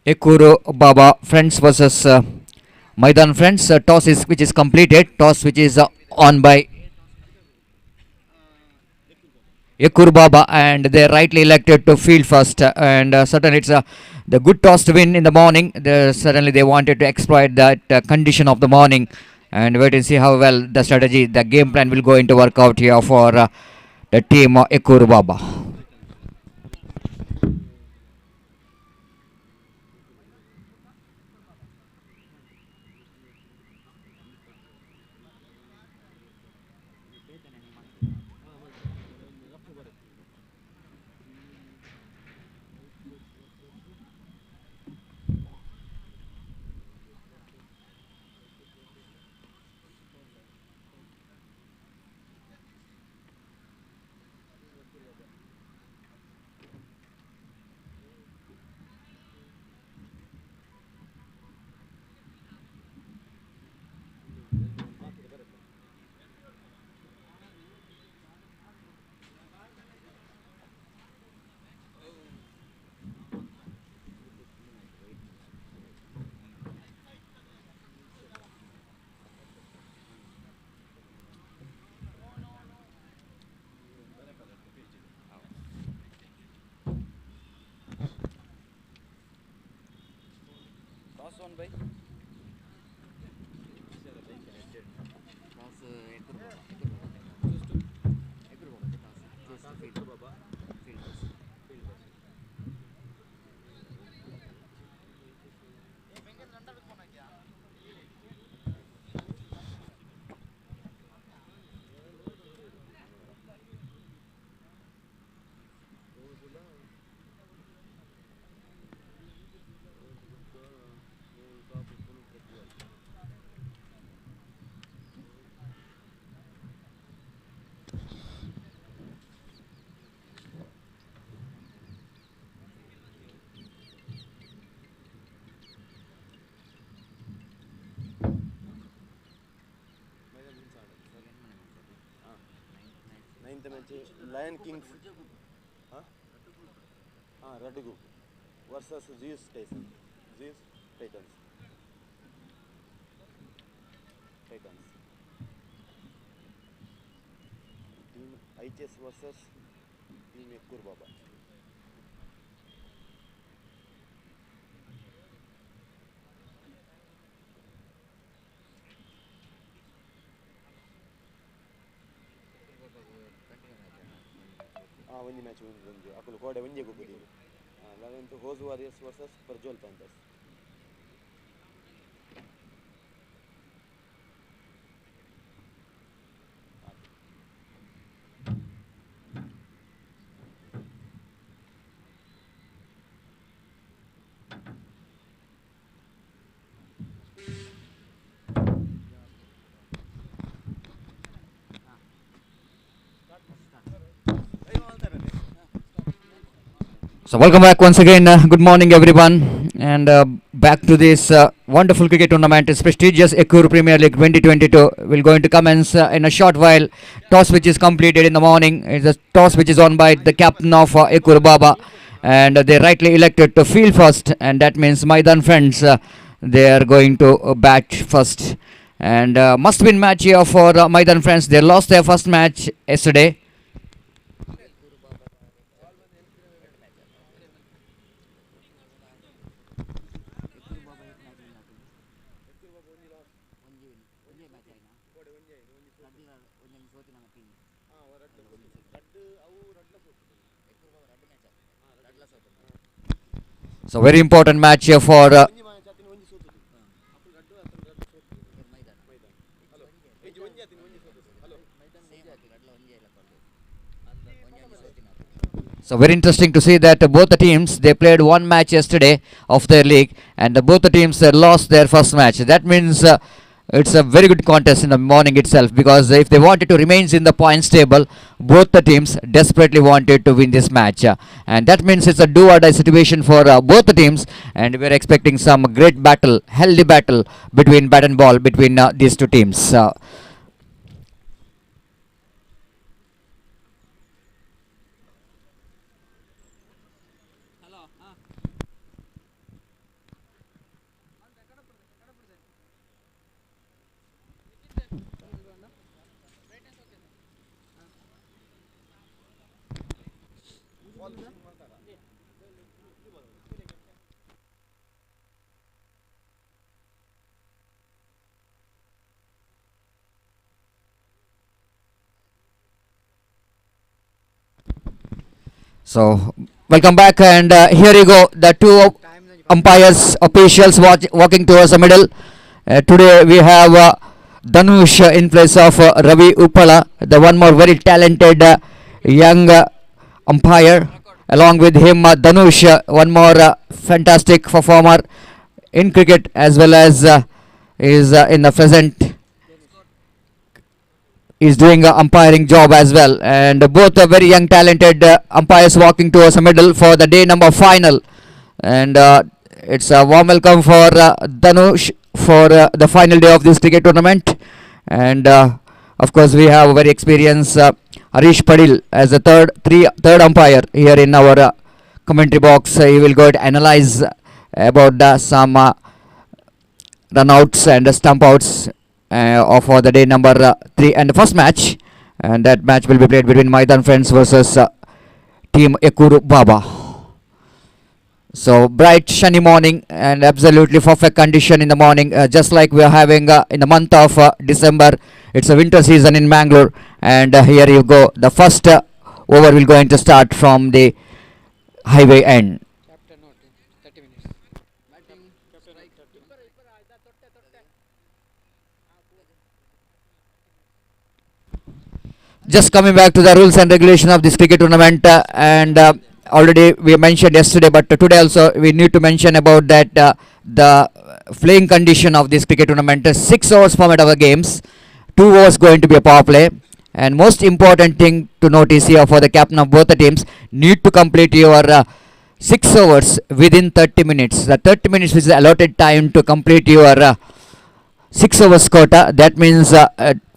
Yekkur Baba Friends versus Maidan Friends. Toss is which is completed. Toss which is on by Yekkur Baba, and they rightly elected to field first. And certainly it's the good toss to win in the morning. Certainly they wanted to exploit that condition of the morning, and wait and see how well the strategy, the game plan will go into work out here for the team Yekkur Baba. Ninth match Lion Kings Radigu versus Zeus Tyson. Zeus Titans. Titans. Team HS versus Team Yekkur Baba. One match ಒಂದು ಅಕಲು ಕೋಡೆ ಒಂದೇ ಹೋಗುದು 11th Hose Warriors versus Perjol Panthers. So welcome back once again. Good morning, everyone, and back to this wonderful cricket tournament. It's prestigious Yekkur Premier League 2022. Will going to commence in a short while. Toss which is completed in the morning. It's a toss which is on by the captain of Yekkur Baba, and they rightly elected to field first, and that means Maidan Friends. They are going to bat first, and must win match here for Maidan Friends. They lost their first match yesterday. So very important match here for so very interesting to see that both the teams they played one match yesterday of their league, and both the teams lost their first match. That means it's a very good contest in the morning itself, because if they wanted to remain in the points table, both the teams desperately wanted to win this match, and that means it's a do or die situation for both the teams, and we're expecting some great battle, healthy battle between bat and ball between these two teams. So, welcome back, and here you go. The two umpires, officials walking towards the middle. Today we have Dhanush in place of Ravi Uppala, the one more very talented young umpire. Along with him, Dhanush, one more fantastic performer in cricket as well as is in the present is doing a umpiring job as well, and both are very young talented umpires walking towards the middle for the day number final. And it's a warm welcome for Dhanush for the final day of this cricket tournament. And of course we have a very experienced Harish Padil as the third umpire here in our commentary box. He will go to analyze about some runouts and stump outs for the day number 3 and the first match, and that match will be played between Maidan Friends versus team Yekkur Baba. So bright sunny morning and absolutely perfect condition in the morning, just like we are having in the month of December. It's a winter season in Mangalore, and here you go, the first over will going to start from the highway end. Just coming back to the rules and regulation of this cricket tournament, and already we mentioned yesterday, but today also we need to mention about that the playing condition of this cricket tournament. 6 hours format of the games, 2 overs going to be a power play, and most important thing to notice here for the captain of both the teams, need to complete your 6 overs within 30 minutes. The 30 minutes is the allotted time to complete your 6 overs quota. That means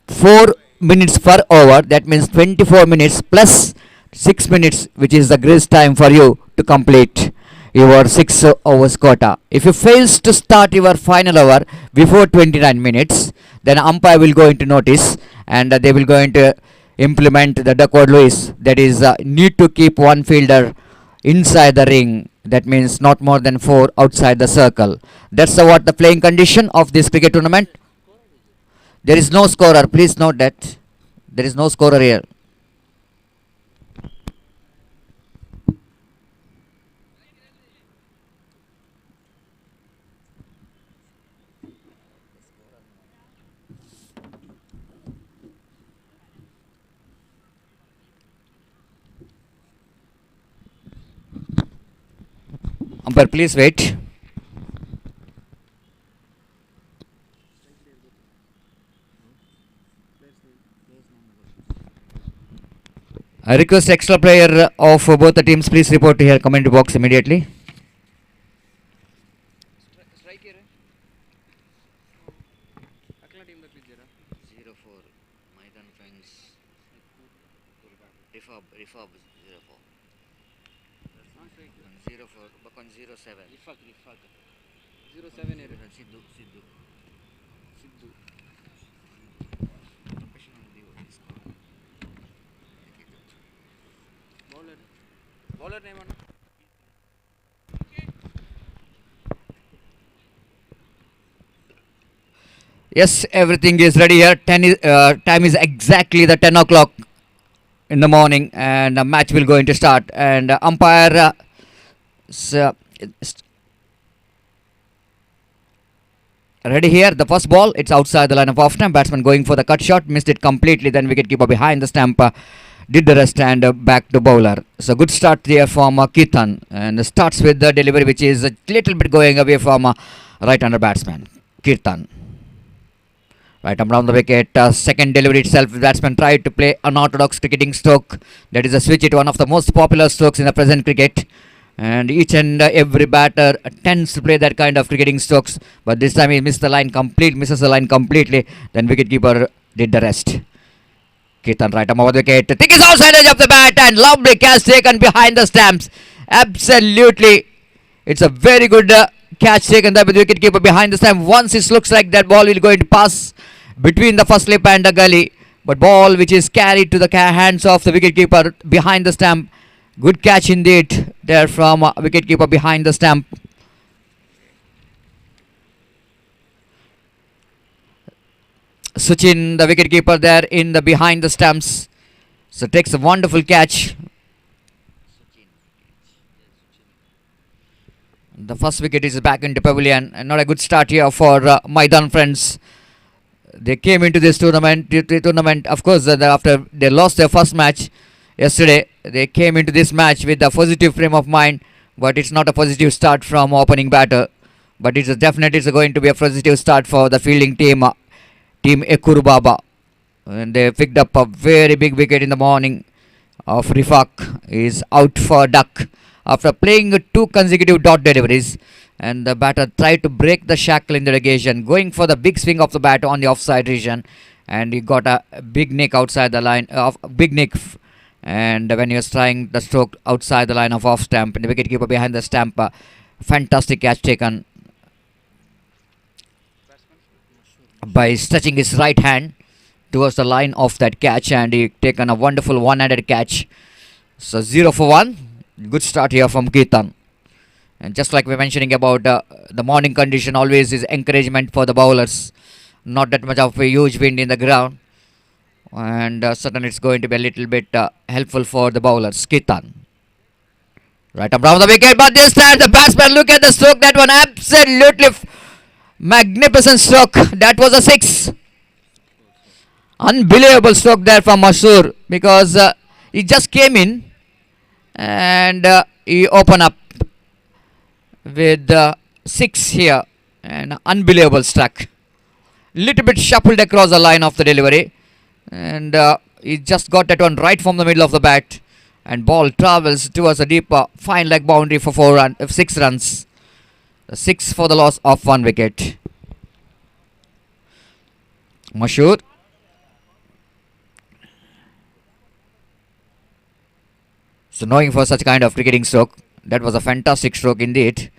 4 minutes per over, that means 24 minutes plus 6 minutes, which is the grace time for you to complete your 6 overs quota. If you fails to start your final over before 29 minutes, then umpire will go into notice, and they will going to implement the Duckworth Lewis, that is need to keep one fielder inside the ring, that means not more than 4 outside the circle. That's what the playing condition of this cricket tournament. There is no scorer. Please note that there is no scorer here. Umpire, please wait. I request extra player of both the teams, please report to here comment box immediately. Yes, everything is ready here. Time is exactly the 10 o'clock in the morning, and the match will going to start. And umpire ready here. The first ball, it's outside the line of off time. Batsman going for the cut shot, missed it completely. Then wicketkeeper behind the stump did the rest, and back to bowler. So good start there from Kirtan, and starts with the delivery, which is a little bit going away from right-hander batsman Kirtan. Right arm down the wicket. Second delivery itself, batsman tried to play unorthodox cricketing stroke. That is a switch it, one of the most popular strokes in the present cricket. And each and every batter tends to play that kind of cricketing strokes. But this time he misses the line completely. Then wicketkeeper did the rest. Kirtan right arm over the wicket. Thick is outside edge of the bat, and lovely catch taken behind the stumps. Absolutely. It's a very good catch taken there with the wicketkeeper behind the stump. Once it looks like that ball will going to pass between the first slip and the gully, but ball which is carried to the hands of the wicketkeeper behind the stump. Good catch indeed there from wicketkeeper behind the stump. Sachin, the wicketkeeper there in the behind the stumps, so takes a wonderful catch. The first wicket is back into pavilion, and not a good start here for Maidan friends. They came into this tournament, of course, after they lost their first match yesterday. They came into this match with a positive frame of mind, but it's not a positive start from opening batter. But it's definitely going to be a positive start for the fielding team, team Yekkur Baba. And they picked up a very big wicket in the morning of Rifak is out for duck after playing two consecutive dot deliveries, and the batter tried to break the shackle in the negation, going for the big swing of the bat on the offside region, and he got a big nick outside the line of big nick. And when he was trying the stroke outside the line of off stamp, and the wicketkeeper behind the stamp, fantastic catch taken by stretching his right hand towards the line of that catch, and he taken a wonderful one-handed catch. So 0 for 1. Good start here from Ketan. And just like we're mentioning about the morning condition, always is encouragement for the bowlers. Not that much of a huge wind in the ground, and certainly it's going to be a little bit helpful for the bowlers. Ketan. Right around the wicket, but this time the batsman, look at the stroke. That one absolutely magnificent stroke. That was a 6. Unbelievable stroke there from Masur, because he just came in and he opened up with 6 here, and unbelievable struck. Little bit shuffled across the line of the delivery, and he just got that one right from the middle of the bat, and ball travels towards a deep fine leg boundary for 6 runs. 6 for the loss of 1 wicket. Mashur. So knowing for such kind of cricketing stroke, that was a fantastic stroke indeed,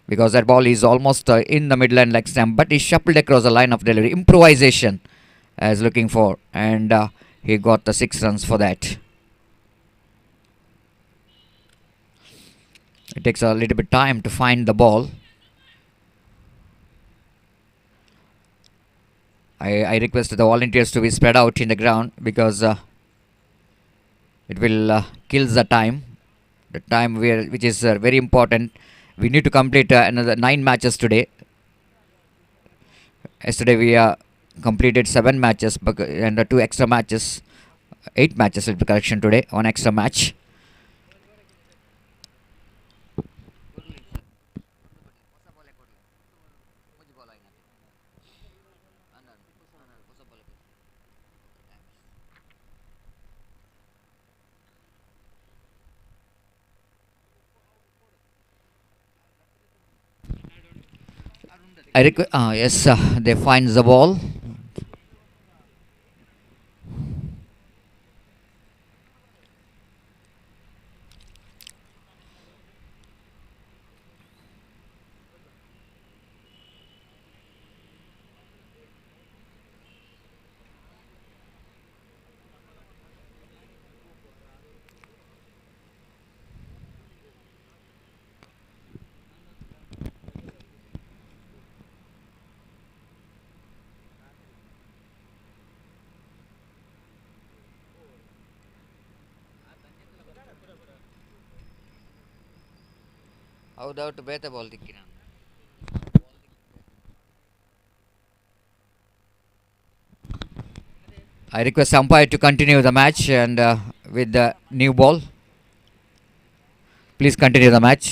because that ball is almost in the midland leg stump, but he shuffled across the line of delivery. Improvisation as looking for, and he got the 6 runs for that. It takes a little bit time to find the ball. I request the volunteers to be spread out in the ground, because it will kill the time which is very important. We need to complete another 9 matches today. Yesterday we completed 7 matches and 2 extra matches. 8 matches will be correction today, 1 extra match. Yes, they find the ball. ಹೌದೌಟು ಬೇತೆ ball ದಿಕ್ಕಿನ I request umpire to continue the match, and with the new ball. Please continue the match.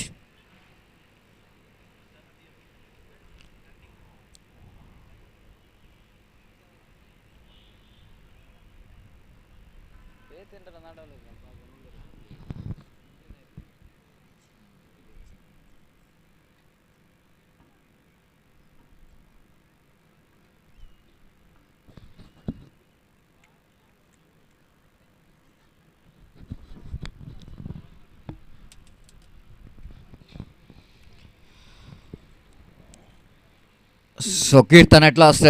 So Kirtan at last,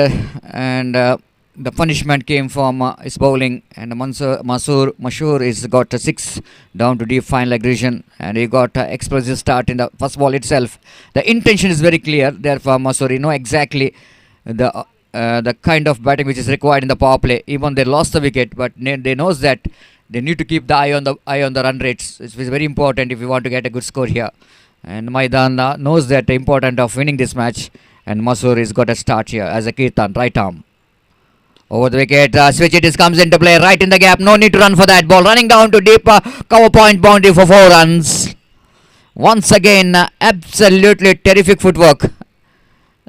and the punishment came from his bowling, and Mashur is got a 6 down to deep fine leg region, and he got an explosive start in the first ball itself. The intention is very clear there for Mashur. You know exactly the kind of batting which is required in the power play. Even they lost the wicket, but they knows that they need to keep the eye on the run rates. It's very important if you want to get a good score here. And Maidan knows that the importance of winning this match. And Masoor is got a start here as a Kirtan, right arm. Over the wicket, switch it comes into play right in the gap. No need to run for that ball. Running down to deep cover point boundary for 4 runs. Once again, absolutely terrific footwork.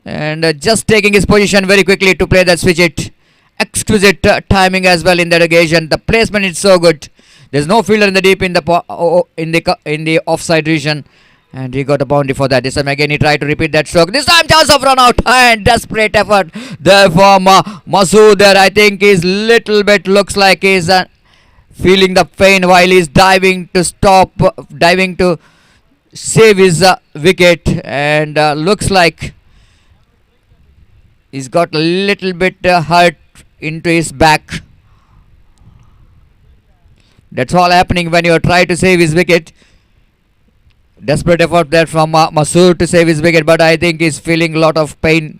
And just taking his position very quickly to play that switch it. Exquisite timing as well in that occasion. The placement is so good. There's no fielder in the deep in the offside region, and he got a boundary for that. This time again he tried to repeat that stroke. This time chance of run out and desperate effort there from Masood. There I think is little bit looks like he's feeling the pain while he's diving to save his wicket, and looks like he's got a little bit hurt into his back. That's all happening when you try to save his wicket. Desperate effort there from Masood to save his wicket, but I think he's feeling a lot of pain.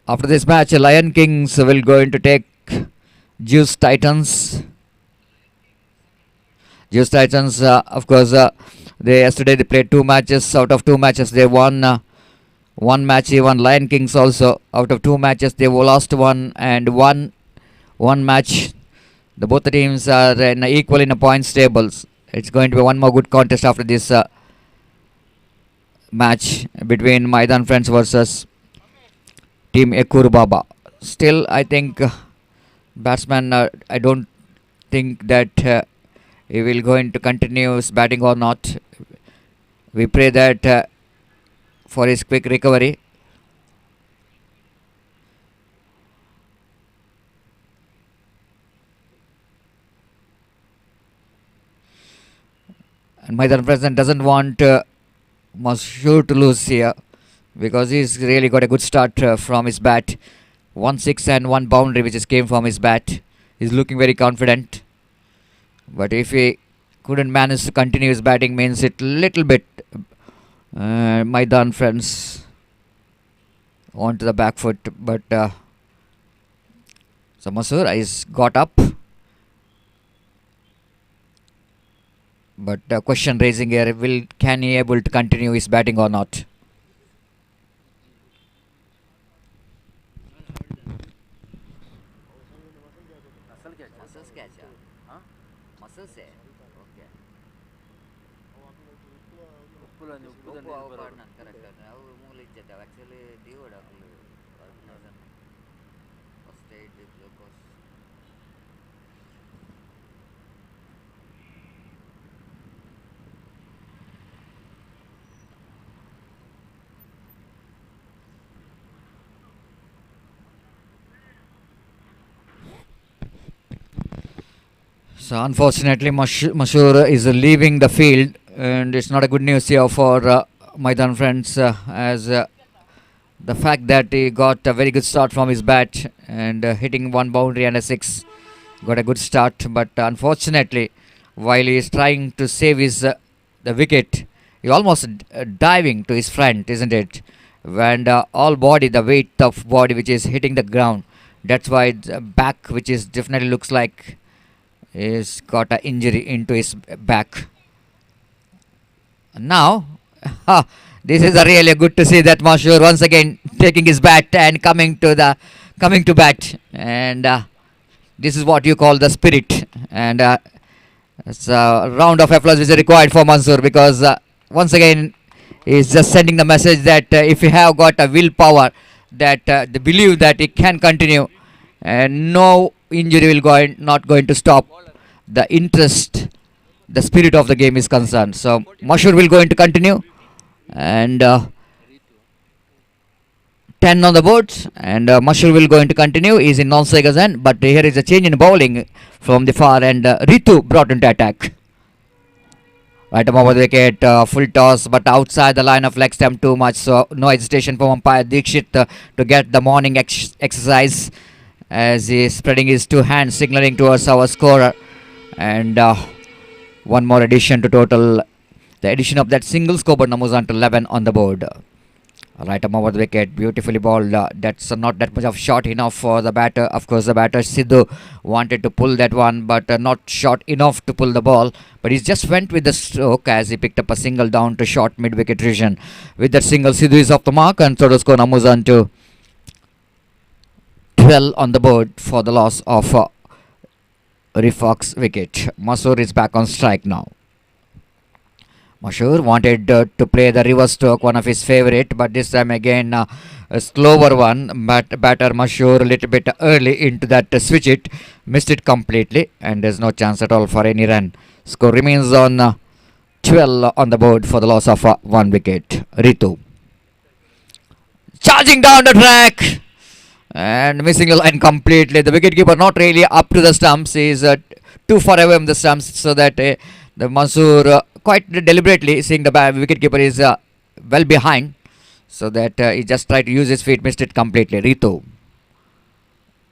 After this match, Lion Kings will going to take Juice Titans. Juice Titans, of course, yesterday they played 2 matches. Out of 2 matches, they won one match. Even Lion Kings also, out of 2 matches, they lost one and won one match. Both the teams are equal in the points tables. It's going to be one more good contest after this match between Maidan Friends versus Team Yekkur Baba. Still, I think batsman, I don't think that he will going to continue his batting or not. We pray that for his quick recovery. And Maidan President doesn't want Masoor to lose here, because he's really got a good start from his bat. 1 6 and 1 boundary which came from his bat. He's looking very confident. But if he couldn't manage to continue his batting, means it little bit Maidan Friends onto the back foot. But so Masoor is got up. But question raising here, can he able to continue his batting or not? So unfortunately, Masoor is leaving the field, and it's not a good news here for Maidan Friends, as the fact that he got a very good start from his bat and hitting 1 boundary and a 6, got a good start. But unfortunately, while he is trying to save his the wicket, he almost diving to his front, isn't it? And all body, the weight of body which is hitting the ground. That's why the back, which is definitely looks like he's got an injury into his back. Now, this is really good to see that Masoor once again taking his bat and coming to bat, and this is what you call the spirit. And it's a round of applause is required for Masoor, because once again he's just sending the message that if you have got a willpower, that they believe that it can continue, and no injury will not going to stop the interest, the spirit of the game is concerned. So Masoor will going to continue, and 10 on the board, and Masoor will going to continue. He's in non-strikers end, but here is a change in bowling from the far, and Ritu brought into attack. Right above the wicket, full toss, but outside the line of leg stump too much, so no hesitation from umpire Dikshit to get the morning exercise, as he is spreading his 2 hands, signaling towards our scorer And one more addition to total. The addition of that single scoreboard numbers on to 11 on the board. Right arm over the wicket, beautifully bowled. That's not that much of shot enough for the batter. Of course, the batter Sidhu wanted to pull that one, but not short enough to pull the ball. But he just went with the stroke as he picked up a single down to short mid-wicket region. With that single, Sidhu is off the mark, and so the score numbers on to 12 on the board for the loss of Rifaq's wicket. Masoor is back on strike now. Mashur wanted to play the reverse stroke, one of his favorite, but this time again a slower one. But batter Mashur a little bit early into that switch it, missed it completely, and there's no chance at all for any run. Score remains on 12 on the board for the loss of 1 wicket. Ritu charging down the track and missing the line completely. The wicketkeeper not really up to the stumps. He is too far away from the stumps, so that the Mansur quite deliberately seeing the wicketkeeper is well behind, so that he just tried to use his feet, missed it completely. Ritu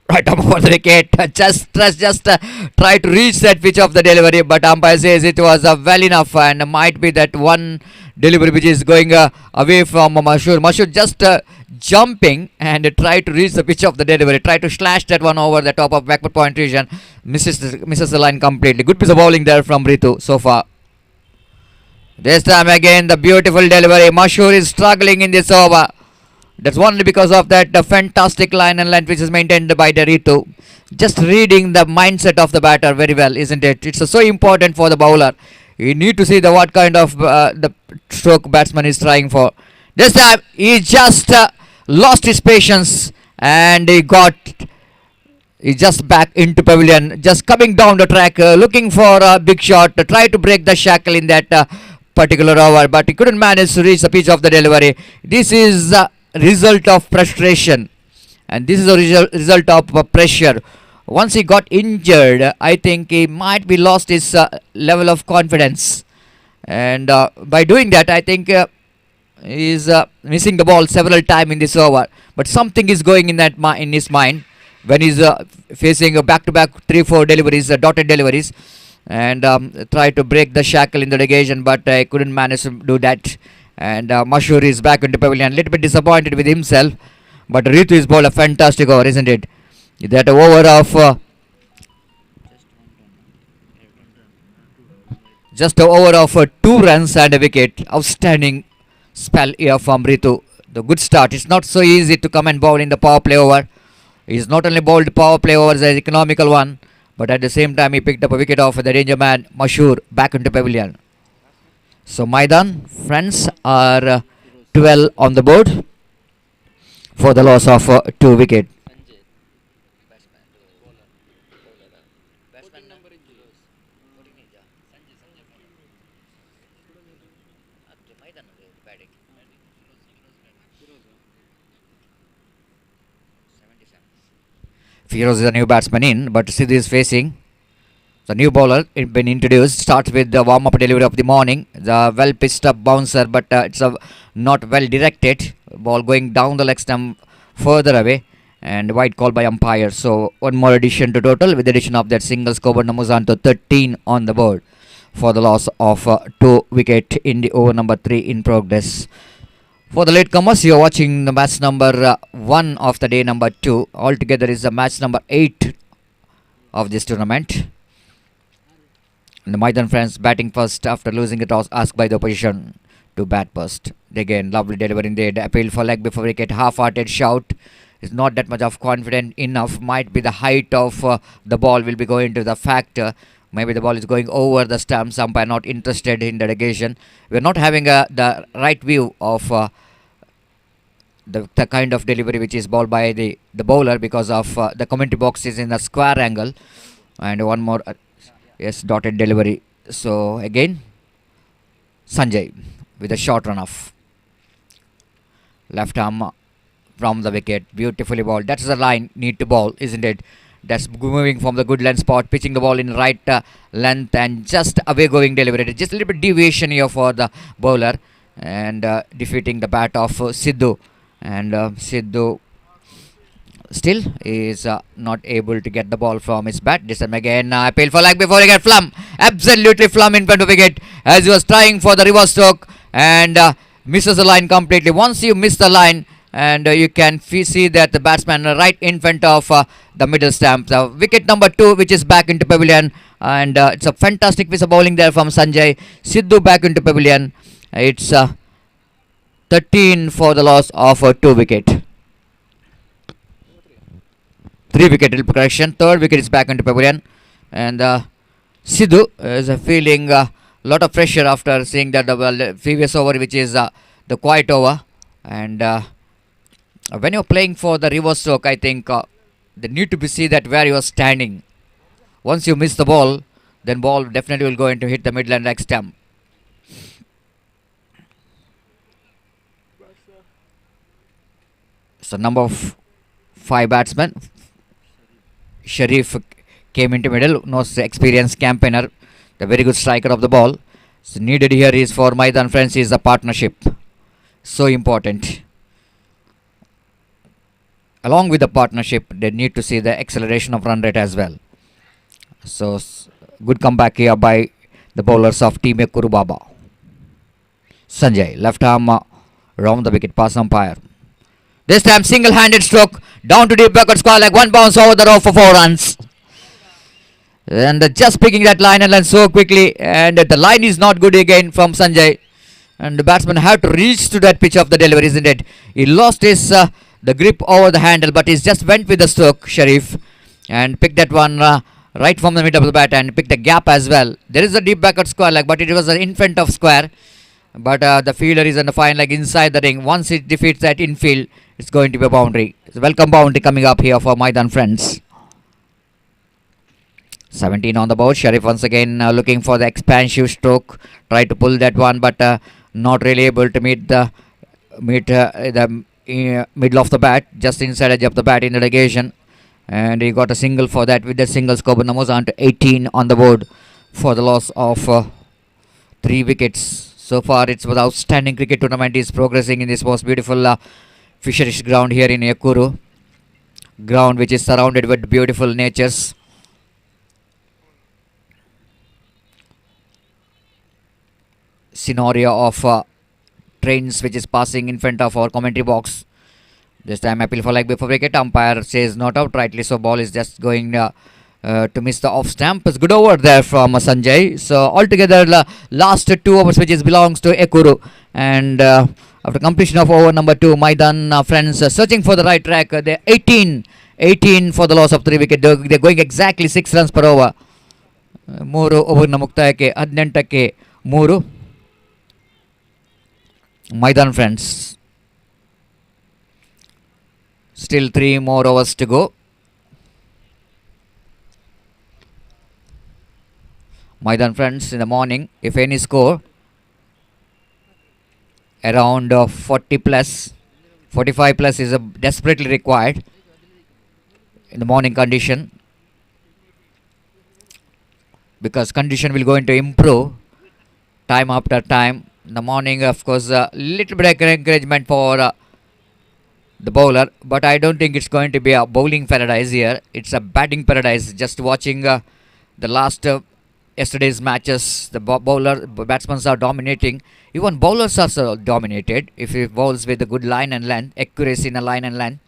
right up over the wicket, just try to reach that pitch of the delivery, but umpire says it was well enough, and might be that one delivery which is going away from Mashur. Mashur just jumping and try to reach the pitch of the delivery, try to slash that one over the top of backward point region, misses the line completely. Good piece of bowling there from Ritu so far. This time again the beautiful delivery. Mashur is struggling in this over. That's only because of that fantastic line and length which is maintained by the Ritu. Just reading the mindset of the batter very well, isn't it? It's so important for the bowler. You need to see the what kind of the stroke batsman is trying for. This time he just lost his patience, and he just back into pavilion, just coming down the track, looking for a big shot, try to break the shackle in that particular over, but he couldn't manage to reach the pitch of the delivery. This is a result of frustration, and this is a result of pressure. Once he got injured, I think he might be lost his level of confidence, and by doing that, I think he is missing the ball several times in this over. But something is going in that in his mind when he's facing a back-to-back 3-4 deliveries, dotted deliveries, and try to break the shackle in the negation, but I couldn't manage to do that. And Mashur is back into pavilion, a little bit disappointed with himself, but Ritu is bowled a fantastic over, isn't it? That over of just an over of 2 runs and a wicket. Outstanding spell here from Ritu. The good start. It's not so easy to come and bowl in the power play over. He's not only bowled power play overs as economical one, but at the same time he picked up a wicket off the danger man Mashur back into pavilion. So Maidan friends are 12 on the board for the loss of 2 wicket. Firoz is a new batsman in, but Sidhu is facing the new bowler been introduced. Starts with the warm-up delivery of the morning. The well pitched up bouncer, but it's a not well directed ball going down the leg stump further away, and wide call by umpire. So one more addition to total, with the addition of that single scoreboard numbers on to 13 on the board for the loss of 2 wicket in the over number 3 in progress. For the latecomers, you are watching the match number 1 of the day number 2. Altogether is the match number 8 of this tournament. And the Maidan friends batting first after losing the toss, asked by the opposition to bat first. Again, lovely delivery indeed. Appeal for leg before wicket. Half-hearted shout. Is not that much of confident enough. Might be the height of the ball will be going to the factor. Maybe the ball is going over the stumps. Umpire not interested in the negation. We're not having the right view of the kind of delivery which is bowled by the bowler, because of the commentary box is in a square angle. And one more, yes, dotted delivery. So again, Sanjay with a short run off. Left arm from the wicket, beautifully bowled. That's the line need to bowl, isn't it? That's moving from the good length spot, pitching the ball in right length, and just away going delivery. Just a little bit deviation here for the bowler, and defeating the bat of Sidhu. And Sidhu Still, he is not able to get the ball from his bat. This time again, appeal for leg before he get flum. Absolutely flum in front of wicket as he was trying for the reverse stroke and misses the line completely. Once you miss the line, and you can see that the batsman right in front of the middle stump. So wicket number 2, which is back into pavilion, and it's a fantastic piece of bowling there from Sanjay. Sidhu back into pavilion. It's 13 for the loss of 2 wicket. 3 wicket correction. Third wicket is back into pavilion, and Sidhu is feeling a lot of pressure after seeing that the previous over, which is the quiet over, and when you're playing for the reverse stroke, I think they need to be see that where you are standing. Once you miss the ball, then ball definitely will go into hit the midland leg stump. So number of 5 batsmen. Sharif came into middle, no experienced campaigner, the very good striker of the ball. So needed here is for Maidan friends is the partnership. So important. Along with the partnership, they need to see the acceleration of run rate as well. So good comeback here by the bowlers of Team Yekkur Baba. Sanjay, left arm round the wicket, pass umpire. This time single-handed stroke down to deep backward square leg, one bounce over the row for 4 runs. And just picking that line and so quickly, and the line is not good again from Sanjay. And the batsman had to reach to that pitch of the delivery, isn't it? He lost his the grip over the handle, but he just went with the stroke, Sharif, and picked that one right from the middle of the bat and picked the gap as well. There is a deep backward square leg, but it was in front of square. But the fielder is on the fine leg inside the ring. Once it defeats that infield, it's going to be a boundary. It's a welcome boundary coming up here for Maidan friends. 17 on the board. Sharif once again looking for the expansive stroke. Try to pull that one, but not really able to meet the middle of the bat, just inside edge of the bat in the negation. And he got a single for that. With the single, Skoban moves on to 18 on the board for the loss of 3 wickets. So far, it's an outstanding cricket tournament is progressing in this most beautiful Fisheries ground here in Yekkur. Ground which is surrounded with beautiful natures. Scenario of trains which is passing in front of our commentary box. This time appeal for leg before wicket. Umpire says not out, rightly so. Ball is just going to miss the off stamp. It's good over there from Sanjay. So altogether last 2 overs which is belongs to Yekkur. And after completion of over number 2, Maidan friends searching for the right track. They're 18 for the loss of 3 wicket. They're going exactly 6 runs per over. 3 ಓವರ್ನ ಮುಕ್ತಾಯಕ್ಕೆ 18ಕ್ಕೆ 3. Maidan friends, still 3 more overs to go. Maidan friends, in the morning, if any score around 40 plus, 45 plus is desperately required in the morning condition, because condition will going to improve time after time. In the morning, of course, a little bit of encouragement for the bowler, but I don't think it's going to be a bowling paradise here. It's a batting paradise. Just watching the last yesterday's matches, the batsmen are dominating. Even bowlers are so dominated. If he bowls with a good line and length, accuracy in a line and length.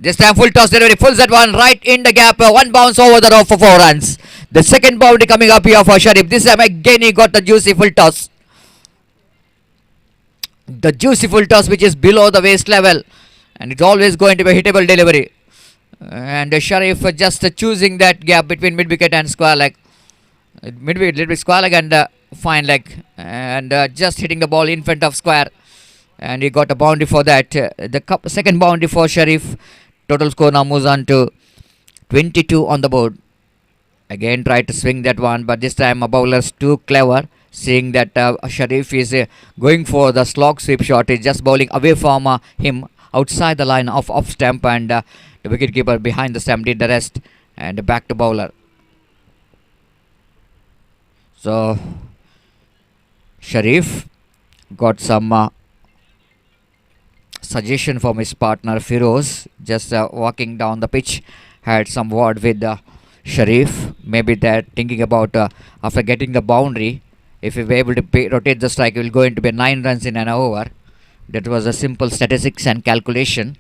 This time full toss delivery, pulls that one right in the gap. One bounce over the row for 4 runs. The second boundary coming up here for Sharif. This time again he got the juicy full toss. The juicy full toss which is below the waist level, and it's always going to be a hittable delivery. And Sharif just choosing that gap between mid wicket and square leg. Mid wicket, little bit square leg and fine leg, and just hitting the ball in front of square. And he got a boundary for that. The second boundary for Sharif. Total score now moves on to 22 on the board. Again tried to swing that one, but this time a bowler's too clever. Seeing that Sharif is going for the slog sweep shot, is just bowling away from him outside the line of off stump, and the wicketkeeper behind the stump did the rest, and back to bowler. So Sharif got some suggestion from his partner Firoz, just walking down the pitch, had some word with Sharif. Maybe they're thinking about after getting the boundary, if we were able to rotate the strike, it will going to be 9 runs in an over. That was a simple statistics and calculation.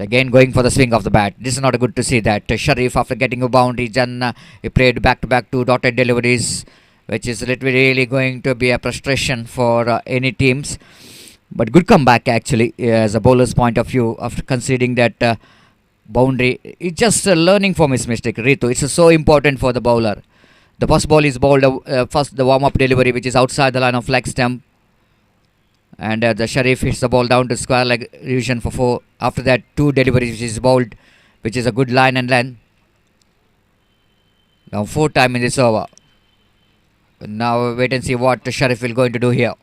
Again going for the swing of the bat. This is not good to see that Sharif, after getting a boundary, then he played back-to-back 2 dotted deliveries, which is really going to be a frustration for any teams. But good comeback actually, as a bowler's point of view, after conceding that boundary. It's just learning from his mistake, Ritu. It's so important for the bowler. The first ball is bowled first, the warm-up delivery, which is outside the line of leg stump. And the Sharif hits the ball down to square leg region for 4. After that, 2 deliveries, which is bowled, which is a good line and length. Now 4 time in this over. Now wait and see what Sharif will going to do here.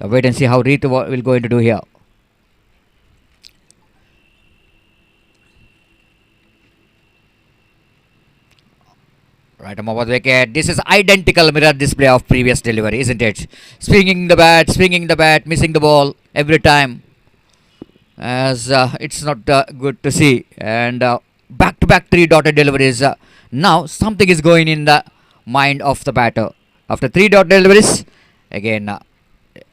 Now wait and see how Ritu will going to do here. Right, I'm over the wicket. This is identical mirror display of previous delivery, isn't it? Swinging the bat, missing the ball every time. As it's not good to see. And back-to-back 3 dotted deliveries. Now something is going in the mind of the batter. After 3 dotted deliveries, again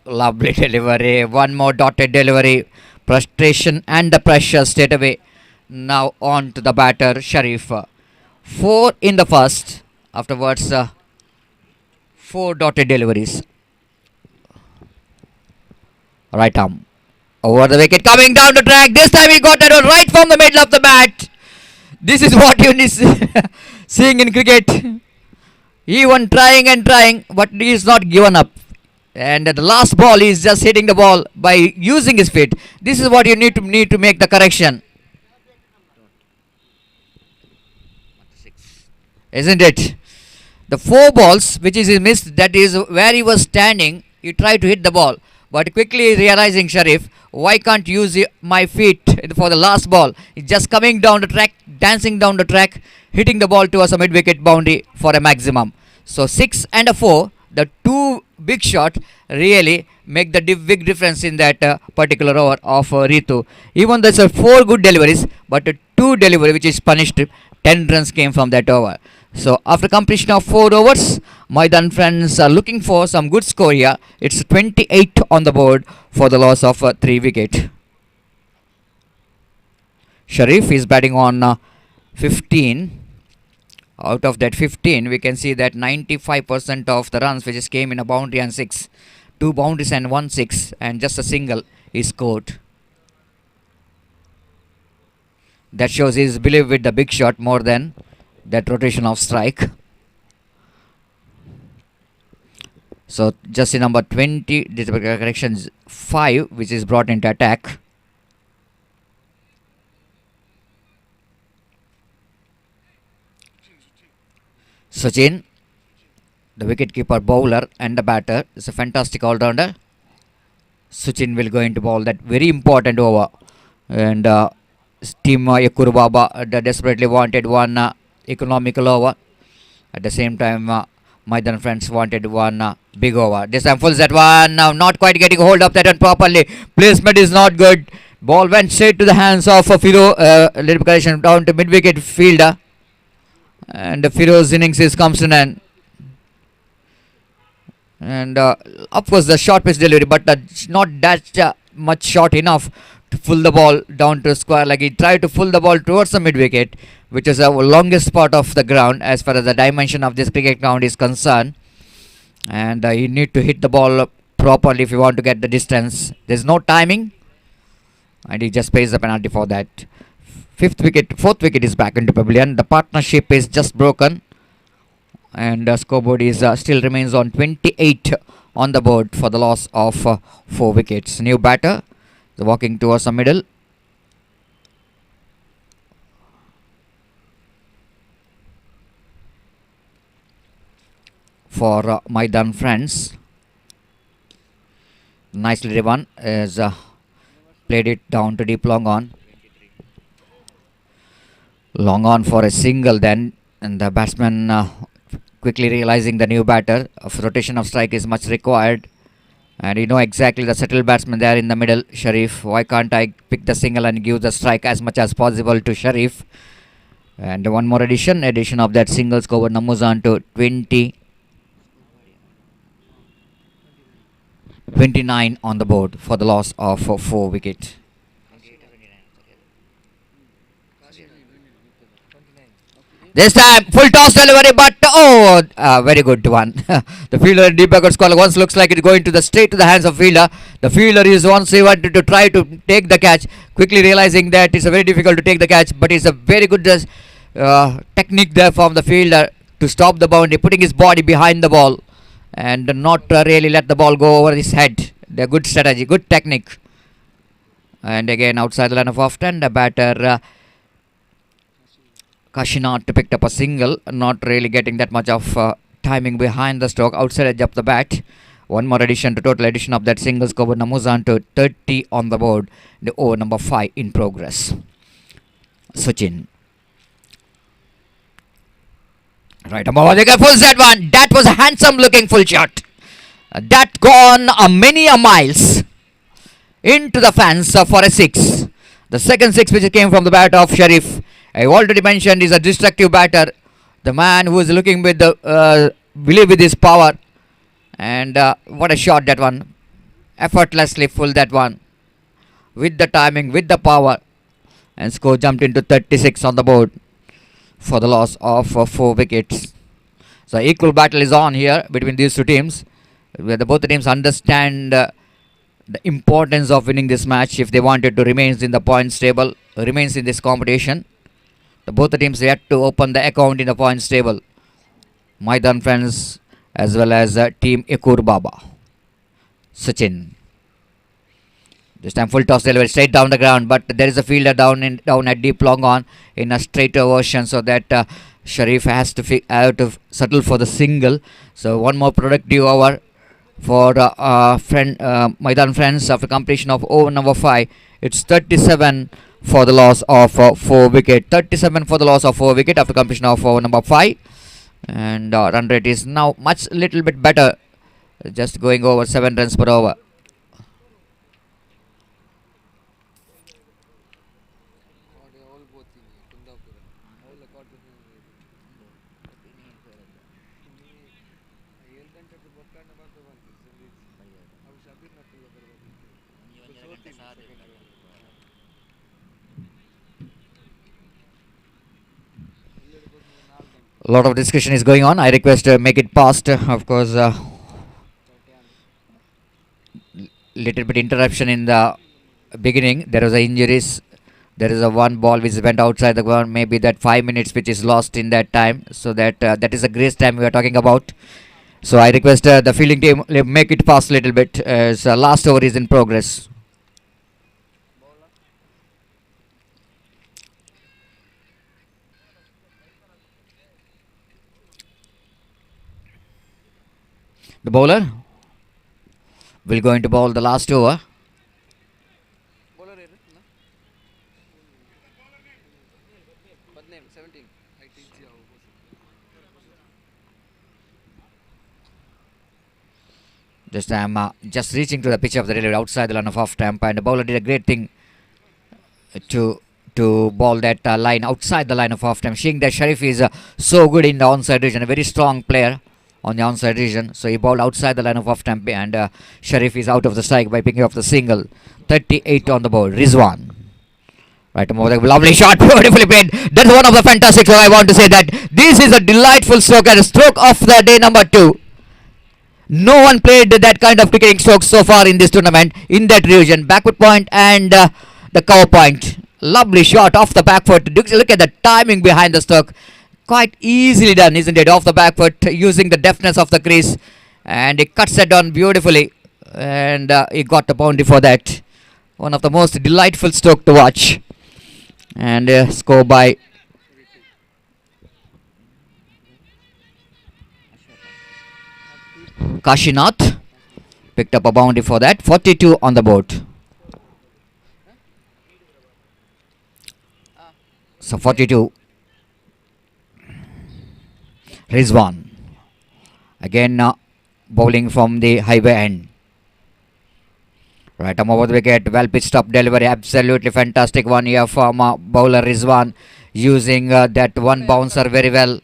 lovely delivery. 1 more dotted delivery. Frustration and the pressure straight away. Now on to the batter, Sharif. 4 in the first. Afterwards, 4 dotted deliveries. Right arm. Over the wicket. Coming down the track. This time he got that right from the middle of the bat. This is what you need seeing in cricket. Even trying and trying, but he is not given up. And the last ball he is just hitting the ball by using his feet. This is what you need to make the correction. Isn't it? The 4 balls which is he missed, that is where he was standing, he tried to hit the ball. But quickly realizing Sharif, why can't use my feet for the last ball? He's just coming down the track, dancing down the track, hitting the ball towards a mid-wicket boundary for a maximum. So 6 and a 4, the 2 big shot really make the big difference in that particular over of Ritu. Even though it's 4 good deliveries, but 2 delivery which is punished, 10 runs came from that over. So after completion of 4 overs, my then friends are looking for some good score here. It's 28 on the board for the loss of 3 wicket. Sharif is batting on 15. Out of that 15, we can see that 95% of the runs which came in a boundary and 6. 2 boundaries and 1 6, and just a single is scored. That shows his belief with the big shot more than that rotation of strike. So just in number 20, this corrections 5, which is brought into attack. Sachin, the wicketkeeper, bowler and the batter, is a fantastic all-rounder. Sachin will go into bowl that very important over. And team Yekkur Baba desperately wanted one economical over. At the same time, my then friends wanted one big over. This time fulls that one. Now not quite getting hold of that one properly. Placement is not good. Ball went straight to the hands of Firo. Little correction down to mid-wicket fielder. And Firo's innings comes to an end. And of course the short pitch delivery, but not that much short enough to pull the ball down to square. Like he tried to pull the ball towards the mid-wicket, which is the longest part of the ground as far as the dimension of this cricket ground is concerned. And you need to hit the ball properly if you want to get the distance. There's no timing, and he just pays the penalty for that. 4th wicket is back into pavilion. The partnership is just broken, and scoreboard is still remains on 28 on the board for the loss of 4 wickets. New batter walking towards the middle. For Maidan friends, nicely driven as played it down to deep long on. Long on for a single then, and the batsman quickly realizing the new batter of rotation of strike is much required. And you know exactly the settled batsman there in the middle, Sharif. Why can't I pick the single and give the strike as much as possible to Sharif? And one more addition of that single score numbers on to 29 on the board for the loss of 4 wickets. This time, full toss delivery, but very good one. The fielder in deep backward corner once looks like it's going to the straight to the hands of fielder. The fielder is once he wanted to try to take the catch, quickly realizing that it's a very difficult to take the catch, but it's a very good technique there from the fielder to stop the boundary, putting his body behind the ball and not really let the ball go over his head. The good strategy, good technique. And again outside the line of off turn, the batter Kashinat picked up a single, not really getting that much of timing behind the stroke, outside edge of the bat. One more addition to total addition of that single score numbers on to 30 on the board. The over number 5 in progress. Sachin. Right, Amawazika pulls that one. That was a handsome looking full shot. That gone many a miles into the fence for a 6. The second 6 which came from the bat of Sharif. I already mentioned he's a destructive batter. The man who is looking with the believe with his power. And what a shot that one. Effortlessly full that one. With the timing, with the power. And score jumped into 36 on the board for the loss of 4 wickets. So equal battle is on here between these two teams, where both the teams understand the importance of winning this match if they wanted to remain in the points table, remains in this competition. Both the teams yet to open the account in the points table. Maidan friends as well as team Yekkur Baba. Sachin. This time full toss delivery straight down the ground, but there is a fielder down at deep long on in a straighter version, so that Sharif has to settle for the single. So one more productive over for Maidan friends after completion of over number 5. It's 37 for the loss of 4 wicket. 37 for the loss of 4 wicket after completion of over number 5, and run rate is now much little bit better, just going over 7 runs per over. A lot of discussion is going on. I request make it past. Of course, little bit interruption in the beginning. There was a injuries. There is a one ball which went outside the ground. Maybe that 5 minutes which is lost in that time. So that is a grace time we are talking about. So I request the fielding team make it past a little bit as last over is in progress. The bowler will going to bowl the last over. Just I'm just reaching to the pitch of the delivery outside the line of off stamp, and the bowler did a great thing to ball that line outside the line of off stamp, seeing that Sharif is so good in the onside region, a very strong player on the onside region. So he bowled outside the line of off stamp, and Sharif is out of the strike by picking up the single. 38 on the board. Rizwan. Right, lovely shot, beautifully played. That's one of the fantastic. So I want to say that this is a delightful stroke and a stroke of the day number 2. No one played that kind of cricketing strokes so far in this tournament in that region. Backward point and the cover point. Lovely shot off the back foot. Look at the timing behind the stroke. Quite easily done, isn't it? Off the back foot, using the deftness of the crease, and he cuts it down beautifully, and he got the boundary for that. One of the most delightful stroke to watch, and score by Kashinath. Picked up a boundary for that. 42 on the board. So 42. Rizwan. Again bowling from the highway end. Right arm over the wicket, well pitched up delivery, absolutely fantastic one here from bowler Rizwan, using that one bouncer very well,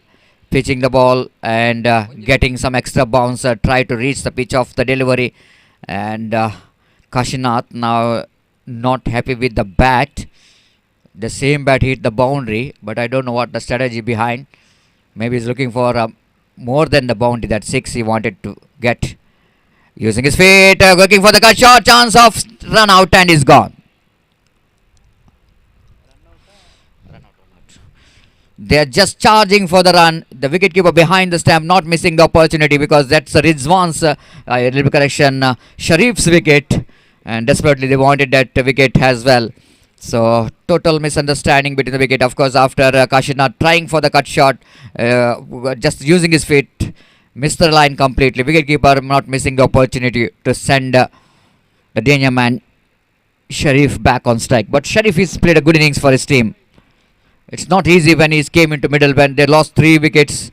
pitching the ball and getting some extra bounce, try to reach the pitch of the delivery, and Kashinath now not happy with the bat. The same bat hit the boundary, but I don't know what the strategy behind. Maybe he's looking for more than the boundary, that 6 he wanted to get. Using his feet, looking for the cut shot, chance of run out, and he's gone. They're just charging for the run. The wicketkeeper behind the stump not missing the opportunity, because that's Rizwan's, a little bit correction, Sharif's wicket, and desperately they wanted that wicket as well. So total misunderstanding between the wicket. Of course, after Kashinath trying for the cut shot, just using his feet, missed the line completely. Wicketkeeper not missing the opportunity to send the danger man Sharif back on strike. But Sharif has played a good innings for his team. It's not easy when he came into middle, when they lost 3 wickets,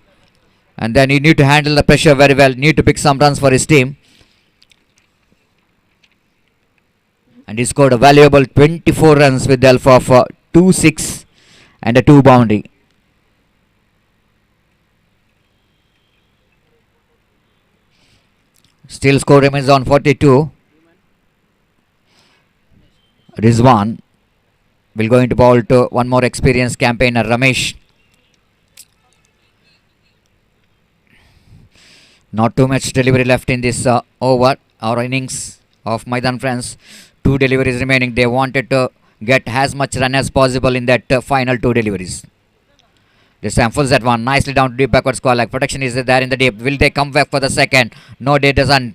and then he need to handle the pressure very well, need to pick some runs for his team. And he scored a valuable 24 runs with the help of 2 6 and a 2 boundary. Still score remains on 42. Rizwan will going to bowl to one more experienced campaigner, Ramesh. Not too much delivery left in this over or innings of Maidan Friends. 2 deliveries remaining. They wanted to get as much run as possible in that final 2 deliveries. This time full set one, nicely down to deep backward square leg. Protection is there in the deep. Will they come back for the second? No, they doesn't.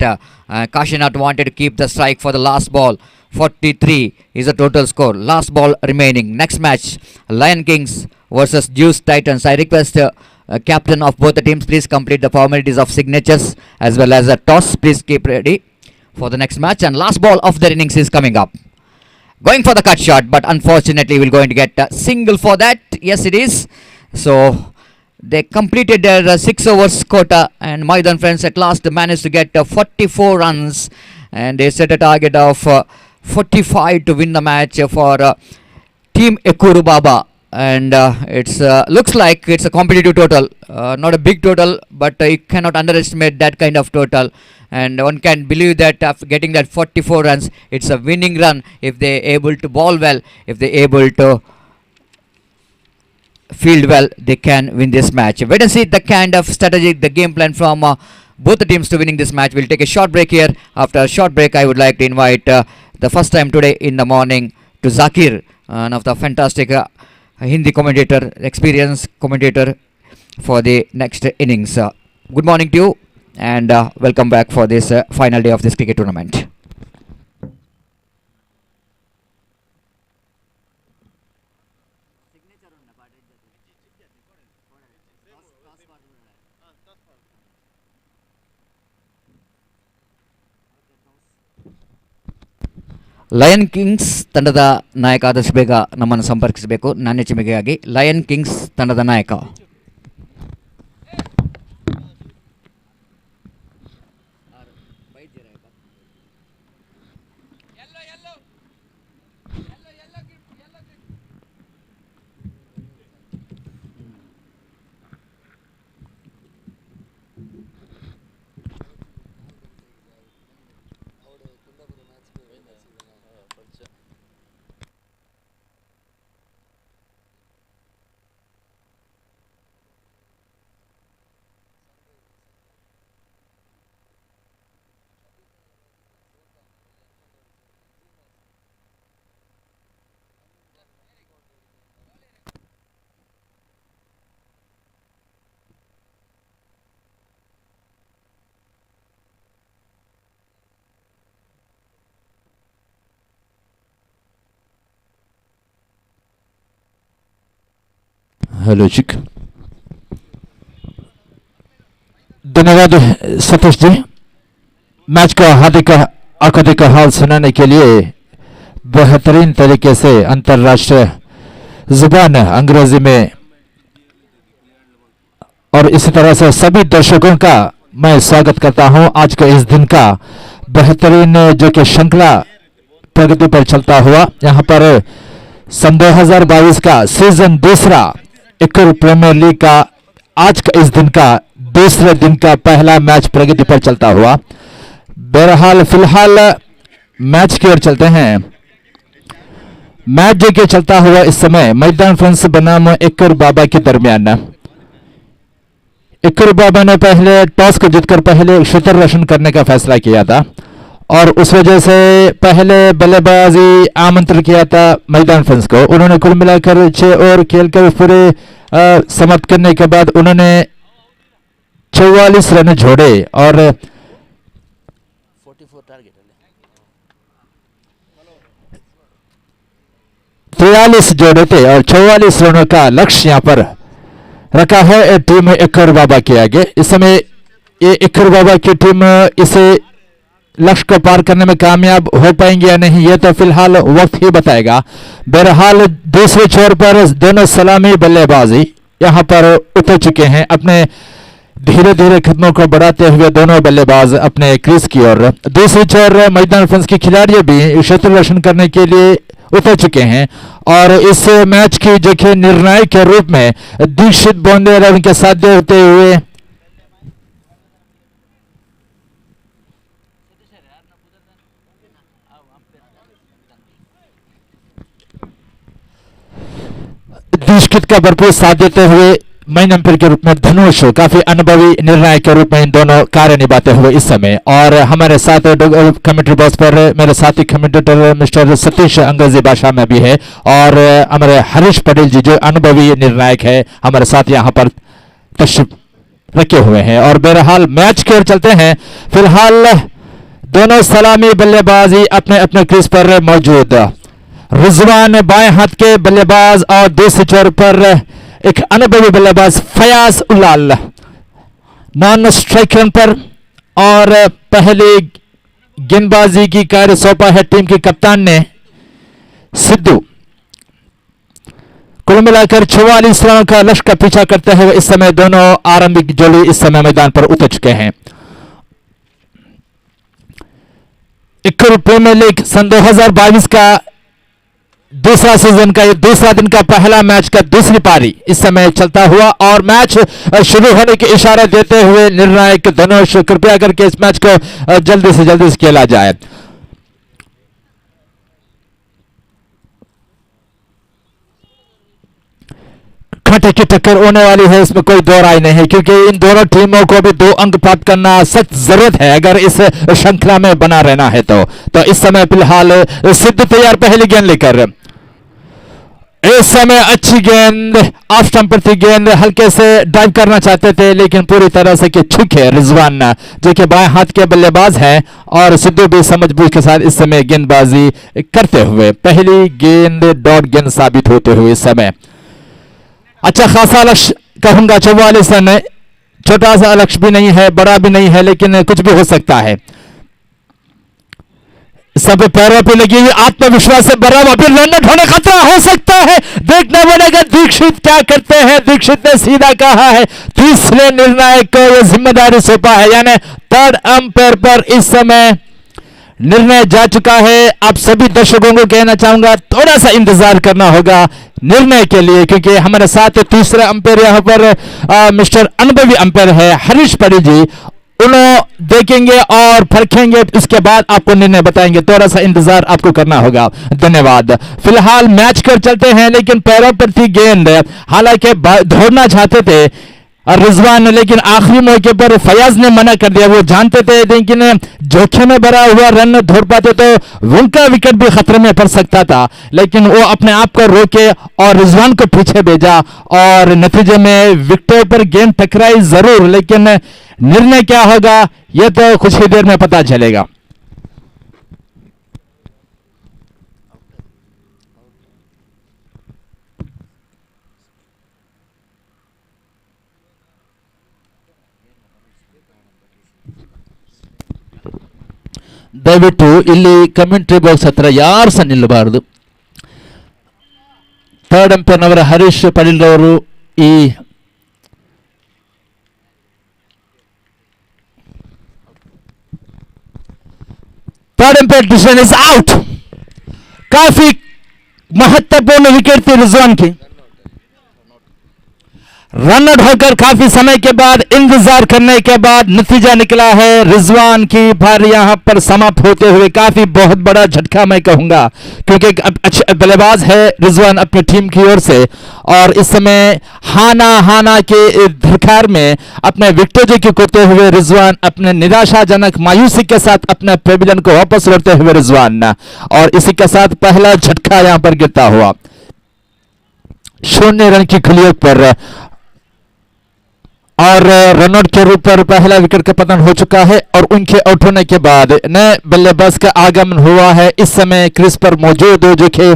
Kashinath wanted to keep the strike for the last ball. 43 is the total score. Last ball remaining. Next match, Lion Kings versus Juice Titans. I request captain of both the teams, please complete the formalities of signatures as well as a toss. Please keep ready for the next match. And last ball of the innings is coming up. Going for the cut shot, but unfortunately we're going to get a single for that. Yes, it is. So they completed their 6 overs quota, and Maidan Friends at last managed to get 44 runs, and they set a target of 45 to win the match for Team Yekkur Baba. And it's looks like it's a competitive total, not a big total, but you cannot underestimate that kind of total. And one can believe that after getting that 44 runs, it's a winning run if they're able to bowl well, if they're able to field well, they can win this match. Wait and see the kind of strategy, the game plan from both the teams to winning this match. We'll take a short break here. After a short break, I would like to invite the first time today in the morning to Zakir, one of the fantastic Hindi commentator, experienced commentator for the next innings. Good morning to you, and welcome back for this final day of this cricket tournament. Lion kings ತಂಡದ ನಾಯಕ ಆದಷ್ಟು ಬೇಗ ನಮ್ಮನ್ನು ಸಂಪರ್ಕಿಸಬೇಕು. ನಾಣ್ಯ ಚಿಮಿಗೆಯಾಗಿ lion kings ತಂಡದ ನಾಯಕ. Hello चिक, धन्यवाद सतीश जी। मैच का हार्दिक हाल सुनाने के लिए बेहतरीन तरीके से अंतर्राष्ट्रीय जुबान अंग्रेजी में और इसी तरह से सभी दर्शकों का मैं स्वागत करता हूं आज के इस दिन का बेहतरीन जो कि श्रृंखला प्रगति पर चलता हुआ। यहाँ पर सन 2022 का सीजन दूसरा यक्कुर प्रीमियर लीग का आज का इस दिन का दूसरे दिन का पहला मैच प्रगति पर चलता हुआ। बहरहाल फिलहाल मैच की ओर चलते हैं। मैच जो कि चलता हुआ इस समय मैदान फ्रांस बनाम यक्कुर बाबा के दरमियान। यक्कुर बाबा ने पहले टॉस को जीतकर पहले क्षेत्र रोशन करने का फैसला किया था और उस वजह से पहले बल्लेबाजी आमंत्रित किया था मैदान फ्रांस को। उन्होंने कुल मिलाकर 6 ओवर खेलकर पूरे समाप्त करने के बाद उन्होंने 44 रन जोड़े और 44 टारगेट है 43 जोड़े थे और 44 रनों का लक्ष्य यहां पर रखा है टीम यक्कुर बाबा के आगे। इस समय ये यक्कुर बाबा की टीम इसे लक्ष्य को पार करने में कामयाब हो पाएंगे या नहीं, ये तो फिलहाल वक्त ही बताएगा। बहरहाल दूसरे छोर पर दोनों सलामी बल्लेबाजी यहां पर उतर चुके हैं। अपने धीरे धीरे कदमों को बढ़ाते हुए दोनों बल्लेबाज अपने क्रीज की ओर। दूसरी छोर मैदान फ्रांस के खिलाड़ी भी क्षेत्र रोशन करने के लिए उतर चुके हैं और इस मैच की जो कि निर्णायक के रूप में दीक्षित बोंदेल और उनके साथ होते हुए दीक्षित का भरपूर साथ देते हुए मेन अंपायर के रूप में धनुष काफी अनुभवी निर्णायक के रूप में इन दोनों कार्य निभाते हुए इस समय। और हमारे साथ कमेंट्री बॉक्स पर मेरे साथी कमेंटेटर मिस्टर सतीश अंग्रेजी भाषा में भी है और हमारे हरीश पटेल जी जो अनुभवी निर्णायक है हमारे साथ यहाँ पर तशरीफ रखे हुए हैं। और बहरहाल मैच की ओर चलते हैं। फिलहाल दोनों सलामी बल्लेबाजी अपने अपने क्रीज पर मौजूद। रिजवान बाएं हाथ के बल्लेबाज और दूसरे छोर पर एक अनुभवी बल्लेबाज Fayaz Ulal non strike run पर और पहले गेंदबाजी की कार्य सौंपा है टीम के कप्तान ने सिद्धू। कुल मिलाकर 44 रनों का लक्ष्य का पीछा करते हुए इस समय दोनों आरंभिक जोड़ी इस समय मैदान पर उतर चुके हैं। यक्कुर प्रीमियर लीग सन 2022 का दूसरा सीजन का ये दूसरा दिन का पहला मैच का दूसरी पारी इस समय चलता हुआ और मैच शुरू होने के इशारा देते हुए निर्णायक धनुष कृपया करके इस मैच को जल्दी से खेला जाए। कांटे की टक्कर होने वाली है, इसमें कोई दो राय नहीं है क्योंकि इन दोनों टीमों को भी 2 अंक प्राप्त करना सख्त जरूरत है अगर इस श्रृंखला में बना रहना है तो इस समय फिलहाल सिद्ध तैयार पहली गेंद लेकर। इस समय अच्छी गेंद ऑफ स्टंप पर थी, गेंद हल्के से ड्राइव करना चाहते थे लेकिन पूरी तरह से चूके रिजवान जो कि बाएं हाथ के बल्लेबाज हैं और सिद्धू भी समझबूझ के साथ इस समय गेंदबाजी करते हुए पहली गेंद डॉट गेंद साबित होते हुए इस समय अच्छा खासा लक्ष्य कहूंगा। 44 रन छोटा सा लक्ष्य भी नहीं है बड़ा भी नहीं है लेकिन कुछ भी हो सकता है। सब पैरों पे लगी हुई आत्मविश्वास से भरा हुआ फिर रन होने खतरा हो सकता है, देखना पड़ेगा दीक्षित क्या करते हैं। दीक्षित ने सीधा कहा है तीसरे निर्णायक को यह जिम्मेदारी सौंपा है यानी थर्ड अंपायर पर इस समय निर्णय जा चुका है। आप सभी दर्शकों को कहना चाहूंगा थोड़ा सा इंतजार करना होगा निर्णय के लिए क्योंकि हमारे साथ तीसरा अंपायर यहां पर मिस्टर अनुभवी अंपायर है हरीश पटेल जी, उन्हें देखेंगे और परखेंगे उसके बाद आपको निर्णय बताएंगे। थोड़ा सा इंतजार आपको करना होगा। धन्यवाद। फिलहाल मैच कर चलते हैं लेकिन पैरों पर थी गेंद, हालांकि दौड़ना चाहते थे रिजवान लेकिन आखिरी मौके पर फयाज ने मना कर दिया। वो जानते थे लेकिन जोखिम में भरा हुआ रन दौड़ पाते तो उनका विकेट भी खतरे में पड़ सकता था लेकिन वो अपने आप को रोके और रिजवान को पीछे भेजा और नतीजे में विकेटों पर गेंद टकराई जरूर लेकिन निर्णय क्या होगा यह तो कुछ ही देर में पता चलेगा। ದಯವಿಟ್ಟು ಇಲ್ಲಿ ಕಮೆಂಟ್ರಿ ಬಾಕ್ಸ್ ಹತ್ರ ಯಾರು ಸಹ ನಿಲ್ಲಬಾರದು. ಥರ್ಡ್ ಅಂಪೈರ್ನವರ ಹರೀಶ್ ಪಟೇಲ್ ಅವರು ಈ third umpire decision is out. काफी महत्वपूर्ण विकेट थी रिजवान की। रन आउट होकर काफी समय के बाद इंतजार करने के बाद नतीजा निकला है रिजवान की पारी यहां पर समाप्त होते हुए। काफी बहुत बड़ा झटका मैं कहूंगा, क्योंकि अच्छे बल्लेबाज है रिजवान अपनी टीम की ओर से, और इस समय हाना के धरखार में अपने विकेट को खोते हुए रिजवान अपने निराशाजनक मायूसी के साथ अपने पेविलियन को वापस लौटते हुए रिजवान, और इसी के साथ पहला झटका यहां पर गिरता हुआ 0 रन की खिलियत पर, और रनआउट के रूप पर पहला विकेट का पतन हो चुका है। और उनके आउट होने के बाद नए बल्लेबाज का आगमन हुआ है। इस समय क्रीज पर मौजूद जो कि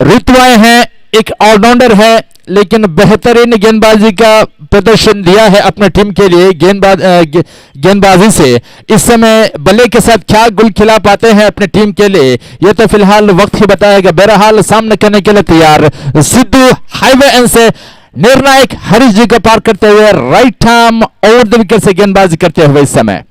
ऋतु आए हैं, एक ऑलराउंडर है, लेकिन बेहतरीन गेंदबाजी का प्रदर्शन दिया है अपने टीम के लिए गेंदबाजी से। इस समय बल्ले के साथ क्या गुल खिला पाते हैं अपनी टीम के लिए, यह तो फिलहाल वक्त ही बताएगा। बहरहाल सामने करने के लिए तैयार सिद्धू हाईवे एंड से निर्णायक हरीश जी को पार करते हुए right arm over the wicket से गेंदबाजी करते हुए इस समय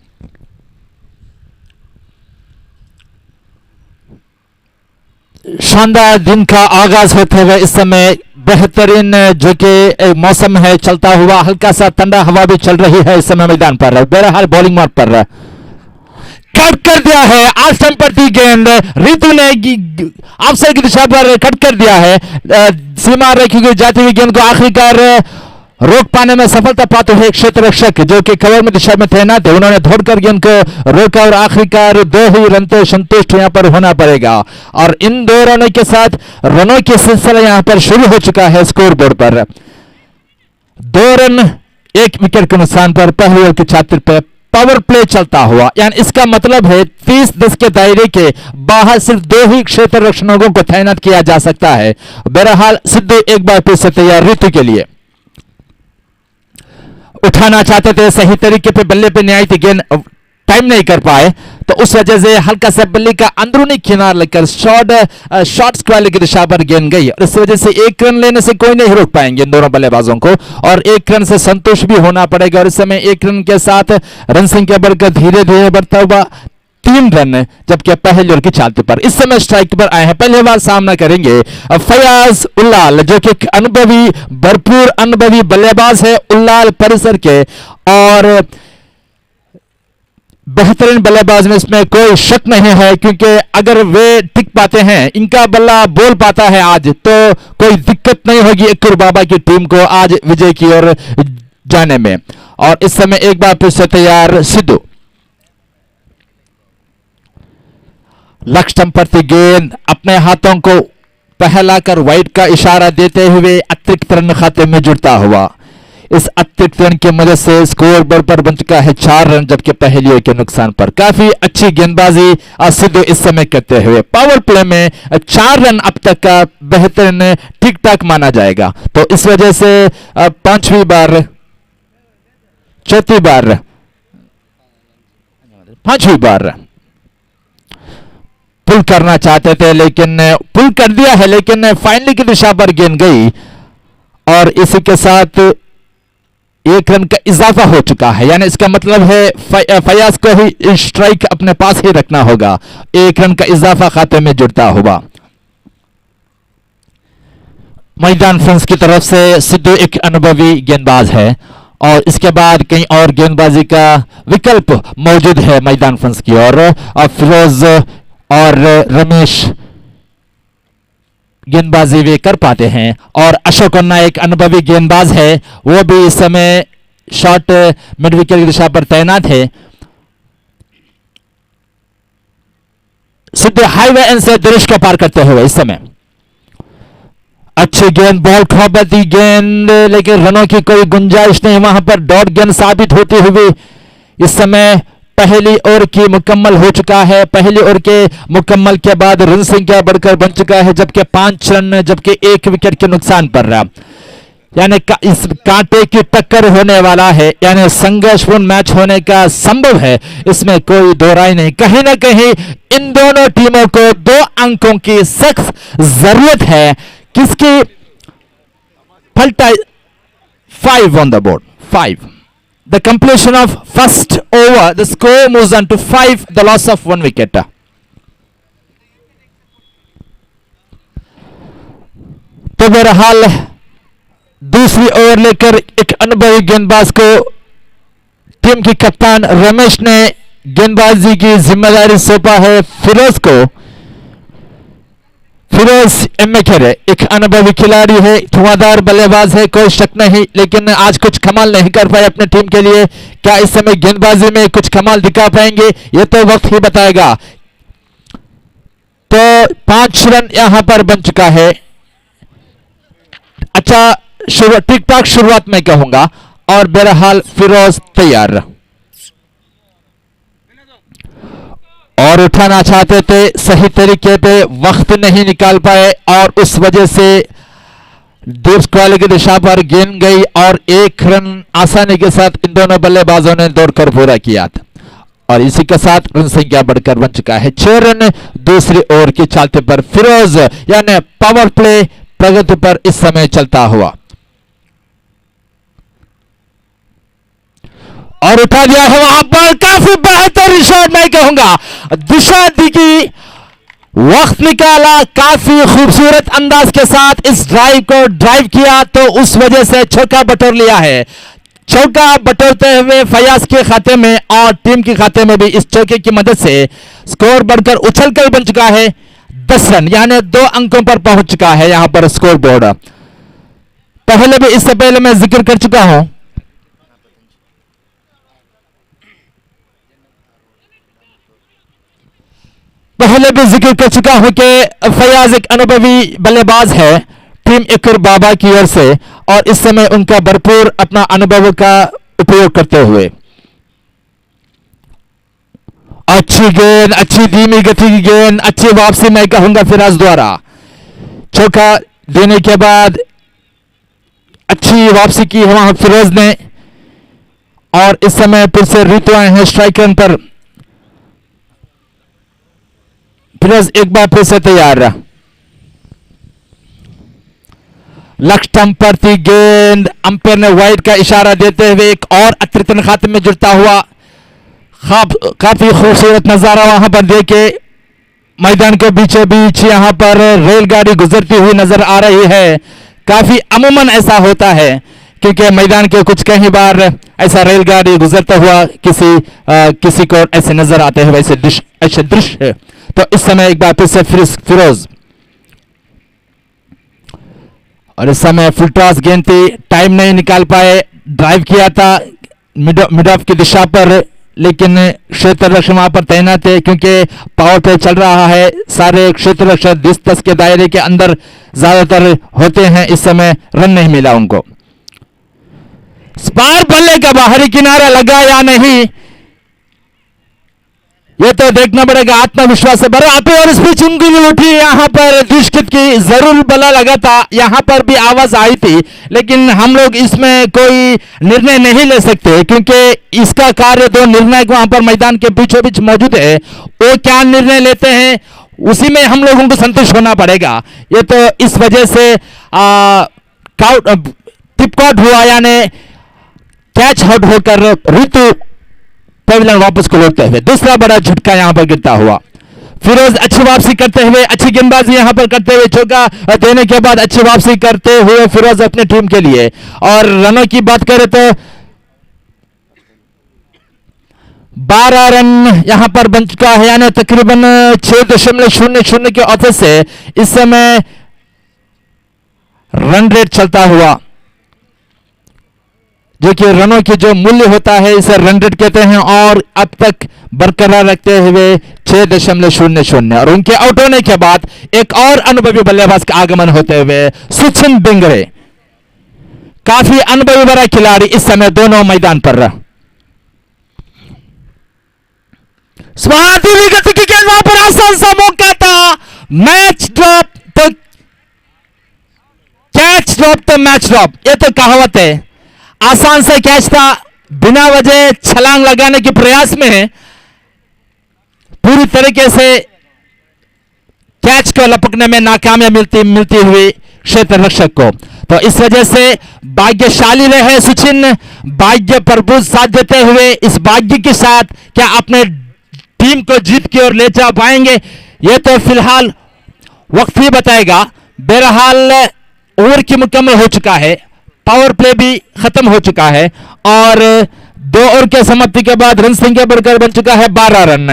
शानदार दिन का आगाज होते हुए इस समय बेहतरीन जो कि मौसम है चलता हुआ, हल्का सा ठंडा हवा भी चल रही है इस समय मैदान पर। बहरहाल बॉलिंग मार्ग पर कट कर दिया है, आज स्टंप पर थी गेंद, ऋतु ने ऑफसाइड की दिशा पर कट कर दिया है, सीमा रखी हुई जाती हुई गेंद को आखिरकार रोक पाने में सफलता पाते हुए क्षेत्र रक्षक जो कि कवर में दिशा में तैनात है, उन्होंने दौड़कर गेंद को रोका और आखिरकार 2 ही रन तो संतुष्ट यहां पर होना पड़ेगा। और इन 2 रनों के साथ रनों की सिलसिला यहां पर शुरू हो चुका है स्कोर बोर्ड पर। 2 रन 1 विकेट के नुकसान पर पहली ओवर की छात्र पर पावर प्ले चलता हुआ, यानी इसका मतलब है 30-10 के दायरे के बाहर सिर्फ 2 ही क्षेत्र रक्षकों को तैनात किया जा सकता है। बहरहाल सिद्धू एक बार फिर से तैयार ऋतु के लिए उठाना चाहते थे, सही तरीके पे बल्ले पे नहीं आई थी गेंद, टाइम नहीं कर पाए, तो उस वजह से हल्का सा बल्ले का अंदरूनी किनार लेकर शॉर्ट स्क्वायर की दिशा पर गेंद गई, और इस वजह से 1 रन लेने से कोई नहीं रोक पाएंगे इन दोनों बल्लेबाजों को, और 1 रन से संतुष्ट भी होना पड़ेगा। और इस समय 1 रन के साथ रन संख्या बढ़कर धीरे धीरे बढ़ता हुआ 3 रन, जबकि पहली ओवर की चालती पर इस समय स्ट्राइक पर आए हैं। पहली बार सामना करेंगे फयाज उल्लाल जो कि अनुभवी भरपूर अनुभवी बल्लेबाज है उल्लाल परिसर के, और बेहतरीन बल्लेबाज में इसमें कोई शक नहीं है, क्योंकि अगर वे टिक पाते हैं, इनका बल्ला बोल पाता है आज, तो कोई दिक्कत नहीं होगी यक्कुर बाबा की टीम को आज विजय की ओर जाने में। और इस समय एक बार फिर से तैयार सिद्धू, लक्ष्य स्टंप पर थी गेंद, अपने हाथों को फैलाकर वाइड का इशारा देते हुए अतिरिक्त रन खाते में जुड़ता हुआ, इस अतिरिक्त रन की मदद से स्कोर बोर्ड पर बन चुका है 4 रन, जबकि पहली ओवर के नुकसान पर काफी अच्छी गेंदबाजी सिद्धू इस समय करते हुए पावर प्ले में 4 रन अब तक का बेहतरीन ठीक ठाक माना जाएगा। तो इस वजह से 5वीं बार 4थी बार 5वीं बार पुल करना चाहते थे, लेकिन पुल कर दिया है, लेकिन फाइनली की दिशा पर गेंद गई, और इसी के साथ 1 रन का इजाफा हो चुका है, यानी इसका मतलब है फयाज को ही स्ट्राइक अपने पास ही रखना होगा। 1 रन का इजाफा खाते में जुड़ता हुआ मैदान फ्रेंड्स की तरफ से सिद्धू एक अनुभवी गेंदबाज है, और इसके बाद कहीं और गेंदबाजी का विकल्प मौजूद है मैदान फ्रेंड्स की ओर। फिरोज और रमेश गेंदबाजी वे कर पाते हैं, और अशोक अन्ना एक अनुभवी गेंदबाज है, वो भी इस समय शॉर्ट मिड विकेट की दिशा पर तैनात है। सिद्धू हाईवे एंड से दृश्य को पार करते हुए इस समय अच्छी गेंद, बॉल खौफती गेंद, लेकिन रनों की कोई गुंजाइश नहीं, वहां पर डॉट गेंद साबित होती हुई इस समय पहली ओवर की मुकम्मल हो चुका है। पहली ओवर के मुकम्मल के बाद रन संख्या बढ़कर बन चुका है, जबकि 5 रन, जबकि 1 विकेट के नुकसान पर रहा, यानी इस कांटे की टक्कर होने वाला है, यानी संघर्षपूर्ण मैच होने का संभव है, इसमें कोई दो राय नहीं। कहीं ना कहीं इन दोनों टीमों को 2 अंकों की सख्त जरूरत है, किसकी? फलटा 5 on the board, 5. The completion of first over, the score moves on to 5, the loss of 1 wicket. तो बहरहाल दूसरी ओवर लेकर एक अनुभवी गेंदबाज को टीम की कप्तान रमेश ने गेंदबाजी की जिम्मेदारी सौंपा है फिरोज को। फिरोज एम्मेखेरे एक अनुभवी खिलाड़ी है, धुआंधार बल्लेबाज है, कोई शक नहीं, लेकिन आज कुछ कमाल नहीं कर पाए अपने टीम के लिए। क्या इस समय गेंदबाजी में कुछ कमाल दिखा पाएंगे, ये तो वक्त ही बताएगा। तो 5 रन यहां पर बन चुका है। अच्छा ठीक ठाक शुरुआत में कहूंगा, और बहरहाल फिरोज तैयार और उठाना चाहते थे, सही तरीके पे वक्त नहीं निकाल पाए और उस वजह से डीप स्क्वायर की दिशा पर गेंद गई और 1 रन आसानी के साथ इन दोनों बल्लेबाजों ने दौड़कर पूरा किया था। और इसी के साथ रन संख्या बढ़कर बन चुका है 6 रन दूसरी ओवर की चालते पर। फिरोज यानी पावर प्ले प्रगति पर इस समय चलता हुआ और उठा दिया है वहां पर, काफी बेहतर शॉट मैं कहूंगा, दिशा दिखी, वक्त निकाला, काफी खूबसूरत अंदाज के साथ इस ड्राइव को ड्राइव किया, तो उस वजह से चौका बटोर लिया है। चौका बटोरते हुए फयाज के खाते में और टीम के खाते में भी इस चौके की मदद से स्कोर बढ़कर उछलकर बन चुका है 10 रन, यानी 2 अंकों पर पहुंच चुका है यहां पर स्कोर बोर्ड। पहले भी इससे पहले मैं जिक्र कर चुका हूं, पहले भी जिक्र कर चुका हूं कि फयाज एक अनुभवी बल्लेबाज है टीम यक्कुर बाबा की ओर से, और इस समय उनका भरपूर अपना अनुभव का उपयोग करते हुए अच्छी गेंद, अच्छी धीमी गति की गेंद, अच्छी वापसी मैं कहूंगा फिराज द्वारा। चौका देने के बाद अच्छी वापसी की है वहां फिरोज ने, और इस समय फिर से ऋतु आए हैं स्ट्राइक रन पर। फिरोज एक बार फिर से तैयार रहा, लक्ष्य स्टंप पर थी गेंद, अंपायर ने वाइड का इशारा देते हुए एक और अतिरिक्त रन खाते में जुड़ता हुआ। काफी खूबसूरत नजारा वहां पर देखे, मैदान के बीचों बीच यहां पर रेलगाड़ी गुजरती हुई नजर आ रही है। काफी अमूमन ऐसा होता है क्योंकि मैदान के कुछ कई बार ऐसा रेलगाड़ी गुजरता हुआ किसी को ऐसे नजर आते हैं, वैसे ऐसे दृश्य। तो इस समय एक बार फिर से फिरोज, और इस समय फुल टॉस गेंद थी, टाइम नहीं निकाल पाए, ड्राइव किया था मिड ऑफ की दिशा पर, लेकिन क्षेत्र रक्षक वहां पर तैनात है क्योंकि पावर प्ले चल रहा है। सारे क्षेत्र रक्षक 10 के दायरे के अंदर ज्यादातर होते हैं, इस समय रन नहीं मिला उनको। स्पार बल्ले का बाहरी किनारा लगा या नहीं, ये तो देखना पड़ेगा। आत्मविश्वास से भरा आप और इस बीच उंगली उठी यहां पर दुष्कृत की, जरूर बल्ला लगा था, यहां पर भी आवाज आई थी, लेकिन हम लोग इसमें कोई निर्णय नहीं ले सकते क्योंकि इसका कार्य 2 निर्णायक वहां पर मैदान के बीचों बीच मौजूद है। वो क्या निर्णय लेते हैं उसी में हम लोगों को संतुष्ट होना पड़ेगा। ये तो इस वजह से टिप कॉट हुआ, यानी कैच आउट होकर ऋतु पवेलियन वापस को लौटते हुए दूसरा बड़ा झटका यहां पर गिरता हुआ। फिरोज अच्छी वापसी करते हुए, अच्छी गेंदबाजी यहां पर करते हुए, चौका देने के बाद अच्छी वापसी करते हुए फिरोज अपने टीम के लिए। और रनों की बात करें तो 12 रन यहां पर बन चुका है, यानी तकरीबन 6.00 के औसत से इस समय रन रेट चलता हुआ, जो कि रनों की जो मूल्य होता है इसे रन रेट कहते हैं, और अब तक बरकरार रखते हुए 6.00। और उनके आउट होने के बाद एक और अनुभवी बल्लेबाज का आगमन होते हुए सचिन बिंगरे, काफी अनुभवी बड़ा खिलाड़ी इस समय दोनों मैदान पर रहा। स्वाधीन गति की गेंद, वहां पर आसान सा मौका था, मैच ड्रॉप तो कैच ड्रॉप तो मैच ड्रॉप, ये तो कहावत है। आसान से कैच था, बिना वजह छलांग लगाने के प्रयास में पूरी तरीके से कैच को लपकने में नाकामयाबी मिलती हुई क्षेत्र रक्षक को। तो इस वजह से भाग्यशाली रहे सचिन, भाग्य प्रभुज साथ देते हुए इस भाग्य के साथ क्या अपने टीम को जीत की ओर ले जा पाएंगे, यह तो फिलहाल वक्त ही बताएगा। बहरहाल ओवर की मुकम्मल हो चुका है, पावर प्ले भी खत्म हो चुका है और 2 ओवर के समाप्ति के बाद रन संख्या बढ़कर बन चुका है 12 रन,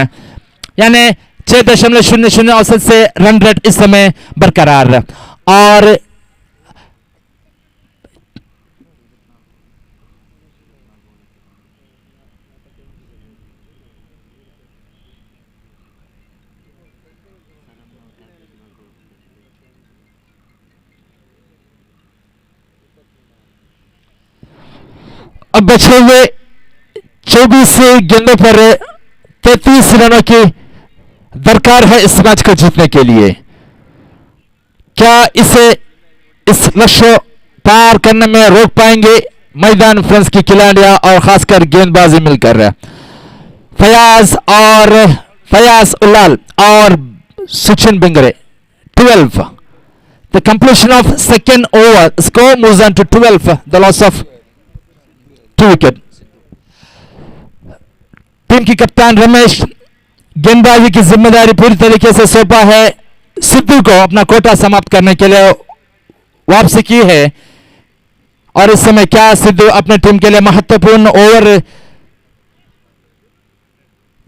यानी 6.00 औसत से रन रेट इस समय बरकरार। और अब बचे हुए 24 गेंदों पर 33 रनों की दरकार है इस मैच को जीतने के लिए। क्या इस लक्ष्य पार करने में रोक पाएंगे मैदान फ्रेंड्स की खिलाड़ियां और खासकर गेंदबाजी मिलकर? फयाज उल्लाल और Sachin बिंगरे 12। The completion of second over, score moves on to 12, the loss of 2 wicket. Team की कप्तान रमेश गेंदबाजी की जिम्मेदारी पूरी तरीके से सौंपा है सिद्धू को, अपना कोटा समाप्त करने के लिए वापसी की है। और इस समय क्या सिद्धू अपने टीम के लिए महत्वपूर्ण ओवर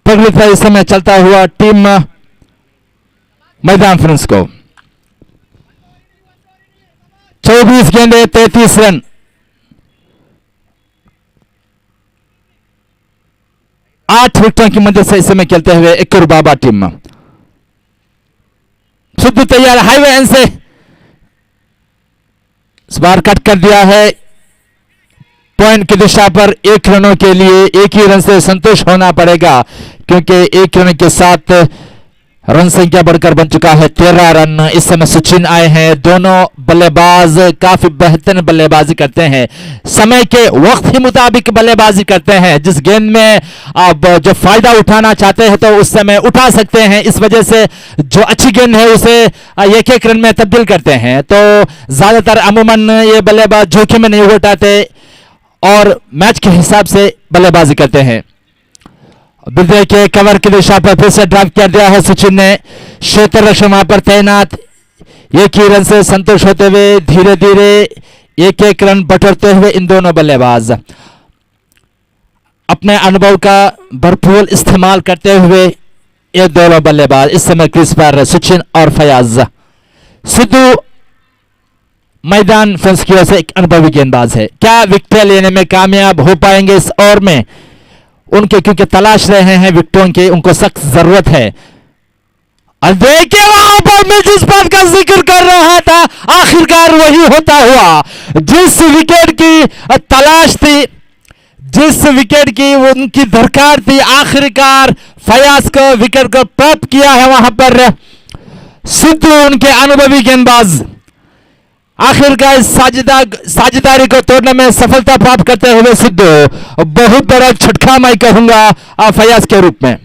प्रगलित है इस समय चलता हुआ टीम मैदान फ्रेंड्स को। 24 गेंदे 33 रन। आठ विकेटों की मदद से इस समय खेलते हुए यक्कुर बाबा टीम। सिद्धू तैयार, हाईवे एंड से इस बार कट कर दिया है पॉइंट की दिशा पर। 1 रनों के लिए 1 ही रन से संतोष होना पड़ेगा क्योंकि 1 रन के साथ रन संख्या बढ़कर बन चुका है 13 रन। इस समय सचिन आए हैं। दोनों बल्लेबाज काफी बेहतरीन बल्लेबाजी करते हैं, समय के वक्त ही मुताबिक बल्लेबाजी करते हैं। जिस गेंद में आप जो फायदा उठाना चाहते हैं तो उस समय उठा सकते हैं, इस वजह से जो अच्छी गेंद है उसे एक रन में तब्दील करते हैं। तो ज्यादातर अमूमन ये बल्लेबाज जोखिम में नहीं उठाते और मैच के हिसाब से बल्लेबाजी करते हैं। बिल्कुल के कवर की दिशा पर फिर से ड्राइव कर दिया है सचिन ने। क्षेत्र रक्षक वहां पर तैनात, 1 ही रन से संतोष होते हुए धीरे धीरे 1-1 रन बटोरते हुए इन दोनों बल्लेबाज अपने अनुभव का भरपूर इस्तेमाल करते हुए ये दोनों बल्लेबाज इस समय क्रीज पर सचिन और फयाज। सिद्धू मैदान फ्रेंड्स की ओर से एक अनुभवी गेंदबाज है, क्या विकेट लेने में कामयाब हो पाएंगे इस ओवर में? उनके क्योंकि तलाश रहे हैं विकेटों की, उनको सख्त जरूरत है। और देखिए वहां पर मैं जिस बात का जिक्र कर रहा था आखिरकार वही होता हुआ। जिस विकेट की तलाश थी, जिस विकेट की उनकी दरकार थी, आखिरकार फयाज को विकेट को प्राप्त किया है वहां पर सिद्धू, उनके अनुभवी गेंदबाज आखिरकार साझेदारी को तोड़ने में सफलता प्राप्त करते हुए सिद्धू बहुत बड़ा झटका मैं कहूंगा फयाज के रूप में।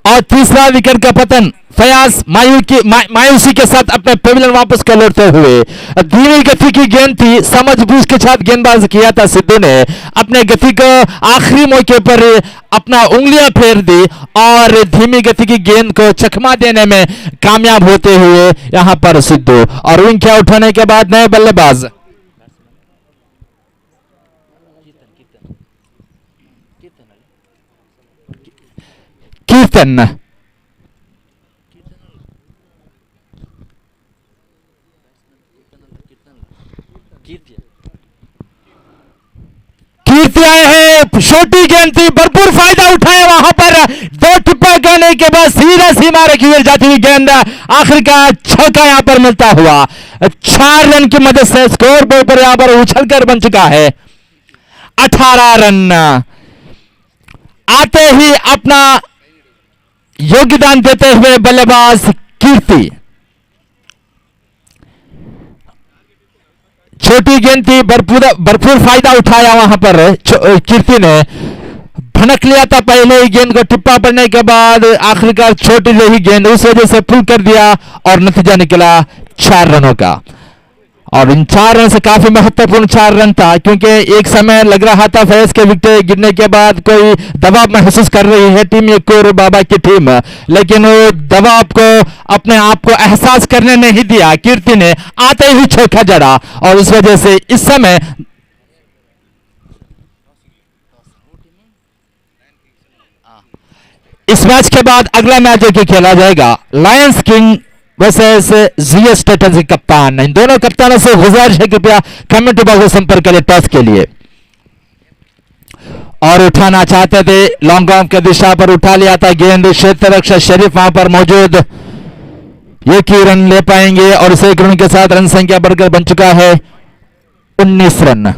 और तीसरा विकेट का पतन, फयाज मायूसी के साथ अपने पेविलियन वापस कर लौटते हुए। धीमी गति की गेंद थी, समझबूझ के साथ गेंदबाजी किया था सिद्धू ने, अपने गति को आखिरी मौके पर अपना उंगलियां फेर दी और धीमी गति की गेंद को चकमा देने में कामयाब होते हुए यहां पर सिद्धू। और विकेट उठाने के बाद नए बल्लेबाज कीर्तन कीर्ति आए हैं, छोटी गेंद थी, भरपूर फायदा उठाया वहां पर। 2 टिप्पा करने के बाद सीधा सीमा रखी हुई जाती हुई गेंद, आखिरकार छक्का यहां पर मिलता हुआ 4 रन की मदद से स्कोर बोर्ड पर यहां पर उछलकर बन चुका है 18 रन। आते ही अपना योगदान देते हुए बल्लेबाज कीर्ति, छोटी गेंद थी, भरपूर फायदा उठाया वहां पर कीर्ति ने, भनक लिया था पहले ही गेंद को, टिप्पा पड़ने के बाद आखिरकार छोटी रही गेंद, उस वजह से पुल कर दिया और नतीजा निकला 4 रनों का। और इन 4 रन से काफी महत्वपूर्ण 4 रन था, क्योंकि एक समय लग रहा था फैज के विकेट गिरने के बाद कोई दबाव महसूस कर रही है टीम यक्कुर बाबा की टीम, लेकिन वो दबाव को अपने आप को एहसास करने नहीं दिया। कीर्ति ने आते ही चौका जड़ा और इस वजह से इस समय इस मैच के बाद अगला मैच जो खेला जाएगा Lions king versus GS strategy कप्तान। इन दोनों कप्तानों से गुजारिश है कृपया कमेंट बॉक्स में संपर्क करें टॉस के लिए। और उठाना चाहते थे, लॉन्ग ऑफ की दिशा पर उठा लिया था गेंद, क्षेत्र रक्षक शरीफ वहां पर मौजूद, एक ही रन ले पाएंगे और इस एक रन के साथ रन संख्या बढ़कर बन चुका है 19 रन।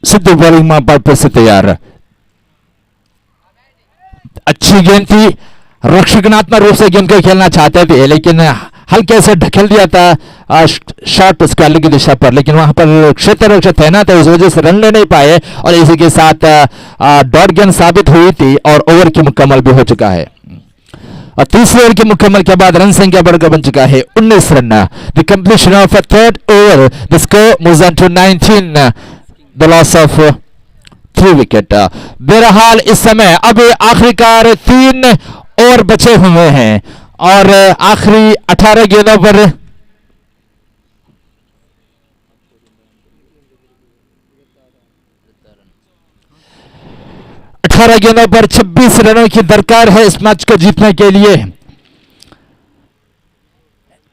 सिद्धू बॉलिंग में पर से तैयार, अच्छी गेंद थी, रक्षकनात्मक रूप से गेंद को खेलना चाहते थे लेकिन हल्के से ढकेल दिया था शॉट स्क्वायर की दिशा पर, लेकिन वहां पर क्षेत्र रक्षक तैनात है, उस वजह से रन ले नहीं पाए और इसी के साथ डॉट गेंद साबित हुई थी और ओवर की मुकम्मल भी हो चुका है। और तीसरे ओवर की मुकम्मल के बाद रन संख्या बढ़कर बन चुका है 19 run. The completion of third over, the score moves on to 19, the loss of 3 wicket. बहरहाल इस समय अब आखिरकार 3 ओवर बचे हुए हैं और आखिरी 18 गेंदों पर 18 गेंदों पर 26 रनों की दरकार है इस मैच को जीतने के लिए।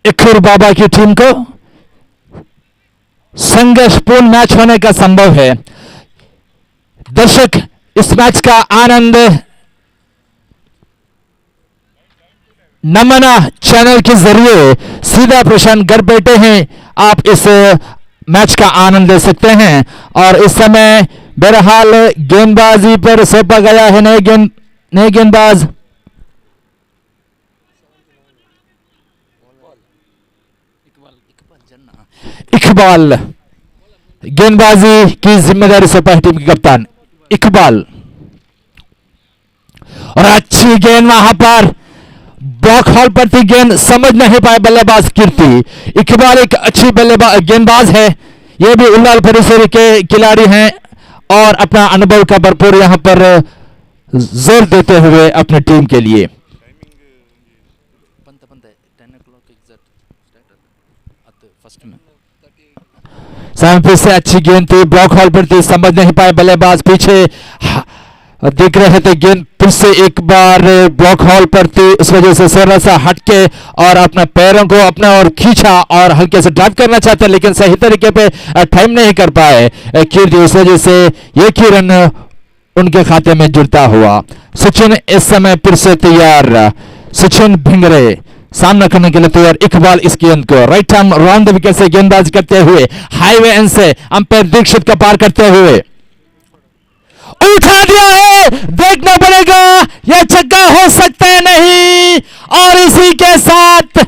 यक्कुर बाबा की टीम को संघर्षपूर्ण मैच होने का संभव है। दर्शक इस मैच का आनंद नमना चैनल के जरिए सीधा प्रसारण घर बैठे हैं आप इस मैच का आनंद ले सकते हैं। और इस समय बहरहाल गेंदबाजी पर सौंपा गया है नए गेंदबाज इकबाल, गेंदबाजी की जिम्मेदारी सौंपा है टीम के कप्तान इकबाल। और अच्छी गेंद वहां पर ब्लॉक हॉल पर थी, गेंद समझ नहीं पाए बल्लेबाज कीर्ति। इकबाल एक अच्छी गेंदबाज है, ये भी उल्लाल परिसर के खिलाड़ी हैं और अपना अनुभव का भरपूर यहां पर जोर देते हुए अपनी टीम के लिए। फिर से अच्छी गेंद थी, ब्लॉक हॉल पर थी, समझ नहीं पाए बल्लेबाज, पीछे देख रहे थे, गेंद फिर से एक बार ब्लॉक हॉल पर थी, इस वजह से थोड़ा सा हटके और अपने पैरों को अपने ओर खींचा और हल्के से ड्राइव करना चाहते हैं लेकिन सही तरीके पे टाइम नहीं कर पाए कीर्ति, इस वजह से एक ही रन उनके खाते में जुड़ता हुआ। सचिन इस समय फिर से तैयार, सचिन भिंगरे सामना करने के लिए तैयार। इकबाल इस गेंद को right arm round the wicket से गेंदबाजी करते हुए हाईवे एंड से अंपायर दीक्षित का पार करते हुए उठा दिया है, देखना पड़ेगा यह छक्का हो सकता है नहीं। और इसी के साथ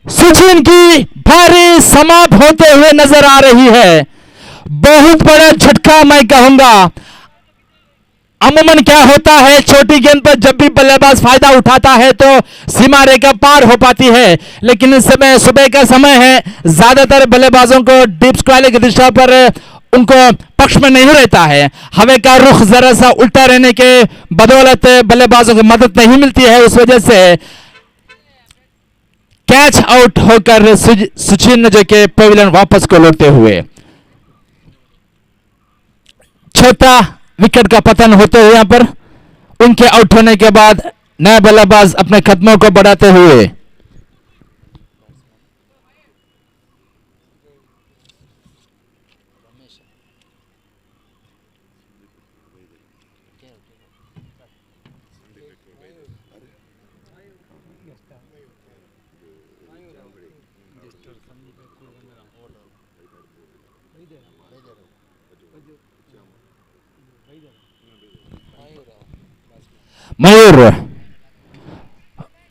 सचिन की भारी समाप्त होते हुए नजर आ रही है। बहुत बड़ा झटका मैं कहूंगा। अमूमन क्या होता है, छोटी गेंद पर जब भी बल्लेबाज फायदा उठाता है तो सीमा रेखा पार हो पाती है, लेकिन इस समय सुबह का समय है, ज्यादातर बल्लेबाजों को डीप स्क्वायर की दिशा पर उनको पक्ष में नहीं रहता है। हवा का रुख जरा सा उल्टा रहने के बदौलत बल्लेबाजों को मदद नहीं मिलती है, उस वजह से कैच आउट होकर सचिन जो के पवेलियन वापस को लौटते हुए छोटा विकेट का पतन होते हुए यहां पर उनके आउट होने के बाद नए बल्लेबाज अपने कदमों को बढ़ाते हुए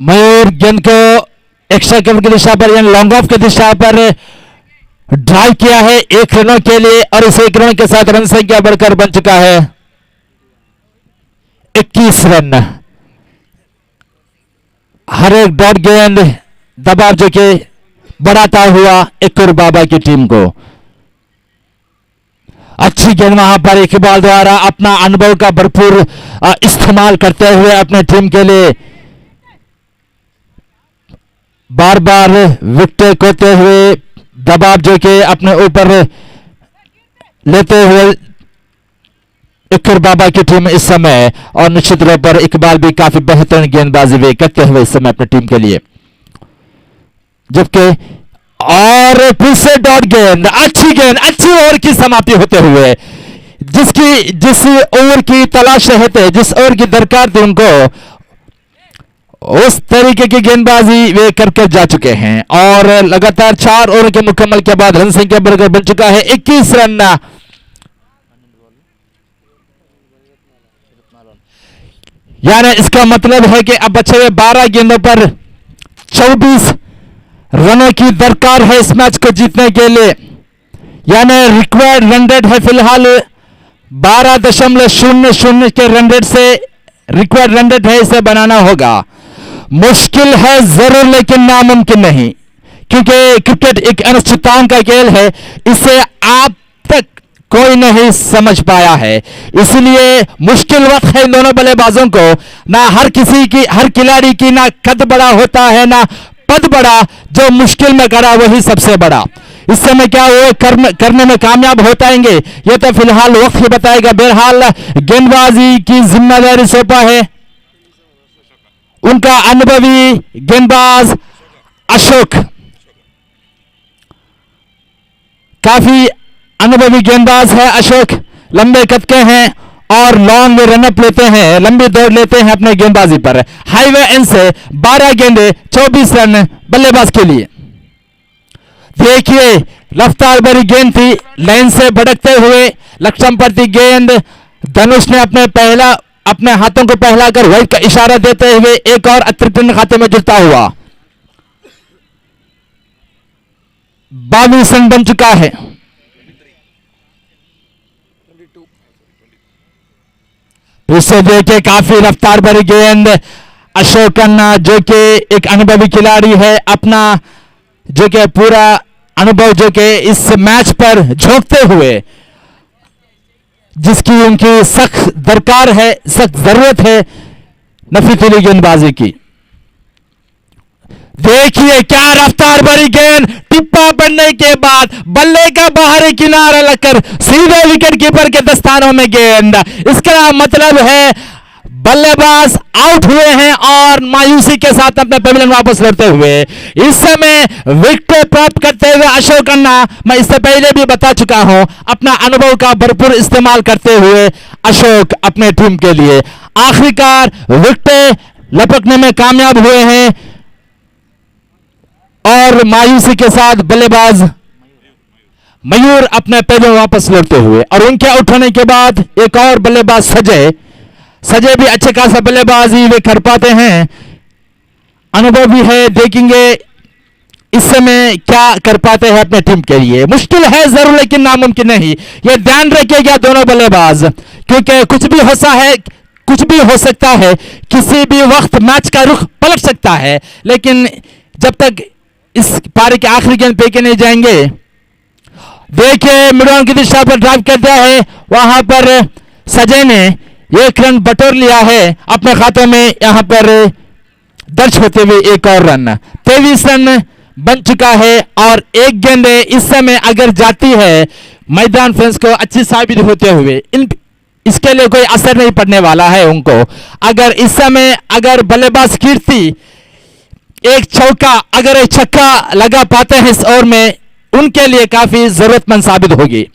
मयूर गेंद को एक्स्ट्रा कवर की दिशा पर यानी लॉन्ग ऑफ की दिशा पर ड्राइव किया है 1 रनों के लिए और इस 1 रन के साथ रन संख्या बढ़कर बन चुका है 21 रन। हर एक डॉट गेंद दबाव जो कि बढ़ाता हुआ यक्कुर बाबा की टीम को। अच्छी गेंद वहां पर इकबाल द्वारा अपना अनुभव का भरपूर इस्तेमाल करते हुए अपने टीम के लिए बार बार विकेट खोते हुए दबाव जो कि अपने ऊपर लेते हुए यक्कुर बाबा की टीम इस समय, और निश्चित तौर पर इकबाल भी काफी बेहतरीन गेंदबाजी भी करते हुए इस समय अपनी टीम के लिए। जबकि और फिर से डॉट गेंद, अच्छी ओवर की समाप्ति होते हुए, जिस ओवर की तलाश रहे थे, जिस ओवर की दरकार थी उनको, उस तरीके की गेंदबाजी वे करके जा चुके हैं। और लगातार 4 ओवर के मुकम्मल के बाद रन संख्या बढ़कर बन चुका है 21 रन। यानी इसका मतलब है कि अब बचे हुए 12 गेंदों पर 24 रनों की दरकार है इस मैच को जीतने के लिए। यानी रिक्वायर्ड रन रेट है फिलहाल 12.00 के रन रेट से रिक्वायर्ड रन रेट है, इसे बनाना होगा। मुश्किल है जरूर लेकिन नामुमकिन नहीं, क्योंकि क्रिकेट एक अनिश्चितताओं का खेल है, इसे आप तक कोई नहीं समझ पाया है। इसलिए मुश्किल वक्त है इन दोनों बल्लेबाजों को। ना हर खिलाड़ी की ना कद बड़ा होता है ना पद बड़ा, जो मुश्किल में करा वही सबसे बड़ा। इस समय क्या वो करने में कामयाब हो पाएंगे, ये तो फिलहाल वक्त ही बताएगा। बहरहाल गेंदबाजी की जिम्मेदारी सौंपा है उनका अनुभवी गेंदबाज अशोक। काफी अनुभवी गेंदबाज है अशोक, लंबे कद के हैं और लॉन्ग रनअप लेते हैं, लंबी दौड़ लेते हैं अपने गेंदबाजी पर। हाईवे एंड से 12 गेंदे 24 रन बल्लेबाज के लिए। देखिए रफ्तार भरी गेंद थी, लाइन से भड़कते हुए लक्ष्य पर थी गेंद। धनुष ने अपने हाथों को फैलाकर वाइड का इशारा देते हुए एक और अतिरिक्त रन खाते में जुड़ता हुआ 22 रन बन चुका है। इससे देखिए काफी रफ्तार भरी गेंद अशोक खन्ना, जो कि एक अनुभवी खिलाड़ी है, अपना जो कि पूरा अनुभव जो कि इस मैच पर झोंकते हुए, जिसकी उनकी सख्त दरकार है, सख्त जरूरत है नफीतुली गेंदबाजी की। देखिए क्या रफ्तार भरी गेंद, टिप्पा पड़ने के बाद बल्ले का बाहरी किनारा लगकर सीधे विकेट कीपर के दस्तानों में गेंद। इसका मतलब है बल्लेबाज आउट हुए हैं और मायूसी के साथ अपने पेविलियन वापस लौटते हुए। इस समय विकेट प्राप्त करते हुए अशोक खन्ना, मैं इससे पहले भी बता चुका हूं, अपना अनुभव का भरपूर इस्तेमाल करते हुए अशोक अपने टीम के लिए आखिरकार विकेट लपकने में कामयाब हुए हैं। और मायूसी के साथ बल्लेबाज मयूर अपने पेविलियन वापस लौटते हुए, और उनके आउट होने के बाद एक और बल्लेबाज सजय भी अच्छे खासा बल्लेबाजी वे कर पाते हैं, अनुभव भी है। देखेंगे इस समय क्या कर पाते हैं अपने टीम के लिए। मुश्किल है जरूर लेकिन नामुमकिन नहीं, ये ध्यान रखिएगा दोनों बल्लेबाज, क्योंकि कुछ भी हो सकता है, किसी भी वक्त मैच का रुख पलट सकता है। लेकिन जब तक इस पारी के आखिरी गेंद फेंके नहीं जाएंगे। देखिए मिडॉन की दिशा पर ड्राइव कर दिया है, वहां पर सजय ने 1 रन बटोर लिया है अपने खातों में, यहां पर दर्ज होते हुए एक और रन। 23 रन बन चुका है और एक गेंद इस समय अगर जाती है मैदान फेंस को अच्छी साबित होते हुए, इसके लिए कोई असर नहीं पड़ने वाला है उनको। अगर इस समय अगर बल्लेबाज कीर्ति एक छक्का लगा पाते हैं इस ओवर में, उनके लिए काफी जरूरतमंद साबित होगी।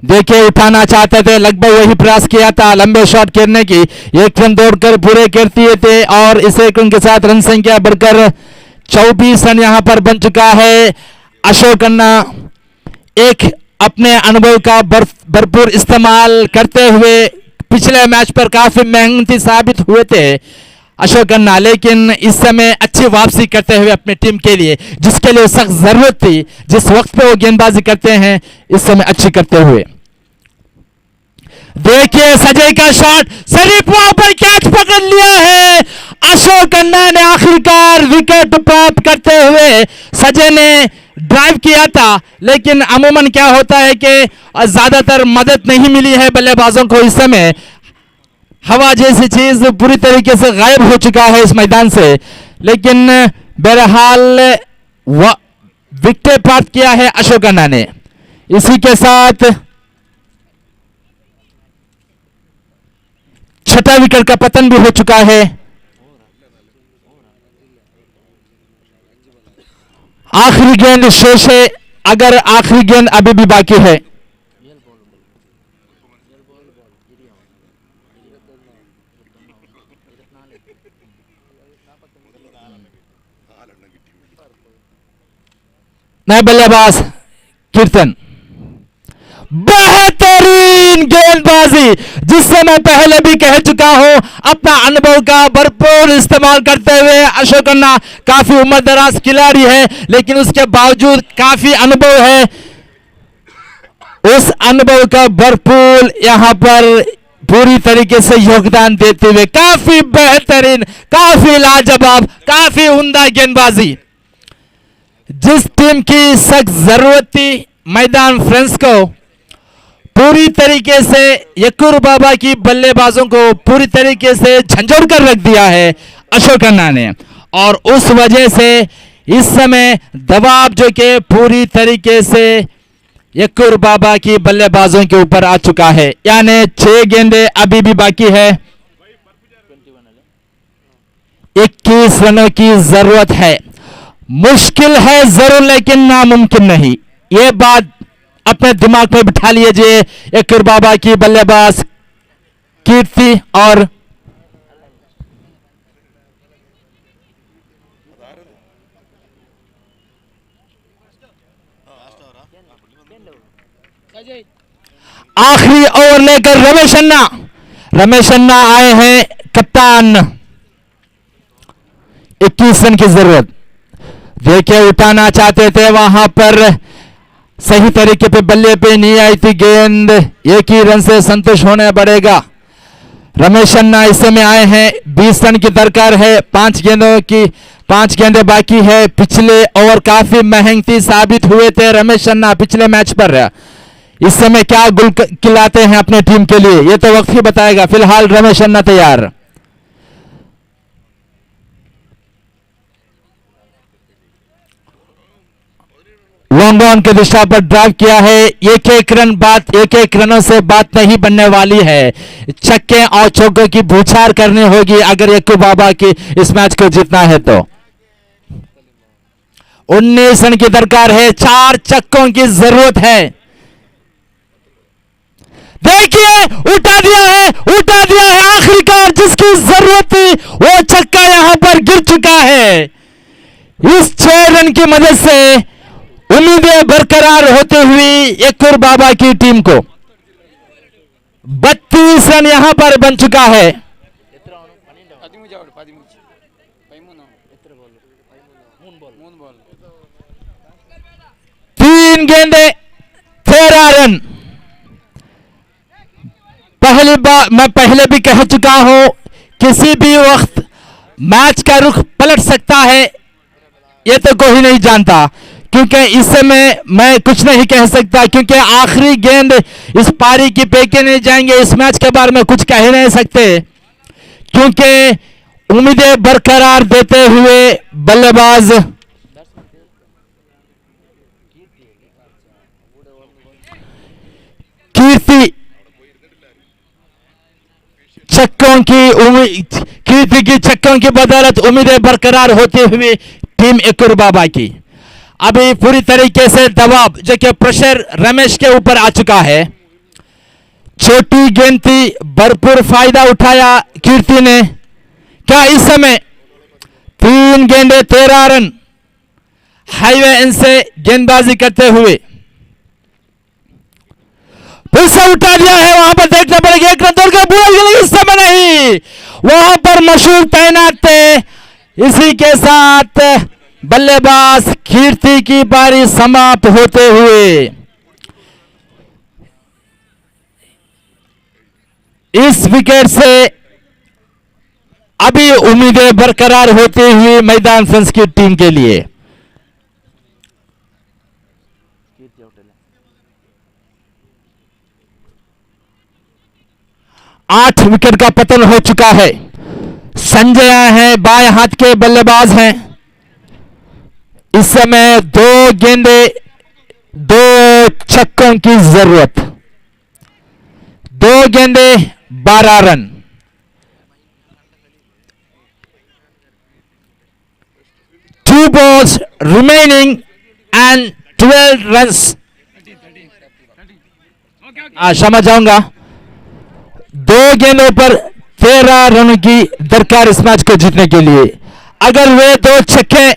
देखिए उठाना चाहते थे, लगभग वही प्रयास किया था लंबे शॉट खेलने की, 1 रन दौड़कर पूरे करती थे और इस 1 रन के साथ रन संख्या बढ़कर 24 रन यहां पर बन चुका है। अशोक खन्ना एक अपने अनुभव का भरपूर इस्तेमाल करते हुए पिछले मैच पर काफी मेहनती साबित हुए थे। अशोक खन्ना, लेकिन इस समय अच्छी वापसी करते हुए अपनी टीम के लिए, जिसके लिए सख्त जरूरत थी, जिस वक्त पे वो गेंदबाजी करते हैं इस समय अच्छी करते हुए। देखिए सजय का शॉट, शरीफ वहां पर कैच पकड़ लिया है। अशोक खन्ना ने आखिरकार विकेट प्राप्त करते हुए, सजय ने ड्राइव किया था, लेकिन अमूमन क्या होता है कि ज्यादातर मदद नहीं मिली है बल्लेबाजों को। इस समय हवा जैसी चीज पूरी तरीके से गायब हो चुका है इस मैदान से, लेकिन बहरहाल विकेट प्राप्त किया है अशोक खन्ना ने। इसी के साथ छठा विकेट का पतन भी हो चुका है। आखिरी गेंद शेष है, अगर आखिरी गेंद अभी भी बाकी है। नए बल्लेबाज कीर्तन, बेहतरीन गेंदबाजी, जिससे मैं पहले भी कह चुका हूं, अपना अनुभव का भरपूर इस्तेमाल करते हुए अशोक खन्ना काफी उम्रदराज खिलाड़ी है, लेकिन उसके बावजूद काफी अनुभव है। उस अनुभव का भरपूर यहां पर पूरी तरीके से योगदान देते हुए काफी बेहतरीन, काफी लाजवाब, काफी उम्दा गेंदबाजी, जिस टीम की सख्त जरूरत थी मैदान फ्रेंड्स को, पूरी तरीके से यक्कुर बाबा की बल्लेबाजों को पूरी तरीके से झंझोड़ कर रख दिया है अशोक खन्ना ने, और उस वजह से इस समय दबाव जो कि पूरी तरीके से यक्कुर बाबा की बल्लेबाजों के ऊपर आ चुका है। यानी 6 गेंदें अभी भी बाकी है, 21 रनों की जरूरत है। मुश्किल है जरूर, लेकिन नामुमकिन नहीं, ये बात अपने दिमाग में बिठा लीजिए। यक्कुर बाबा की बल्लेबाज कीर्ति और आखिरी ओवर लेकर रमेश अन्ना आए हैं कप्तान। 21 रन की जरूरत, देखिए उठाना चाहते थे, वहां पर सही तरीके पे बल्ले पे नहीं आई थी गेंद, एक ही रन से संतुष्ट होना पड़ेगा। रमेश अन्ना इस समय आए हैं, 20 रन की दरकार है, 5 गेंदें बाकी है। पिछले ओवर काफी मेहनती साबित हुए थे रमेश अन्ना पिछले मैच पर, इस समय क्या गुल खिलाते हैं अपने टीम के लिए ये तो वक्त ही बताएगा। फिलहाल रमेश अन्ना तैयार, लॉन्ग ऑन के दिशा पर ड्राइव किया है। एक रनों से बात नहीं बनने वाली है, छक्के और चौकों की बौछार करनी होगी अगर यक्कुर बाबा की इस मैच को जीतना है तो। 19 रन की दरकार है, 4 छक्कों की जरूरत है। देखिए उठा दिया है आखिरकार, जिसकी जरूरत थी वो छक्का यहां पर गिर चुका है। इस 6 रन की मदद से उम्मीदें बरकरार होते हुई यक्कुर बाबा की टीम को 32 रन यहां पर बन चुका है। 3 गेंदे 13 रन। पहली बार मैं पहले भी कह चुका हूं, किसी भी वक्त मैच का रुख पलट सकता है, ये तो कोई नहीं जानता, क्योंकि इस समय मैं कुछ नहीं कह सकता, क्योंकि आखिरी गेंद इस पारी की फेंके नहीं जाएंगे। इस मैच के बारे में कुछ कह नहीं सकते, क्योंकि उम्मीदें बरकरार देते हुए बल्लेबाज कीर्ति छक्कों की बदौलत उम्मीदें बरकरार होती हुई टीम यक्कुर बाबा की अभी पूरी तरीके से दबाव जो कि प्रेशर रमेश के ऊपर आ चुका है। छोटी गेंद थी, भरपूर फायदा उठाया कीर्ति ने। क्या इस समय 3 गेंदे 13 रन हाईवे एंड से गेंदबाजी करते हुए फिर से उठा दिया है, वहां पर देखना पड़ेगा, एक रन तोड़कर पूरा, इस समय नहीं, वहां पर मशहूर तैनात थे। इसी के साथ बल्लेबाज कीर्ति की पारी समाप्त होते हुए इस विकेट से अभी उम्मीदें बरकरार होती हुई मैदान फ्रेंड्स की टीम के लिए। आठ विकेट का पतन हो चुका है। संजय हैं, बाएं हाथ के बल्लेबाज हैं। इस समय 2 गेंदे 2 छक्कों की जरूरत। 2 गेंदे 12 run. Two balls remaining and 12 runs. क्षमा चाहूंगा, 2 गेंदों पर 13 रन की दरकार इस मैच को जीतने के लिए। अगर वे 2 छक्के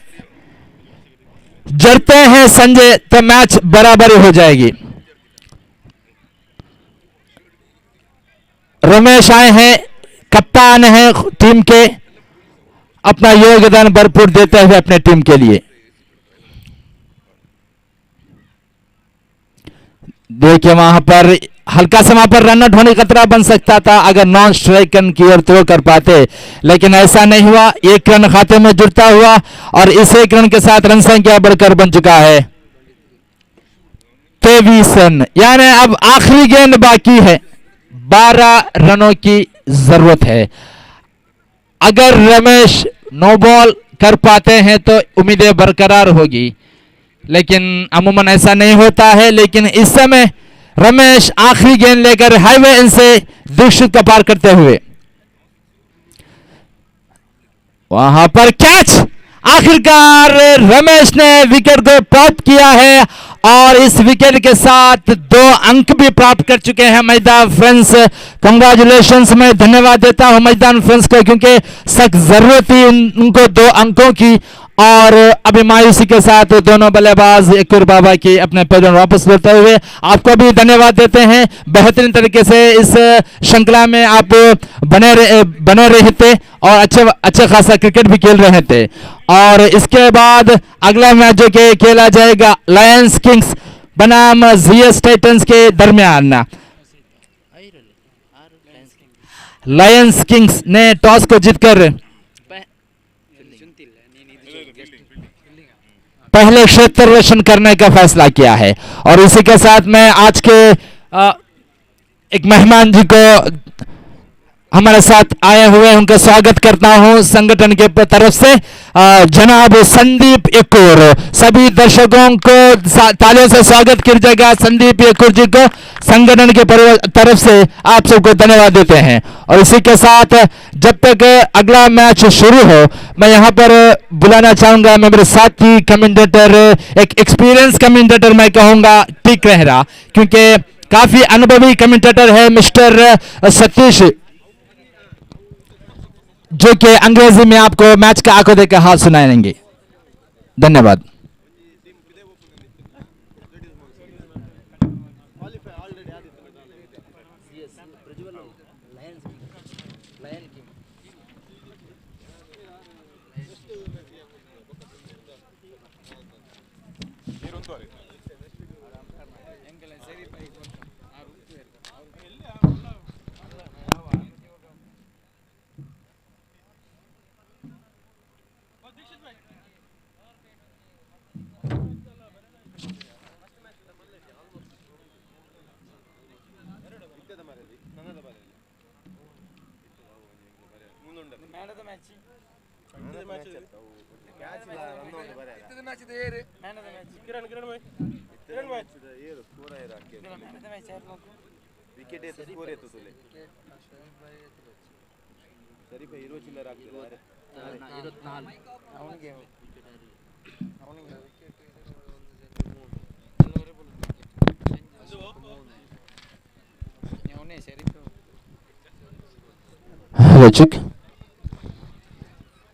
जड़ते हैं संजय तो मैच बराबरी हो जाएगी। रमेश आए हैं, कप्तान हैं टीम के, अपना योगदान भरपूर देते हुए अपने टीम के लिए। देखिए वहां पर हल्का सा वहां पर रन आउट होने का खतरा बन सकता था अगर नॉन स्ट्राइक रन की ओर थ्रो कर पाते, लेकिन ऐसा नहीं हुआ। 1 रन खाते में जुड़ता हुआ और इस 1 रन के साथ रन संख्या बढ़कर बन चुका है 23 रन। यानी अब आखिरी गेंद बाकी है, 12 रनों की जरूरत है। अगर रमेश नो बॉल कर पाते हैं तो उम्मीदें बरकरार होगी, लेकिन अमूमन ऐसा नहीं होता है। लेकिन इस समय रमेश आखिरी गेंद लेकर हाईवे इन से दीक्षित का पार करते हुए वहां पर कैच। आखिरकार रमेश ने विकेट को प्राप्त किया है और इस विकेट के साथ 2 अंक भी प्राप्त कर चुके हैं मैदान फ्रेंड्स। कंग्रेचुलेशंस, मैं धन्यवाद देता हूं मैदान फ्रेंड्स को, क्योंकि सख्त जरूरत थी उनको 2 अंकों की। और अभी मायूसी के साथ दोनों बल्लेबाज यक्कुर बाबा की अपने पैरों वापस लेते हुए आपको भी धन्यवाद देते हैं। बेहतरीन तरीके से इस श्रृंखला में आप बने रहे थे और अच्छे खासा क्रिकेट भी खेल रहे थे। और इसके बाद अगला मैच जो कि खेला जाएगा लायंस किंग्स बनाम जीएस टाइटंस के दरमियान। लायंस किंग्स ने टॉस को जीतकर पहले क्षेत्र रोशन करने का फैसला किया है। और इसी के साथ मैं आज के एक मेहमान जी को हमारे साथ आए हुए उनका स्वागत करता हूं संगठन के तरफ से, जनाब संदीप यक्कुर। सभी दर्शकों को तालियों से स्वागत कीजिएगा संदीप यक्कुर जी को। संगठन के तरफ से आप सबको धन्यवाद देते हैं। और इसी के साथ जब तक अगला मैच शुरू हो मैं यहां पर बुलाना चाहूंगा मैं मेरे साथी कमेंटेटर, एक एक्सपीरियंस कमेंटेटर मैं कहूंगा टिक रहरा, क्योंकि काफी अनुभवी कमेंटेटर है मिस्टर सतीश, जो कि अंग्रेजी में आपको मैच का आंखों देखकर हाल सुनाएंगे। धन्यवाद।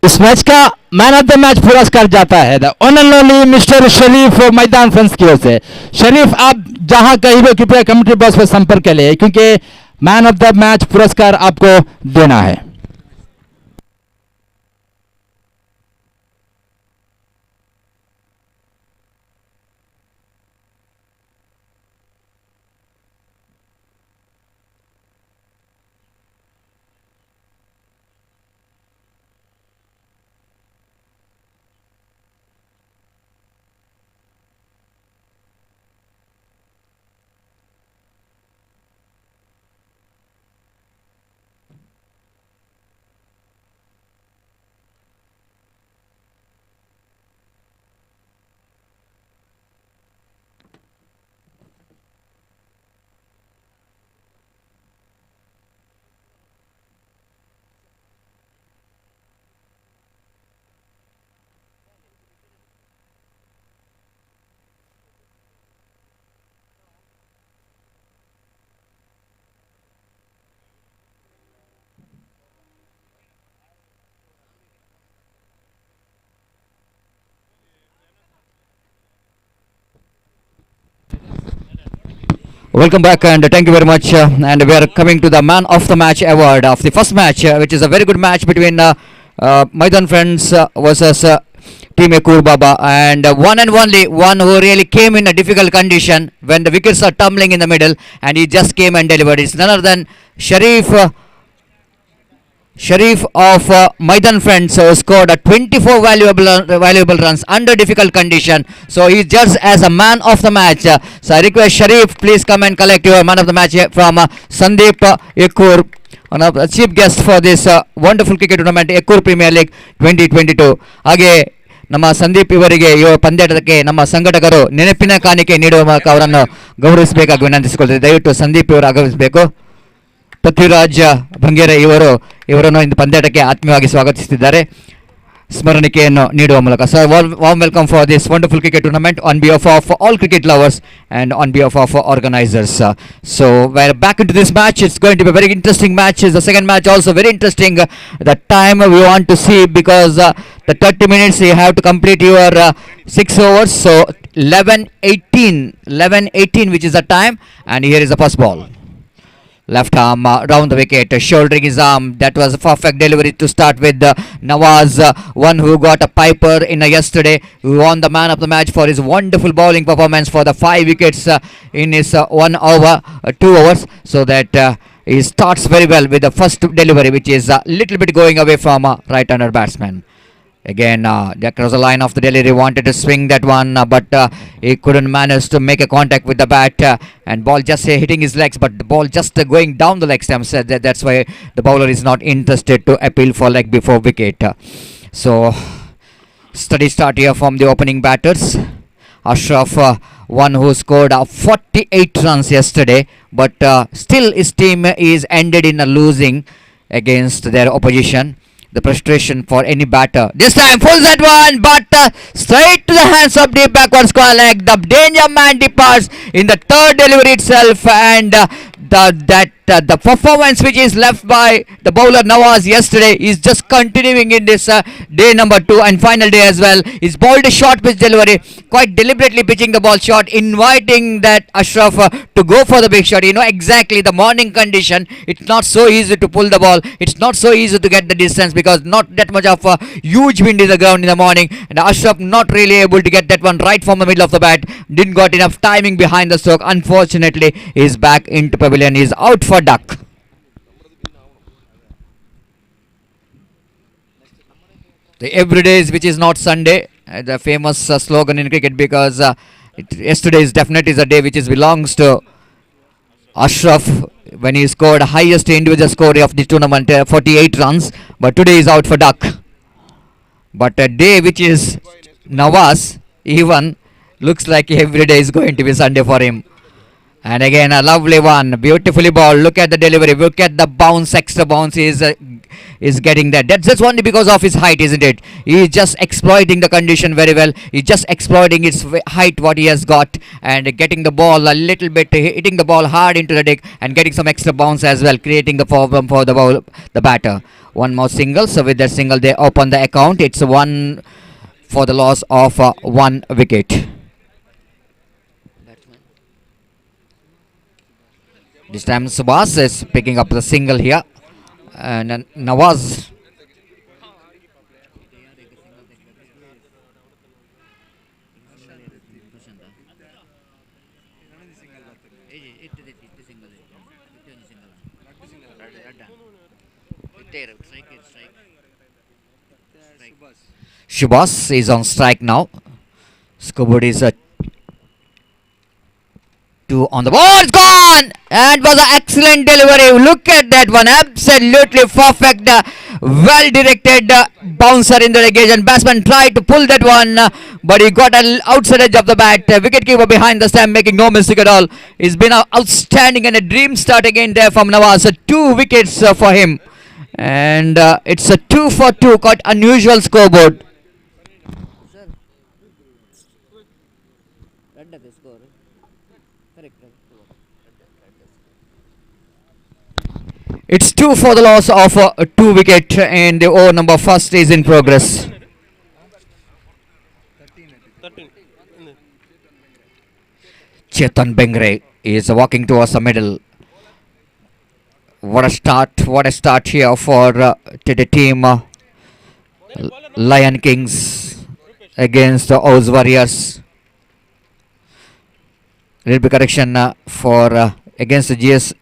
इस मैच का मैन ऑफ द मैच पुरस्कार जाता है the one and only mister Sharif मैदान फ्रेंड्स की ओर से। शरीफ आप जहां कहीं भी कृपया कमेंट्री बॉक्स पर संपर्क कर लिए, क्योंकि मैन ऑफ द मैच पुरस्कार आपको देना है। Welcome back and thank you very much. And we are coming to the Man of the Match award of the first match, which is a very good match between Maidan Friends versus Team Yekkur Baba, and one and only one who really came in a difficult condition when the wickets are tumbling in the middle, and he just came and delivered. It's none other than Sharif. Sharif of Maidan Friends scored 24 valuable runs under difficult condition. So he's judged as a man of the match. So I request Sharif, please come and collect your man of the match from Sandeep Yekkur, one of the chief guest for this wonderful cricket tournament, Yekkur Premier League 2022. ಹಾಗೆ ನಮ್ಮ ಸಂದೀಪ್ ಇವರಿಗೆ ಈ ಪಂದ್ಯಾಟಕ್ಕೆ ನಮ್ಮ ಸಂಘಟಕರು ನೆನಪಿನ ಕಾಣಿಕೆ ನೀಡುವ ಮೂಲಕ ಅವರನ್ನು ಗೌರವಿಸಬೇಕಾಗಿ ವಿನಂತಿಸಿಕೊಳ್ತಾರೆ. ದಯವಿಟ್ಟು ಸಂದೀಪ್ ಇವರು ಆಗಮಿಸಬೇಕು. ಪೃಥ್ವಿರಾಜ್ ಬಂಗೇರೆ ಇವರನ್ನು ಇಂದು ಪಂದ್ಯಾಟಕ್ಕೆ ಆತ್ಮೀಯವಾಗಿ ಸ್ವಾಗತಿಸುತ್ತಿದ್ದಾರೆ ಸ್ಮರಣಿಕೆಯನ್ನು ನೀಡುವ ಮೂಲಕ. So warm welcome for this wonderful cricket tournament on behalf of all cricket lovers and on behalf of organizers. So we're back into this match. It's going to be a very interesting match. The second match also very interesting. The time we want to see, because the 30 minutes you have to complete your 6 overs. So 11:18 which is the time, and here is the first ball. Left arm round the wicket, shouldering his arm. That was a perfect delivery to start with. Nawaz, one who got a piper in yesterday, who won the man of the match for his wonderful bowling performance for the 5 wickets in his 1 over, 2 hours. So that he starts very well with the first delivery, which is a little bit going away from a right-hander batsman. Again, across the line of the delivery, wanted to swing that one, but he couldn't manage to make a contact with the bat, and ball just hitting his legs, but the ball just going down the leg stump. That's why the bowler is not interested to appeal for leg before wicket. So, steady start here from the opening batters. Ashraf, one who scored 48 runs yesterday, but still his team is ended in a losing against their opposition. The frustration for any batter. This time pulls that one, but straight to the hands of deep backward square leg. The danger man departs in the third delivery itself, and the performance which is left by the bowler Nawaz yesterday is just continuing in this day number 2 and final day as well. He's bowled a short pitch delivery, quite deliberately pitching the ball short, inviting that Ashraf to go for the big shot. You know exactly the morning condition. It's not so easy to pull the ball. It's not so easy to get the distance, because not that much of a huge wind in the ground in the morning, and Ashraf not really able to get that one right from the middle of the bat. Didn't got enough timing behind the stroke. Unfortunately, he's back into pavilion. He's out for duck. The everydays which is not Sunday, the famous slogan in cricket, because yesterday is definitely the day which is belongs to Ashraf when he scored highest individual score of the tournament, 48 runs, but today is out for duck. But a day which is Nawaz, even looks like every day is going to be Sunday for him. And again a lovely one, beautifully ball. Look at the delivery, look at the bounce, extra bounce is getting that. That's just only because of his height, isn't it? He is just exploiting the condition very well. He's just exploiting its height, what he has got, and getting the ball a little bit, hitting the ball hard into the deck and getting some extra bounce as well, creating the problem for the batter. One more single. So with that single they open the account. It's 1 for the loss of 1 wicket. This time Subhas is picking up the single here, and Nawaz Shubhas is on strike now. Scoreboard is 2 on the ball. It's gone, and was an excellent delivery. Look at that one, absolutely perfect, well directed bouncer in the legation. Batsman tried to pull that one, but he got an outside edge of the bat. Wicket keeper behind the stump making no mistake at all. It's been outstanding and a dream start again there from Nawaz. 2 wickets for him, and it's a 2 for 2, quite unusual scoreboard. It's 2 for the loss of 2 wicket, and the over number first is in progress. 13. Chetan Bengre is walking towards the middle. What a start! What a start here for to the team Lion Kings against the Oz Warriors. Little bit correction for against the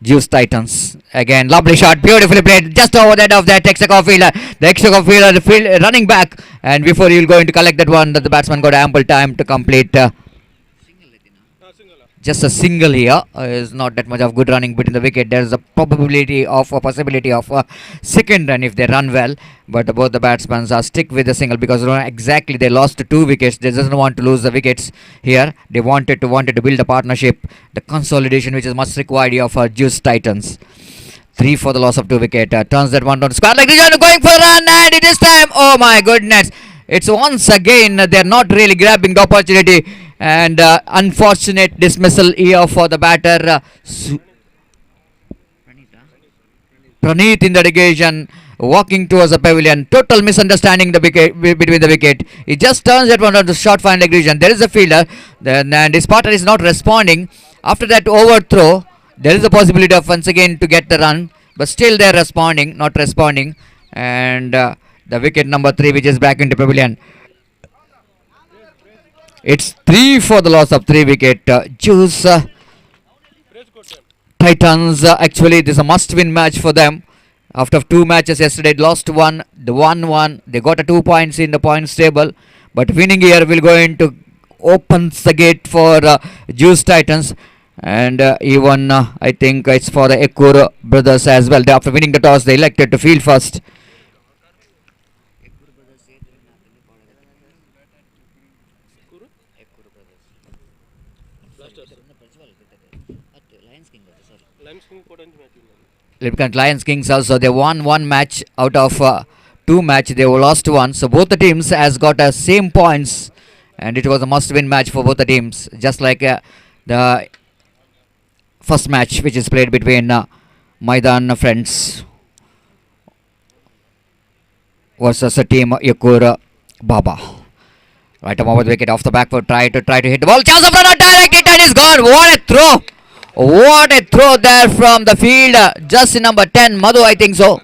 Juice Titans. Again, lovely shot, beautifully played, just over that of that Texaco fielder. The Texaco fielder running back, and before he'll going to collect that one, that the batsman got ample time to complete. Just a single here is not that much of good running between the wicket. There is a probability of a possibility of a second run if they run well, but both the batsmen are stick with the single because exactly they lost 2 wickets. They doesn't want to lose the wickets here. They wanted to build a partnership, the consolidation which is much required here for Juice Titans. 3 for the loss of 2 wicket. Turns that one down. Square like this, going for a run, and this time, oh my goodness! It's once again they're not really grabbing the opportunity. And unfortunate dismissal here for the batter Praneeth in the occasion, walking towards the pavilion. Total misunderstanding the wicket between the wicket. He just turns that one on the short final region. There is a fielder, then and his partner is not responding. After that overthrow, there is a possibility of once again to get the run, but still they're not responding, and the wicket number 3 which is back into pavilion. It's 3 for the loss of 3 wicket. Juice Titans, actually this is a must-win match for them. After 2 matches yesterday, lost 1, they won 1. They got a 2 points in the points table. But winning here will go into opens the gate for Juice Titans. And even I think it's for the Yekkur brothers as well. After winning the toss, they elected to field first. Lions Kings also, they won 1 match out of 2 match. They lost 1. So both the teams has got same points, and it was a must-win match for both the teams. Just like the first match which is played between Maidan Friends versus a team Yekkur Baba. Right above the wicket, off the back foot, try to hit the ball. Chance of run out, direct hit, and it's gone. What a throw! What a throw there from the field. Just number 10, Madhu, I think so,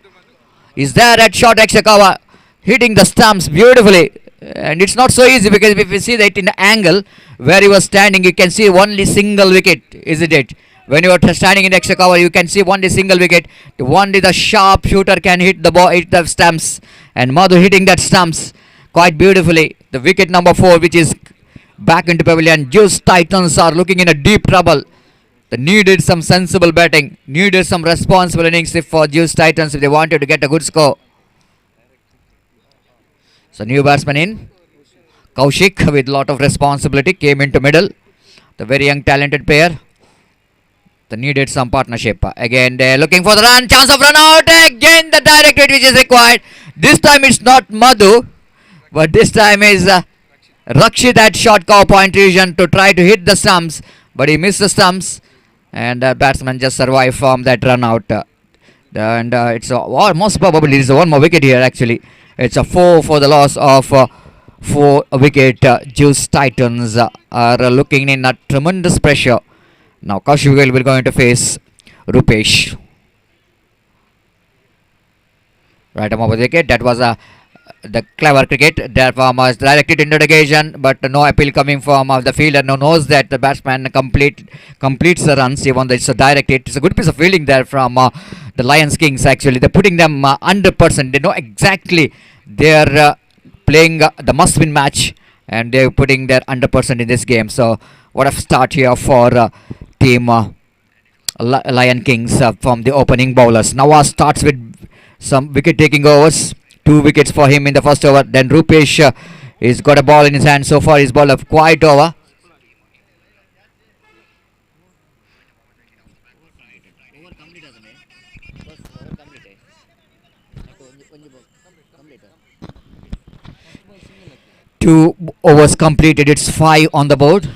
is there at short extra cover, hitting the stumps beautifully. And it's not so easy because if you see that in the angle where he was standing, you can see only single wicket, isn't it? When you are standing in extra cover, you can see only single wicket. Only the sharp shooter can hit the ball, hit the stumps, and Madhu hitting that stumps quite beautifully. The wicket number 4, which is back into pavilion. Juice Titans are looking in a deep trouble. They needed some sensible batting, needed some responsible innings for Juice Titans if they wanted to get a good score. So new batsman in, Kaushik with lot of responsibility came into middle. The very young talented pair. They needed some partnership. Again they're looking for the run, chance of run out. Again the direct hit which is required. This time it's not Madhu, but this time is Rakshit at short cover point region to try to hit the stumps, but he missed the stumps. And the batsman just survived from that run out. And it's most probably it's 1 more wicket here actually. It's a 4 for the loss of 4 wicket. Juice Titans are looking in a tremendous pressure. Now Kaushik will be going to face Rupesh. Right above the wicket. That was the clever cricket. Therefore was directed into the occasion, but no appeal coming from the fielder. No knows that the batsman completes the runs even though it's a direct hit. It's a good piece of fielding there from the Lions Kings actually. They're putting them under person. They know exactly they're playing the must-win match, and they're putting their under person in this game. So what a start here for team Lion Kings from the opening bowlers. Nawaz starts with some wicket taking overs. 2 wickets for him in the first over. Then Rupesh he's got a ball in his hand. So far he's bowled a quiet over. Two overs completed. It's 5 on the board.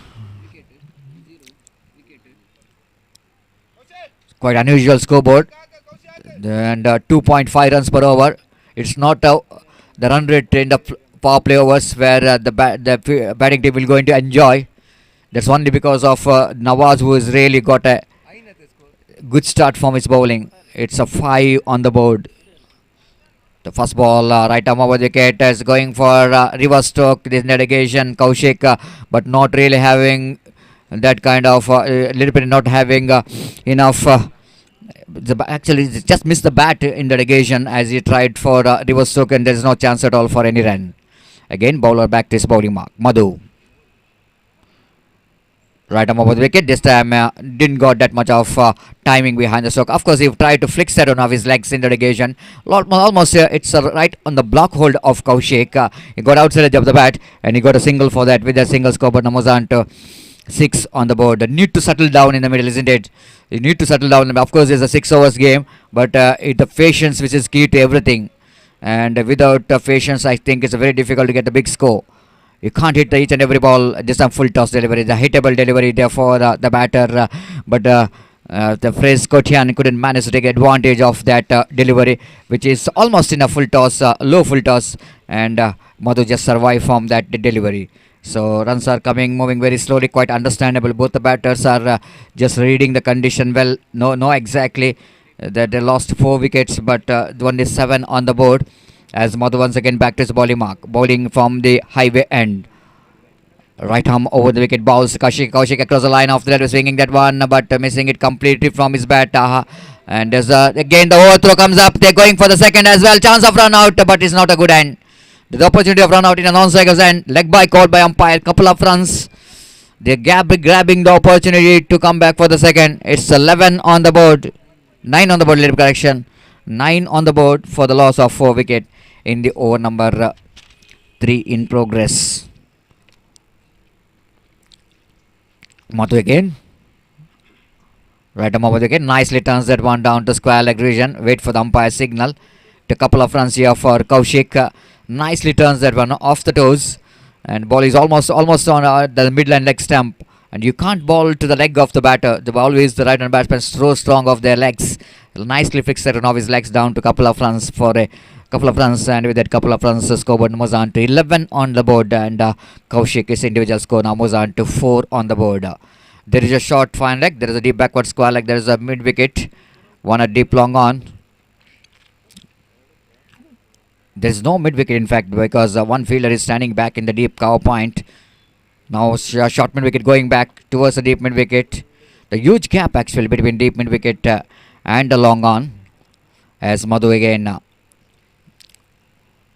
Quite unusual scoreboard. And 2.5 runs per over. It's not the run rate in the power play overs where the batting team will going to enjoy. That's only because of Nawaz, who has really got a good start from his bowling. It's a 5 on the board. The first ball, right arm over the wicket, is going for reverse stroke. This delegation, Kaushik, but not really having that kind of little bit not having enough. Actually, he just missed the bat in the delegation as he tried for reverse stroke, and there is no chance at all for any run. Again, bowler back to his bowling mark. Madhu. Right arm over the wicket. This time didn't got that much of timing behind the stroke. Of course, he tried to flick set on of his legs in the delegation. Almost it's right on the block hold of Kaushik. He got outside edge of the bat and he got a single for that with a single score. But Namozan to 6 on the board. Need to settle down in the middle, isn't it? You need to settle down. Of course, it's a 6 overs game, but the patience which is key to everything. And without patience, I think it's very difficult to get a big score. You can't hit each and every ball. Just a full toss delivery, the hittable delivery there for the batter, but the phrase Kotian couldn't manage to take advantage of that delivery, which is almost in a full toss, low full toss, and Madhu just survived from that delivery. So runs are coming, moving very slowly, quite understandable. Both the batters are just reading the condition well. No, exactly that they lost 4 wickets, but only 7 on the board. As Madhu once again back to his bowling mark, bowling from the highway end. Right arm over the wicket, bowls Kaushik across the line after that, swinging that one, but missing it completely from his bat. And there's again the overthrow comes up. They're going for the second as well. Chance of run out, but it's not a good end. The opportunity of run out in a non-strikers end. Leg by called by umpire. Couple of runs. They're grabbing the opportunity to come back for the second. It's 11 on the board. 9 on the board, little correction. 9 on the board for the loss of 4 wicket in the over number 3 in progress. Madhu again. Right arm over the wicket. Nicely turns that one down to square leg region. Wait for the umpire signal. A couple of runs here for Kaushik. Nicely turns that one off the toes. And ball is almost on the midline leg stump. And you can't bowl to the leg of the batter. The ball is the right hand batsman so strong off their legs. Nicely fixed it on off his legs down to a couple of runs for a couple of runs, and with that couple of runs, scoreboard moves on to 11 on the board, and Kaushik is individual score now moves on to 4 on the board. There is a short fine leg, there is a deep backward square leg, there is a mid wicket, one a deep long on. There is no mid wicket in fact, because one fielder is standing back in the deep cover point. Now short mid wicket going back towards the deep mid wicket. The huge gap actually between deep mid wicket and the long on. As Madhu again,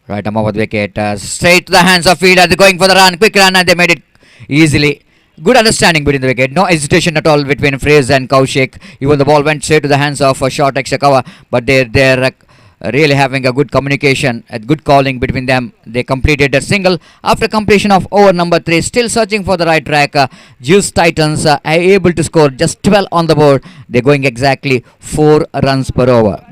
right arm over the wicket, straight to the hands of fielder. They're going for the run, quick run, and they made it easily. Good understanding between the wicket, no hesitation at all between Fisheries and Kaushik. Even the ball went straight to the hands of a short extra cover, but they're really having a good communication, a good calling between them. They completed a single after completion of over number 3. Still searching for the right track. Juice Titans are able to score just 12 on the board. They're going exactly 4 runs per over.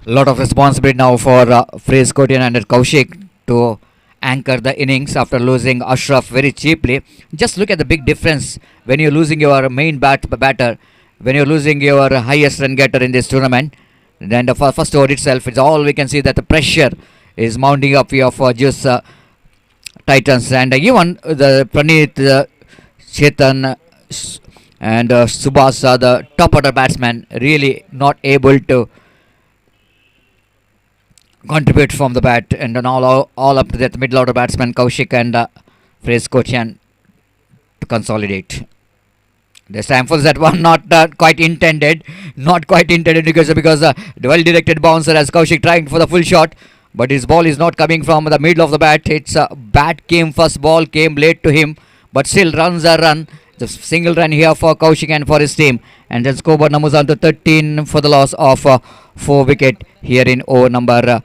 Lot of responsibility now for Fisheries, Kotian and Kaushik to anchor the innings after losing Ashraf very cheaply. Just look at the big difference when you're losing your main batter, when you're losing your highest run getter in this tournament. Then the first over itself, it's all we can see that the pressure is mounting up here for just Titans, and even the Praneeth, Chetan and Subhas, the top order batsman, really not able to contribute from the bat, and then all up to that middle order batsman Kaushik and Fisheries, Kotian to consolidate. This time for that one not quite intended, because the well directed bouncer as Kaushik trying for the full shot, but his ball is not coming from the middle of the bat. It's bat came first, ball came late to him, but still runs are run. The single run here for Kaushik and for his team, and then scoreboard numbers on to 13 for the loss of 4 wicket here in over number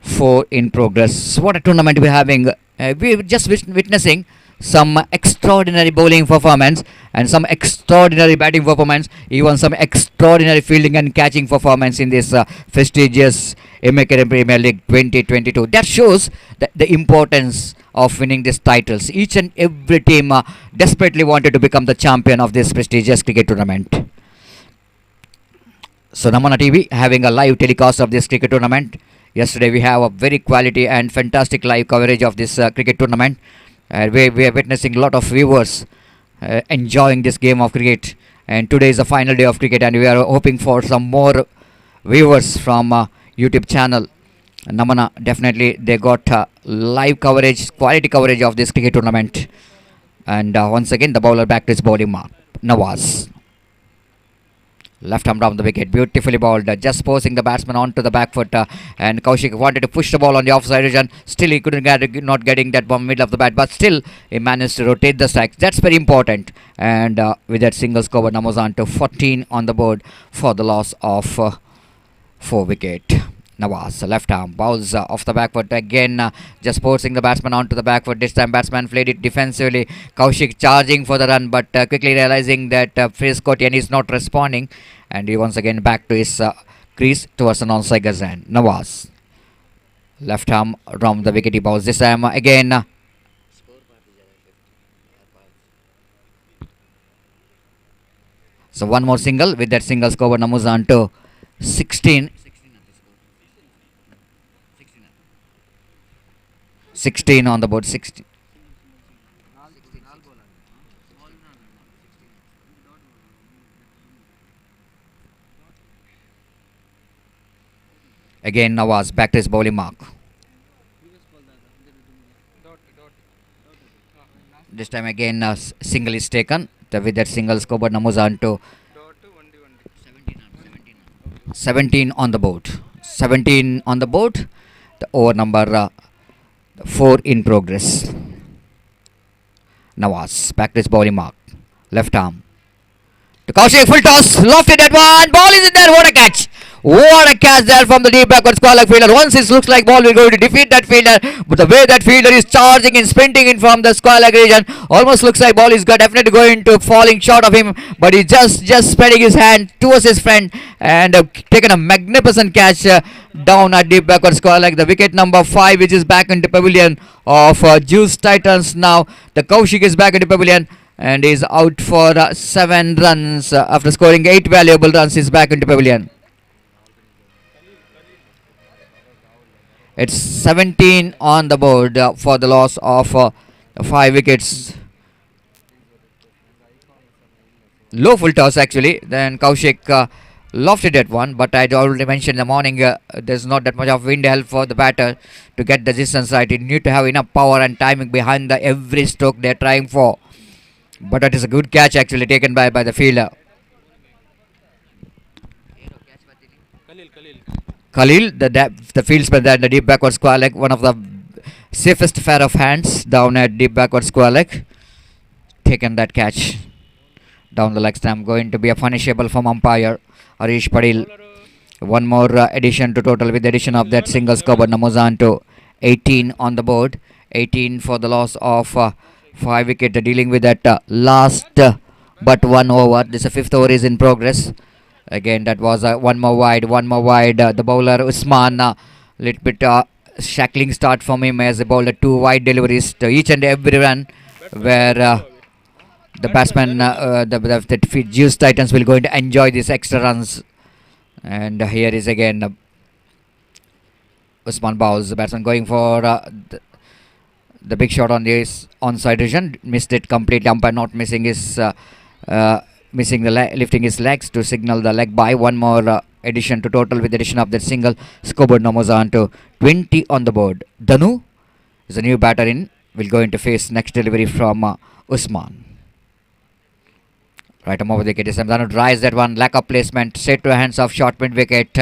4 in progress. What a tournament we're having. We're just witnessing some extraordinary bowling performance and some extraordinary batting performance, even some extraordinary fielding and catching performance in this prestigious MA Premier League 2022. That shows the importance of winning these titles. Each and every team desperately wanted to become the champion of this prestigious cricket tournament. So Namana TV having a live telecast of this cricket tournament. Yesterday we have a very quality and fantastic live coverage of this cricket tournament. We are witnessing a lot of viewers enjoying this game of cricket. And today is the final day of cricket, and we are hoping for some more viewers from YouTube channel. Namana definitely they got live coverage, quality coverage of this cricket tournament. And once again the bowler back to his bowling mark. Nawaz. Left arm down the wicket, beautifully bowled, just posing the batsman onto the back foot, and Kaushik wanted to push the ball on the offside region. Still he couldn't get, not getting that bomb middle of the bat, but still he managed to rotate the strikes. That's very important. And with that single score, Namazan to 14 on the board for the loss of 4 wicket. Nawaz, left arm, bowls off the back foot again, just forcing the batsman onto the back foot. This time batsman played it defensively. Kaushik charging for the run, but quickly realizing that Friskotian is not responding, and he once again back to his crease towards an onside Gazan. Nawaz, left arm round the wicket, he bowls. This time again. So one more single. With that single score, Namuzan to 16. 16 on the board. 16. Again Nawaz back to his bowling mark. This time again single is taken. With that single score, Namuzan to 17 on the board. 17 on the board. The over number 4 in progress. Nawaz back to his bowling mark. Left arm to Kaushik, full toss, lofted at one, ball is in there. What a catch! What a catch there from the deep backward square leg fielder. Once it looks like ball will go to defeat that fielder, but the way that fielder is charging and sprinting in from the square leg region, almost looks like ball is definitely going to falling short of him, but he just spreading his hand towards his friend and taken a magnificent catch down at deep backward square leg. The wicket number 5, which is back into pavilion of Juice Titans now. The Kaushik is back into pavilion and is out for 7 runs after scoring 8 valuable runs. He's back into pavilion. It's 17 on the board for the loss of 5 wickets. Low full toss actually. Then Kaushik lofted at one, but I already mentioned in the morning there's not that much of wind help for the batter to get the distance right. You need to have enough power and timing behind the every stroke they're trying for. But that is a good catch actually taken by the fielder. Khalil, the fieldsman there in the deep backward square leg, one of the safest pair of hands down at deep backward square leg, taken that catch down the leg stump. Going to be a punishable from umpire Harish Padil. One more addition to total with the addition of that single score, but Namuzan to 18 on the board. 18 for the loss of 5 wicket, dealing with that last but 1 over. This 5th over is in progress. Again, that was one more wide. The bowler Usman, little bit shackling start from him as he bowled 2 wide deliveries to each and every run, where the batsman, the Juice Titans will going to enjoy these extra runs. And here is again Usman bowls. The batsman going for the big shot on this onside region, missed it completely. Umpire not missing his. Lifting his legs to signal the leg by. One more addition to total with the addition of that single. Scoreboard Namazan to 20 on the board. Danu is a new batter in. Will go into face next delivery from Usman. Right arm over the wicket. Danu tries that one. Lack of placement. Straight to hands of short mid wicket.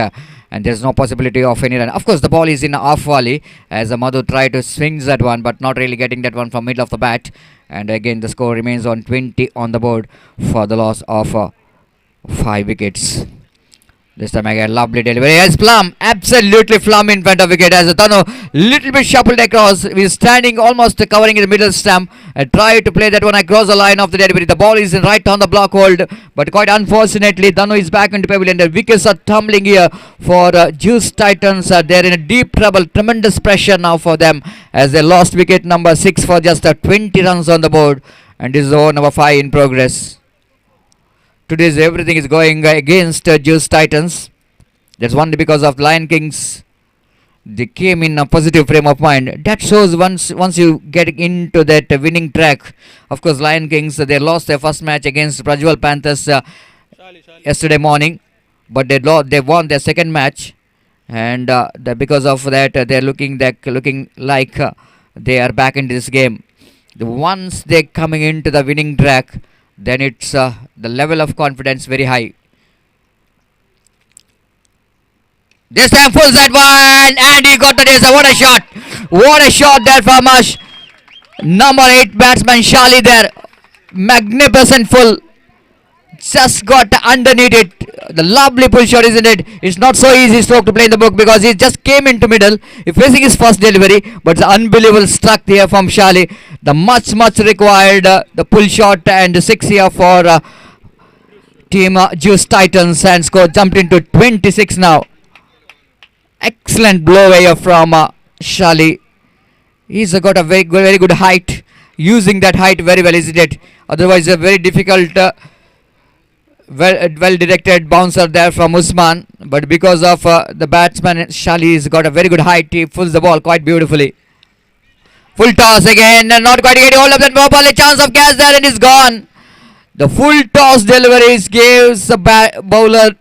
And there's no possibility of any run. Of course, the ball is in off volley as Madhu tried to swing that one, but not really getting that one from middle of the bat. And again, the score remains on 20 on the board for the loss of 5 wickets. This time again, lovely delivery. Yes, Plum, absolutely Plum in front of wicket as Tanu little bit shuffled across. He's standing almost covering the middle stump and tried to play that one across the line of the delivery. The ball is in right on the block hold, but quite unfortunately, Tanu is back into pavilion. The wickets are tumbling here for Juice Titans. They're in a deep trouble, tremendous pressure now for them as they lost wicket number 6 for just 20 runs on the board. And this is over number 5 in progress. Today's everything is going against Juice Titans. That's only because of Lion Kings. They came in a positive frame of mind. That shows once you get into that winning track. Of course, Lion Kings they lost their first match against Prajwal Panthers yesterday morning, but they won their second match, and because of that looking like they are back into this game. Once they're coming into the winning track, then it's the level of confidence very high. This time full side one, and he got the laser. What a shot! What a shot there from us. Number 8 batsman Shali there. Magnificent full. Just got underneath it. The lovely pull shot, isn't it? It's not so easy stroke to play in the book because he just came into middle. He facing his first delivery, but it's unbelievable struck here from Shali. The much required the pull shot and 6 here for team Juice Titans, and score jumped into 26 now. Excellent blow away from Shali. He's got a very good height. Using that height very well, isn't it? Otherwise, a very difficult, well directed bouncer there from Usman. But because of the batsman, Shali's got a very good height. He pulls the ball quite beautifully. Full toss again, not quite getting hold of that ball. A chance of catch there, and it's gone. The full toss deliveries gives the bowler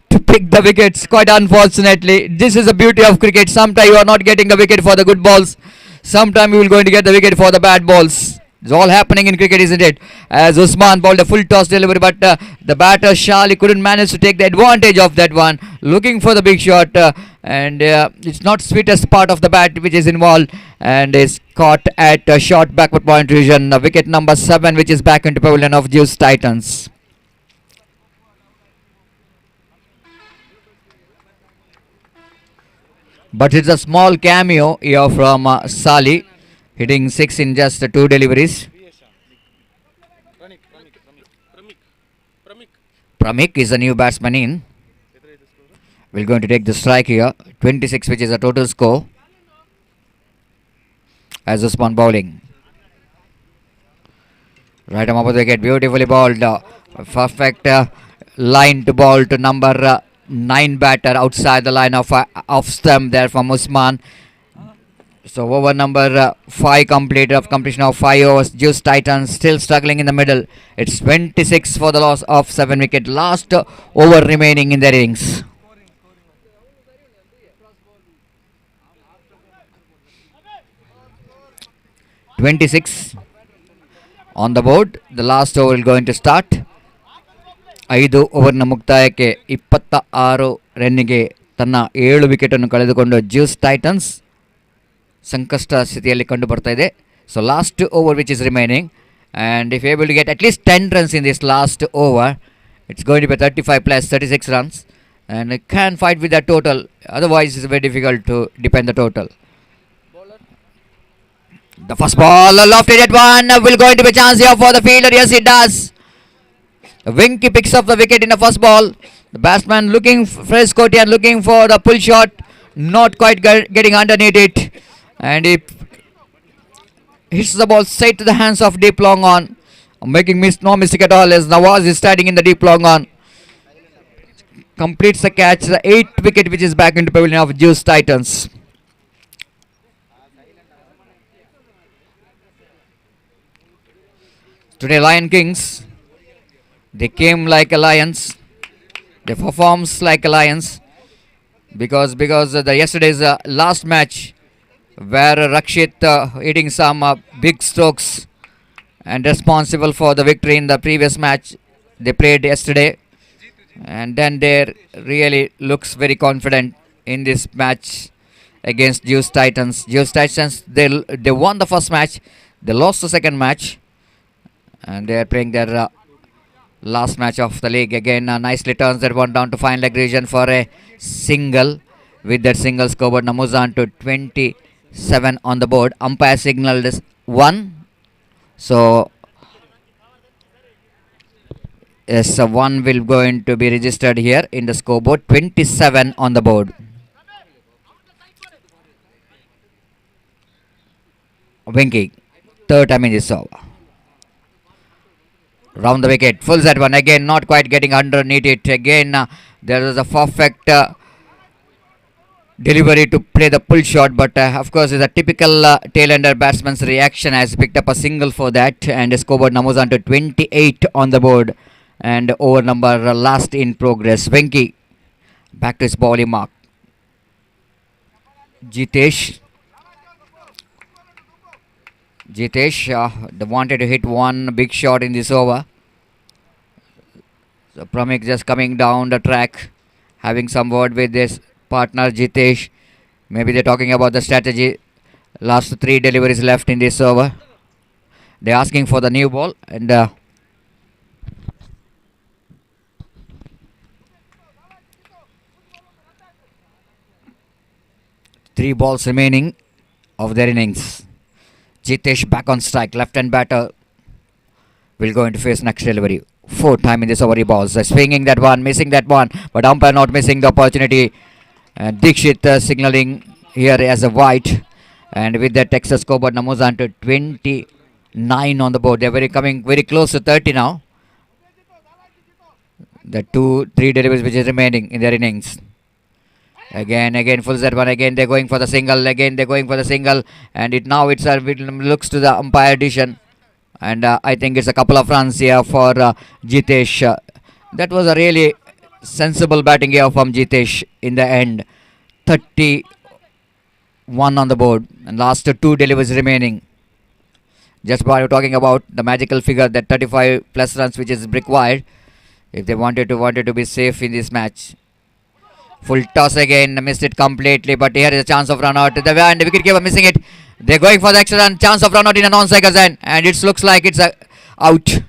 to pick the wickets. Quite unfortunately, this is the beauty of cricket. Sometimes you are not getting the wicket for the good balls. Sometimes you will going to get the wicket for the bad balls. It's all happening in cricket, isn't it? As Usman bowled a full toss delivery, but the batter Shali couldn't manage to take the advantage of that one. Looking for the big shot, and it's not sweetest part of the bat which is involved, and is caught at a short backward point region. Wicket number 7, which is back into pavilion of Juice Titans. But it's a small cameo here from Sali, hitting 6 in just 2 deliveries. Pramik is a new batsman in. We're going to take the strike here. 26, which is a total score. As Usman bowling. Right arm of the wicket, beautifully bowled. Perfect line to ball to number 9 batter outside the line of off stump there from Usman. So over number 5 completed of completion of 5 overs. Juice Titans still struggling in the middle. It's 26 for the loss of 7 wicket. Last over remaining in their innings. (26) on the board. The last over is going to start. 5 ಓವರ್ನ ಮುಕ್ತಾಯಕ್ಕೆ 26 ರನ್ನಿಗೆ ತನ್ನ 7 ವಿಕೆಟನ್ನು ಕಳೆದುಕೊಂಡು juice Titans ಸಂಕಷ್ಟ ಸ್ಥಿತಿಯಲ್ಲಿ ಕಂಡು ಬರ್ತಾ ಇದೆ. So last over which is remaining, and if able to get at least 10 runs in this last over, it's going to be 35 plus 36 runs, and it can fight with that total. Otherwise it's very difficult to defend the total. The first ball lofted at one, will going to be a chance here for the fielder. Yes, it does. Winky picks up the wicket in the first ball. The batsman looking Frescotti and looking for the pull shot, not quite getting underneath it, and he hits the ball straight to the hands of deep long on, making no mistake at all as Nawaz is standing in the deep long on. Completes the catch, the 8th wicket which is back into pavilion of Juice Titans. Today Lion Kings, they came like a lions. They performs like a lions because the yesterday's last match where Rakshit hitting some big strokes and responsible for the victory in the previous match they played yesterday, and then they really looks very confident in this match against Juice Titans. Juice Titans, they won the first match, they lost the second match, and they are playing their last match of the league. Again nicely turns that one down to final leg region for a single. With that single, scoreboard moves on to 27 on the board. Umpire signaled 1, so yes, 1 will going to be registered here in the scoreboard. 27 on the board. Winky, third time in this over. Round the wicket. Full set one. Again, not quite getting underneath it. Again, there was a perfect delivery to play the pull shot, but of course, it's a typical tail-ender batsman's reaction. Has picked up a single for that, and the scoreboard numbers on to 28 on the board, and over number last in progress. Venki back to his bowling mark. Jitesh. They wanted to hit one big shot in this over. So Pramik just coming down the track, having some word with this partner Jitesh. Maybe they're talking about the strategy. Last three deliveries left in this over. They're asking for the new ball, and three balls remaining of their innings. Jitesh back on strike. Left-hand batter will go into face next delivery. Fourth time in this over he balls. Swinging that one, missing that one, but umpire not missing the opportunity. Dikshit signaling here as a white, and with that Texas scoreboard numbers on to 29 on the board. They're coming very close to 30 now. The 2-3 deliveries which is remaining in their innings. Again, full set one. Again, they're going for the single. Again, they're going for the single, and it looks to the umpire decision, and I think it's a couple of runs here for Jitesh. That was a really sensible batting here from Jitesh in the end. 31 on the board, and last two deliveries remaining. Just by talking about the magical figure, that 35 plus runs which is required if they wanted to be safe in this match. Full toss again, missed it completely, but here is a chance of run out. The wicketkeeper missing it. They're going for the extra run. Chance of run out in a non-cycle zone, and it looks like it's out.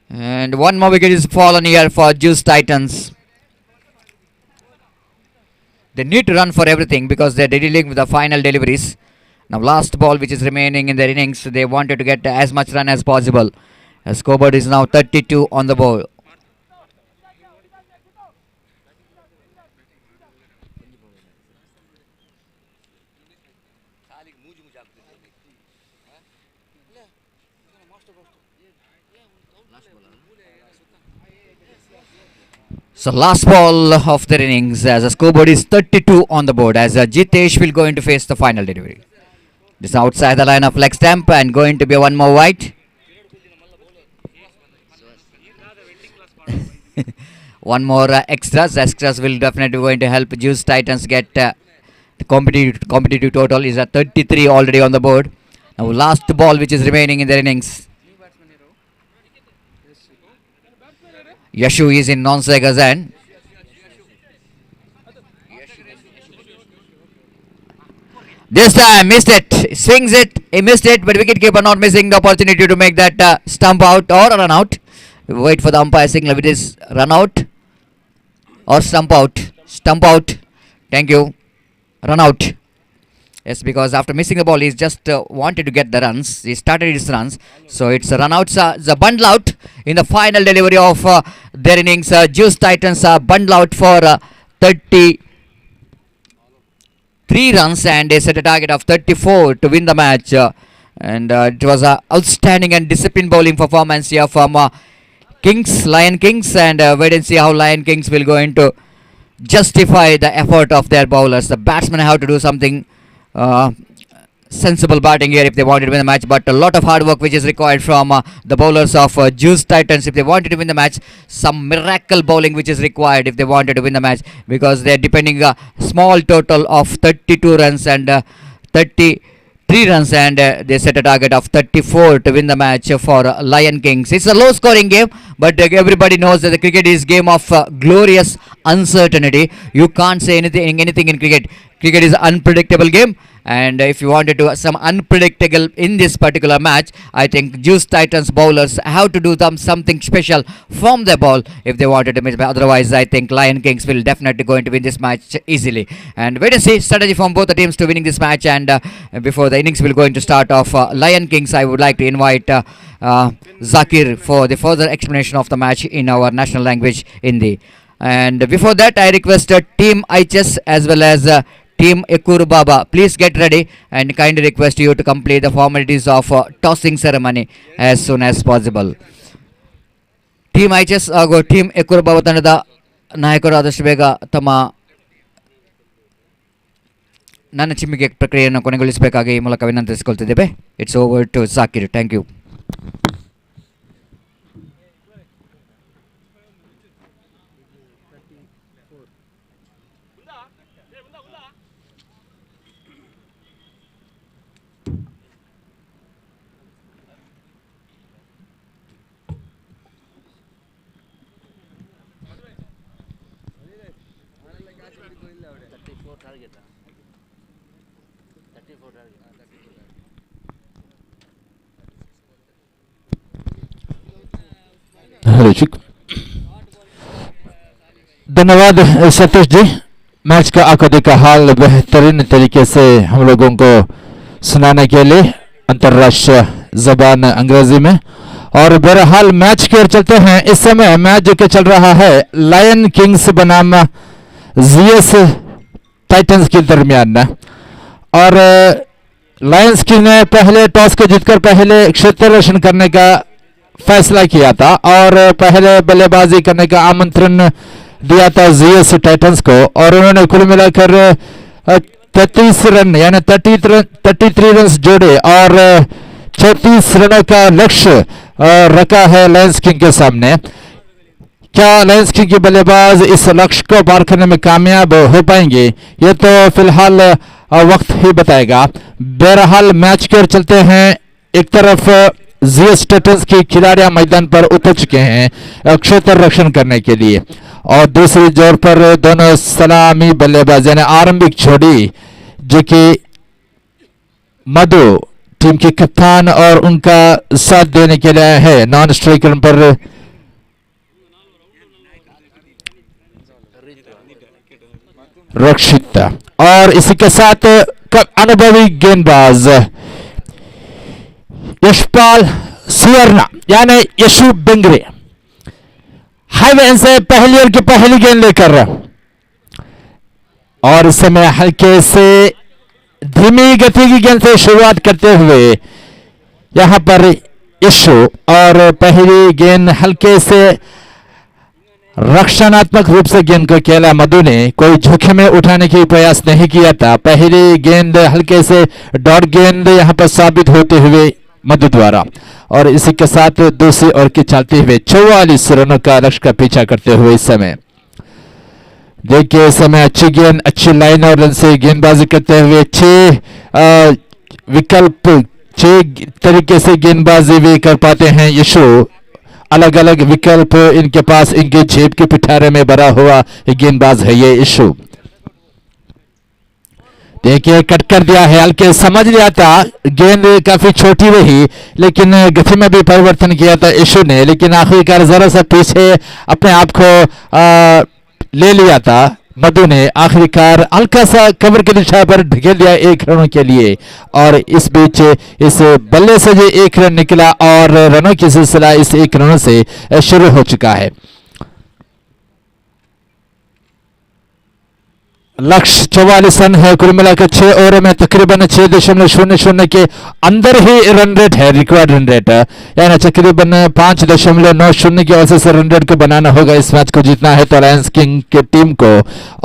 And one more wicket is fallen here for Juice Titans. They need to run for everything because they're dealing with the final deliveries. Now last ball which is remaining in their innings, they wanted to get as much run as possible. The scoreboard is now 32 on the board. So last ball of their innings as the scoreboard is 32 on the board as Jitesh will go into face the final delivery. This is outside the line of leg stamp and going to be one more wide. One more extras. Extras will definitely going to help Juice Titans get the competitive total is 33 already on the board. Now last ball which is remaining in their innings. Yashu is in non-strikers end. This time missed it. Swings it. He missed it, but wicketkeeper not missing the opportunity to make that stump out or run out. Wait for the umpire signal. It is run out or stump out. Stump out. Thank you. Run out. Yes, because after missing the ball, he's just wanted to get the runs. He started his runs. So it's a run out. The bundle out in the final delivery of their innings. Juice Titans bundle out for 33 runs, and they set a target of 34 to win the match. And it was an outstanding and disciplined bowling performance here from Lion Kings. And wait and see how Lion Kings will go into justify the effort of their bowlers. The batsmen have to do something sensible batting here if they wanted to win the match, but a lot of hard work which is required from the bowlers of Juice Titans if they wanted to win the match. Some miracle bowling which is required if they wanted to win the match, because they're depending a small total of 32 runs and 33 runs, and they set a target of 34 to win the match for Lion Kings. It's a low scoring game, but everybody knows that the cricket is game of glorious uncertainty. You can't say anything in cricket. Cricket is an unpredictable game, and if you wanted to some unpredictable in this particular match, I think Juice Titans bowlers have to do something special from their ball if they wanted to miss. Otherwise, I think Lion Kings will definitely going to win this match easily. And wait and see strategy from both the teams to winning this match. And before the innings will going to start off, Lion Kings, I would like to invite Zakir for the further explanation of the match in our national language, Hindi. And before that, I request Team IHS as well as Team Yekkur Baba, please get ready, and kindly request you to complete the formalities of tossing ceremony as soon as possible. Team ಐಚೆಸ್ ಹಾಗೂ team Ekkur Babu ತಂಡದ ನಾಯಕರು ಆದಷ್ಟು ಬೇಗ ತಮ್ಮ ನನ್ನ ಚಿಮ್ಮಿಗೆ ಪ್ರಕ್ರಿಯೆಯನ್ನು ಕೊನೆಗೊಳಿಸಬೇಕಾಗಿ ಈ ಮೂಲಕ ವಿನಂತಿಸಿಕೊಳ್ತಿದ್ದೇವೆ. It's over to Sakir. Thank you. Hello चिक, धन्यवाद सतीश जी। मैच का आखिरी का हाल बेहतरीन तरीके से हम लोगों को सुनाने के लिए अंतर्राष्ट्रीय जबान अंग्रेजी में। और बहरहाल मैच की ओर चलते हैं। इस समय मैच जो कि चल रहा है लायन किंग्स बनाम जीएस टाइटंस के दरमियान। और लायंस किंग ने पहले टॉस को जीतकर पहले क्षेत्र रक्षण करने का फैसला किया था और पहले बल्लेबाजी करने का आमंत्रण दिया था जीएस टाइटंस को। और उन्होंने कुल मिलाकर 33 रन यानी 33 रन जोड़े और 34 रनों का लक्ष्य रखा है लायंस किंग के सामने। क्या लायंस किंग के बल्लेबाज इस लक्ष्य को पार करने में कामयाब हो पाएंगे, ये तो फिलहाल वक्त ही बताएगा। बहरहाल मैच की ओर चलते हैं। एक तरफ जीएस टाइटंस के खिलाड़ियां मैदान पर उतर चुके हैं क्षेत्र रक्षण करने के लिए और दूसरी जोर पर दोनों सलामी बल्लेबाज यानी आरंभिक जोड़ी जो कि मधु टीम के कप्तान और उनका साथ देने के लिए है नॉन स्ट्राइकर पर रक्षित। और इसी के साथ अनुभवी गेंदबाज यशपाल सुवर्णा यानी यशु बेंगरे हाईवे से पहली ओवर की पहली गेंद लेकर और इस समय हल्के से धीमी गति की गेंद से शुरुआत करते हुए यहां पर यशु और पहली गेंद हल्के से रक्षणात्मक रूप से गेंद को खेला मधु ने। कोई जोखिम में उठाने की प्रयास नहीं किया था। पहली गेंद हल्के से डॉट गेंद यहां पर साबित होते हुए मधु द्वारा। और इसी के साथ दूसरी ओर की चलते हुए 44 रनों का लक्ष्य का पीछा करते हुए इस समय देखिए इस समय अच्छी गेंद अच्छी लाइन और रन से गेंदबाजी करते हुए 6 विकल्प 6 तरीके से गेंदबाजी भी कर पाते हैं यशु। अलग अलग विकल्प इनके पास इनके जेब के पिटारे में भरा हुआ गेंदबाज है ये यशु। देखिए कट कर दिया है, हल्के समझ लिया था गेंद काफी छोटी रही लेकिन गति में भी परिवर्तन किया था यशु ने, लेकिन आखिरकार जरा सा पीछे अपने आप को ले लिया था मधु ने। आखिरकार हल्का सा कवर की दिशा पर ढकेल दिया 1 रनों के लिए और इस बीच इस बल्ले से जो 1 रन निकला और रनों की सिलसिला इस 1 रनों से शुरू हो चुका है। लक्ष्य 44 रन है। कुल मिलाकर 6 ओवर में तकरीबन 6.00 के अंदर ही रन रेट है रिक्वायर्ड रन रेट यानी तकरीबन 5.90 की औसत से रन रेट को बनाना होगा। इस मैच को जीतना है तो लायंस किंग की टीम को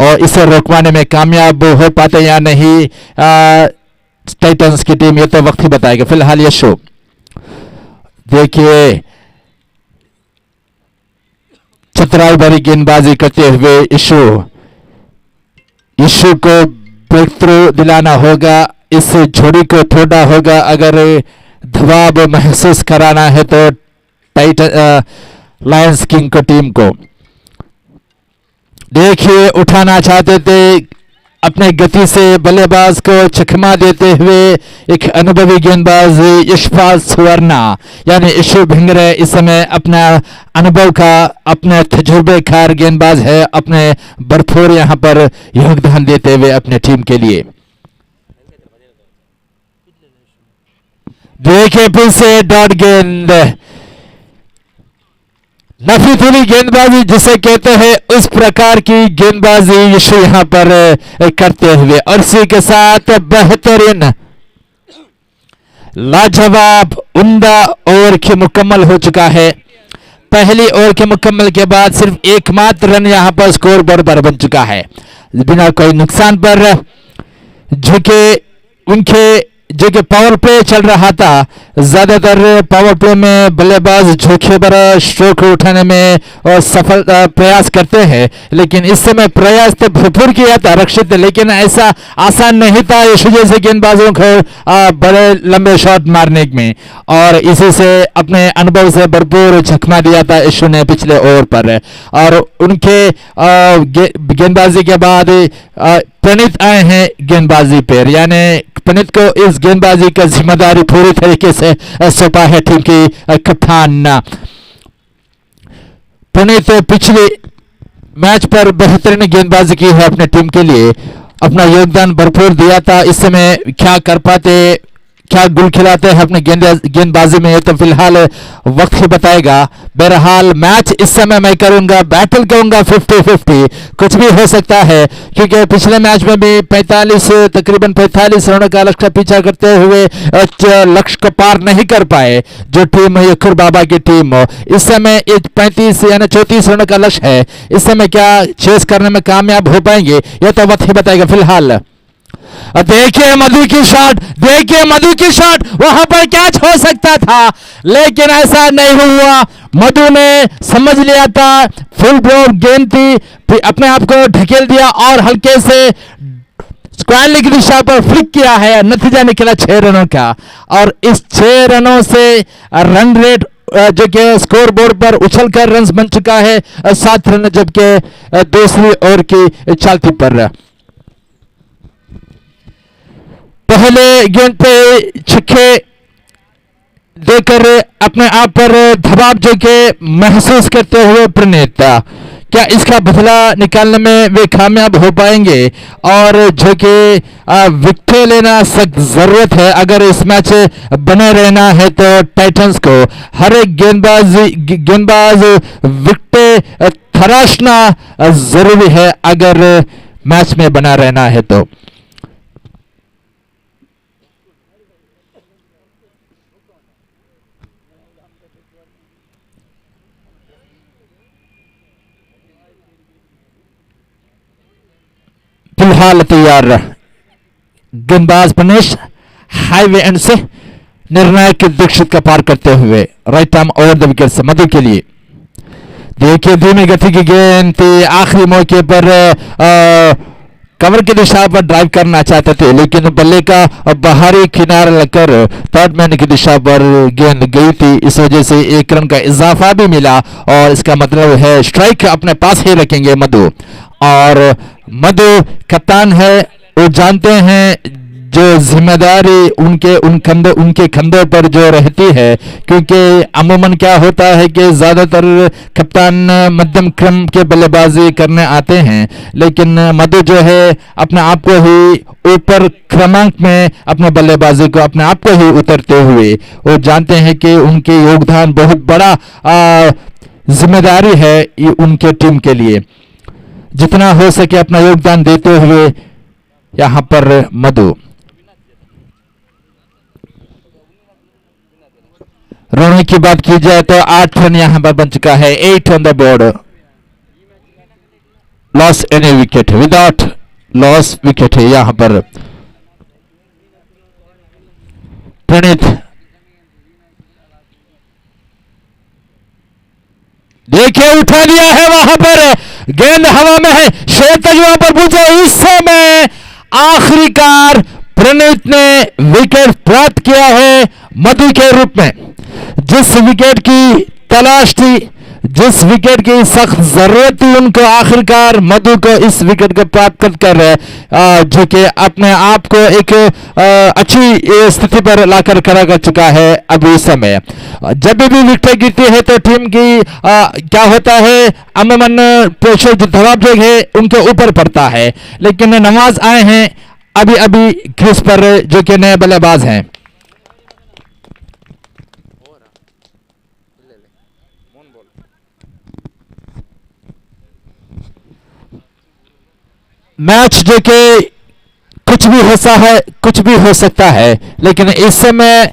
और इसे रोकवाने में कामयाब हो पाते या नहीं टाइटंस की टीम ये तो वक्त ही बताएगा। फिलहाल ये शो देखिए चतुराई भरी गेंदबाजी करते हुए यशु को ब्रेक थ्रू दिलाना होगा। इस जोड़ी को थोड़ा होगा अगर दबाव महसूस कराना है तो लायंस किंग को टीम को देखिए उठाना चाहते थे अपने गति से बल्लेबाज को चकमा देते हुए एक अनुभवी गेंदबाज यशपाल सुवर्णा यानी यशु भिंगरे इस समय अपना अनुभव का अपने तजुर्बेकार गेंदबाज है, अपने भरपूर यहां पर योगदान देते हुए अपने टीम के लिए। देखिए फिर से डॉट गेंद नफीतुली गेंदबाजी जिसे कहते हैं उस प्रकार की गेंदबाजी यशु यहां पर करते हुए और इसी के साथ बेहतरीन लाजवाब उम्दा ओवर की मुकम्मल हो चुका है। पहली ओवर के मुकम्मल के बाद सिर्फ एकमात्र रन यहां पर स्कोर बोर्ड पर बन चुका है बिना कोई नुकसान पर। जो कि उनके जो कि पावर प्ले चल रहा था, ज्यादातर पावर प्ले में बल्लेबाज झोंके पर स्ट्रोक उठाने में और सफल प्रयास करते हैं, लेकिन इस समय प्रयास तो भरपूर किया था रक्षित, लेकिन ऐसा आसान नहीं था इस वजह से गेंदबाजों को बड़े लंबे शॉट मारने में, और इसी से अपने अनुभव से भरपूर झकमा दिया था यशु ने पिछले ओवर पर। और उनके गेंदबाजी के बाद प्रणीत आए हैं गेंदबाजी पर, यानी प्रणीत को इस गेंदबाजी का जिम्मेदारी पूरी तरीके से सौंपा है टीम की कप्तान। प्रणीत पिछले मैच पर बेहतरीन गेंदबाजी की है अपने टीम के लिए, अपना योगदान भरपूर दिया था। इस समय क्या कर पाते, क्या गुल खिलाते हैं अपने गेंदबाजी में, ये तो फिलहाल वक्त ही बताएगा। बहरहाल मैच इस समय मैं करूंगा, बैटल करूंगा 50-50, कुछ भी हो सकता है, क्योंकि पिछले मैच में भी तकरीबन 45 रनों का लक्ष्य पीछा करते हुए लक्ष्य को पार नहीं कर पाए जो टीम यक्कुर बाबा की टीम। इस समय 35 यानी 34 रनों का लक्ष्य है, इस समय क्या चेस करने में कामयाब हो पाएंगे, यह तो वक्त ही बताएगा। फिलहाल देखिए मधु की शॉट, देखिए मधु की शॉट, वहां पर कैच हो सकता था लेकिन ऐसा नहीं हुआ। मधु ने समझ लिया था फुल ब्लॉक गेंद थी, अपने आप को ढकेल दिया और हल्के से स्क्वायर लेग की दिशा पर फ्लिक किया है, नतीजा निकला 6 रनों का। और इस 6 रनों से रन रेट जो कि स्कोर बोर्ड पर उछलकर रन बन चुका है 7 रन, जबकि दूसरी ओवर की चलती पर पहले गेंद पे छक्के देकर अपने आप पर दबाव जो के महसूस करते हुए प्रणीत, क्या इसका बदला निकालने में वे कामयाब हो पाएंगे, और जो कि विकेट लेना सख्त जरूरत है अगर इस मैच बने रहना है तो टाइटंस को हर एक गेंदबाज विकेट तराशना जरूरी है अगर मैच में बना रहना है तो। फिलहाल तैयार गेंदबाज पनेश हाईवे एंड से निर्णायक दीक्षित का पार करते हुए right arm over the wicket से मधु के लिए। देखिए धीमी गति की गेंद थी, आखिरी मौके पर कवर की दिशा पर ड्राइव करना चाहते थे, लेकिन बल्ले का बाहरी किनारा लगकर थर्ड मैन की दिशा पर गेंद गई थी, इस वजह से 1 रन का इजाफा भी मिला और इसका मतलब है स्ट्राइक अपने पास ही रखेंगे मधु। और मधु कप्तान है, वो जानते हैं जो जिम्मेदारी उनके कंधों पर जो रहती है, क्योंकि अमूमन क्या होता है कि ज़्यादातर कप्तान मध्यम क्रम के बल्लेबाजी करने आते हैं, लेकिन मधु जो है अपने आप को ही ऊपर क्रमांक में अपने बल्लेबाजी को अपने आप को ही उतरते हुए वो जानते हैं कि उनके योगदान बहुत बड़ा जिम्मेदारी है उनके टीम के लिए, जितना हो सके अपना योगदान देते हुए यहां पर मधु। रनों की बात की जाए तो 8 रन यहां पर बन चुका है, 8 on the board, loss any wicket, without loss wicket है यहां पर। प्रणीत देखिए उठा दिया है, वहां पर गेंद हवा में है, शेर वहां पर पूछे, इस समय आखिरकार प्रणीत ने विकेट प्राप्त किया है मधु के रूप में। जिस विकेट की तलाश थी, जिस विकेट की सख्त जरूरत थी उनको, आखिरकार मधु को इस विकेट को प्राप्त कर जो कि अपने आप को एक अच्छी स्थिति पर लाकर खड़ा कर चुका है। अभी इस समय जब भी विकेट गिरती है तो टीम की क्या होता है, अमूमन प्रेशर जो दबाव जो है उनके ऊपर पड़ता है, लेकिन नवाज आए हैं अभी अभी क्रीज पर जो कि नए बल्लेबाज हैं। मैच जो कि कुछ भी हो सकता है, लेकिन इस समय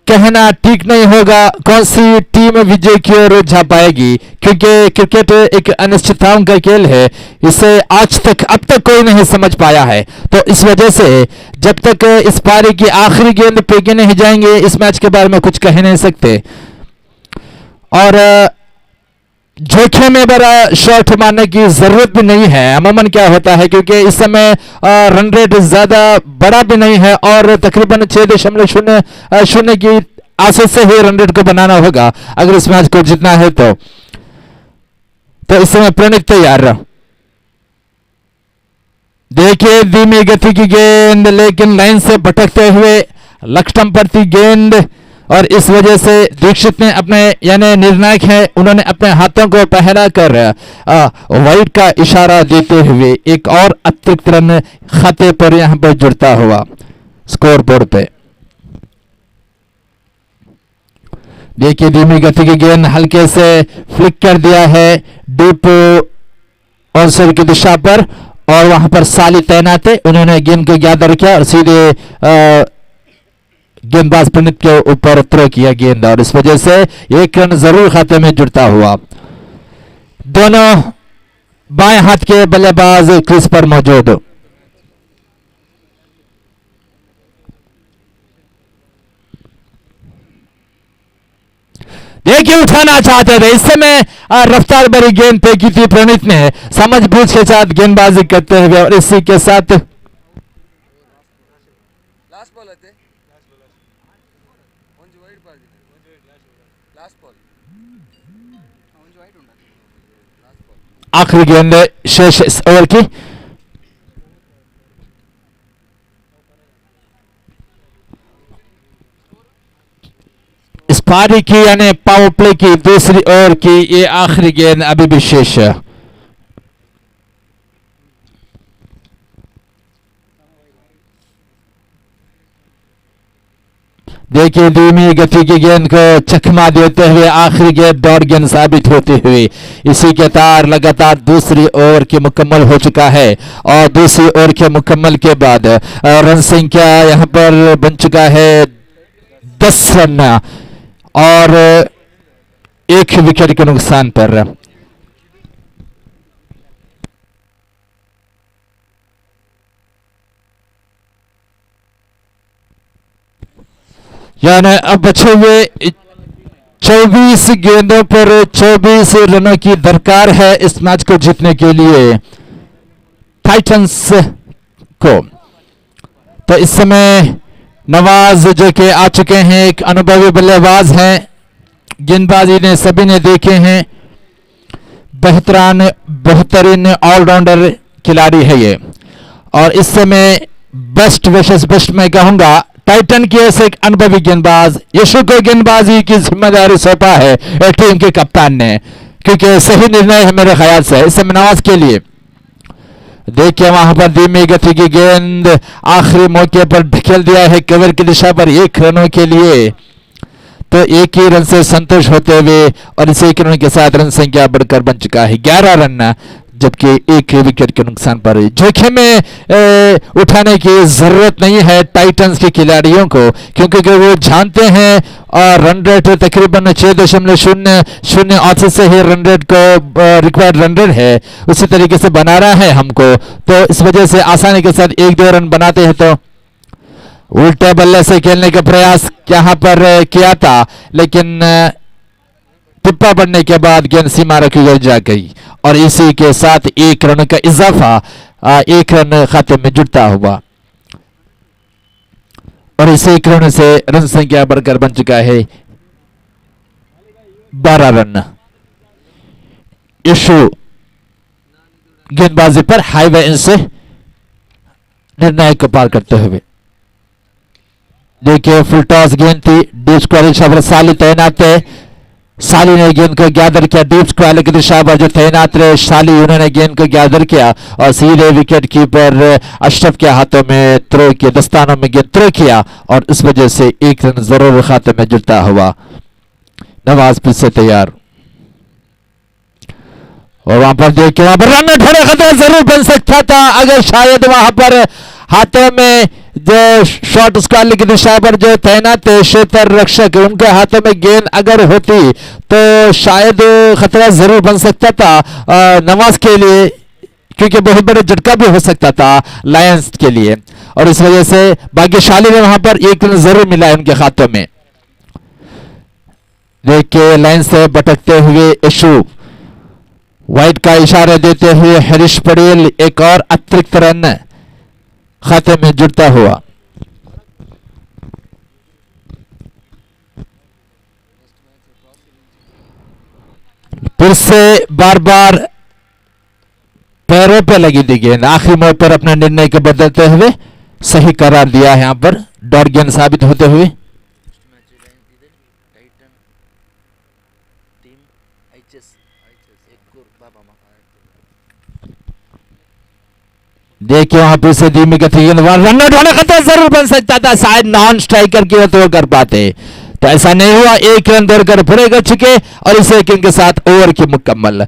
कहना ठीक नहीं होगा कौन सी टीम विजय की ओर जा पाएगी, क्योंकि क्रिकेट एक अनिश्चितताओं का खेल है। इसे आज तक अब तक कोई नहीं समझ पाया है। तो इस वजह से जब तक इस पारी की आखिरी गेंद फेंके नहीं जाएंगे इस मैच के बारे में कुछ कह नहीं सकते। और जोखिम में बड़ा शॉट मारने की जरूरत भी नहीं है। अमूमन क्या होता है, क्योंकि इस समय रन रेट ज्यादा बड़ा भी नहीं है और तकरीबन 6.0 की आसपास से ही रन रेट को बनाना होगा अगर इस मैच को जीतना है तो इस समय प्रणीत तैयार। देखिए धीमी गति की गेंद लेकिन लाइन से भटकते हुए लक्ष्य पर थी गेंद, और इस वजह से दीक्षित ने अपने यानी निर्णायक है उन्होंने अपने हाथों को फहराकर वाइड का इशारा देते हुए एक और अतिरिक्त रन खाते पर यहां पर जुड़ता हुआ स्कोर बोर्ड पे। देखिए धीमी गति की गेंद हल्के से फ्लिक कर दिया है डीप ऑनसर की दिशा पर, और वहां पर साली तैनात है। उन्होंने गेंद को गैदर किया और सीधे गेंदबाज प्रणीत के ऊपर थ्रो किया गेंद, और इस वजह से एक रन जरूर खाते में जुड़ता हुआ। दोनों बाएं हाथ के बल्लेबाज क्रीज पर मौजूद। देखिए उठाना चाहते थे, इस समय रफ्तार भरी गेंद फेंकी थी प्रणीत ने समझबूझ के साथ गेंदबाजी करते हुए, और इसी के साथ आखिरी गेंद शेष इस ओवर की। इस पारी की यानी पावर प्ले की दूसरी ओवर की ये आखिरी गेंद अभी भी शेष है। देखिए धीमी गति की गेंद को चकमा देते हुए आखिरी गेंद डॉट गेंद साबित होती हुई इसी के तार लगातार दूसरी ओवर की मुकम्मल हो चुका है, और दूसरी ओवर के मुकम्मल के बाद रन संख्या यहां पर बन चुका है 10 रन और 1 विकेट के नुकसान पर। यानी अब बचे हुए 24 गेंदों पर 24 रनों की दरकार है इस मैच को जीतने के लिए टाइटंस को। तो इस समय नवाज जो कि आ चुके हैं, एक अनुभवी बल्लेबाज हैं, गेंदबाजी ने सभी ने देखे हैं, बेहतरीन ऑलराउंडर खिलाड़ी है ये, और इस समय बेस्ट वर्सेस बेस्ट मैं कहूंगा टाइटन की ऐसे एक अनुभवी गेंदबाज यशु को गेंदबाजी की जिम्मेदारी सौंपा है टीम के कप्तान ने, क्योंकि सही निर्णय है मेरे ख्याल से इस समय नवाज के लिए। देखिए वहां पर धीमी गति की गेंद आखिरी मौके पर ढकेल दिया है कवर की दिशा पर 1 रनों के लिए, तो 1 ही रन से संतुष्ट होते हुए, और इस 1 रन के साथ रन संख्या बढ़कर बन चुका है 11 रन, जबकि 1 विकेट के नुकसान पर जोखिम में उठाने की जरूरत नहीं है टाइटंस के खिलाड़ियों को, क्योंकि वो जानते हैं और रन रेट तकरीबन 6.00 औसत से ही रन रेट को रिक्वायर्ड रन रेट है उसी तरीके से बना रहा है हमको, तो इस वजह से आसानी के साथ 1-2 रन बनाते हैं। तो उल्टे बल्ले से खेलने का प्रयास यहाँ पर किया था, लेकिन टिप्पा बढ़ने के बाद गेंद सीमा रखी जा गई, और इसी के साथ 1 रन का इजाफा 1 रन खाते में जुड़ता हुआ, और इस 1 रन से रन संख्या बढ़कर बन चुका है 12 रन। यशु गेंदबाजी पर हाईवे इन से निर्णायक को पार करते हुए। देखिए फुल टॉस गेंद थी, डीप स्क्वायर की दिशा पर साली तैनात है, साली ने गेंद को गैदर किया डीप स्क्वायर की दिशा पर जो तैनात रहे साली, उन्होंने गेंद को गैदर किया और सीधे विकेट कीपर अशरफ के हाथों में थ्रो किया, दस्तानों में गेंद थ्रो किया, और इस वजह से 1 रन जरूर खाते में जुड़ता हुआ। नवाज फिर से तैयार, और वहां पर देखिए वहां पर रन थोड़ा खतरा जरूर बन सकता था अगर शायद वहां पर हाथों में जो शॉट स्क्वायर की दिशा पर जो तैनात क्षेत्र रक्षक, उनके हाथों में गेंद अगर होती तो शायद खतरा जरूर बन सकता था नवाज के लिए, क्योंकि बहुत बड़ा झटका भी हो सकता था लायंस के लिए, और इस वजह से भाग्यशाली ने वहां पर एक रन जरूर मिला है उनके हाथों में। देखिए लाइन से भटकते हुए इशू वाइट का इशारा देते हुए हरीश पटेल एक और अतिरिक्त रन खाते में जुड़ता हुआ। फिर से बार बार पैरों पे लगी थी गेंद, आखिरी मोड़ पर अपना निर्णय को बदलते हुए सही करार दिया है यहां पर डॉट गेंद साबित होते हुए। देखिए वहां पर से धीमी गति गेंद रन आउट होने खतरा जरूर बन सकता था, शायद नॉन स्ट्राइकर की तो कर पाते, तो ऐसा नहीं हुआ। एक रन दौड़कर पूरे कर चुके और इस एक रन के साथ ओवर की मुकम्मल।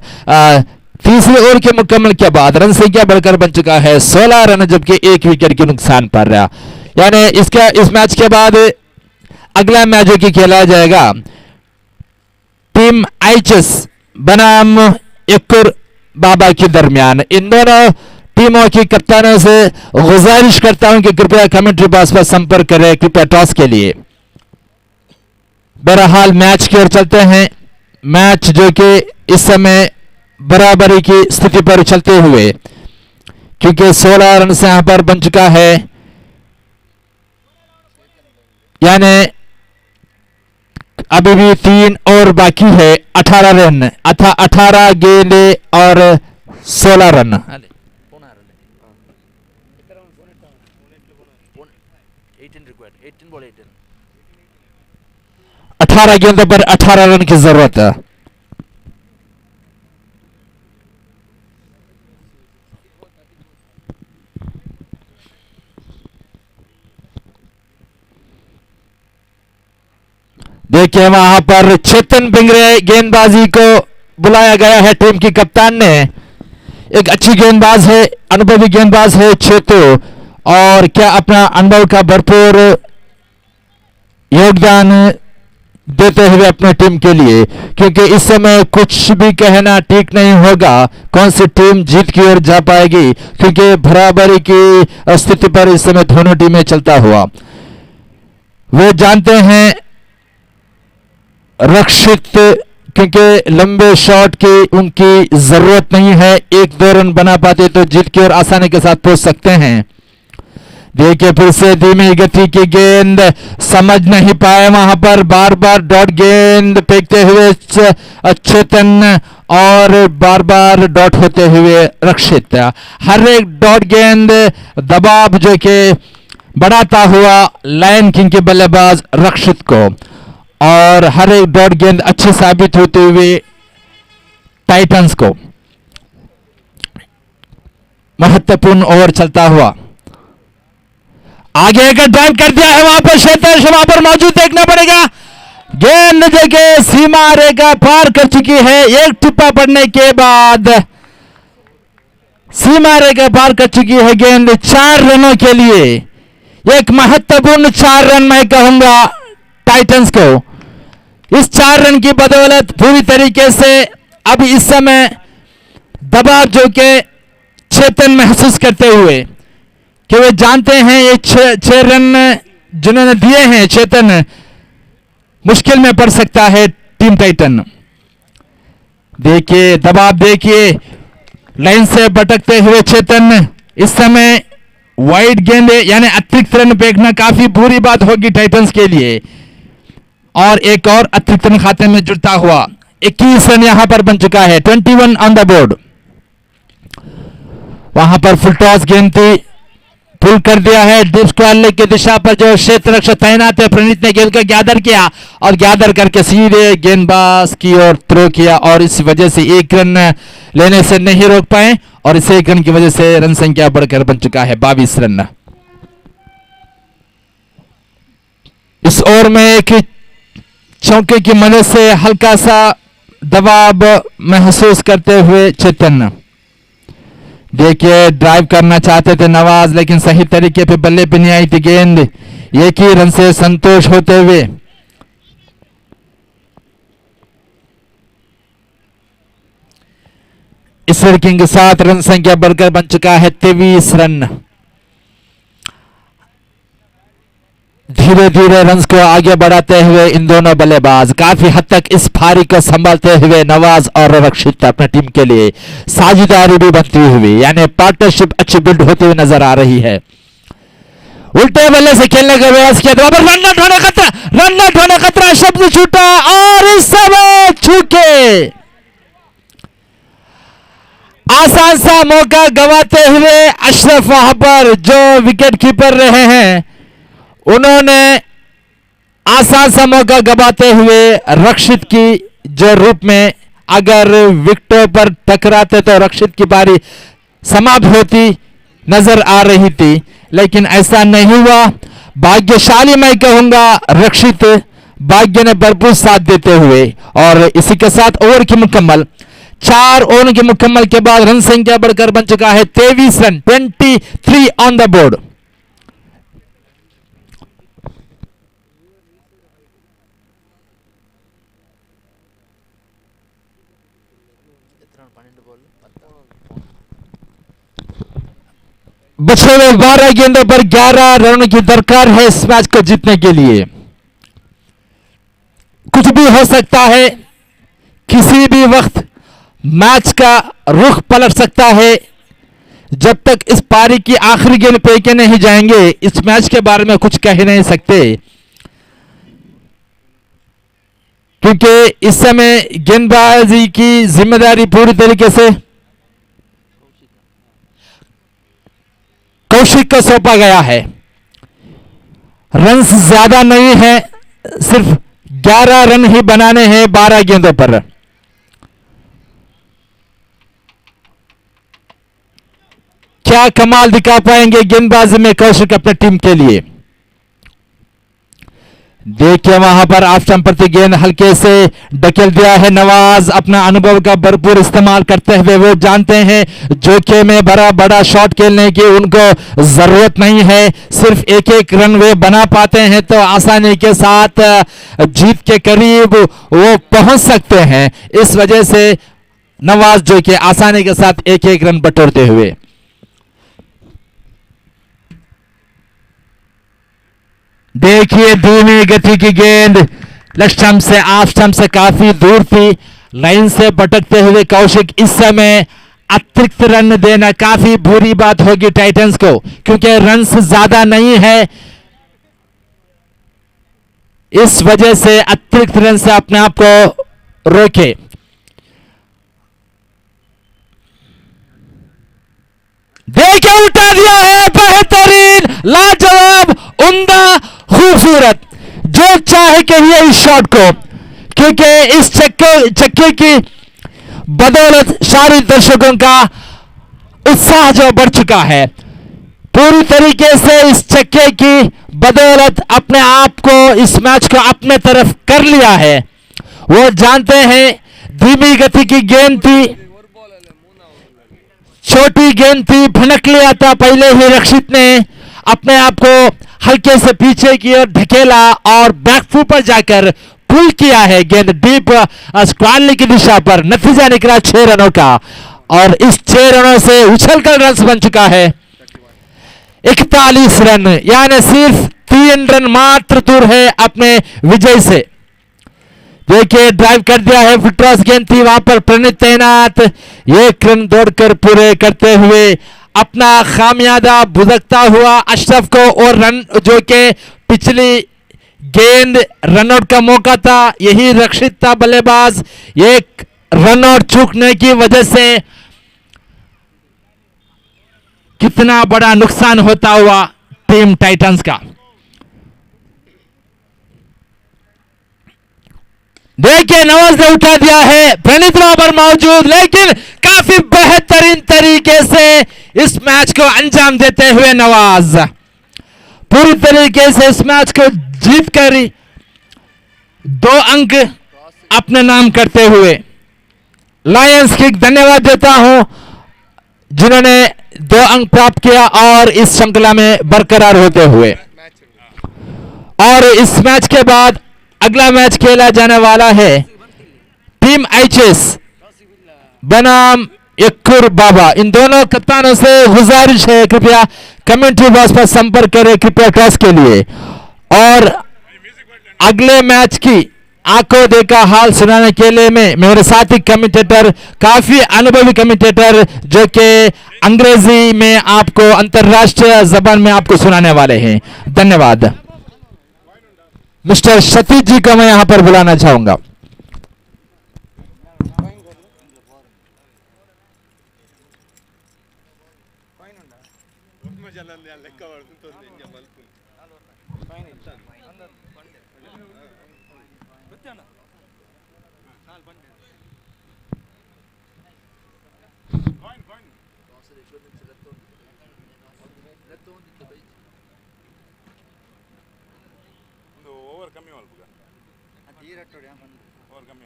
तीसरे ओवर के मुकम्मल के बाद रन संख्या बढ़कर बन चुका है 16 रन, जबकि एक विकेट के नुकसान पर रहा। यानी इस मैच के बाद अगला मैच जो कि खेला जाएगा टीम आईचेस बनाम यक्कुर बाबा के दरमियान, इन दोनों टीमों की कप्तानों से गुजारिश करता हूं कि कृपया कमेंट्री बॉक्स पर संपर्क करें कृपया टॉस के लिए। बहरहाल मैच की ओर चलते हैं। मैच जो कि इस समय बराबरी की स्थिति पर चलते हुए, क्योंकि 16 रन से यहां पर बन चुका है, यानी अभी भी 3 और बाकी है। 18 रन 18 गेंदे और 16 रन। 18 गेंदों पर 18 रन की जरूरत है। देखिए वहां पर चेतन बिंगरे गेंदबाजी को बुलाया गया है टीम की कप्तान ने। एक अच्छी गेंदबाज है, अनुभवी गेंदबाज है चेतु, और क्या अपना अनुभव का भरपूर योगदान देते हुए अपने टीम के लिए, क्योंकि इस समय कुछ भी कहना ठीक नहीं होगा कौन सी टीम जीत की ओर जा पाएगी, क्योंकि बराबरी की स्थिति पर इस समय दोनों टीमें चलता हुआ। वो जानते हैं रक्षित, क्योंकि लंबे शॉट की उनकी जरूरत नहीं है, 1-2 रन बना पाते तो जीत की ओर आसानी के साथ पहुंच सकते हैं। देखिए फिर से धीमी गति की गेंद, समझ नहीं पाए वहां पर, बार बार डॉट गेंद फेंकते हुए चेतन और बार बार डॉट होते हुए रक्षित। हर एक डॉट गेंद दबाव जो कि बढ़ाता हुआ लायन किंग के बल्लेबाज रक्षित को, और हर एक डॉट गेंद अच्छे साबित होते हुए टाइटंस को। महत्वपूर्ण ओवर चलता हुआ आगे का ड्राइव कर दिया है, वहां पर क्षेत्र वहां पर मौजूद, देखना पड़ेगा। गेंद जगह सीमा रेखा पार कर चुकी है, एक टिप्पा पड़ने के बाद सीमा रेखा पार कर चुकी है गेंद 4 रनों के लिए। एक महत्वपूर्ण 4 रन मैं कहूंगा टाइटंस को। इस 4 रन की बदौलत पूरी तरीके से अब इस समय दबाव जो कि चेतन महसूस करते हुए, कि वे जानते हैं ये 6 रन जिन्होंने दिए हैं चेतन, मुश्किल में पड़ सकता है टीम टाइटन। देखिए दबाव, देखिए लाइन से भटकते हुए चेतन, इस समय वाइड गेंदे यानी अतिरिक्त रन फेंकना काफी बुरी बात होगी टाइटंस के लिए, और एक और अतिरिक्त रन खाते में जुड़ता हुआ 21 रन यहां पर बन चुका है, 21 ऑन द बोर्ड। वहां पर फुल टॉस गेंद थी, पुल कर दिया है डीप स्क्वायर लेग की दिशा पर जो क्षेत्र रक्षक तैनात है, प्रणीत ने गेंद को गैदर किया और गैदर करके सीधे गेंदबाज की ओर थ्रो किया, और इस वजह से 1 रन लेने से नहीं रोक पाए, और इस 1 रन की वजह से रन संख्या बढ़कर बन चुका है 22 रन। इस ओवर में एक चौके की मदद से हल्का सा दबाव महसूस करते हुए चेतन, देखिए ड्राइव करना चाहते थे नवाज, लेकिन सही तरीके पे बल्ले पे नहीं आई थी गेंद। एक ही रन से संतोष होते हुए इस रैंकिंग के साथ रन संख्या बढ़कर बन चुका है 23 रन। धीरे धीरे रन को आगे बढ़ाते हुए इन दोनों बल्लेबाज काफी हद तक इस पारी को संभालते हुए नवाज और रक्षित अपने टीम के लिए साझेदारी भी बनती हुई, यानी पार्टनरशिप अच्छी बिल्ड होती हुई नजर आ रही है। उल्टे बल्ले से खेलने का प्रयास किया तो रन आउट होने खतरा, रन आउट होने खतरा, शब्द छूटा और इस समय छूके आसान सा मौका गंवाते हुए अशरफ वहां पर जो विकेट कीपर रहे हैं उन्होंने आसान सा मौका गंवाते हुए रक्षित की जो रूप में अगर विकेटों पर टकराते तो रक्षित की पारी समाप्त होती नजर आ रही थी, लेकिन ऐसा नहीं हुआ। भाग्यशाली मैं कहूंगा रक्षित, भाग्य ने भरपूर साथ देते हुए। और इसी के साथ ओवर की मुकम्मल, 4 ओवर की मुकम्मल के बाद रन संख्या बढ़कर बन चुका है 23 रन, 23 ऑन द बोर्ड। बचे हुए 12 गेंदों पर 11 रनों की दरकार है इस मैच को जीतने के लिए। कुछ भी हो सकता है, किसी भी वक्त मैच का रुख पलट सकता है। जब तक इस पारी की आखिरी गेंद पे के नहीं जाएंगे इस मैच के बारे में कुछ कह नहीं सकते, क्योंकि इस समय गेंदबाजी की जिम्मेदारी पूरी तरीके से कौशिक को सौंपा गया है। रन ज्यादा नहीं है, सिर्फ 11 रन ही बनाने हैं 12 गेंदों पर। क्या कमाल दिखा पाएंगे गेंदबाजी में कौशिक अपने टीम के लिए। देखिए वहां पर ऑफ स्टंप प्रति गेंद हल्के से ढकेल दिया है नवाज। अपना अनुभव का भरपूर इस्तेमाल करते हुए वो जानते हैं जोखिम में भरा बड़ा शॉट खेलने की उनको जरूरत नहीं है, सिर्फ एक एक रन वे बना पाते हैं तो आसानी के साथ जीत के करीब वो पहुंच सकते हैं। इस वजह से नवाज जो कि आसानी के साथ एक एक रन बटोरते हुए देखिए धीमी गति की गेंद लेग स्टंप से ऑफ स्टंप से काफी दूर थी, लाइन से भटकते हुए कौशिक इस समय अतिरिक्त रन देना काफी बुरी बात होगी टाइटंस को, क्योंकि रन्स ज्यादा नहीं है। इस वजह से अतिरिक्त रन से अपने आप को रोके। देखिए उठा दिया है, बेहतरीन, लाजवाब, उम्दा, खूबसूरत, जो चाहे कहिए इस शॉट को, क्योंकि इस चक्के की बदौलत सारे दर्शकों का उत्साह जो बढ़ चुका है, पूरी तरीके से इस चक्के की बदौलत अपने आप को इस मैच को अपने तरफ कर लिया है। वो जानते हैं धीमी गति की गेंद थी, छोटी गेंद थी, भनक लिया था पहले ही रक्षित ने, अपने आप को हल्के से पीछे की ओर ढकेला और बैकफुट पर जाकर पुल किया है गेंद डीप स्क्वायर की दिशा पर। नतीजा निकला 6 रनों का और इस 6 रनों से उछलकर रन बन चुका है 41 रन, यानी सिर्फ 3 रन मात्र दूर है अपने विजय से। देखिए ड्राइव कर दिया है, फुटक्रॉस गेंद थी वहां पर प्रणीत तैनात, 1 रन दौड़कर पूरे करते हुए अपना खामियाजा भुगतना हुआ अशरफ को। और रन जो कि पिछली गेंद रनआउट का मौका था, यही रक्षित था बल्लेबाज, 1 रनआउट चूकने की वजह से कितना बड़ा नुकसान होता हुआ टीम टाइटंस का। देखिए नवाज ने उठा दिया है, प्रणीत वहां पर मौजूद, लेकिन काफी बेहतरीन तरीके से इस मैच को अंजाम देते हुए नवाज पूरी तरीके से इस मैच को जीतकर 2 अंक अपने नाम करते हुए लायंस किक। धन्यवाद देता हूं जिन्होंने 2 अंक प्राप्त किया और इस श्रृंखला में बरकरार होते हुए। और इस मैच के बाद अगला मैच खेला जाने वाला है टीम एचएस बनाम यक्कुर बाबा। इन दोनों कप्तानों से गुजारिश है कृपया कमेंट्री बॉक्स पर संपर्क करें कृपया टॉस के लिए। और अगले मैच की आंखों देखा हाल सुनाने के लिए में मेरे साथी कमेंटेटर काफी अनुभवी कमेंटेटर जो कि अंग्रेजी में आपको अंतरराष्ट्रीय जबान में आपको सुनाने वाले हैं। धन्यवाद। मिस्टर सतीश जी को मैं यहां पर बुलाना चाहूंगा। ಓವರ್ ಕಮ್ಮಿ ಮಾಡ್ಬೋದ ಓವರ್ ಕಮ್ಮಿ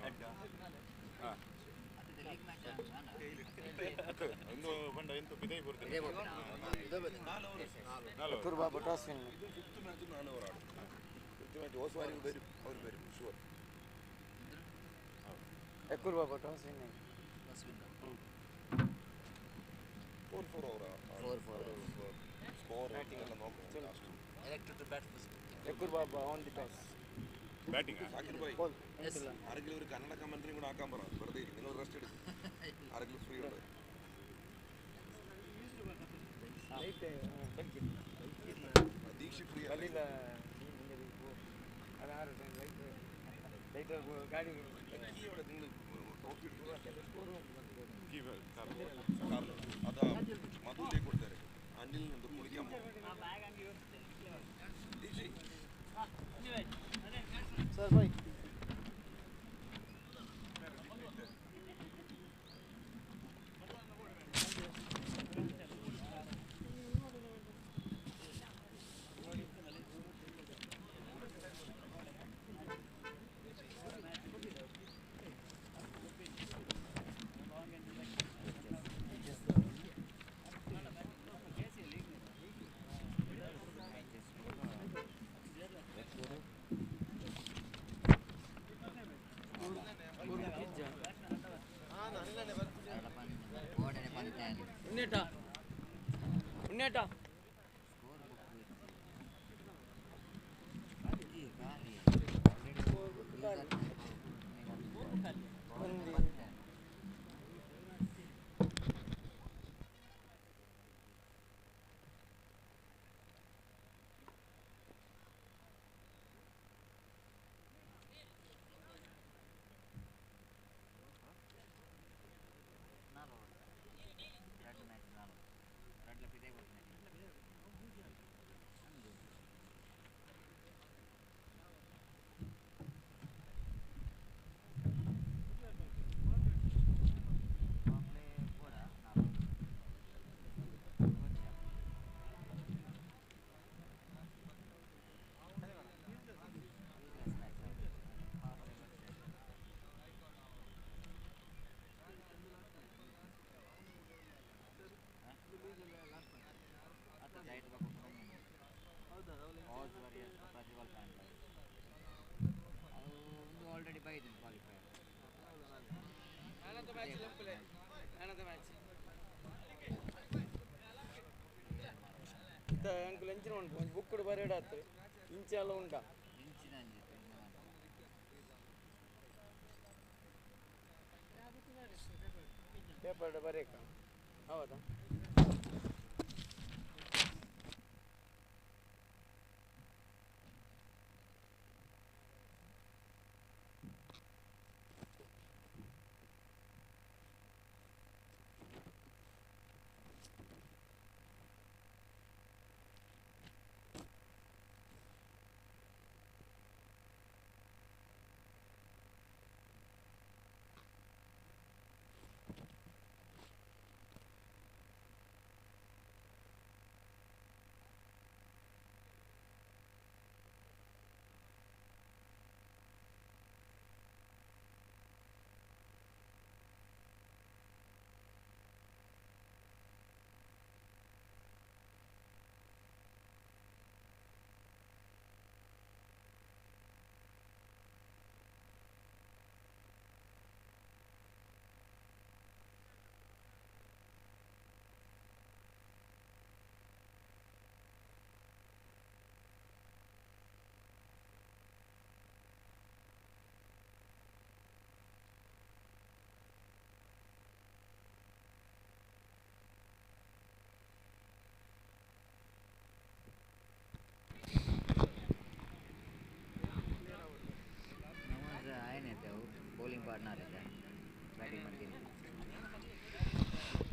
ಒಂದು ಬಂಡ ಎಂತ ಬಿದೈ ಬರ್ತೀನಿ Yekkur Baba toss win. Yekkur Baba toss win. Yekkur Baba on the toss. Batting ആരെങ്കിലും ഒരു കന്നഡ കമന്ററി കൂടെ ആക്കാൻ പറ. വെറുതെ നിങ്ങൾ റെസ്റ്റ് എടുക്കും. ആരെങ്കിലും ഫ്രീ ഉണ്ട്. ദീക്ഷ ഫ്രീ ಅಲ್ಲಿಲ್ಲ ಗಾಡಿ നിങ്ങൾ അതാ മധുവിലേക്ക് കൊടുത്തേരെ. അനിലിനുണ്ട് കുളിക്കാൻ പോകും. Sir bye. ಉನ್ನೇಟ ಅಂಕಲ್ ಎಂಚಿನ ಉಂಟು ಒಂದು ಬುಕ್ ಬರೆಯಡಾತು ಇಂಚೆ ಎಲ್ಲ ಉಂಟಾ ಪೇಪರ್ ಬರೆಯಕ ಹೌದಾ.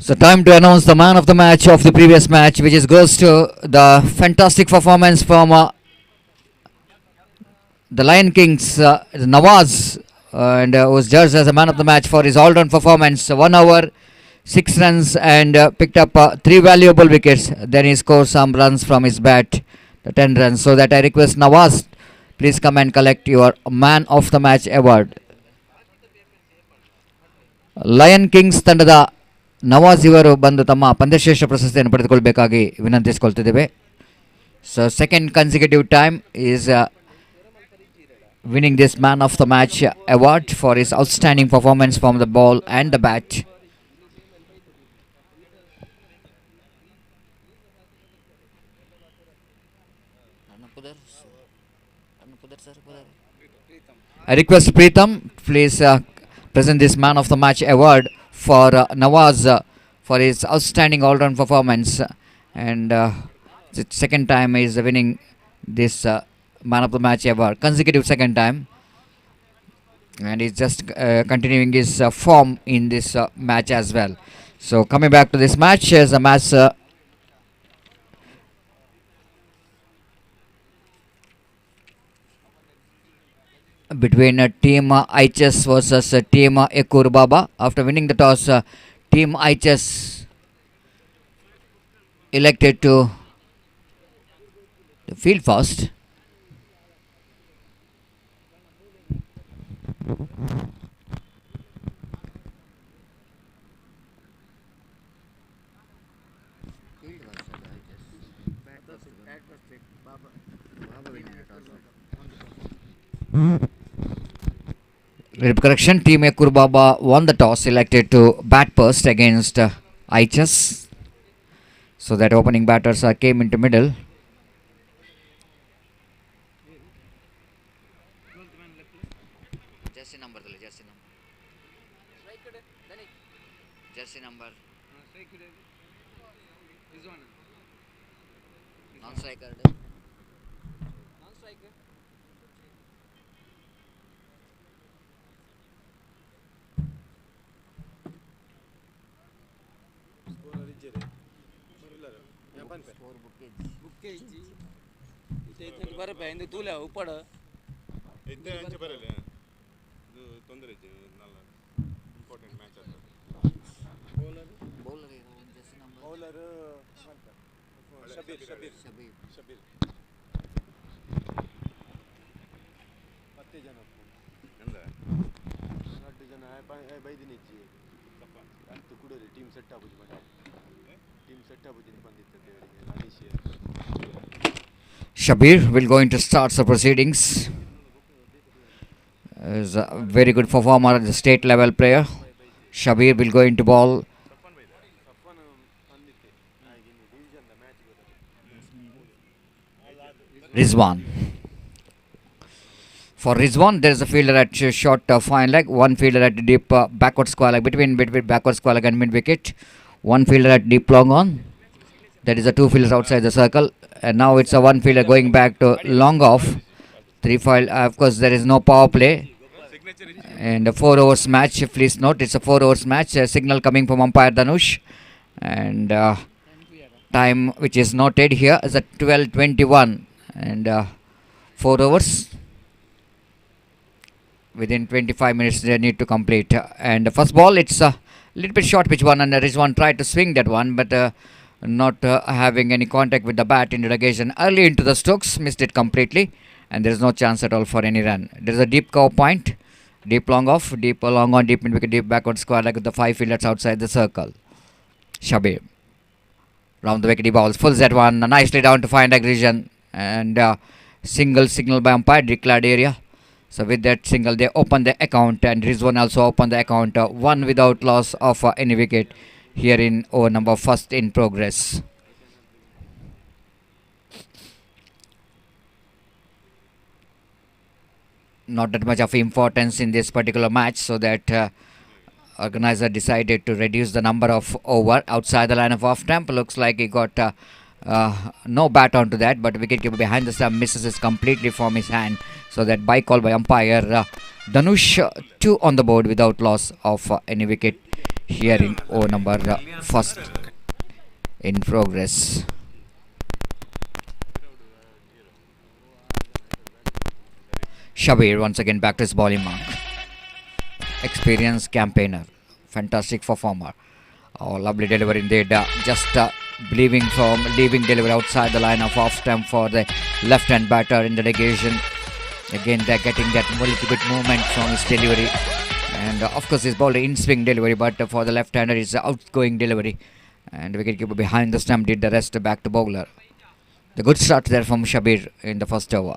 So time to announce the man of the match of the previous match, which is goes to the fantastic performance from the Lion Kings, Nawaz, and was judged as a man of the match for his all-round performance. 1 hour, 6 runs, and picked up 3 valuable wickets. Then he scored some runs from his bat, the 10 runs. So that I request Nawaz, please come and collect your man of the match award. Lion kings ತಂಡದ ನವಾಜ್ ಇವರು ಬಂದು ತಮ್ಮ ಪಂದ್ಯಶ್ರೇಷ್ಠ ಪ್ರಶಸ್ತಿಯನ್ನು ಪಡೆದುಕೊಳ್ಳಬೇಕಾಗಿ ವಿನಂತಿಸಿಕೊಳ್ತಿದ್ದೇವೆ. So second consecutive time is winning this man of the match award for his outstanding performance from the ball and the bat. I request Preetham, please present this man of the match award for Nawaz for his outstanding all-round performance, and the second time he is winning this man of the match award, consecutive second time, and he's just continuing his form in this match as well. So coming back to this match, is a match between team IHS versus team Yekkur Baba. After winning the toss, team IHS elected to field first. Correction, team Yekkur Baba won the toss, elected to bat first against IHS. So that opening batters came into middle. Jersey number. Jersey number. Non-striker. ಬರಬೇಕು ತೂಲ ಉಪ್ಪಡ ಇದ್ದೇ ಅಂಚೆ ಬರಲ್ಲ ಇದು ತೊಂದರೆ ಇತ್ತು ನಲ್ಲ important match ಅದು bowler Shabir 10 ಜನ ಎಂದ 10 ಜನ ಬೈದಿನಿಜ್ಜಿ ಅಂತ ಕುಡರಿ ಟೀಮ್ ಸೆಟ್ ಆಗುದು ಬಂದಿತ್ತು ದೇವರಿಗೆ Anish Shabir will going to start the proceedings. Is a very good performer at the state level player. Shabir will go into ball. Rizwan. For Rizwan, there is a fielder at short fine leg, one fielder at deep backward square leg, between backward square leg and mid wicket, one fielder at deep long on. That is the 2 fielders outside the circle, and now it's a 1 fielder going back to long off. 3 field. Of course, there is no power play, and a 4 overs match. Please note, it's a 4 overs match. A signal coming from umpire Dhanush, and time which is noted here is at 12:21, and 4 overs. Within 25 minutes they need to complete. And the first ball, it's a little bit short pitch one, and Rizwan tried to swing that one, but not having any contact with the bat in irrigation early into the strokes, missed it completely, and there is no chance at all for any run. There is a deep cover point, deep long off, deep long on, deep mid wicket, deep backward square like with the 5 fielders outside the circle. Shabir round the wicket, he bowls full Z1, nicely down to find aggression, and single signal by umpire, declared area. So with that single they open the account, and Rizwan also opened the account, 1 without loss of any wicket here in over number first in progress. Not that much of importance in this particular match, so that organizer decided to reduce the number of over outside the line of off stump. Looks like he got no bat onto that, but wicketkeeper behind the stump misses it completely from his hand. So that by call by umpire Dhanush, 2 on the board without loss of any wicket here in O number first in progress. Shabir once again back to his bowling mark. Experienced campaigner, fantastic performer. Oh, lovely delivery indeed. Just leaving delivery outside the line of off stump for the left-hand batter in the delegation. Again, they're getting that little bit movement from his delivery. And of course, his bowler in swing delivery, but for the left-hander, it's outgoing delivery. And wicketkeeper behind the stump did the rest back to bowler. The good start there from Shabir in the first over.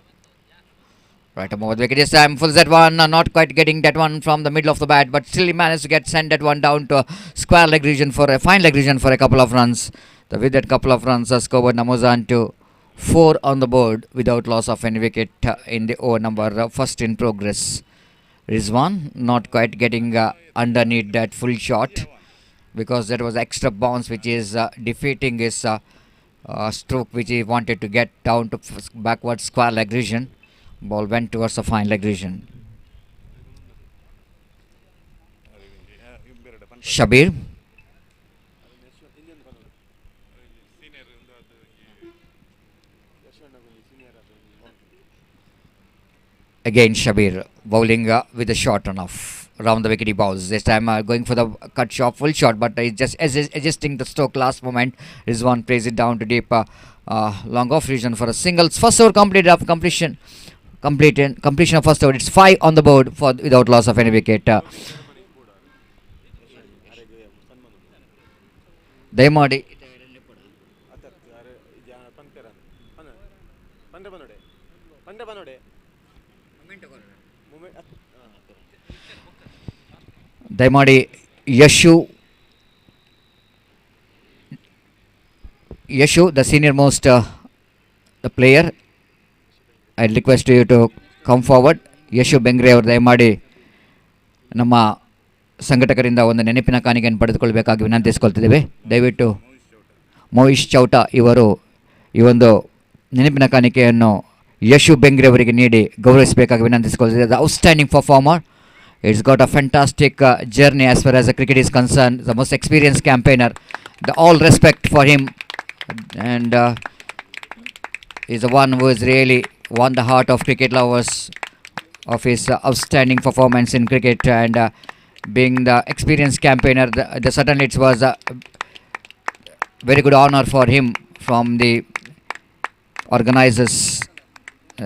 Right over the wicket this time, full that one, not quite getting that one from the middle of the bat, but still he managed to send that one down to a square leg region for a fine leg region for a couple of runs. With that couple of runs, scored Namozan to 4 on the board without loss of any wicket in the over number first in progress. Rizwan not quite getting underneath that full shot because there was extra bounce which is defeating his stroke which he wanted to get down to backward square leg region. Ball went towards the fine leg region. Shabir. Again Shabir bowling with a short run off. Around the wicket he bowls. This time going for the cut shot, full shot, but he's just adjusting the stroke last moment. Rizwan plays it down to deep long off region for a single. First over completed of completion of first over. It's 5 on the board for without loss of any wicket. Dayamadi. Dayamadi Yeshu, the senior most the player. I request you to come forward. Yashu Bengre ಅವರು ದಯಮಾಡಿ ನಮ್ಮ ಸಂಘಟಕರಿಂದ ಒಂದು ನೆನಪಿನ ಕಾಣಿಕೆಯನ್ನು ಪಡೆದುಕೊಳ್ಳಬೇಕಾಗಿ ವಿನಂತಿಸಿಕೊಳ್ತಿದ್ದೇವೆ. ದಯವಿಟ್ಟು ಮೋಹಿಶ್ ಚೌಟಾ ಇವರು ಈ ಒಂದು ನೆನಪಿನ ಕಾಣಿಕೆಯನ್ನು ಯಶು ಬೆಂಗ್ರೆ ಅವರಿಗೆ ನೀಡಿ ಗೌರವಿಸಬೇಕಾಗಿ ವಿನಂತಿಸಿಕೊಳ್ತಿದ್ದೇವೆ. The outstanding performer. It's got a fantastic journey as far as the cricket is concerned. The most experienced campaigner. All respect for him. And is the one who has really won the heart of cricket lovers of his outstanding performance in cricket. And being the experienced campaigner, certainly it was a very good honor for him from the organizers.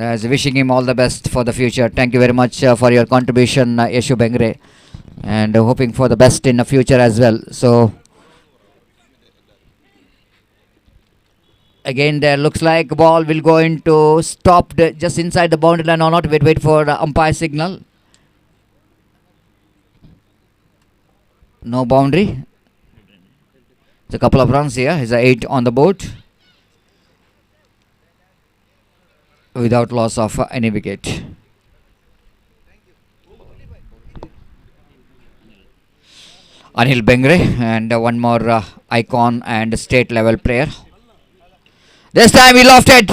As wishing him all the best for the future. Thank you very much for your contribution, Yeshu Bengre, and hoping for the best in the future as well. So again, there looks like ball will go into stop just inside the boundary line or not. Wait for umpire signal. No boundary. It's a couple of runs here. It's a 8 on the board. Without loss of any wicket. Anil Bengre and one more icon and state level player. This time he lofted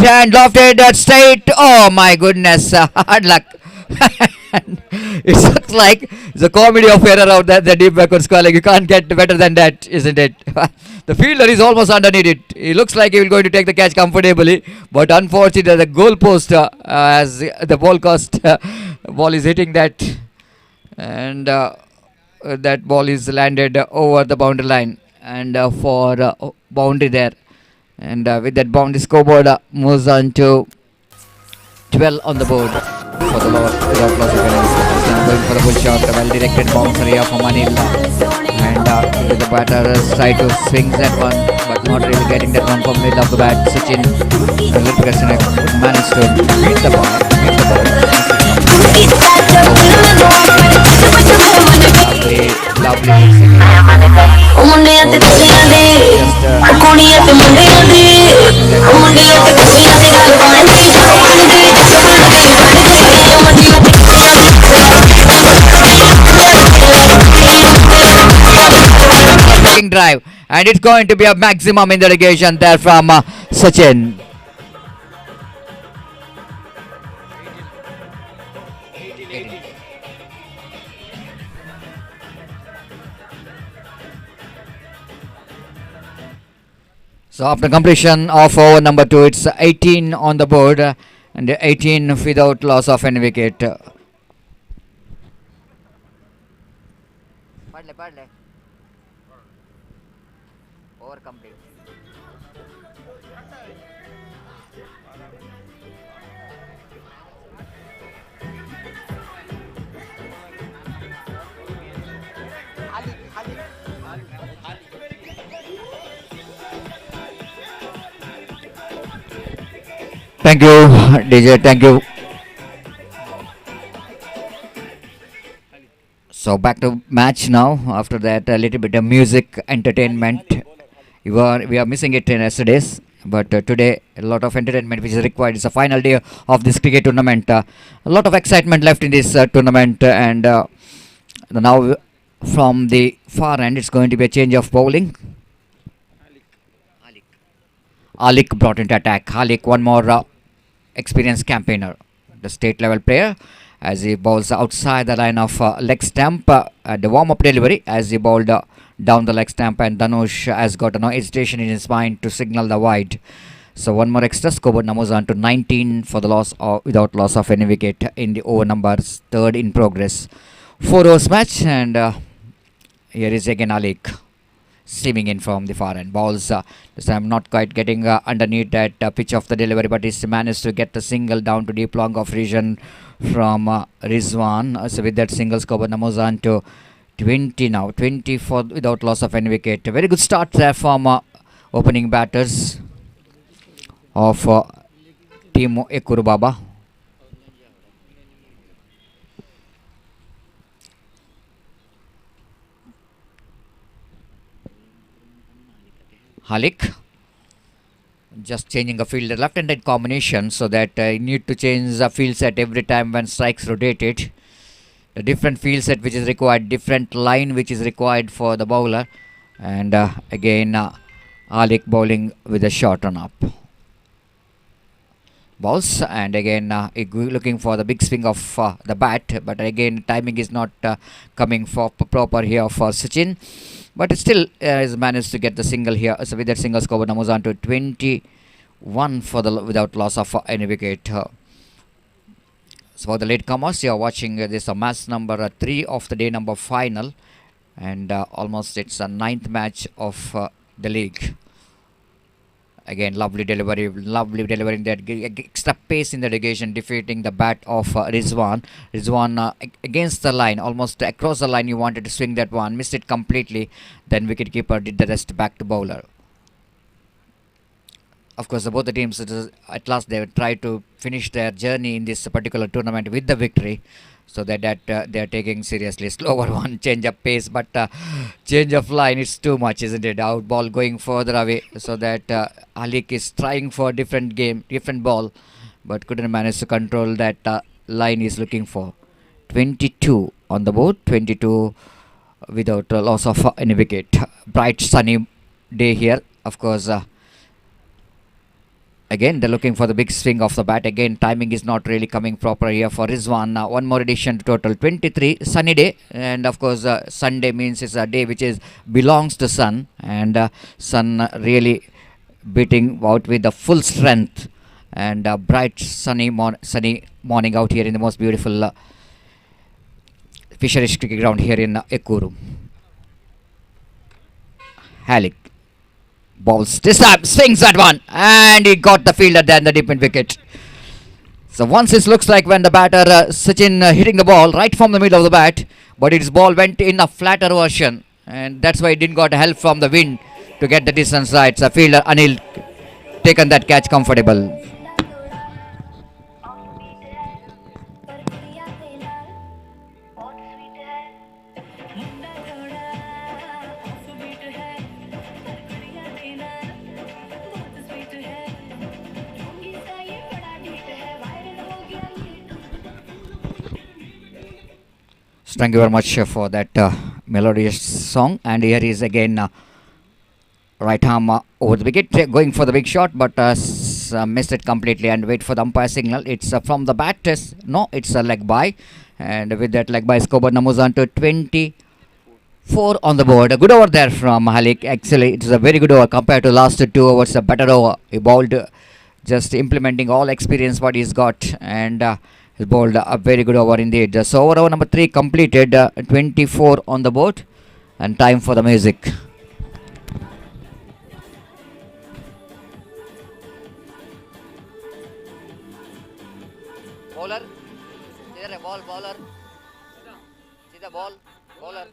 that straight. Oh my goodness, hard luck. It looks like it's a comedy of error out there, the deep backward square leg. You can't get better than that, isn't it? The fielder is almost underneath it. He looks like he will going to take the catch comfortably, but unfortunately the goal post as the ball is hitting that, and that ball is landed over the boundary line, and for boundary there, and with that boundary scoreboard moves on to 12 on the board for the loss without loss of any wicket. Going for the full shot, a well directed bouncer here from Anil, and with the batter try to swing that one, but not really getting that one from middle of the bat. Sachin managed to beat the ball. Lovely. Drive, and it's going to be a maximum in the relegation there from Sachin. So after completion of over number 2, it's 18 on the board and 18 without loss of any wicket. Over complete. Thank you, DJ. Thank you. So back to match now. After that, a little bit of music entertainment. We are missing it in yesterday's, but today a lot of entertainment which is required. It's the final day of this cricket tournament. A lot of excitement left in this tournament, and now from the far end, it's going to be a change of bowling. Alik brought into attack. Alik, one more experienced campaigner, the state level player, as he bowls outside the line of leg stump at the warm up delivery, as he bowled down the leg stump, and Dhanush has got no hesitation in his mind to signal the wide. So one more extra, scoreboard numbers on to 19 for the loss of, without loss of any wicket in the over numbers, third in progress. 4 overs match, and here is again Alik seaming in from the far end. Balls this time not quite getting underneath that pitch of the delivery, but he's managed to get the single down to deep long of region from Rizwan. So with that single, scoreboard numbers on to 20 now. 20 for without loss of any wicket. A very good start there from opening batters of team Yekkur Baba. Halik just changing a fielder left-handed combination, so that you need to change the field set every time when strikes rotated. The different field set which is required, different line which is required for the bowler, and again Halik bowling with a short run up. Balls, and again looking for the big swing of the bat, but again timing is not coming for proper here for Sachin. But still has managed to get the single here. So with that single, scoreboard numbers on to 21 for the without loss of any wicket. So for the latecomers, you are watching this match number 3 of the day number final, and almost it's a 9th match of the league. Again, lovely delivery in that extra pace in the negation, defeating the bat of Rizwan. Rizwan against the line, almost across the line. You wanted to swing that one, missed it completely. Then wicketkeeper did the rest back to bowler. Of course, both the teams at last they try to finish their journey in this particular tournament with the victory. So that they are taking seriously. Slower one, change of pace, but change of line is too much, isn't it? Out ball going further away, so that Alik is trying for different game, different ball, but couldn't manage to control that line he's looking for. 22 on the board, 22 without loss of any wicket. Bright sunny day here, of course. Again, they're looking for the big swing of the bat. Again, timing is not really coming proper here for Rizwan. One more addition to total 23. Sunny day, and of course, Sunday means it's a day which belongs to sun, and sun really beating out with the full strength, and bright sunny morning out here in the most beautiful Fisheries cricket ground here in Yekkur. Halik. Balls this time, swings that one, and he got the fielder then the deep in wicket. So once it looks like when the batter Sachin hitting the ball right from the middle of the bat, but his ball went in a flatter version, and that's why he didn't got help from the wind to get the distance right. So fielder Anil taken that catch comfortable. Thank you very much for that melodious song. And here is again right arm over the wicket, going for the big shot, but missed it completely, and wait for the umpire signal. It's from the bat. No, it's a leg by, and with that leg by, scoreboard numbers on to 24 4 on the board. A good over there from Malik. Actually, it is a very good over compared to last 2 overs. A better over. He bowled just implementing all experience what he's got, and he bowled a very good over indeed. So over number 3 completed. 24 on the board, and time for the music. Bowler, a ball, bowler. See the ball, bowler.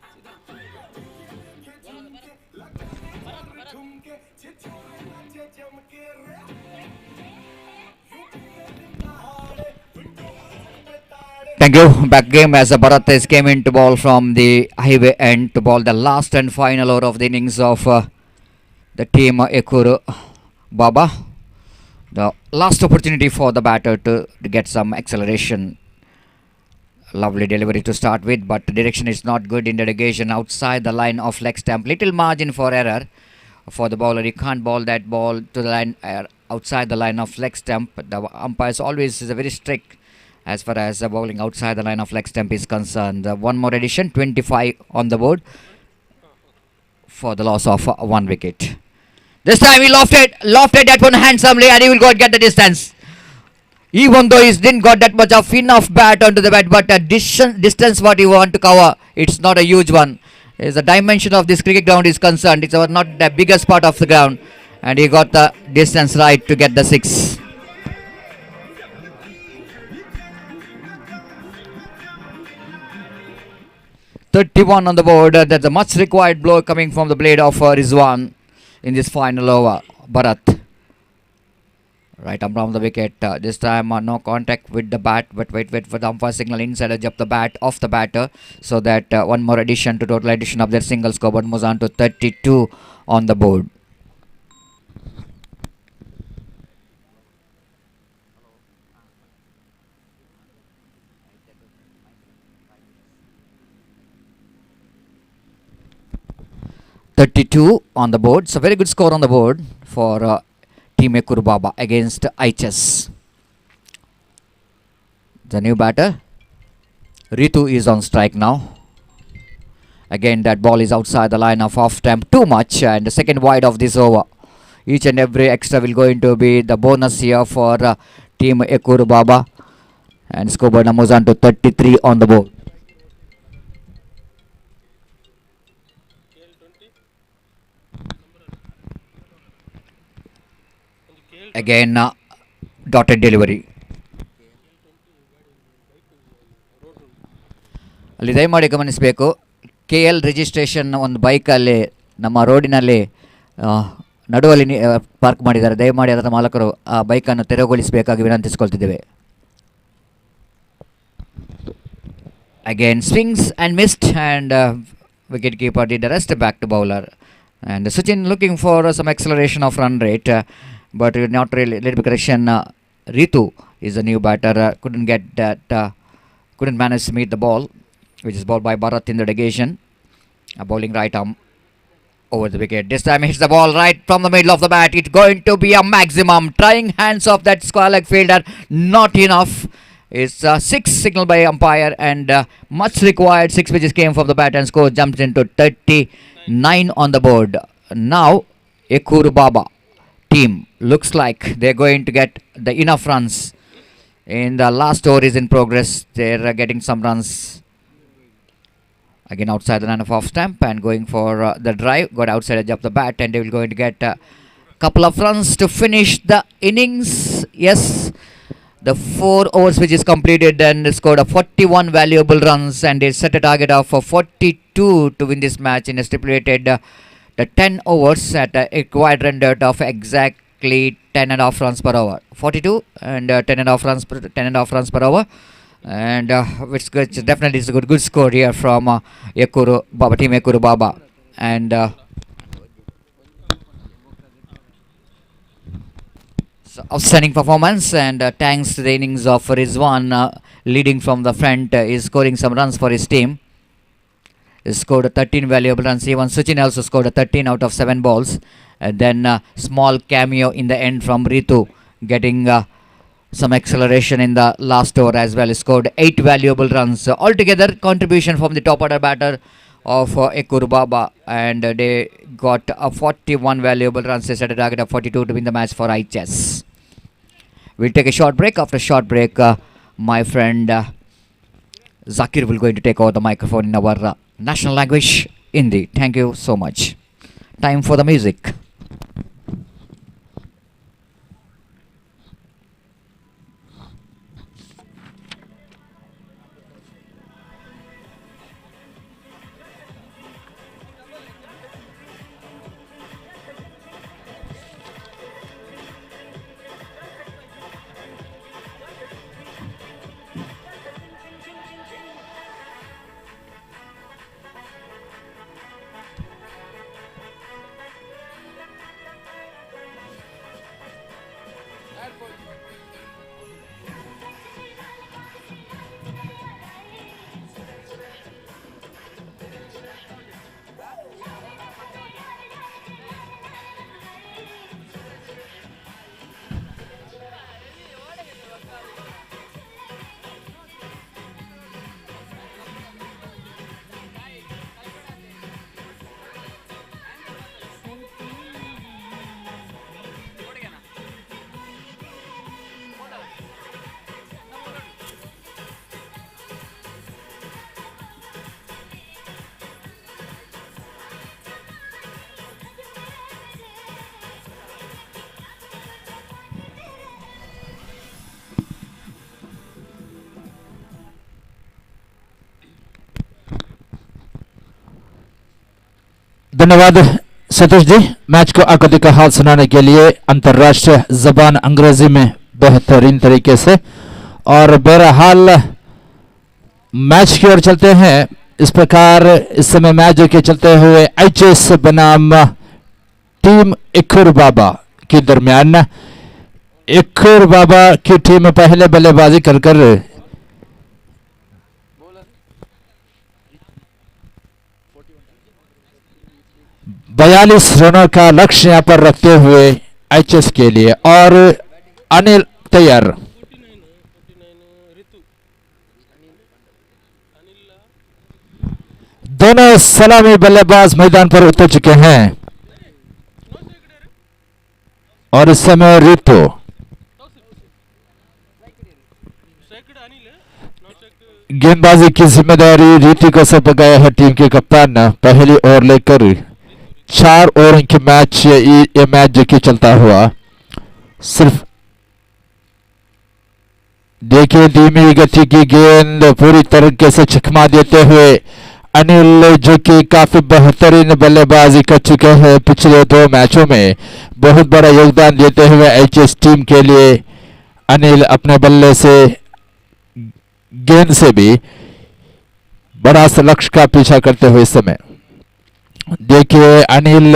Thank you. Back game as Bharat is came into ball from the highway end to ball the last and final over of the innings of the team Yekkur Baba. The last opportunity for the batter to get some acceleration. Lovely delivery to start with, but the direction is not good in the negation outside the line of leg stump. Little margin for error for the bowler. You can't bowl that ball to the line outside the line of leg stump. The umpires always is very strict as far as bowling outside the line of leg stump is concerned. One more addition, 25 on the board for the loss of 1 wicket. This time he lofted that one handsomely, and he will go and get the distance. Even though he didn't got that much of enough bat onto the bat, but the distance what he want to cover, it's not a huge one. As the dimension of this cricket ground is concerned, it's not the biggest part of the ground, and he got the distance right to get the 6. .31 on the board. That's a much required blow coming from the blade of Rizwan in this final over. Bharat. Right arm round the wicket. This time no contact with the bat, but wait for the umpire signal inside edge of the bat off the batter, so that one more addition to total addition of their single scoreboard moves on to 32 on the board. .32 on the board. So very good score on the board for Team Yekkur Baba against HS. The new batter Ritu is on strike now. Again, that ball is outside the line of off stump too much, and the second wide of this over. Each and every extra will going to be the bonus here for Team Yekkur Baba, and scoreboard moves on to 33 on the board. Again, dotted delivery. ಅಲ್ಲಿ ದಯಮಾಡಿ ಗಮನಿಸಬೇಕು, KL registration ಒಂದು ಬೈಕಲ್ಲಿ ನಮ್ಮ ರೋಡಿನಲ್ಲಿ ನಡುವಲ್ಲಿ park ಮಾಡಿದ್ದಾರೆ. ದಯಮಾಡಿ ಅದರ ಮಾಲಕರು ಆ ಬೈಕನ್ನು ತೆರವುಗೊಳಿಸಬೇಕಾಗಿ ವಿನಂತಿಸಿಕೊಳ್ತಿದ್ದೇವೆ. Again swings and missed, and wicket keeper did the rest back to bowler. And Sachin looking for some acceleration of run rate, but not really. Little bit correction. Ritu is a new batter. Couldn't get that. Couldn't manage to meet the ball, which is bowled by Bharat in the negation. Bowling right arm over the wicket. This time hits the ball right from the middle of the bat. It's going to be a maximum. Trying hands off that square leg fielder. Not enough. It's 6 signal by umpire, and much required 6 pitches came from the bat, and score jumps into 39 on the board. Now Yekkur Baba team looks like they're going to get the enough runs. In the last over is in progress. They're getting some runs. Again outside the line of off stump and going for the drive. Got outside edge of the bat, and they will going to get a couple of runs to finish the innings. Yes, the 4 overs which is completed, and scored a 41 valuable runs, and they set a target of 42 to win this match in a stipulated the 10 overs at a required run rate of exactly 10.5 runs per hour. 42 and 10.5 runs per hour, and which definitely is a good score here from Yekkur Baba, team Yekkur Baba, and so outstanding performance, and thanks to the innings of Rizwan leading from the front, is scoring some runs for his team. He scored 13 valuable runs. Even Sachin also scored 13 out of 7 balls. And then small cameo in the end from Ritu, getting some acceleration in the last over as well. He scored 8 valuable runs. Altogether, contribution from the top order batter of Yekkur Baba, and they got a 41 valuable runs. They set a target of 42 to win the match for IHS. We'll take a short break. After a short break, my friend Zakir will going to take over the microphone in our national language, Hindi. Thank you so much. Time for the music. धन्यवाद Satish ji. Match को आकृति का हाल सुनाने के लिए अंतर्राष्ट्रीय जबान अंग्रेजी में बेहतरीन तरीके से। और बहरहाल मैच की ओर चलते हैं। इस प्रकार इस समय मैच जो कि चलते हुए IHS बनाम टीम यक्कुर बाबा के दरमियान। यक्कुर बाबा की टीम पहले बल्लेबाजी कर 42 रनों का लक्ष्य यहां पर रखते हुए IHS के लिए। और अनिल तैयार। दोनों सलामी बल्लेबाज मैदान पर उतर चुके हैं और इस समय ऋतु गेंदबाजी की जिम्मेदारी रीति को सौंपा गया है। टीम के कप्तान पहली ओवर लेकर 4 ओवर के मैच ये मैच जो कि चलता हुआ। सिर्फ देखिए धीमी गति की गेंद पूरी तरीके से चकमा देते हुए अनिल जो कि काफी बेहतरीन बल्लेबाजी कर चुके हैं पिछले 2 मैचों में। बहुत बड़ा योगदान देते हुए IHS टीम के लिए अनिल अपने बल्ले से गेंद से भी बड़ा सा लक्ष्य का पीछा करते हुए इस समय देखिए अनिल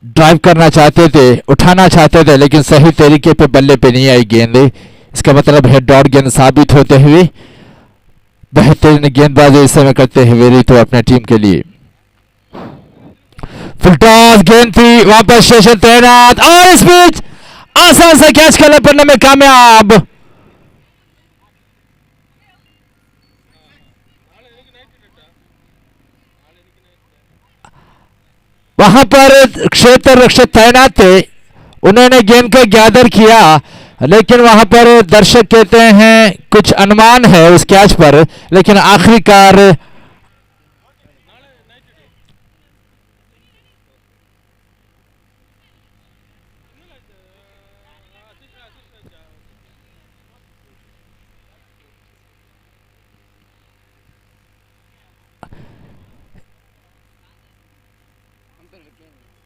ड्राइव करना चाहते थे, उठाना चाहते थे, लेकिन सही तरीके पे बल्ले पे नहीं आई गेंद। इसका मतलब हेड डॉट गेंद साबित होते हुए बेहतरीन गेंदबाजी इस समय करते हुए रितु अपने टीम के लिए। फुल टॉस गेंद थी, वापस स्टेशन तैनात और इस बीच आसान से कैच करने में कामयाब। वहां पर क्षेत्र रक्षक तैनात थे, उन्होंने गेंद को गैदर किया, लेकिन वहां पर दर्शक कहते हैं कुछ अनुमान है उस कैच पर, लेकिन आखिरकार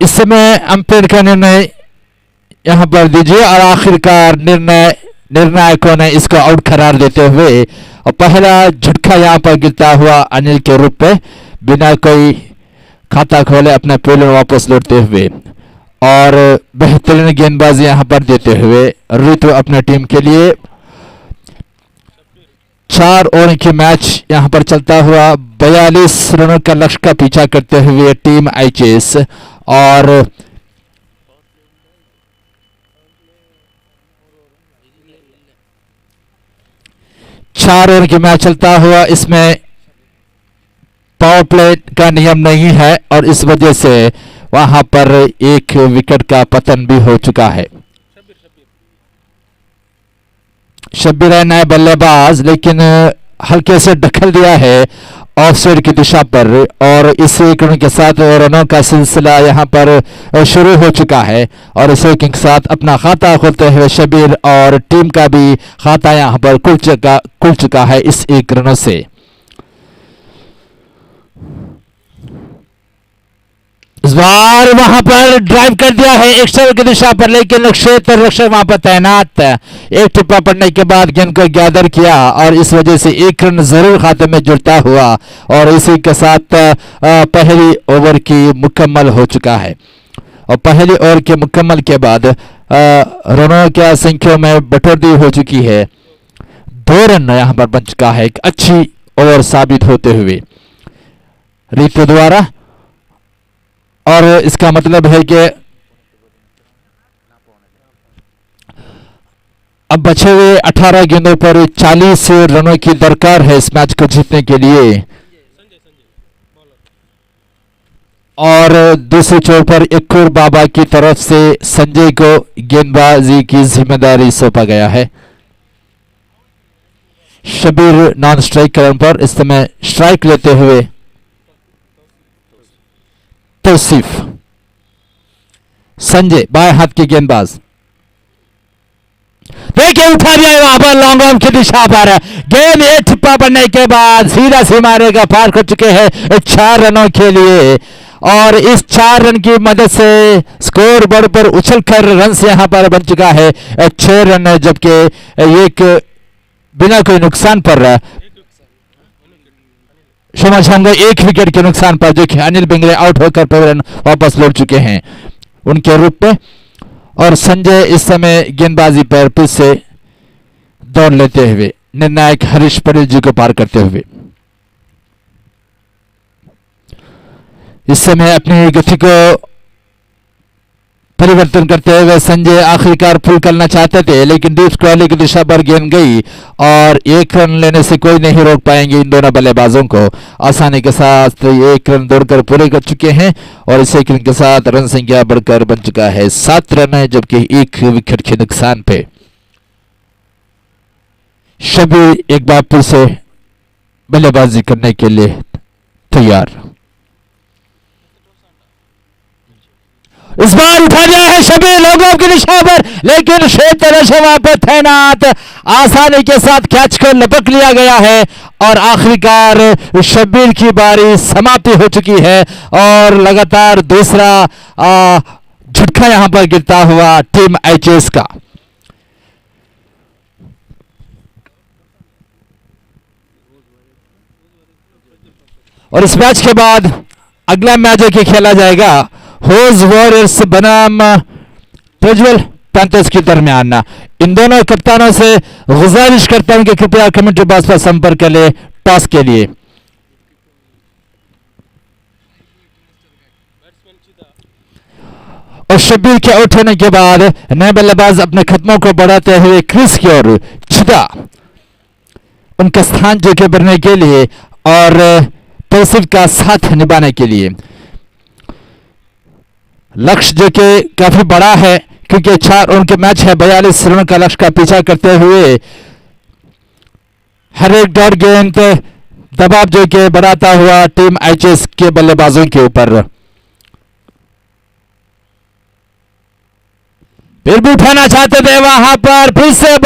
इस समय अंपायर का निर्णय यहां पर दीजिए और आखिरकार निर्णायकों ने इसको आउट करार देते हुए और पहला झटका यहां पर गिरता हुआ अनिल के रूप पे बिना कोई खाता खोले अपने पेल में वापस लौटते हुए और बेहतरीन गेंदबाजी यहां पर देते हुए ऋतु अपने टीम के लिए 4 ओवर की मैच यहां पर चलता हुआ 42 रनों का लक्ष्य का पीछा करते हुए टीम IHS और चार ओवर की मैच चलता हुआ इसमें पावर प्ले का नियम नहीं है और इस वजह से वहां पर एक विकेट का पतन भी हो चुका है। शब्बीर है नए बल्लेबाज, लेकिन हल्के से दखल दिया है ऑफ साइड की दिशा पर और इस एक रन के साथ रनों का सिलसिला यहां पर शुरू हो चुका है और इस एक के साथ अपना खाता खोलते हुए शब्बीर और टीम का भी खाता यहां पर खुल चुका है इस एक रनों से। इस बार वहां पर ड्राइव कर दिया है एक्स्ट्रा की दिशा पर, लेकिन क्षेत्र रक्षक वहां पर तैनात, एक टिप्पा पड़ने के बाद गेंद को गैदर किया और इस वजह से एक रन जरूर खाते में जुड़ता हुआ और इसी के साथ पहली ओवर की मुकम्मल हो चुका है। और पहली ओवर के मुकम्मल के बाद रनों की संख्या में बढ़ोतरी हो चुकी है, 2 रन यहां पर बन चुका है, एक अच्छी ओवर साबित होते हुए रीतू द्वारा। और इसका मतलब है कि अब बचे हुए 18 गेंदों पर 40 रनों की दरकार है इस मैच को जीतने के लिए। और दूसरे छोर पर यक्कुर बाबा की तरफ से संजय को गेंदबाजी की जिम्मेदारी सौंपा गया है। शब्बीर नॉन स्ट्राइक रन पर इस समय स्ट्राइक लेते हुए तौसीफ, संजय बाएं हाथ के गेंदबाज, देखिए उठा दिया वहां पर लॉन्ग ऑन की दिशा पर, गेंद एक टिप्पा पड़ने के बाद सीधा सीमारे का पार कर चुके हैं 4 रनों के लिए और इस 4 रन की मदद से स्कोर बोर्ड पर उछलकर रन से यहां पर बन चुका है 6 रन, जबकि एक बिना कोई नुकसान पर क्षमा चाहूंगा 1 विकेट के नुकसान पर जो कि अनिल बिंगले आउट होकर पवन वापस लौट चुके हैं उनके रूप में। और संजय इस समय गेंदबाजी पर फिर से दौड़ लेते हुए निर्णायक हरीश पटेल जी को पार करते हुए इस समय अपनी गति को परिवर्तन करते हुए संजय आखिरकार पुल करना चाहते थे, लेकिन डीप स्क्वायर की दिशा पर गेंद गई और 1 रन लेने से कोई नहीं रोक पाएंगे इन दोनों बल्लेबाजों को। आसानी के साथ 1 रन दौड़कर पूरे कर चुके हैं और इस 1 रन के साथ रन संख्या बढ़कर बन चुका है 7 रन, जबकि 1 विकेट के नुकसान पे शब्बीर एक बार फिर से बल्लेबाजी करने के लिए तैयार। इस बार उठा दिया है शब्बीर लोगों की दिशा पर, लेकिन क्षेत्र वहां पर तैनात, आसानी के साथ कैच को लपक लिया गया है और आखिरकार शब्बीर की बारी समाप्ति हो चुकी है और लगातार दूसरा झटका यहां पर गिरता हुआ टीम एचएस का। और इस मैच के बाद अगला मैच जो कि खेला जाएगा होज वॉरियर्स बनाम प्रज्वल पैंथर्स के दरमियान। इन दोनों कप्तानों से गुजारिश करता हूं कि कृपया कमेंट्री बॉक्स पर संपर्क कर ले टॉस के लिए। और शब्बीर के आउट होने के बाद नए बल्लेबाज अपने कदमों को बढ़ाते हुए क्रीज की ओर छिदा उनका स्थान जो कि भरने के लिए और तौसीफ का साथ निभाने के लिए। लक्ष्य जो कि काफी बड़ा है क्योंकि 4 ओवर के मैच है, 42 रन का लक्ष्य का पीछा करते हुए हर एक डॉट गेंद दबाव जो कि बढ़ाता हुआ टीम एचएस के बल्लेबाजों के ऊपर। फिर भी उठाना चाहते थे वहां पर, फिर से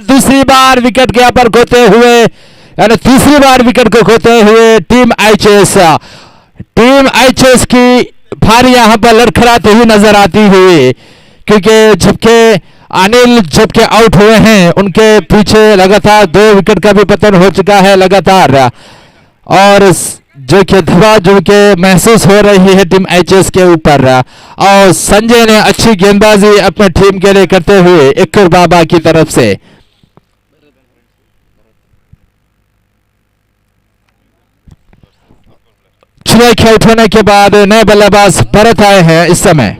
दूसरी बार विकेट के पर खोते हुए यानी तीसरी बार विकेट को खोते हुए टीम एचएस की भारी यहां पर लड़खड़ाते हुई नजर आती हुई, क्योंकि जबकि अनिल जबकि आउट हुए हैं उनके पीछे लगातार 2 विकेट का भी पतन हो चुका है लगातार और जो कि दबाव जो कि महसूस हो रही है टीम एचएस के ऊपर। और संजय ने अच्छी गेंदबाजी अपने टीम के लिए करते हुए यक्कुर बाबा की तरफ से छह आउट होने के बाद नए बल्लेबाज भरत आए हैं इस समय।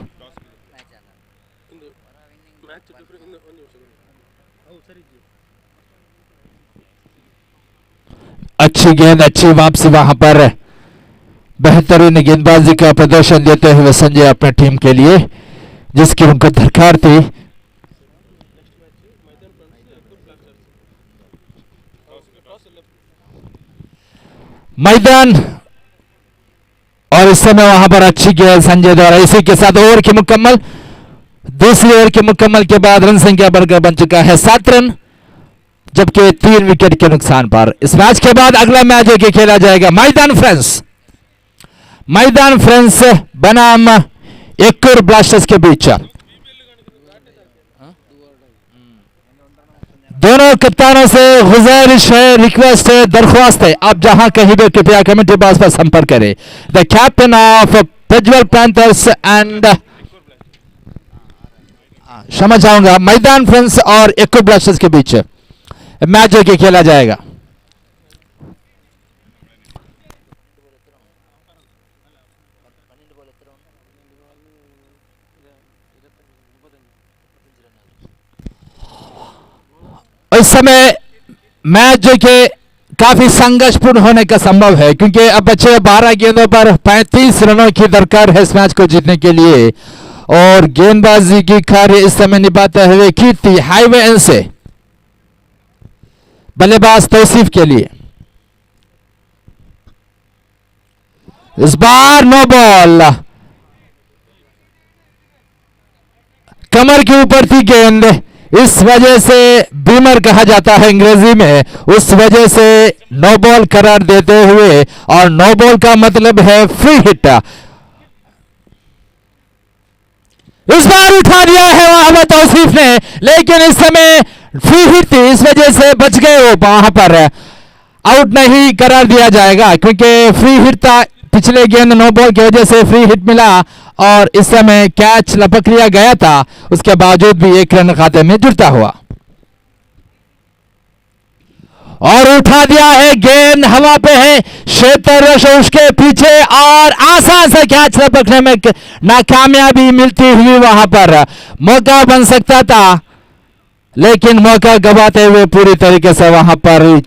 अच्छी गेंद, अच्छी वापसी वहां पर बेहतरीन गेंदबाजी का प्रदर्शन देते हुए संजय अपने टीम के लिए, जिसकी उनको दरकार थी। मैदान और इस समय वहां पर अच्छी गेंद संजय द्वारा। इसी के साथ ओवर की मुकम्मल, दूसरी ओवर के मुकम्मल के बाद रन संख्या बढ़कर बन चुका है 7 रन, जबकि 3 विकेट के नुकसान पर। इस मैच के बाद अगला मैच जो कि खेला जाएगा मैदान फ्रेंड्स बनाम यक्कुर ब्लास्टर्स के बीच। दोनों कप्तानों से गुजारिश है, रिक्वेस्ट है, दरख्वास्त है, आप जहां कहीं भी कृपया कमेंट्री बॉक्स पर संपर्क करें। The captain of Prajwal panthers and क्षमा चाहूंगा मैदान फ्रेंड्स और यक्कुर ब्लास्टर्स के बीच मैच जो कि खेला जाएगा। इस समय मैच जो कि काफी संघर्षपूर्ण होने का संभव है, क्योंकि अब बचे 12 गेंदों पर 35 रनों की दरकार है इस मैच को जीतने के लिए। और गेंदबाजी की कार्य इस समय निभाते हुए कीर्ति हाईवे एंड से बल्लेबाज तौसीफ के लिए। इस बार नो बॉल, कमर के ऊपर थी गेंद, इस वजह से बीमर कहा जाता है अंग्रेजी में, उस वजह से नो बॉल करार देते हुए, और नो बॉल का मतलब है फ्री हिट। इस बार उठा दिया है वहां पर तौसीफ ने, लेकिन इस समय फ्री हिट थी, इस वजह से बच गए वो, वहां पर आउट नहीं करार दिया जाएगा, क्योंकि फ्री हिट था। पिछले गेंद नो बॉल की वजह से फ्री हिट मिला और इस समय कैच लपक लिया गया था, उसके बावजूद भी 1 रन खाते में जुड़ता हुआ। और उठा दिया है, गेंद हवा पे है, क्षेत्र उसके पीछे और आसान से कैच लपकने में नाकामयाबी मिलती हुई। वहां पर मौका बन सकता था, लेकिन मौका गवाते हुए पूरी तरीके से वहां पर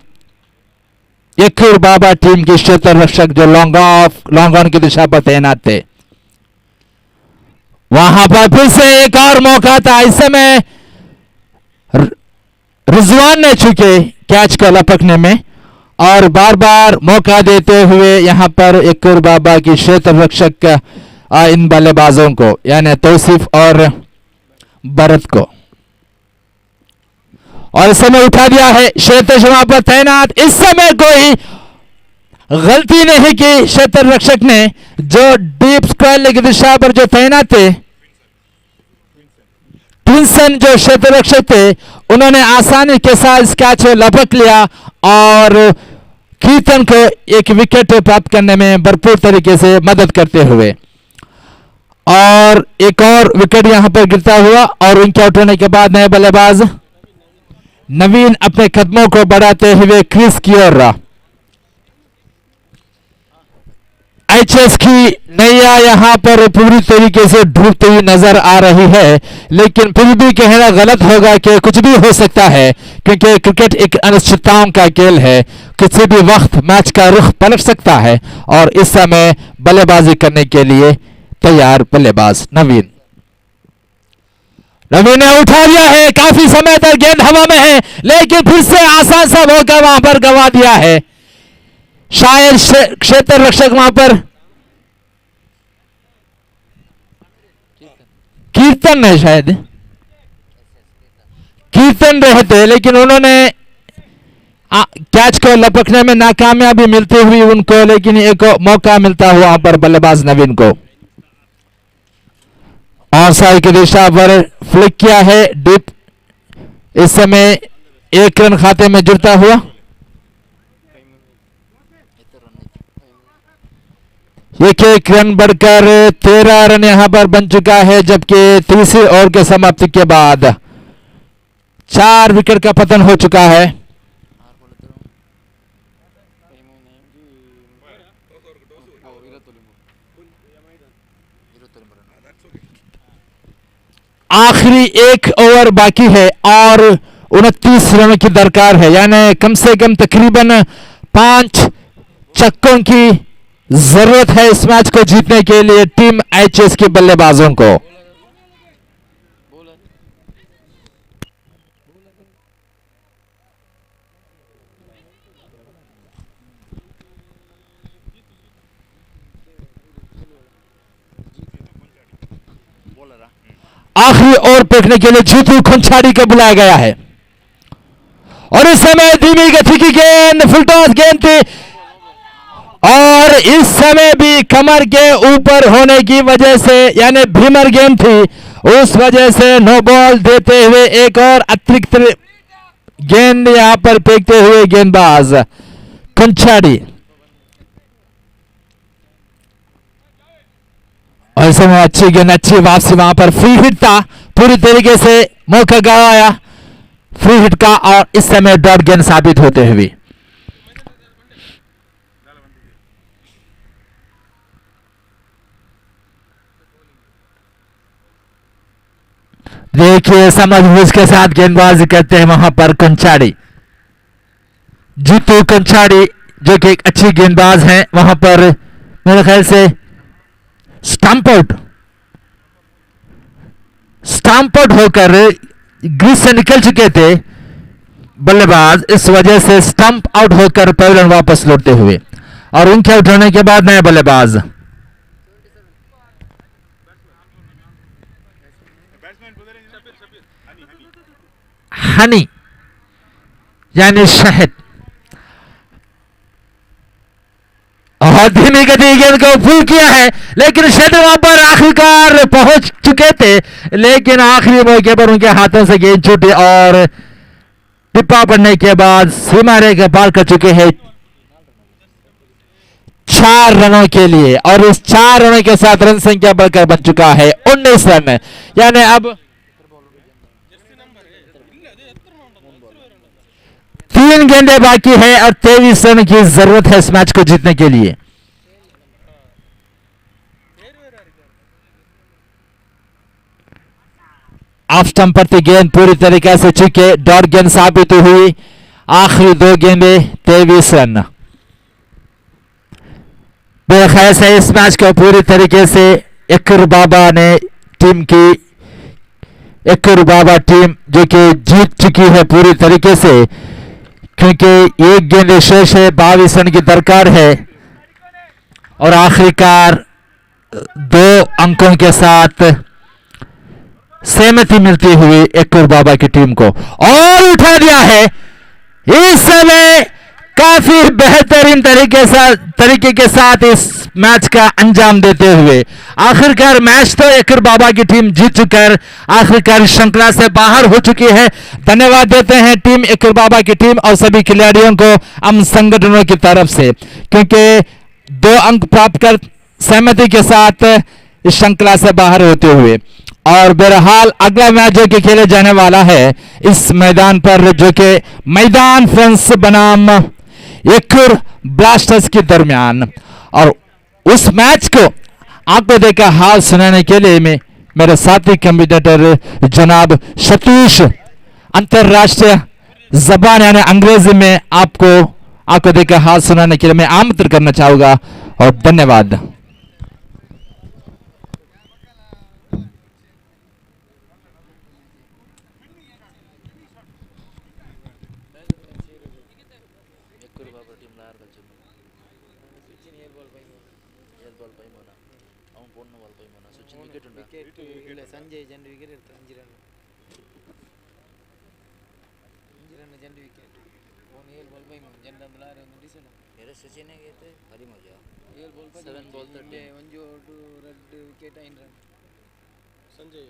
यक्कुर बाबा टीम के क्षेत्र रक्षक जो लॉन्ग ऑन की दिशा पर तैनात थे, वहां पर फिर से एक और मौका था। इस समय रिजवान ने चुके कैच को लपकने में, और बार बार मौका देते हुए यहां पर यक्कुर बाबा की क्षेत्र रक्षक इन बल्लेबाजों को, यानी तौसीफ और भरत को। और इस समय उठा दिया है, क्षेत्र वहां पर तैनात। इस समय कोई गलती नहीं की क्षेत्र रक्षक ने, जो डीप स्क्वायर की दिशा पर जो तैनात थे, टिंसन जो क्षेत्र रक्षक थे, उन्होंने आसानी के साथ इस कैच को लपक लिया और कीर्तन को एक विकेट प्राप्त करने में भरपूर तरीके से मदद करते हुए। और एक और विकेट यहां पर गिरता हुआ, और उनके आउट होने के बाद नए बल्लेबाज नवीन अपने कदमों को बढ़ाते हुए क्रीज की ओर रहा। एचएस की नैया यहां पर पूरी तरीके से डूबती हुई नजर आ रही है, लेकिन फिर भी कहना गलत होगा कि कुछ भी हो सकता है, क्योंकि क्रिकेट एक अनिश्चितताओं का खेल है। किसी भी वक्त मैच का रुख पलट सकता है, और इस समय बल्लेबाजी करने के लिए तैयार बल्लेबाज नवीन ने उठा दिया है। काफी समय तक गेंद हवा में है, लेकिन फिर से आसान सा मौका वहां पर गंवा दिया है। शायद क्षेत्र रक्षक वहां पर कीर्तन है, शायद कीर्तन रहते, लेकिन उन्होंने कैच को लपकने में नाकामयाबी मिलती हुई उनको, लेकिन एक मौका मिलता हुआ वहां पर बल्लेबाज नवीन को। और साइड की दिशा पर फ्लिक किया है डीप, इस समय 1 रन खाते में जुड़ता हुआ। एक रन बढ़कर 13 रन यहां पर बन चुका है, जबकि तीसरी ओवर के समाप्ति के बाद 4 विकेट का पतन हो चुका है। आखिरी 1 ओवर बाकी है और 29 रन की दरकार है, यानी कम से कम तकरीबन 5 छक्कों की जरूरत है इस मैच को जीतने के लिए टीम एचएस के बल्लेबाजों को। आखिरी ओवर फेंकने के लिए जीतू खुंछाड़ी को बुलाया गया है और इस समय धीमी गति की गेंद फुलटॉस गेंद थी और इस समय भी कमर के ऊपर होने की वजह से यानी भीमर गेंद थी, उस वजह से नो बॉल देते हुए एक और अतिरिक्त गेंद यहां पर फेंकते हुए गेंदबाज खुंछाड़ी। और इस समय अच्छी गेंद, अच्छी वापसी, वहां पर फ्री हिट था, पूरी तरीके से मौका गवाया फ्री हिट का और इस समय डॉट गेंद साबित होते हुए। देखिए समझबूझ के साथ गेंदबाजी करते हैं वहां पर कंचाड़ी, जीतू कंचाड़ी जो कि एक अच्छी गेंदबाज हैं, वहां पर मेरे ख्याल से स्टंप आउट होकर ग्रीज से निकल चुके थे बल्लेबाज, इस वजह से स्टंप आउट होकर पवेलियन वापस लौटते हुए और उनके आउट होने के बाद नए बल्लेबाज हनी यानी शहद, और धीमी गति गेंद को फुल किया है लेकिन शहद वहां पर आखिरकार पहुंच चुके थे, लेकिन आखिरी मौके पर उनके हाथों से गेंद छूटी और टिप्पा पड़ने के बाद सीमा रेखा पार कर चुके हैं 4 रनों के लिए और इस 4 रनों के साथ रन संख्या बढ़कर बन चुका है 19 रन, यानी अब 3 गेंदें बाकी है और 23 रन की जरूरत है इस मैच को जीतने के लिए। ऑफ स्टंप पर गेंद पूरी तरीके से चुके, डॉट गेंद साबित हुई, आखिरी 2 गेंदें 23 रन। मेरे ख्याल से इस मैच को पूरी तरीके से यक्कुर बाबा ने टीम की, यक्कुर बाबा टीम जो कि जीत चुकी है पूरी तरीके से, क्योंकि एक गेंद शेष है, 22 रन की दरकार है और आखिरकार 2 अंकों के साथ सहमति मिलती हुई यक्कुर बाबा की टीम को और उठा दिया है इस समय काफी बेहतरीन तरीके के साथ इस मैच का अंजाम देते हुए। आखिरकार मैच तो यक्कुर बाबा की टीम जीत चुकर आखिरकार श्रृंखला से बाहर हो चुकी है। धन्यवाद देते हैं टीम यक्कुर बाबा की टीम और सभी खिलाड़ियों को हम संगठनों की तरफ से, क्योंकि 2 अंक प्राप्त कर सहमति के साथ इस श्रृंखला से बाहर होते हुए। और बहरहाल अगला मैच जो कि खेले जाने वाला है इस मैदान पर, जो कि मैदान फ्रेंड्स बनाम यक्कुर ब्लास्टर्स के दरमियान, और उस मैच को आपको देखा हाल सुनाने के लिए मैं मेरे साथी कमेंटेटर जनाब सतीश अंतरराष्ट्रीय जबान यानी अंग्रेजी में आपको देखा हाल सुनाने के लिए मैं आमंत्रित करना चाहूंगा और धन्यवाद। ಸಂಜೆ ಜಂಡು ವಿಕೆಟ್ ಇರ್ತದೆ 5 ರನ್ ಜಂಡು ವಿಕೆಟ್ ಓನ್ 7 ಬಾಲ್ ಬೈ ಜಂಡು ಅಂದಲಾರೆ ಒಂದು ಡಿಸೈಡ್ ಎರೆ ಸಚಿನ್ಗೆ ಐತೆ ಹರಿ ಮಜಾ 7 ಬಾಲ್ 7 ಬಾಲ್ 30 ಒಂದು red wicket 9 run Sanjay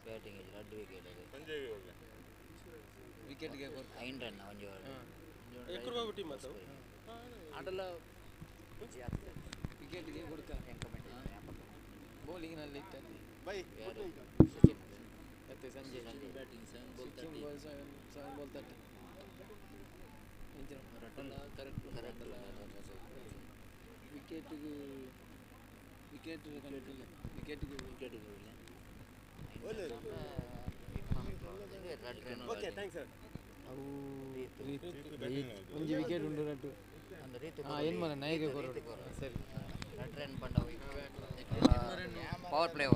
batting red wicket Sanjay wicket ಗೆ 9 ರನ್ ಒಂದು ಯಕ್ಕುರ್ ಬಾಬು ಟೀಮ್ ಮಾತು ಆಟಲ ವಿಕೆಟ್ ಗೆ ಕೊಡ್ಕ बॉलिंग ನಲ್ಲಿ ಇತ್ತು ಬೈ ಸಚಿನ್ ಮತ್ತೆ ಸಂಜೆ ಬ್ಯಾಟಿಂಗ್ 7 ಬಾಲ್ 30 ರಟನ್ correct wicket okay thanks sir ಅವು ಒಂದು ವಿಕೆಟ್ ಉಂಟು ರಟ್ಟು ಏನು ಮರ ನಾಯಿಗೆ ಸರಿ power play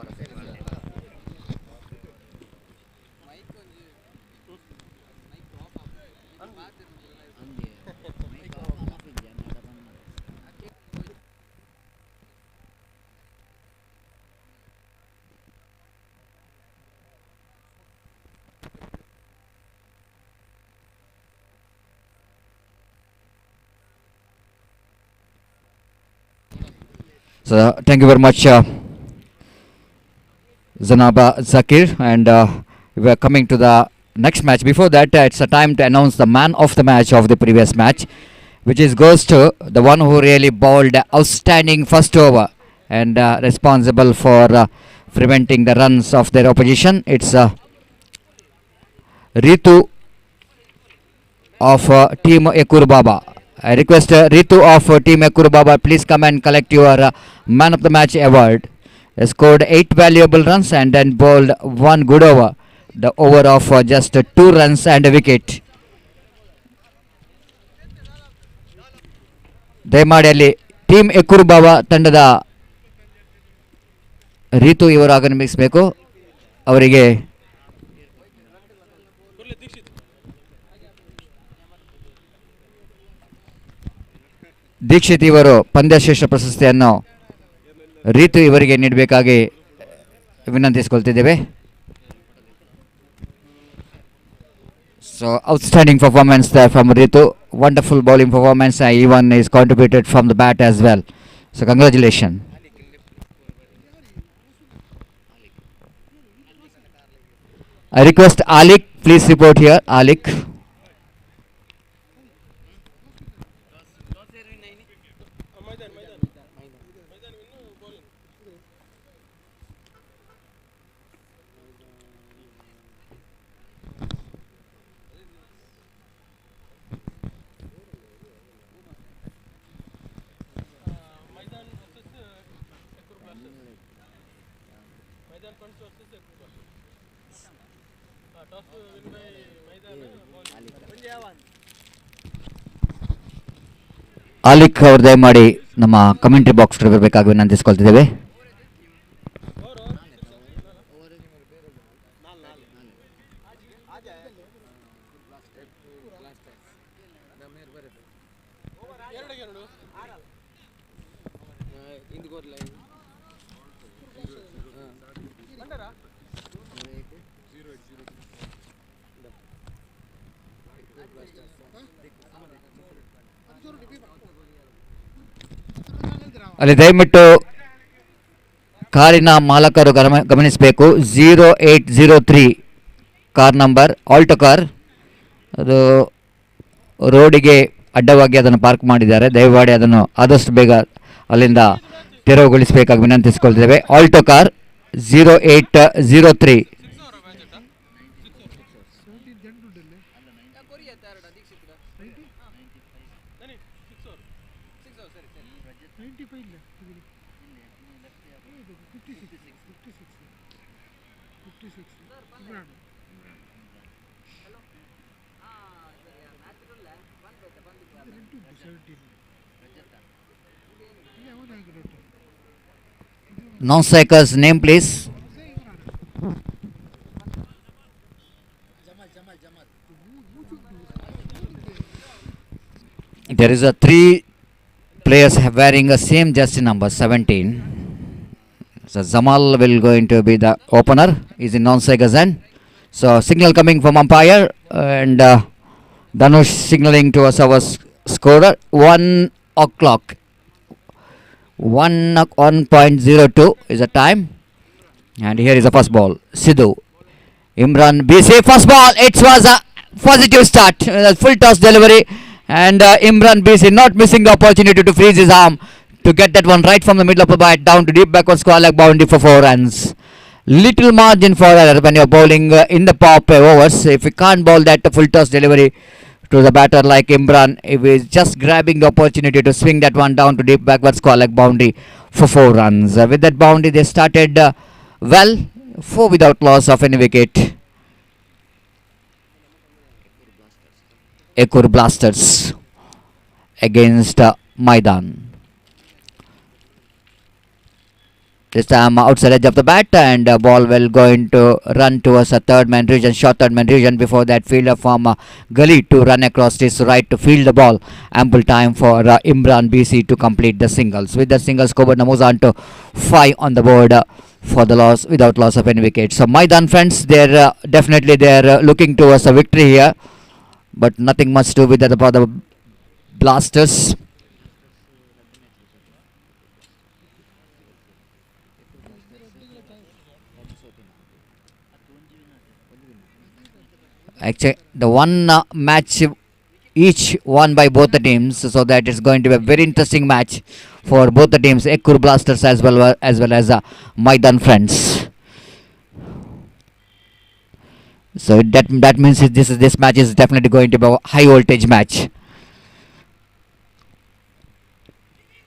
So thank you very much, Zanaba Zakir, and we are coming to the next match. Before that, it's a time to announce the man of the match of the previous match, which is goes to the one who really bowled outstanding first over and responsible for preventing the runs of their opposition. It's Ritu of Team Yekkur Baba. I request Ritu of Team Yekkur Baba, please come and collect your Man of the Match award. Scored 8 valuable runs and then bowled 1 good over. The over of just 2 runs and a wicket. ದಯಮಾಡಿ ಅಲ್ಲಿ team Ekkur ಬಾಬಾ ತಂಡದ ರೀತು ಇವರು ಆಗಮಿಸಬೇಕು. ಅವರಿಗೆ ದೀಕ್ಷಿತ್ ಇವರು ಪಂದ್ಯಶ್ರೇಷ್ಠ ಪ್ರಶಸ್ತಿಯನ್ನು ರೀತು ಇವರಿಗೆ ನೀಡಬೇಕಾಗಿ ವಿನಂತಿಸಿಕೊಳ್ತಿದ್ದೇವೆ. So outstanding performance there from Ritu, wonderful bowling performance, even is contributed from the bat as well. So congratulations. I request Alik, please report here. Alik. ಆಲಿಕ್ ಅವ್ರು ದಯಮಾಡಿ ನಮ್ಮ ಕಮೆಂಟ್ರಿ ಬಾಕ್ಸ್ ಬರಬೇಕಾಗಿ ವಿನಂತಿಸ್ಕೊಳ್ತಿದ್ದೇವೆ. ಅಲ್ಲಿ ದಯವಿಟ್ಟು ಕಾರಿನ ಮಾಲಕರು ಗಮನಿಸಬೇಕು. 0803 ಕಾರ್ ನಂಬರ್ ಆಲ್ಟೋ ಕಾರ್, ಅದು ರೋಡಿಗೆ ಅಡ್ಡವಾಗಿ ಅದನ್ನು ಪಾರ್ಕ್ ಮಾಡಿದ್ದಾರೆ. ದಯಮಾಡಿ ಅದನ್ನು ಆದಷ್ಟು ಬೇಗ ಅಲ್ಲಿಂದ ತೆರವುಗೊಳಿಸಬೇಕಾಗಿ ವಿನಂತಿಸಿಕೊಳ್ತೇವೆ. Alto car 0803. Non-striker's name, please. There is a 3 players wearing the same jersey number 17. So Zamal will going to be the opener. Is in non-striker's end. So signal coming from umpire, and Dhanush signaling to us our scorer. 1 o'clock. 1.02 is the time, and here is the first ball. Sidhu, Imran BC, first ball. It was a positive start, full toss delivery, and Imran BC not missing the opportunity to freeze his arm to get that one right from the middle of the bat down to deep backward square leg boundary for 4 runs. Little margin for error when you're bowling in the pop overs. If you can't bowl that full toss delivery to the batter like Imran, if he's just grabbing the opportunity to swing that one down to deep backward square leg boundary for 4 runs. With that boundary they started well, 4 without loss of any wicket. Yekkur Blasters against Maidan. This time outside edge of the bat, and ball will going to run towards a third man region, short third man region. Before that, fielder from Gully to run across this right to field the ball. Ample time for Imran BC to complete the singles. With the singles, scoreboard moves on to 5 on the board for the loss without loss of any wicket. So Maidan friends, they're definitely they're looking towards a victory here, but nothing much to do with the Blasters. Actually, the one match each won by both the teams, so that it's going to be a very interesting match for both the teams, Yekkur Blasters as Maidan Friends. So that means this match is definitely going to be a high voltage match.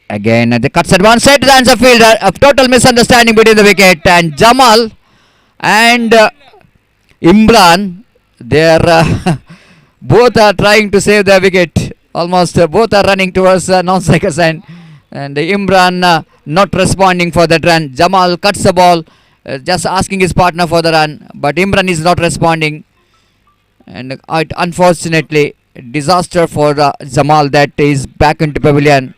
Again, the cuts at one side, runs a fielder. A total misunderstanding between the wicket and Jamal and Imran. They are both are trying to save their wicket. Almost both are running towards non-strikers and Imran not responding for that run. Jamal cuts the ball, just asking his partner for the run, but Imran is not responding. And unfortunately, disaster for Jamal that is back into pavilion.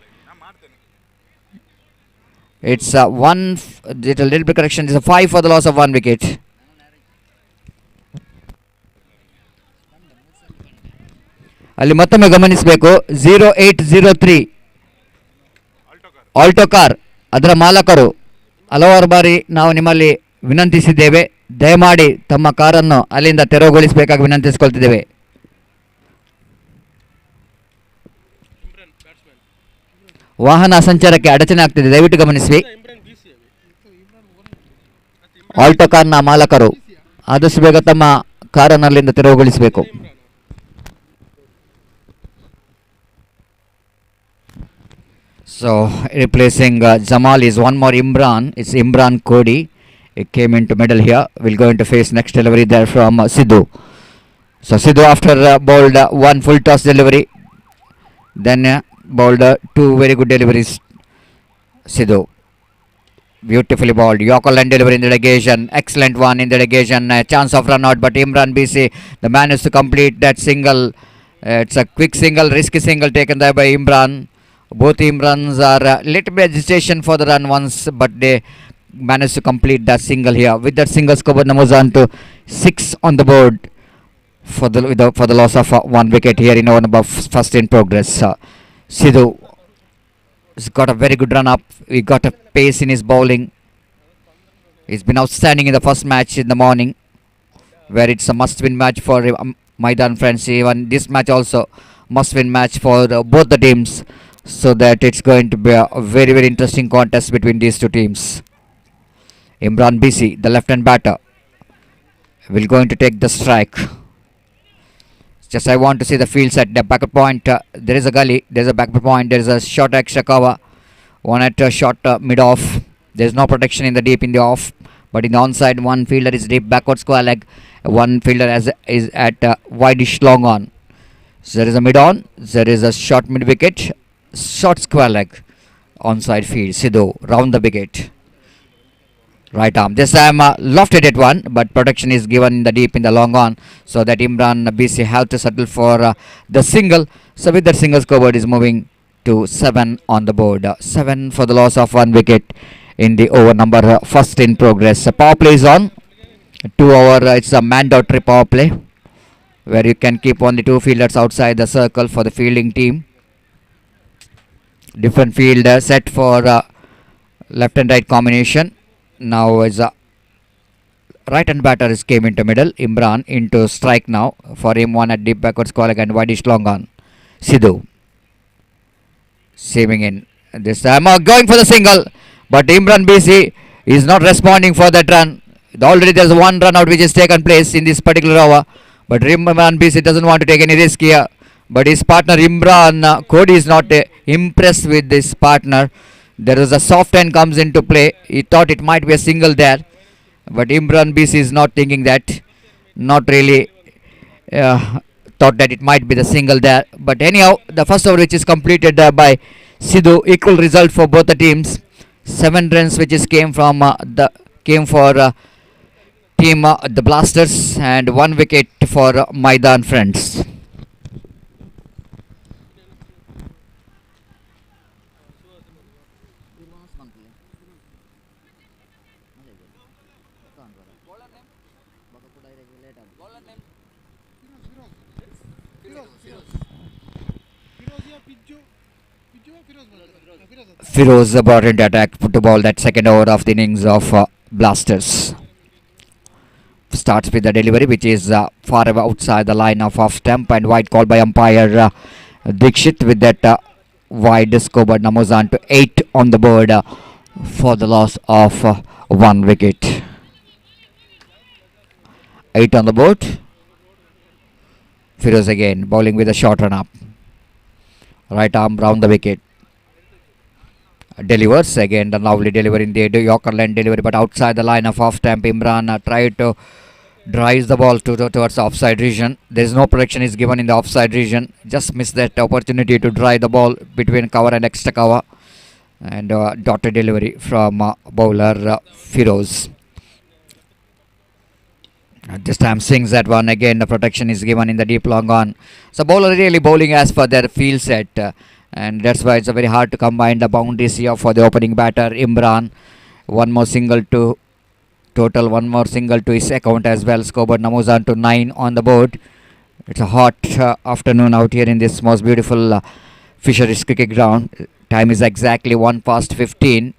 It's little bit correction. It's a 5 for the loss of 1 wicket. ಅಲ್ಲಿ ಮತ್ತೊಮ್ಮೆ ಗಮನಿಸಬೇಕು 0803 Alto car ಅದರ ಮಾಲಕರು ಹಲವಾರು ಬಾರಿ ನಾವು ನಿಮ್ಮಲ್ಲಿ ವಿನಂತಿಸಿದ್ದೇವೆ, ದಯಮಾಡಿ ತಮ್ಮ ಕಾರನ್ನು ಅಲ್ಲಿಂದ ತೆರವುಗೊಳಿಸಬೇಕಾಗಿ ವಿನಂತಿಸಿಕೊಳ್ತಿದ್ದೇವೆ. ವಾಹನ ಸಂಚಾರಕ್ಕೆ ಅಡಚಣೆ ಆಗ್ತಿದೆ, ದಯವಿಟ್ಟು ಗಮನಿಸಿ. ಆಲ್ಟೋ ಕಾರ್ನ ಮಾಲಕರು ಆದಷ್ಟು ಬೇಗ ತಮ್ಮ ಕಾರನ್ನು ಅಲ್ಲಿಂದ ತೆರವುಗೊಳಿಸಬೇಕು. So replacing Jamal is one more Imran. It's Imran Kodi. It came into middle here. We'll go into face next delivery there from Sidhu. So Sidhu after bowled one full toss delivery, then bowled two very good deliveries. Sidhu beautifully bowled. Yorker line delivery in the negation. Excellent one in the negation. Chance of run out, but Imran BC the managed to complete that single. It's a quick single, risky single taken there by Imran. Both Imrans are little bit hesitation for the run once, but they managed to complete that single here. With that single, scoreboard numbers on to 6 on the board for the loss of 1 wicket here in over above first in progress. Sidhu has got a very good run up. He got a pace in his bowling. He's been outstanding in the first match in the morning, where it's a must-win match for Maidan Friends. Even this match also must-win match for both the teams. So that it's going to be a very very interesting contest between these two teams. Imran BC, the left-hand batter, will going to take the strike. Just I want to see the field set. The backward point. There is a gully. There is a backward point. There is a short extra cover. One at short mid off. There is no protection in the deep in the off. But in the onside, one fielder is deep backward square leg. One fielder is at wideish long on. So there is a mid on. There is a short mid wicket. Short square leg, onside field. Sidhu round the wicket, right arm. This time lofted it one, but protection is given in the deep in the long on, so that Imran BC have to settle for the single. So with that single, scoreboard is moving to 7 on the board. 7 for the loss of 1 wicket in the over number first in progress. Power play is on. 2 over. It's a mandatory power play where you can keep only 2 fielders outside the circle for the fielding team. Different field set for left and right combination. Now is right hand batter is came into middle. Imran into strike now. For him, one at deep backward square leg and wideish long on. Sidhu saving in. This time going for the single, but Imran BC is not responding for that run. Already there's one run out which is taken place in this particular over, but Imran BC doesn't want to take any risk here. But his partner Imran Kodi is not impressed with this partner. There is a soft end comes into play. He thought it might be a single there, but Imran BC is not thinking that. Not really thought that it might be the single there. But anyhow, the first over which is completed by Sidhu, equal result for both the teams. 7 runs which is came from the came for team the Blasters, and 1 wicket for Maidan Friends. Firoz brought into attack to ball that second over of the innings of Blasters. Starts with the delivery which is far outside the line of off stump, and wide call by umpire Dikshit with that wide scoreboard numbers on to 8 on the board for the loss of 1 wicket. 8 on the board. Firoz again bowling with a short run up. Right arm round the wicket. Delivers again the lovely delivery in the Yekkur line delivery, but outside the line of off stump. Imran tried to drives the ball towards the offside region. There is no protection is given in the offside region. Just missed that opportunity to drive the ball between cover and extra cover. And dotted delivery from bowler Firoz. This time swings that one again. The protection is given in the deep long on. So bowler really bowling as per their field set, and that's why it's very hard to combine the boundaries here for the opening batter Imran. One more single to total, one more single to his account as well. Scoreboard numbers on to 9 on the board. It's a hot afternoon out here in this most beautiful Fisheries cricket ground. Time is exactly 1:15.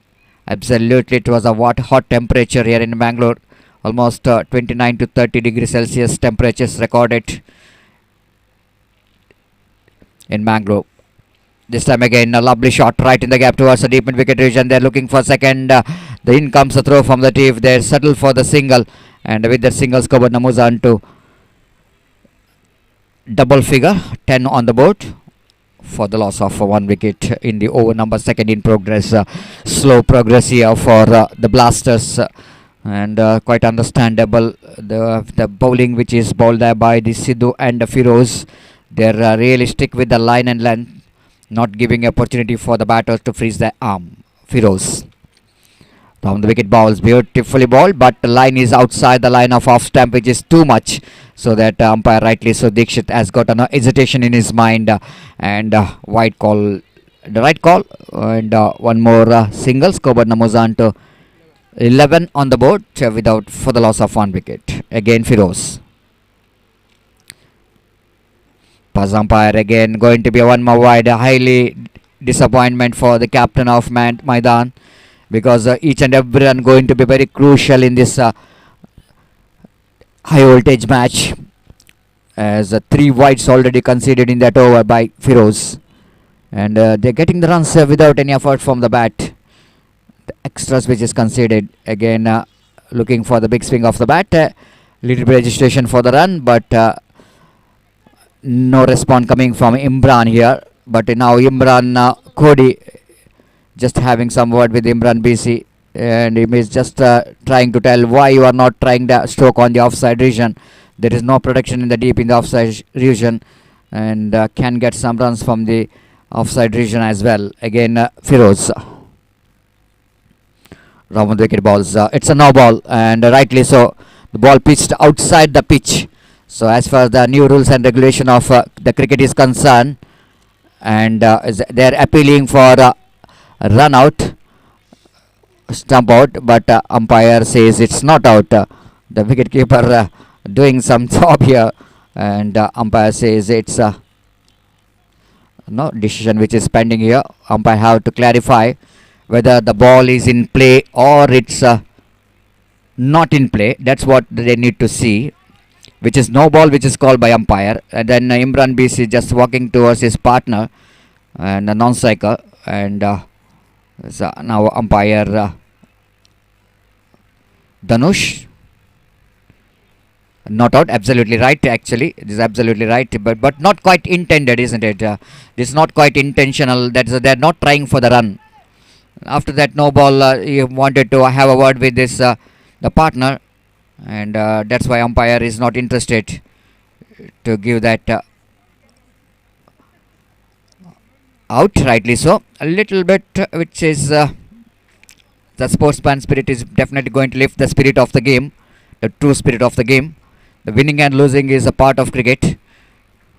Absolutely, it was a hot temperature here in Mangalore. Almost 29 to 30 degrees Celsius temperatures recorded in Mangalore. This time again, a lovely shot right in the gap towards the deep mid wicket region. They're looking for second. The in comes a throw from the team. They settle for the single, and with that single, scoreboard numbers on to double figure, 10 on the board for the loss of 1 wicket in the over number second in progress. Slow progress here for the Blasters. And quite understandable the bowling which is bowled there by the Sidhu and the Firoz. They're really stick with the line and length, not giving opportunity for the batters to freeze their arm. Firoz down the wicket, balls beautifully bowled, but the line is outside the line of off stump, which is too much, so that umpire rightly so Dikshit has got an hesitation in his mind, and wide call, the right call, and one more single. Scoreboard numbers on to 11 on the board without for the loss of 1 wicket. Again Firoz. Pass umpire again going to be a one more wide. Highly disappointment for the captain of Maidan, because each and every run going to be very crucial in this high voltage match, as 3 wides already conceded in that over by Firoz, and they're getting the runs without any effort from the bat. The extras which is conceded again, looking for the big swing of the bat, little bit registration for the run, but no response coming from Imran here. But now Imran Kodi just having some word with Imran BC, and he is just trying to tell why you are not trying the stroke on the offside region. There is no protection in the deep in the offside region, and can get some runs from the offside region as well. Again Firoz. Round wicket balls. It's a no ball, and rightly so. The ball pitched outside the pitch. So as far as the new rules and regulation of the cricket is concerned, and they're appealing for a run out, stump out, but umpire says it's not out. The wicket keeper doing some job here, and umpire says it's no decision which is pending here. Umpire have to clarify whether the ball is in play or it's not in play. That's what they need to see, which is no ball, which is called by umpire. And then Imran BC just walking towards his partner and a non-striker, and so now umpire Dhanush, not out. Absolutely right, actually it is absolutely right, but not quite intended, isn't it? This is not quite intentional. That's they're not trying for the run. After that no ball, he wanted to have a word with this the partner, and that's why umpire is not interested to give that out, rightly so. A little bit, which is the sportsman spirit is definitely going to lift the spirit of the game, the true spirit of the game. The winning and losing is a part of cricket,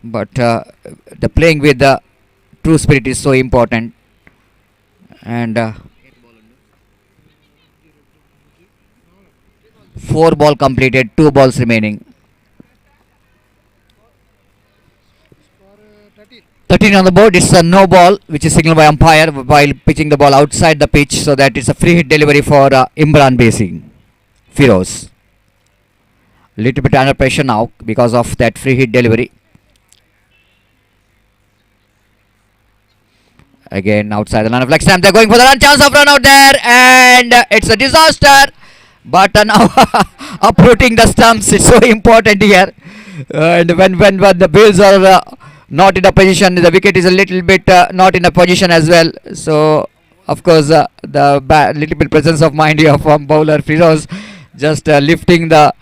but the playing with the true spirit is so important. And 4 ball completed, 2 balls remaining. 13 on the board. It's a no ball, which is signaled by umpire while pitching the ball outside the pitch, so that it's a free hit delivery for Imran basing Firoz. Little bit under pressure now because of that free hit delivery. Again outside the line of leg stamp, they're going for the run, chance of run out there, and it's a disaster. But now uprooting the stumps is so important here. And when the Bills are not in a position, the wicket is a little bit not in a position as well. So of course the little bit presence of mind here from bowler Firoz, just lifting the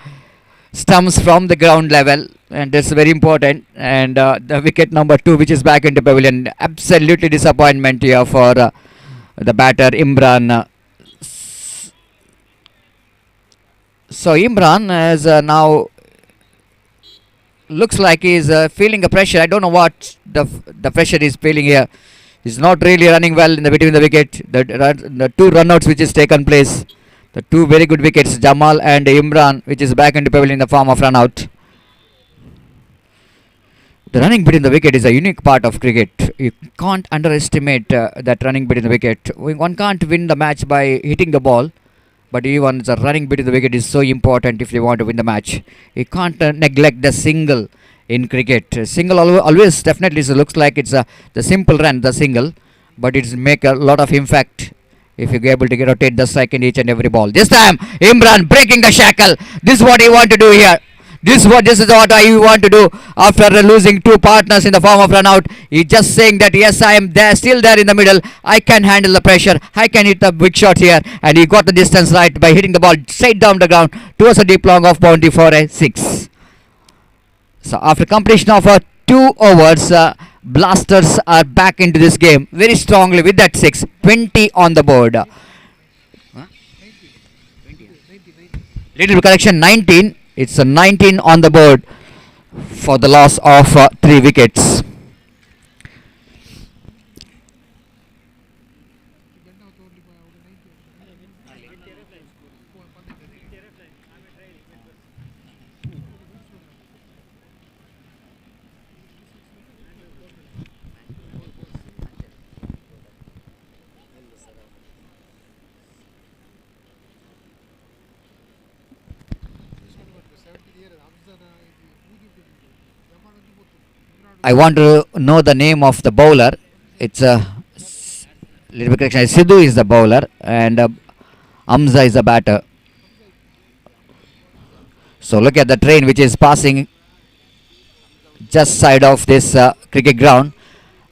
stumps from the ground level, and that's very important. And the wicket number 2, which is back into pavilion, absolutely disappointment here for the batter Imran. So Imran is now looks like he's feeling a pressure. I don't know what the pressure is feeling here. He's not really running well in the between the wicket. The 2 runouts which is taken place, the 2 very good wickets, Jamal and Imran, which is back into pavilion in the form of run out. The running between the wicket is a unique part of cricket. You can't underestimate that running between the wicket. One can't win the match by hitting the ball, but even the running between the wicket is so important if you want to win the match. You can't neglect the single in cricket. Single always definitely looks like it's the simple run, the single, but it's make a lot of impact if you're able to rotate the strike in each and every ball. This time Imran breaking the shackle. This is what he want to do here. This is what I want to do after losing 2 partners in the form of run out. He's just saying that yes, I am there, still there in the middle. I can handle the pressure. I can hit the big shot here, and he got the distance right by hitting the ball straight down the ground towards a deep long off boundary for a 6. So after completion of 2 overs, Blasters are back into this game very strongly with that 6. 20 on the board. Little correction, 19. It's a 19 on the board for the loss of 3 wickets. I want to know the name of the bowler. It's a little bit correction. Sidhu is the bowler and Amza is the batter. So look at the train which is passing just side of this cricket ground,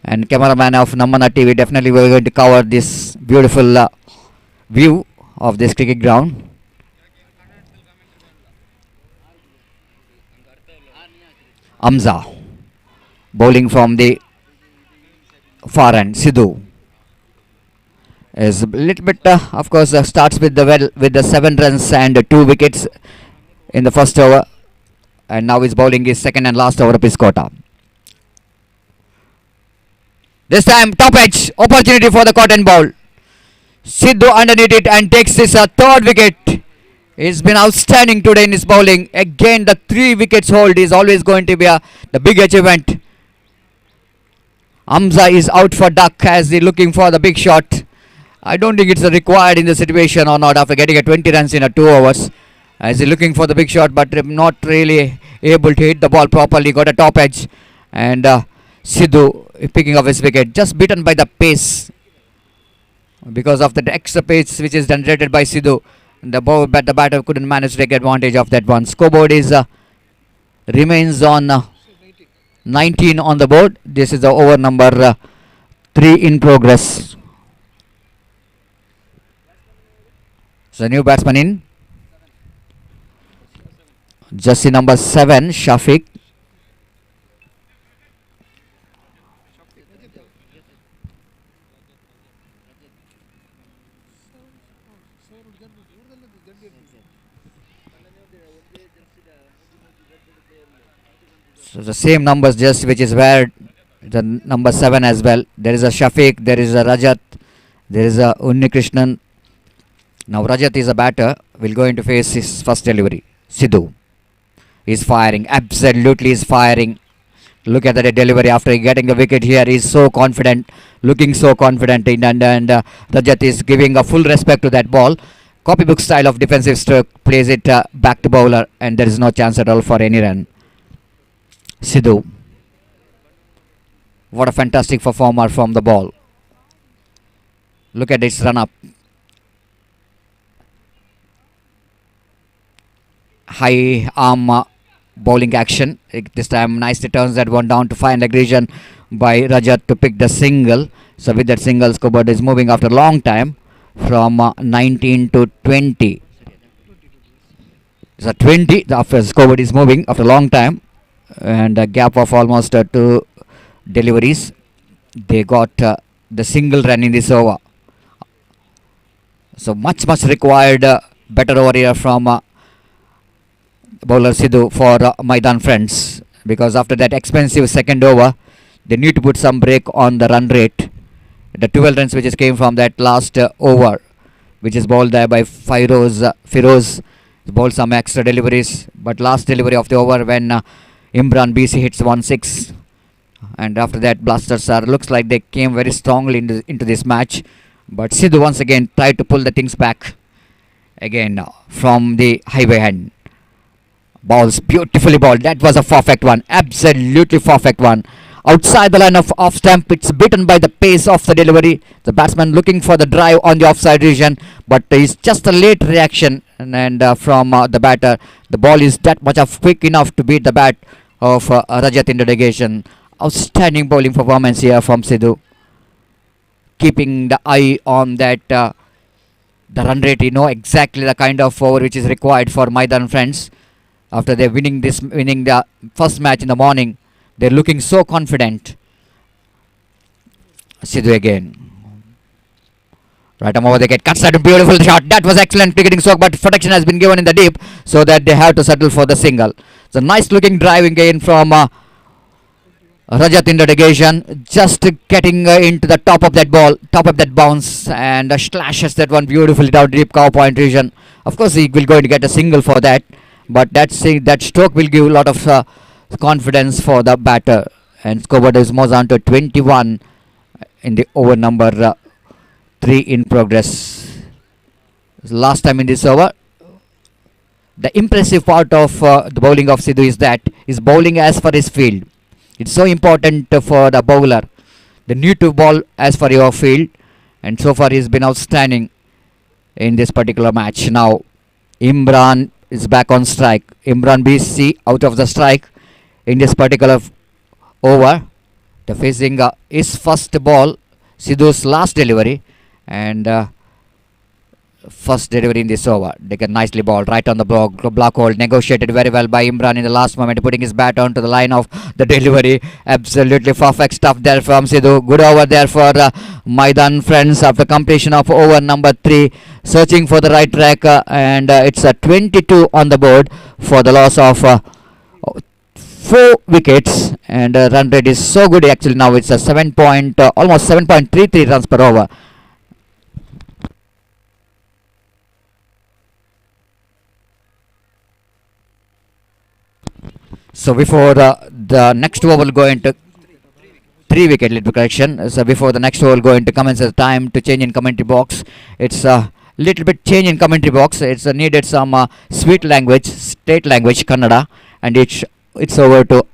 and cameraman of Namana TV definitely we're going to cover this beautiful view of this cricket ground. Amza bowling from the far end. Sidhu is a little bit of course starts with the 7 runs and 2 wickets in the first over, and now is bowling his second and last over of his quota. This time top edge opportunity for the cotton ball. Sidhu underneath it and takes his 3rd wicket. He's been outstanding today in his bowling. Again the 3 wickets hold is always going to be the big achievement. Amza is out for duck as he looking for the big shot. I don't think it's required in the situation or not after getting a 20 runs in 2 overs. As he looking for the big shot, but not really able to hit the ball properly. Got a top edge, and Sidhu picking up his wicket, just beaten by the pace because of the extra pace which is generated by Sidhu. The batter couldn't manage to take advantage of that one. Scoreboard is remains on 19 on the board. This is the over number 3 in progress. So new batsman in. Jersey number 7, Shafiq. So the same numbers just which is where the number 7 as well. There is a Shafiq, there is a Rajat, there is a Unnikrishnan. Now Rajat is a batter, will going to face his first delivery. Sidhu is firing, absolutely is firing. Look at the delivery after getting the wicket here. He's so confident, looking so confident in, and Rajat is giving a full respect to that ball. Copybook style of defensive stroke, plays it back to bowler, and there is no chance at all for any run. Sidhu, what a fantastic performer from the ball. Look at this run up. High arm bowling action. This time nicely turns that one down to find aggression by Rajat to pick the single. So with that single, scoreboard is moving after a long time from 19 to 20. So 20, the scoreboard is moving after a long time, and a gap of almost 2 deliveries. They got the single run in this over. So much required better over here from bowler Sidhu for Maidan friends, because after that expensive second over they need to put some break on the run rate. The 12 runs which came from that last over, which is bowled there by Firoz bowled some extra deliveries, but last delivery of the over when Imran BC hits 1-6, and after that Blasters looks like they came very strongly into this match, but Sidhu once again tried to pull the things back again from the highway end. Balls beautifully balled. That was a perfect one, absolutely perfect one. Outside the line of off stump, it's beaten by the pace of the delivery. The batsman looking for the drive on the offside region, but it's just a late reaction, and from the batter, the ball is that much of quick enough to beat the bat of Rajat in the negation. Outstanding bowling performance here from Sidhu, keeping the eye on that the run rate. You know exactly the kind of over which is required for Maidan friends. After they're winning the first match in the morning, they're looking so confident. Sidhu again. Right arm over the gate, cuts at a beautiful shot. That was excellent cricketing stroke, but protection has been given in the deep, so that they have to settle for the single. It's a nice looking driving in from Rajat in the negation, just getting into the top of that ball, top of that bounce, and slashes that one beautifully down deep cow point region. Of course, he will going to get a single for that, but that stroke will give a lot of confidence for the batter, and scoreboard is moves on to 21 in the over number 3 in progress. Last time in this over, the impressive part of the bowling of Sidhu is that he's bowling as for his field. It's so important for the bowler. They need to bowl as for your field, and so far he's been outstanding in this particular match. Now Imran is back on strike. Imran BC out of the strike in this particular over. The facing his first ball, Sidhu's last delivery, and first delivery in this over. They get nicely balled right on the block hold. Negotiated very well by Imran in the last moment, putting his bat onto the line of the delivery. Absolutely perfect stuff there from Sidhu. Good over there for Maidan friends after completion of over number 3. Searching for the right track, and it's a 22 on the board for the loss of 4 wickets, and run rate is so good actually. Now it's a almost 7.33 runs per over. So before the next over will go into 3 wicket lead correction. So before the next over will go into commence, it's time to change in commentary box. It's a little bit change in commentary box. It's needed some sweet language, state language, Kannada, and it's over to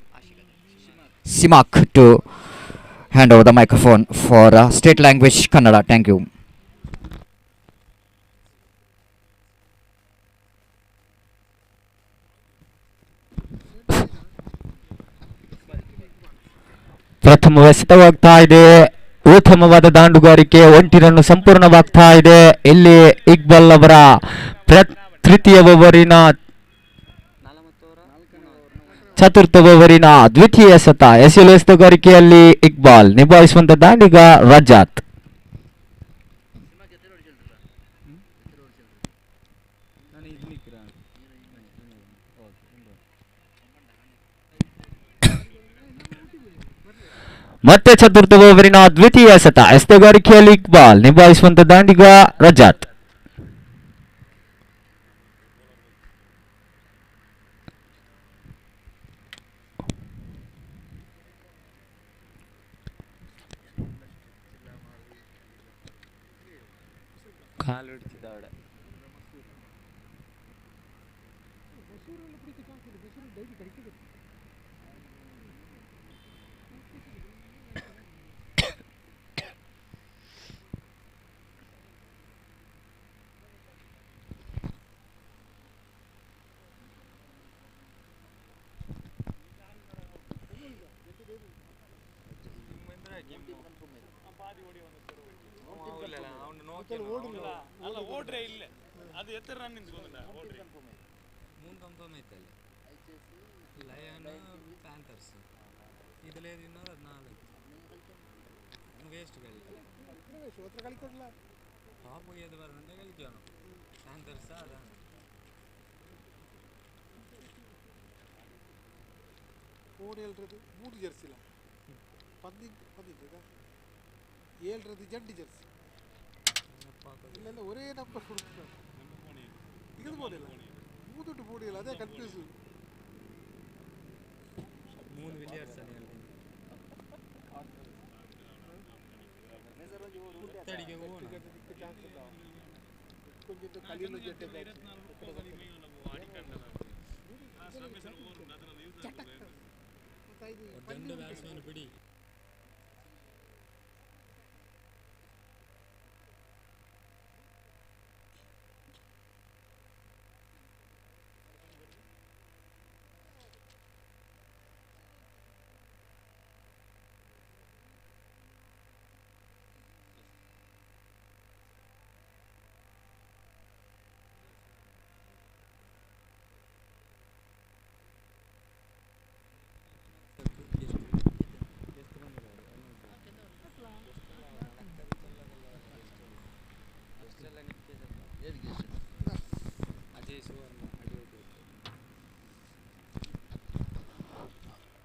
Simak to hand over the microphone for state language Kannada. Thank you. ಪ್ರಥಮವೆಸೆತವಾಗ್ತಾ ಇದೆ. ಉತ್ತಮವಾದ ದಾಂಡುಗಾರಿಕೆ, ಒಂಟಿರನ್ನು ಸಂಪೂರ್ಣವಾಗ್ತಾ ಇದೆ. ಇಲ್ಲಿ ಇಕ್ಬಾಲ್ ಅವರ ತೃತೀಯ ಓವರಿನ ಚತುರ್ಥ ಓವರಿನ ದ್ವಿತೀಯ ಸತ ಎಸೆಗಾರಿಕೆಯಲ್ಲಿ ಇಕ್ಬಾಲ್ ನಿಭಾಯಿಸುವಂತ ದಾಂಡಿಗ ರಜಾತ್. ಮತ್ತೆ ಚತುರ್ಥ ಓವರಿನ ದ್ವಿತೀಯ ಎಸೆತ ಎಸೆತಗಾರಿಕೆಯಲ್ಲಿ ಇಕ್ಬಾಲ್ ನಿಭಾಯಿಸುವಂತ ದಾಂಡಿಗ ರಜಾತ್. ಅಲ್ಲ ಓಡ್ರೆ ಇಲ್ಲ ಅದು ಎತ್ತರ ರನ್ ನಿಂತ್ಕೊಂಡ ಓಡ್ರೆ ಮೂನ್ ಕನ್ಫರ್ಮ್ ಐತಲ್ಲ ಲಯನ್ ಪ್ಯಾಂಥರ್ಸ್ ಇದಲೇ ದಿನ 14 ವೇಸ್ಟ್ കളിക്കും ಟಾಪ್ ಏದು ಬರಂಡೆ കളിക്കും ಪ್ಯಾಂಥರ್ಸ್ ಅതാണ് ಓಡಿ ಹೇಳ್ರದು 3 ಜರ್ಸಿ ಇಲ್ಲ 10 7 ಜಡ್ಡಿ ಜರ್ಸಿ ಇಲ್ಲೆಲ್ಲ ஒரே ನಂಬರ್ ಕೊಡ್ತಾರೆ ಇದು ಬೋಡಿಲ್ಲ 3 ಬೋಡಿಲ್ಲ ಅದೇ ಕನ್ಫ್ಯೂಸ್ 3 ವಿಲಿಯರ್ಸ್ ಅಲ್ಲಿ ತಡಿಗೆ ಹೋಗೋಣ ಕೊಂಚ ಕಲಿಯಲು ಜಡ್ಡೆ ಒಂದು ಬ್ಯಾಟ್ಸ್ಮನ್ ಬಿಡಿ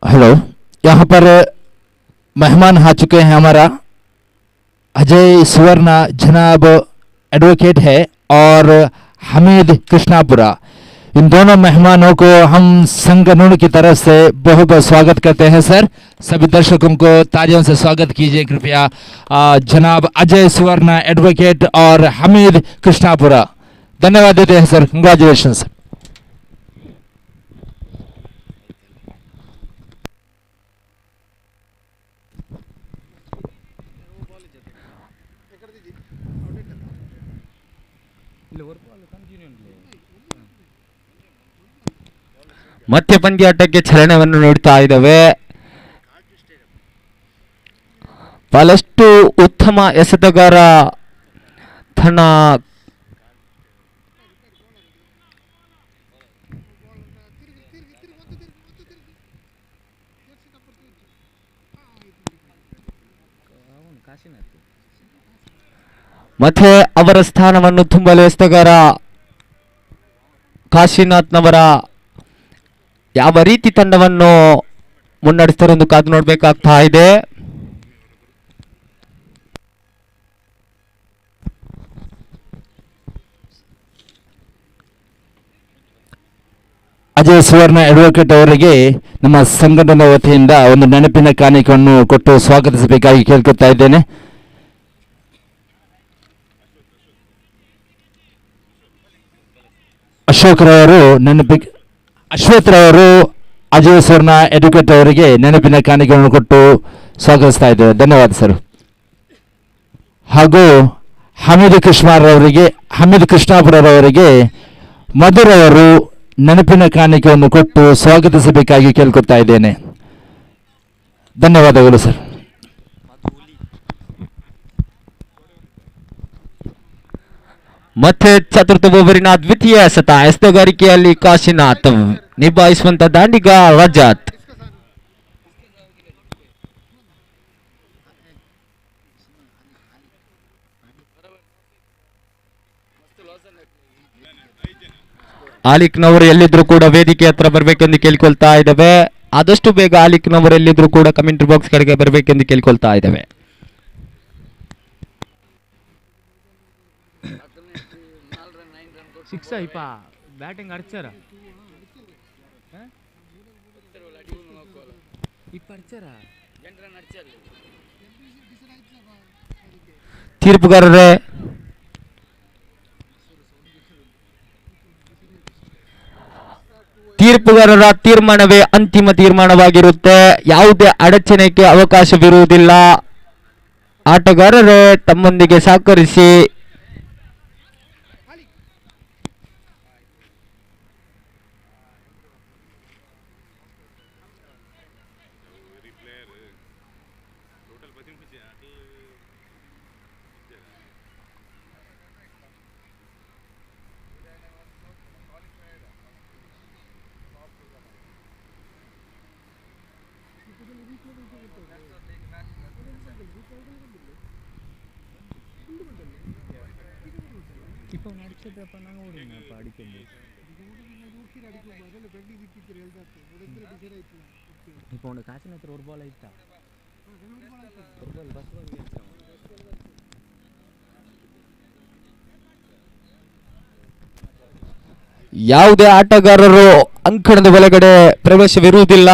हेलो, यहाँ पर मेहमान आ चुके हैं हमारा अजय सुवर्णा जनाब एडवोकेट है और हमीद कृष्णापुरा। इन दोनों मेहमानों को हम संगनुण की तरफ से बहुत बहुत स्वागत करते हैं सर। सभी दर्शकों को तालियों से स्वागत कीजिए कृपया। जनाब अजय सुवर्णा एडवोकेट और हमीद कृष्णापुरा, धन्यवाद देते हैं सर। Congratulation sir. ಮತ್ತೆ ಪಂದ್ಯಾಟಕ್ಕೆ ಚಲನೆಯನ್ನು ನೀಡುತ್ತಾ ಇದ್ದಾವೆ. ಬಹಳಷ್ಟು ಉತ್ತಮ ಎಸೆತಗಾರ ತನ್ನ ಮತ್ತೆ ಅವರ ಸ್ಥಾನವನ್ನು ತುಂಬಲು ಎಸೆತಗಾರ ಕಾಶಿನಾಥ್ನವರ ಯಾವ ರೀತಿ ತಂಡವನ್ನು ಮುನ್ನಡೆಸ್ತಾರೆ ಎಂದು ಕಾದು ನೋಡಬೇಕಾಗ್ತಾ ಇದೆ. ಅಜಯ್ ಸುವರ್ಣ ಅಡ್ವೊಕೇಟ್ ಅವರಿಗೆ ನಮ್ಮ ಸಂಘಟನಾ ವತಿಯಿಂದ ಒಂದು ನೆನಪಿನ ಕಾಣಿಕೆಯನ್ನು ಕೊಟ್ಟು ಸ್ವಾಗತಿಸಬೇಕಾಗಿ ಕೇಳ್ಕೊತಾ ಇದ್ದೇನೆ. ಅಶ್ವಥ್ ರವರು ಅಜಯ್ ಸುವರ್ಣ ಅಡ್ವೊಕೇಟ್ ಅವರಿಗೆ ನೆನಪಿನ ಕಾಣಿಕೆಯನ್ನು ಕೊಟ್ಟು ಸ್ವಾಗತಿಸ್ತಾ ಇದ್ದೇವೆ. ಧನ್ಯವಾದ ಸರ್. ಹಾಗೂ ಹಮೀದ್ ಕೃಷ್ಣಾಪುರವರಿಗೆ ಮಧುರವರು ನೆನಪಿನ ಕಾಣಿಕೆಯನ್ನು ಕೊಟ್ಟು ಸ್ವಾಗತಿಸಬೇಕಾಗಿ ಕೇಳ್ಕೊತಾ ಇದ್ದೇನೆ. ಧನ್ಯವಾದಗಳು ಸರ್. ಮತ್ತೆ ಚತುರ್ಥ ಓವರಿನ ದ್ವಿತೀಯ ಎಸೆತ ಎಸೆತಗಾರಿಕೆಯಲ್ಲಿ ಕಾಶಿನಾಥ್ ನಿಭಾಯಿಸುವಂತ ದಾಂಡಿಗ ರಜಾತ್. ಆಲಿಕ್ನವರು ಎಲ್ಲಿದ್ರು ಕೂಡ ವೇದಿಕೆ ಹತ್ರ ಬರಬೇಕೆಂದು ಕೇಳಿಕೊಳ್ತಾ ಇದ್ದಾವೆ. ಆದಷ್ಟು ಬೇಗ ಆ ಲಿಕ್ನವರೆಲ್ಲಿದ್ದರೂ ಕೂಡ ಕಮೆಂಟ್ ಬಾಕ್ಸ್ ಕಡೆಗೆ ಬರಬೇಕೆಂದು ಕೇಳ್ಕೊಳ್ತಾ ಇದ್ದೇವೆ. ಸಿಕ್ಸ್ ಐಪ ಬ್ಯಾಟಿಂಗ್ ಅರ್ಚರ ತೀರ್ಪುಗಾರರೇ, ತೀರ್ಪುಗಾರರ ತೀರ್ಮಾನವೇ ಅಂತಿಮ ತೀರ್ಮಾನವಾಗಿರುತ್ತೆ. ಯಾವುದೇ ಅಡಚಣೆಗೆ ಅವಕಾಶವಿರುವುದಿಲ್ಲ. ಆಟಗಾರರೇ ತಮ್ಮೊಂದಿಗೆ ಸಹಕರಿಸಿ. ಯಾವುದೇ ಆಟಗಾರರು ಅಂಕಣದ ಒಳಗಡೆ ಪ್ರವೇಶವಿರುವುದಿಲ್ಲ.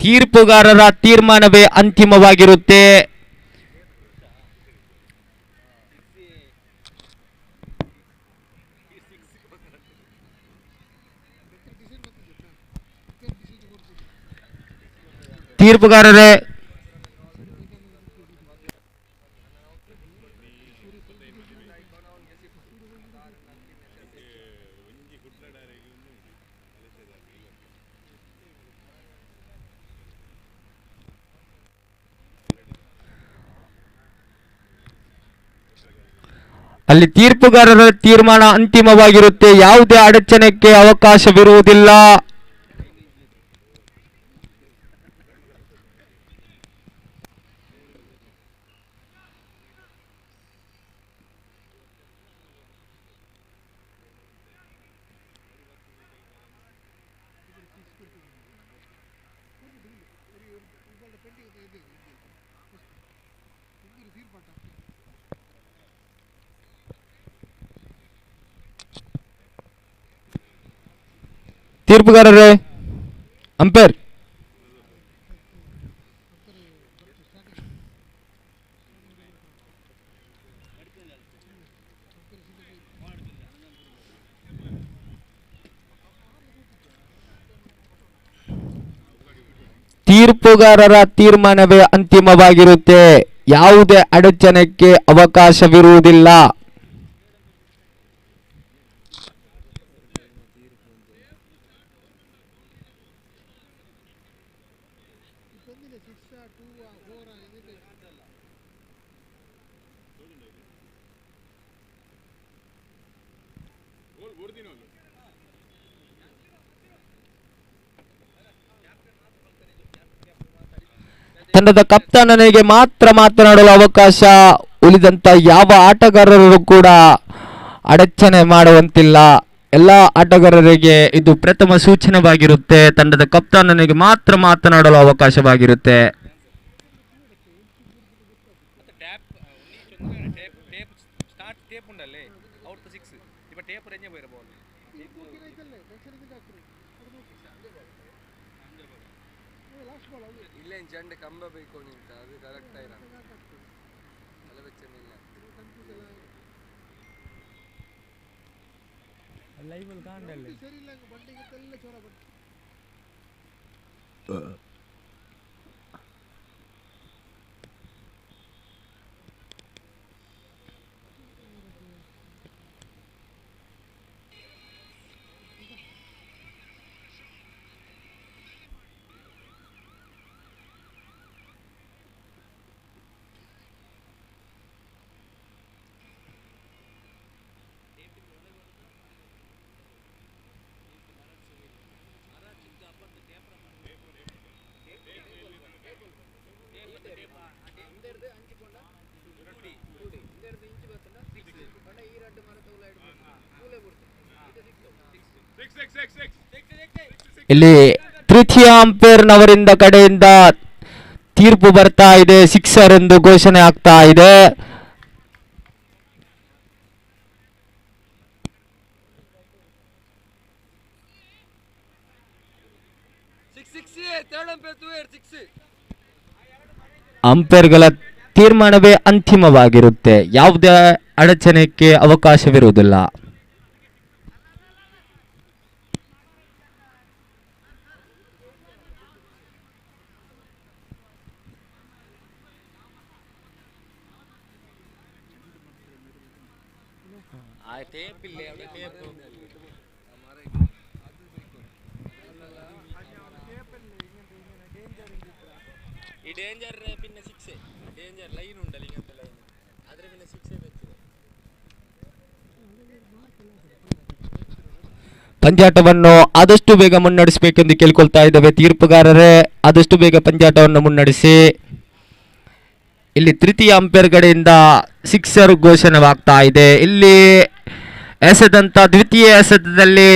ತೀರ್ಪುಗಾರರ ತೀರ್ಮಾನವೇ ಅಂತಿಮವಾಗಿರುತ್ತೆ. ತೀರ್ಪುಗಾರರೇ, ಅಲ್ಲಿ ತೀರ್ಪುಗಾರರ ತೀರ್ಮಾನ ಅಂತಿಮವಾಗಿರುತ್ತೆ. ಯಾವುದೇ ಅಡಚಣೆಗೆ ಅವಕಾಶವಿರುವುದಿಲ್ಲ. ತೀರ್ಪುಗಾರರೇ, ಅಂಪೈರ್ ತೀರ್ಪುಗಾರರ ತೀರ್ಮಾನವೇ ಅಂತಿಮವಾಗಿರುತ್ತೆ. ಯಾವುದೇ ಅಡಚಣೆಗೆ ಅವಕಾಶವಿರುವುದಿಲ್ಲ. ತಂಡದ ಕಪ್ತಾನನಿಗೆ ಮಾತ್ರ ಮಾತನಾಡಲು ಅವಕಾಶ. ಉಳಿದಂತ ಯಾವ ಆಟಗಾರರು ಕೂಡ ಅಡಚಣೆ ಮಾಡುವಂತಿಲ್ಲ. ಎಲ್ಲ ಆಟಗಾರರಿಗೆ ಇದು ಪ್ರಥಮ ಸೂಚನೆವಾಗಿರುತ್ತೆ. ತಂಡದ ಕಪ್ತಾನನಿಗೆ ಮಾತ್ರ ಮಾತನಾಡಲು ಅವಕಾಶವಾಗಿರುತ್ತೆ. ಇಲ್ಲೇನು ಜಂಡ ಕಂಬ ಬೇಕು ನಿಂತ ಅದು ಕರೆಕ್ಟ್ ಆಯ್ತು ಅಲ್ಲ ಬೆಚ್ಚನಿಲ್ಲ ಲೈವಲ್ಲಿ ಕಾಣಲ್ಲ ಸರಿ ಇಲ್ಲ ಬಂಡಿಗೆ ಎಲ್ಲ ಚೋರ ಬಂತು ಇಲ್ಲಿ ತೃತೀಯ ಅಂಪೇರ್ನವರಿಂದ ಕಡೆಯಿಂದ ತೀರ್ಪು ಬರ್ತಾ ಇದೆ, ಸಿಕ್ಸರ್ ಎಂದು ಘೋಷಣೆ ಆಗ್ತಾ ಇದೆ. ಅಂಪೇರ್ಗಳ ತೀರ್ಮಾನವೇ ಅಂತಿಮವಾಗಿರುತ್ತೆ, ಯಾವುದೇ ಅಡಚಣೆಗೆ ಅವಕಾಶವಿರುವುದಿಲ್ಲ. ಪಂದ್ಯಾಟವನ್ನು ಆದಷ್ಟು ಬೇಗ ಮುನ್ನಡೆಸಬೇಕೆಂದು ಕೇಳ್ಕೊಳ್ತಾ ಇದ್ದೇವೆ ತೀರ್ಪುಗಾರರೇ, ಆದಷ್ಟು ಬೇಗ ಪಂದ್ಯಾಟವನ್ನು ಮುನ್ನಡೆಸಿ. ಇಲ್ಲಿ ತೃತೀಯ ಅಂಪೇರ್ ಕಡೆಯಿಂದ ಸಿಕ್ಸರ್ ಘೋಷಣೆವಾಗ್ತಾ ಇದೆ. ಇಲ್ಲಿ ಎಸೆದಂತ ದ್ವಿತೀಯ ಎಸೆತದಲ್ಲಿ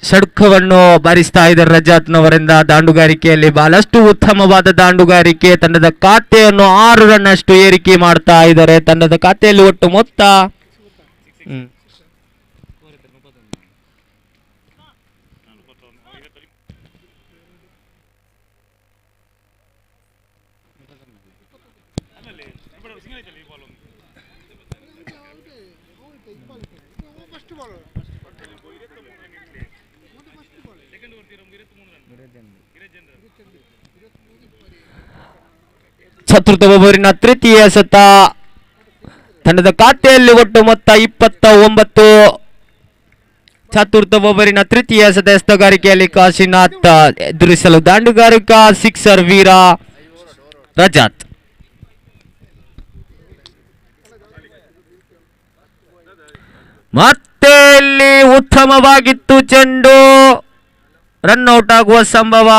ಷಡ್ಕವನ್ನು ಬಾರಿಸ್ತಾ ಇದ್ದಾರೆ ರಜಾತ್ನವರಿಂದ. ದಾಂಡುಗಾರಿಕೆಯಲ್ಲಿ ಬಹಳಷ್ಟು ಉತ್ತಮವಾದ ದಾಂಡುಗಾರಿಕೆ, ತಂಡದ ಖಾತೆಯನ್ನು 6 ರನ್ ಅಷ್ಟು ಏರಿಕೆ ಮಾಡ್ತಾ ಇದ್ದಾರೆ. ತಂಡದ ಖಾತೆಯಲ್ಲಿ ಒಟ್ಟು ಮೊತ್ತ ಚತುರ್ಥ ಓವರಿನ ತೃತೀಯ ಎಸೆತ, ತಂಡದ ಖಾತೆಯಲ್ಲಿ ಒಟ್ಟು ಮೊತ್ತ 29. ಚತುರ್ಥ ಓವರಿನ ತೃತೀಯ ಎಸೆತ ಎಸ್ತಗಾರಿಕೆಯಲ್ಲಿ ಕಾಶಿನಾಥ್ ಎದುರಿಸಲು ದಾಂಡುಗಾರಿಕಾ ಸಿಕ್ಸರ್ ವೀರ ರಜಾತ್. ಮತ್ತೆ ಇಲ್ಲಿ ಉತ್ತಮವಾಗಿತ್ತು ಚೆಂಡು, ರನ್ಔಟ್ ಆಗುವ ಸಂಭವ.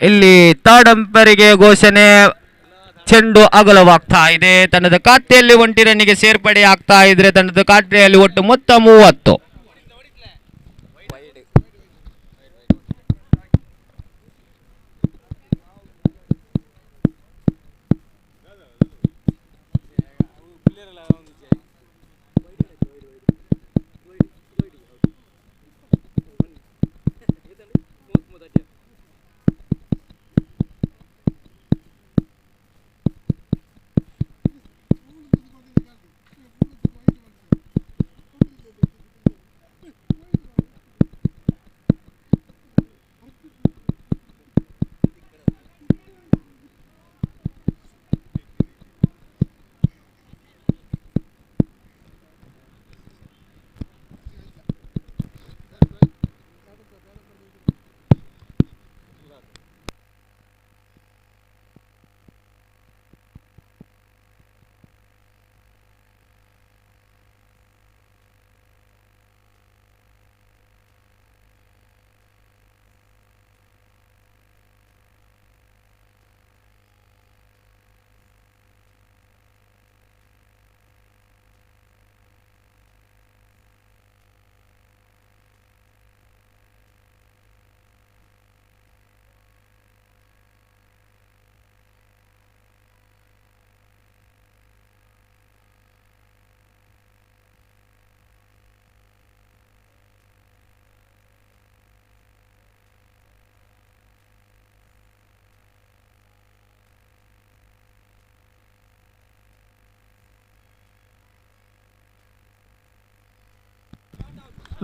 ಇಲ್ಲಿ ಥರ್ಡ್ ಅಂಪೈರಿಗೆ ಘೋಷಣೆ, ಚೆಂಡು ಅಗಲವಾಗ್ತಾ ಇದೆ. ತಂಡದ ಖಾತೆಯಲ್ಲಿ 1 ರನ್ನಿಗೆ ಸೇರ್ಪಡೆ ಆಗ್ತಾ ಇದ್ರೆ ತಂಡದ ಖಾತೆಯಲ್ಲಿ ಒಟ್ಟು ಮೊತ್ತ 30.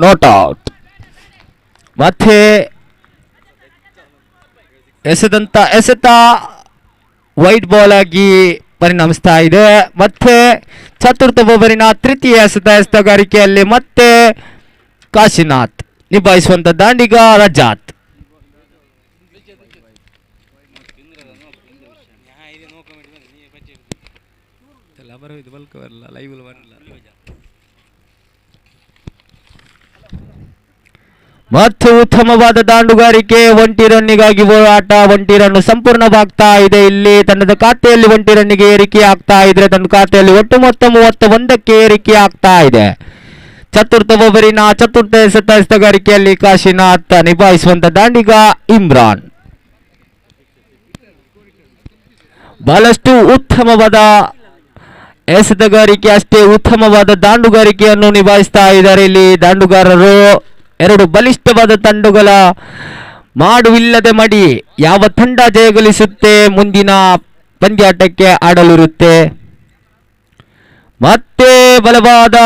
Not out. ಮತ್ತೆ ಎಸೆದಂತ ಎಸೆತ ವೈಟ್ ಬಾಲ್ ಆಗಿ ಪರಿಣಮಿಸ್ತಾ ಇದೆ. ಮತ್ತೆ ಚತುರ್ಥ ಓವರಿನ ತೃತೀಯ ಎಸೆತ ಎಸೆತಗಾರಿಕೆಯಲ್ಲಿ ಮತ್ತೆ ಕಾಶಿನಾಥ್ ನಿಭಾಯಿಸುವಂತ ದಾಂಡಿಗ ರಜಾತ್. ಮತ್ತು ಉತ್ತಮವಾದ ದಾಂಡುಗಾರಿಕೆ, 1 ರನ್ನಿಗಾಗಿ ಹೋರಾಟ, 1 ರನ್ ಸಂಪೂರ್ಣವಾಗ್ತಾ ಇದೆ. ಇಲ್ಲಿ ತಂಡದ ಖಾತೆಯಲ್ಲಿ 1 ರನ್ನಿಗೆ ಏರಿಕೆ ಆಗ್ತಾ ಇದ್ರೆ ತಂಡ ಖಾತೆಯಲ್ಲಿ ಒಟ್ಟು ಮೊತ್ತ 31ಕ್ಕೆ ಏರಿಕೆ ಆಗ್ತಾ ಇದೆ. ಚತುರ್ಥ ಓವರಿನ ಚತುರ್ಥ ಎಸೆತ ಎಸೆತಗಾರಿಕೆಯಲ್ಲಿ ಕಾಶಿನಾಥ್ ನಿಭಾಯಿಸುವಂತ ದಾಂಡಿಗ ಇಮ್ರಾನ್. ಬಹಳಷ್ಟು ಉತ್ತಮವಾದ ಎಸೆತಗಾರಿಕೆ, ಅಷ್ಟೇ ಉತ್ತಮವಾದ ದಾಂಡುಗಾರಿಕೆಯನ್ನು ನಿಭಾಯಿಸ್ತಾ ಇದ್ದಾರೆ ಇಲ್ಲಿ ದಾಂಡುಗಾರರು. ಎರಡು ಬಲಿಷ್ಠವಾದ ತಂಡಗಳ ಮಾಡುವಿಲ್ಲದೆ ಮಡಿ. ಯಾವ ತಂಡ ಜಯಗಳಿಸುತ್ತೆ ಮುಂದಿನ ಪಂದ್ಯಾಟಕ್ಕೆ ಆಡಲಿರುತ್ತೆ. ಮತ್ತೆ ಬಲವಾದ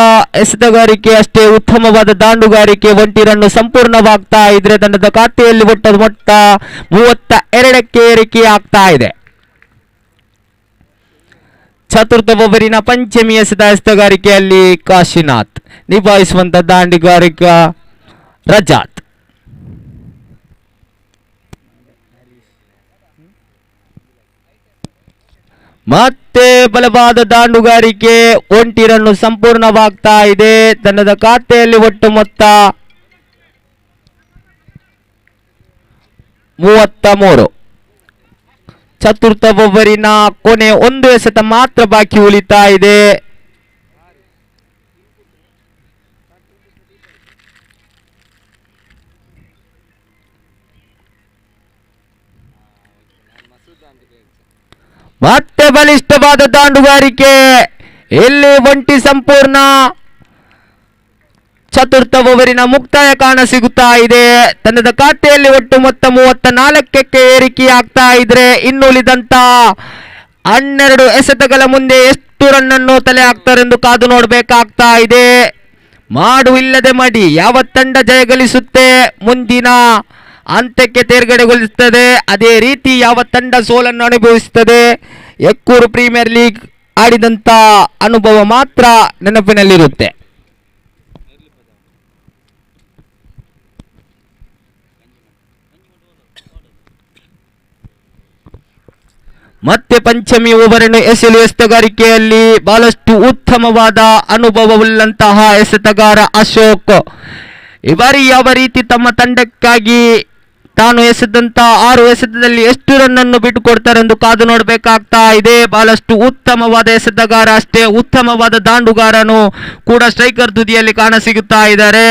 ಎಸೆತಗಾರಿಕೆ, ಅಷ್ಟೇ ಉತ್ತಮವಾದ ದಾಂಡುಗಾರಿಕೆ. 1 ರನ್ ಸಂಪೂರ್ಣವಾಗ್ತಾ ಇದ್ರೆ ತಂಡದ ಖಾತೆಯಲ್ಲಿ ಒಟ್ಟ ಮೊತ್ತ 32ಕ್ಕೆ ಏರಿಕೆ ಆಗ್ತಾ ಇದೆ. ಚತುರ್ಥ ಓವರಿನ ಪಂಚಮಿ ಎಸೆತ ಎಸೆತಗಾರಿಕೆಯಲ್ಲಿ ಕಾಶಿನಾಥ್ ನಿಭಾಯಿಸುವಂತ ದಾಂಡುಗಾರಿಕ ರಜಾತ್. ಮತ್ತೆ ಬಲವಾದ ದಾಂಡುಗಾರಿಕೆ, 1 ರನ್ ಸಂಪೂರ್ಣವಾಗ್ತಾ ಇದೆ. ತಂಡದ ಖಾತೆಯಲ್ಲಿ ಒಟ್ಟು ಮೊತ್ತ 33. ಚತುರ್ಥ ಓವರಿನ ಕೊನೆ 1 ಎಸೆತ ಮಾತ್ರ ಬಾಕಿ ಉಳಿತಾ ಇದೆ. ಮತ್ತೆ ಬಲಿಷ್ಠವಾದ ದಾಂಡುಗಾರಿಕೆ, ಇಲ್ಲಿ 1 ಸಂಪೂರ್ಣ. ಚತುರ್ಥ ಓವರಿನ ಮುಕ್ತಾಯ ಕಾಣ ಸಿಗುತ್ತಾ ಇದೆ. ತಂಡದ ಖಾತೆಯಲ್ಲಿ ಒಟ್ಟು ಮೊತ್ತ 34ಕ್ಕೆ ಏರಿಕೆ ಆಗ್ತಾ ಇದ್ರೆ ಇನ್ನುಳಿದಂತ 12 ಎಸೆತಗಳ ಮುಂದೆ ಎಷ್ಟು ರನ್ ಅನ್ನು ತಲೆ ಹಾಕ್ತಾರೆಂದು ಕಾದು ನೋಡಬೇಕಾಗ್ತಾ ಇದೆ. ಮಾಡುವಿಲ್ಲದೆ ಮಡಿ. ಯಾವ ತಂಡ ಜಯಗಳಿಸುತ್ತೆ ಮುಂದಿನ ಹಂತಕ್ಕೆ ತೇರ್ಗಡೆಗೊಳಿಸುತ್ತದೆ, ಅದೇ ರೀತಿ ಯಾವ ತಂಡ ಸೋಲನ್ನು ಅನುಭವಿಸುತ್ತದೆ. ಯಕ್ಕೂರು ಪ್ರೀಮಿಯರ್ ಲೀಗ್ ಆಡಿದಂತ ಅನುಭವ ಮಾತ್ರ ನೆನಪಿನಲ್ಲಿರುತ್ತೆ. ಮತ್ತೆ ಪಂಚಮಿ ಓವರನ್ನು ಎಸೆಯಲು ಎಸೆತಗಾರಿಕೆಯಲ್ಲಿ ಬಹಳಷ್ಟು ಉತ್ತಮವಾದ ಅನುಭವವುಳ್ಳಂತಹ ಎಸೆತಗಾರ ಅಶೋಕ್ ಈ ಬಾರಿ ಯಾವ ರೀತಿ ತಮ್ಮ ತಂಡಕ್ಕಾಗಿ ತಾನು ಎಸೆದಂತ 6 ಎಸೆತದಲ್ಲಿ ಎಷ್ಟು ರನ್ ಅನ್ನು ಬಿಟ್ಟುಕೊಡ್ತಾರೆ ಎಂದು ಕಾದು ನೋಡಬೇಕಾಗ್ತಾ ಇದೆ. ಬಹಳಷ್ಟು ಉತ್ತಮವಾದ ಎಸೆತಗಾರ, ಅಷ್ಟೇ ಉತ್ತಮವಾದ ದಾಂಡುಗಾರನು ಕೂಡ ಸ್ಟ್ರೈಕರ್ ತುದಿಯಲ್ಲಿ ಕಾಣಸಿಗುತ್ತಾ ಇದ್ದಾರೆ.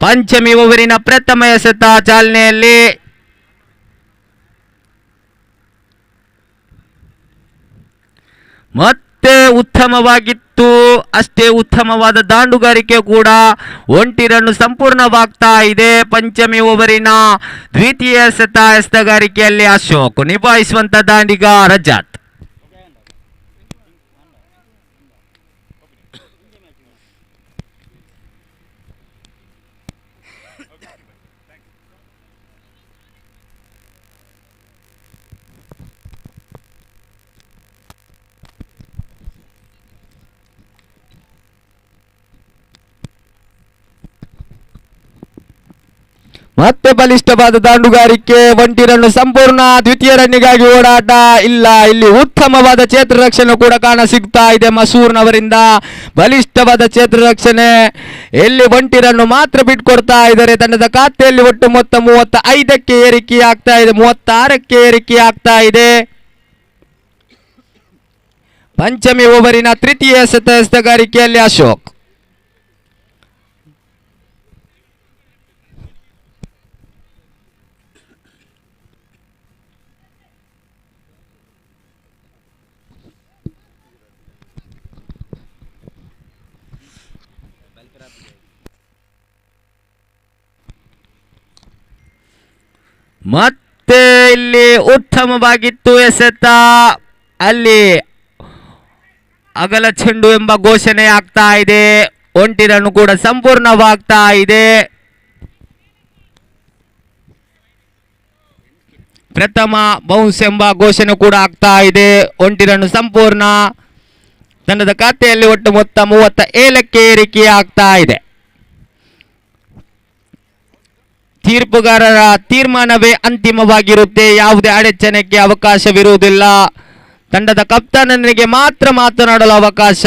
ಪಂಚಮಿ ಓವರಿನ ಪ್ರಥಮ ಎಸೆತ ಚಾಲನೆಯಲ್ಲಿ. ಮತ್ತೆ ಉತ್ತಮವಾಗಿತ್ತು, ಅಷ್ಟೇ ಉತ್ತಮವಾದ ದಾಂಡುಗಾರಿಕೆ ಕೂಡ. 1 ರನ್ ಸಂಪೂರ್ಣವಾಗ್ತಾ ಇದೆ. ಪಂಚಮಿ ಓವರಿನ ದ್ವಿತೀಯ ಎಸೆತ ಎಸೆತಗಾರಿಕೆಯಲ್ಲಿ ಅಶೋಕ್ ನಿಭಾಯಿಸುವಂತ ದಾಂಡಿಗ ರಜಾತ್. ಮತ್ತೆ ಬಲಿಷ್ಠವಾದ ದಾಂಡುಗಾರಿಕೆ, 1 ರನ್ ಸಂಪೂರ್ಣ. ದ್ವಿತೀಯ ರನ್ನಿಗಾಗಿ ಓಡಾಟ ಇಲ್ಲ. ಇಲ್ಲಿ ಉತ್ತಮವಾದ ಕ್ಷೇತ್ರ ರಕ್ಷಣೆ ಕೂಡ ಕಾಣ ಸಿಗ್ತಾ ಇದೆ ಮಸೂರ್ನವರಿಂದ. ಬಲಿಷ್ಠವಾದ ಕ್ಷೇತ್ರ ರಕ್ಷಣೆ. ಎಲ್ಲಿ 1 ರನ್ ಮಾತ್ರ ಬಿಟ್ಕೊಡ್ತಾ ಇದ್ದಾರೆ. ತಂಡದ ಖಾತೆಯಲ್ಲಿ ಒಟ್ಟು ಮೊತ್ತ 35ಕ್ಕೆ ಏರಿಕೆ ಆಗ್ತಾ ಇದೆ, 36ಕ್ಕೆ ಏರಿಕೆ ಆಗ್ತಾ ಇದೆ. ಪಂಚಮಿ ಓವರಿನ ತೃತೀಯ ಎಸೆತ ಎಸೆತಗಾರಿಕೆಯಲ್ಲಿ ಅಶೋಕ್. ಮತ್ತೆ ಇಲ್ಲಿ ಉತ್ತಮವಾಗಿತ್ತು ಎಸೆತ. ಅಲ್ಲಿ ಅಗಲ ಚೆಂಡು ಎಂಬ ಘೋಷಣೆ ಆಗ್ತಾ ಇದೆ. 1 ರನ್ ಕೂಡ ಸಂಪೂರ್ಣವಾಗ್ತಾ ಇದೆ. ಪ್ರಥಮ ಬೌನ್ಸ್ ಎಂಬ ಘೋಷಣೆ ಕೂಡ ಆಗ್ತಾ ಇದೆ. 1 ರನ್ ಸಂಪೂರ್ಣ. ತಂಡದ ಖಾತೆಯಲ್ಲಿ ಒಟ್ಟು ಮೊತ್ತ 37ಕ್ಕೆ ಏರಿಕೆ ಆಗ್ತಾ ಇದೆ. ತೀರ್ಪುಗಾರರ ತೀರ್ಮಾನವೇ ಅಂತಿಮವಾಗಿರುತ್ತೆ. ಯಾವುದೇ ಅಡಚಣೆಗೆ ಅವಕಾಶವಿರುವುದಿಲ್ಲ. ತಂಡದ ಕಪ್ತಾನನಿಗೆ ಮಾತ್ರ ಮಾತನಾಡಲು ಅವಕಾಶ.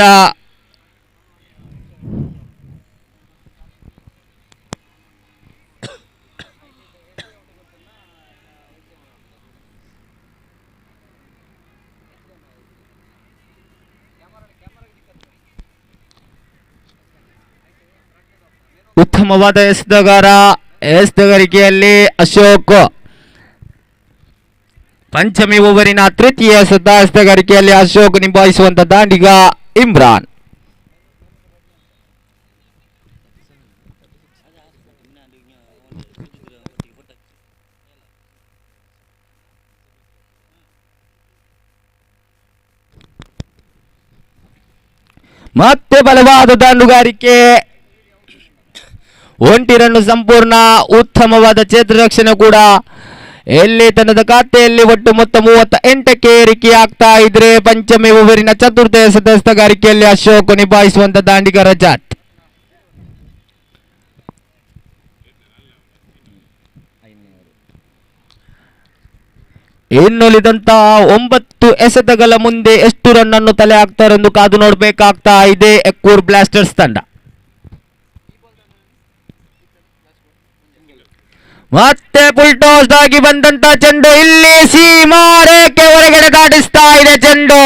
ಉತ್ತಮವಾದ ಎಸೆತಗಾರಿಕೆಯಲ್ಲಿ ಅಶೋಕ್. ಪಂಚಮಿ ಓವರಿನ ತೃತೀಯ ಎಸೆತಗಾರಿಕೆಯಲ್ಲಿ ಅಶೋಕ್ ನಿಭಾಯಿಸುವಂತ ದಾಂಡಿಗ ಇಮ್ರಾನ್. ಮತ್ತೆ ಬಲವಾದ ದಾಂಡುಗಾರಿಕೆ, 1 ರನ್ ಸಂಪೂರ್ಣ. ಉತ್ತಮವಾದ ಕ್ಷೇತ್ರರಕ್ಷಣೆ ಕೂಡ ಎಲ್ಲಿ ತನ್ನದ ಖಾತೆಯಲ್ಲಿ ಒಟ್ಟು ಮೊತ್ತ 38ಕ್ಕೆ ಏರಿಕೆ ಆಗ್ತಾ ಇದ್ರೆ ಪಂಚಮಿ ಓವರಿನ ಚತುರ್ಥ ಎಸೆತಗಾರಿಕೆಯಲ್ಲಿ ಅಶೋಕ್ ನಿಭಾಯಿಸುವಂತ ದಾಂಡಿಗ ರಜಾತ್. ಇನ್ನುಳಿದಂತಹ 9 ಎಸೆತಗಳ ಮುಂದೆ ಎಷ್ಟು ರನ್ ಅನ್ನು ತಲೆ ಹಾಕ್ತಾರೆಂದು ಕಾದು ನೋಡಬೇಕಾಗ್ತಾ ಇದೆ ಎಕ್ಕೂರ್ ಬ್ಲಾಸ್ಟರ್ಸ್ ತಂಡ. ಮತ್ತೆ ಫುಲ್ ಟಾಸ್ ಆಗಿ ಬಂದಂತ ಚೆಂಡು ಇಲ್ಲಿ ಸೀಮಾರೇಖೆ ಹೊರಗಡೆ ದಾಟಿಸ್ತಾ ಇದೆ ಚೆಂಡು.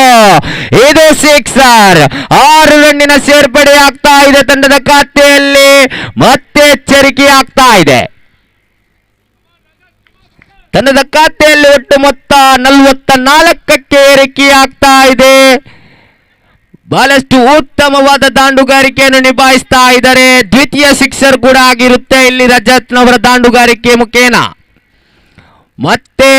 ಇದು 6 ರನ್ನಿನ ಸೇರ್ಪಡೆ ಆಗ್ತಾ ಇದೆ ತಂಡದ ಖಾತೆಯಲ್ಲಿ. ಮತ್ತೆ ಎಚ್ಚರಿಕೆ ಆಗ್ತಾ ಇದೆ. ತಂಡದ ಖಾತೆಯಲ್ಲಿ ಒಟ್ಟು ಮೊತ್ತ 44ಕ್ಕೆ ಏರಿಕೆ ಆಗ್ತಾ ಇದೆ. ಬಹಳಷ್ಟು ಉತ್ತಮವಾದ ದಾಂಡುಗಾರಿಕೆಯನ್ನು ನಿಭಾಯಿಸ್ತಾ ಇದ್ದಾರೆ. ದ್ವಿತೀಯ ಸಿಕ್ಸರ್ ಕೂಡ ಆಗಿರುತ್ತೆ ಇಲ್ಲಿ ರಜತ್ನವರ ದಾಂಡುಗಾರಿಕೆ ಮುಖೇನ. ಮತ್ತೆ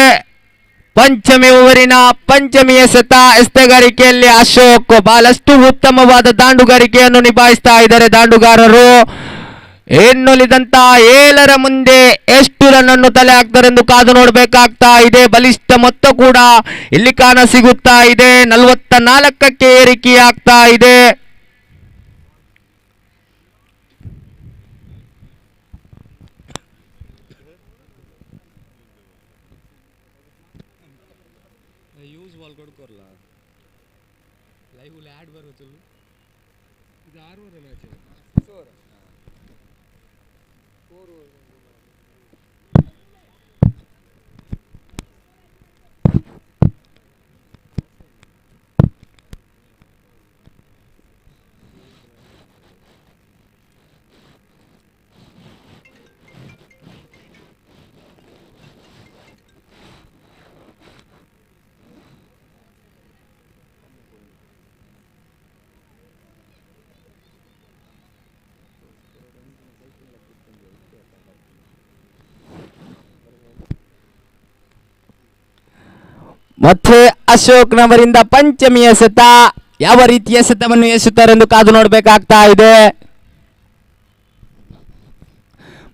ಪಂಚಮಿ ಓವರಿನ ಪಂಚಮಿ ಎಸೆತಗಾರಿಕೆಯಲ್ಲಿ ಅಶೋಕ್ ಬಹಳಷ್ಟು ಉತ್ತಮವಾದ ದಾಂಡುಗಾರಿಕೆಯನ್ನು ನಿಭಾಯಿಸ್ತಾ ಇದ್ದಾರೆ ದಾಂಡುಗಾರರು. ಇನ್ನುಳಿದಂತಹ 7ರ ಮುಂದೆ ಎಷ್ಟು ರನ್ ಅನ್ನು ತಲೆ ಹಾಕ್ತಾರೆಂದು ಕಾದು ನೋಡಬೇಕಾಗ್ತಾ ಇದೆ. ಬಲಿಷ್ಠ ಮೊತ್ತ ಕೂಡ ಇಲ್ಲಿ ಕಾಣ ಸಿಗುತ್ತಾ ಇದೆ. 44ಕ್ಕೆ ಏರಿಕೆ ಆಗ್ತಾ ಇದೆ. ಇದು 6 ಓವರ್ ಮ್ಯಾಚ್, 4 ಓವರ್. ಮತ್ತೆ ಅಶೋಕ್ನವರಿಂದ ಪಂಚಮಿ ಎಸೆತ. ಯಾವ ರೀತಿಯ ಎಸೆತವನ್ನು ಎಸೆಯುತ್ತಾರೆಂದು ಕಾದು ನೋಡಬೇಕಾಗ್ತಾ ಇದೆ.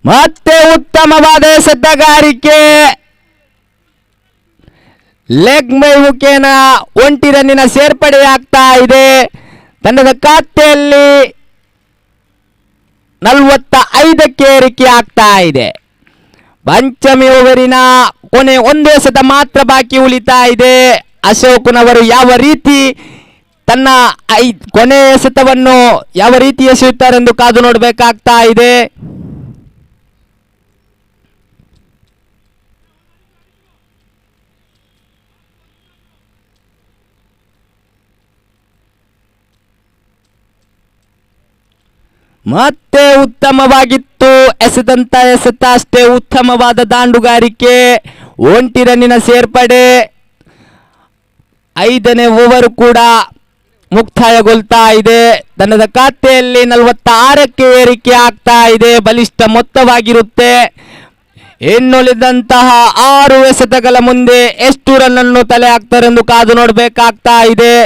ಮತ್ತೆ ಉತ್ತಮವಾದ ಎಸೆತಗಾರಿಕೆ, ಲೆಗ್ ಮೈ ಮುಖೇನ 1 ರನ್ನಿನ ಸೇರ್ಪಡೆ ಆಗ್ತಾ ಇದೆ. ತಂಡದ ಖಾತೆಯಲ್ಲಿ 45ಕ್ಕೆ ಏರಿಕೆ ಆಗ್ತಾ ಇದೆ. ಪಂಚಮಿ ಓವರಿನ ಕೊನೆ 1 ಎಸೆತ ಮಾತ್ರ ಬಾಕಿ ಉಳಿತಾ ಇದೆ. ಅಶೋಕ್ನವರು ಯಾವ ರೀತಿ ತನ್ನ ಕೊನೆ ಎಸೆತವನ್ನು ಯಾವ ರೀತಿ ಎಸೆಯುತ್ತಾರೆಂದು ಕಾದು ನೋಡಬೇಕಾಗ್ತಾ ಇದೆ. ಮತ್ತೆ ಉತ್ತಮವಾಗಿತ್ತು ಎಸೆದಂತ ಎಸೆತ ಅಷ್ಟೇ ಉತ್ತಮವಾದ ದಾಂಡುಗಾರಿಕೆ. 1 ರನ್ನಿನ ಸೇರ್ಪಡೆ. 5ನೇ ಓವರ್ ಕೂಡ ಮುಕ್ತಾಯಗೊಳ್ತಾ ಇದೆ. ತಂಡದ ಖಾತೆಯಲ್ಲಿ 46ಕ್ಕೆ ಏರಿಕೆ ಆಗ್ತಾ ಇದೆ. ಬಲಿಷ್ಠ ಮೊತ್ತವಾಗಿರುತ್ತೆ. ಇನ್ನುಳಿದಂತಹ 6 ಎಸೆತಗಳ ಮುಂದೆ ಎಷ್ಟು ರನ್ ಅನ್ನು ತಲೆ ಹಾಕ್ತಾರೆಂದು ಕಾದು ನೋಡಬೇಕಾಗ್ತಾ ಇದೆ.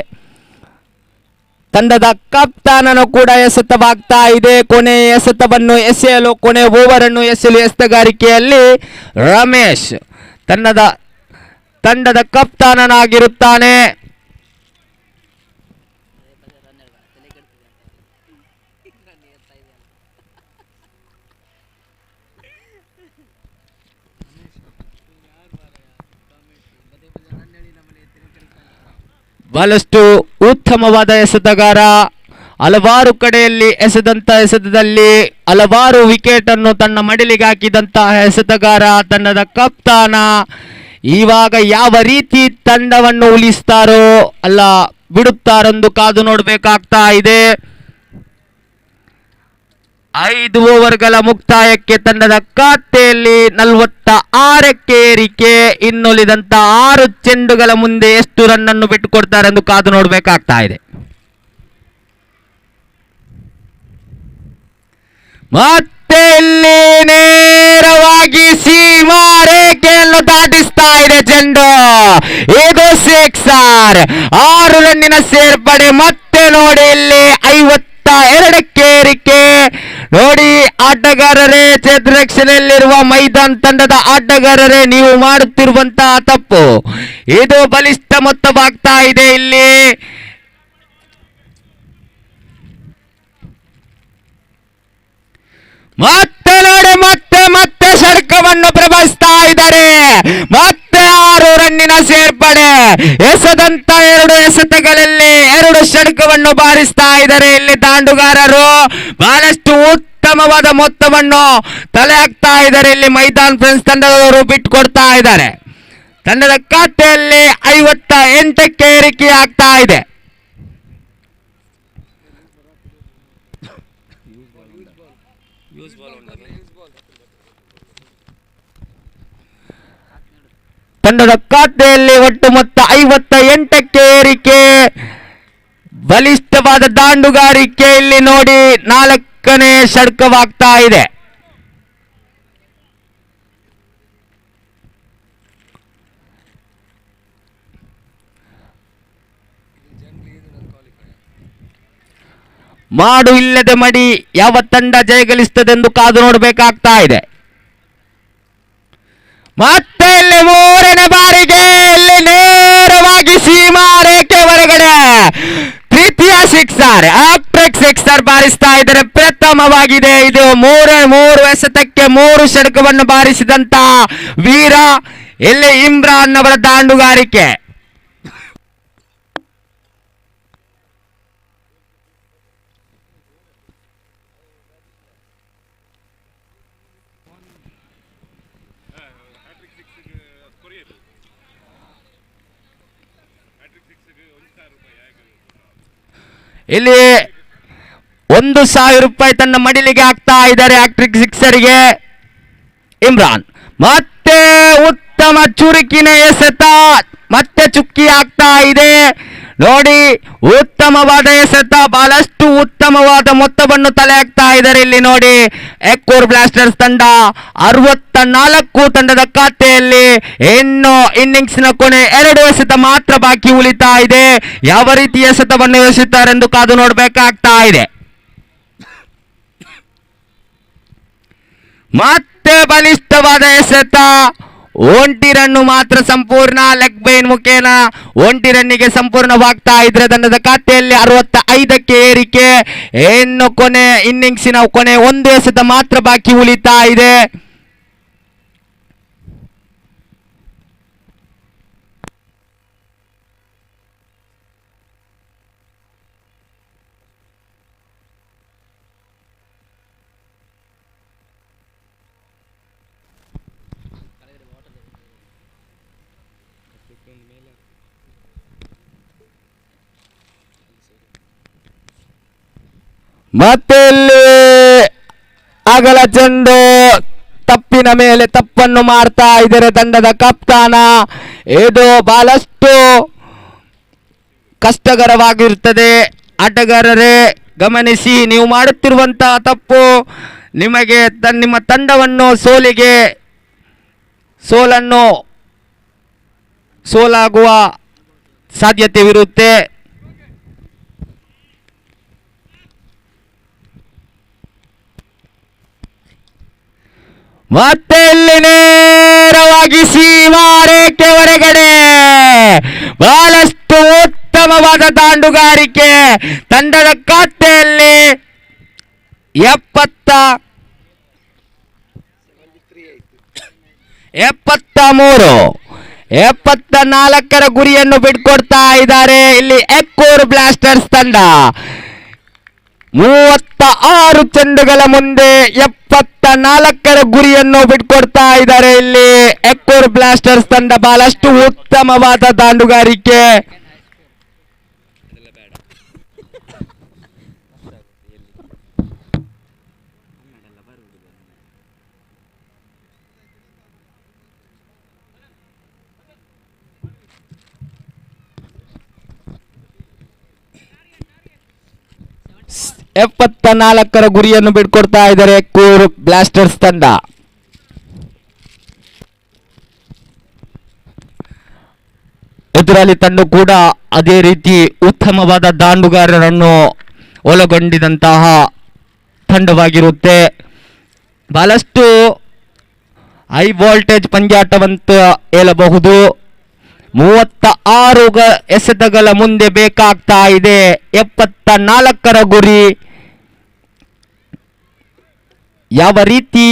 ತಂಡದ ಕಪ್ತಾನನು ಕೂಡ ಎಸೆತವಾಗ್ತಾ ಇದೆ. ಕೊನೆ ಎಸೆತವನ್ನು ಎಸೆಯಲು, ಕೊನೆ ಓವರ್ ಅನ್ನು ಎಸೆಯಲು ಎಸೆತಗಾರಿಕೆಯಲ್ಲಿ ರಮೇಶ್ ತಂಡದ ಕಪ್ತಾನನಾಗಿರುತ್ತಾನೆ. ಬಹಳಷ್ಟು ಉತ್ತಮವಾದ ಎಸೆತಗಾರ. ಹಲವಾರು ಕಡೆಯಲ್ಲಿ ಎಸೆದಂತ ಎಸೆತದಲ್ಲಿ ಹಲವಾರು ವಿಕೆಟ್ ಅನ್ನು ತನ್ನ ಮಡಿಲಿಗೆ ಹಾಕಿದಂತಹ ಎಸೆತಗಾರ, ತಂಡದ ಕಪ್ತಾನ. ಇವಾಗ ಯಾವ ರೀತಿ ತಂಡವನ್ನು ಉಳಿಸ್ತಾರೋ ಅಲ್ಲ ಬಿಡುತ್ತಾರೆಂದು ಕಾದು ನೋಡಬೇಕಾಗ್ತಾ ಇದೆ. 5 ಓವರ್ಗಳ ಮುಕ್ತಾಯಕ್ಕೆ ತಂಡದ ಖಾತೆಯಲ್ಲಿ 46ಕ್ಕೆ ಏರಿಕೆ. ಇನ್ನುಳಿದಂತ 6 ಚೆಂಡುಗಳ ಮುಂದೆ ಎಷ್ಟು ರನ್ ಅನ್ನು ಬಿಟ್ಟುಕೊಡ್ತಾರೆ ಎಂದು ಕಾದು ನೋಡಬೇಕಾಗ್ತಾ ಇದೆ. ಮತ್ತೆ ಇಲ್ಲಿ ನೇರವಾಗಿ ಸೀಮಾರೇಖೆಯನ್ನು ದಾಟಿಸ್ತಾ ಇದೆ ಚೆಂಡು. ಇದು ಸಿಕ್ಸರ್. 6 ರನ್ನಿನ ಸೇರ್ಪಡೆ. ಮತ್ತೆ ನೋಡಿ ಇಲ್ಲಿ 52ಕ್ಕೆ ಏರಿಕೆ. ನೋಡಿ ಆಟಗಾರರೇ, ಛೇದರಕ್ಷಣೆಯಲ್ಲಿರುವ ಮೈದಾನ ತಂಡದ ಆಟಗಾರರೇ, ನೀವು ಮಾಡುತ್ತಿರುವಂತಹ ತಪ್ಪು. ಇದು ಬಲಿಷ್ಠ ಮೊತ್ತವಾಗ್ತಾ ಇದೆ ಇಲ್ಲಿ. ಮತ್ತೆ ನೋಡಿ ಮತ್ತೆ ಷಟ್ಕವನ್ನು ಪ್ರಬಲಿಸ್ತಾ ಇದ್ದಾರೆ. ಮತ್ತೆ 6 ರನ್ನಿನ ಸೇರ್ಪಡೆ. ಎಸೆದಂತ 2 ಎಸೆತಗಳಲ್ಲಿ 2 ಷಟ್ಕವನ್ನು ಬಾರಿಸ್ತಾ ಇದ್ದಾರೆ ಇಲ್ಲಿ ದಾಂಡುಗಾರರು. ಬಹಳಷ್ಟು ಉತ್ತಮವಾದ ಮೊತ್ತವನ್ನು ತಲೆ ಹಾಕ್ತಾ ಇದ್ದಾರೆ ಇಲ್ಲಿ ಮೈದಾನ ಫ್ರೆಂಡ್ಸ್ ತಂಡದವರು ಬಿಟ್ಟುಕೊಡ್ತಾ ಇದ್ದಾರೆ. ತಂಡದ ಖಾತೆಯಲ್ಲಿ 58ಕ್ಕೆ ಏರಿಕೆ ಆಗ್ತಾ ಇದೆ. ತಂಡದ ಖಾತೆಯಲ್ಲಿ ಒಟ್ಟು ಮೊತ್ತ 58ಕ್ಕೆ ಏರಿಕೆ. ಬಲಿಷ್ಠವಾದ ದಾಂಡುಗಾರಿಕೆ ಇಲ್ಲಿ ನೋಡಿ 4ನೇ ಷಟ್ಕವಾಗ್ತಾ ಇದೆ. ಮಾಡು ಇಲ್ಲದೆ ಮಡಿ ಯಾವ ತಂಡ ಜಯಗಳಿಸುತ್ತದೆಂದು ಕಾದು ನೋಡಬೇಕಾಗ್ತಾ ಇದೆ. ಮತ್ತೆ ಇಲ್ಲಿ 3ನೇ ಬಾರಿಗೆ ಇಲ್ಲಿ ನೇರವಾಗಿ ಸೀಮಾರೇಖೆ ಹೊರಗಡೆ ತೃತೀಯ ಸಿಕ್ಸರ್, ಹ್ಯಾಟ್ರಿಕ್ ಸಿಕ್ಸರ್ ಬಾರಿಸ್ತಾ ಇದ್ದಾರೆ. ಪ್ರಥಮವಾಗಿದೆ ಇದು. 3 ಎಸೆತಕ್ಕೆ 3 ಷಟ್ಕವನ್ನು ಬಾರಿಸಿದಂತ ವೀರ ಇಲ್ಲಿ ಇಮ್ರಾನ್ ಅವರ ದಾಂಡುಗಾರಿಕೆ. ಇಲ್ಲಿ 1,000 ರೂಪಾಯಿ ತನ್ನ ಮಡಿಲಿಗೆ ಹಾಕ್ತಾ ಇದ್ದಾರೆ ಹ್ಯಾಟ್ರಿಕ್ ಸಿಕ್ಸರ್ಗೆ ಇಮ್ರಾನ್. ಮತ್ತೆ ಉತ್ತಮ ಚುರುಕಿನ ಎಸೆತ, ಮತ್ತೆ ಚುಕ್ಕಿ ಆಗ್ತಾ ಇದೆ ನೋಡಿ. ಉತ್ತಮವಾದ ಎಸೆತ, ಬಹಳಷ್ಟು ಉತ್ತಮವಾದ ಮೊತ್ತವನ್ನು ತಲೆ ಹಾಕ್ತಾ ಇದ್ದಾರೆ ಇಲ್ಲಿ ನೋಡಿ. ಯಕ್ಕೂರ್ ಬ್ಲಾಸ್ಟರ್ಸ್ ತಂಡ 64 ತಂಡದ ಖಾತೆಯಲ್ಲಿ. ಇನ್ನು ಇನ್ನಿಂಗ್ಸ್ನ ಕೊನೆ 2 ಎಸೆತ ಮಾತ್ರ ಬಾಕಿ ಉಳಿತಾ ಇದೆ. ಯಾವ ರೀತಿ ಎಸೆತವನ್ನು ಎಸೆಯುತ್ತಾರೆ ಎಂದು ಕಾದು ನೋಡಬೇಕಾಗ್ತಾ ಇದೆ. ಮತ್ತೆ ಬಲಿಷ್ಠವಾದ ಎಸೆತ. 1 ರನ್ನು ಮಾತ್ರ ಸಂಪೂರ್ಣ ಲೆಗ್ ಬೈನ್ ಮುಖೇನ 1 ರನ್ನಿಗೆ ಸಂಪೂರ್ಣವಾಗ್ತಾ ಇದ್ರೆ ತಂಡದ ಖಾತೆಯಲ್ಲಿ 65ಕ್ಕೆ ಏರಿಕೆ. ಇನ್ನು ಕೊನೆ ಇನ್ನಿಂಗ್ಸಿನ ಕೊನೆ 1 ಎಸೆತ ಮಾತ್ರ ಬಾಕಿ ಉಳಿತಾ ಇದೆ. ಮತ್ತೆ ಇಲ್ಲಿ ಅಗಲ ಚೆಂಡು, ತಪ್ಪಿನ ಮೇಲೆ ತಪ್ಪನ್ನು ಮಾಡ್ತಾ ಇದ್ದಾರೆ ತಂಡದ ಕಪ್ತಾನ. ಇದು ಬಹಳಷ್ಟು ಕಷ್ಟಕರವಾಗಿರುತ್ತದೆ. ಆಟಗಾರರೇ ಗಮನಿಸಿ, ನೀವು ಮಾಡುತ್ತಿರುವಂತಹ ತಪ್ಪು ನಿಮಗೆ ನಿಮ್ಮ ತಂಡವನ್ನು ಸೋಲಾಗುವ ಸಾಧ್ಯತೆವಿರುತ್ತೆ. ಮತ್ತೆ ಇಲ್ಲಿ ನೇರವಾಗಿ ಸೀಮಾರೇಖೆ ಹೊರಗಡೆ ಬಹಳಷ್ಟು ಉತ್ತಮವಾದ ದಾಂಡುಗಾರಿಕೆ. ತಂಡದ ಖಾತೆಯಲ್ಲಿ 74ರ ಗುರಿಯನ್ನು ಬಿಟ್ಕೊಡ್ತಾ ಇದ್ದಾರೆ ಇಲ್ಲಿ ಯಕ್ಕೂರ್ ಬ್ಲಾಸ್ಟರ್ಸ್ ತಂಡ. 36 ಚೆಂಡುಗಳ ಮುಂದೆ 74ರ ಗುರಿಯನ್ನು ಬಿಟ್ಕೊಡ್ತಾ ಇದ್ದಾರೆ ಇಲ್ಲಿ ಯಕ್ಕೂರ್ ಬ್ಲಾಸ್ಟರ್ಸ್ ತಂಡ. ಬಹಳಷ್ಟು ಉತ್ತಮವಾದ ದಾಂಡುಗಾರಿಕೆ. 74ರ ಗುರಿಯನ್ನು ಬಿಟ್ಕೊಡ್ತಾ ಇದ್ದಾರೆ ಯಕ್ಕೂರ್ ಬ್ಲಾಸ್ಟರ್ಸ್ ತಂಡ. ಎದುರಾಳಿ ತಂಡ ಕೂಡ ಅದೇ ರೀತಿ ಉತ್ತಮವಾದ ದಾಂಡುಗಾರರನ್ನು ಒಳಗೊಂಡಿದಂತಹ ತಂಡವಾಗಿರುತ್ತೆ. ಬಹಳಷ್ಟು ಹೈ ವೋಲ್ಟೇಜ್ ಪಂದ್ಯಾಟವಂತ ಹೇಳಬಹುದು. 36 ಎಸೆತಗಳ ಮುಂದೆ ಬೇಕಾಗ್ತಾ ಇದೆ. 74ರ ಗುರಿ. ಯಾವ ರೀತಿ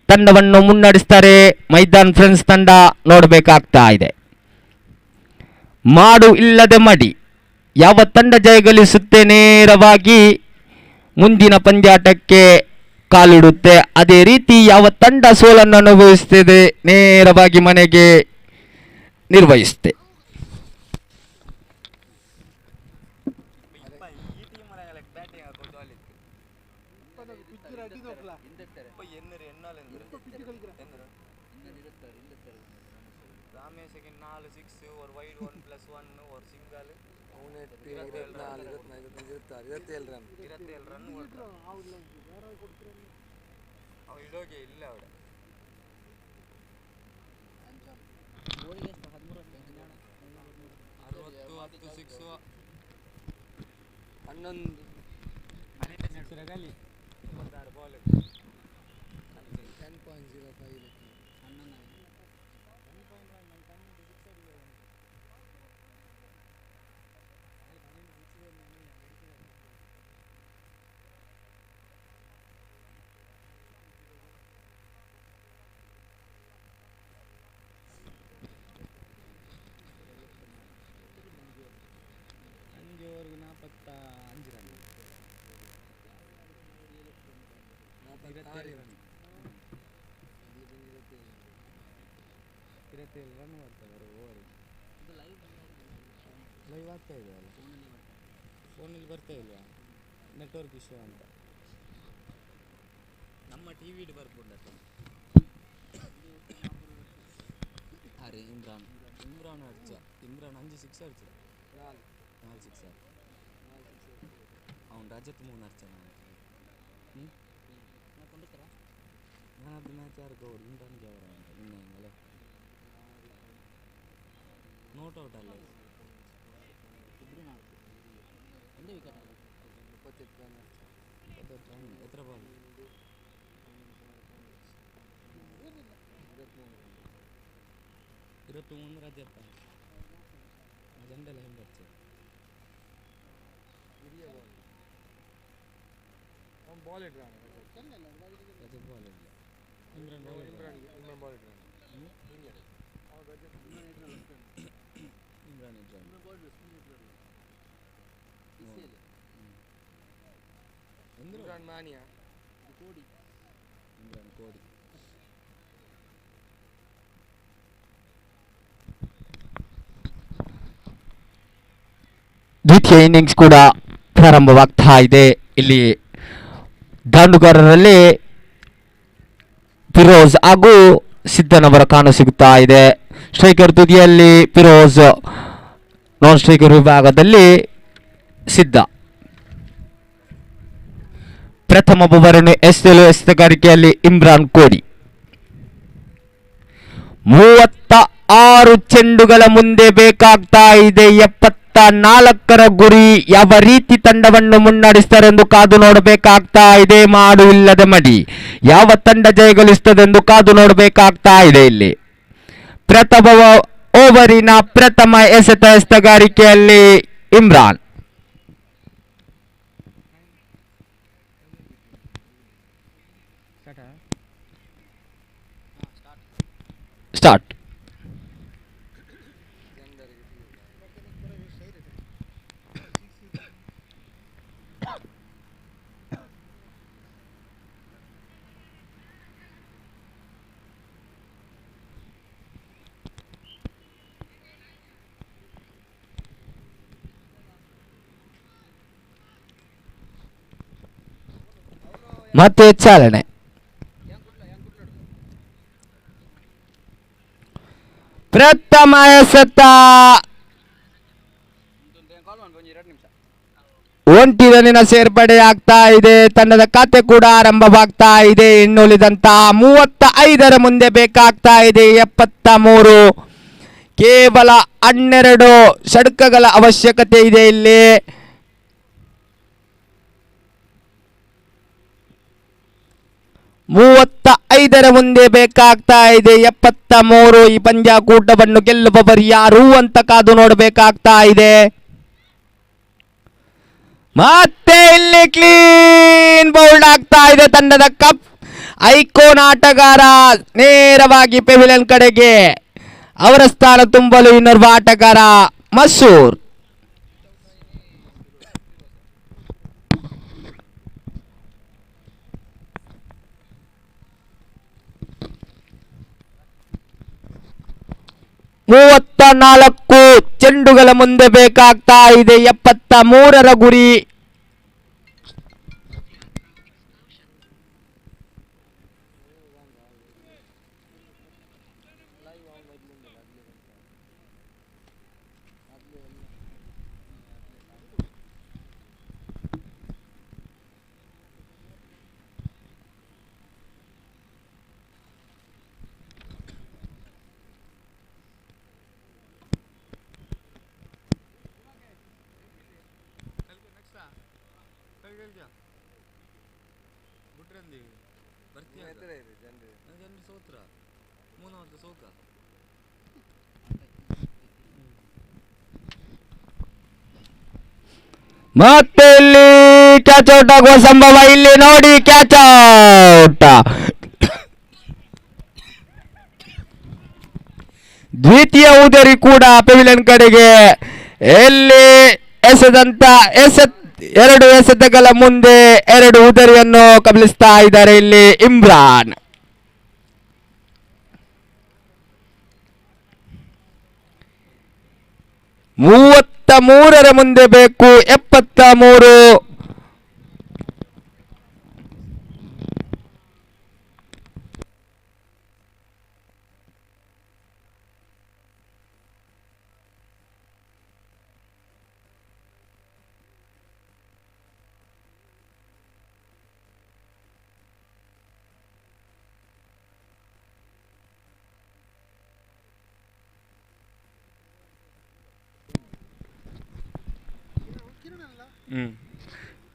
ತಂಡವನ್ನು ಮುನ್ನಡೆಸ್ತಾರೆ ಮೈದಾನ್ ಫ್ರೆಂಡ್ಸ್ ತಂಡ ನೋಡಬೇಕಾಗ್ತಾ ಇದೆ. ಮಾಡು ಇಲ್ಲದೆ ಮಡಿ. ಯಾವ ತಂಡ ಜಯಗಳಿಸುತ್ತೆ ನೇರವಾಗಿ ಮುಂದಿನ ಪಂದ್ಯಾಟಕ್ಕೆ ಕಾಲಿಡುತ್ತೆ. ಅದೇ ರೀತಿ ಯಾವ ತಂಡ ಸೋಲನ್ನು ಅನುಭವಿಸುತ್ತದೆ ನೇರವಾಗಿ ಮನೆಗೆ ನಿರ್ವಹಿಸುತ್ತೆ. ಲೈವ್ ಆಗ್ತಾ ಇದೆ ಅಲ್ಲ, ಫೋನಲ್ಲಿ ಬರ್ತಾ ಇಲ್ವಾ, ನೆಟ್ವರ್ಕ್ ಇಶ್ಯೂ ಅಂತ. ನಮ್ಮ ಟಿ ವಿ ಬರ್ಬೋದ ಅರೆ ಇಮ್ರಾನ್ ಅಡ್ಚ ಇಮ್ರಾನ್ 5 6 ಅಡ್ಚ 4 6 ಅವ್ನು ರಜತ್ 3 ಅಡ್ಚ ನಾನದು ಮ್ಯಾಚ್ ಯಾರು ಗೌರ್ ಇಮ್ರಾನ್ಗೆ ಅವರ ಅಂತ ಇನ್ನೇ ನೋಟ್ ಔಟ್ ಅಲ್ಲ ಎತ್ತರ ಬಾಲ್ 23 ರಜತ್ತ ಜಂಡೆಲ್ಲ ಹೆಂಗೆ ಹಚ್ಚ ಬಾಲ್ ಇಡ್ರ ರಜತ್ ಬಾಲ್ ಇಡ್ಲ ಇಮ್ರಾನ್ ಬಾಲ್ ಇಡ್ರ ಇಮ್ರಾನ್ ಮಾನಿಯಾ ಕೋಡಿ ಇಮ್ರಾನ್ ಕೋಡಿ. ದ್ವಿತೀಯ ಇನ್ನಿಂಗ್ಸ್ ಕೂಡ ಪ್ರಾರಂಭವಾಗ್ತಾ ಇದೆ. ಇಲ್ಲಿ ದಾಂಡುಗಾರರಲ್ಲಿ ಫಿರೋಜ್ ಹಾಗೂ ಸಿದ್ದನವರ ಕಾಣಸಿಗುತ್ತಾ ಇದೆ. ಸ್ಟ್ರೈಕರ್ ತುದಿಯಲ್ಲಿ ಫಿರೋಜ್, ನಾನ್ ಸ್ಟ್ರೈಕರ್ ವಿಭಾಗದಲ್ಲಿ ಸಿದ್ದ. ಪ್ರಥಮ ಓವರನ್ನು ಎಸೆತಗಾರಿಕೆಯಲ್ಲಿ ಇಮ್ರಾನ್ ಕೋಡಿ. 36 ಚೆಂಡುಗಳ ಮುಂದೆ ಬೇಕಾಗ್ತಾ ಇದೆ 74ರ ಗುರಿ. ಯಾವ ರೀತಿ ತಂಡವನ್ನು ಮುನ್ನಡೆಸ್ತಾರೆ ಎಂದು ಕಾದು ನೋಡಬೇಕಾಗ್ತಾ ಇದೆ. ಮಾಡು ಇಲ್ಲದೆ ಮಡಿ. ಯಾವ ತಂಡ ಜಯಗಳಿಸುತ್ತದೆ ಎಂದು ಕಾದು ನೋಡಬೇಕಾಗ್ತಾ ಇದೆ. ಇಲ್ಲಿ ಪ್ರಥಮ ಓವರಿನ ಪ್ರಥಮ ಎಸೆತಗಾರಿಕೆಯಲ್ಲಿ ಇಮ್ರಾನ್. ಸ್ಟಾರ್ಟ್. ಮತ್ತೆ ಚಾಲನೆ. ಪ್ರಥಮ ಎಸೆತ ಒಂಟಿ ರನ್ನಿನ ಸೇರ್ಪಡೆ ಆಗ್ತಾ ಇದೆ. ತಂಡದ ಖಾತೆ ಕೂಡ ಆರಂಭವಾಗ್ತಾ ಇದೆ. ಇನ್ನುಳಿದಂತ 35ರ ಮುಂದೆ ಬೇಕಾಗ್ತಾ ಇದೆ 73. ಕೇವಲ 12 ಷಟ್ಕಗಳ ಅವಶ್ಯಕತೆ ಇದೆ ಇಲ್ಲಿ. ಐದರ ಮುಂದೆ ಬೇಕಾಗ್ತಾ ಇದೆ 73. ಈ ಪಂದ್ಯಾಕೂಟವನ್ನು ಗೆಲ್ಲುವವರು ಯಾರು ಅಂತ ಕಾದು ನೋಡಬೇಕಾಗ್ತಾ ಇದೆ. ಮತ್ತೆ ಇಲ್ಲಿ ಕ್ಲೀನ್ ಬೌಲ್ಡ್ ಆಗ್ತಾ ಇದೆ ತಂಡದ ಕಪ್ ಐಕೋನ್ ಆಟಗಾರ ನೇರವಾಗಿ ಪೆವಿಲಿಯನ್ ಕಡೆಗೆ. ಅವರ ಸ್ಥಾನ ತುಂಬಲು ಇನ್ನೋರ್ವ ಆಟಗಾರ ಮಸೂರ್. ನಾಲ್ಕು ಚೆಂಡುಗಳ ಮುಂದೆ ಬೇಕಾಗ್ತಾ ಇದೆ 73ರ ಗುರಿ. ಮತ್ತೆ ಇಲ್ಲಿ ಕ್ಯಾಚ್ ಔಟ್ ಆಗುವ ಸಂಭವ. ಇಲ್ಲಿ ನೋಡಿ ಕ್ಯಾಚ್ ಔಟ್. ದ್ವಿತೀಯ ಉದರಿ ಕೂಡ ಪೆವಿಲಿಯನ್ ಕಡೆಗೆ. ಎಲ್ಲಿ ಎರಡು ಎಸೆತಗಳ ಮುಂದೆ 2 ಉದರಿಯನ್ನು ಕಬಲಿಸ್ತಾ ಇದ್ದಾರೆ ಇಲ್ಲಿ ಇಮ್ರಾನ್. ಮೂರರ ಮುಂದೆ ಬೇಕು 73.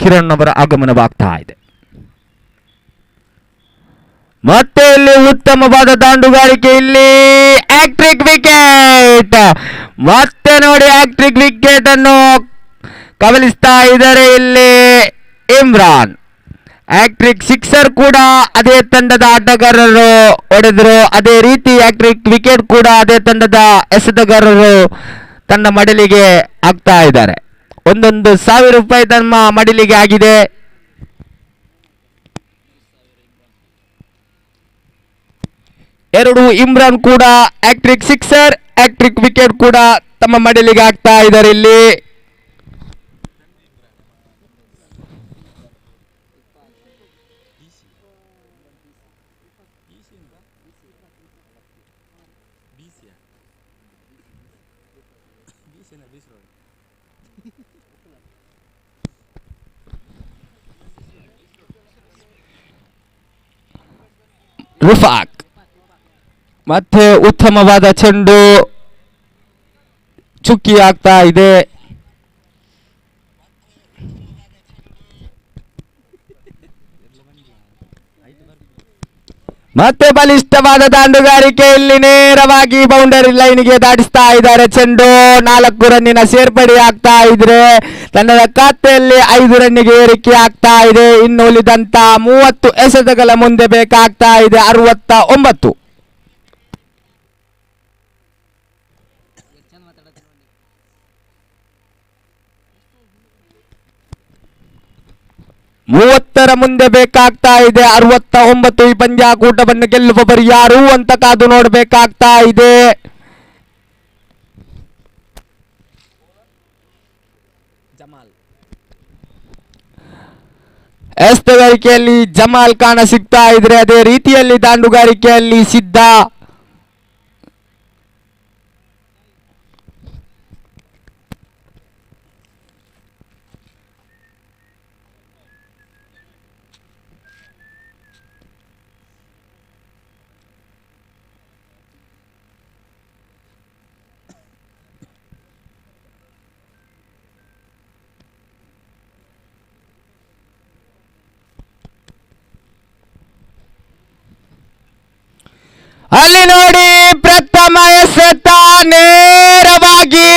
ಕಿರಣ್ ಅವರ ಆಗಮನವಾಗ್ತಾ ಇದೆ. ಮತ್ತೆ ಇಲ್ಲಿ ಉತ್ತಮವಾದ ದಾಂಡುಗಾರಿಕೆ. ಇಲ್ಲಿ ಹ್ಯಾಟ್ರಿಕ್ ವಿಕೆಟ್. ಮತ್ತೆ ನೋಡಿ ಹ್ಯಾಟ್ರಿಕ್ ವಿಕೆಟ್ ಅನ್ನು ಕಬಲಿಸ್ತಾ ಇದ್ದಾರೆ ಇಲ್ಲಿ ಇಮ್ರಾನ್. ಹ್ಯಾಟ್ರಿಕ್ ಸಿಕ್ಸರ್ ಕೂಡ ಅದೇ ತಂಡದ ಆಟಗಾರರು ಹೊಡೆದರು. ಅದೇ ರೀತಿ ಹ್ಯಾಟ್ರಿಕ್ ವಿಕೆಟ್ ಕೂಡ ಅದೇ ತಂಡದ ಎಸೆತಗಾರರು ತನ್ನ ಮಡಲಿಗೆ ಆಗ್ತಾ ಇದ್ದಾರೆ. 1,000 ರೂಪಾಯಿ ತಮ್ಮ ಮಡಿಲಿಗೆ ಆಗಿದೆ. ಎರಡು ಇಮ್ರಾನ್ ಕೂಡ ಹ್ಯಾಟ್ರಿಕ್ ಸಿಕ್ಸರ್, ಹ್ಯಾಟ್ರಿಕ್ ವಿಕೆಟ್ ಕೂಡ ತಮ್ಮ ಮಡಿಲಿಗೆ ಆಗ್ತಾ ಇದ್ದಾರೆ ಇಲ್ಲಿ. ರುಫಾಕ್ ಮತ್ತೆ ಉತ್ತಮವಾದ ಚೆಂಡು ಚುಕ್ಕಿ ಆಗ್ತಾ ಇದೆ. ಮತ್ತೆ ಬಲಿಷ್ಠವಾದ ದಾಂಡುಗಾರಿಕೆಯಲ್ಲಿ ನೇರವಾಗಿ ಬೌಂಡರಿ ಲೈನ್ಗೆ ದಾಟಿಸ್ತಾ ಇದ್ದಾರೆ ಚೆಂಡು. 4 ರನ್ನಿನ ಸೇರ್ಪಡೆ ಆಗ್ತಾ ಇದ್ರೆ ತಂಡದ ಖಾತೆಯಲ್ಲಿ 5 ರನ್ನಿಗೆ ಏರಿಕೆ ಆಗ್ತಾ ಇದೆ. ಇನ್ನು ಉಳಿದಂತ 30 ಎಸೆತಗಳ ಮುಂದೆ ಬೇಕಾಗ್ತಾ ಇದೆ 69. ಮೂವತ್ತರ ಮುಂದೆ ಬೇಕಾಗ್ತಾ ಇದೆ 69. ಈ ಪಂದ್ಯಾಕೂಟವನ್ನು ಗೆಲ್ಲುವವರು ಯಾರು ಅಂತ ಕಾದು ನೋಡಬೇಕಾಗ್ತಾ ಇದೆ. ಎಸೆತಗಾರಿಕೆಯಲ್ಲಿ ಜಮಾಲ್ ಕಾಣ ಸಿಗ್ತಾ ಇದ್ರೆ, ಅದೇ ರೀತಿಯಲ್ಲಿ ದಾಂಡುಗಾರಿಕೆಯಲ್ಲಿ ಸಿದ್ಧ. ಅಲ್ಲಿ ನೋಡಿ ಪ್ರಥಮ ಎಸೆತ ನೇರವಾಗಿ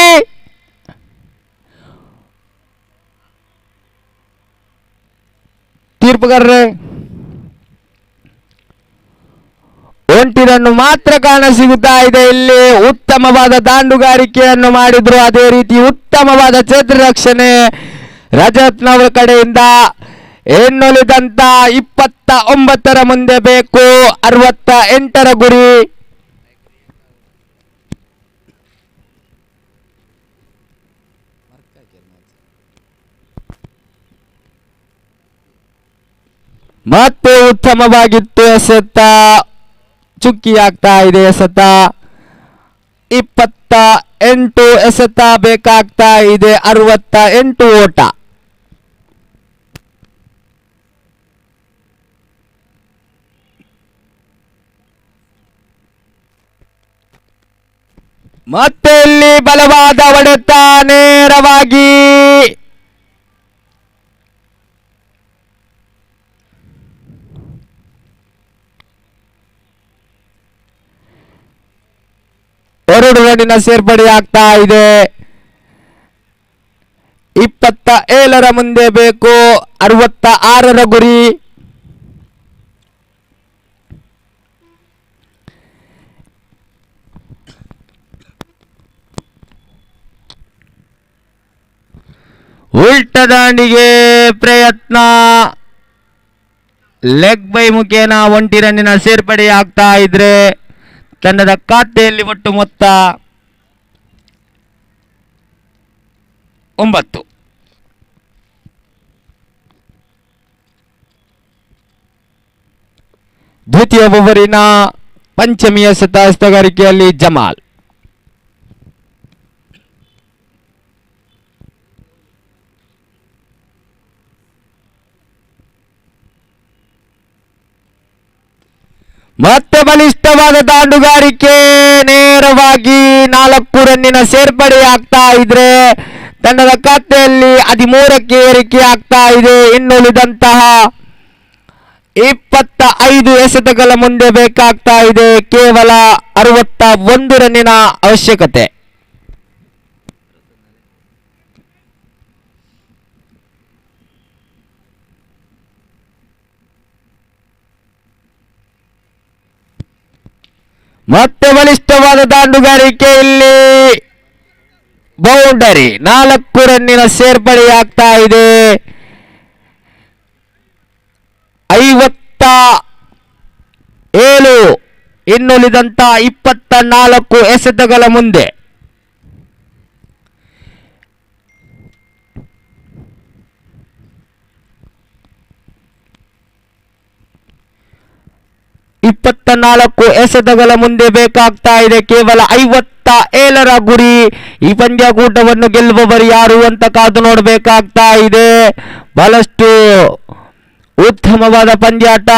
ತೀರ್ಪುಗಾರರೇ ಒಂಟಿರನ್ನು ಮಾತ್ರ ಕಾಣ ಸಿಗುತ್ತಾ ಇದೆ. ಇಲ್ಲಿ ಉತ್ತಮವಾದ ದಾಂಡುಗಾರಿಕೆಯನ್ನು ಮಾಡಿದ್ರು, ಅದೇ ರೀತಿ ಉತ್ತಮವಾದ ಛೇತ್ರ ರಕ್ಷಣೆ ರಜತ್ನವರ ಕಡೆಯಿಂದ. ಇನ್ನುಳಿದಂತ 29ರ ಮುಂದೆ ಬೇಕು 68ರ ಗುರಿ. ಮತ್ತೆ ಉತ್ತಮವಾಗಿತ್ತು ಎಸೆತ, ಚುಕ್ಕಿ ಆಗ್ತಾ ಇದೆ ಎಸೆತ. 28 ಎಸೆತ ಬೇಕಾಗ್ತಾ ಇದೆ, 68 ಓಟ. ಮತ್ತೆ ಇಲ್ಲಿ ಬಲವಾದ ಹೊಡೆತ ನೇರವಾಗಿ ಎರಡು ರನ್ನಿನ ಸೇರ್ಪಡೆ ಆಗ್ತಾ ಇದೆ. 27ರ ಮುಂದೆ ಬೇಕು 66ರ ಗುರಿ. ಉಲ್ಟ ದಾಂಡಿಗೆ ಪ್ರಯತ್ನ, ಲೆಗ್ ಬೈ ಮುಖೇನ ಒಂಟಿ ರನ್ನಿನ ಸೇರ್ಪಡೆ ಆಗ್ತಾ ಇದ್ರೆ ತಂಡದ ಖಾತೆಯಲ್ಲಿ ಒಟ್ಟು ಮೊತ್ತ 9. ದ್ವಿತೀಯ ಓವರಿನ ಪಂಚಮಿಯ ಎಸೆತ ಹಸ್ತಗಾರಿಕೆಯಲ್ಲಿ ಜಮಾಲ್. ಮತ್ತೆ ಬಲಿಷ್ಠವಾದ ದಾಂಡುಗಾರಿಕೆ, ನೇರವಾಗಿ 4 ರನ್ನಿನ ಸೇರ್ಪಡೆ ಆಗ್ತಾ ಇದ್ರೆ ತಂಡದ ಖಾತೆಯಲ್ಲಿ 13ಕ್ಕೆ ಏರಿಕೆ ಆಗ್ತಾ ಇದೆ. ಇನ್ನುಳಿದಂತಹ 25 ಎಸೆತಗಳ ಮುಂದೆ ಬೇಕಾಗ್ತಾ ಇದೆ ಕೇವಲ 61 ರನ್ನಿನ ಅವಶ್ಯಕತೆ. ಮತ್ತೆ ಬಲಿಷ್ಠವಾದ ದಾಂಡುಗಾರಿಕೆ, ಇಲ್ಲಿ ಬೌಂಡರಿ, 4 ರನ್ನಿನ ಸೇರ್ಪಡೆ ಆಗ್ತಾ ಇದೆ. 57 ಇನ್ನುಳಿದಂತ 24 ಎಸೆತಗಳ ಮುಂದೆ. ಎಸೆತಗಳ ಮುಂದೆ ಬೇಕಾಗ್ತಾ ಇದೆ ಕೇವಲ 57ರ ಗುರಿ. ಈ ಪಂದ್ಯಕೂಟವನ್ನು ಗೆಲ್ಲುವವರು ಯಾರು ಅಂತ ಕಾದು ನೋಡಬೇಕಾಗ್ತಾ ಇದೆ. ಬಹಳಷ್ಟು ಉತ್ತಮವಾದ ಪಂದ್ಯಾಟ.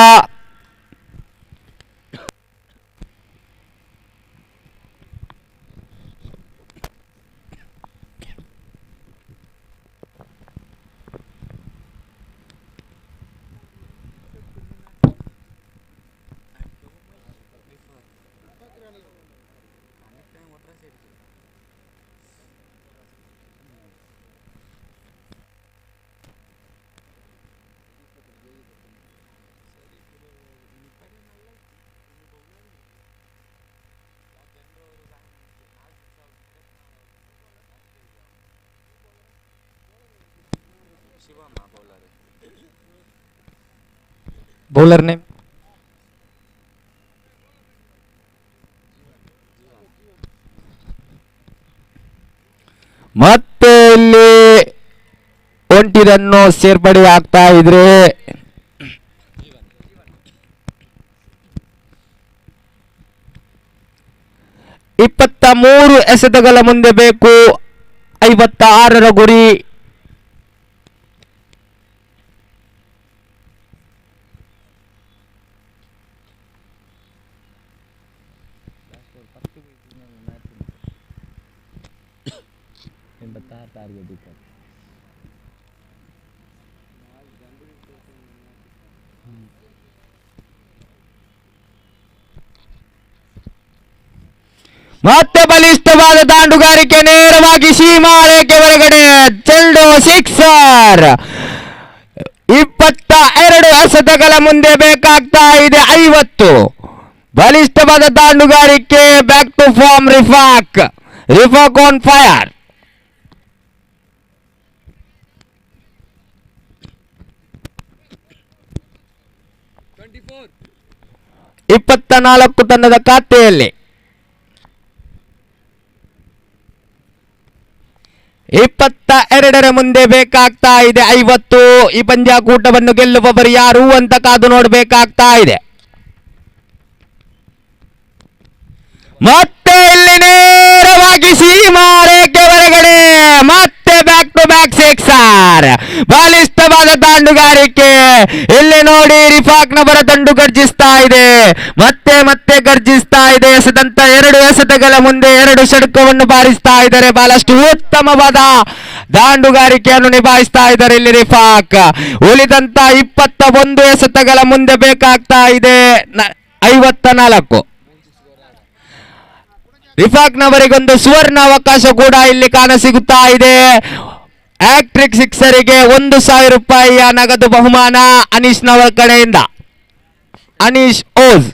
ಬೌಲರ್ ನೇಮ್ ಮತ್ತೆ ಇಲ್ಲಿ ಒಂಟಿರನ್ನು ಸೇರ್ಪಡೆ ಆಗ್ತಾ ಇದ್ರೆ 23 ಎಸೆತಗಳ ಮುಂದೆ ಬೇಕು 56ರ ಗುರಿ. ಮತ್ತೆ ಬಲಿಷ್ಠವಾದ ದಾಂಡುಗಾರಿಕೆ ನೇರವಾಗಿ ಸೀಮಾರೇಖೆ ಹೊರಗಡೆ ಚೆಂಡು ಸಿಕ್ಸರ್. 22 ಎಸೆತಗಳ ಮುಂದೆ ಬೇಕಾಗ್ತಾ ಇದೆ 50. ಬಲಿಷ್ಠವಾದ ದಾಂಡುಗಾರಿಕೆ. Back to form Rifaq on fire. 24 ತಂಡದ ಖಾತೆಯಲ್ಲಿ. 22 ಮುಂದೆ ಬೇಕಾಗ್ತಾ ಇದೆ 50. ಈ ಪಂದ್ಯಾಕೂಟವನ್ನು ಗೆಲ್ಲುವವರು ಯಾರು ಅಂತ ಕಾದು ನೋಡಬೇಕಾಗ್ತಾ ಇದೆ. ಮತ್ತೆ ಇಲ್ಲಿ ನೇರವಾಗಿ ಸೀಮಾರೇಖೆ ಹೊರಗಡೆ ಮತ್ತೆ ಬ್ಯಾಕ್ ಟು ಬ್ಯಾಕ್ ಸಿಕ್ಸರ್. ಬಲಿಷ್ಠವಾದ ದಾಂಡುಗಾರಿಕೆ. ಇಲ್ಲಿ ನೋಡಿ ರಿಫಾಕ್ನವರ ದಂಡು ಗರ್ಜಿಸ್ತಾ ಇದೆ, ಮತ್ತೆ ಮತ್ತೆ ಗರ್ಜಿಸ್ತಾ ಇದೆ. ಎಸೆದಂತ 2 ಎಸೆತಗಳ ಮುಂದೆ 2 ಷಟ್ಕವನ್ನು ಬಾರಿಸ್ತಾ ಇದ್ದಾರೆ. ಬಹಳಷ್ಟು ಉತ್ತಮವಾದ ದಾಂಡುಗಾರಿಕೆಯನ್ನು ನಿಭಾಯಿಸ್ತಾ ಇದ್ದಾರೆ ಇಲ್ಲಿ ರಿಫಾಕ್. ಉಳಿದಂತ 21 ಎಸೆತಗಳ ಮುಂದೆ ಬೇಕಾಗ್ತಾ ಇದೆ 54. ರಿಫಾಕ್ನವರಿಗೊಂದು ಸುವರ್ಣ ಅವಕಾಶ ಕೂಡ ಇಲ್ಲಿ ಕಾಣಸಿಗುತ್ತಾ ಇದೆ. ಹ್ಯಾಟ್ರಿಕ್ ಸಿಕ್ಸರಿಗೆ 1,000 ರೂಪಾಯಿಯ ನಗದು ಬಹುಮಾನ ಅನೀಶ್ನವರ ಕಡೆಯಿಂದ. ಅನೀಶ್ ಓಜ್.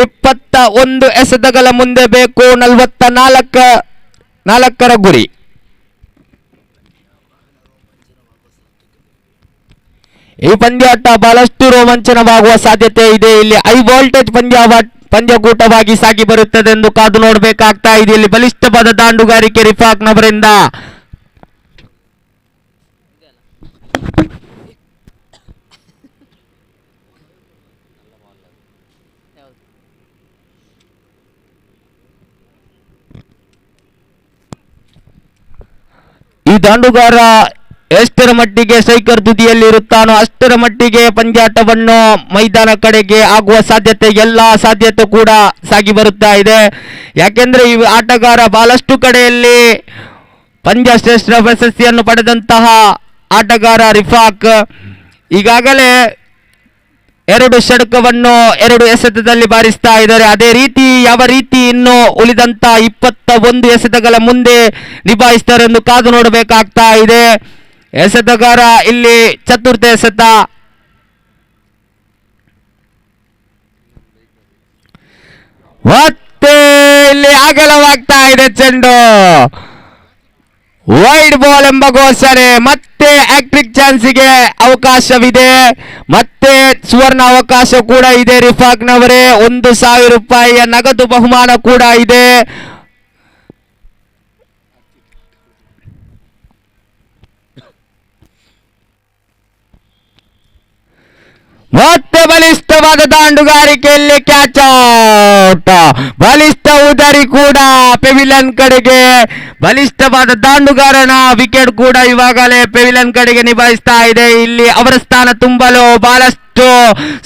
ಇಪ್ಪತ್ತ 21 ಎಸೆತಗಳ ಮುಂದೆ ಬೇಕು 44 ಗುರಿ. ಈ ಪಂದ್ಯಾಟ ಬಹಳಷ್ಟು ರೋಮಾಂಚನವಾಗುವ ಸಾಧ್ಯತೆ ಇದೆ. ಇಲ್ಲಿ ಹೈ ವೋಲ್ಟೇಜ್ ಪಂದ್ಯಕೂಟವಾಗಿ ಸಾಗಿ ಬರುತ್ತದೆ ಎಂದು ಕಾದು ನೋಡಬೇಕಾಗ್ತಾ ಇದೆ. ಇಲ್ಲಿ ಬಲಿಷ್ಠವಾದ ದಾಂಡುಗಾರಿಕೆ ರಿಫಾಕ್ನವರಿಂದ. ಈ ದಾಂಡುಗಾರ ಎಷ್ಟರ ಮಟ್ಟಿಗೆ ಸ್ಟ್ರೈಕರ್ ತುದಿಯಲ್ಲಿ ಇರುತ್ತಾನೋ ಅಷ್ಟರ ಮಟ್ಟಿಗೆ ಪಂದ್ಯಾಟವನ್ನು ಮೈದಾನ ಕಡೆಗೆ ಆಗುವ ಸಾಧ್ಯತೆ, ಎಲ್ಲ ಸಾಧ್ಯತೆ ಕೂಡ ಸಾಗಿ ಬರುತ್ತಾ ಇದೆ. ಯಾಕೆಂದ್ರೆ ಈ ಆಟಗಾರ ಬಹಳಷ್ಟು ಕಡೆಯಲ್ಲಿ ಪಂದ್ಯ ಶ್ರೇಷ್ಠ ಪ್ರಶಸ್ತಿಯನ್ನು ಪಡೆದಂತಹ ಆಟಗಾರ ರಿಫಾಕ್. ಈಗಾಗಲೇ 2 ಷಟ್ಕವನ್ನು 2 ಎಸೆತದಲ್ಲಿ ಬಾರಿಸ್ತಾ ಇದ್ದಾರೆ. ಅದೇ ರೀತಿ ಯಾವ ರೀತಿ ಇನ್ನು ಉಳಿದಂತ 21 ಎಸೆತಗಳ ಮುಂದೆ ನಿಭಾಯಿಸ್ತಾರೆ ಎಂದು ಕಾದು ನೋಡಬೇಕಾಗ್ತಾ ಇದೆ. ಎಸೆತಗಾರ ಇಲ್ಲಿ ಚತುರ್ಥ ಎಸೆತ. ಮತ್ತೆ ಇಲ್ಲಿ ಅಗಲವಾಗ್ತಾ ಇದೆ ಚೆಂಡು. ವೈಡ್ ಬಾಲ್ ಎಂಬ ಘೋಷಣೆ. ಮತ್ತೆ ಹ್ಯಾಟ್ರಿಕ್ ಚಾನ್ಸಿಗೆ ಅವಕಾಶವಿದೆ, ಮತ್ತೆ ಸುವರ್ಣ ಅವಕಾಶ ಕೂಡ ಇದೆ ರಿಫಾಕ್ನವರೇ. 1,000 ರೂಪಾಯಿಯ ನಗದು ಬಹುಮಾನ ಕೂಡ ಇದೆ. ಮತ್ತೆ ಬಲಿಷ್ಠವಾದ ದಾಂಡುಗಾರಿಕೆಯಲ್ಲಿ ಕ್ಯಾಚ್ ಔಟ್. ಬಲಿಷ್ಠ ಉದರಿ ಕೂಡ ಪೆವಿಲಿಯನ್ ಕಡೆಗೆ. ಬಲಿಷ್ಠವಾದ ದಾಂಡುಗಾರನ ವಿಕೆಟ್ ಕೂಡ ಇವಾಗಲೇ ಪೆವಿಲಿಯನ್ ಕಡೆಗೆ ನಿಭಾಯಿಸ್ತಾ ಇದೆ. ಇಲ್ಲಿ ಅವರ ಸ್ಥಾನ ತುಂಬಲು ಬಹಳಷ್ಟು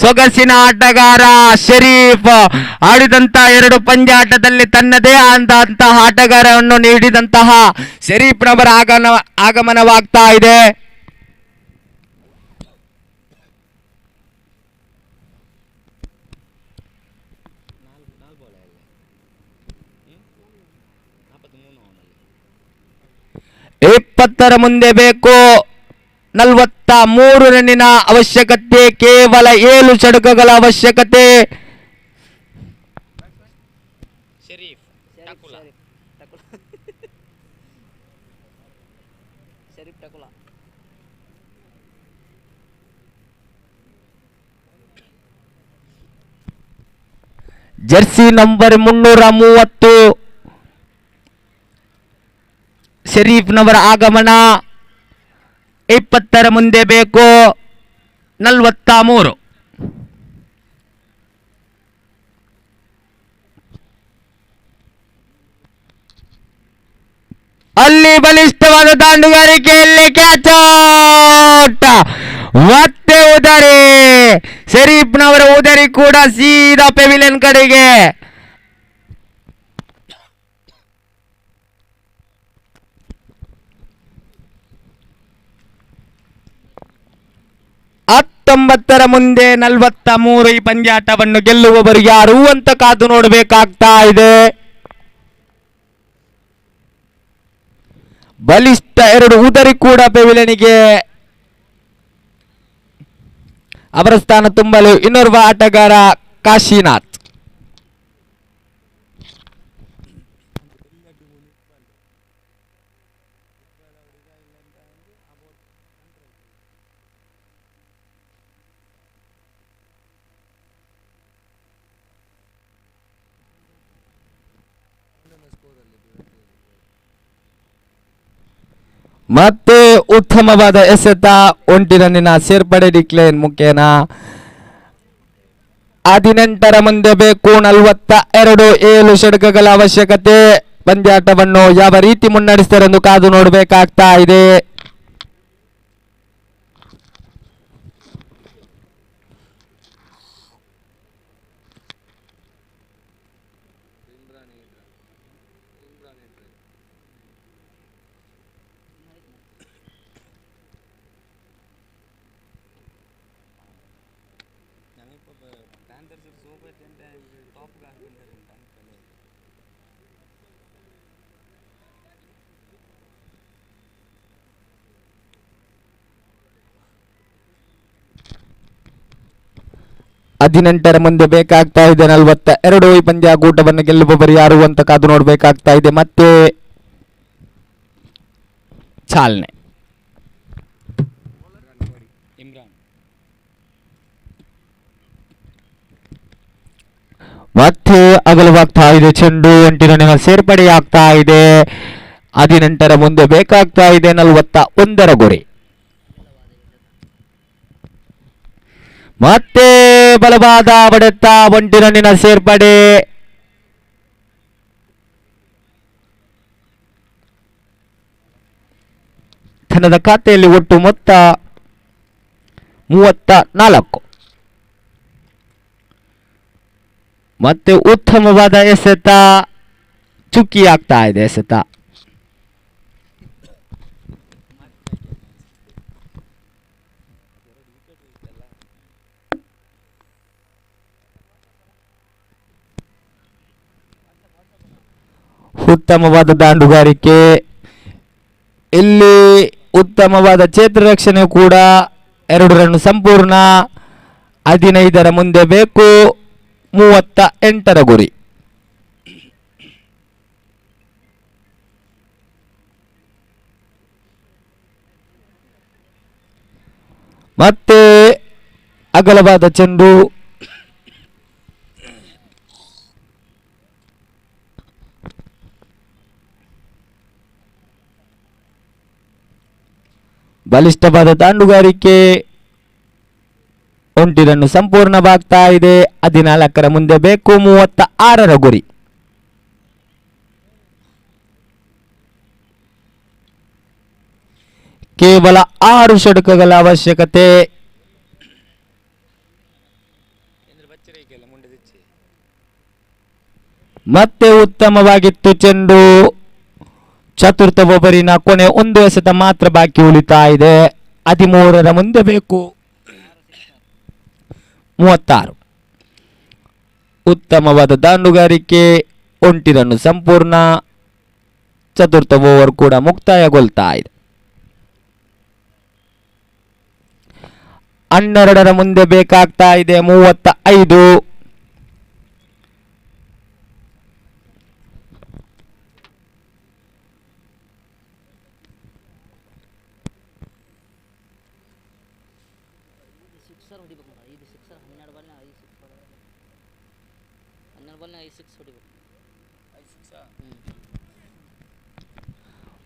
ಸೊಗಸಿನ ಆಟಗಾರ ಶರೀಫ್ ಆಡಿದಂತ 2 ಪಂದ್ಯಾಟದಲ್ಲಿ ತನ್ನದೇ ಆದಂತಹ ಆಟಗಾರವನ್ನು ನೀಡಿದಂತಹ ಶರೀಫ್ನವರ ಆಗಮನವಾಗ್ತಾ ಇದೆ. ಇಪ್ಪತ್ತರ ಮುಂದೆ ಬೇಕು 43 ರನ್ನಿನ ಅವಶ್ಯಕತೆ. ಕೇವಲ 7 ಷಟ್ಕಗಳ ಅವಶ್ಯಕತೆ. ಜರ್ಸಿ ನಂಬರ್ 330 ಶರೀಫ್ನವರ ಆಗಮನ. 20ರ ಮುಂದೆ ಬೇಕು 43. ಅಲ್ಲಿ ಬಲಿಷ್ಠವಾದ ದಾಂಡುಗಾರಿಕೆಯಲ್ಲಿ ಕ್ಯಾಚ್ ಔಟ್. ಮತ್ತೆ ಉದರಿ. ಶರೀಫ್ನವರ ಉದರಿ ಕೂಡ ಸೀದಾ ಪೆವಿಲಿಯನ್ ಕಡೆಗೆ. 19ರ ಮುಂದೆ 43 ಈ ಪಂದ್ಯಾಟವನ್ನು ಗೆಲ್ಲುವವರು ಯಾರು ಅಂತ ಕಾದು ನೋಡಬೇಕಾಗ್ತಾ ಇದೆ. ಬಲಿಷ್ಠ 2 ಉದರಿ ಕೂಡ ಪೆವಿಲಿಯನಿಗೆ ಅವರ ಸ್ಥಾನ ತುಂಬಲು ಇನ್ನೋರ್ವ ಆಟಗಾರ ಕಾಶಿನಾಥ್. ಮತ್ತೆ ಉತ್ತಮವಾದ ಎಸೆತ, 1 ರನ್ನಿನ ಸೇರ್ಪಡೆ ಡಿಕ್ಲೇನ್ ಮುಖೇನ. 18ರ ಮುಂದೆ ಬೇಕು 42, 7 ಷಟ್ಕಗಳ ಅವಶ್ಯಕತೆ. ಪಂದ್ಯಾಟವನ್ನು ಯಾವ ರೀತಿ ಮುನ್ನಡೆಸ್ತಾರೆ ಎಂದು ಕಾದು ನೋಡಬೇಕಾಗ್ತಾ ಇದೆ. ಹದಿನೆಂಟರ ಮುಂದೆ ಬೇಕಾಗ್ತಾ ಇದೆ 42. ಈ ಪಂದ್ಯಾಕೂಟವನ್ನು ಗೆಲ್ಲುವವರು ಯಾರು ಅಂತ ಕಾದು ನೋಡಬೇಕಾಗ್ತಾ ಇದೆ. ಮತ್ತೆ ಚಾಲನೆ. ಮತ್ತೆ ಅಗಲವಾಗ್ತಾ ಇದೆ ಚೆಂಡು, 1 ರನ್ನಿನ ಸೇರ್ಪಡೆಯಾಗ್ತಾ ಇದೆ. 18ರ ಮುಂದೆ ಬೇಕಾಗ್ತಾ ಇದೆ 41ರ ಗುರಿ. ಮತ್ತೆ ಬಲವಾದ ಹೊಡೆತ, 1 ರನ್ನಿನ ಸೇರ್ಪಡೆ. ತನ್ನದ ಖಾತೆಯಲ್ಲಿ ಒಟ್ಟು ಮೊತ್ತ 34. ಮತ್ತೆ ಉತ್ತಮವಾದ ಎಸೆತ, ಚುಕ್ಕಿ ಆಗ್ತಾ ಇದೆ ಎಸೆತ. ಉತ್ತಮವಾದ ದಾಂಡುಗಾರಿಕೆ, ಇಲ್ಲಿ ಉತ್ತಮವಾದ ಕ್ಷೇತ್ರ ರಕ್ಷಣೆ ಕೂಡ. 2 ರನ್ ಸಂಪೂರ್ಣ. 15ರ ಮುಂದೆ ಬೇಕು 38ರ ಗುರಿ. ಮತ್ತೆ ಅಗಲವಾದ ಚೆಂಡು, ಬಲಿಷ್ಠವಾದ ದಾಂಡುಗಾರಿಕೆ. 1 ರನ್ ಸಂಪೂರ್ಣವಾಗ್ತಾ ಇದೆ. 14ರ ಮುಂದೆ ಬೇಕು 36ರ ಗುರಿ. ಕೇವಲ 6 ಷಟ್ಕಗಳ ಅವಶ್ಯಕತೆ. ಮತ್ತೆ ಉತ್ತಮವಾಗಿತ್ತು ಚೆಂಡು. ಚತುರ್ಥ ಓವರಿನ ಕೊನೆ 1 ಎಸೆತ ಮಾತ್ರ ಬಾಕಿ ಉಳಿತಾ ಇದೆ. 13ರ ಮುಂದೆ ಬೇಕು 36. ಉತ್ತಮವಾದ ದಾಂಡುಗಾರಿಕೆ, 1 ರನ್ ಸಂಪೂರ್ಣ. ಚತುರ್ಥ ಓವರ್ ಕೂಡ ಮುಕ್ತಾಯಗೊಳ್ತಾ ಇದೆ. 12ರ ಮುಂದೆ ಬೇಕಾಗ್ತಾ ಇದೆ 35.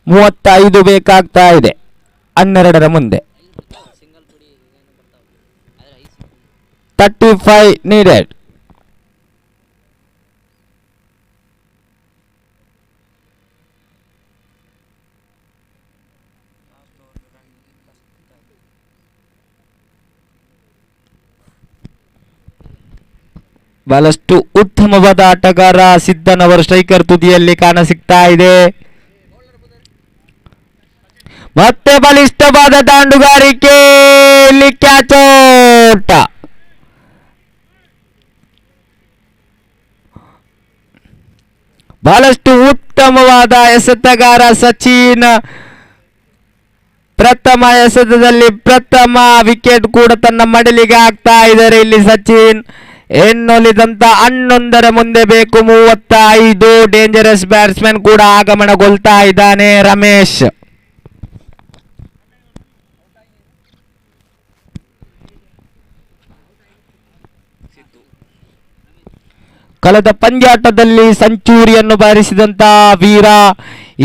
ಮೂವತ್ತೈದು ಬೇಕಾಗ್ತಾ ಇದೆ 12ರ ಮುಂದೆ. 35 needed. ಬಹಳಷ್ಟು ಉತ್ತಮವಾದ ಆಟಗಾರ ಸಿದ್ದನವರ ಸ್ಟ್ರೈಕರ್ ತುದಿಯಲ್ಲಿ ಕಾಣ ಸಿಗ್ತಾ ಇದೆ. ಮತ್ತೆ ಬಲಿಷ್ಠವಾದ ದಾಂಡುಗಾರಿಕೆ, ಇಲ್ಲಿ ಕ್ಯಾಚ್ ಔಟ್. ಬಹಳಷ್ಟು ಉತ್ತಮವಾದ ಎಸೆತಗಾರ ಸಚಿನ್. ಪ್ರಥಮ ಎಸೆತದಲ್ಲಿ ಪ್ರಥಮ ವಿಕೆಟ್ ಕೂಡ ತನ್ನ ಮಡಲಿಗೆ ಆಗ್ತಾ ಇದ್ದಾರೆ ಇಲ್ಲಿ ಸಚಿನ್. ಇನ್ನುಳಿದಂತ 11ರ ಮುಂದೆ ಬೇಕು 35. ಡೇಂಜರಸ್ ಬ್ಯಾಟ್ಸ್ಮನ್ ಕೂಡ ಆಗಮನಗೊಳ್ತಾ ಇದ್ದಾನೆ ರಮೇಶ್. ಕಳೆದ ಪಂದ್ಯಾಟದಲ್ಲಿ ಸೆಂಚುರಿಯನ್ನು ಬಾರಿಸಿದಂತ ವೀರ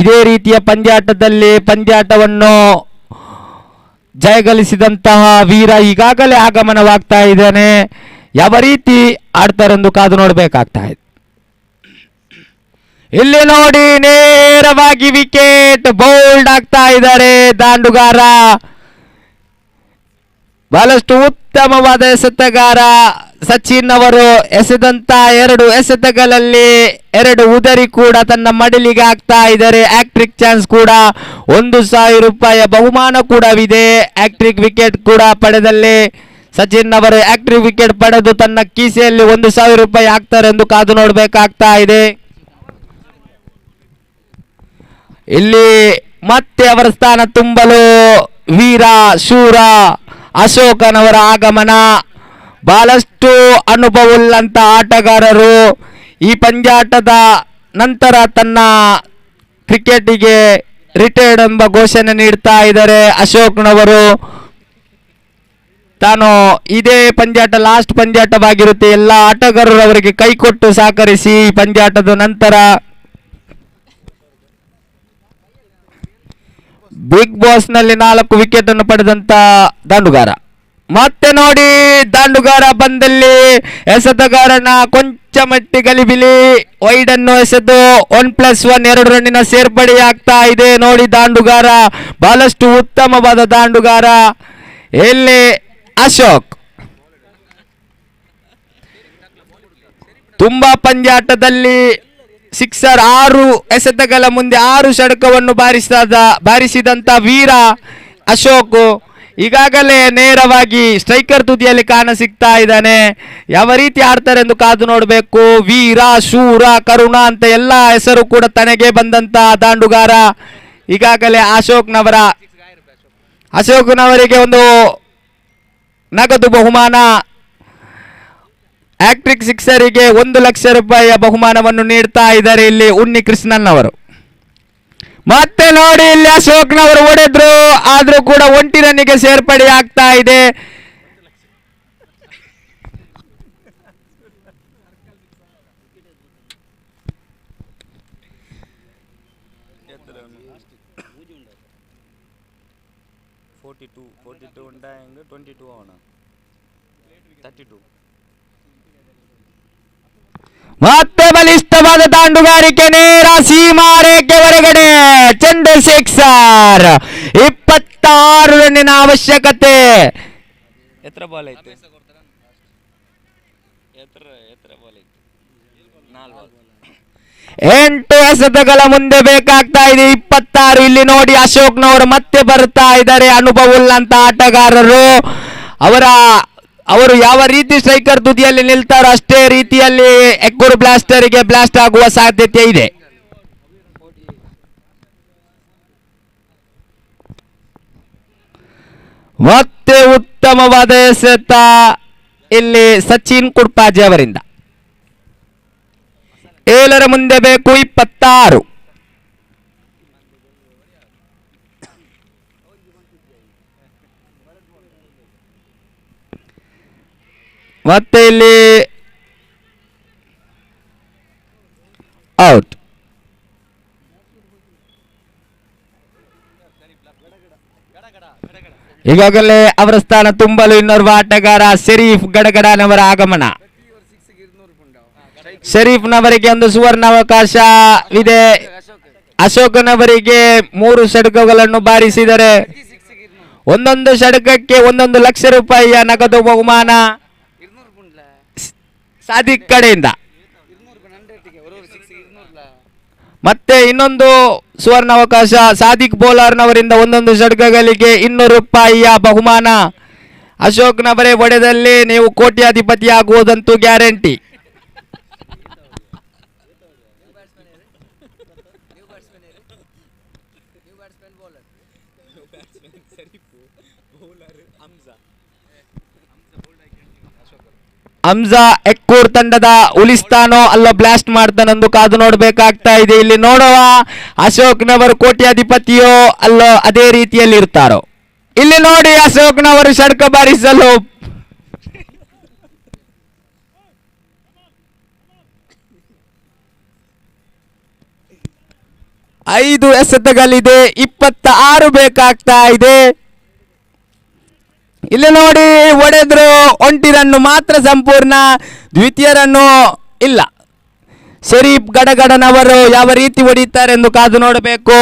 ಇದೇ ರೀತಿಯ ಪಂದ್ಯಾಟವನ್ನು ಜಯಗಳಿಸಿದಂತಹ ವೀರ ಈಗಾಗಲೇ ಆಗಮನವಾಗ್ತಾ ಇದ್ದಾನೆ. ಯಾವ ರೀತಿ ಆಡ್ತಾರೆಂದು ಕಾದು ನೋಡಬೇಕಾಗ್ತಾ ಇದೆ. ಇಲ್ಲಿ ನೋಡಿ ನೇರವಾಗಿ ವಿಕೆಟ್, ಬೌಲ್ಡ್ ಆಗ್ತಾ ಇದ್ದಾರೆ ದಾಂಡುಗಾರ. ಬಹಳಷ್ಟು ಉತ್ತಮವಾದ ಎಸೆತಗಾರ ಸಚಿನ್ ಅವರು. ಎಸೆದಂತ 2 ಎಸೆತಗಳಲ್ಲಿ 2 ಉದರಿ ಕೂಡ ತನ್ನ ಮಡಿಲಿಗೆ ಆಗ್ತಾ ಇದ್ದಾರೆ. ಆಕ್ಟ್ರಿಕ್ ಚಾನ್ಸ್ ಕೂಡ 1,000 ರೂಪಾಯಿಯ ಬಹುಮಾನ ಕೂಡವಿದೆ. ಆಕ್ಟ್ರಿಕ್ ವಿಕೆಟ್ ಕೂಡ ಪಡೆದಲ್ಲಿ ಸಚಿನ್ ಅವರು ಆಕ್ಟ್ರಿಕ್ ವಿಕೆಟ್ ಪಡೆದು ತನ್ನ ಕೀಸೆಯಲ್ಲಿ 1,000 ರೂಪಾಯಿ ಹಾಕ್ತಾರೆ ಎಂದು ಕಾದು ನೋಡಬೇಕಾಗ್ತಾ ಇದೆ. ಇಲ್ಲಿ ಮತ್ತೆ ಅವರ ಸ್ಥಾನ ತುಂಬಲು ವೀರ ಶೂರ ಅಶೋಕನವರ ಆಗಮನ. ಬಹಳಷ್ಟು ಅನುಭವವುಳ್ಳಂತ ಆಟಗಾರರು ಈ ಪಂದ್ಯಾಟದ ನಂತರ ತನ್ನ ಕ್ರಿಕೆಟಿಗೆ ರಿಟೈರ್ಡ್ ಎಂಬ ಘೋಷಣೆ ನೀಡ್ತಾ ಇದ್ದಾರೆ ಅಶೋಕ್ನವರು. ತಾನು ಇದೇ ಪಂದ್ಯಾಟ ಲಾಸ್ಟ್ ಪಂದ್ಯಾಟವಾಗಿರುತ್ತೆ, ಎಲ್ಲ ಆಟಗಾರರು ಅವರಿಗೆ ಕೈಕೊಟ್ಟು ಸಹಕರಿಸಿ ಈ ಪಂದ್ಯಾಟದ ನಂತರ ಬಿಗ್ ಬಾಸ್ ನಲ್ಲಿ 4 ವಿಕೆಟ್ ಅನ್ನು ಪಡೆದಂತ ದಾಂಡುಗಾರ. ಮತ್ತೆ ನೋಡಿ ದಾಂಡುಗಾರ ಬಂದಲ್ಲಿ ಎಸೆತಗಾರನ ಕೊಂಚ ಮಟ್ಟಿಗಲಿಬಿಲಿ ವೈಡ್ ಅನ್ನು ಎಸೆದು 1+1 2 ರನ್ನಿನ ಸೇರ್ಪಡೆ ಆಗ್ತಾ ಇದೆ. ನೋಡಿ ದಾಂಡುಗಾರ ಬಹಳಷ್ಟು ಉತ್ತಮವಾದ ದಾಂಡುಗಾರ. ಇಲ್ಲಿ ಅಶೋಕ್ ತುಂಬಾ ಪಂದ್ಯಾಟದಲ್ಲಿ ಸಿಕ್ಸರ್ 6 ಎಸೆತಗಳ ಮುಂದೆ 6 ಷಟಕವನ್ನು ಬಾರಿಸಿದಂತ ವೀರ ಅಶೋಕ್ ಈಗಾಗಲೇ ನೇರವಾಗಿ ಸ್ಟ್ರೈಕರ್ ತುದಿಯಲ್ಲಿ ಕಾಣ ಸಿಗ್ತಾ ಇದ್ದಾನೆ. ಯಾವ ರೀತಿ ಆಡ್ತಾರೆ ಎಂದು ಕಾದು ನೋಡಬೇಕು. ವೀರ ಶೂರ ಕರುಣ ಅಂತ ಎಲ್ಲ ಹೆಸರು ಕೂಡ ತನಗೆ ಬಂದಂತ ದಾಂಡುಗಾರ. ಈಗಾಗಲೇ ಅಶೋಕ್ನವರಿಗೆ ಒಂದು ನಗದು ಬಹುಮಾನ, ಆಕ್ಟ್ರಿಕ್ ಸಿಕ್ಸರಿಗೆ 1,00,000 ರೂಪಾಯಿಯ ಬಹುಮಾನವನ್ನು ನೀಡ್ತಾ ಇದ್ದಾರೆ ಇಲ್ಲಿ ಉಣ್ಣಿ ಕೃಷ್ಣನ್ ಅವರು. ಮತ್ತೆ ನೋಡಿ ಇಲ್ಲಿ ಅಶೋಕ್ನವರು ಹೊಡೆದ್ರು, ಆದ್ರೂ ಕೂಡ 1 ರನ್ನಿಗೆ ಸೇರ್ಪಡೆ ಆಗ್ತಾ ಇದೆ. ಮತ್ತೆ ಬಲಿಷ್ಠವಾದ ದಾಂಡುಗಾರಿಕೆ, ನೇರ ಸೀಮಾರೇಖೆ ಹೊರಗಡೆ ಚೆಂಡು ಸಿಕ್ಸರ್. 26 ರನ್ನಿನ ಅವಶ್ಯಕತೆ. ಎತ್ತರ ಬಾಲ್ ಐತೆ, ಎತ್ತರ ಬಾಲ್ ಐತೆ. 8 ಎಸೆತಗಳ ಮುಂದೆ ಬೇಕಾಗ್ತಾ ಇದೆ 26. ಇಲ್ಲಿ ನೋಡಿ ಅಶೋಕ್ನವರು ಮತ್ತೆ ಬರ್ತಾ ಇದ್ದಾರೆ. ಅನುಭವವುಳ್ಳಂತ ಆಟಗಾರರು. ಅವರು ಯಾವ ರೀತಿ ಸ್ಟ್ರೈಕರ್ ತುದಿಯಲ್ಲಿ ನಿಲ್ತಾರೋ ಅಷ್ಟೇ ರೀತಿಯಲ್ಲಿ ಎಕ್ಕೂರು ಬ್ಲಾಸ್ಟರ್ಗೆ ಬ್ಲಾಸ್ಟ್ ಆಗುವ ಸಾಧ್ಯತೆ ಇದೆ. ಮತ್ತೆ ಉತ್ತಮವಾದ ಎಸೆತ ಇಲ್ಲಿ ಸಚಿನ್ ಕುಡ್ಪಾಜಿ ಅವರಿಂದ. 7ರ ಮುಂದೆ ಬೇಕು 26. ಮತ್ತೆ ಇಲ್ಲಿ ಔಟ್. ಈಗಾಗಲೇ ಅವರ ಸ್ಥಾನ ತುಂಬಲು ಇನ್ನೋರ್ವ ಆಟಗಾರ ಶರೀಫ್ ಗಡಗಡನವರ ಆಗಮನ. ಶರೀಫ್ನವರಿಗೆ ಒಂದು ಸುವರ್ಣಾವಕಾಶವಿದೆ. ಅಶೋಕನವರಿಗೆ 3 ಷಟಕಗಳನ್ನು ಬಾರಿಸಿದರೆ ಒಂದೊಂದು ಷಟಕಕ್ಕೆ 1,00,000 ರೂಪಾಯಿಯ ನಗದು ಬಹುಮಾನ ಸಾದಿಕ್ ಕಡೆಯಿಂದ. ಮತ್ತೆ ಇನ್ನೊಂದು ಸುವರ್ಣಾವಕಾಶ, ಸಾದಿಕ್ ಬೋಲಾರ್ನವರಿಂದ ಒಂದೊಂದು ಷಡ್ಗಗಳಿಗೆ 200 ರೂಪಾಯಿಯ ಬಹುಮಾನ. ಅಶೋಕ್ನವರೇ ಒಡೆದಲ್ಲಿ ನೀವು ಕೋಟ್ಯಾಧಿಪತಿ ಆಗುವುದಂತೂ ಗ್ಯಾರಂಟಿ. ಹಂಸಾ ಎಕ್ಕೂರ್ ತಂಡದ ಉಲಿಸ್ತಾನೋ ಅಲ್ಲ ಬ್ಲಾಸ್ಟ್ ಮಾಡ್ತಾನಂದು ಕಾದು ನೋಡ್ಬೇಕಾಗ್ತಾ ಇದೆ. ಇಲ್ಲಿ ನೋಡುವ ಅಶೋಕ್ನವರು ಕೋಟ್ಯಾಧಿಪತಿಯೋ ಅಲ್ಲೋ ಅದೇ ರೀತಿಯಲ್ಲಿ ಇರ್ತಾರೋ. ಇಲ್ಲಿ ನೋಡಿ ಅಶೋಕ್ನವರು ಷಡ್ಕ ಬಾರಿಸಲು ಐದು ಎಸೆತಗಳಿದೆ, 26 ಬೇಕಾಗ್ತಾ ಇದೆ. ಇಲ್ಲಿ ನೋಡಿ ಒಡೆದ್ರು, ಒಂಟಿರನ್ನು ಮಾತ್ರ ಸಂಪೂರ್ಣ, ದ್ವಿತೀಯರನ್ನು ಇಲ್ಲ. ಶರೀಫ್ ಗಡಗಡನವರು ಯಾವ ರೀತಿ ಹೊಡಿತಾರೆ ಎಂದು ಕಾದು ನೋಡಬೇಕು.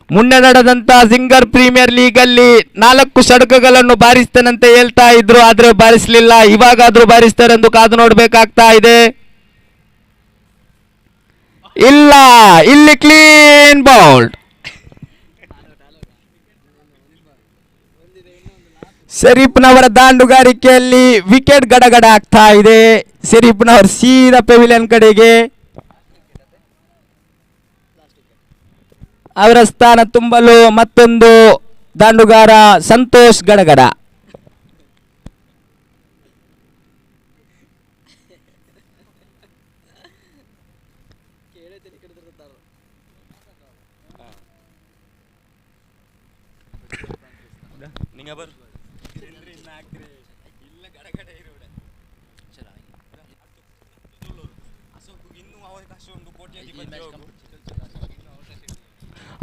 ಮುನ್ನೆ ನಡೆದಂತ ಸಿಂಗರ್ ಪ್ರೀಮಿಯರ್ ಲೀಗ್ ಅಲ್ಲಿ 4 ಷಡ್ಕಗಳನ್ನು ಬಾರಿಸ್ತಾನಂತೆ ಹೇಳ್ತಾ ಇದ್ರು, ಆದ್ರೆ ಬಾರಿಸಲಿಲ್ಲ. ಇವಾಗಾದ್ರೂ ಬಾರಿಸ್ತಾರೆ ಎಂದು ಕಾದು ನೋಡ್ಬೇಕಾಗ್ತಾ ಇದೆ. ಇಲ್ಲ, ಇಲ್ಲಿ ಕ್ಲೀನ್ ಬೌಲ್ಡ್. ಶರೀಫ್ನವರ ದಾಂಡುಗಾರಿಕೆಯಲ್ಲಿ ವಿಕೆಟ್ ಗಡಗಡ ಆಗ್ತಾ ಇದೆ. ಶರೀಫ್ನವರು ಸೀದಾ ಪೆವಿಲಿಯನ್ ಕಡೆಗೆ ಅವರ ಸ್ಥಾನ ತುಂಬಲು ಮತ್ತೊಂದು ದಾಂಡುಗಾರ ಸಂತೋಷ್ ಗಡಗಡ.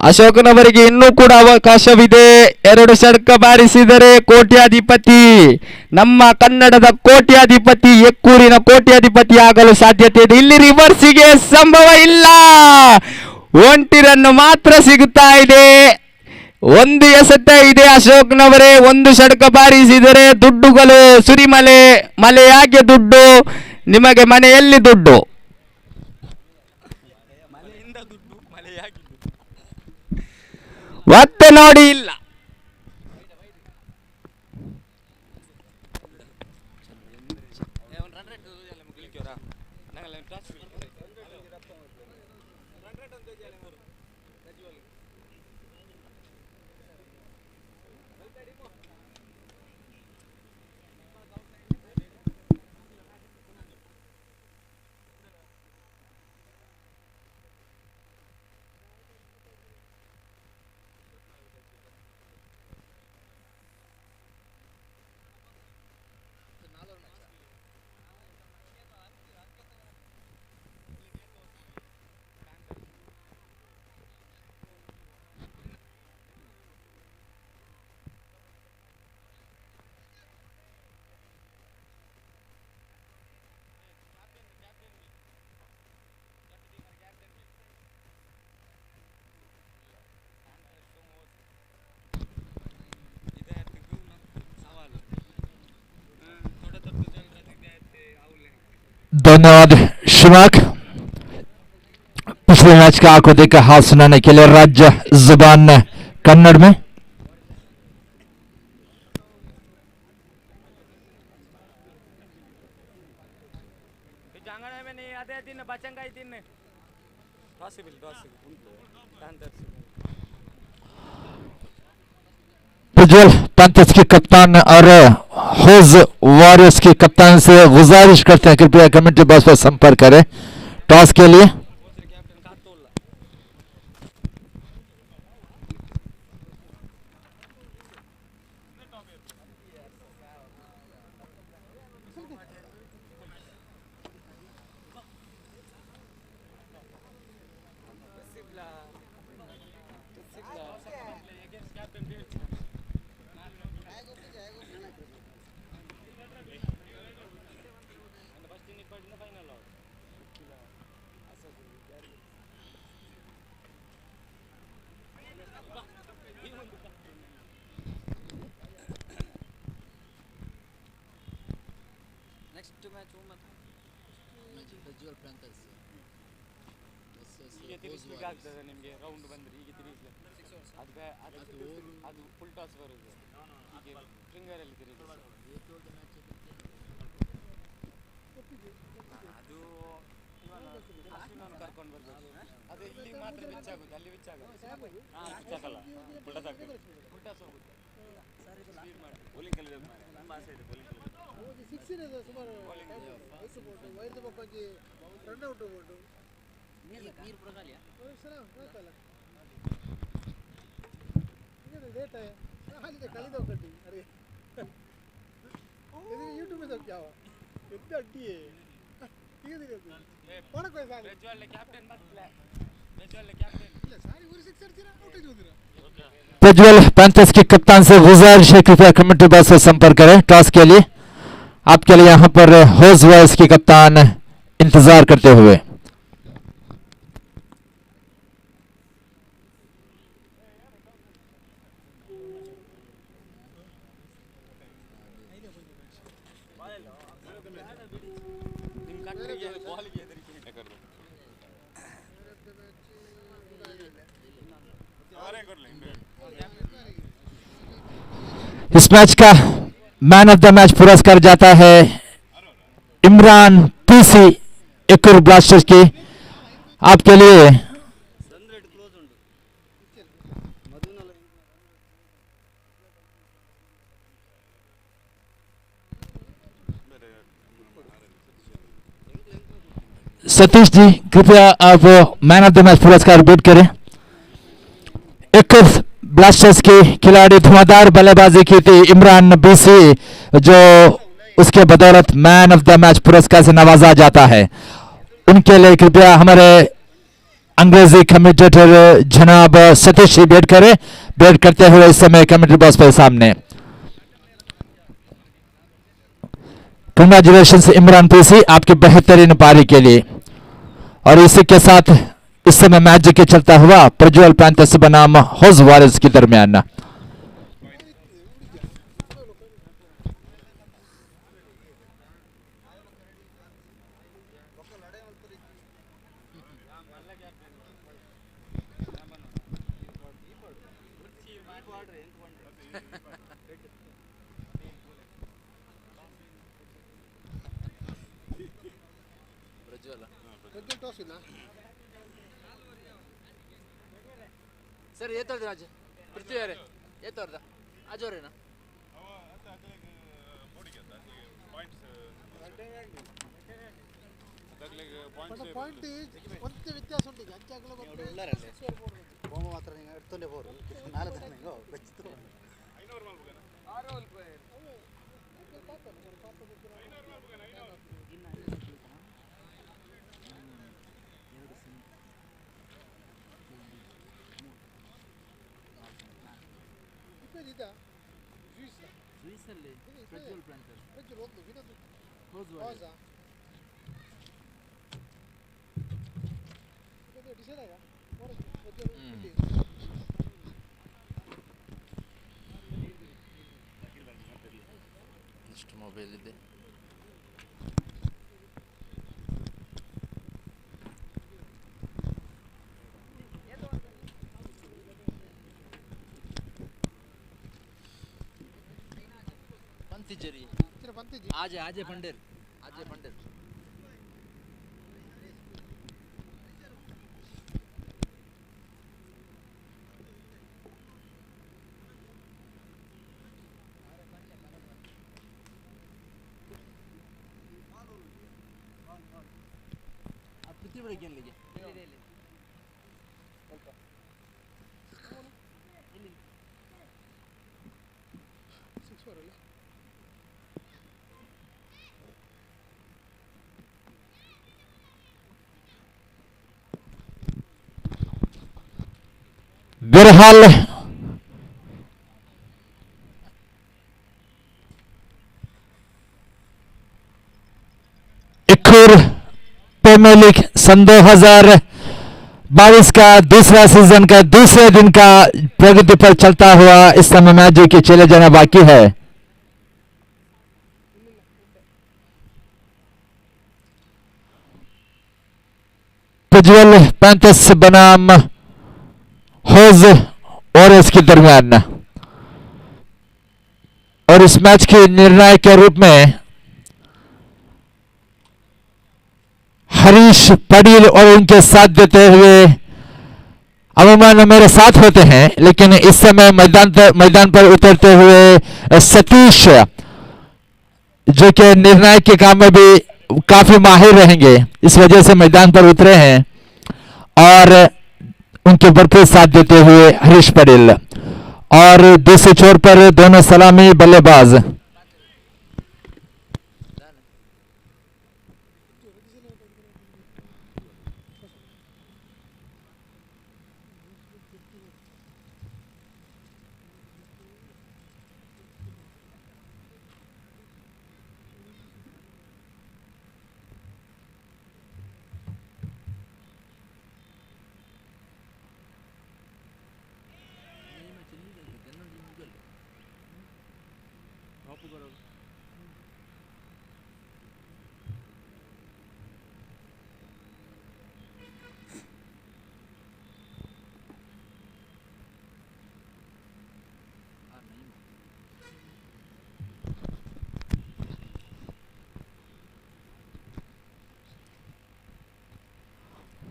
ಅಶೋಕನವರಿಗೆ ಇನ್ನೂ ಕೂಡ ಅವಕಾಶವಿದೆ. 2 ಷಡ್ಕ ಬಾರಿಸಿದರೆ ಕೋಟ್ಯಾಧಿಪತಿ, ನಮ್ಮ ಕನ್ನಡದ ಕೋಟ್ಯಾಧಿಪತಿ, ಎಕ್ಕೂರಿನ ಕೋಟ್ಯಾಧಿಪತಿ ಆಗಲು ಸಾಧ್ಯತೆ ಇದೆ. ಇಲ್ಲಿ ರಿವರ್ಸಿಗೆ ಸಂಭವ ಇಲ್ಲ, ಒಂಟಿರನ್ನು ಮಾತ್ರ ಸಿಗುತ್ತಾ ಇದೆ. 1 ಎಸೆತ ಇದೆ ಅಶೋಕ್ನವರೇ. 1 ಷಡ್ಕ ಬಾರಿಸಿದರೆ ದುಡ್ಡುಗಳು ಸುರಿಮಲೆ, ಮಲೆಯಾಗೆ ದುಡ್ಡು, ನಿಮಗೆ ಮನೆಯಲ್ಲಿ ದುಡ್ಡು. ಮತ್ತೆ ನೋಡಿ ಇಲ್ಲ. धन्यवाद शिवाक। पिछले मैच का आपको देखकर हाल सुनाने के लिए राज्य जुबान कन्नड़ में। प्रज्वल पंथस के कप्तान और होज वॉरियर्स के कप्तान से गुजारिश करते हैं कृपया कमेंट्री बॉक्स पर संपर्क करें टॉस के लिए। नेक्स्ट मैच वो मत प्रज्वल प्रांतस ಈಗ ತಿರುಗಿಸ್ಲಿಕ್ಕೆ ಆಗ್ತದೆ ನಿಮಗೆ ರೌಂಡ್ ಬಂದರೆ ಈಗ ತಿರುಗಿಸ್ಲಿಕ್ಕೆ ಅದು ಫುಲ್ ಟಾಸ್ ಬರುದು ಈಗ ಫಿಂಗರಲ್ಲಿ ತಿರುಗಿಸಿ ಅದು ನಾನು ಕರ್ಕೊಂಡು ಬರ್ಬೇಕು ಅದು ಇಲ್ಲಿ ಮಾತ್ರ ವೆಚ್ ಆಗೋದು ಅಲ್ಲಿ ವೆಚ್ ಆಗೋದು ಫುಲ್ ಟಾಸ್ ಹೋಗುತ್ತೆ ಸ್ಪೀಡ್ ಮಾಡಿ ಬೌಲಿಂಗ್ ನಮ್ಮ ಆಸೆ ಇದೆ ಬೌಲಿಂಗ್ प्रज्वल पैंतीस के कप्तान से गुजारिश है कृपया कमेंट्री बॉक्स से संपर्क करें टॉस के लिए आपके लिए यहां पर होज वॉइस के कप्तान इंतजार करते हुए इस मैच का मैन ऑफ द मैच पुरस्कार जाता है इमरान पीसी यक्कुर ब्लास्टर्स की आपके लिए सतीश जी कृपया आप मैन ऑफ द मैच पुरस्कार बिड करें यक्कुर ब्लास्टर्स के खिलाड़ी धुआंधार बल्लेबाजी की थी इमरान बीसी जो उसके बदौलत मैन ऑफ द मैच पुरस्कार से नवाजा जाता है उनके लिए कृपया हमारे अंग्रेजी कमेंटेटर जनाब सतीश जी बैठ करें बैठ करते हुए इस समय कमेंट्री बॉक्स पर सामने कंग्रेचुलेशन इमरान पीसी आपकी बेहतरीन पारी के लिए और इसी के साथ इस समय मैच के चलता हुआ प्रज्वल पैंतीस बनाम होज वॉरियर्स के दरमियान सर ये तोड़ दे आज पृथ्वी अरे ये तोड़ दे आज हो रहे ना ಪಾಯಿಂಟ್ ಒಂದು ವ್ಯತ್ಯಾಸ ಉಂಟು ಅಂಚಾಗಲ ಉಳ್ಳಾರಲ್ಲೇ ಹೋಮ ಮಾತ್ರ ನೀವು ಎಡ್ತೊಂಡೆ ಹೋರು ನಾಳೆ ನೀವು ಬೆಚ್ಚಿತು 500 ಮಲ್ಬಗನ 6 ರೂಪಾಯಿ ಸ್ವಿಸ್ಸಲ್ಲಿ ಪ್ರಜ್ವಲ್ ಪ್ಯಾಂಥರ್ ಪ್ರಜ್ವಲ್ ಒಂದು ವಿನೋದ್ ಹೋಸ್ ಡಿಸೈಡ್ ಆಗ ಎಷ್ಟು ಮೊಬೈಲ್ ಇದೆ पंतिजरी आज आज पंडेर आज पंडेर आप कितनी बड़े गेंद लेके बिरहाल यक्कुर प्रीमियर लीग सन 2022 का दूसरा सीजन का दूसरे दिन का प्रगति पर चलता हुआ इस समय मैच के चले जाना बाकी है प्रज्वल 35 बनाम होज और इसके दरमियान। और इस मैच के निर्णायक के रूप में हरीश पटेल और उनके साथ देते हुए अमूमन मेरे साथ होते हैं, लेकिन इस समय मैदान पर उतरते हुए सतीश जो कि निर्णायक के काम में भी काफी माहिर रहेंगे, इस वजह से मैदान पर उतरे हैं और उनके भरपूर साथ देते हुए हरीश पटेल। और दूसरे छोर पर दोनों सलामी बल्लेबाज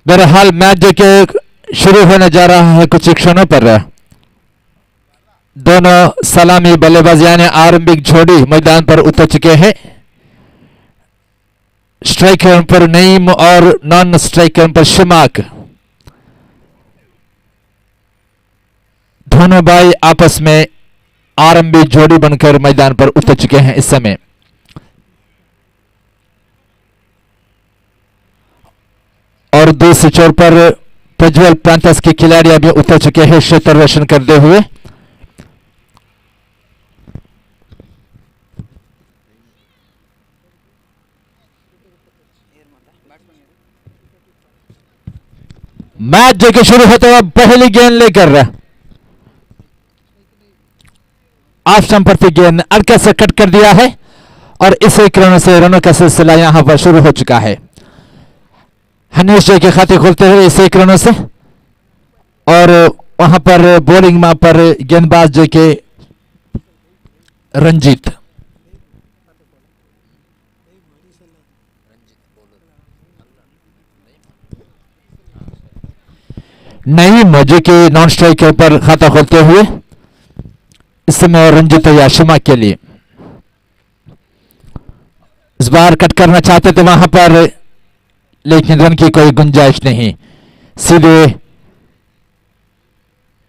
बहरहाल मैच जो कि शुरू होने जा रहा है कुछ क्षणों पर दोनों सलामी बल्लेबाज यानी आरंभिक जोड़ी मैदान पर उतर चुके हैं। स्ट्राइकर पर नईम और नॉन स्ट्राइकर पर शिमाक, दोनों भाई आपस में आरंभिक जोड़ी बनकर मैदान पर उतर चुके हैं इस समय। और दूसरे छोर पर प्रज्वल प्रांतस के खिलाड़ी अभी उतर चुके हैं क्षेत्र रोशन करते हुए। मैच जो कि शुरू होते हुए पहली गेंद लेकर ऑफ स्टंप पर गेंद अड़के से कट कर दिया है और इसी क्रम से रनों का सिलसिला यहां पर शुरू हो चुका है। हनीश जो के खाते खोलते हुए इसी क्रम से और वहां पर बॉलिंग में पर गेंदबाज जो के रंजीत नईम जो कि नॉन स्ट्राइकर पर खाता खोलते हुए इस समय रंजीत याशिमा के लिए इस बार कट करना चाहते थे वहां पर, लेकिन रन की कोई गुंजाइश नहीं। सीधे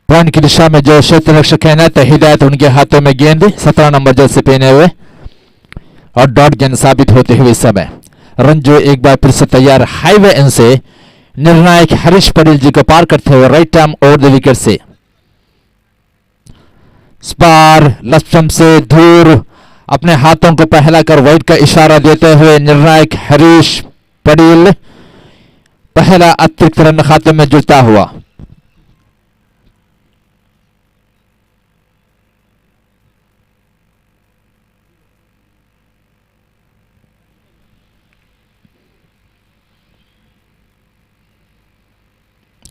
पॉइंट की दिशा में जो क्षेत्र रक्षक है तो हिदायत उनके हाथों में गेंद 17 नंबर जर्सी पहने हुए और डॉट गेंद साबित होते हुए इस समय रंजू एक बार फिर से तैयार हाईवे एंड से निर्णायक हरीश पटेल जी को पार करते हुए right arm over the wicket से स्पार लस्टम से दूर अपने हाथों को पहला कर वाइड का इशारा देते हुए निर्णायक हरीश पटेल पहला अतिरिक्त रन खाते में जुड़ता हुआ।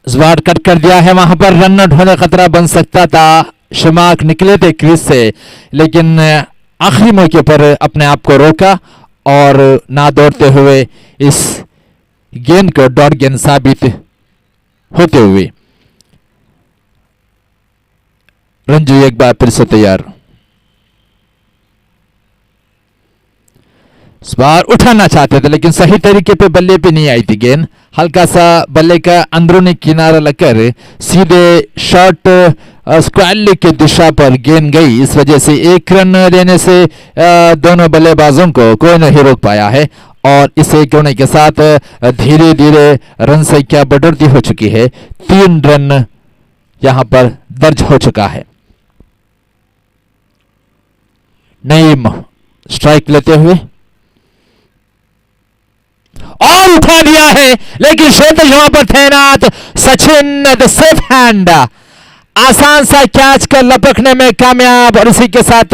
इस बार कट कर दिया है, वहां पर रन आउट होने खतरा बन सकता था। शमाक निकले थे क्रीज से, लेकिन आखिरी मौके पर अपने आप को रोका और ना दौड़ते हुए इस गेंद को डॉट गेंद साबित होते हुए रंजू एक बार फिर से तैयार। इस बार उठाना चाहते थे लेकिन सही तरीके पे बल्ले पे नहीं आई थी गेंद, हल्का सा बल्ले का अंदरूनी किनारा लगकर सीधे शॉट स्क्वायर लेग की दिशा पर गेंद गई। इस वजह से एक रन देने से दोनों बल्लेबाजों को कोई नहीं रोक पाया है और इस एक होने के साथ धीरे धीरे रन संख्या बढ़ोतरी हो चुकी है। 3 रन यहां पर दर्ज हो चुका है। नईम स्ट्राइक लेते हुए और उठा दिया है, लेकिन क्षेत्र यहां पर तैनात सचिन द सेफ हैंड आसान सा कैच कर लपकने में कामयाब और इसी के साथ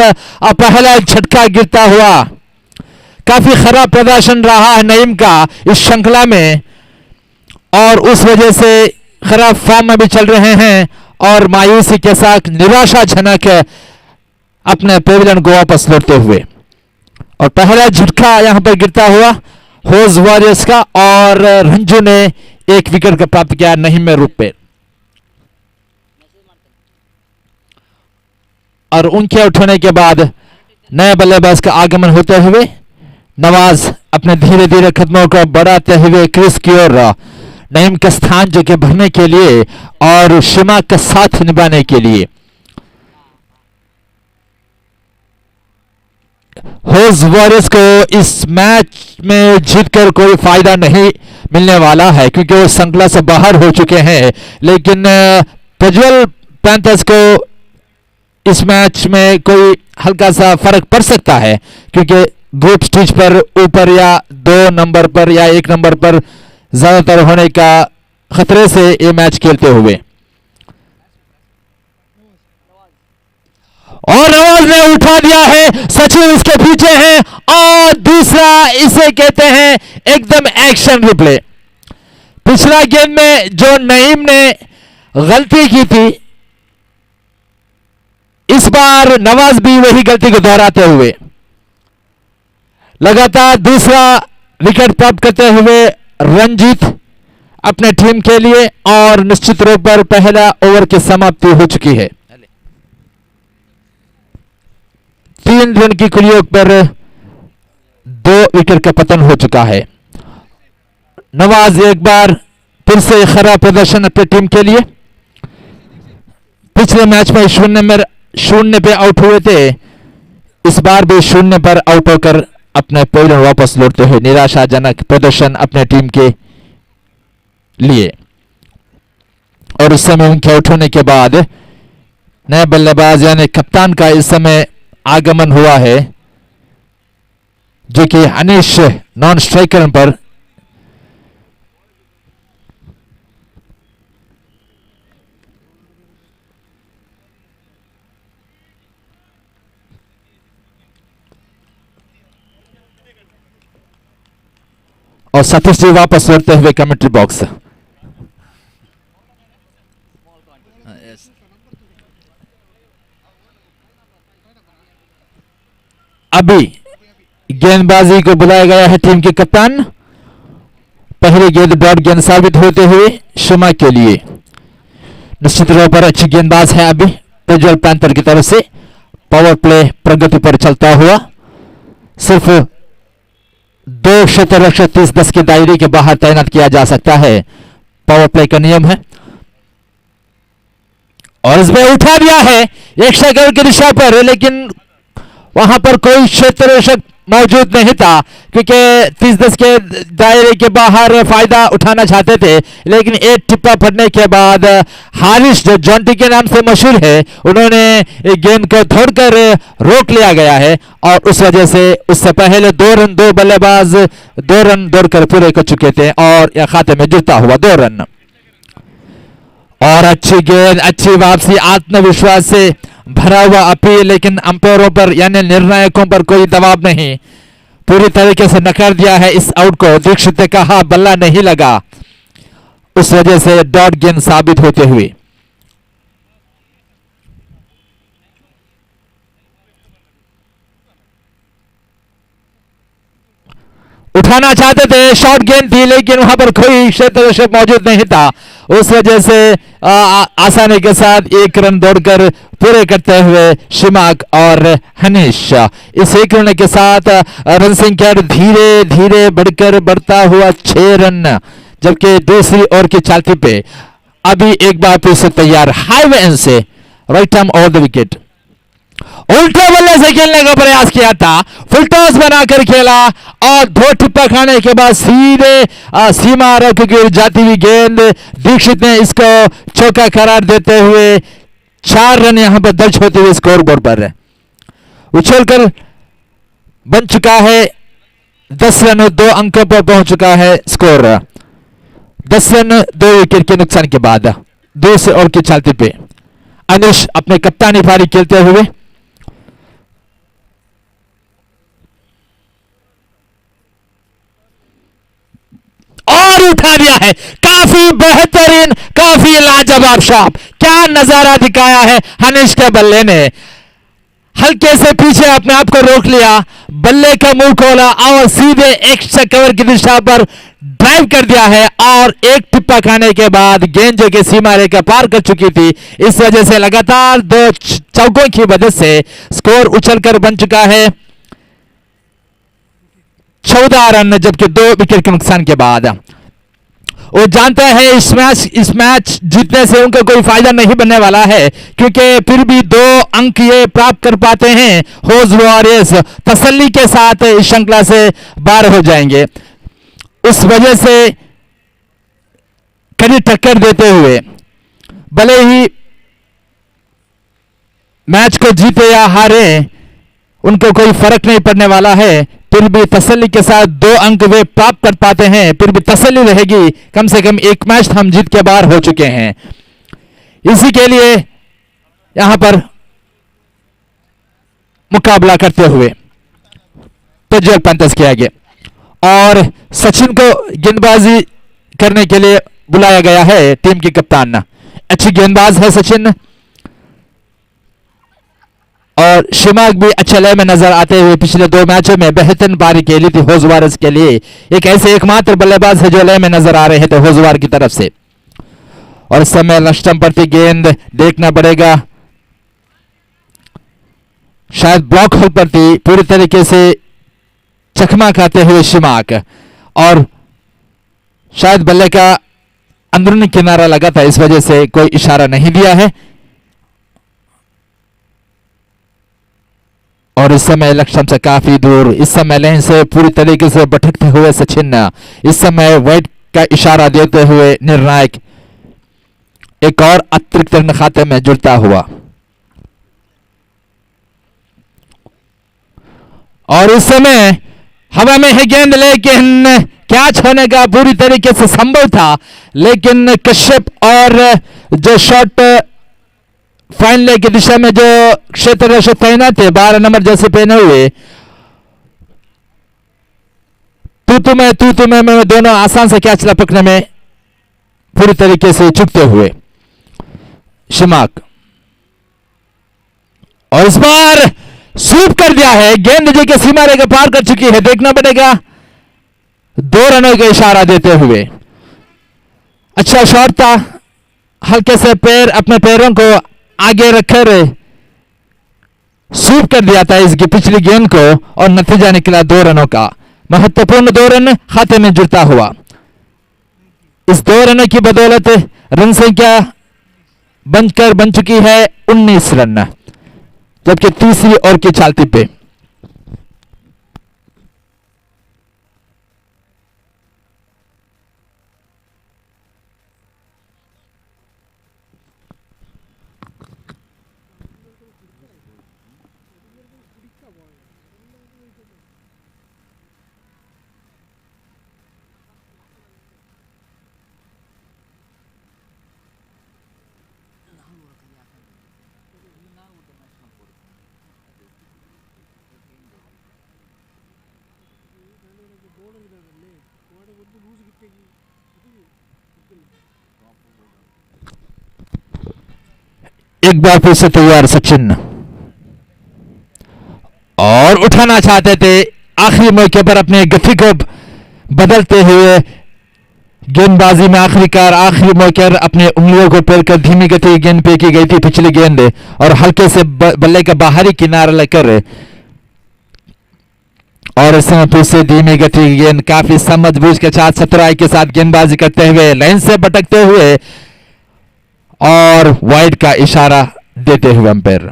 पहला एक झटका गिरता हुआ। काफी खराब प्रदर्शन रहा है नईम का इस श्रृंखला में और उस वजह से खराब फॉर्म में भी चल रहे हैं और मायूसी के साथ निराशाजनक अपने पेविलियन को वापस लौटते हुए। और पहला झटका यहां पर गिरता हुआ होज वॉरियर्स का और रंजू ने एक विकेट का प्राप्त किया नहीं में रूप पे। और उनके आउट होने के बाद नए बल्लेबाज का आगमन होते हुए नवाज अपने धीरे धीरे कदमों को बढ़ाते हुए क्रिस की ओर नईम का स्थान जो कि भरने के लिए और शिमा का साथ निभाने के लिए। होज वॉरियर्स को इस मैच में जीतकर कोई फायदा नहीं मिलने वाला है क्योंकि वो श्रृंखला से बाहर हो चुके हैं, लेकिन प्रज्वल पैंथर्स को इस मैच में कोई हल्का सा फर्क पड़ सकता है क्योंकि ग्रुप स्टेज पर ऊपर या 2 नंबर पर या 1 नंबर पर ज्यादातर होने का खतरे से ये मैच खेलते हुए। और नवाज ने उठा दिया है, सचिन उसके पीछे हैं और दूसरा इसे कहते हैं एकदम एक्शन रिप्ले। पिछला गेम में जो नईम ने गलती की थी इस बार नवाज भी वही गलती को दोहराते हुए लगातार दूसरा विकेट प्राप्त करते हुए रंजीत अपने टीम के लिए और निश्चित रूप पर पहला ओवर की समाप्ति हो चुकी है। 3 रन की कुलियोग पर 2 विकेट का पतन हो चुका है। नवाज एक बार फिर से खराब प्रदर्शन अपनी टीम के लिए। पिछले मैच में 0 पे आउट हुए थे, इस बार भी 0 पर आउट होकर अपने पेविलियन वापस लौटते हुए निराशाजनक प्रदर्शन अपने टीम के लिए। और उस समय उनके आउट होने के बाद नए बल्लेबाज यानी कप्तान का इस समय आगमन हुआ है जो कि अनिश नॉन स्ट्राइकर पर और सतीश जी वापस लौटते हुए कमेंट्री बॉक्स। अभी गेंदबाजी को बुलाया गया है टीम के कप्तान। पहले गेंद डॉट गेंद साबित होते हुए शिमा के लिए। निश्चित तौर पर अच्छी गेंदबाज है अभी प्रज्वल पैंथर की तरफ से। पावर प्ले प्रगति पर चलता हुआ सिर्फ 2 क्षेत्ररक्षक 30-10 के दायरे के बाहर तैनात किया जा सकता है, पावर प्ले का नियम है। और इसमें उठा दिया है 1 सेकंड की दिशा पर, लेकिन वहां पर कोई क्षेत्ररक्षक मौजूद नहीं था क्योंकि 30-10 के दायरे के बाहर फायदा उठाना चाहते थे, लेकिन एक टिप्पा पड़ने के बाद हारिस जो जॉन्टी के नाम से मशहूर है उन्होंने गेंद को थोड़कर रोक लिया गया है और उस वजह से उससे पहले 2 रन 2 बल्लेबाज 2 रन दौड़कर पूरे कर चुके थे और यह खाते में जुड़ता हुआ 2 रन। और अच्छी गेंद, अच्छी वापसी, आत्मविश्वास से भरा हुआ अपील, लेकिन अंपायरों पर यानी निर्णायकों पर कोई दबाव नहीं, पूरी तरीके से नकार दिया है इस आउट को। दीक्षित ने कहा बल्ला नहीं लगा, उस वजह से डॉट गेंद साबित होते हुए। उठाना चाहते थे, शॉर्ट गेंद थी, लेकिन वहां पर कोई क्षेत्र मौजूद नहीं था, उस वजह से आसानी के साथ 1 रन दौड़कर पूरे करते हुए शिमाक और हनीश। इस 1 रन के साथ रन संख्या धीरे धीरे बढ़ता हुआ 6 रन, जबकि दूसरी ओवर की चालती पे अभी एक बार फिर से तैयार हाईवे एंड से right arm over the wicket. उल्टे बल्ले से खेलने का प्रयास किया था, फुल टॉस बनाकर खेला और 2 टिप्पा खाने के बाद सीधे सीमा रोक गिर जाती हुई गेंद दीक्षित ने इसको चौका करार देते हुए 4 रन यहां पर दर्ज होते हुए स्कोर बोर्ड पर उछलकर बन चुका है 10 रन 2 अंकों पर पहुंच चुका है स्कोर। 10 रन 2 विकेट के नुकसान के बाद दूसरे ओवर की चालती पे अनिश अपने कप्तानी पारी खेलते हुए और उठा दिया है, काफी बेहतरीन, काफी लाजवाब शॉट। क्या नजारा दिखाया है हनीश के बल्ले ने। हल्के से पीछे अपने आप को रोक लिया, बल्ले का मुंह खोला और सीधे एक कवर की दिशा पर ड्राइव कर दिया है। और एक टिप्पा खाने के बाद गेंद जो कि सीमा रेखा पार कर चुकी थी, इस वजह से लगातार 2 चौकों की वजह से स्कोर उछलकर बन चुका है 14 रन, जबकि 2 विकेट के नुकसान के बाद। वो जानता है इस मैच जीतने से उनका कोई फायदा नहीं बनने वाला है, क्योंकि फिर भी 2 अंक ये प्राप्त कर पाते हैं होज वॉरियर्स, तसल्ली के साथ इस श्रृंखला से बाहर हो जाएंगे। उस वजह से कड़ी टक्कर देते हुए भले ही मैच को जीते या हारे उनको कोई फर्क नहीं पड़ने वाला है, फिर भी तसल्ली के साथ 2 अंक वे प्राप्त कर पाते हैं, फिर भी तसल्ली रहेगी, कम से कम एक मैच हम जीत के बाहर हो चुके हैं। इसी के लिए यहां पर मुकाबला करते हुए प्रज्वल पंतस किया गया और सचिन को गेंदबाजी करने के लिए बुलाया गया है टीम की कप्तान। अच्छी गेंदबाज है सचिन और शिमाग भी अच्छे लय में नजर आते हुए पिछले 2 मैचों में बेहतरीन पारी खेली थी होजवारस के लिए। एक ऐसे एकमात्र बल्लेबाज है जो लय में नजर आ रहे थे होजवार की तरफ से। और इस समय लश्टम पर थी गेंद, देखना पड़ेगा, शायद ब्लॉक होल पर थी, पूरी तरीके से चकमा खाते हुए शिमाक, और शायद बल्ले का अंदरूनी किनारा लगा था, इस वजह से कोई इशारा नहीं दिया है। और इस समय लक्ष्य से काफी दूर, इस समय लेन से पूरी तरीके से भटकते हुए सचिन, इस समय वाइट का इशारा देते हुए निर्णायक एक और अतिरिक्त रन खाते में जुड़ता हुआ। और इस समय हवा में है गेंद, लेकिन कैच होने का पूरी तरीके से संभव था, लेकिन कश्यप और जो शॉट फाइन लेग की दिशा में जो क्षेत्र रक्षक तैनात थे 12 नंबर जैसे पहने हुए, तू में दोनों आसान से कैच लपकने में पूरी तरीके से चुकते हुए शिमाक, और इस बार स्वीप कर दिया है गेंद जो कि सीमा रेखा पार कर चुकी है। देखना पड़ेगा 2 रनों का इशारा देते हुए। अच्छा शॉट था, हल्के से अपने पैरों को आगे रखकर स्वीप कर दिया था इसकी पिछली गेंद को, और नतीजा निकला 2 रनों का। महत्वपूर्ण 2 रन खाते में जुड़ता हुआ। इस 2 रनों की बदौलत रन संख्या बन चुकी है 19 रन, जबकि तीसरी ओवर की चालती पे एक बार फिर से तैयार सचिन, और उठाना चाहते थे आखिरी मौके पर अपने गति को बदलते हुए गेंदबाजी में। आखिरी मौके पर अपने उंगलियों को पैर कर धीमी गति गेंद पे की गई थी पिछली गेंद, और हल्के से बल्ले का बाहरी किनारा लेकर, और इस समय फिर से धीमी गति गेंद काफी समझबूझ के साथ चतुराई के साथ गेंदबाजी करते हुए लाइन से भटकते हुए, और वाइड का इशारा देते हुए अंपायर।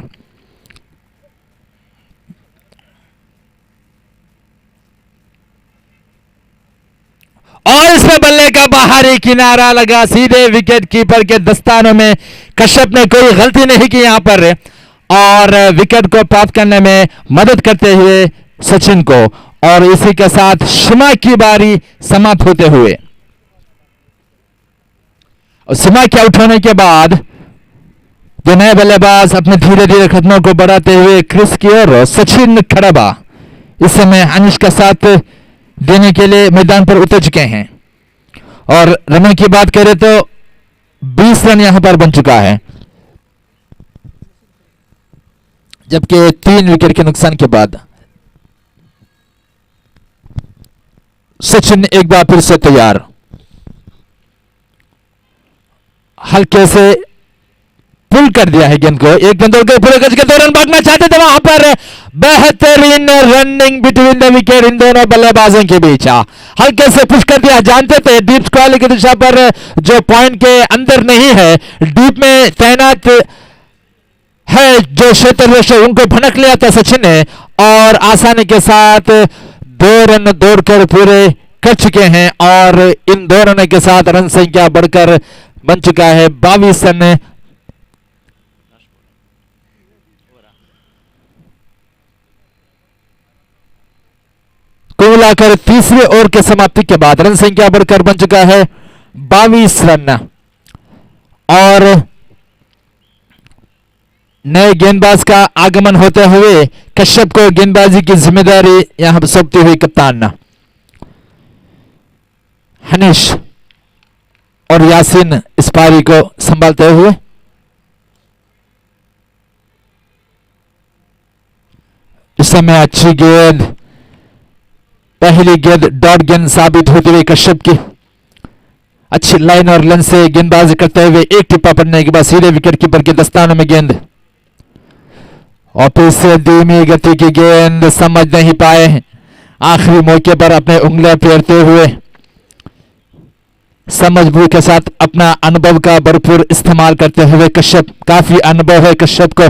और इसमें बल्ले का बाहरी किनारा लगा सीधे विकेट कीपर के दस्तानों में। कश्यप ने कोई गलती नहीं की यहां पर, और विकेट को प्राप्त करने में मदद करते हुए सचिन को, और इसी के साथ शिमा की बारी समाप्त होते हुए, और शिमा के आउट होने के बाद जो नए बल्लेबाज अपने धीरे धीरे कदमों को बढ़ाते हुए क्रिस की ओर सचिन खड़बा इस समय अनिश का साथ देने के लिए मैदान पर उतर चुके हैं। और रनों की बात करें तो 20 रन यहां पर बन चुका है, जबकि 3 विकेट के नुकसान के बाद सचिन एक बार फिर से तैयार, हल्के से पुल कर दिया है गेंद को, एक गेंद और पूरे गज के दौरान भागना चाहते थे, वहां पर बेहतरीन रनिंग बिटवीन द विकेट इन दोनों बल्लेबाजों के बीच, हल्के से पुश कर दिया। जानते थे डीप स्क्वायर की दिशा पर जो पॉइंट के अंदर नहीं है, डीप में तैनात है जो क्षेत्र, उनको भनक लिया था सचिन ने और आसानी के साथ 2 रन दौड़कर पूरे कर चुके हैं और इन 2 रनों के साथ रन संख्या बढ़कर बन चुका है 22 रन। कुल मिलाकर तीसरे ओवर के समाप्ति के बाद रन संख्या बढ़कर बन चुका है 22 रन और नए गेंदबाज का आगमन होते हुए कश्यप को गेंदबाजी की जिम्मेदारी यहां पर सौंपती हुई कप्तान हनीश और यासीन इस पारी को संभालते हुए। इस समय अच्छी गेंद, पहली गेंद डॉट गेंद साबित होती हुई कश्यप की, अच्छी लाइन और लेंथ से गेंदबाजी करते हुए एक टिप्पा पड़ने के बाद सीधे विकेट कीपर के दस्तानों में गेंद और फिर से धीमी गति की गेंद, समझ नहीं पाए, आखिरी मौके पर अपने उंगलियां फेरते हुए समझबूझ के साथ अपना अनुभव का भरपूर इस्तेमाल करते हुए कश्यप, काफी अनुभव है कश्यप को,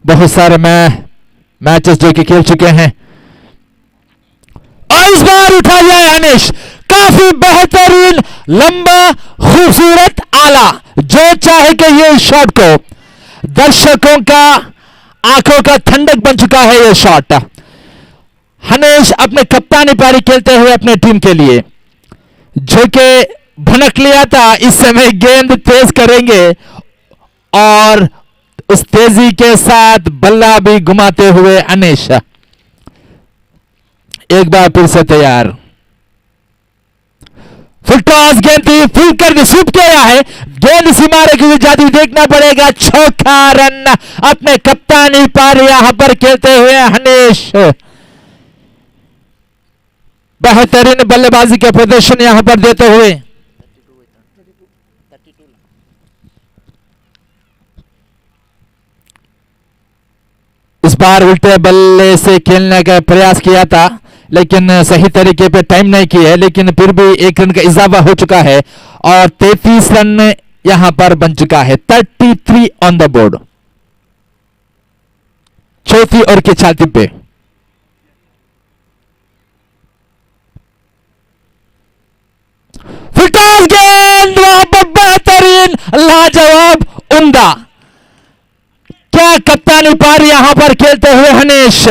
बहुत सारे मैचेस जो कि खेल चुके हैं और इस बार उठा लिया है हनीश, काफी बेहतरीन लंबा खूबसूरत आला, जो चाहे कि ये शॉट को दर्शकों का आंखों का ठंडक बन चुका है ये शॉट। हनीश अपने कप्तानी पारी खेलते हुए अपने टीम के लिए, जो कि भनक लिया था इस समय गेंद तेज करेंगे और उस तेजी के साथ बल्ला भी घुमाते हुए हनीश एक बार फिर से तैयार, फुल टॉस गेंद थी, फुल कर दी, स्वीप किया है, गेंद सीमारे की जाती देखना पड़ेगा, चौका रन अपने कप्तानी पारी यहां पर खेलते हुए हनीश, बेहतरीन बल्लेबाजी के प्रदर्शन यहां पर देते हुए। इस बार उल्टे बल्ले से खेलने का प्रयास किया था लेकिन सही तरीके पे टाइम नहीं किया, लेकिन फिर भी 1 रन का इजाफा हो चुका है और 33 रन यहां पर बन चुका है, 33 ऑन द बोर्ड, चौथी ओवर की छाती पे। फिटॉस गेंद वहां पर बेहतरीन लाजवाब उम्दा, क्या कप्तानी पारी यहां पर खेलते हुए हनीश,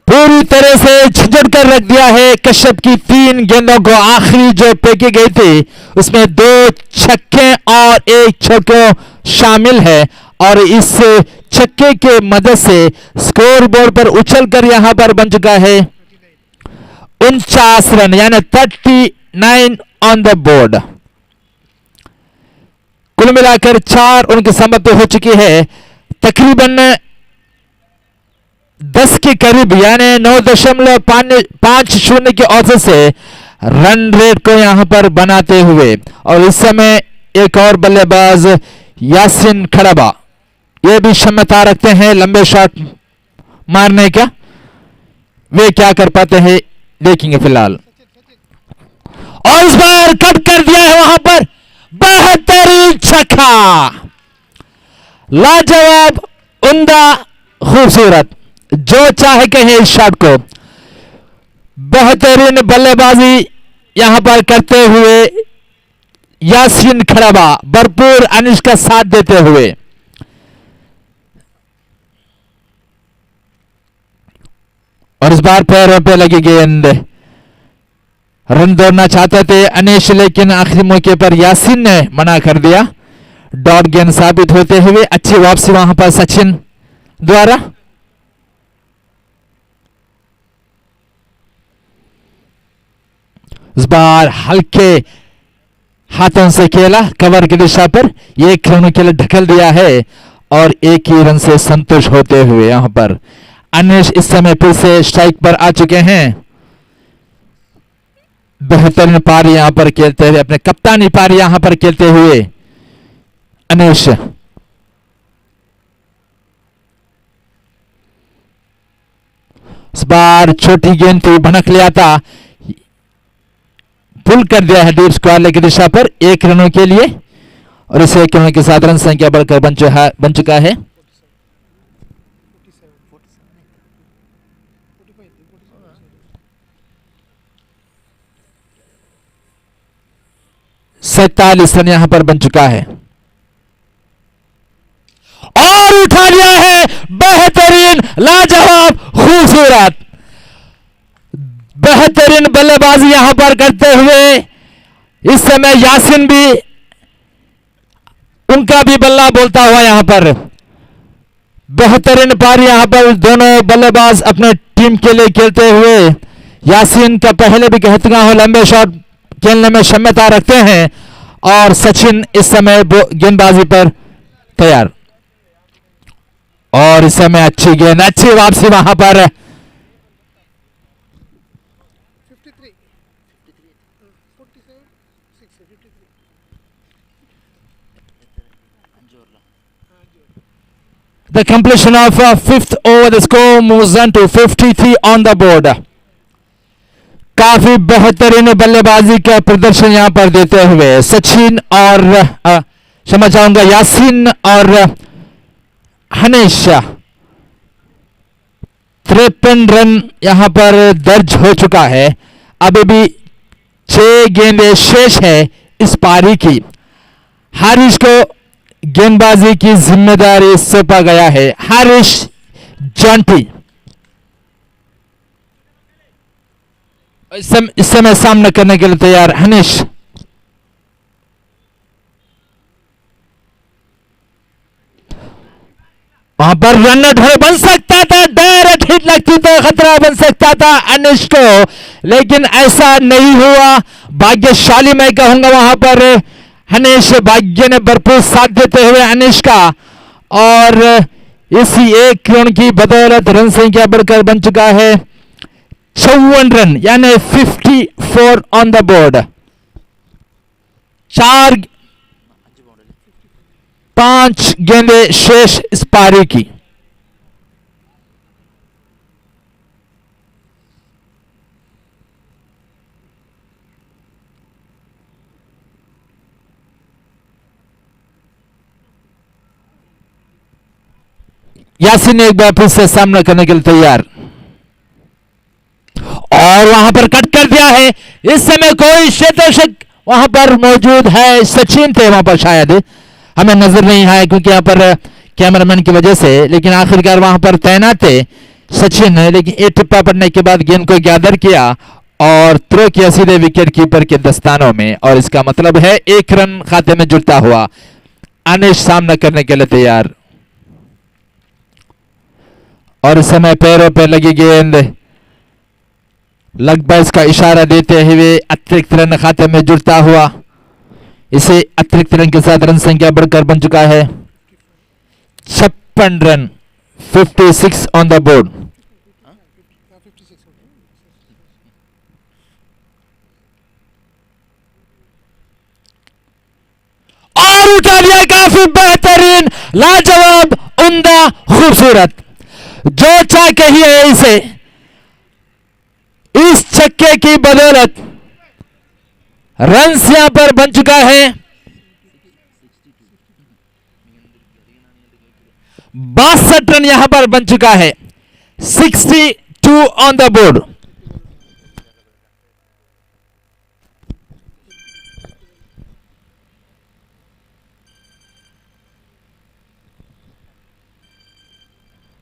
पूरी तरह से झंझट कर रख दिया है कश्यप की 3 गेंदों को, आखिरी जो फेंकी गई थी उसमें 2 छक्के और 1 चौका शामिल है और इस छक्के के मदद से स्कोर बोर्ड पर उछलकर यहां पर बन चुका है 49 रन, यानी 39 ऑन द बोर्ड। कुल मिलाकर 4 उनकी समाप्ति हो चुकी है, तकरीबन 10 के करीब, यानी 9.50 के औसत से रन रेट को यहां पर बनाते हुए। और इस समय एक और बल्लेबाज यासीन खड़बा, ये भी क्षमता रखते हैं लंबे शॉट मारने का, वे क्या कर पाते हैं देखेंगे फिलहाल। और इस बार कट कर दिया है वहां पर, बेहतरीन छक्का, लाजवाब उम्दा खूबसूरत, जो चाहे कहे इस शॉट को, बेहतरीन बल्लेबाजी यहां पर करते हुए यासीन खड़बा, भरपूर अनिश का साथ देते हुए। और इस बार पैरों पे लगी गेंद, रन दौड़ना चाहते थे अनिश, लेकिन आखिरी मौके पर यासीन ने मना कर दिया, डॉट गेंद साबित होते हुए अच्छी वापसी वहां पर सचिन द्वारा। इस बार हल्के हाथों से खेला कवर की दिशा पर, एक रन के लिए ढकल दिया है और एक ही रन से संतुष्ट होते हुए यहां पर अनिश इस समय फिर से स्ट्राइक पर आ चुके हैं। बेहतरीन पारी यहां पर खेलते हुए, अपने कप्तानी पारी यहां पर खेलते हुए अनिश। इस बार छोटी गेंद थी, भनक लिया था, पुल कर दिया है डीप स्क्वायर की दिशा पर एक रनों के लिए और इसे एक रन के साथ रन संख्या बढ़कर बन चुका है 47 रन यहां पर बन चुका है और उठा लिया है। बेहतरीन, लाजवाब, खूबसूरत, बेहतरीन बल्लेबाजी यहां पर करते हुए इस समय यासिन भी, उनका भी बल्ला बोलता हुआ यहां पर बेहतरीन पारी यहां पर दोनों बल्लेबाज अपने टीम के लिए खेलते हुए। यासिन का पहले भी कह चुका हूं, लंबे शॉट खेलने में क्षमता रखते हैं और सचिन इस समय गेंदबाजी पर तैयार और इस समय अच्छी गेंद, अच्छी वापसी वहां पर 53 47 6 53 the completion of fifth over, the score moves on to 53 on the board. काफी बेहतरीन बल्लेबाजी का प्रदर्शन यहां पर देते हुए सचिन और क्षमा चाहूंगा यासीन और हनीश 53 रन यहां पर दर्ज हो चुका है। अभी भी 6 गेंदें शेष है इस पारी की। हारिश को गेंदबाजी की जिम्मेदारी सौंपा गया है। हारिश जॉन्टी इस समय सामना करने के लिए तैयार। हनीश वहां पर रन आउट बन सकता था, डायरेक्ट हिट लगती तो खतरा बन सकता था अनिश को, लेकिन ऐसा नहीं हुआ। भाग्यशाली मैं कहूंगा वहां पर हनीश, भाग्य ने भरपूर साथ देते हुए अनिश का और इसी एक रन की बदौलत रन संख्या बढ़कर बन चुका है 54 रन, यानी 54 ऑन द बोर्ड। 5 गेंदें शेष इस पारी की। यासीन एक बार फिर से सामना करने के लिए तैयार और वहां पर कट कर दिया है। इस समय कोई क्षेत्ररक्षक वहां पर मौजूद है, सचिन थे वहां पर, शायद हमें नजर नहीं आया क्योंकि यहां पर कैमरामैन की वजह से, लेकिन आखिरकार वहां पर तैनात थे सचिन। लेकिन एक टिप्पा पड़ने के बाद गेंद को गैदर किया और थ्रो किया सीधे विकेट कीपर के दस्तानों में और इसका मतलब है 1 रन खाते में जुड़ता हुआ। अनिश सामना करने के लिए तैयार और इस समय पैरों पर लगी गेंद लगभग का इशारा देते हुए अतिरिक्त रन खाते में जुड़ता हुआ। इसे अतिरिक्त रन के साथ रन संख्या बढ़कर बन चुका है 56 रन, 56 ऑन द बोर्ड। 56 और उठा दिया, काफी बेहतरीन, लाजवाब, उम्दा, खूबसूरत, जो चाहे कहिए इसे। इस छक्के की बदौलत रन यहां पर बन चुका है 62 रन यहां पर बन चुका है 62 ऑन द बोर्ड।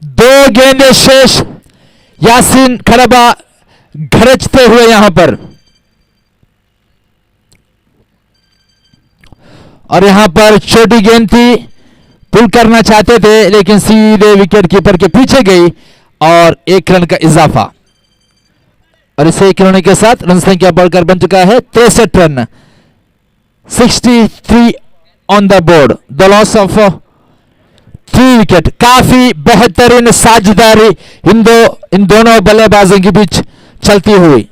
दो गेंदें शेष, यासीन खरबा गरजते हुए यहां पर और यहां पर छोटी गेंद थी, पुल करना चाहते थे लेकिन सीधे विकेट कीपर के पीछे गई और 1 रन का इजाफा। और इसे एक रन के साथ रन संख्या बढ़कर बन चुका है 63 run, 63 on the board, the loss of 3 wicket. काफी बेहतरीन साझेदारी इन दोनों बल्लेबाजों के बीच चलती हुई।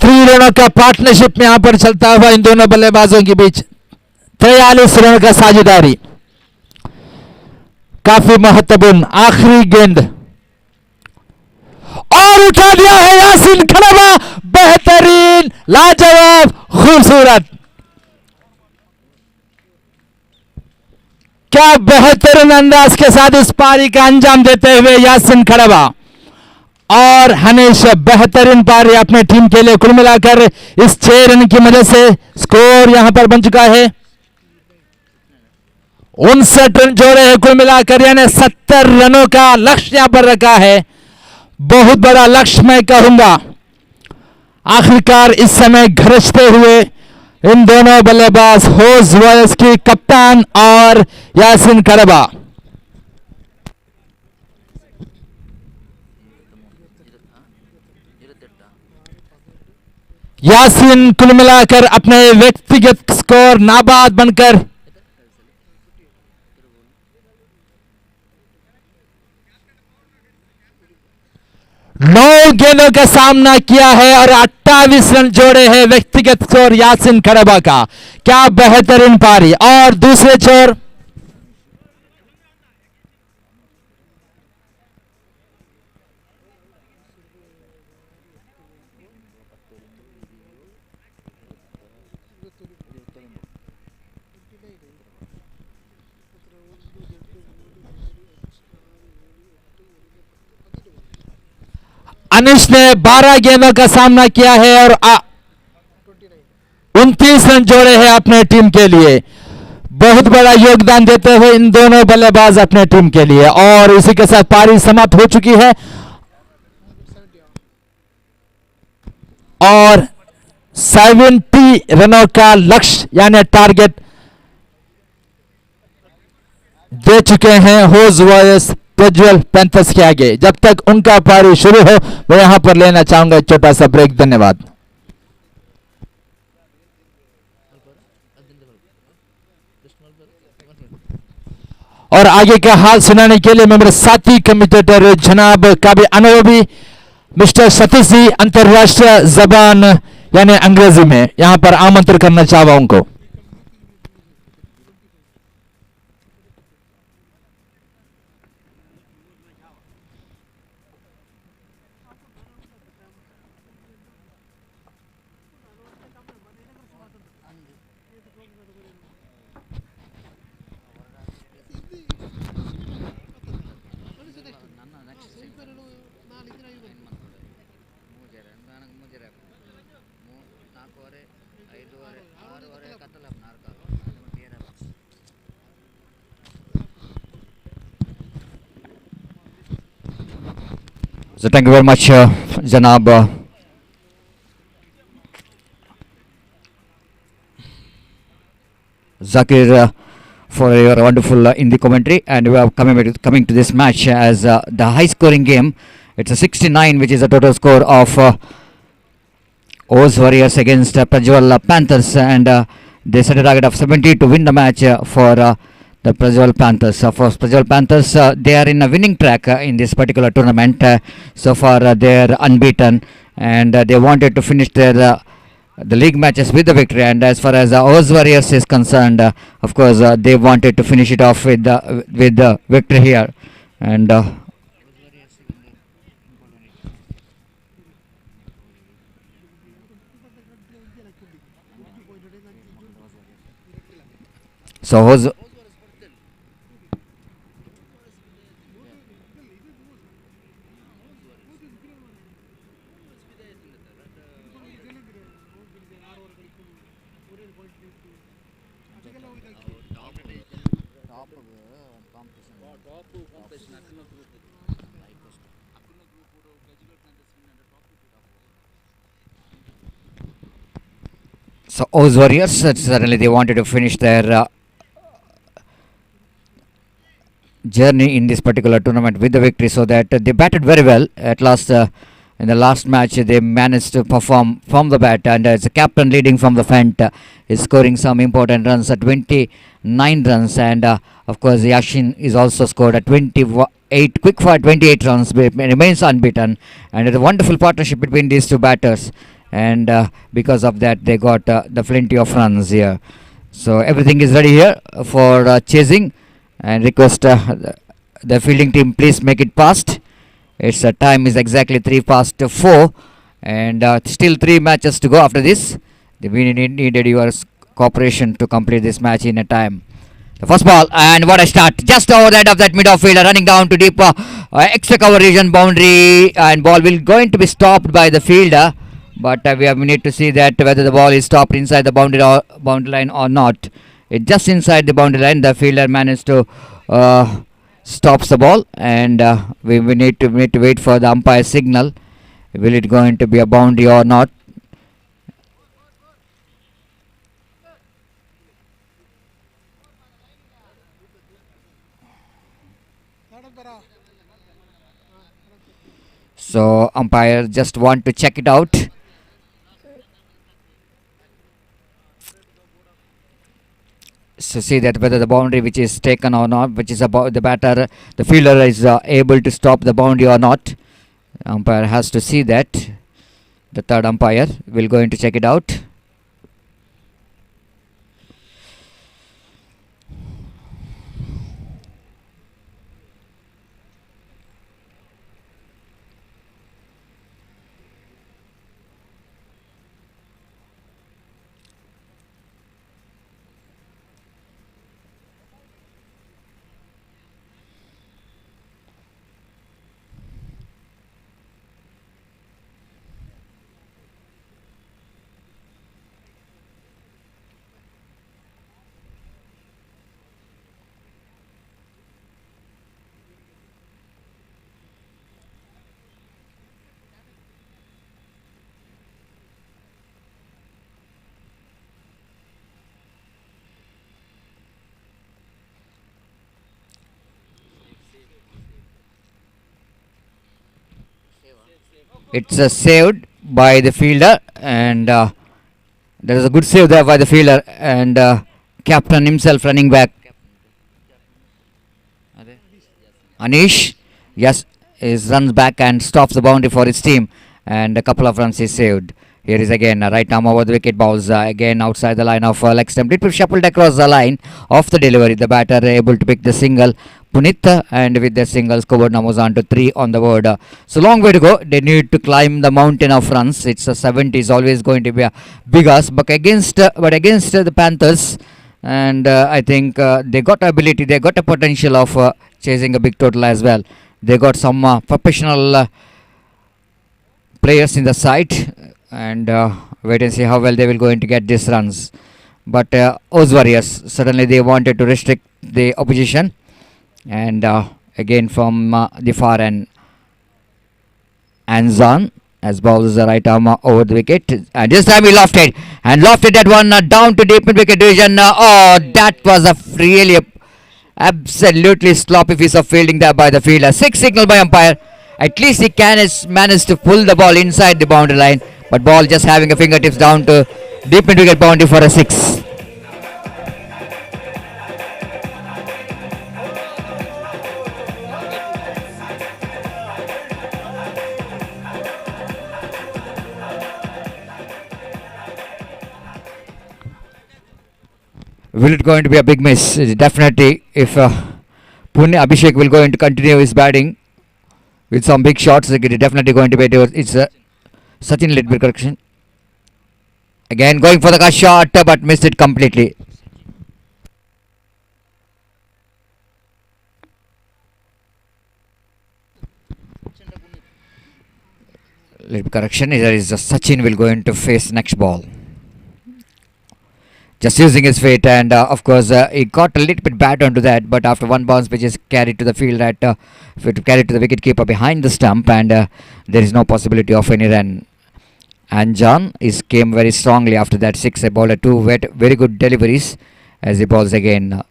थ्री रनों का पार्टनरशिप में यहां पर चलता हुआ इन दोनों बल्लेबाजों के बीच 43 रनों का साझेदारी। काफी महत्वपूर्ण आखिरी गेंद और उठा दिया है यासीन खड़बा, बेहतरीन, लाजवाब, खूबसूरत। क्या बेहतरीन अंदाज के साथ इस पारी का अंजाम देते हुए यासीन खड़बा और हनीश, बेहतरीन पारी अपने टीम के लिए। कुल मिलाकर इस 6 रन की मदद से स्कोर यहां पर बन चुका है 59 रन जोड़े हैं कुल मिलाकर, यानी 70 रनों का लक्ष्य यहां पर रखा है। बहुत बड़ा लक्ष्य मैं कहूंगा। आखिरकार इस समय गरजते हुए इन दोनों बल्लेबाज होज वॉयस की कप्तान और यासीन खड़बा। यासीन कुल मिलाकर अपने व्यक्तिगत स्कोर नाबाद बनकर 9 गेंदों का सामना किया है और 28 रन जोड़े हैं व्यक्तिगत स्कोर यासीन खड़बा का। क्या बेहतरीन पारी। और दूसरे छोर अनिश ने 12 गेंदों का सामना किया है और 29 रन जोड़े हैं अपने टीम के लिए। बहुत बड़ा योगदान देते हुए इन दोनों बल्लेबाज अपने टीम के लिए। और इसी के साथ पारी समाप्त हो चुकी है और 70 रनों का लक्ष्य यानी टारगेट दे चुके हैं होज वॉयस प्रज्वल पैंथर्स के आगे। जब तक उनका पारी शुरू हो मैं यहां पर लेना चाहूंगा एक छोटा सा ब्रेक। धन्यवाद। और आगे का हाल सुनाने के लिए मैं मेरे साथी कमेंटेटर जनाब काबी अनुभवी मिस्टर सतीश जी अंतरराष्ट्रीय जबान यानी अंग्रेजी में यहां पर आमंत्रित करना चाहूंगा उनको। So thank you very much, Janab Zakir, for your wonderful Hindi commentary. And we are coming to this match as the high-scoring game. It's a 69, which is a total score of Oz Warriors against Prajwal Panthers, and they set a target of 70 to win the match for the Prajwal Panthers. For Prajwal Panthers, they are in a winning track in this particular tournament. So far, they are unbeaten, and they wanted to finish their the league matches with the victory. And as far as Oz Warriors is concerned, of course, they wanted to finish it off with the victory here. And so Oz. Competition So Oz Warriors, certainly they wanted to finish their journey in this particular tournament with the victory, so that they batted very well at last. In the last match, they managed to perform from the bat, and as the captain leading from the front, is scoring some important runs at 29 runs, and of course Yashin is also scored at 28, quick for 28 runs, remains unbeaten, and it's a wonderful partnership between these two batters, and because of that they got the plenty of runs here. So everything is ready here for chasing, and request the fielding team please make it fast. Its time is exactly 3 past 4, and still 3 matches to go after this. We needed your cooperation to complete this match in a time. The first ball, and what a start! Just over the head of that mid fielder, running down to deep extra cover region boundary, and ball will going to be stopped by the fielder. But we need to see that whether the ball is stopped inside the boundary line or not. It's just inside the boundary line. The fielder managed to stops the ball, and we need to wait for the umpire signal. Will it going to be a boundary or not? So umpire just want to check it out. So see that whether the boundary which is taken or not, which is about the batter, the fielder is able to stop the boundary or not. Umpire has to see that. The third umpire will going to check it out. It's saved by the fielder, and there is a good save there by the fielder, and captain himself running back. Anish, yes, is runs back and stops the boundary for his team, and a couple of runs is saved. Here is again right arm over the wicket, balls again outside the line of leg stump. It was shuffled across the line of the delivery. The batter able to pick the single. Punit, and with their single scored now moves on to 3 on the board. So long way to go. They need to climb the mountain of runs. It's a 70 is always going to be a big ask, but against the Panthers, and I think they got ability, they got a potential of chasing a big total as well. They got some professional players in the side, and wait and see how well they will going to get these runs. But Oz Warriors, suddenly they wanted to restrict the opposition, and again from the far end, Anzan as bowls the right arm over the wicket, and this time he lofted that one down to deep mid wicket division. Oh, that was a really absolutely sloppy piece of fielding there by the fielder. 6 signal by umpire. At least he can manage to pull the ball inside the boundary line, but ball just having a fingertips down to deep mid wicket boundary for a 6. Will it going to be a big miss? Definitely, if Pune Abhishek will going to continue his batting with some big shots, it is definitely going to be. It's Sachin led correction. Again going for the cut shot, but missed it completely. Lead correction. There is Sachin will going to face next ball. Just using his feet, and of course he got a little bit bad onto that, but after one bounce which is carried to the field carried to the wicket keeper behind the stump, and there is no possibility of any run. And John is came very strongly after that six. A bowler two very good deliveries as he bowls again.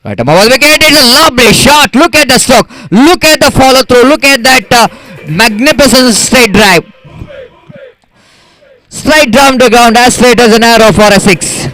Right, over wicket. It's a lovely shot. Look at the stroke. Look at the follow through. Look at that magnificent straight drive. Straight down the ground, as straight as an arrow for a six.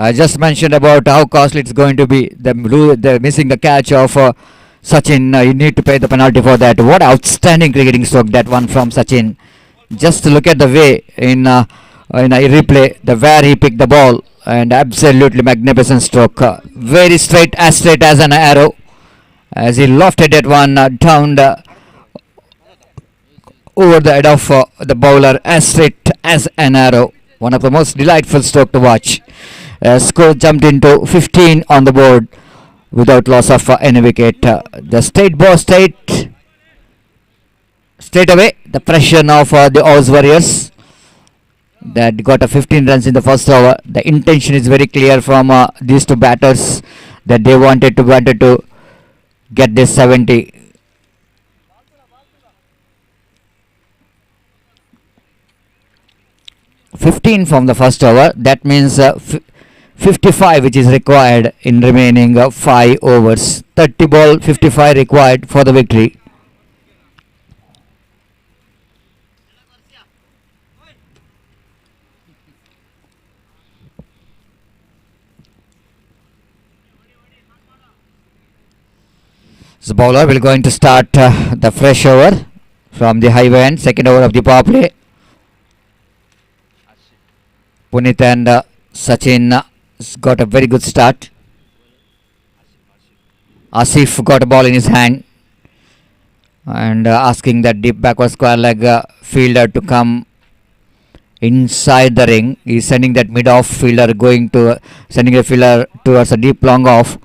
I just mentioned about how costly it's going to be. The missing the catch of Sachin. You need to pay the penalty for that. What outstanding cricketing stroke that one from Sachin. Just look at the way in a replay, the where he picked the ball, and absolutely magnificent stroke. Very straight as an arrow, as he lofted that one down over the head of the bowler, as straight as an arrow. One of the most delightful stroke to watch. Score jumped into 15 on the board without loss of any wicket. The straight away the pressure now for the Oz Warriors that got a 15 runs in the first over. The intention is very clear from these two batters that they wanted to get this 70. $15 from the first over. That means 55 which is required in remaining 5 overs. 30 ball, 55 required for the victory. So bowler will going to start the fresh over from the high end, second over of the power play. Punit and Sachin got a very good start. Asif got a ball in his hand and asking that deep backward square leg fielder to come inside the ring. He's sending that mid off fielder sending a fielder towards a deep long off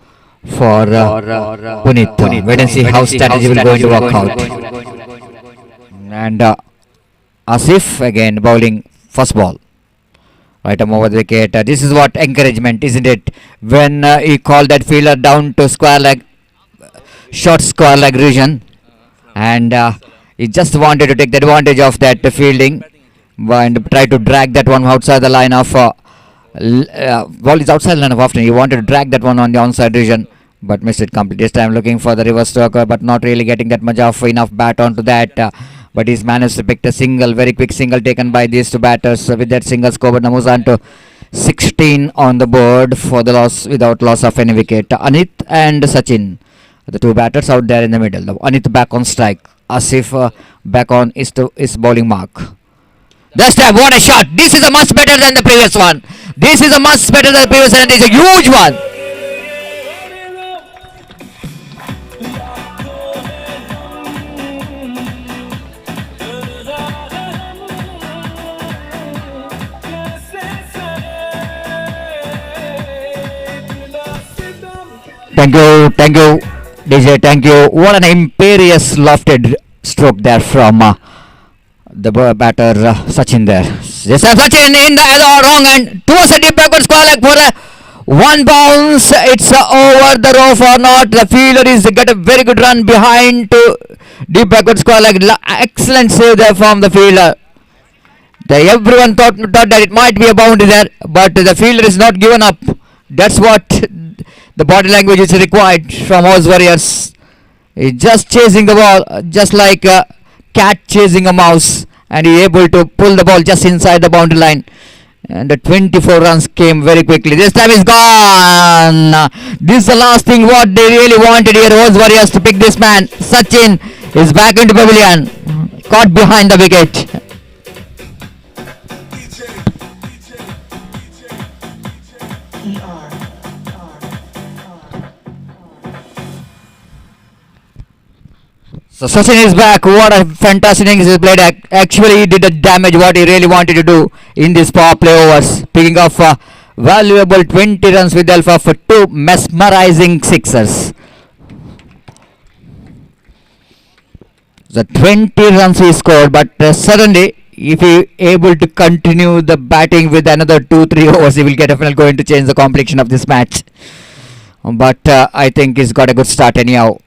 for Punit. Wait and see how strategy will going to work out. And Asif again bowling first ball. Right arm over the wicket. This is what encouragement, isn't it? When he called that fielder down to short square leg region, and he just wanted to take the advantage of that fielding and try to drag that one outside the line of ball is outside the line of often. He wanted to drag that one on the onside region, but missed it completely. This time looking for the reverse stroke, but not really getting that much of enough bat onto that. But he's managed to pick a single, very quick single taken by these two batters. With that single score, but moves on to 16 on the board for the loss without loss of any wicket. Anit and Sachin, the two batters out there in the middle. Anit back on strike. Asif back on his bowling mark. This time, what a shot! This is a much better than the previous one. This is a much better than the previous one. It's a huge one. Thank you, DJ. Thank you. What an imperious lofted stroke there from the batter Sachin there. This time Sachin in the wrong end towards a deep backward square leg for one bounce. It's over the rope or not. The fielder is got a very good run behind to deep backward square leg. Excellent save there from the fielder. Everyone thought that it might be a boundary there, but the fielder is not given up. That's what the body language is required from Oz Warriors. He's just chasing the ball, just like a cat chasing a mouse, and he able to pull the ball just inside the boundary line. And the 24 runs came very quickly. This time is gone. This is the last thing what they really wanted here. Oz Warriors to pick this man. Sachin is back into pavilion, caught behind the wicket. So Sachin is back. What a fantastic innings he played. Actually, he did the damage what he really wanted to do in this power play overs, picking off valuable 20 runs with the help of two mesmerizing sixers. The 20 runs he scored, but suddenly, if he able to continue the batting with another 2-3 overs, he will get definitely going to change the complexion of this match. But I think he's got a good start anyhow.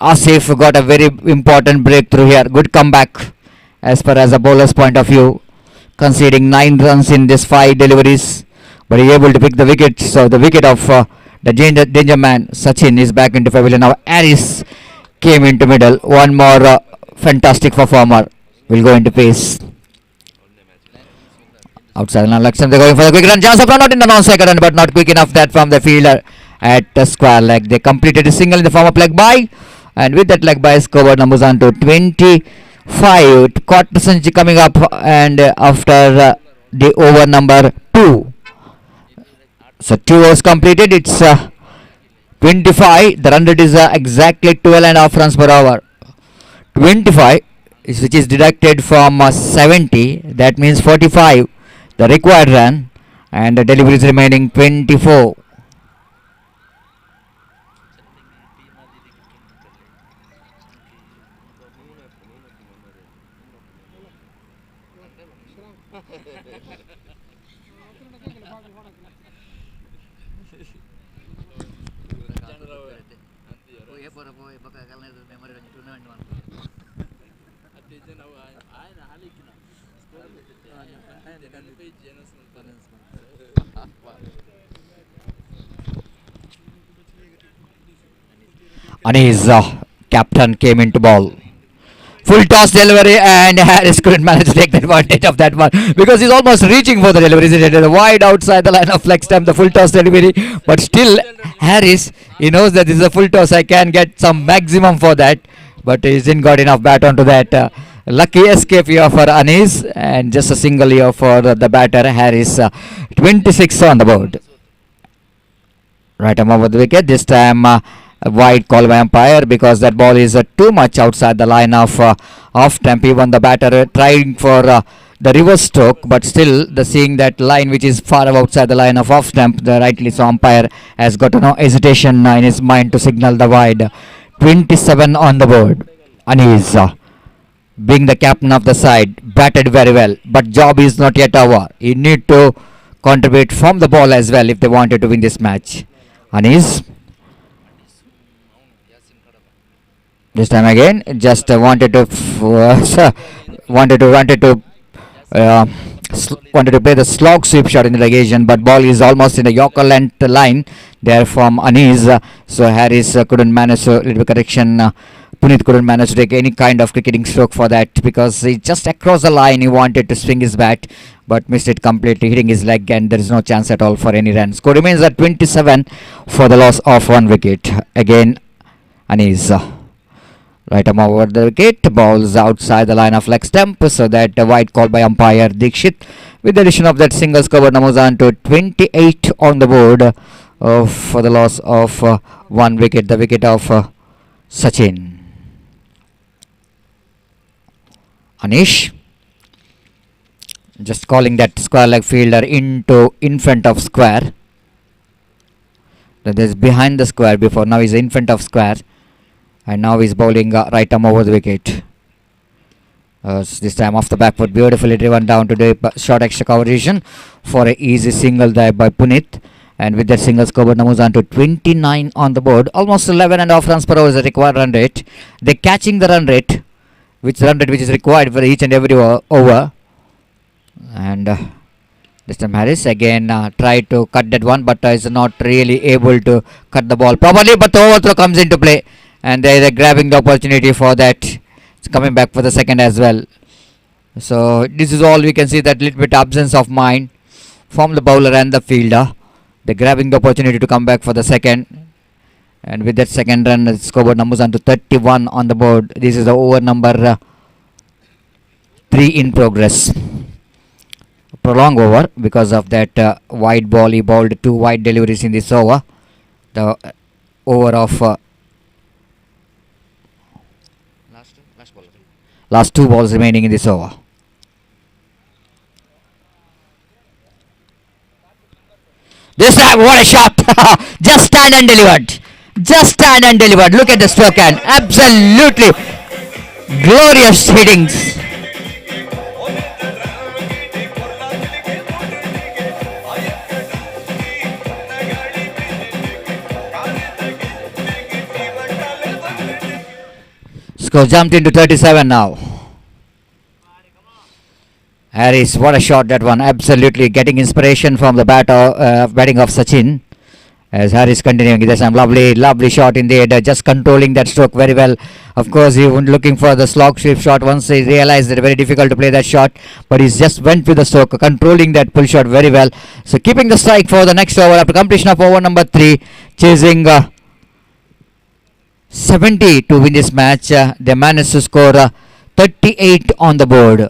Asif got a very important breakthrough here. Good comeback as far as the bowler's point of view, conceding 9 runs in this 5 deliveries, but he able to pick the wicket. So the wicket of the danger man Sachin is back into pavilion. Now Aris came into middle. One more fantastic performer will go into pace. Outside now Lakshman, they're going for the quick run. Chance of run out in the non-second run, but not quick enough that from the fielder at the square leg. They completed a single in the form of leg by, and with that leg by scored numbers on to 25. Quarter century coming up, and after the over number 2. So 2 overs completed. It's 25. The run rate is exactly 12.5 runs per hour. 25, which is deducted from 70. That means 45. The required run, and the deliveries remaining 24. And his captain came into ball. Full toss delivery, and Harris couldn't manage to take the advantage of that one because he's almost reaching for the delivery. He did it wide outside the line of flex stump, the full toss delivery. But still, Harris, he knows that this is a full toss. I can get some maximum for that, but he didn't got enough bat onto that. Lucky escape here for Anis, and just a single here for the batter Harris. 26 on the board. Right arm over the wicket. This time a wide call by umpire because that ball is too much outside the line of off stump. Even the batter trying for the reverse stroke, but still the seeing that line which is far outside the line of off stump, the rightly so umpire has got no hesitation in his mind to signal the wide. 27 on the board. Anis, being the captain of the side, batted very well, but job is not yet over. He need to contribute from the ball as well if they wanted to win this match. Anis, this time again, just wanted to play the slog sweep shot in the legation, but ball is almost in the Yorker length line there from Anis. So Harris couldn't manage to, little correction, Puneet couldn't manage to take any kind of cricketing stroke for that because he just across the line he wanted to swing his bat but missed it completely, hitting his leg, and there is no chance at all for any run. Score remains at 27 for the loss of 1 wicket. Again Anis. Right arm over the wicket, balls outside the line of leg stump, so that a wide call by umpire Dikshit. With the addition of that single, score numbers on to 28 on the board for the loss of 1 wicket, the wicket of Sachin. Anish just calling that square leg fielder in front of square. That is behind the square before, now he's in front of square. And now he's bowling right arm over the wicket. This time off the back foot, beautifully driven down to the short extra coverage for an easy single there by Puneet. And with that single, score numbers on to 29 on the board. Almost 11.5 runs per hour is the required run rate. They're catching the run rate, which is required for each and every over. And this time Harris again tried to cut that one, but is not really able to cut the ball properly. But the overthrow comes into play, and they are grabbing the opportunity for that. It's coming back for the second as well. So this is all we can see, that little bit absence of mind from the bowler and the fielder. They're grabbing the opportunity to come back for the second. And with that second run, the scoreboard numbers on to 31 on the board. This is the over number 3 in progress. Prolonged over because of that wide ball. He bowled 2 wide deliveries in this over. The over of Last 2 balls remaining in this over. This time, what a shot! Just stand and delivered. Just stand and delivered. Look at the stroke and absolutely glorious hittings. Score jumped into 37 now. Harris, what a shot that one. Absolutely getting inspiration from the batting of Sachin. As Harris continuing with some lovely shot in the air, just controlling that stroke very well. Of course, he was looking for the slog shape shot once he realized that very difficult to play that shot, but he just went with the stroke, controlling that pull shot very well. So keeping the strike for the next over after completion of over number 3, chasing 70 to win this match. They managed to score 38 on the board.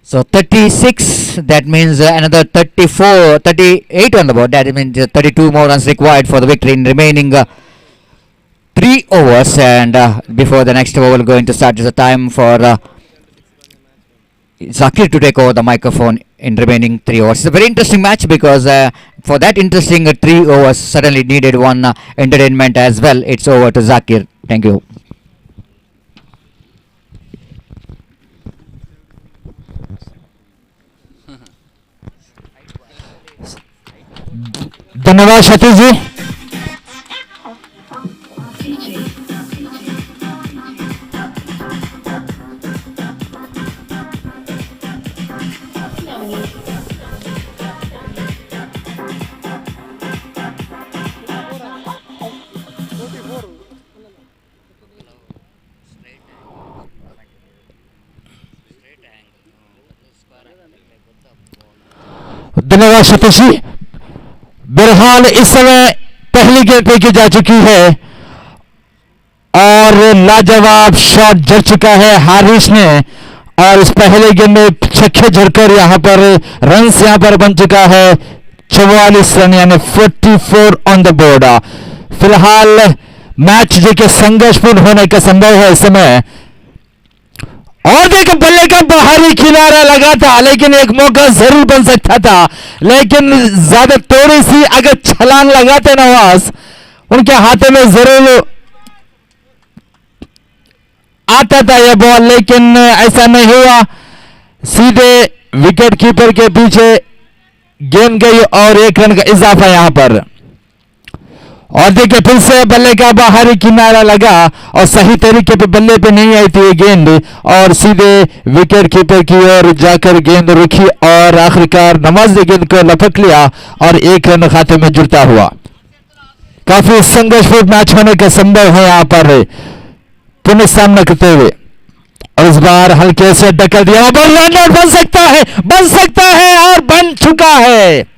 So 36, that means another 38 on the board. That means 32 more runs required for the victory in remaining 3 overs. And before the next over going to start, is a time for Zakir to take over the microphone in remaining 3 overs. It's a very interesting match because for that interesting 3 overs, suddenly needed one entertainment as well. It's over to Zakir. Thank you. धन्यवाद सतीश जी। धन्यवाद सतीश जी। बहरहाल इस समय पहली गेंद फेंकी जा चुकी है और लाजवाब शॉट जड़ चुका है हारिस ने, और इस पहले गेंद में छक्के जड़कर यहां पर रन्स यहां पर बन चुका है 44 रन, यानी 44 ऑन द बोर्ड। फिलहाल मैच जो कि संघर्षपूर्ण होने का संभव है इस समय। और देखो बल्ले का बाहरी किनारा लगा था, लेकिन एक मौका जरूर बन सकता था, लेकिन ज्यादा थोड़ी सी अगर छलांग लगाते नवाज, उनके हाथों में जरूर आता था यह बॉल, लेकिन ऐसा नहीं हुआ। सीधे विकेट कीपर के पीछे गेंद गई और 1 रन का इजाफा यहां पर। और देखिए फिर से बल्ले का बाहरी किनारा लगा और सही तरीके पे बल्ले पे नहीं आई थी ये गेंद, और सीधे विकेट कीपर की ओर जाकर गेंद रुकी और आखिरकार नवाज ने गेंद को लपक लिया और 1 रन खाते में जुड़ता हुआ। काफी संघर्षपूर्ण मैच होने का संभव है यहां पर पुनः सामना करते हुए, और इस बार हल्के से टक्कर दिया, रन आउट बन सकता है और बन चुका है।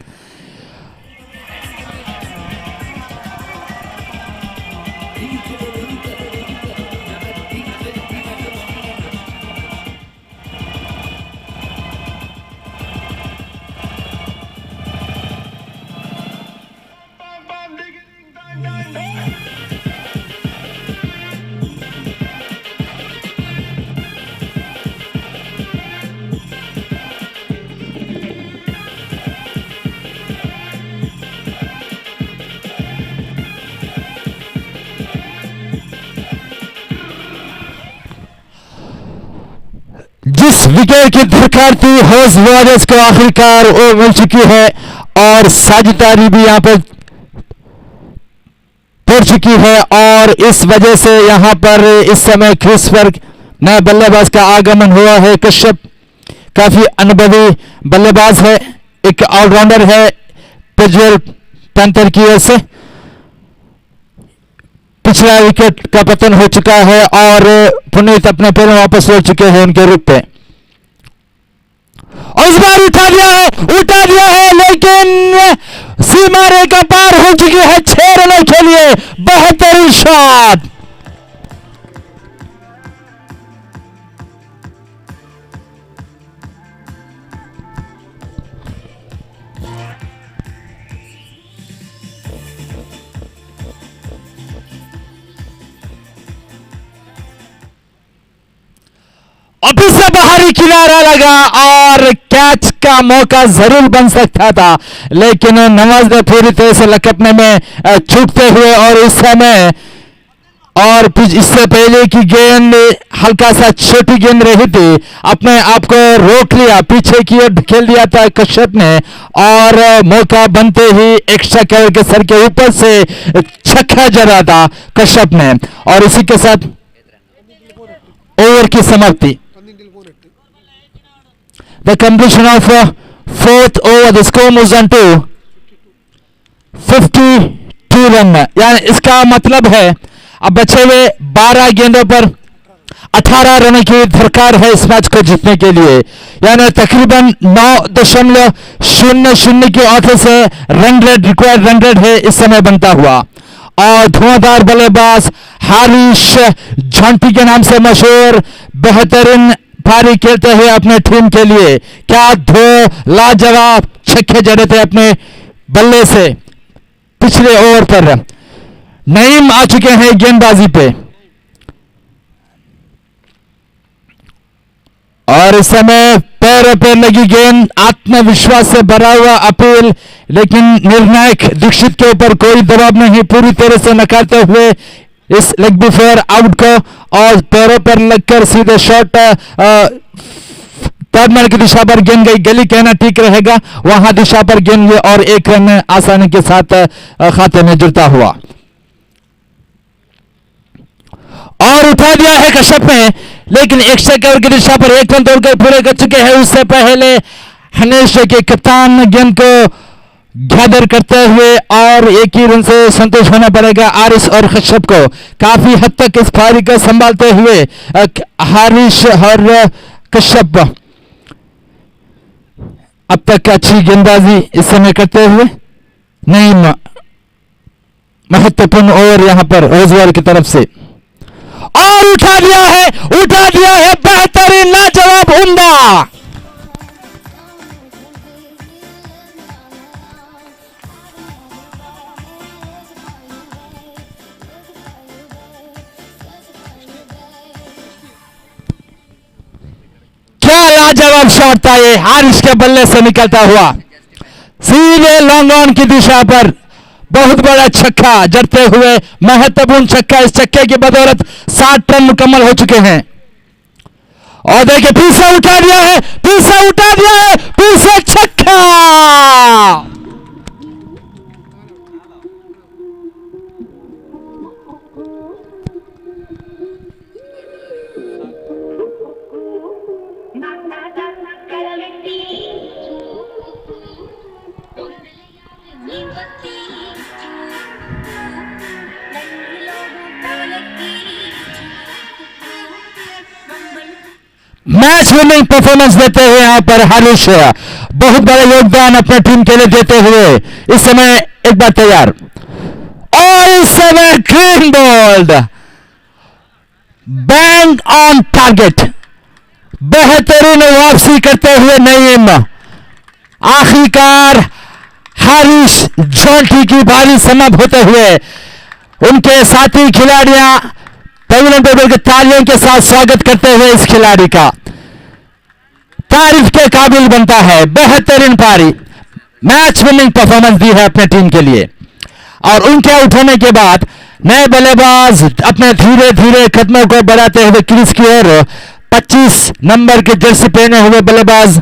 जिस विकेट की दरकार थी होस वॉरियर्स को आखिरकार वो मिल चुकी है, और साझेदारी भी यहां पर पड़ चुकी है, और इस वजह से यहां पर इस समय क्रीज पर नए बल्लेबाज का आगमन हुआ है। कश्यप काफी अनुभवी बल्लेबाज है, एक ऑलराउंडर है पिजवेल पैंथर की ओर से। पिछला विकेट का पतन हो चुका है और पुनीत अपने पैरों वापस लौट चुके हैं उनके रुख पे, और इस बार उठा दिया है, लेकिन सीमा रेखा पार हो चुकी है 6 रनों के लिए। बेहतरीन शॉट, अभी से बाहरी किनारा लगा और कैच का मौका जरूर बन सकता था, लेकिन नवाज ने पूरी तरह से लपकने में चूकते हुए और उस समय और इससे पहले की गेंद हल्का सा छोटी गेंद रही थी, अपने आप को रोक लिया, पीछे की ओर ढकेल दिया था कश्यप ने और मौका बनते ही एक्स्ट्रा कवर के सर के ऊपर से छक्का जड़ा था कश्यप ने और इसी के साथ ओवर की समाप्ति। The completion of fourth over, the score moves on to 52 run, यानी इसका मतलब है अब बचे हुए 12 गेंदों पर 18 रनों की दरकार है इस मैच को जीतने के लिए, यानी तकरीबन 9.00 की औसत से run rate, required run rate है इस समय बनता हुआ। और धुआंधार बल्लेबाज हारिश झंटी के नाम से मशहूर बेहतरीन पारी खेलते हुए अपने टीम के लिए क्या दो लाजवाब छक्के जड़े थे अपने बल्ले से पिछले ओवर पर। नईम आ चुके हैं गेंदबाजी पे और इस समय पैरों पे लगी गेंद, आत्मविश्वास से भरा हुआ अपील, लेकिन निर्णायक दीक्षित के ऊपर कोई दबाव नहीं, पूरी तरह से नकारते हुए इस लेग बिफोर आउट को और पैरों पर लगकर सीधे शॉट टर्मिनल की दिशा पर गेंद गई, गली कहना ठीक रहेगा, वहां दिशा पर गेंद गई और एक रन आसानी के साथ खाते में जुड़ता हुआ और उठा दिया है कश्यप ने, लेकिन एक्स्ट्रा कवर की दिशा पर एक रन तोड़कर पूरे कर चुके हैं। उससे पहले हनीश के कप्तान गेंद को गैदर करते हुए और एक ही रन से संतुष्ट होना पड़ेगा आरिश और कश्यप को। काफी हद तक इस पारी को संभालते हुए हारिश और कश्यप अब तक अच्छी गेंदबाजी इस समय करते हुए नहीं, महत्वपूर्ण ओवर यहां पर रोजगार की तरफ से और उठा दिया है बेहतरीन लाजवाब उम्दा। क्या लाजवाब शॉट था ये, हारिश के बल्ले से निकलता हुआ सीधे लॉन्ग ऑन की दिशा पर बहुत बड़ा छक्का जड़ते हुए, महत्वपूर्ण छक्का। इस छक्के की बदौलत 60 रन मुकम्मल हो चुके हैं और देखिए फिर से उठा दिया है, फिर से छक्का। मैच विनिंग परफॉर्मेंस देते हुए यहां पर हारिश बहुत बड़ा योगदान अपने टीम के लिए देते हुए इस समय एक बार तैयार और इस समय green bowled bang on target, बेहतरीन वापसी करते हुए नईम। आखिरकार हारिश झोंटी की बारी समाप्त होते हुए उनके साथी खिलाड़ियां पवेलियन टेबल के तालियों के साथ स्वागत करते हुए इस खिलाड़ी का तारीफ के काबिल बनता है। बेहतरीन पारी, मैच विनिंग परफॉर्मेंस दी है अपने टीम के लिए और उनके आउट होने के बाद नए बल्लेबाज अपने धीरे धीरे कदमों को बढ़ाते हुए क्रीज की ओर 25 नंबर की जर्सी पहने हुए बल्लेबाज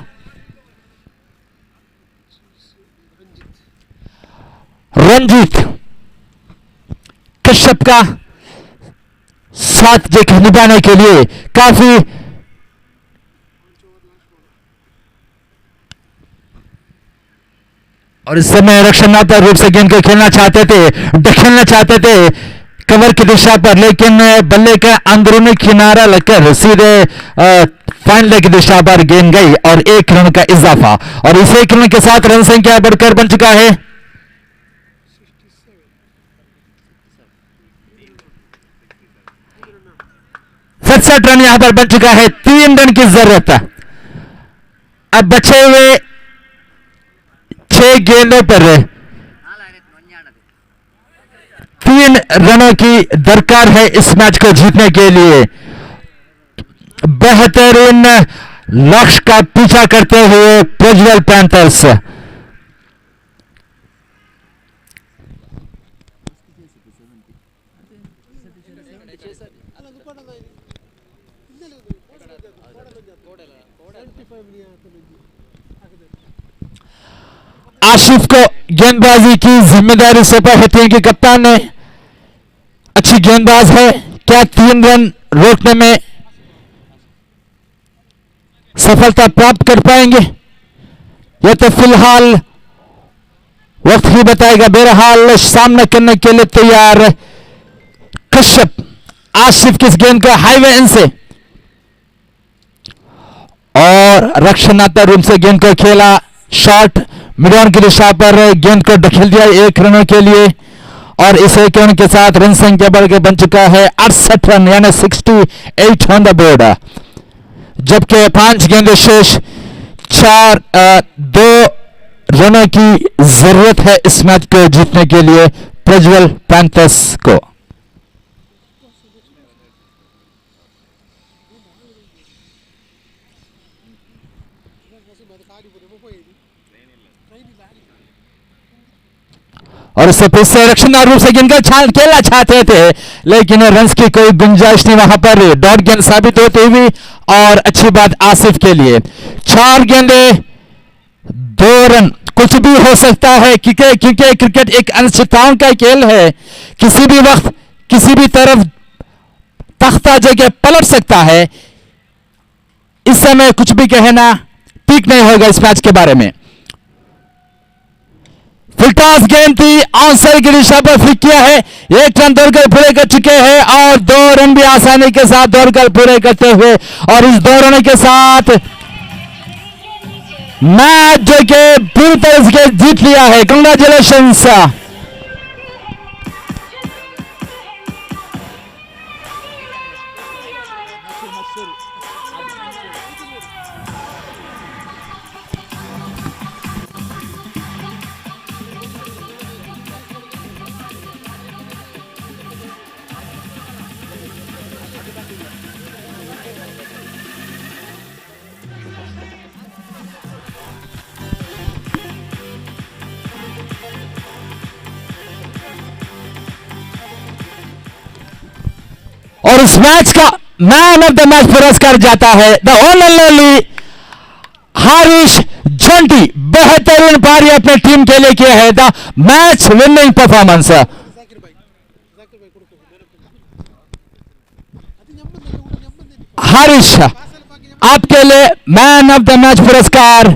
रंजीत कश्यप का साथ जगह निभाने के लिए काफी और इस समय रक्षणात्मक रूप से गेंद को खेलना चाहते थे, ढकेलना चाहते थे कवर की दिशा पर, लेकिन बल्ले का अंदरूनी किनारा लगकर सीधे फाइन लेग की दिशा पर गेंद गई और एक रन का इजाफा और इस एक रन के साथ रन संख्या बढ़कर बन चुका है 67 रन यहां पर बन चुका है। 3 रन की जरूरत है, अब बचे हुए 6 गेंदों पर 3 रनों की दरकार है इस मैच को जीतने के लिए बेहतरीन लक्ष्य का पीछा करते हुए प्रज्वल पैंथर्स। आशिफ को गेंदबाजी की जिम्मेदारी सौंपी है टीम के कप्तान ने। अच्छी गेंदबाज है, क्या 3 रन रोकने में सफलता प्राप्त कर पाएंगे? यह तो फिलहाल वक्त ही बताएगा। बहरहाल सामना करने के लिए तैयार कश्यप। आसिफ की इस गेंद को हाईवे इन से और रक्षणात्मक रूप से गेंद को खेला, शॉट मिडऑन की दिशा पर गेंद को ढकेल दिया 1 रनों के लिए और इस 1 रन के साथ रन संख्या बढ़ के बन चुका है 68 रन यानी 68 ऑन द बोर्ड। जबकि 5 गेंदें शेष, 2 रनों की जरूरत है इस मैच को जीतने के लिए प्रज्वल पैंथर्स को। और इससे फिर से रक्षणात्मक रूप से गेंद को खेलना चाहते थे लेकिन रन्स की कोई गुंजाइश नहीं वहां पर, डॉट गेंद साबित होती हुई और अच्छी बात आसिफ के लिए। 4 गेंदें 2 रन, कुछ भी हो सकता है क्योंकि क्रिकेट एक अनिश्चितताओं का खेल है। किसी भी वक्त किसी भी तरफ तख्ता जगह पलट सकता है। इस समय कुछ भी कहना ठीक नहीं होगा इस मैच के बारे में। फुलटॉस गेंद थी, आउटसाइड की दिशा पर फ्लिक किया है, 1 रन दौड़कर पूरे कर चुके हैं और 2 रन भी आसानी के साथ दौड़कर पूरे करते हुए और इस 2 रनों के साथ मैच जो कि पूरी तरह से जीत लिया है। कंग्रेचुलेशंस। और इस मैच का मैन ऑफ द मैच पुरस्कार जाता है द ओनली हारिश जंटी। बेहतरीन पारी अपने टीम के लिए किया है, the match winning performance. Harish, आपके लिए मैन ऑफ द मैच पुरस्कार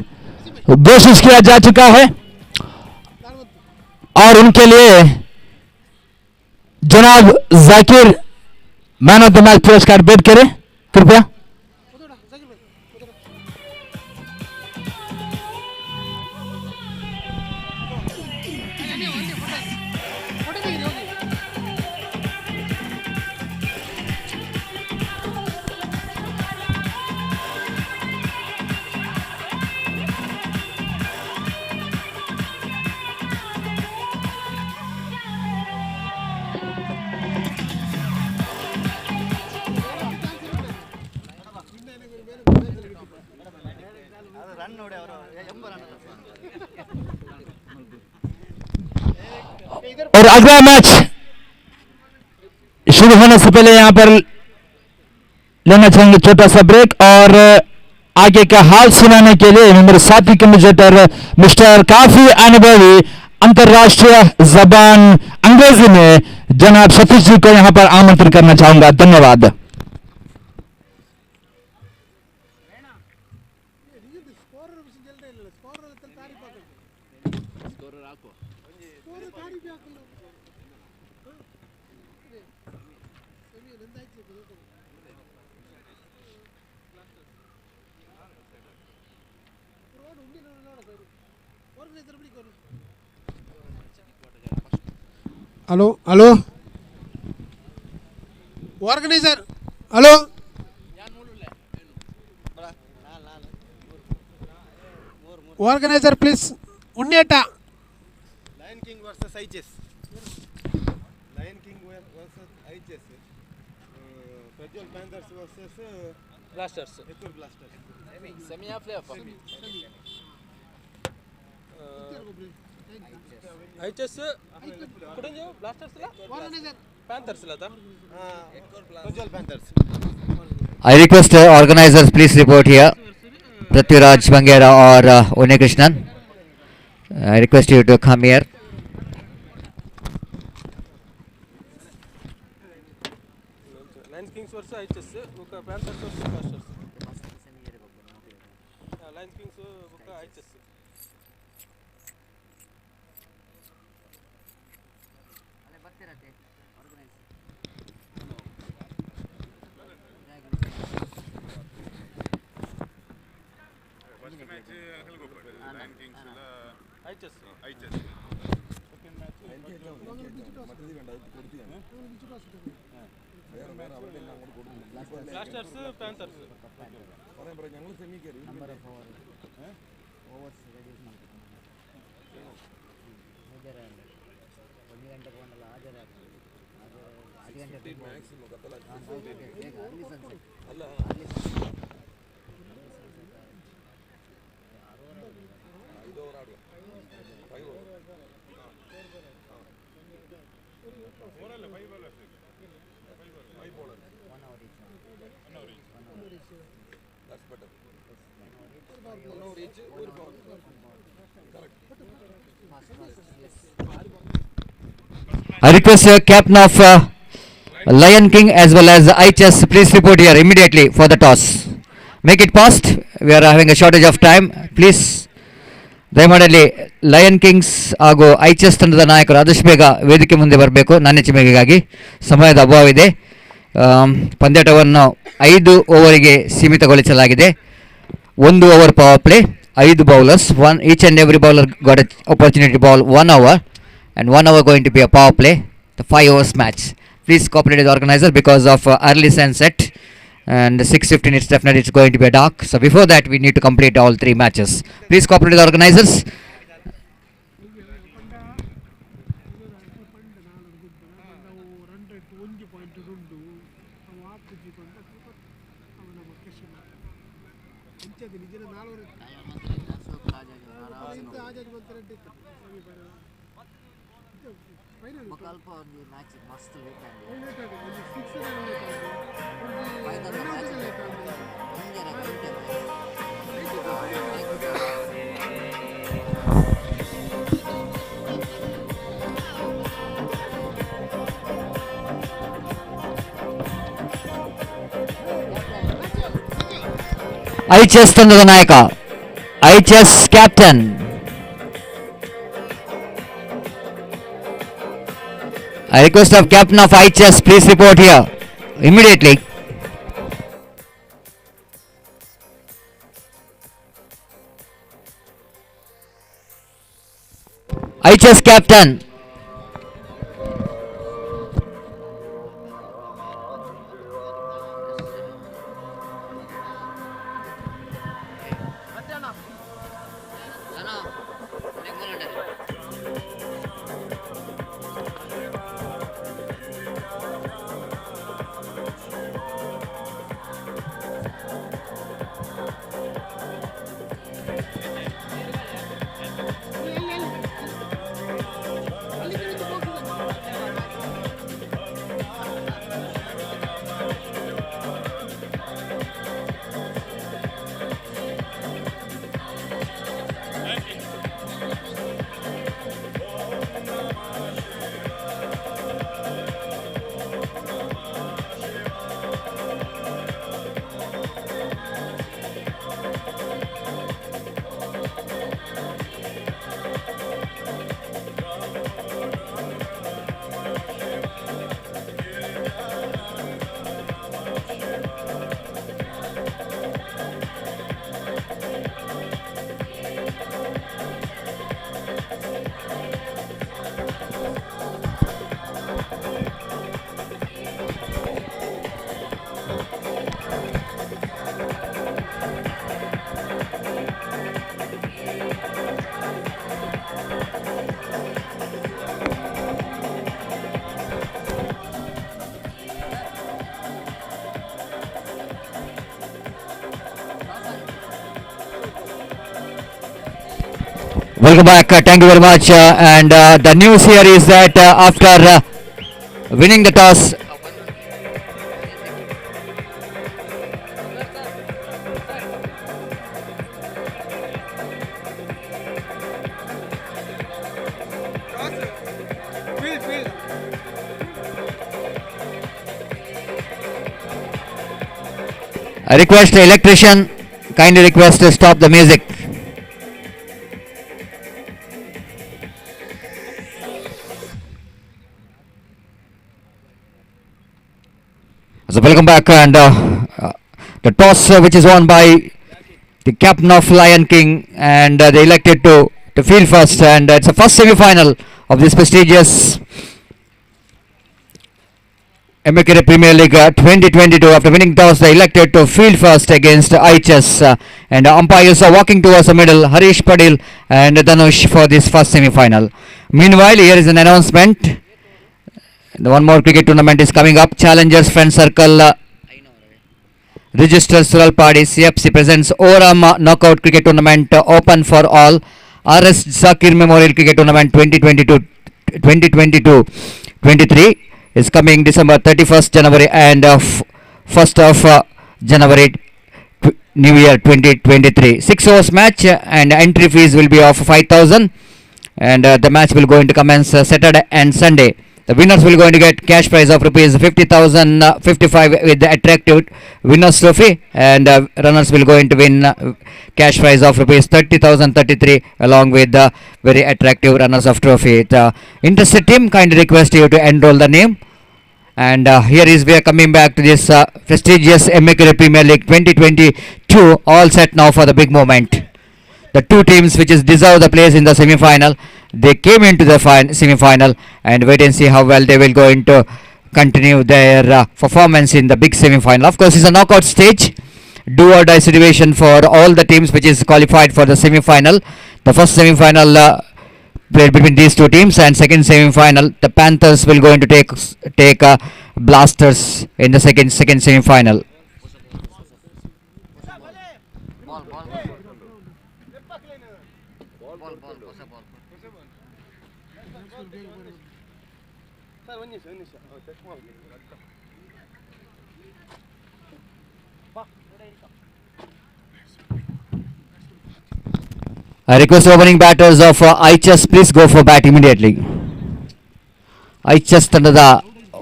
घोषित किया जा चुका है और उनके लिए जनाब Zakir man of the match पुरस्कार भेंट करें कृपया। और अगला मैच शुरू होने से पहले यहां पर लेना चाहेंगे छोटा सा ब्रेक और आगे का हाल सुनाने के लिए मेरे साथी कमेंटेटर मिस्टर काफी अनुभवी अंतरराष्ट्रीय जबान अंग्रेजी में जनाब सतीश जी को यहां पर आमंत्रित करना चाहूंगा। धन्यवाद। Hello hello organizer, hello organizer please उन्नेट లయన్ కింగ్ వర్సెస్ ఐచెస్, లయన్ కింగ్ వర్సెస్ ఐచెస్, Prajwal panthers versus blasters Yekkur blasters. Semi play off ಐಚಸ್ ಕುಡಂಜು ಬ್ಲಾಸ್ಟರ್ಸ್ ಪ್ಯಾಂಥರ್ಸ್ ಲತಾ Prajwal panthers. I request organizers please report here. Prithviraj Bangera or Unikrishnan. I request you to come here. Lions kings versus ఐచస్ ఒక panthers versus blasters lions kings ఒక ఐచస్ first match ಹೇಳ್ಕೊಬೇಡಿ lion kings ಎಲ್ಲ ಐಚಸ್ ಐಚಸ್ second match മറ്റേത് വേണ്ട അത് കൊടുത്തിയാണ് വേറെ വേറെ അവരുടെ എല്ലാം അങ്ങോട്ട് കൊടുക്കുന്നു ಬ್ಲಾಸ್ಟರ್ಸ್ ಪ್ಯಾಂಥರ್ಸ್ പറയാൻ പറയാം ഞങ്ങൾ സെമി കയറി മാക്സിമം കത്തല അല്ല ഇത് ഓവർ ആടുക 5 ഓവർ ಓವರಲ್ಲ 5 ಬಾಲ್ ಅಷ್ಟೇ 5 ball that's better 1 over each ഒരു ball correct I request captain of Lion King as well as IHS please report here immediately for the toss. Make it fast. We are having a shortage of time. Please. ದಯಮಾಡಲಿ lion kings ಹಾಗೂ ಐಚಸ್ ತಂಡದ ನಾಯಕರು ಆದಷ್ಟು ಬೇಗ ವೇದಿಕೆ ಮುಂದೆ ಬರಬೇಕು. ನನ್ನ ಚಿಮೆಗಾಗಿ ಸಮಯದ ಅಭಾವ ಇದೆ. ಪಂದ್ಯಾಟವನ್ನು 5 ಓವರಿಗೆ ಸೀಮಿತಗೊಳಿಸಲಾಗಿದೆ. 1 over power play, 5 bowlers, each and every bowler got an opportunity to bowl 1 hour and 1 hour going to be a power play. The 5 hours match. Please cooperate with the organizer because of early sunset and 6:15 it's definitely it's going to be a dark. So before that we need to complete all 3 matches. Please cooperate with the organizers. IHS ತಂಡದ ನಾಯಕ IHS captain I request of captain of IHS please report here immediately. IHS captain Welcome back. Thank you very much. And the news here is that after winning the toss, I request the electrician, kindly request to stop the music. So welcome back, and the toss which is won by the captain of Lion King, and they elected to field first, and it's the first semi-final of this prestigious Yekkur Premier League 2022. After winning toss, they elected to field first against IHS, and umpires are walking towards the middle, Harish Padil and Dhanush for this first semi-final. Meanwhile, here is an announcement. The one more cricket tournament is coming up. Challengers Friend Circle Register Suralpadi CFC presents Oram Knockout Cricket Tournament open for all. RS Zakir Memorial Cricket Tournament 2022-23 is coming December 31st January and 1st of January New Year 2023. 6 hours match and entry fees will be of 5,000, and the match will going to commence Saturday and Sunday. The winners will going to get cash prize of rupees 50,055 with the attractive winners trophy, and runners will going to win cash prize of rupees 30,033 along with the very attractive runners of trophy. The interested team kindly request you to enroll the name. And here is we are coming back to this prestigious Yekkur Premier League 2022, all set now for the big moment. The two teams which is deserve the place in the semi-final, they came into the semi-final, and wait and see how well they will going to continue their performance in the big semi-final. Of course, it's a knockout stage, do or die situation for all the teams which is qualified for the semi-final. The first semi-final played between these two teams, and second semi-final, the Panthers will going to take Blasters in the second semi-final. I request opening batters of IHS, please go for bat immediately. IHS ತಂಡದ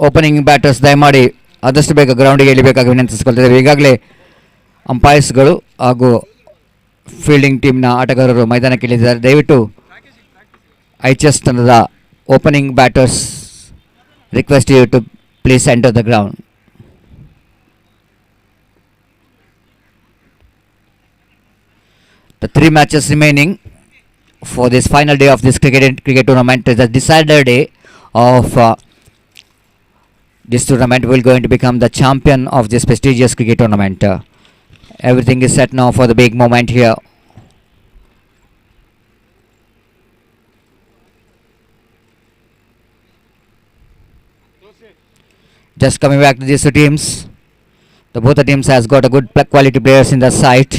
opening batters ದಯಮಾಡಿ ಆದಷ್ಟು ಬೇಗ ಗ್ರೌಂಡಿಗೆ ಇಳಿಬೇಕಾಗಿ ವಿನಂತಿಸಿಕೊಳ್ತಿದ್ದೇವೆ. ಈಗಾಗಲೇ ಅಂಪೈರ್ಸ್ಗಳು ಹಾಗೂ fielding ಟೀಮ್ನ ಆಟಗಾರರು ಮೈದಾನಕ್ಕೆ ಇಳಿದಿದ್ದಾರೆ. ದಯವಿಟ್ಟು IHS ತಂಡದ opening batters request you to please enter the ground. The 3 matches remaining for this final day of this cricket tournament is the decider day of this tournament. Will going to become the champion of this prestigious cricket tournament. Everything is set now for the big moment here. Just coming back to these two teams, both the teams has got a good quality players in the side.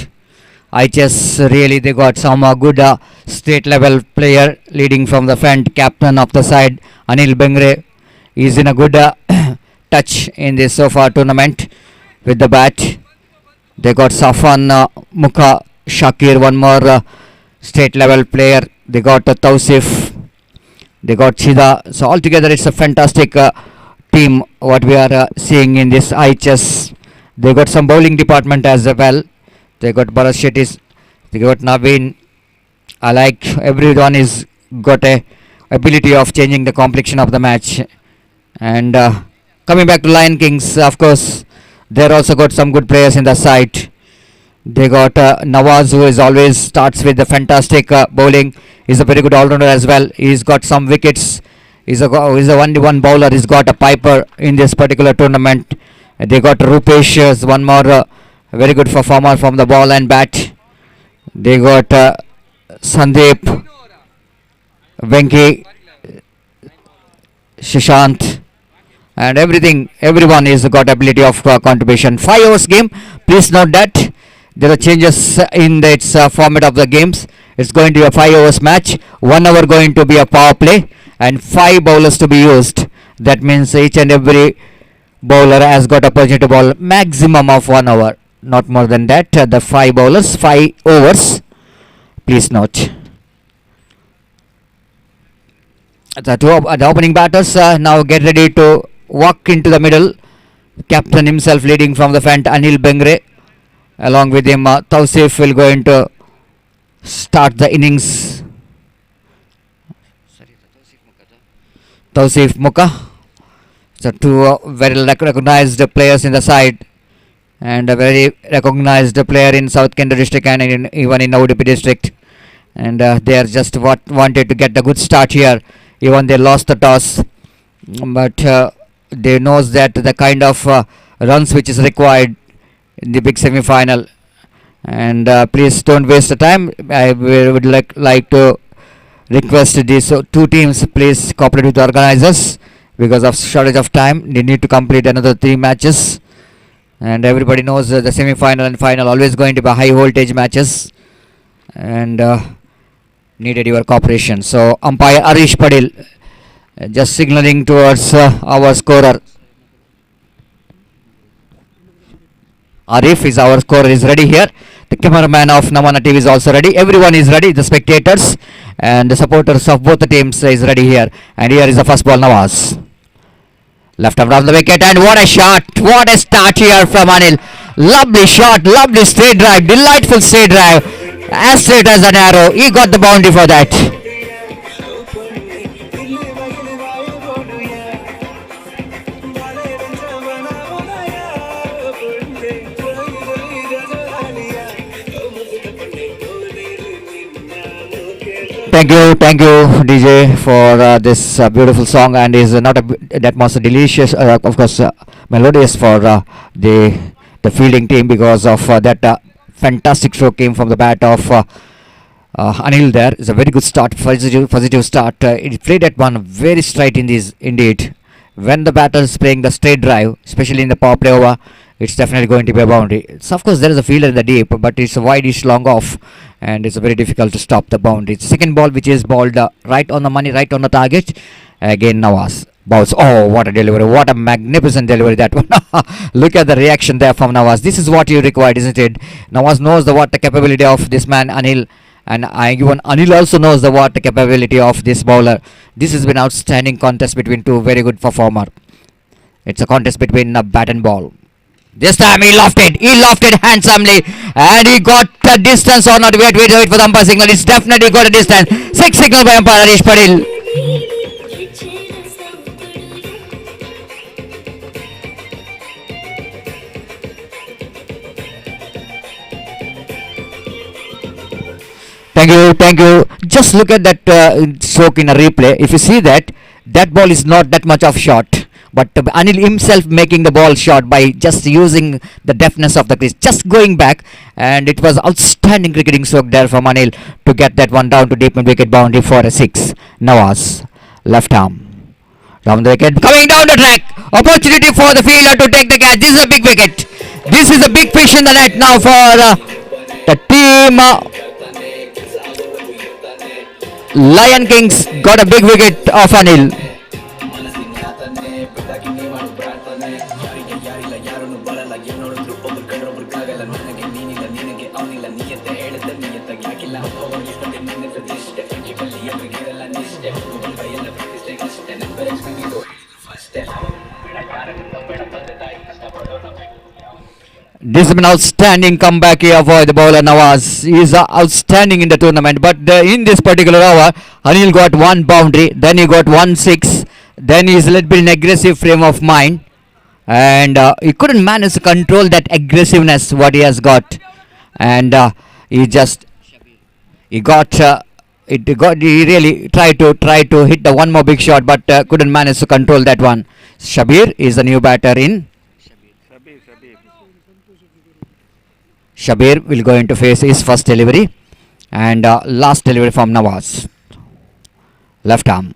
IHS really they got some good state level player leading from the front. Captain of the side Anil Bengre is in a good touch in this so far tournament with the bat. They got Safan Mukha Shakir, one more state level player. They got Tausif, they got Chida. So altogether it's a fantastic team what we are seeing in this IHS. They got some bowling department as well. They got Bharat Shetty, they got Naveen. I like everyone is got a ability of changing the complexion of the match. And coming back to Lion Kings, of course, they also got some good players in the side. They got Nawaz, who is always starts with the fantastic bowling. He's a very good all-rounder as well. He's got some wickets. He's a only one bowler. He's got a piper in this particular tournament. They got Rupesh, one more very good performer from the ball and bat. They got Sandeep, Venki, Shishant, and everyone is got ability of contribution. 5 hours game. Please note that there are changes in its format of the games. It's going to be a 5 overs match, 1 hour going to be a power play, and 5 bowlers to be used. That means each and every bowler has got opportunity to bowl maximum of 1 hour, not more than that. The 5 bowlers, 5 overs. Please note. The opening batters now get ready to walk into the middle. Captain himself leading from the front, Anil Bengre. Along with him, Tausif will going to start the innings. Tausif Muka. So two very recognized players in the side, and a very recognized player in South Kenda district and even in Udupi district. And they are just wanted to get a good start here. Even they lost the toss, but they knows that the kind of runs which is required in the big semi-final. And please don't waste the time. I would like to request these two teams please cooperate with the organizers because of shortage of time. They need to complete another 3 matches, and everybody knows the semi-final and final always going to be high voltage matches, and needed your cooperation. So umpire Arish Padil just signaling towards our scorer. Arif is our scorer, is ready here. The cameraman of Namana TV is also ready. Everyone is ready. The spectators and the supporters of both the teams is ready here. And here is the first ball, Nawaz. Left arm off the wicket, and what a shot! What a start here from Anil. Lovely shot, lovely straight drive, delightful straight drive. As straight as an arrow. He got the boundary for that. Thank you, DJ, for this beautiful song, and is not that much delicious, of course, melodious for the fielding team because of that fantastic stroke came from the bat of Anil. There is a very good start, positive start. It played at one very straight in this indeed. When the batter is playing the straight drive, especially in the power play over, it's definitely going to be a boundary. So of course there is a fielder in the deep, but it's a wide-ish long off, and it's very difficult to stop the boundary. It's the second ball which is balled right on the money, right on the target. Again Nawaz bowls. Oh, what a delivery, what a magnificent delivery that one. Look at the reaction there from Nawaz. This is what you required, isn't it? Nawaz knows what the capability of this man Anil, and even Anil also knows what the capability of this bowler. This has been outstanding contest between two very good performer. It's a contest between bat and ball. This time he lofted handsomely, and he got the distance or not. Wait for the umpire signal. It's definitely got a distance. 6 signal by umpire Arish Padil. Thank you. Just look at that stroke in a replay. If you see that ball is not that much of shot, but Anil himself making the ball short by just using the deftness of the crease, just going back, and it was outstanding cricketing stroke there from Anil to get that one down to deep mid wicket boundary for a 6. Nawaz, left arm. Down the wicket, coming down the track. Opportunity for the fielder to take the catch. This is a big wicket. This is a big fish in the net now for the team. Lion Kings got a big wicket of Anil. This is an outstanding comeback here for the bowler Nawaz. He is outstanding in the tournament, but in this particular over, Anil got one boundary, then he got 1 6, then he is a little bit in aggressive frame of mind, and he couldn't manage to control that aggressiveness what he has got, and he really tried to hit the one more big shot, but couldn't manage to control that one. Shabir is the new batter in. Shabir will go into face his first delivery, and last delivery from Nawaz. Left arm.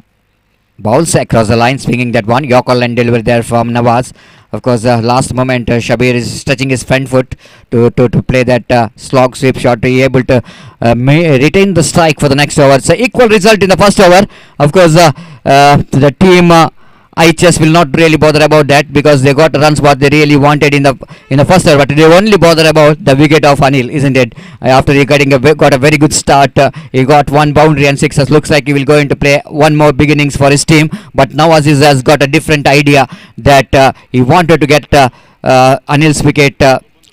Balls across the line, swinging that one. Yekkur and delivery there from Nawaz. Of course, last moment, Shabir is stretching his front foot to play that slog sweep shot to be able to retain the strike for the next over. It's an equal result in the first over. Of course, the team IHS will not really bother about that because they got runs what they really wanted in the first over, but they only bother about the wicket of Anil, isn't it? After he got a very good start, he got one boundary and sixes. Looks like he will go into play one more beginnings for his team, but now Aziz has got a different idea that he wanted to get Anil's wicket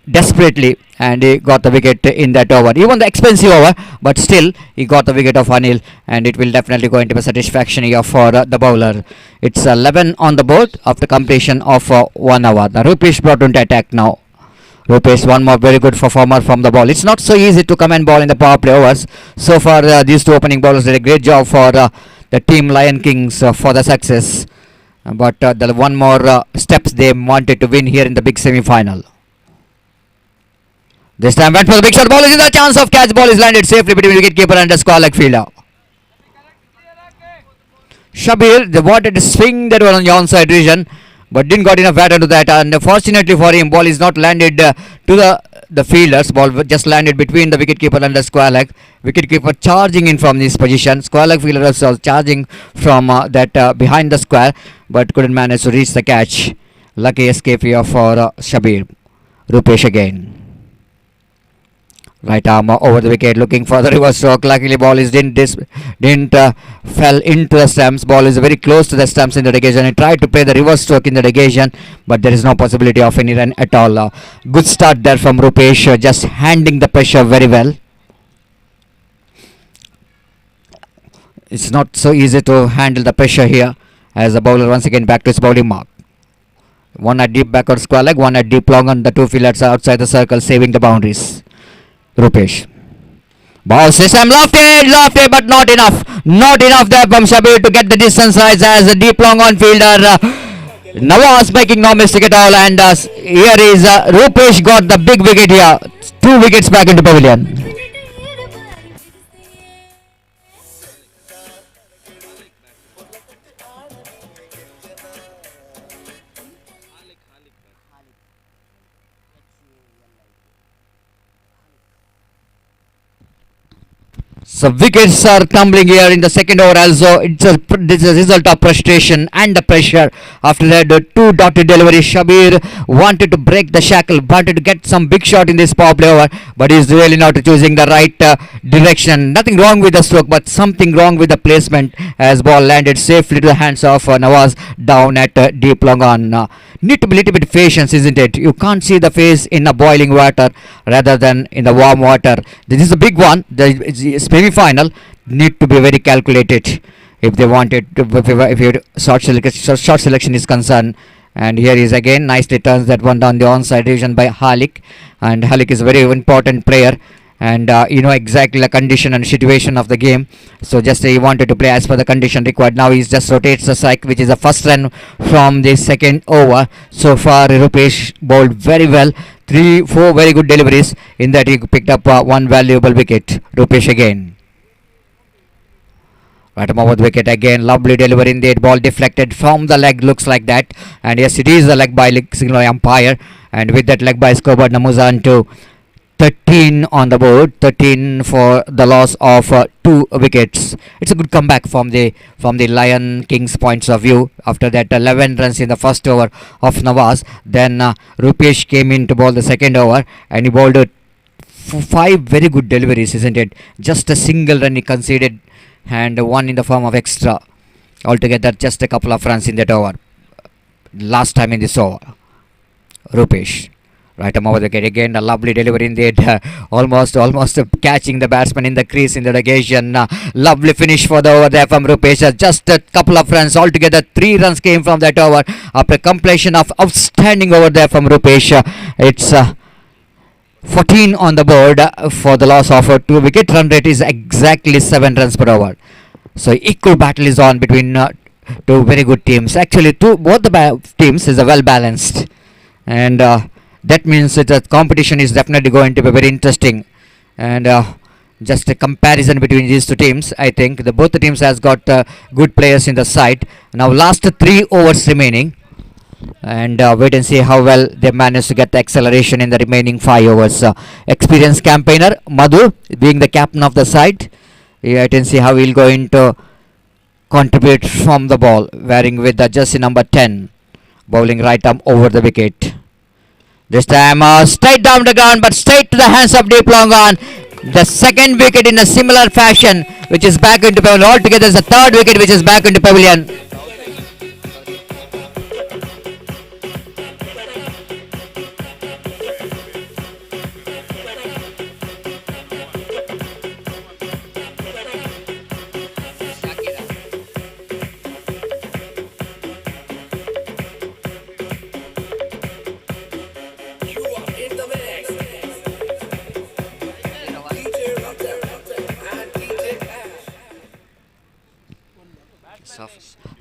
desperately, and he got the wicket in that over. Even the expensive over, but still he got the wicket of Anil, and it will definitely go into a satisfaction here for the bowler. It's 11 on the board after completion of 1 hour. The Rupesh brought into attack now. Rupesh, one more very good performer from the ball. It's not so easy to come and ball in the power play overs. So far, these two opening bowlers did a great job for the team Lion Kings for the success. But the one more steps they wanted to win here in the big semi-final. This time went for the big shot. Ball is in the chance of catch. Ball is landed safely between wicketkeeper and the square leg fielder. Shabir, they wanted to swing that one on the onside region, but didn't got enough batter to that. And fortunately for him, ball is not landed to the fielders. Ball just landed between the wicketkeeper and the square leg. Wicketkeeper charging in from this position. Square leg fielder also charging from that behind the square, but couldn't manage to reach the catch. Lucky escape here for Shabir. Rupesh again. Right arm over the wicket, looking for the reverse stroke. Luckily, ball is didn't fell into the stumps. Ball is very close to the stumps in the negation. He tried to play the reverse stroke in the negation, but there is no possibility of any run at all. Good start there from Rupesh, just handling the pressure very well. It's not so easy to handle the pressure here, as the bowler once again back to his bowling mark. One at deep backward square leg, one at deep long on. The two fielders are outside the circle, saving the boundaries. Rupesh. Ball system lofted, but not enough. Not enough there from Shabir to get the distance right as a deep long on fielder. Nawaz making no mistake at all, and here is Rupesh got the big wicket here. 2 wickets back into pavilion. So wickets are tumbling here in the second over also. It's a result of frustration and the pressure. After that, the 2 dotted deliveries. Shabir wanted to break the shackle, wanted to get some big shot in this power play over, but he's really not choosing the right direction. Nothing wrong with the stroke, but something wrong with the placement as ball landed safely to the hands of Nawaz down at deep long on. Need to be a little bit patient, isn't it? You can't see the face in the boiling water rather than in the warm water. This is a big one. It's semi-final. Need to be very calculated if they wanted to, if your short selection is concerned. And here is again nicely turns that one down the onside region by Halik, and Halik is a very important player, and you know exactly the condition and situation of the game, so just he wanted to play as per the condition required. Now he just rotates the strike, which is the first run from the second over. So far Rupesh bowled very well, 3-4 very good deliveries. In that he picked up one valuable wicket. Rupesh again. Right over the wicket again, lovely delivery in the ball deflected from the leg, looks like that, and yes, it is the leg by signal umpire, and with that leg by scoreboard Namuzan to 13 on the board, 13 for the loss of 2 wickets. It's a good comeback from the Lion Kings points of view. After that 11 runs in the first over of Nawaz, then Rupesh came in to bowl the second over, and he bowled 5 very good deliveries, isn't it? Just a single run he conceded, and one in the form of extra. Altogether just a couple of runs in that over. Last time in this over. Rupesh. Right arm over the wicket again, a lovely delivery in the almost catching the batsman in the crease in the negation. Lovely finish for the over there from Rupesh. Just a couple of runs altogether. 3 runs came from that over after completion of outstanding over there from Rupesh. It's 14 on the board for the loss of 2 wicket. Run rate is exactly 7 runs per over. So equal battle is on between 2 very good teams. Actually, both the teams is well balanced, and that means that the competition is definitely going to be very interesting, and just a comparison between these two teams. I think both the teams has got good players in the side. Now last 3 overs remaining, and wait and see how well they manage to get the acceleration in the remaining 5 overs. Experienced campaigner Madhu being the captain of the side. Wait and see how he'll going to contribute from the ball, wearing with the jersey number 10, bowling right arm over the wicket. This time straight down the ground, but straight to the hands of Deep Long On. The second wicket in a similar fashion, which is back into pavilion. Altogether, is the third wicket which is back into pavilion.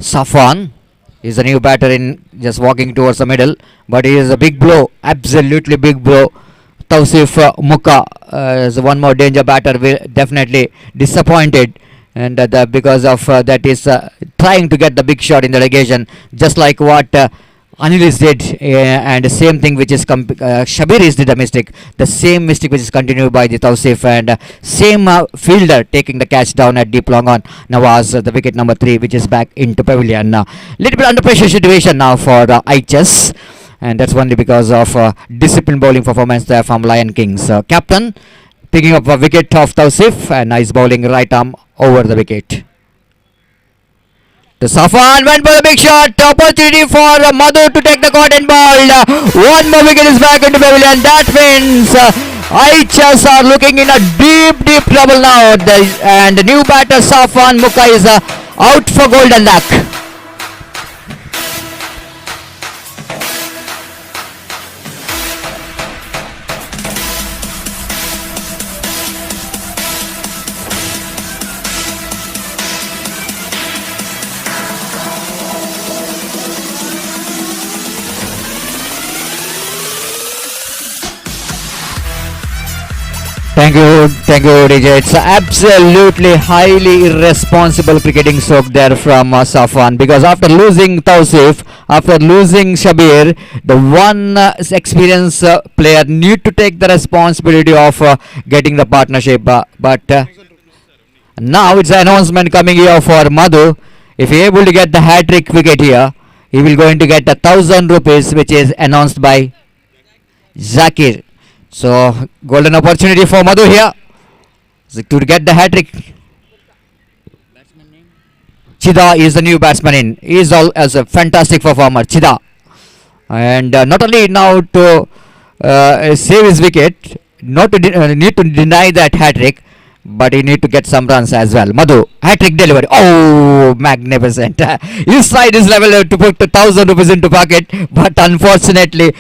Safwan is a new batter in just walking towards the middle, but he is a big blow, absolutely big blow. Tausif Muka is one more danger batter, will definitely disappointed, and because of that is trying to get the big shot in the relegation, just like what Anilis did, and the same thing which is Shabiris did a mistake, the same mistake which is continued by the Tausif, and same fielder taking the catch down at deep long on Nawaz, the wicket number 3 which is back into pavilion. Little bit under pressure situation now for IHS, and that's only because of disciplined bowling performance there from Lion Kings. Captain picking up a wicket of Tausif, and nice bowling right arm over the wicket. The Safwan went for the big shot. Opportunity for Madhu to take the cotton ball. One more wicket is back into pavilion. That means IHS are looking in a deep trouble now. And the new batter Safwan Muka is out for golden luck. Thank you, DJ. It's absolutely highly irresponsible cricketing stroke there from Safwan, because after losing Tausif, after losing Shabir, the one experienced player need to take the responsibility of getting the partnership. But now it's an announcement coming here for Madhu. If he able to get the hat-trick wicket here, he will going to get 1,000 rupees, which is announced by Zakir. So golden opportunity for Madhu here to get the hat-trick. Chida is the new batsman in. He is all as a fantastic performer, Chida, and not only now to save his wicket, not to need to deny that hat-trick, but he need to get some runs as well. Madhu, hat-trick delivery. Oh, magnificent. His side is level to put 1,000 rupees into pocket, but unfortunately,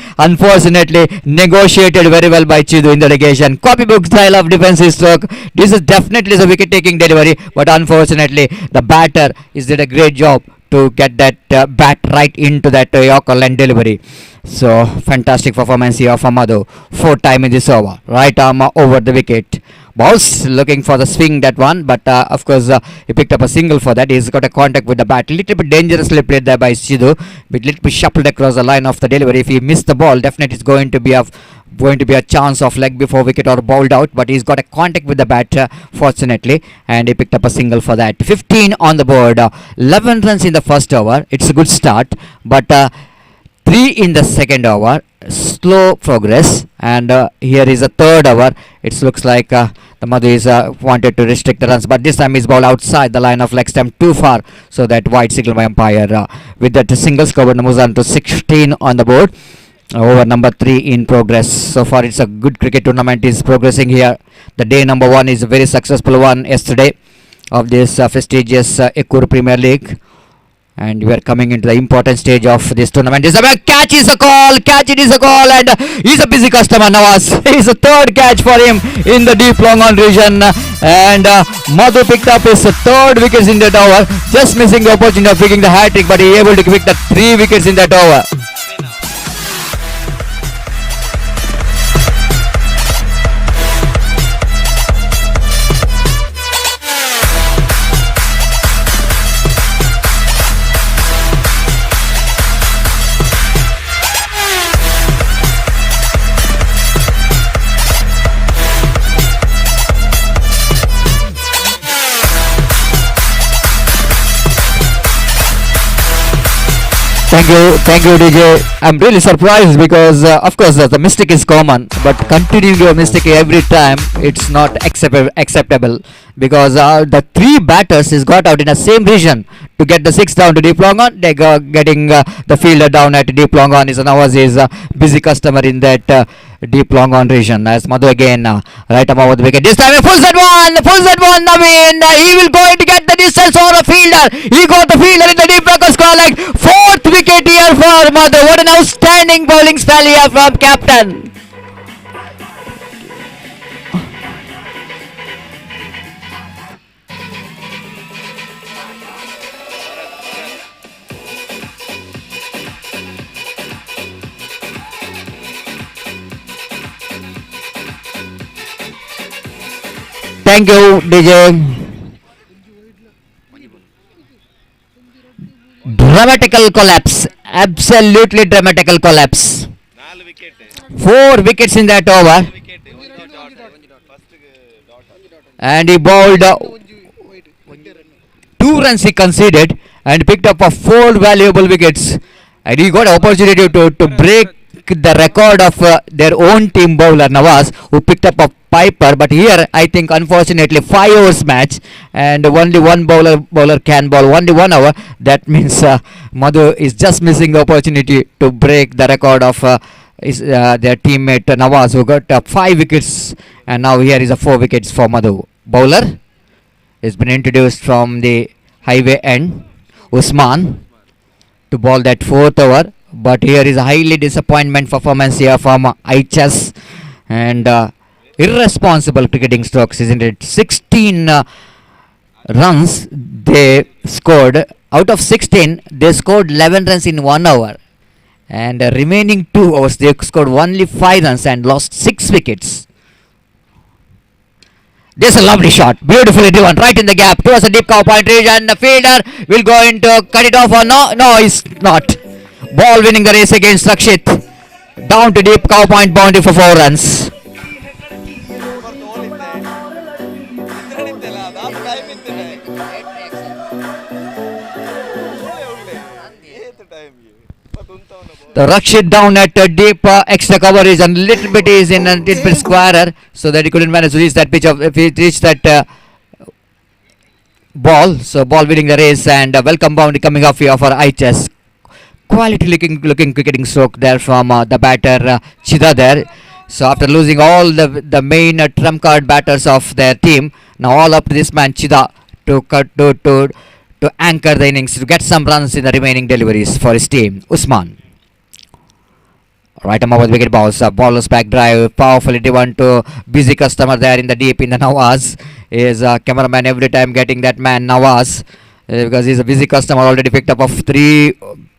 negotiated very well by Chidu in the relegation. Copybook style of defensive stroke. This is definitely the wicket-taking delivery, but unfortunately, the batter did a great job to get that bat right into that Yorker line delivery. So, fantastic performance here from Madhu. 4th time in this over. Right arm over the wicket. Balls looking for the swing, that one, but of course he picked up a single for that. He's got a contact with the bat. Little bit dangerously played there by Sidhu, but little bit shuffled across the line of the delivery. If he missed the ball, definitely it's going to be a chance of leg before wicket or bowled out, but he's got a contact with the bat fortunately, and he picked up a single for that. 15 on the board, 11 runs in the first over. It's a good start, but 3 in the second over. Slow progress, and here is a third over. It looks like the Madhu is wanted to restrict the runs, but this time he's ball outside the line of leg stump too far, so that wide signal by umpire. With that single score, moves on to 16 on the board. Over number 3 in progress. So far it's a good cricket tournament is progressing here. The day number 1 is a very successful one yesterday of this prestigious Yekkur Premier League. And we are coming into the important stage of this tournament. Catch is a call, and he's a busy customer, Nawaz. He's a third catch for him in the deep long on region, and Madhu picked up his third wickets in that over, just missing the opportunity of picking the hat-trick, but he able to pick the 3 wickets in that over. Thank you, DJ. I'm really surprised because, of course, the mistake is common, but continuing your mistake every time, it's not acceptable because the three batters is got out in the same region to get the six down to deep long on. They go getting the fielder down at deep long on. Is Nawaz is a busy customer in that deep long on region. As Madhu again right above the wicket. This time a full set one. Naveen, he will going to get the distance for a fielder. He got the fielder in the deep record score like fourth wicket here for Madhu. What an outstanding bowling spell here from captain. Thank you, DJ. Dramatical collapse. Absolutely dramatical collapse. 4 wicket. 4 wickets in that over. Wicket. First dot. And he bowled 2 runs he conceded and picked up 4 valuable wickets. And he got opportunity to break the record of their own team bowler Nawaz, who picked up a Piper. But here I think unfortunately 5 overs match and only one bowler can bowl only 1 hour. That means Madhu is just missing the opportunity to break the record of their teammate Nawaz, who got 5 wickets, and now here is a 4 wickets for Madhu. Bowler has been introduced from the highway end, Usman, to bowl that 4th over. But here is a highly disappointment performance here from HS, and irresponsible cricketing strokes, isn't it? 16 runs they scored. Out of 16, they scored 11 runs in 1 hour. And remaining 2 overs, they scored only 5 runs and lost 6 wickets. This is a lovely shot, beautifully driven right in the gap towards the deep cow point region. The fielder will go into cut it off or no? No, he's not. Ball winning the race against Rakshit. Down to deep cow point boundary for 4 runs. The Rakshit down at deep extra coverage and little bit is in a little bit squarer, so that he couldn't manage to reach that pitch of if he reached that ball. So ball winning the race and welcome boundary coming off here for HS. Quality looking cricketing stroke there from the batter Chida there. So after losing all the main trump card batters of their team, now all up to this man Chida to anchor the innings, to get some runs in the remaining deliveries for his team. Usman. Right arm over the wicket balls. Bowler's back drive. Powerfully driven to busy customer there in the deep in the Nawaz. Is cameraman every time getting that man Nawaz. Because he's a busy customer, already picked up of 3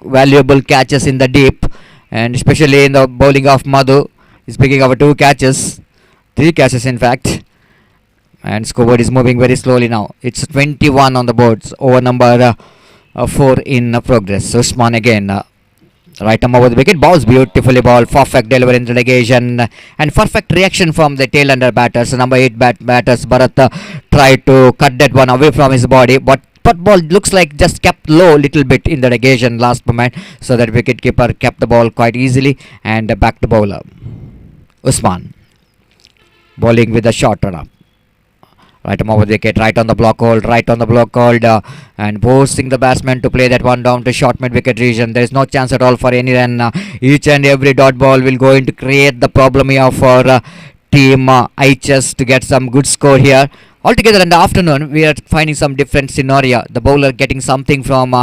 valuable catches in the deep. And especially in the bowling of Madhu. He's picking up 2 catches. 3 catches in fact. And scoreboard is moving very slowly now. It's 21 on the boards. Over number 4 in progress. Usman again. Right arm over the wicket, balls beautifully balled, perfect delivery in relegation and perfect reaction from the tail under batters. Number 8 batters, Bharat tried to cut that one away from his body, but ball looks like just kept low little bit in the relegation last moment, so that wicket keeper kept the ball quite easily and back to bowler. Usman bowling with a short run up. Right arm over the wicket, right on the block hold, and forcing the batsman to play that one down to short mid wicket region. There is no chance at all for any run. Each and every dot ball will going to create the problem here for team HS to get some good score here. Altogether in the afternoon, we are finding some different scenario. The bowler getting something from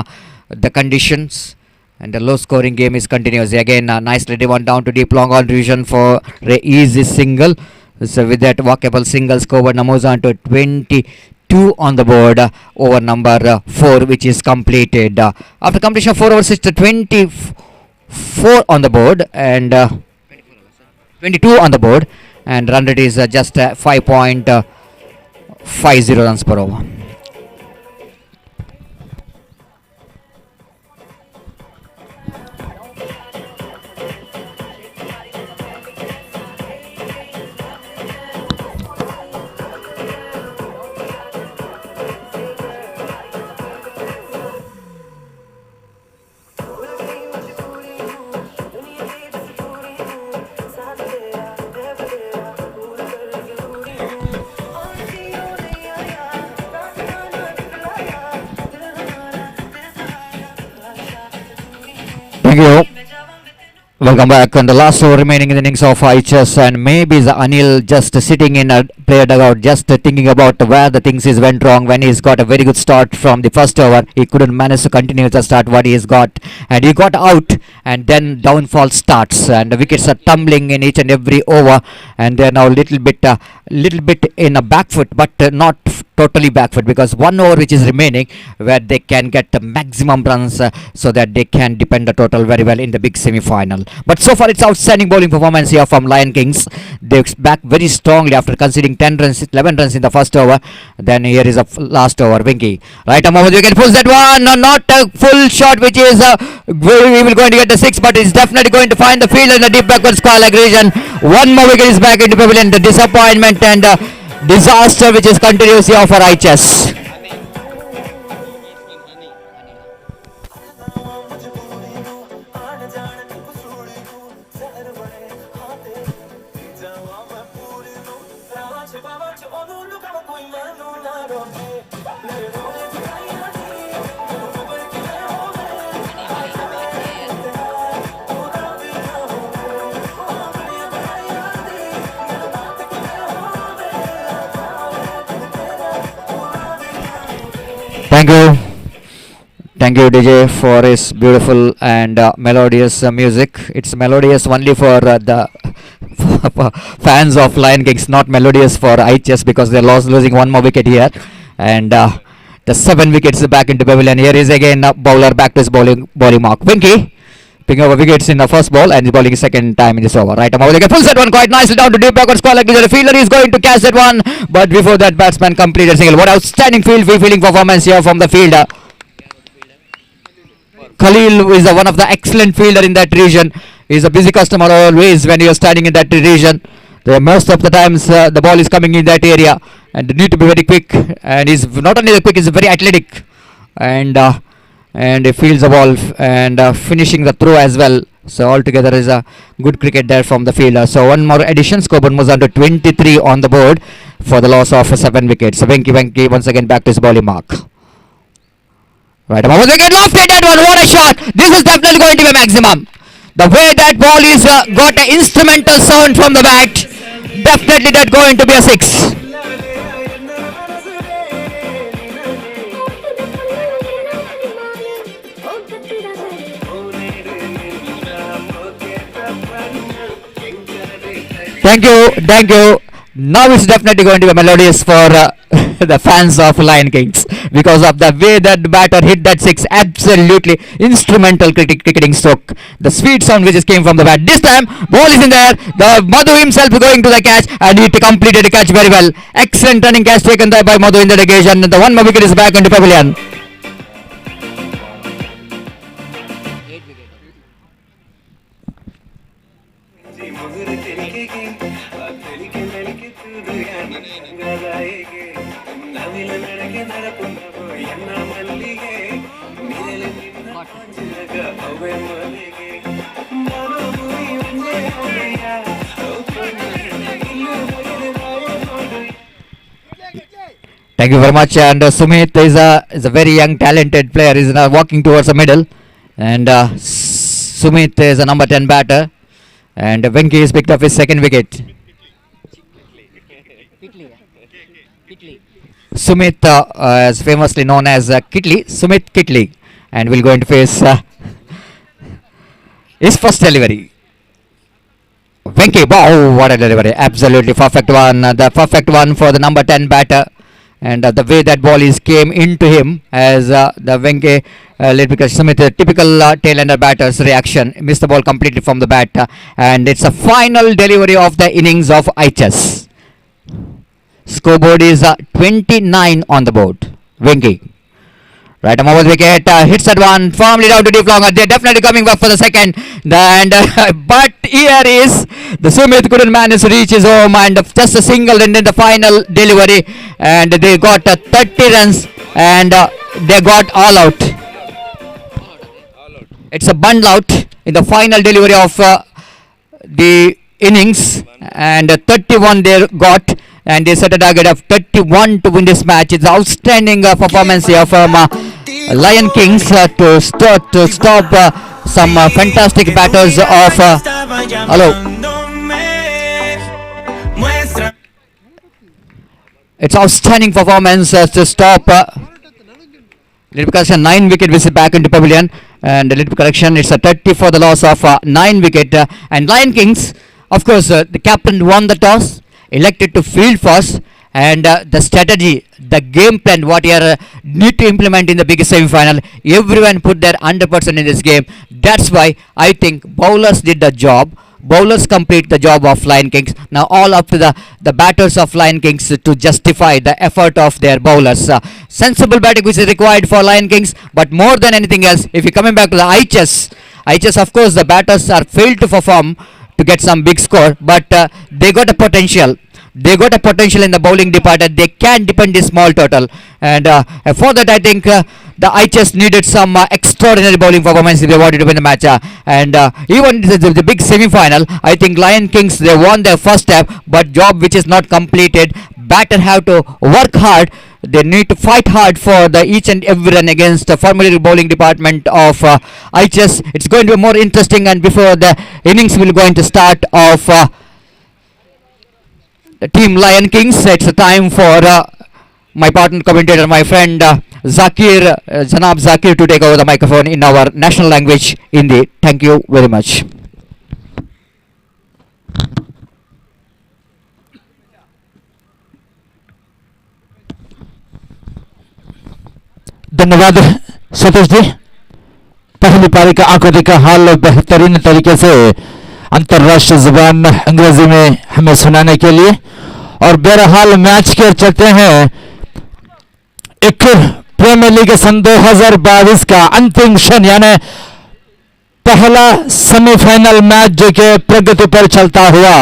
the conditions, and the low scoring game is continuous. Again, nicely driven down to deep long on region for an easy single. So with that walkable single, score now moves on to 22 on the board over number 4, which is completed. After completion of 4 overs, it's 24 on the board and 22 on the board, and run rate is just 5.50 runs per over. Thank you. Welcome back. And the last over remaining in the innings of IHS, and maybe the Anil just sitting in a player dugout, just thinking about where the things is went wrong when he's got a very good start from the first over. He couldn't manage to continue the start what he's got, and he got out, and then downfall starts, and the wickets are tumbling in each and every over, and they're now little bit in a back foot, but not totally back foot, because one over which is remaining where they can get the maximum runs so that they can depend the total very well in the big semi-final. But so far it's outstanding bowling performance here from Lion Kings. They're back very strongly after conceding 10 runs, 11 runs in the first over. Then here is a last over. Winky, right, Mohammed, you can push that one. No, not a full shot, which is we will going to get the 6, but it's definitely going to find the field in the deep backward square leg region. One more wicket is back into pavilion. The disappointment and disaster which is continuous here for IHS. Thank you, DJ, for his beautiful and melodious music. It's melodious only for the fans of Lion Kings, not melodious for IHS, because they're losing one more wicket here. And the 7 wickets back into pavilion. Here is again bowler back to his bowling mark. Winky picking over wickets in the first ball, and he's bowling second time in this over. Right, they can pull that one quite nicely down to deep backward square like this. The fielder is going to catch that one, but before that, batsman completed single. What outstanding fielding performance here from the fielder. Khalil is one of the excellent fielder in that region. He's a busy customer always when you're standing in that region. Most of the times the ball is coming in that area, and need to be very quick. And he's not only quick, he's very athletic, and he fields the ball and finishing the throw as well. So altogether is a good cricket there from the fielder. So one more addition, scoreboard moves on to 23 on the board for the loss of 7 wickets. So Venky once again back to his bowling mark. Right, about wicket, lofted that one. What a shot! This is definitely going to be a maximum. The way that ball is got an instrumental sound from the bat, definitely that going to be a 6. Thank you. Now it's definitely going to be melodious for the fans of Lion Kings, because of the way that batter hit that 6. Absolutely instrumental cricketing stroke. The sweet sound which came from the bat. This time ball is in there. The Madhu himself going to the catch, and he completed the catch very well. Excellent running catch taken there by Madhu in that occasion. The one more wicket is back into pavilion. Thank you very much. And Sumit is a very young, talented player. He's now walking towards the middle, and Sumit is a number 10 batter, and Venky has picked up his second wicket. Sumit is famously known as Sumit Kitli, and will going to face his first delivery. Venky, wow, what a delivery! Absolutely perfect one. The perfect one for the number 10 batter. And the way that ball came into him as the Venky, because Sumit, typical tail-ender batter's reaction, missed the ball completely from the bat, and it's a final delivery of the innings of IHS. Scoreboard is 29 on the board. Venky. Right, over wicket, hits that one firmly down to deep longer. They're definitely coming back for the second. And but here is the Sumit couldn't manage to reach his home, and just a single and then the final delivery, and they got 30 runs, and they got all out. It's a bundle out in the final delivery of the innings, and 31 they got, and they set a target of 31 to win this match. It's outstanding performance here from Lion Kings to stop some fantastic batters of. Hello. It's outstanding performance to stop. Little correction, 9 wicket visit back into pavilion, and a little correction, it's a 30 for the loss of 9 wicket. And Lion Kings, of course, the captain won the toss, elected to field first, and the strategy, the game plan, what you need to implement in the biggest semi-final, everyone put their 100% in this game. That's why I think bowlers did the job. Bowlers complete the job of Lion Kings. Now all up to the batters of Lion Kings to justify the effort of their bowlers. Sensible batting which is required for Lion Kings, but more than anything else, if you're coming back to the IHS, of course the batters are failed to perform to get some big score, but they got a potential. They got a potential in the bowling department. They can depend a small total, and for that I think the IHS needed some extraordinary bowling performance if they wanted to win the match. And even the big semi-final, I think Lion Kings, they won their first step, but job which is not completed. Batter have to work hard. They need to fight hard for the each and every run against the formidable bowling department of IHS. It's going to be more interesting, and before the innings will going to start of the team Lion Kings, it's a time for my partner commentator, my friend Zakir, Janab Zakir, to take over the microphone in our national language, Hindi. Thank you very much. धन्यवाद सतीश जी। पहली पारी का आंखों देखा हाल बेहतरीन तरीके से अंतर्राष्ट्रीय जुबान अंग्रेजी में हमें सुनाने के लिए, और बहरहाल मैच के चलते हैं एक प्रीमियर लीग सन 2022 का अंतिम क्षण, यानी पहला सेमीफाइनल मैच जो कि प्रगति पर चलता हुआ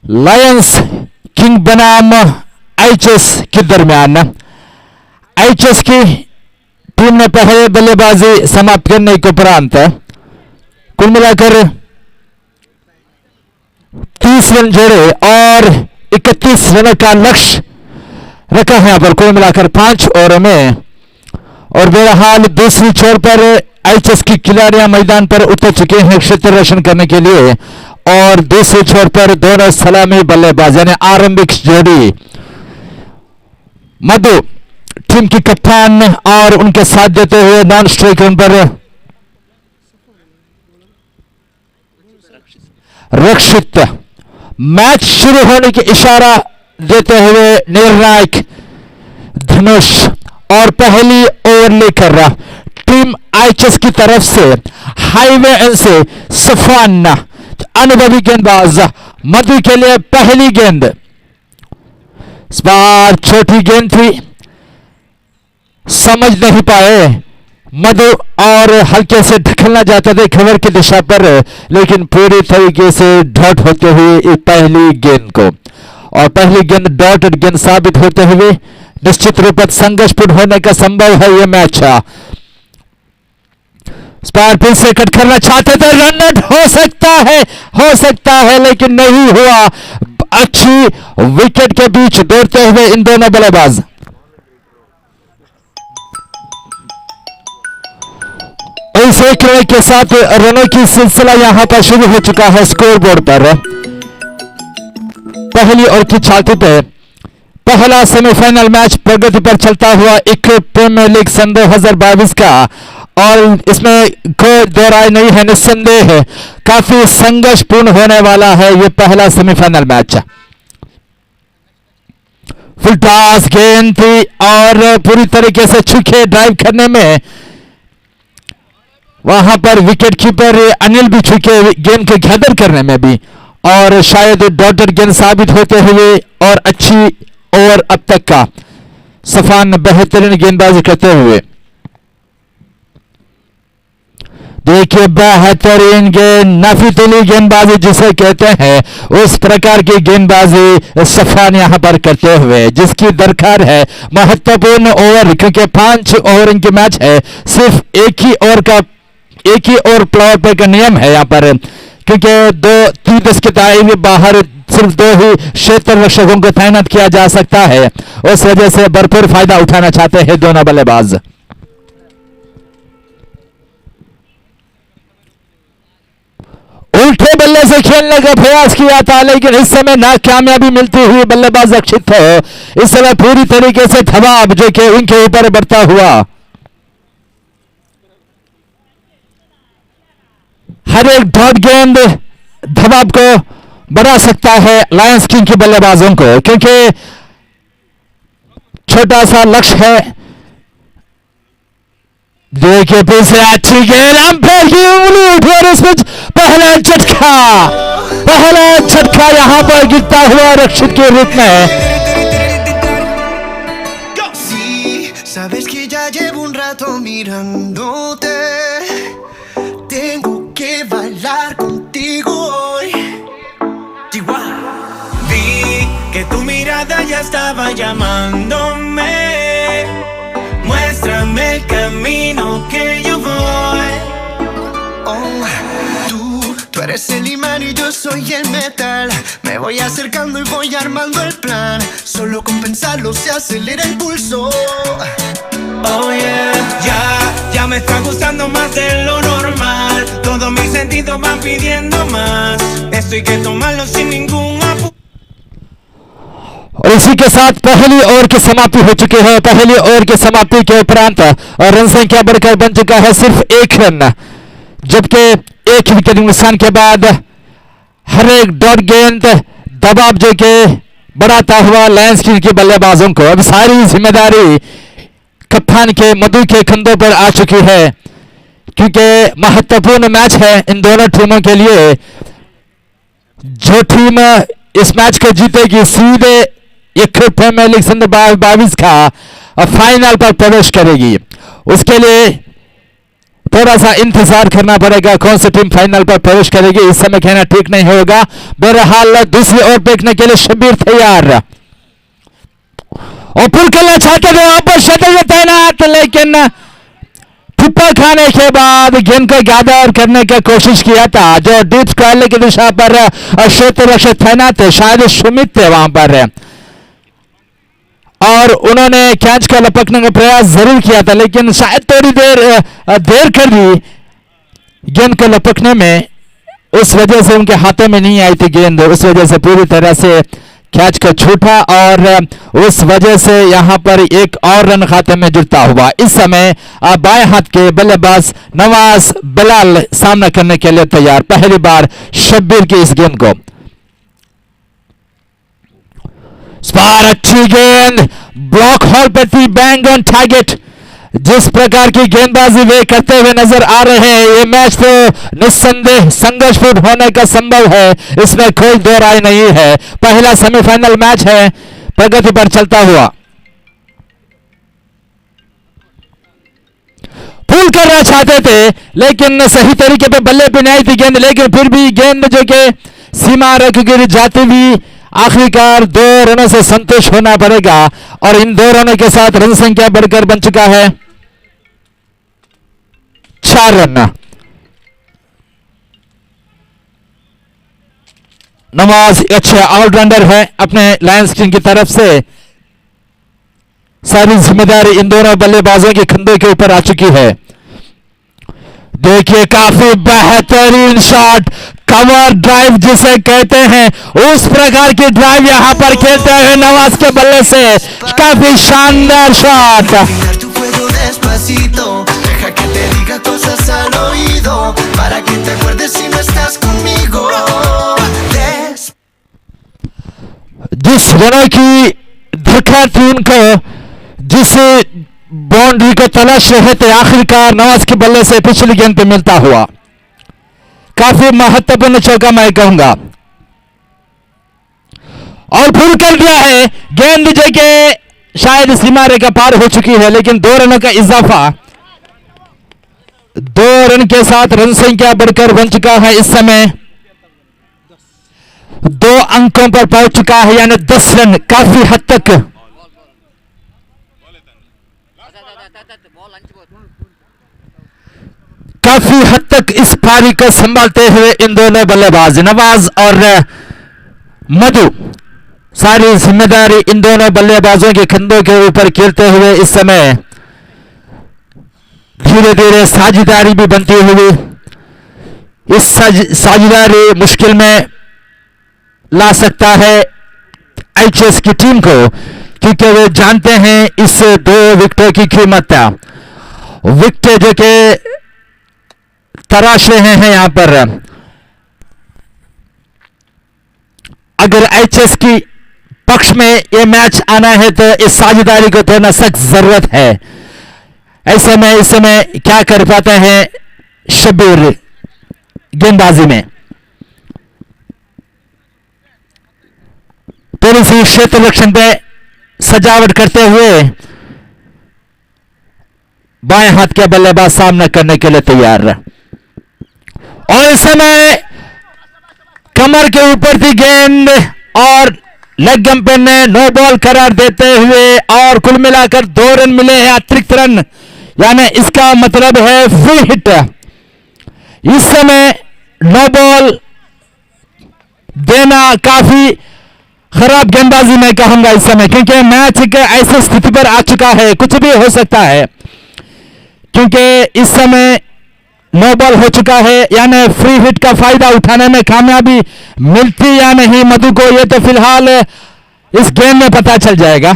लायंस किंग बनाम आईएचएस के दरमियान। आईएचएस की टीम ने पहले बल्लेबाजी समाप्त करने के उपरांत कुल मिलाकर 30 रन जोड़े और 31 रन का लक्ष्य रखा है यहाँ पर, कुल मिलाकर 5 ओवर में। और बहरहाल दूसरी छोर पर आईएचएस की खिलाड़ियां मैदान पर उतर चुके हैं क्षेत्र रक्षण करने के लिए, और दूसरी छोर पर दोनों सलामी बल्लेबाज यानी आरंभिक जोड़ी मधु टीम की कप्तान और उनके साथ देते हुए नॉन स्ट्राइक रन पर रक्षित मैच शुरू होने की इशारा देते हुए निर्णायक धनुष, और पहली ओवर लेकर टीम आईएचएस की तरफ से हाईवे एंड से सफान अनुभवी गेंदबाज मधु के लिए पहली गेंद। इस बार छोटी गेंद थी, समझ नहीं पाए मधु और हल्के से ढकलना चाहते थे खबर की दिशा पर, लेकिन पूरी तरीके से डॉट होते हुए पहली गेंद को, और पहली गेंद डॉटेड गेंद साबित होते हुए निश्चित रूप से संघर्षपूर्ण होने का संभव है यह मैच। स्पार फिर से कट करना चाहते थे, रन आउट हो सकता है लेकिन नहीं हुआ। अच्छी विकेट के बीच दौड़ते हुए इन दोनों बल्लेबाज। इस एक रन के साथ रनों की सिलसिला यहां पर शुरू हो चुका है स्कोरबोर्ड पर। पहली ओवर की छाती पे पहला सेमीफाइनल मैच प्रगति पर चलता हुआ एक प्रीमियर लीग सन 2022 का, और इसमें कोई दो राय नहीं है, निस्संदेह काफी संघर्षपूर्ण होने वाला है यह पहला सेमीफाइनल मैच। फुल टॉस गेंद थी और पूरी तरीके से छुके ड्राइव करने में वहां पर विकेट कीपर अनिल भी छुके गेंद के गैदर करने में भी, और शायद डॉटेड गेंद साबित होते हुए और अच्छी ओवर अब तक का सफान बेहतरीन गेंदबाजी करते हुए। देखिए बेहतरीन गेंद, नाफितुली गेंदबाजी जिसे कहते हैं, उस प्रकार की गेंदबाजी सफान यहां पर करते हुए, जिसकी दरकार है महत्वपूर्ण ओवर, क्योंकि 5 ओवर इनके मैच है, सिर्फ एक ही ओवर प्लेयर पर का नियम है यहां पर, क्योंकि 2 3 10 के दायरे में बाहर सिर्फ 2 ही क्षेत्र रक्षकों को तैनात किया जा सकता है। उस वजह से भरपूर फायदा उठाना चाहते हैं दोनों बल्लेबाज। उल्टे बल्ले से खेलने का प्रयास किया था लेकिन इस समय नाकामयाबी मिलती हुई बल्लेबाज रक्षित थे। इस समय पूरी तरीके से दबाव जो कि उनके ऊपर बढ़ता हुआ, हर एक डॉट गेंद दबाव को बढ़ा सकता है लायंस किंग के बल्लेबाजों को, क्योंकि छोटा सा लक्ष्य है। देखिए फिर से अच्छी गेंद, अंपायर की उंगली उठी और उसमें पहला झटका यहां पर गिरता हुआ रक्षित के रूप में। Sabes que ya llevo un rato mirándote. Tengo que bailar contigo hoy. Vi que tu mirada ya estaba llamándome. Muéstrame el camino que yo voy. Oh, tú eres el imán y yo soy el metal. Me voy acercando y voy armando el plan. Solo con pensarlo se acelera el pulso. Oh yeah, ya me está gustando más de lo normal. Todos mis sentidos van pidiendo más. Esto hay que tomarlo sin ningún apuro. और इसी के साथ पहली over की समाप्ति हो चुकी है। पहली ओवर की समाप्ति के उपरांत रन संख्या बढ़कर बन चुका है सिर्फ 1 रन, जबकि 1 विकेट नुकसान के बाद हर एक डॉट गेंद दबाव जो के बढ़ाता हुआ लायंस किंग के बल्लेबाजों को अब सारी जिम्मेदारी कप्तान के मधु के कंधों पर आ चुकी है, क्योंकि महत्वपूर्ण मैच है इन दोनों टीमों के लिए। जो टीम इस मैच को जीतेगी सीधे यक्कुर प्रीमियर लीग सन 22 का फाइनल पर प्रवेश करेगी। उसके लिए थोड़ा सा इंतजार करना पड़ेगा कौन सी टीम फाइनल पर प्रवेश करेगी, इस समय कहना ठीक नहीं होगा। बहरहाल दूसरी ओर देखने के लिए शब्बीर तैयार और पुल करना चाहते थे वहां पर शटल तैनात, लेकिन ठुप्पा खाने के बाद गेंद को गैदर करने की कोशिश किया था। जो डीप स्क्वायर की दिशा पर क्षेत्र रक्षक तैनात थे, शायद सुमित थे वहां पर, और उन्होंने कैच को लपकने का प्रयास जरूर किया था, लेकिन शायद थोड़ी देर कर दी गेंद को लपकने में। उस वजह से उनके हाथों में नहीं आई थी गेंद, उस वजह से पूरी तरह से कैच को छूटा और उस वजह से यहां पर एक और रन खाते में जुड़ता हुआ। इस समय बाएं हाथ के बल्लेबाज नवाज बिलाल सामना करने के लिए तैयार। पहली बार शब्बीर की इस गेंद को स्पार, अच्छी गेंद ब्लॉक हॉल पर थी, बैंग ऑन टारगेट। जिस प्रकार की गेंदबाजी वे करते हुए नजर आ रहे हैं, ये मैच तो निस्संदेह संघर्षपूर्ण होने का संभव है, इसमें कोई दो राय नहीं है। पहला सेमीफाइनल मैच है, प्रगति पर चलता हुआ। पुल करना चाहते थे लेकिन सही तरीके पे बल्ले पे नहीं थी गेंद, लेकिन फिर भी गेंद जो कि सीमा रख गिर जाती हुई आखिरकार 2 रनों से संतुष्ट होना पड़ेगा और इन 2 रनों के साथ रन संख्या बढ़कर बन चुका है 4 रन। नवाज अच्छे ऑलराउंडर है अपने लायंस किंग की तरफ से। सारी जिम्मेदारी इन दोनों बल्लेबाजों के कंधों के ऊपर आ चुकी है। देखिए काफी बेहतरीन शॉट, कवर ड्राइव जिसे कहते हैं, उस प्रकार की ड्राइव यहां पर खेलते हुए नवाज के बल्ले से काफी शानदार शॉट। जिस रनों की धक्का थी उनको, जिस बाउंड्री को तलाश रहे थे, आखिरकार नवाज के बल्ले से पिछली गेंद पे मिलता हुआ काफी महत्वपूर्ण चौका मैं कहूंगा। और पुल कर दिया है गेंद जो कि शायद सीमा रेखा पार हो चुकी है, लेकिन 2 रनों का इजाफा, 2 रन के साथ रन संख्या बढ़कर बन चुका है। इस समय 2 अंकों पर पहुंच चुका है, यानी 10 रन। काफी हद तक इस पारी को संभालते हुए इन दोनों बल्लेबाज नवाज और मधु सारी जिम्मेदारी इन दोनों बल्लेबाजों के कंधों के ऊपर खेलते हुए इस समय धीरे धीरे साझेदारी भी बनती हुई इस साझेदारी मुश्किल में ला सकता है एचएस की टीम को, क्योंकि वे जानते हैं इस 2 विकेटों की कीमत। विकेट जो कि तराश रहे हैं यहां पर। अगर एचएस की पक्ष में यह मैच आना है तो इस साझेदारी को तोड़ना सख्त जरूरत है। ऐसे में इस समय क्या कर पाते हैं शब्बीर गेंदबाजी में। थोड़ी सी क्षेत्र रक्षण पे सजावट करते हुए बाएं हाथ के बल्लेबाज सामना करने के लिए तैयार। और इस समय कमर के ऊपर थी गेंद और लेग अंपायर ने नो बॉल करार देते हुए और कुल मिलाकर 2 रन मिले हैं, अतिरिक्त रन, यानी इसका मतलब है फ्री हिट। इस समय नो बॉल देना काफी खराब गेंदबाजी मैं कहूंगा इस समय, क्योंकि मैच एक ऐसी स्थिति पर आ चुका है, कुछ भी हो सकता है, क्योंकि इस समय नो बॉल हो चुका है, यानी फ्री हिट का फायदा उठाने में कामयाबी मिलती या नहीं मधु को, यह तो फिलहाल इस गेम में पता चल जाएगा।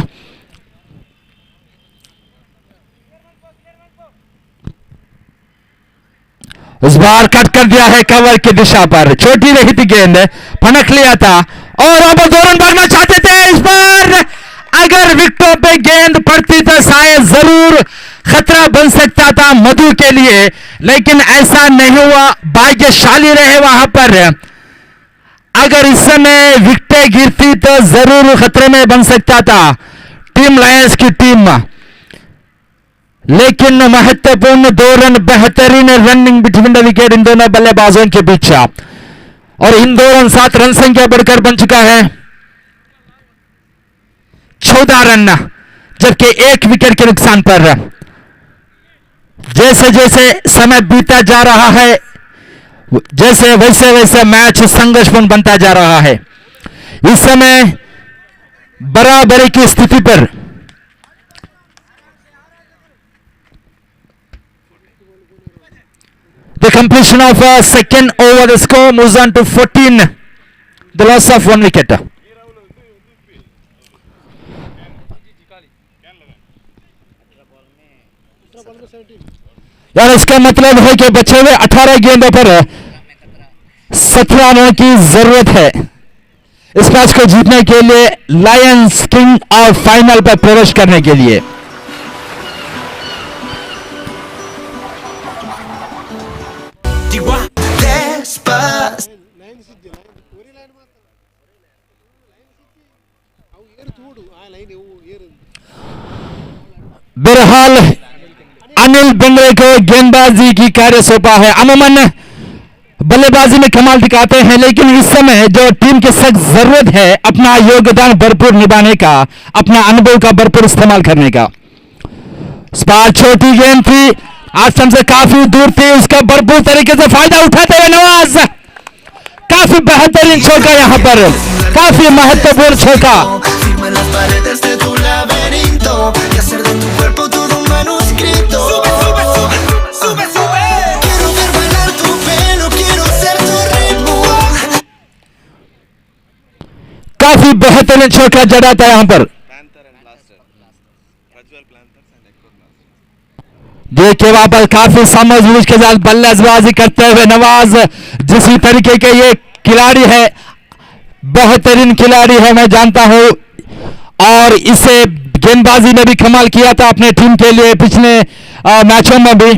इस बार कट कर दिया है कवर की दिशा पर, छोटी रही थी गेंद, फनक लिया था और अब 2 रन भागना चाहते थे। इस बार अगर विकेटों पे गेंद पड़ती तो शायद जरूर खतरा बन सकता था मधु के लिए, लेकिन ऐसा नहीं हुआ, भाग्यशाली रहे वहां पर। अगर इस समय विकेटें गिरती तो जरूर खतरे में बन सकता था टीम लायंस की टीम, लेकिन महत्वपूर्ण 2 रन, बेहतरीन रनिंग बिटवीन द विकेट इन दोनों बल्लेबाजों के बीच, और इन 2 रन 7 रन संख्या बढ़कर बन चुका है 14 रन, जबकि 1 विकेट के नुकसान पर। जैसे जैसे समय बीता जा रहा है जैसे वैसे वैसे मैच संघर्षपूर्ण बनता जा रहा है। इस समय बराबरी की स्थिति पर the completion of second over, the score moves on to 14, the loss of 1 wicket. यार इसका मतलब है कि बचे हुए 18 गेंदों पर 17 रनों की जरूरत है इस मैच को जीतने के लिए, लायंस किंग और फाइनल पर प्रवेश करने के लिए। లైన్ సిద్ధి ఒరి లైన్ మాత్రం లైన్ సిద్ధి అవు ఏరు చూడు ఆ లైన్ ఏరు बहरहाल अनिल बिंद्रे को गेंदबाजी की कार्य सौंपा है। अमूमन बल्लेबाजी में कमाल दिखाते हैं, लेकिन इस समय जो टीम की सख्त जरूरत है अपना योगदान भरपूर निभाने का, अपना अनुभव का भरपूर इस्तेमाल करने का। इस बार छोटी गेंद थी, आसम से काफी दूर थी, उसका भरपूर तरीके से फायदा उठाते हुए नवाज, काफी बेहतरीन चौका यहां पर, काफी महत्वपूर्ण चौका। काफी बेहतरीन चौका जड़ा था यहां पर। देखिए वहां पर काफी समझबूझ के साथ बल्लेबाजी करते हुए नवाज, जिस तरीके के ये खिलाड़ी है, बेहतरीन खिलाड़ी है मैं जानता हूं, और इसे गेंदबाजी में भी कमाल किया था अपने टीम के लिए पिछले मैचों में भी।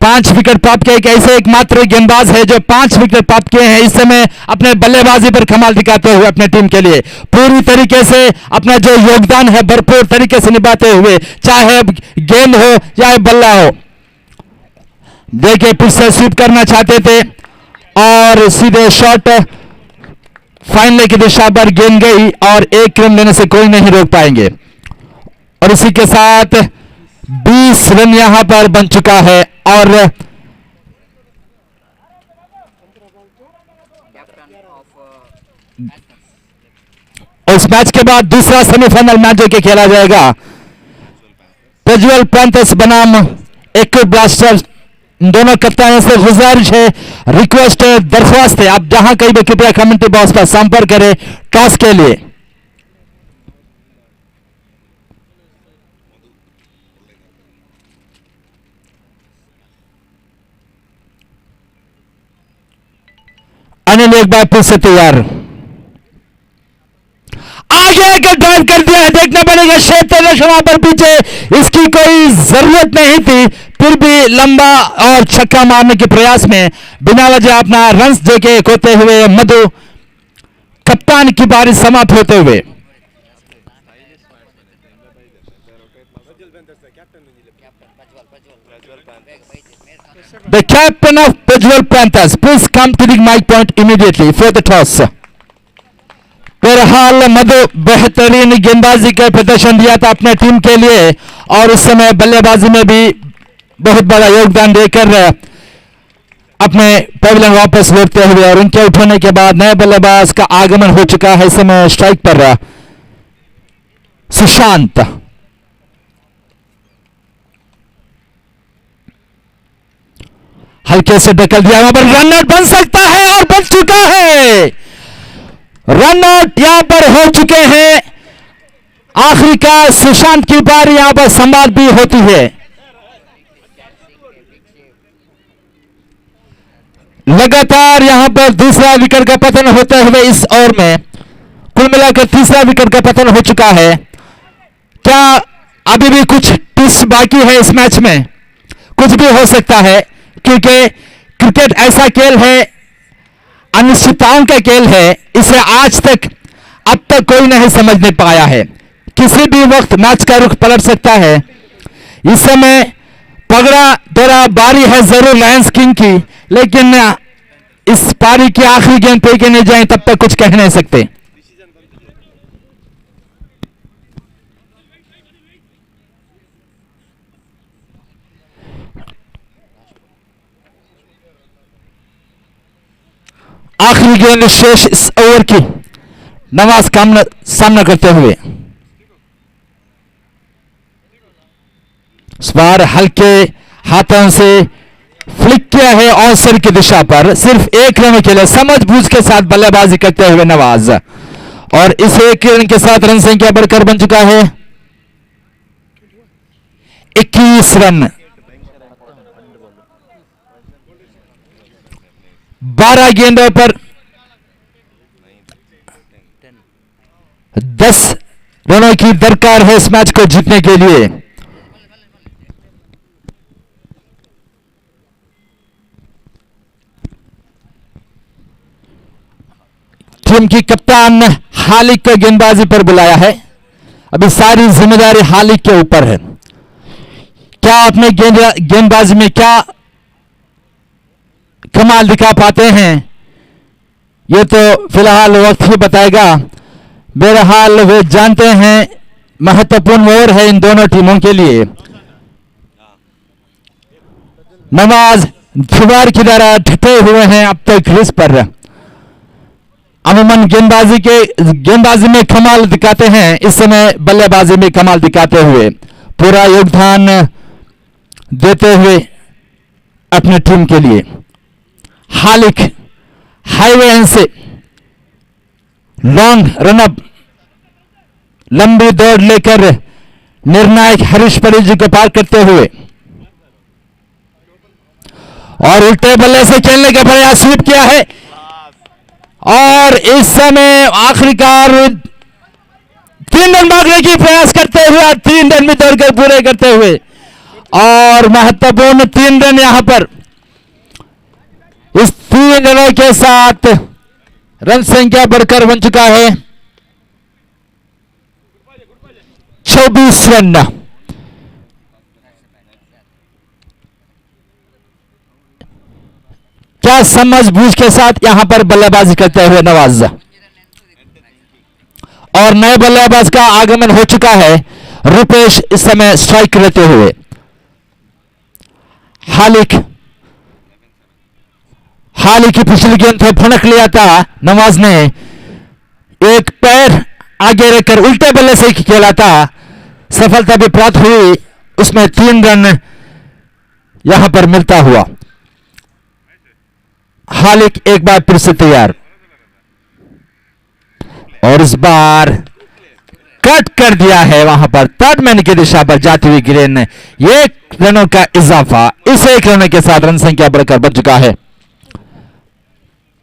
5 विकेट प्राप्त किए, ऐसे एकमात्र गेंदबाज है जो 5 विकेट प्राप्त किए हैं। इस समय अपने बल्लेबाजी पर कमाल दिखाते हुए अपने टीम के लिए पूरी तरीके से अपना जो योगदान है भरपूर तरीके से निभाते हुए, चाहे गेंद हो चाहे बल्ला हो। देखिए फिर से स्वीप करना चाहते थे और सीधे शॉट फाइनल की दिशा पर गेंद गई और 1 रन लेने से कोई नहीं रोक पाएंगे, और इसी के साथ 20 रन यहां पर बन चुका है। और इस मैच के बाद दूसरा सेमीफाइनल मैच जो कि खेला जाएगा प्रज्वल पैंथर्स बनाम एक्कुर ब्लास्टर्स। दोनों कप्तानों से गुजारिश है, रिक्वेस्ट है, दरख्वास्त है, आप जहां कहीं भी कृपया कमेंट्री बॉक्स पर संपर्क करें टॉस के लिए। अनिल एक बार फिर से तैयार, आगे का ड्राइव कर दिया है, देखना पड़ेगा क्षेत्र वहां पर पीछे, इसकी कोई जरूरत नहीं थी, फिर भी लंबा और छक्का मारने के प्रयास में बिना वजह अपना रन्स जो के खोते हुए मधु कप्तान की बारी समाप्त होते हुए the captain of Pajwal Panthers, please come to the mic point immediately for the toss. बहरहाल मधु बेहतरीन गेंदबाजी का प्रदर्शन दिया था अपने टीम के लिए और उस समय बल्लेबाजी में भी बहुत बड़ा योगदान देकर अपने पेविलियन वापस लौटते हुए और उनके उठने के बाद नए बल्लेबाज का आगमन हो चुका है। इस समय स्ट्राइक पर सुशांत, हल्के से ढकल दिया, वहां पर रन आउट बन सकता है और बन चुका है। रन आउट यहां पर हो चुके हैं। आखिरकार सुशांत की बारी यहां पर संवाद भी होती है। लगातार यहां पर दूसरा विकेट का पतन होते हुए इस ओवर में कुल मिलाकर तीसरा विकेट का पतन हो चुका है। क्या अभी भी कुछ ट्विस्ट बाकी है इस मैच में? कुछ भी हो सकता है क्योंकि क्रिकेट ऐसा खेल है, अनिश्चितताओं का खेल है। इसे आज तक अब तक कोई नहीं समझ नहीं पाया है। किसी भी वक्त मैच का रुख पलट सकता है। इस समय पगड़ा तेरा बारी है जरूर लायंस किंग की, लेकिन इस पारी की आखिरी गेंद पे के नहीं जाए तब तक कुछ कह नहीं सकते। आखिरी गेंद शेष इस ओवर की नवाज का सामना करते हुए इस बार हल्के हाथों से फ्लिक किया है ऑसर की दिशा पर, सिर्फ एक रन के लिए समझबूझ के साथ बल्लेबाजी करते हुए नवाज, और इस एक रन के साथ रन संख्या बढ़कर बन चुका है 21 रन। 12 गेंदों पर 10 रनों की दरकार है इस मैच को जीतने के लिए। टीम की कप्तान हालिक को गेंदबाजी पर बुलाया है। अभी सारी जिम्मेदारी हालिक के ऊपर है। क्या अपने गेंदबाजी में क्या कमाल दिखा पाते हैं, ये तो फिलहाल वक्त ही बताएगा। बहरहाल वे जानते हैं महत्वपूर्ण ओवर है इन दोनों टीमों के लिए। नवाज दीवार की तरह ढके हुए हैं अब तक क्रीज पर। अमूमन गेंदबाजी में कमाल दिखाते हैं, इस समय बल्लेबाजी में कमाल दिखाते हुए पूरा योगदान देते हुए अपनी टीम के लिए। हालिक हाईवे से लॉन्ग रनअप लंबी दौड़ लेकर निर्णायक हरीश पटेल जी को पार करते हुए और उल्टे बल्ले से खेलने का प्रयास स्वीप किया है और इस समय आखिरकार 3 रन मांगने की प्रयास करते हुए 3 रन में दौड़कर पूरे करते हुए और महत्वपूर्ण 3 रन यहां पर। इस 3 रनों के साथ रन संख्या बढ़कर बन चुका है 24 रन। क्या समझबूझ के साथ यहां पर बल्लेबाजी करते हुए नवाज, और नए बल्लेबाज का आगमन हो चुका है रुपेश इस समय स्ट्राइक लेते हुए। हाल की पिछली गेंद पे फनक लिया था नवाज ने, एक पैर आगे रखकर उल्टे बल्ले से खेला था, सफलता भी प्राप्त हुई, उसमें 3 रन यहां पर मिलता हुआ। हालिक एक बार फिर से तैयार और इस बार कट कर दिया है वहां पर थर्ड मैन की दिशा पर जाती हुई गेंद। 1 रनों का इजाफा, इस 1 रन के साथ रन संख्या बढ़कर बन चुका है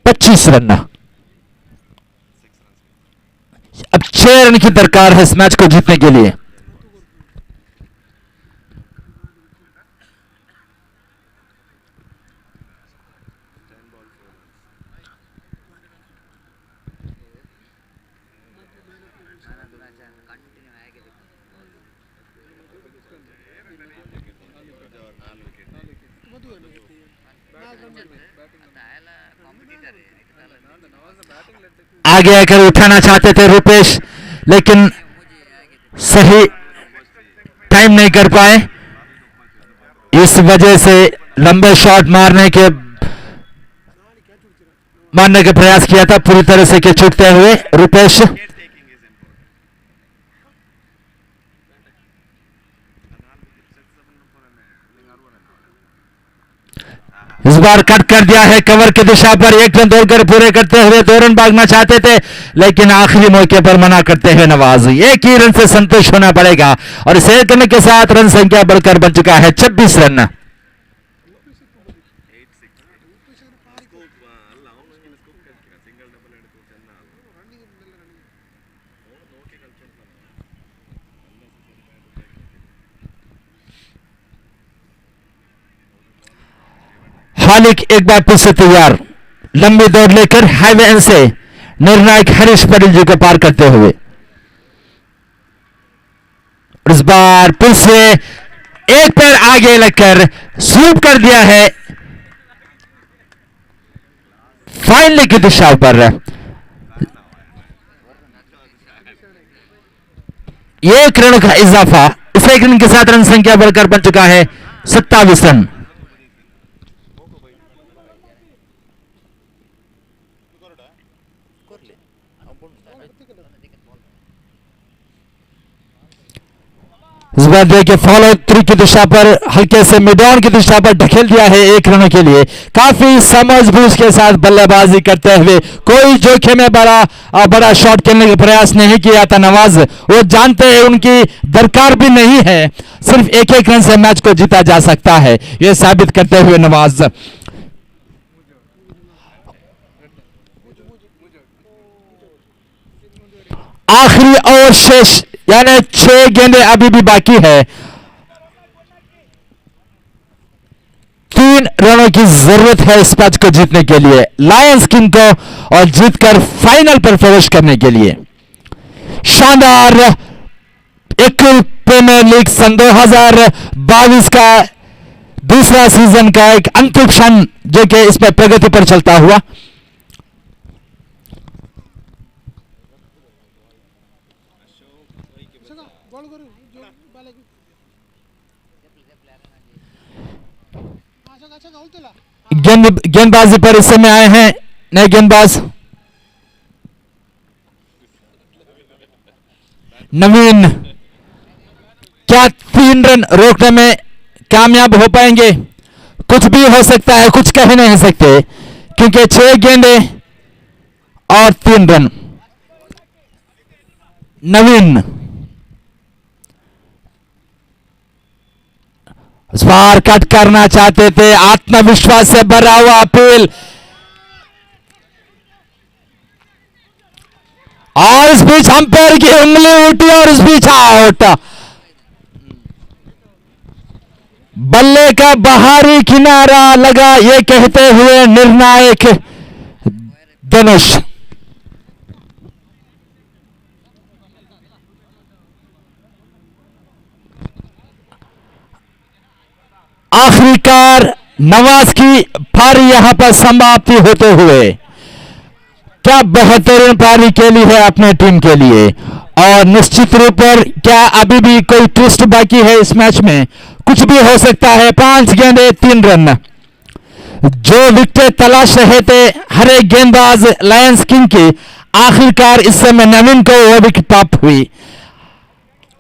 25 रन। अब 6 रन की दरकार है इस मैच को जीतने के लिए। आगे आकर उठाना चाहते थे रुपेश, लेकिन सही टाइम नहीं कर पाए, इस वजह से लंबे शॉट मारने का प्रयास किया था, पूरी तरह से के छूटते हुए रुपेश। इस बार कट कर दिया है कवर की दिशा पर, 1 रन दौड़कर पूरे करते हुए 2 रन भागना चाहते थे, लेकिन आखिरी मौके पर मना करते हुए नवाज। 1 ही रन से संतुष्ट होना पड़ेगा और इस 1 रन के साथ रन संख्या बढ़कर बन चुका है 26 रन। हालिक एक बार फिर से तैयार, लंबी दौड़ लेकर हाईवे एंड से निर्णायक हरीश पटेल जी को पार करते हुए। इस बार फिर से एक पैर आगे लगकर स्वीप कर दिया है फाइनल की दिशा पर। 1 रन का इजाफा, इस 1 रन के साथ रन संख्या बढ़कर बन चुका है 27 रन। इस बार देखिए फॉलो थ्रू की दिशा पर हल्के से मिड ऑन की दिशा पर ढकेल दिया है 1 रन के लिए। काफी समझबूझ के साथ बल्लेबाजी करते हुए, कोई जोखिम में बड़ा शॉट खेलने का प्रयास नहीं किया था नवाज। वो जानते हैं उनकी दरकार भी नहीं है, सिर्फ 1-1 रन से मैच को जीता जा सकता है, ये साबित करते हुए नवाज। आखिरी ओवर शेष, यानी 6 गेंदें अभी भी बाकी है। 3 रनों की जरूरत है इस मैच को जीतने के लिए, लायंस किंग को, और जीतकर फाइनल पर प्रवेश करने के लिए। शानदार यक्कुर प्रीमियर लीग सन 2022 का दूसरा सीजन का एक अंतिम क्षण जो कि इसमें प्रगति पर चलता हुआ। गेंदबाजी पर इस समय आए हैं नए गेंदबाज नवीन। क्या 3 रन रोकने में कामयाब हो पाएंगे? कुछ भी हो सकता है, कुछ कह नहीं सकते, क्योंकि 6 गेंदें और 3 रन। नवीन इस बार कट करना चाहते थे, आत्मविश्वास से भरा हुआ अपील, और इस बीच अंपायर की उंगली उठी और इस बीच आउट। बल्ले का बाहरी किनारा लगा, ये कहते हुए निर्णायक धनुष। आखिरकार नवाज की पारी यहां पर समाप्ति होते हुए, क्या बेहतरीन पारी खेली है अपने टीम के लिए, और निश्चित रूप पर क्या अभी भी कोई ट्विस्ट बाकी है इस मैच में? कुछ भी हो सकता है। 5 गेंदें 3 रन, जो विकेट तलाश रहे थे हर एक गेंदबाज लायंस किंग की, आखिरकार इस समय नवीन को वो विकेट प्राप्त हुई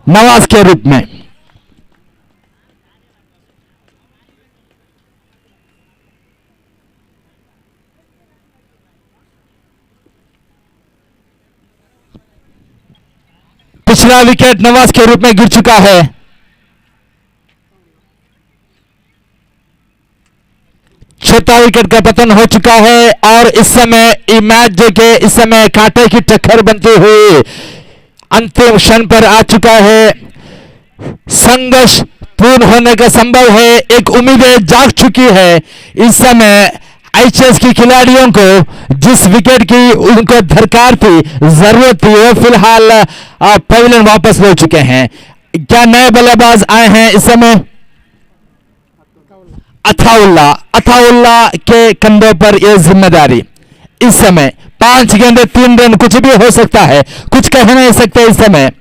नवाज के रूप में। पिछला विकेट नवाज के रूप में गिर चुका है। छठा विकेट का पतन हो चुका है और इस समय ये मैच जो कि इस समय कांटे की टक्कर बनती हुई अंतिम क्षण पर आ चुका है। संघर्ष पूर्ण होने का संभव है, एक उम्मीदें जाग चुकी है। इस समय एचएस की खिलाड़ियों को जिस विकेट की उनको दरकार थी, जरूरत थी, वो फिलहाल पवेलियन वापस ले चुके हैं। क्या नए बल्लेबाज आए हैं इस समय? अथाउल्ला के कंधों पर यह जिम्मेदारी। इस समय 5 गेंदे 3 रन, कुछ भी हो सकता है, कुछ कह नहीं सकते इस समय।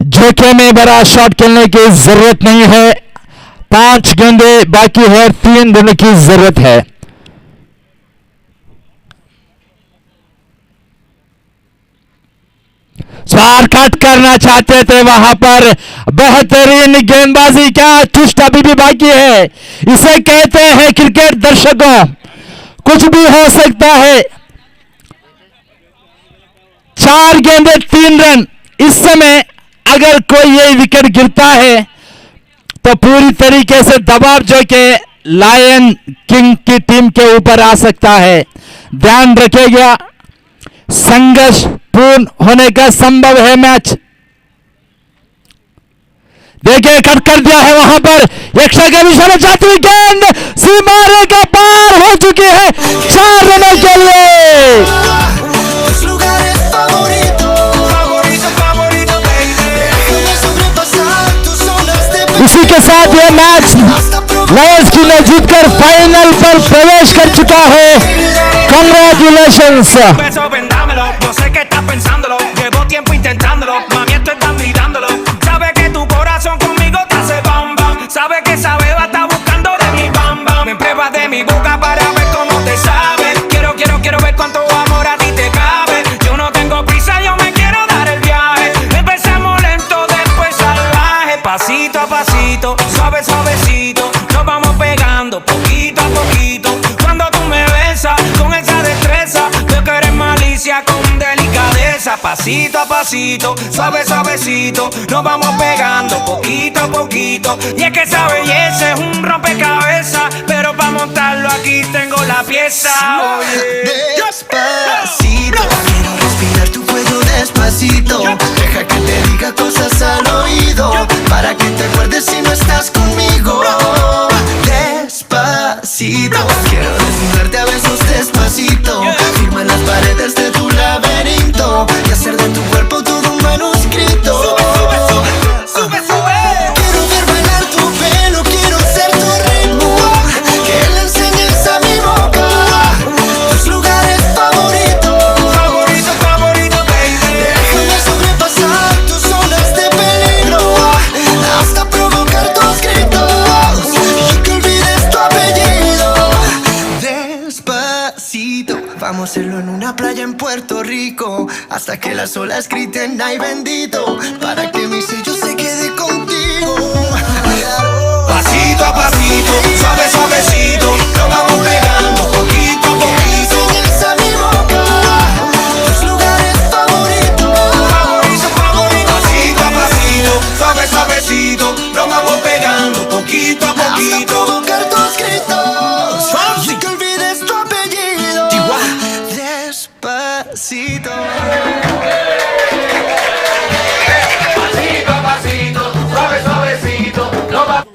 जोखे में बड़ा शॉट खेलने की जरूरत नहीं है। 5 गेंदे बाकी है, 3 रन की जरूरत है। स्वार कट करना चाहते थे, वहां पर बेहतरीन गेंदबाजी, क्या चुस्त अभी भी बाकी है। इसे कहते हैं क्रिकेट दर्शकों, कुछ भी हो सकता है। 4 गेंदे 3 रन। इस समय अगर कोई ये विकेट गिरता है तो पूरी तरीके से दबाव जो कि लायन किंग की टीम के ऊपर आ सकता है। ध्यान रखिएगा, संघर्ष पूर्ण होने का संभव है मैच। देखिए कट कर दिया है वहां पर, यक्षा के दिशा में जाती हुई गेंद सीमा रेखा पार हो चुकी है 4 रनों के लिए। इसी के साथ यह मैच लायंस की ने जीतकर फाइनल पर प्रवेश कर चुका है। Congratulations. Yo sé que estás pensándolo, llevo tiempo intentándolo, mami esto estás mirándolo. Sabe que tu corazón conmigo te hace bam bam. Sabe que esa beba está buscando de mi bam bam. Me pruebas de mi boca para ver cómo te sabe. Quiero ver cuánto amor a ti te cabe. Yo no tengo prisa, yo me quiero dar el viaje. Empezamos lento, después salvaje. Pasito a pasito, suavecito, nos vamos pegando poquito a poquito. Cuando tú me besas con esa destreza, veo que eres malicia con delicadeza. Pasito a pasito, suavecito, nos vamos pegando poquito a poquito. Y es que esa belleza es un rompecabezas, pero para montarlo aquí tengo la pieza. Despacito, quiero respirar tu cuello despacito. Deja que te diga cosas al oído, para que te acuerdes si no estás conmigo. Despacito, quiero desnudarte a besos despacito. Firma las paredes de tu laberinto y hacer de tu cuerpo todo un manuscrito. Sube. Quiero ver bailar tu pelo, quiero ser tu ritmo. Que le enseñes a mi boca tus lugares favoritos. Favorito, baby. Déjame sobrepasar tus zonas de peligro hasta provocar tus gritos y que olvides tu apellido. Despacito, vamos a hacerlo en una playa en Puerto Rico hasta que las olas griten ay bendito, para que mi sello se quede contigo. Pasito a pasito, suavecito, nos vamos pegando poquito a poquito. Enseñes a mi boca tus lugares favoritos. Favorito, pasito a pasito, suavecito, nos vamos pegando poquito a Hasta poquito. provocar tus gritos y que olvides tu apellido. Despacito. Pasito a pasito, suavecito, nos vamos.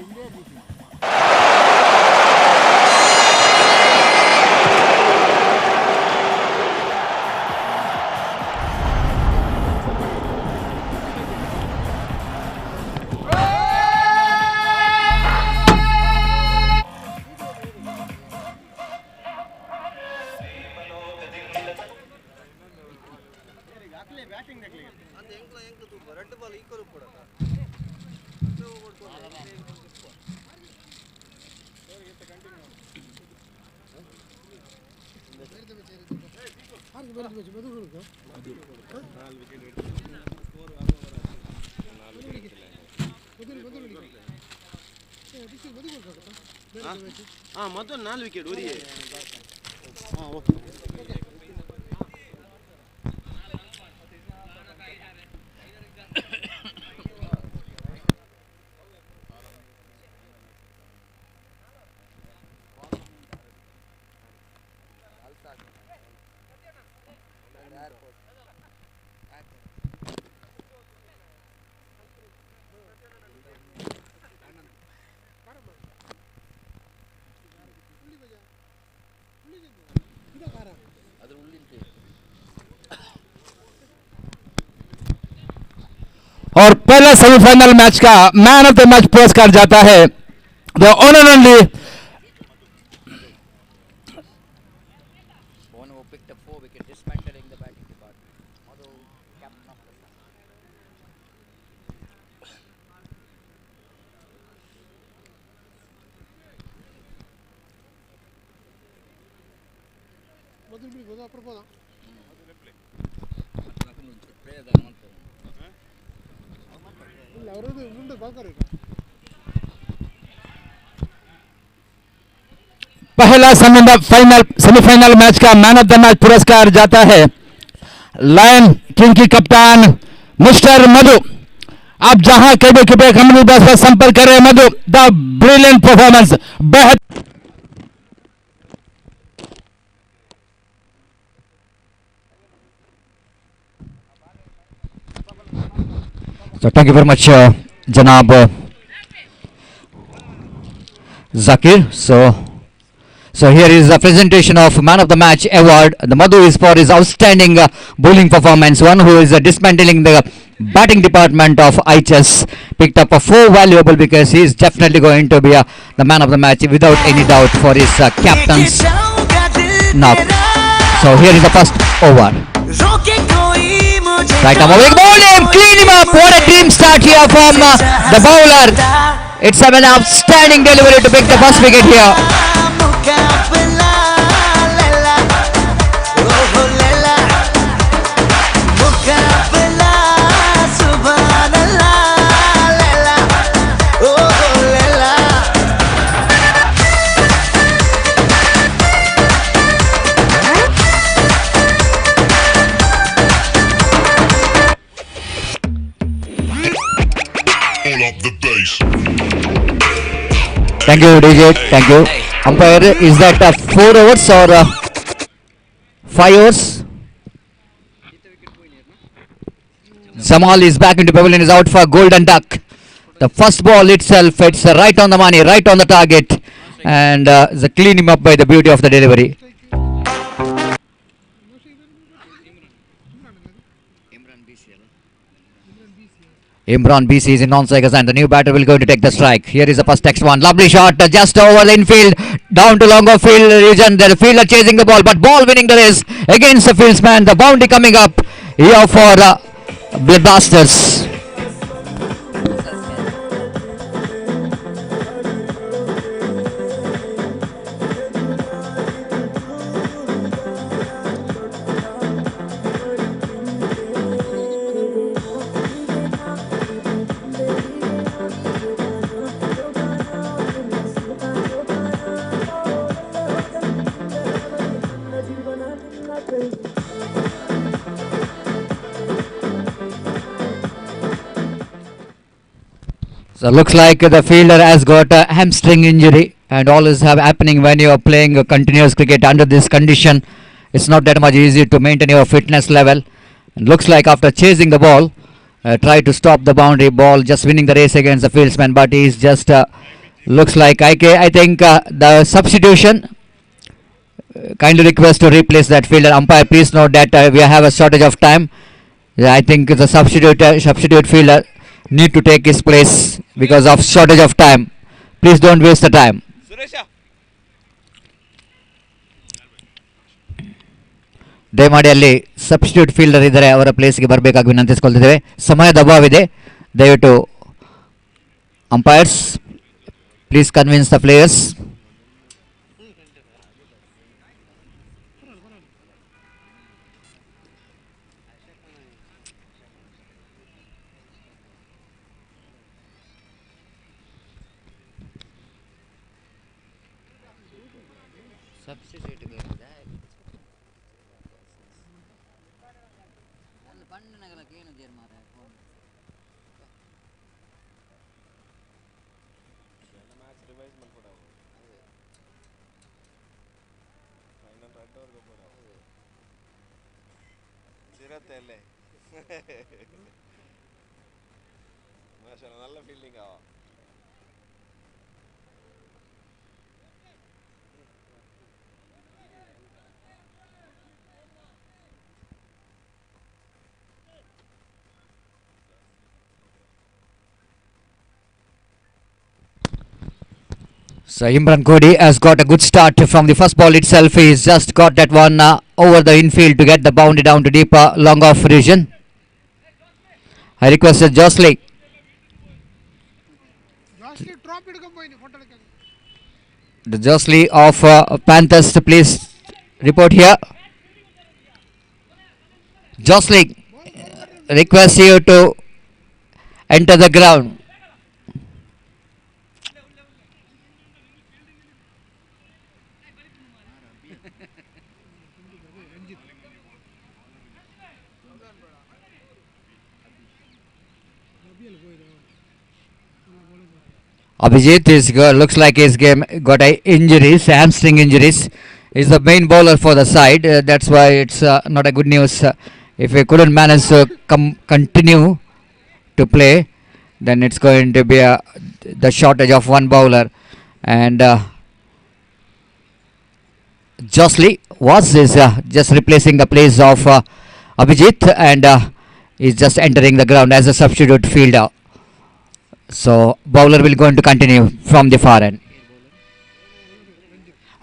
Batting red ball equal ಕೂಡ ಮೊದಲು 4 wicket ಉರಿ. और पहला semifinal match का man of the match पुरस्कार जाता है the honour only One who picked up 4 wickets, dismantling the batting department. Although captain of the ಮೊದಲು ಬಿಡಿ ಹೋದ ಪ್ರಪೋದ ಇಲ್ಲ ಅವರದು ಮುಂದೆ ಬಾಕರ್ ಈಗ पहला सेमीफाइनल मैच का मैन ऑफ द मैच पुरस्कार जाता है लायन किंग की कप्तान मिस्टर मधु. आप जहां कभी कभी हमने बस संपर्क करें मधु. द ब्रिलियंट परफॉर्मेंस बेहद. So thank you very much, Janab Zakir. So here is a presentation of Man of the Match award. The Madhu is for his outstanding bowling performance. One who is dismantling the batting department of IHS. Picked up a 4 valuable because he is definitely going to be the Man of the Match without any doubt for his captain's knock. So here is the first over. Right now, bowling, clean him up. What a dream start here from the bowler. It's an outstanding delivery to pick the first wicket here. Thank you, DJ. Thank you. Umpire, is that 4 overs or 5 overs? Zamal is back into pavilion, is out for golden duck. The first ball itself, it's right on the money, right on the target, and the clean him up by the beauty of the delivery. Imran BC is in non-strikers and the new batter will go to take the strike. Here is the first next one. Lovely shot just over the infield, down to longer field region. The fielder chasing the ball, but ball winning the race against the fieldsman. The boundary coming up here for Blasters. So looks like the fielder has got a hamstring injury, and all is happening when you are playing continuous cricket under this condition. It's not that much easy to maintain your fitness level. And looks like after chasing the ball, try to stop the boundary ball, just winning the race against the fieldsman, but he's just looks like I think the substitution. Kindly request to replace that fielder. Umpire, please note that we have a shortage of time. I think the substitute fielder need to take his place because of shortage of time. Please don't waste the time. ದಯಮಾಡಿ ಅಲ್ಲಿ substitute fielder ಇದ್ದಾರೆ, ಅವರ ಪ್ಲೇಸ್ಗೆ ಬರಬೇಕಾಗಿ ವಿನಂತಿಸಿಕೊಳ್ತಿದ್ದೇವೆ. ಸಮಯದ ಅಭಾವ ಇದೆ, ದಯವಿಟ್ಟು Umpires, please convince the players. Substitute match revise ಮಾಡ್ಕೊಡವು ಫೈನಲ್ ರೆಡ್ವರೆಗೂ ಕೊಡವು ಸಿರತ್ತೆ ಅಲ್ಲೇ ಮಾಷಾ നല്ല ഫീലിംഗ് ആവാ So Imran Kodi has got a good start from the first ball itself. He's just got that one over the infield to get the boundary down to deep long off region. I requested Josley. The Josley of Panthers to please report here. Josley, request you to enter the ground. Abhijit is looks like his game got a injuries, hamstring injuries. He's the main bowler for the side. That's why it's not a good news. If he couldn't manage to continue to play, then it's going to be the shortage of one bowler. And Josley was just replacing the place of Abhijit, and is just entering the ground as a substitute fielder. So bowler will going to continue from the far end.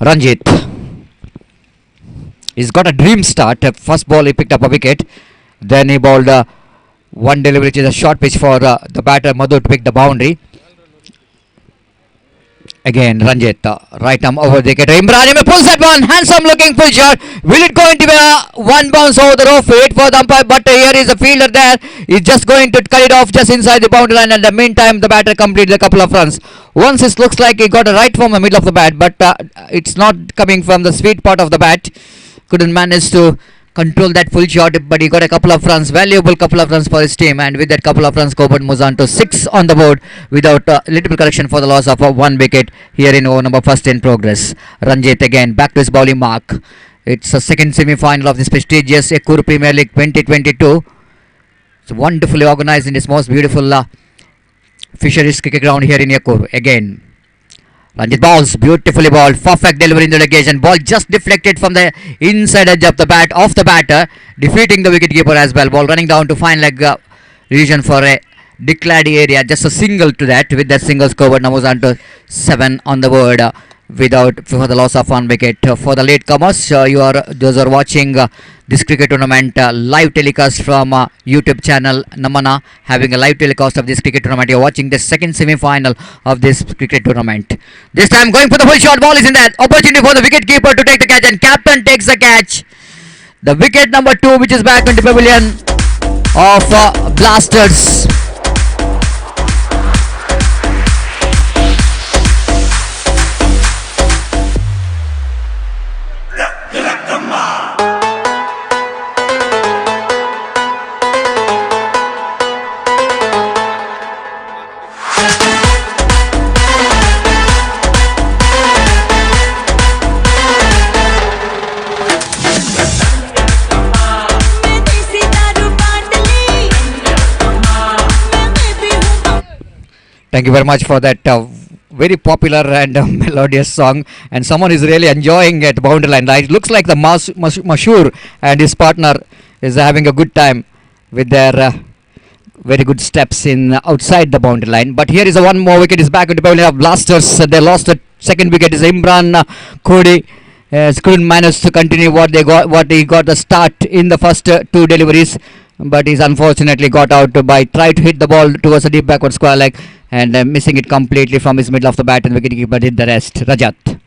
Ranjit. He's got a dream start. First ball he picked up a wicket. Then he bowled one delivery, which is a short pitch for the batter Madhu to pick the boundary. Again Ranjit, right arm over the wicket. Imran pulls that one. Handsome looking full shot. Will it going to be a one bounce over the rough? Wait for the umpire, but here is a fielder there. He's just going to cut it off just inside the boundary line. And in the meantime, the batter completed a couple of runs. Once it looks like he got a right from the middle of the bat, but it's not coming from the sweet part of the bat. Couldn't manage to control that full shot, but he got a couple of runs, valuable couple of runs for his team, and with that couple of runs, Coburn moves on to 6 on the board without little correction for the loss of 1 wicket here in over number first in progress. Ranjit again back to his bowling mark. It's a second semi-final of this prestigious Yekkur Premier League 2022. It's wonderfully organized in this most beautiful Fisheries cricket ground here in Yekkur. Again Ranjit balls, beautifully balled, perfect delivery in the location. Ball just deflected from the inside edge of the bat, off the batter, defeating the wicketkeeper as well. Ball running down to fine leg region for a declared area. Just a single to that. With that single score, now moves on to 7 on the board. Without for the loss of 1 wicket. For the latecomers, those are watching this cricket tournament live telecast from YouTube channel Namana, having a live telecast of this cricket tournament. You're watching the second semi-final of this cricket tournament. This time going for the full shot. Ball is in there. Opportunity for the wicket keeper to take the catch, and captain takes the catch. The wicket number 2, which is back into pavilion of Blasters. Thank you very much for that very popular and melodious song, and someone is really enjoying it. Boundary line. It looks like the Mashur and his partner is having a good time with their very good steps in outside the boundary line. But here is a one more wicket is back into pavilion of Blasters. They lost the second wicket. Is Imran Kodi couldn't manage to continue what he got the start in the first 2 deliveries. but he's unfortunately got out by try to hit the ball towards the deep backward square leg and missing it completely from his middle of the bat, and the wicketkeeper did the rest. Rajat.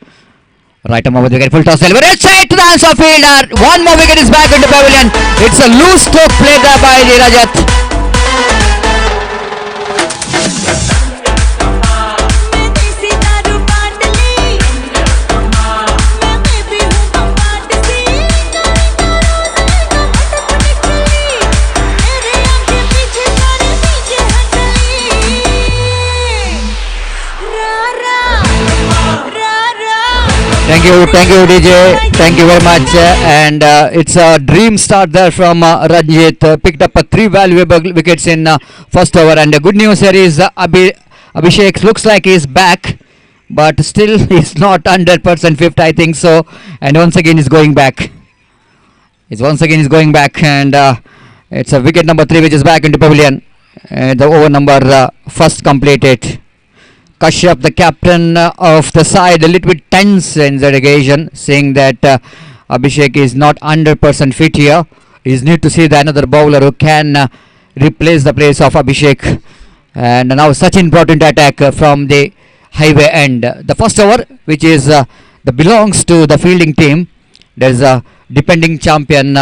Right arm over the wicket, full toss delivery, straight to the answer fielder. One more wicket is back into pavilion. It's a loose stroke played there by the Rajat. Thank you, DJ. Thank you very much. And it's a dream start there from Ranjit. Picked up 3 valuable wickets in first over. And the good news here is Abhishek looks like he's back, but still he's not 100% fit, I think so. And once again he's going back. And it's a wicket number 3 which is back into pavilion. The over number first completed. Kashyap, the captain of the side, a little bit tense in the occasion, saying that Abhishek is not 100% fit here. He need to see the another bowler who can replace the place of Abhishek. And now Sachin brought into attack from the highway end. The first over, which is that belongs to the fielding team. There's a defending champion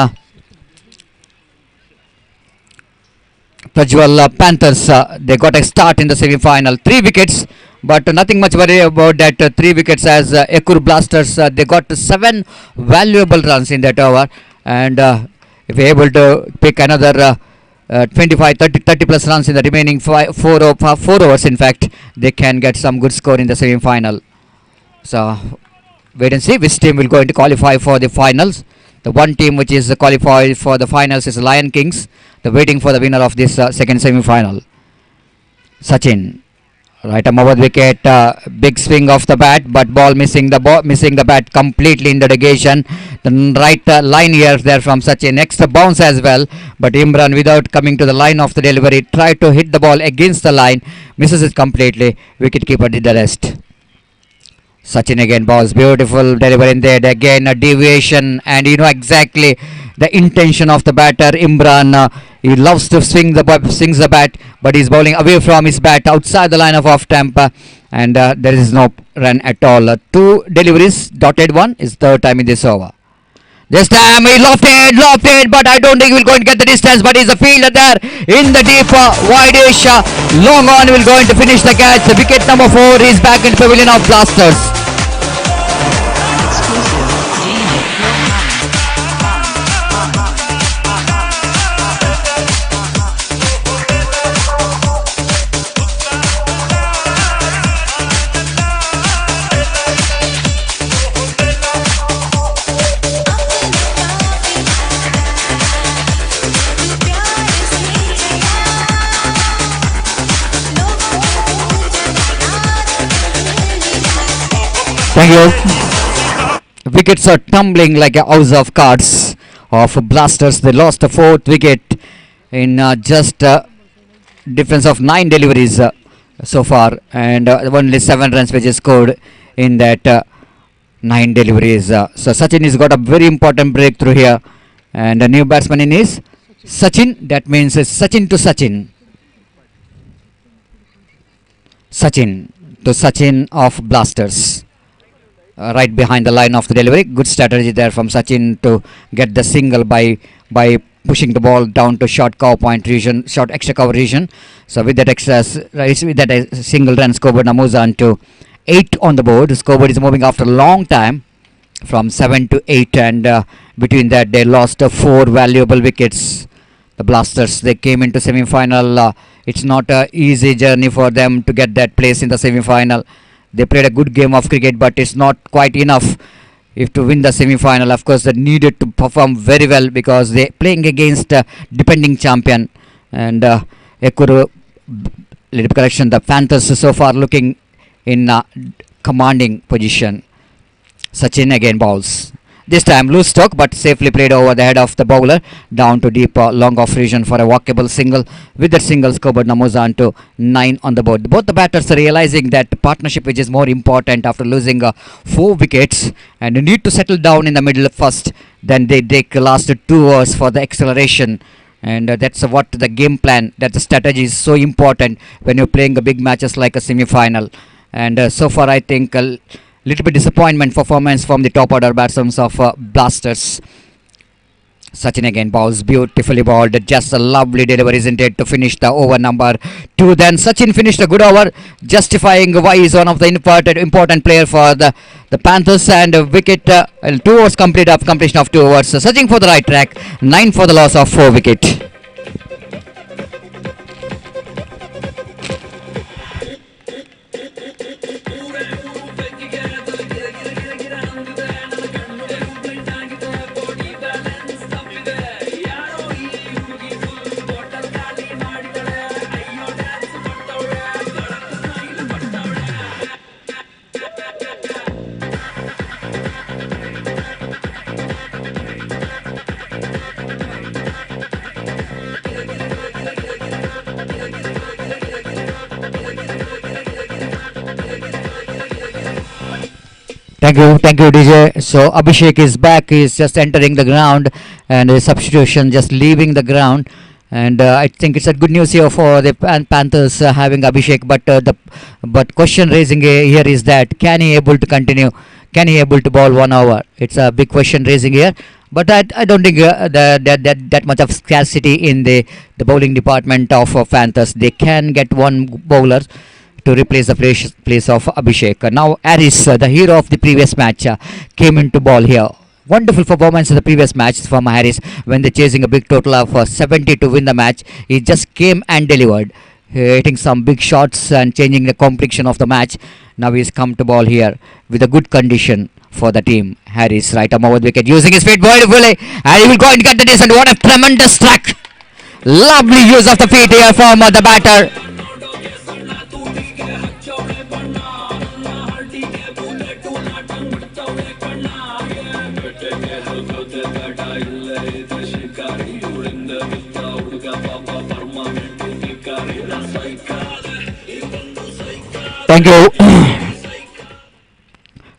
Prajwal Panthers. They got a start in the semi-final. 3 wickets, but nothing much worry about that. 3 wickets as Yekkur Blasters. They got 7 valuable runs in that over, and if you're able to pick another 25, 30 plus runs in the remaining 4 overs, in fact, they can get some good score in the semi-final. So wait and see which team will going to qualify for the finals. The one team which is qualified for the finals is Lion Kings. They're waiting for the winner of this second semi-final. Sachin, right arm over the wicket, big swing off the bat, but ball missing the bat completely in the negation. The right line here there from Sachin. Next bounce as well, but Imran, without coming to the line of the delivery, tried to hit the ball against the line, misses it completely. Wicketkeeper did the rest. Sachin again balls, beautiful delivery in there, again a deviation, and you know exactly the intention of the batter Imran. He loves to swings the bat, but he's bowling away from his bat outside the line of off temper, and there is no run at all. 2 deliveries, dotted one is third time in this over. This time he lofted, but I don't think he will going to get the distance, but he's a fielder there in the deep wideish long on, will going to finish the catch. Wicket number 4 is back in pavilion of Blasters. Thank you. Wickets are tumbling like a house of cards of Blasters. They lost the 4th wicket in just difference of 9 deliveries so far, and only 7 runs which is scored in that 9 deliveries. So Sachin has got a very important breakthrough here, and the new batsman in is Sachin. That means Sachin to Sachin. Sachin to Sachin of Blasters. Right behind the line of the delivery. Good strategy there from Sachin to get the single by pushing the ball down to short cover point region, short extra cover region. So with that single run, scoreboard now moves on to 8 on the board. The scoreboard is moving after a long time from 7 to 8, and between that they lost 4 valuable wickets. The Blasters, they came into semi-final. It's not an easy journey for them to get that place in the semi-final. They played a good game of cricket, but it's not quite enough if to win the semi-final. Of course, they needed to perform very well because they're playing against defending champion. And Yekkur, little correction, the Panthers so far looking in commanding position. Sachin again bowls. This time loose stroke, but safely played over the head of the bowler down to deep long off region for a walkable single. With that single, scoreboard now moves on to 9 on the board. Both the batters are realizing that partnership which is more important after losing 4 wickets, and you need to settle down in the middle first. Then they take last 2 overs for the acceleration and that's what the game plan, that the strategy is so important when you're playing a big matches like a semi-final. And so far I think a little bit disappointment performance from the top order batsmen of Blasters. Sachin again bowls beautifully bowled, just a lovely delivery, isn't it, to finish the over number 2. Then Sachin finished a good over, justifying why he's one of the important player for the Panthers. And wicket, 2 overs complete of completion of 2 overs. Searching for the right track, 9 for the loss of 4 wicket. Thank you, DJ. So Abhishek is back. He's just entering the ground, and his substitution just leaving the ground. And I think it's a good news here for the Panthers having Abhishek. But question raising here is that can he able to continue? Can he able to bowl 1 hour? It's a big question raising here. But I don't think that much of scarcity in the bowling department of Panthers. They can get one bowler to replace the place of Abhishek. Now Harris, the hero of the previous match, came into ball here. Wonderful performance in the previous match from Harris when they're chasing a big total of 70 to win the match. He just came and delivered, hitting some big shots and changing the complexion of the match. Now he's come to ball here with a good condition for the team. Harris right arm over the wicket, using his feet beautifully, and he will go and get the distance. What a tremendous track! Lovely use of the feet here from the batter. Thank you.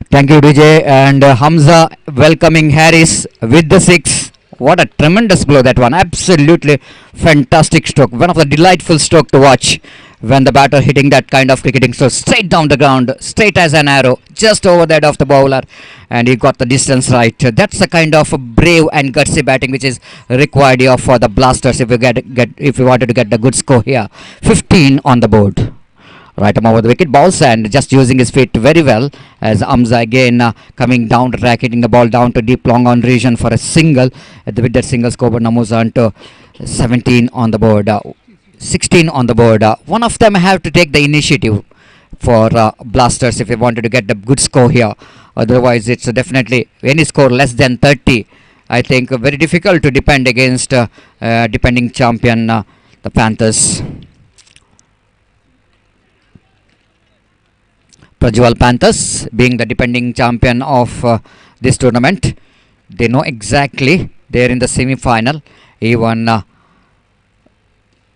Thank you, DJ. And Hamza welcoming Harris with the 6. What a tremendous blow that one. Absolutely fantastic stroke. One of the delightful stroke to watch when the batter hitting that kind of cricketing stroke straight down the ground, straight as an arrow, just over the head of the bowler, and he got the distance right. That's the kind of brave and gutsy batting which is required here for the Blasters if you wanted to get the good score here. 15 on the board. Right arm over the wicket, balls, and just using his feet very well as Hamza again coming down the track, hitting the ball down to deep long on region for a single. With that single scoreboard numbers on to 17 on the board, 16 on the board. One of them have to take the initiative for Blasters if they wanted to get the good score here. Otherwise, it's definitely any score less than 30. I think very difficult to defend against defending champion the Panthers. Prajwal Panthers, being the defending champion of this tournament, they know exactly they're in the semi-final. Even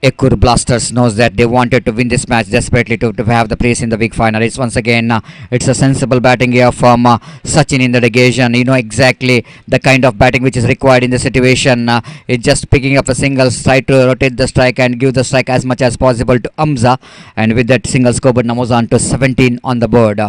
Yekkur Blasters knows that they wanted to win this match desperately to have the place in the big final. It's once again it's a sensible batting here from Sachin in the negation. You know exactly the kind of batting which is required in the situation. It's just picking up a single, try to rotate the strike and give the strike as much as possible to Hamza, and with that single scoreboard numbers on to 17 on the board.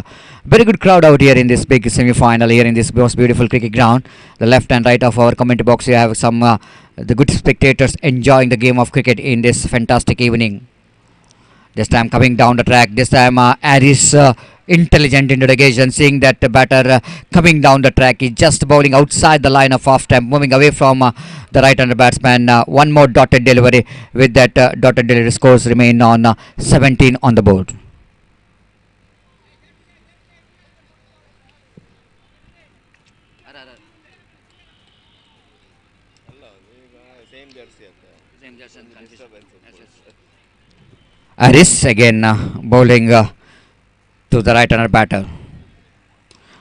Very good crowd out here in this big semi-final here in this most beautiful cricket ground. The left and right of our commentary box, you have some the good spectators enjoying the game of cricket in this fantastic evening. This time coming down the track, this time Harris intelligent into the occasion, seeing that the batter coming down the track. He's just bowling outside the line of off stump, moving away from the right-hander batsman. One more dotted delivery. With that dotted delivery, scores remain on 17 on the board. Harris again bowling to the right-hander batter.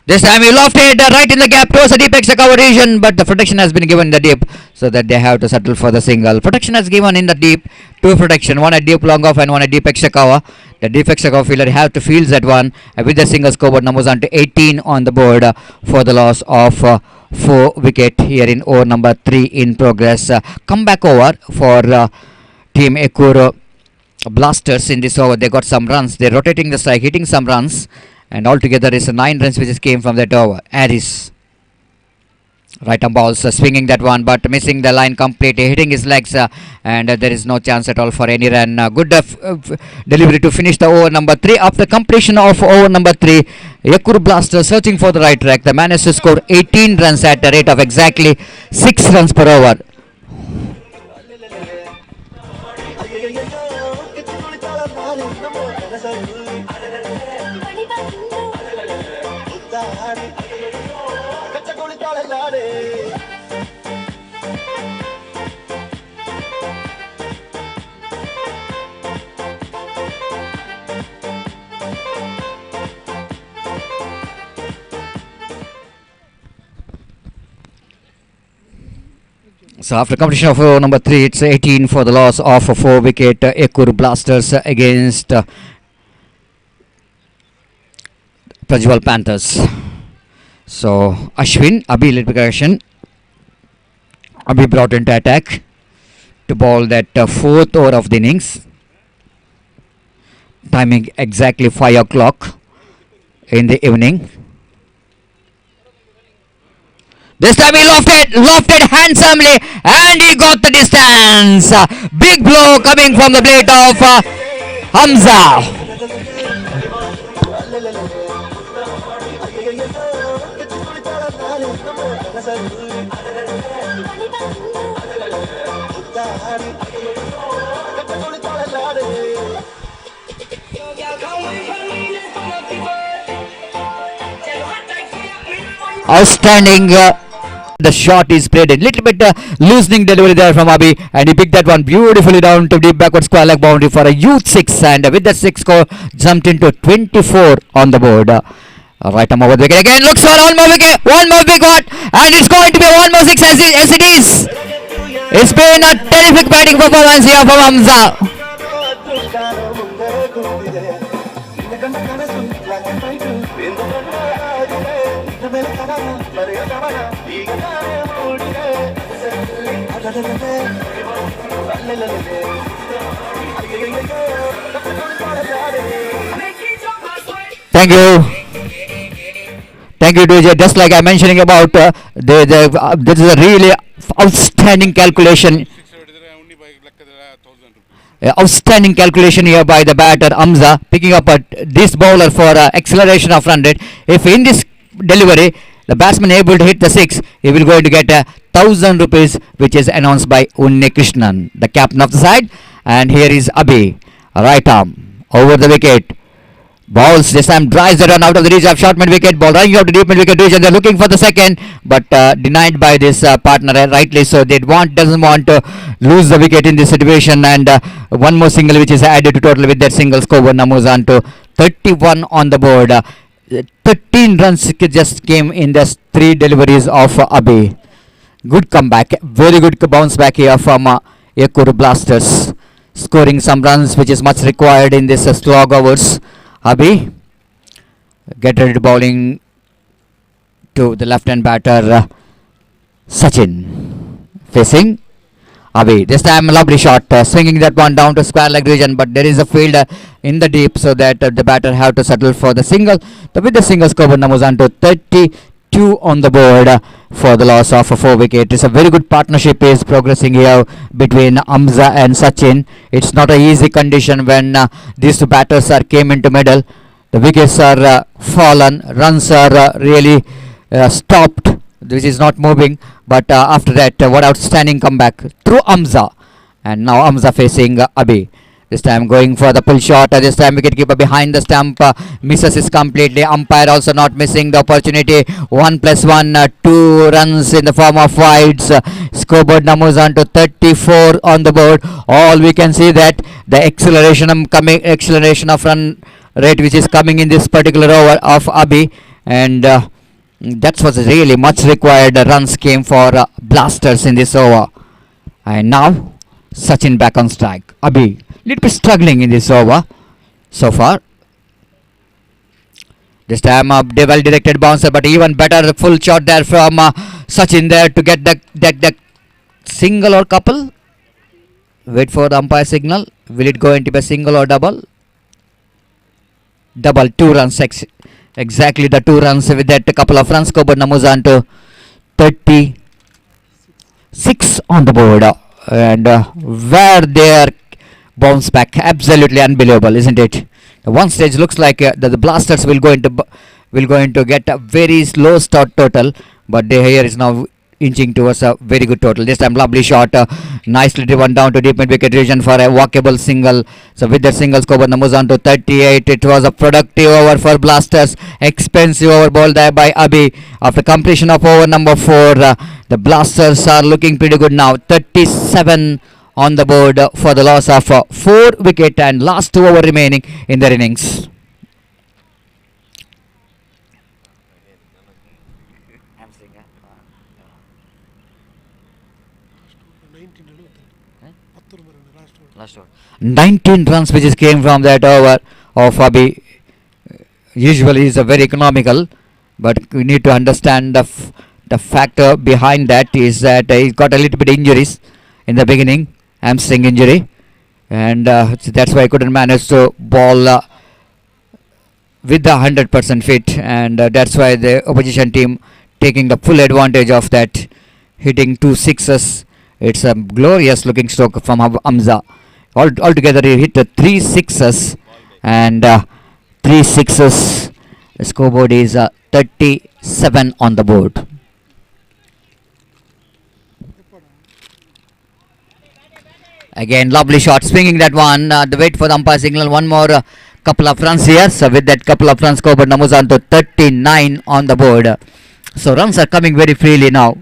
This time he lofted right in the gap towards the deep extra cover region, but the protection has been given in the deep, so that they have to settle for the single. Protection has given in the deep, two protection, one at deep long off and one at deep extra cover. The deep extra cover fielder have to field that one with the single scoreboard numbers on to 18 on the board for the loss of 4 wicket here in over number 3 in progress. Comeback over for team Yekkur Blasters in this over. They got some runs. They're rotating the strike, hitting some runs, and altogether is 9 runs which came from that over. Harris. Right arm balls, swinging that one, but missing the line completely, hitting his legs, and there is no chance at all for any run. Good delivery to finish the over number 3. After completion of over number 3, Yekkur Blasters searching for the right track. The man has to score 18 runs at a rate of exactly 6 runs per over. So after completion of over number 3, it's 18 for the loss of a 4 wicket Yekkur Blasters against Prajwal Panthers. So Ashwin, Abhi led action. Abhi brought into attack to bowl that 4th over of the innings. Timing exactly 5 o'clock in the evening. This time he lofted handsomely, and he got the distance. Big blow coming from the blade of Hamza. Outstanding. The shot is played a little bit loosening delivery there from Abhi, and he picked that one beautifully down to deep backward square leg boundary for a huge 6, and with that 6 score jumped into 24 on the board. Right arm over the wicket again, looks for one more wicket, one more big one, and it's going to be one more 6 as it is. It's been a terrific batting performance here from Hamza. Thank you, DJ. Just like I'm mentioning about this is a really outstanding calculation. Outstanding calculation here by the batter Hamza, picking up this bowler for acceleration of run rate. If in this delivery the batsman able to hit the 6, he will going to get 1,000 rupees, which is announced by Unni Krishnan, the captain of the side. And here is Abhi, right arm over the wicket. Balls this time drives the run out of the reach of short mid wicket. Ball running out to deep mid wicket region. They're looking for the second, but denied by this partner, rightly so. Doesn't want to lose the wicket in this situation, and one more single which is added to total with that single score. Now moves on to 31 on the board. 13 runs just came in the 3 deliveries of Abhi. Good comeback, very good bounce back here from Yekkur Blasters, scoring some runs which is much required in this slog hours. Abhi get ready to bowling to the left hand batter Sachin, facing Abhi. This time a lovely shot, swinging that one down to square leg region, but there is a field in the deep, so that the batter have to settle for the single. With the single score numbers on to 32 on the board for the loss of a 4 wicket. It's a very good partnership is progressing here between Hamza and Sachin. It's not an easy condition when these two batters came into middle. The wickets are fallen, runs are really stopped, which is not moving, but after that what outstanding comeback through Hamza, and now Hamza facing Abhi. This time going for the pull shot. This time wicketkeeper behind the stump misses it completely. Umpire also not missing the opportunity. 1+1, 2 runs in the form of wides. Scoreboard numbers on to 34 on the board. All we can see that the acceleration of run rate which is coming in this particular over of Abhi, and that was really much required. Runs came for Blasters in this over, and now Sachin back on strike. Abhi little bit struggling in this over so far. This time a well directed bouncer, but even better the full shot there from Sachin there to get the single or couple. Wait for the umpire signal. Will it go into a single or double? Double, 2 runs. Exactly the 2 runs with that couple of runs. Coburn moves on to 36 on the board. And where they are bounce back. Absolutely unbelievable, isn't it? One stage looks like the Blasters will go into get a very low start total, but they here is now inching towards a very good total. This time lovely shot, nicely driven down to deep mid wicket region for a walkable single. So with that single, Coburn moves on to 38. It was a productive over for Blasters. Expensive over ball there by Abhi. After completion of over number 4, the Blasters are looking pretty good now. 37 on the board for the loss of 4 wicket and last 2 over remaining in their innings. Last over. 19 runs which is came from that over of Abhi. Usually is a very economical, but we need to understand the factor behind that is that he got a little bit injuries in the beginning, hamstring injury, and that's why he couldn't manage to ball with the 100% fit, and that's why the opposition team taking the full advantage of that, hitting 2 sixes. It's a glorious looking stroke from Hamza. Altogether he hit 3 sixes and 3 sixes. The scoreboard is 37 on the board. Again lovely shot, swinging that one. The wait for the umpire signal. One more couple of runs here. So with that couple of runs, Coburn moves on to 39 on the board. So runs are coming very freely now.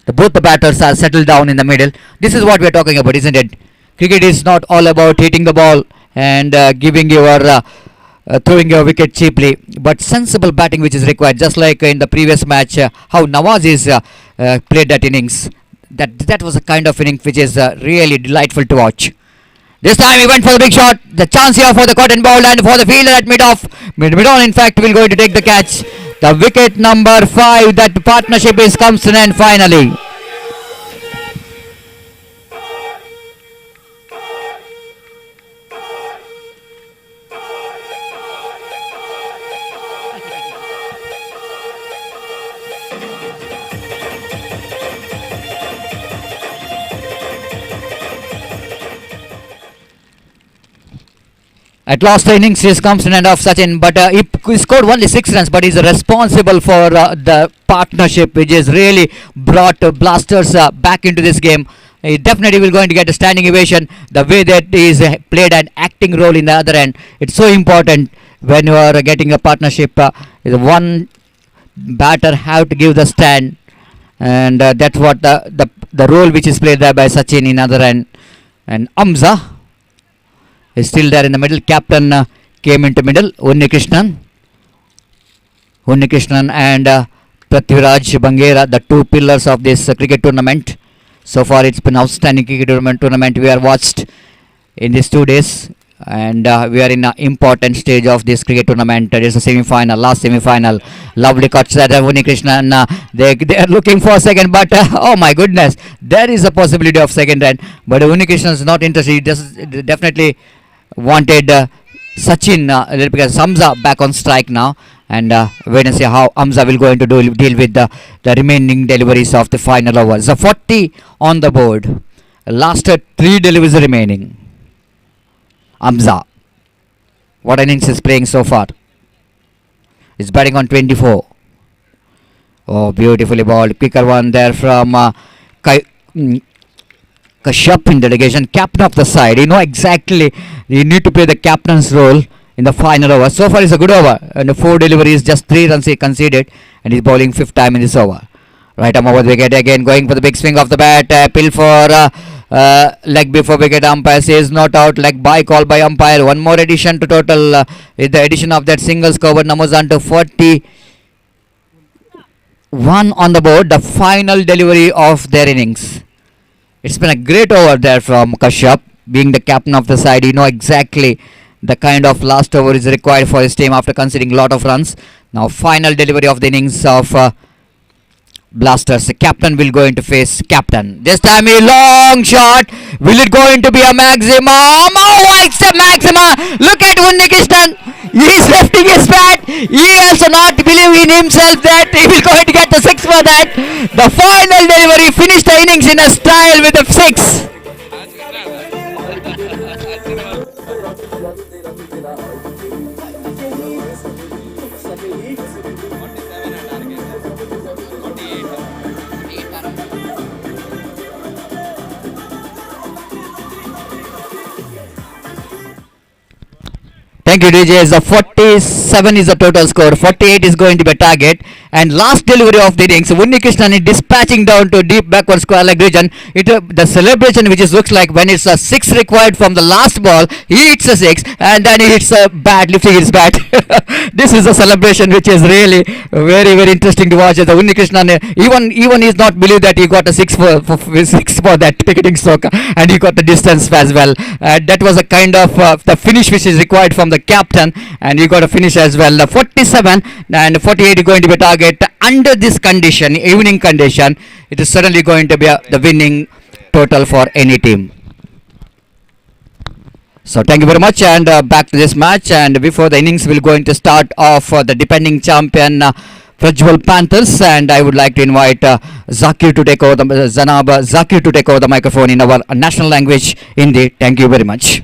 Both the batters are settled down in the middle. This is what we are talking about, isn't it? Cricket is not all about hitting the ball and giving your throwing your wicket cheaply, but sensible batting which is required. Just like in the previous match, how Nawaz is played that innings. That was a kind of inning which is really delightful to watch. This time he went for the big shot. The chance here for the cotton ball and for the fielder at mid-off. Mid-on in fact will going to take the catch. The wicket number 5. That partnership is comes to an end finally. At last innings, he comes to an end of Sachin, but he scored only 6 runs, but he's responsible for the partnership, which has really brought Blasters back into this game. He definitely will going to get a standing ovation. The way that he is played an acting role in the other end, it's so important when you are getting a partnership. One batter have to give the stand, and that's what the role which is played there by Sachin in other end. And Amza is still there in the middle. Captain came into middle. Unni Krishnan and Prithviraj Bangera, the 2 pillars of this cricket tournament. So far it's been outstanding cricket tournament we are watched in these 2 days, and we are in an important stage of this cricket tournament. It is a semi-final, last semi-final. Lovely cuts there. Unni Krishnan, they are looking for a second, but oh my goodness, there is a possibility of second run, but Unni Krishnan is not interested. He definitely wanted Sachin because Hamza back on strike now, and wait and see how Hamza will go into deal with the remaining deliveries of the final over. So 40 on the board. Last 3 deliveries remaining. Hamza, what innings is playing so far? He's batting on 24. Oh, beautifully balled. Quicker one there from Kashyap in delegation, captain of the side. You know exactly you need to play the captain's role in the final over. So far it's a good over, and the 4 deliveries, just 3 runs he conceded, and he's bowling 5th time in this over. Right arm over the wicket again, going for the big swing of the bat. Pill for leg before wicket. Umpire says not out. Leg by call by umpire. One more addition to total with the addition of that singles cover. Numbers on to 41 on the board. The final delivery of their innings. It's been a great over there from Kashyap. Being the captain of the side, you know exactly the kind of last over is required for his team after conceding a lot of runs. Now final delivery of the innings of Blasters. Captain will go into face captain. This time a long shot. Will it go into be a maximum? Oh, it's a maximum. Look at Unnikrishnan. He is lifting his bat. He also not believe in himself that he will going to get the six for that. The final delivery finished the innings in a style with a six. Thank you, DJ. The 47 is the total score. 48 is going to be a target. And last delivery of the innings, Unnikrishnan is dispatching down to deep backward square leg region. The celebration which looks like when it's a 6 required from the last ball, he hits a 6 and then he hits a bat, lifting his bat. This is a celebration which is really very, very interesting to watch. The Unnikrishnan, even he's not believe that he got a 6 for that ticketing stroke and he got the distance as well. That was a kind of the finish which is required from the captain, and he got a finish as well. 47 and 48 is going to be a target. Under this condition, evening condition, it is certainly going to be the winning total for any team. So thank you very much, and back to this match. And before the innings will going to start off the defending champion Prajwal Panthers, and I would like to invite Zakir to take over Zanab Zakir to take over the microphone in our national language, Hindi. Thank you very much.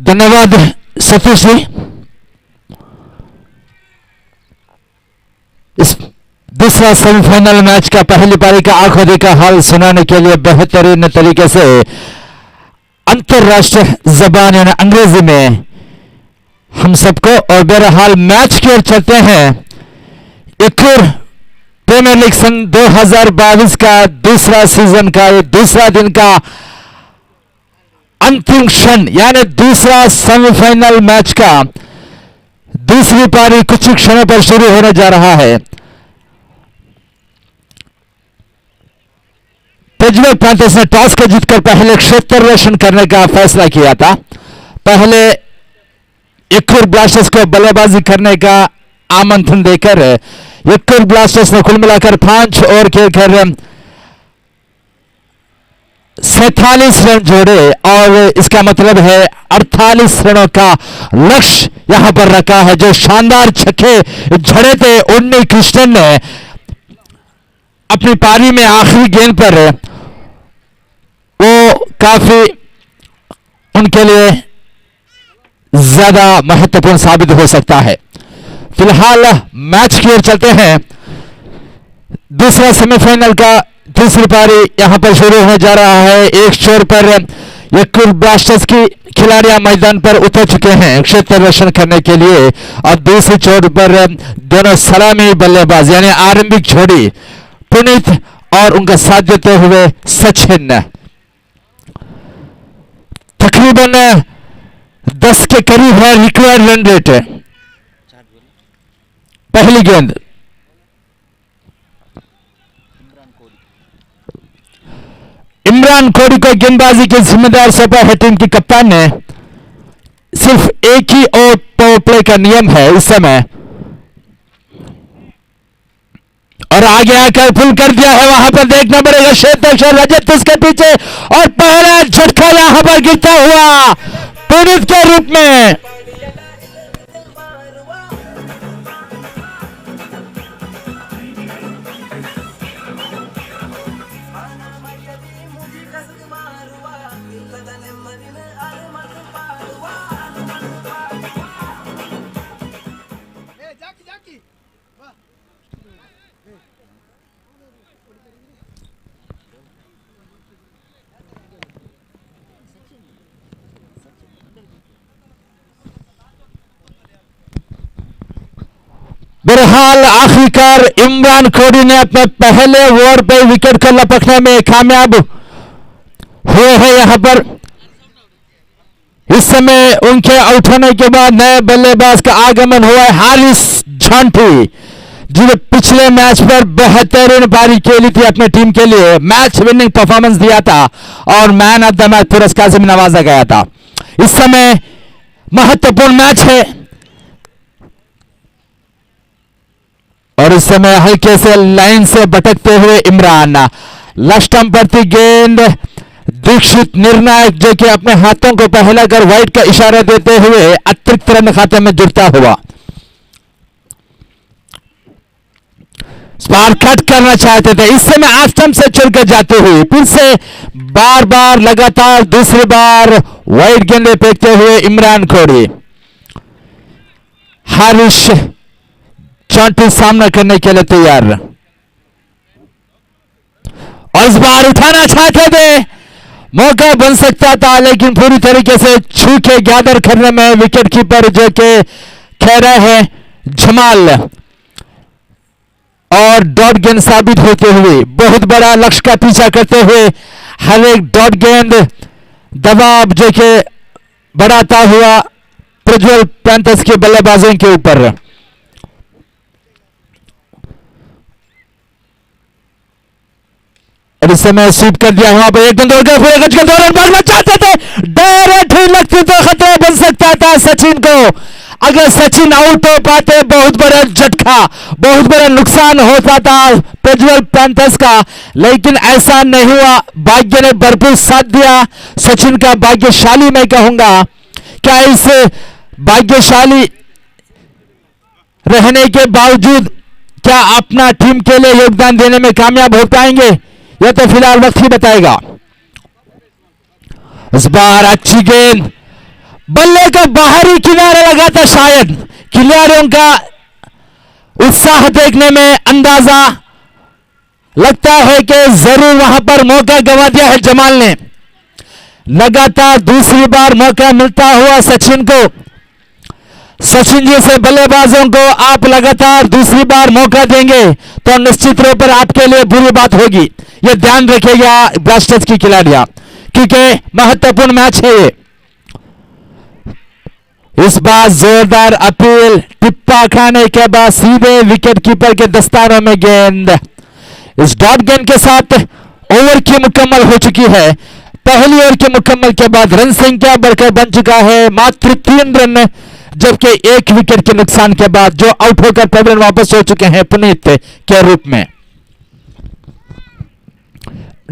धन्यवाद सतीश जी। इस दूसरा semifinal match का पहली पारी का आंखों देखा हाल सुनाने के लिए बेहतरीन तरीके से अंतरराष्ट्रीय जबान यानी अंग्रेजी में हम सबको, और बहरहाल मैच की ओर चलते हैं। यक्कुर प्रीमियर लीग सन 2022 का दूसरा सीजन का ये दूसरा दिन का अंतिम क्षण यानी दूसरा सेमीफाइनल मैच का दूसरी पारी कुछ ही क्षणों पर शुरू होने जा रहा है। प्रज्वल पैंथर्स ने टॉस को जीतकर पहले क्षेत्ररक्षण करने का फैसला किया था। पहले यक्कुर ब्लास्टर्स को बल्लेबाजी करने का आमंत्रण देकर यक्कुर ब्लास्टर्स ने कुल मिलाकर 5 ओवर खेलकर 47 रन जोड़े, और इसका मतलब है 48 रनों का लक्ष्य यहां पर रखा है। जो शानदार छक्के झड़े थे उन्नीकृष्णन ने अपनी पारी में आखिरी गेंद पर, वो काफी उनके लिए ज्यादा महत्वपूर्ण साबित हो सकता है। फिलहाल मैच की ओर चलते हैं। दूसरा सेमीफाइनल का तीसरी पारी यहां पर शुरू होने जा रहा है। एक छोर पर यक्कुर ब्लास्टर्स की खिलाड़ियां मैदान पर उतर चुके हैं क्षेत्र रक्षण करने के लिए, और दूसरी छोर पर दोनों सलामी बल्लेबाज यानी आरंभिक जोड़ी पुनीत और उनका साथ देते हुए सचिन तकरीबन 10 के करीब है रिक्वायर्ड रन रेट। पहली गेंद इमरान कोडी को गेंदबाजी की जिम्मेदार सौंपा है टीम की कप्तान ने। सिर्फ एक ही ओवर पावर प्ले का नियम है इस समय, और आगे आकर पुल कर दिया है। वहां पर देखना पड़ेगा क्षेत्र रजत उसके पीछे, और पहला झटका यहां पर गिरता हुआ पुनीत के रूप में। बहरहाल आखिरकार इमरान कोडी ने अपने पहले ओवर पे विकेट को लपकने में कामयाब हुए हैं। यहां पर इस समय उनके आउट होने के बाद नए बल्लेबाज का आगमन हुआ है हारिस झांटी, जिन्हें पिछले मैच पर बेहतरीन पारी खेली थी अपने टीम के लिए, मैच विनिंग परफॉर्मेंस दिया था और मैन ऑफ द मैच पुरस्कार से भी नवाजा गया था। इस समय महत्वपूर्ण मैच है और इस समय हल्के से लाइन से भटकते हुए इमरान, लस्टम प्रति गेंद दीक्षित निर्णायक जो कि अपने हाथों को फैलाकर वाइड का इशारा देते हुए अतिरिक्त रन खाते में जुड़ता हुआ स्पार कट करना चाहते थे। इस समय आस्टम से चलकर जाते हुए फिर से बार बार लगातार दूसरी बार वाइड गेंदे फेंकते हुए इमरान खोड़ी, हारिश चौंटी सामना करने के लिए तैयार और इस बार उठाना चाहते थे, मौका बन सकता था लेकिन पूरी तरीके से छू के गैदर करने में विकेट कीपर जो कि खेरा है जमाल और डॉट गेंद साबित होते हुए बहुत बड़ा लक्ष्य का पीछा करते हुए हर एक डॉट गेंद दबाव जो कि बढ़ाता हुआ प्रज्वल पैंथर्स के बल्लेबाजों के ऊपर। और इस समय स्वीप कर दिया वहां पर एक गेंद दौड़ पूरे गज के दौरान भागना चाहते थे, डायरेक्ट ही लगती तो खतरा बन सकता था सचिन को। अगर सचिन आउट हो पाते बहुत बड़ा झटका, बहुत बड़ा नुकसान होता था प्रज्वल पैंथर्स का, लेकिन ऐसा नहीं हुआ। भाग्य ने भरपूर साथ दिया, सचिन का भाग्यशाली मैं कहूंगा। क्या इस भाग्यशाली रहने के बावजूद क्या अपना टीम के लिए योगदान देने में कामयाब हो पाएंगे, यह तो फिलहाल वक्त ही बताएगा। इस बार अच्छी गेंद बल्ले का बाहरी किनारे लगा था, शायद खिलाड़ियों का उत्साह देखने में अंदाजा लगता है कि जरूर वहां पर मौका गंवा दिया है जमाल ने। लगातार दूसरी बार मौका मिलता हुआ सचिन को, सचिन जैसे बल्लेबाजों को आप लगातार दूसरी बार मौका देंगे तो निश्चित रूप पर आपके लिए बुरी बात होगी, यह ध्यान रखेगा ब्लास्टर्स की खिलाड़ियां, क्योंकि महत्वपूर्ण मैच है ये। इस बार जोरदार अपील, टिप्पा खाने के बाद सीधे विकेट कीपर के दस्तानों में गेंद। इस डॉट गेंद के साथ ओवर की मुकम्मल हो चुकी है। पहली ओवर के मुकम्मल के बाद रन संख्या बढ़कर बन चुका है मात्र 3 रन, जबकि 1 विकेट के नुकसान के बाद जो आउट होकर पवन वापस हो चुके हैं पुनीत के रूप में।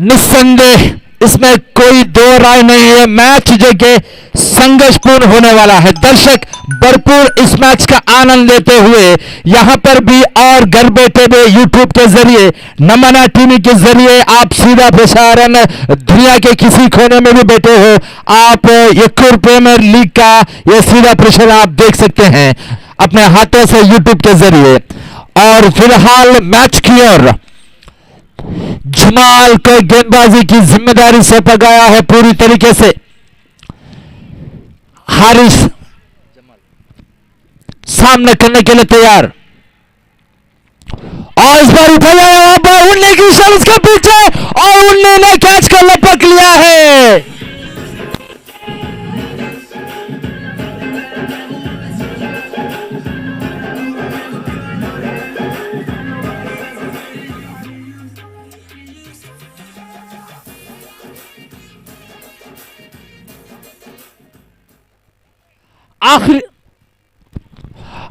निस्संदेह इसमें कोई दो राय नहीं है, मैच जो कि संघर्षपूर्ण होने वाला है। दर्शक भरपूर इस मैच का आनंद लेते हुए यहां पर भी और घर बैठे हुए यूट्यूब के जरिए, नमना टीवी के जरिए आप सीधा प्रसारण दुनिया के किसी कोने में भी बैठे हो, आप यक्कुर प्रीमियर लीग का यह सीधा प्रसारण आप देख सकते हैं अपने हाथों से यूट्यूब के जरिए। और फिलहाल मैच की ओर जमाल को गेंदबाजी की जिम्मेदारी सौंपा गया है पूरी तरीके से। हारिस सामने करने के लिए तैयार और इस बार उठाया वहां पर उड़ने की शॉट उसके पीछे और उड़ने ने कैच को लपक लिया है।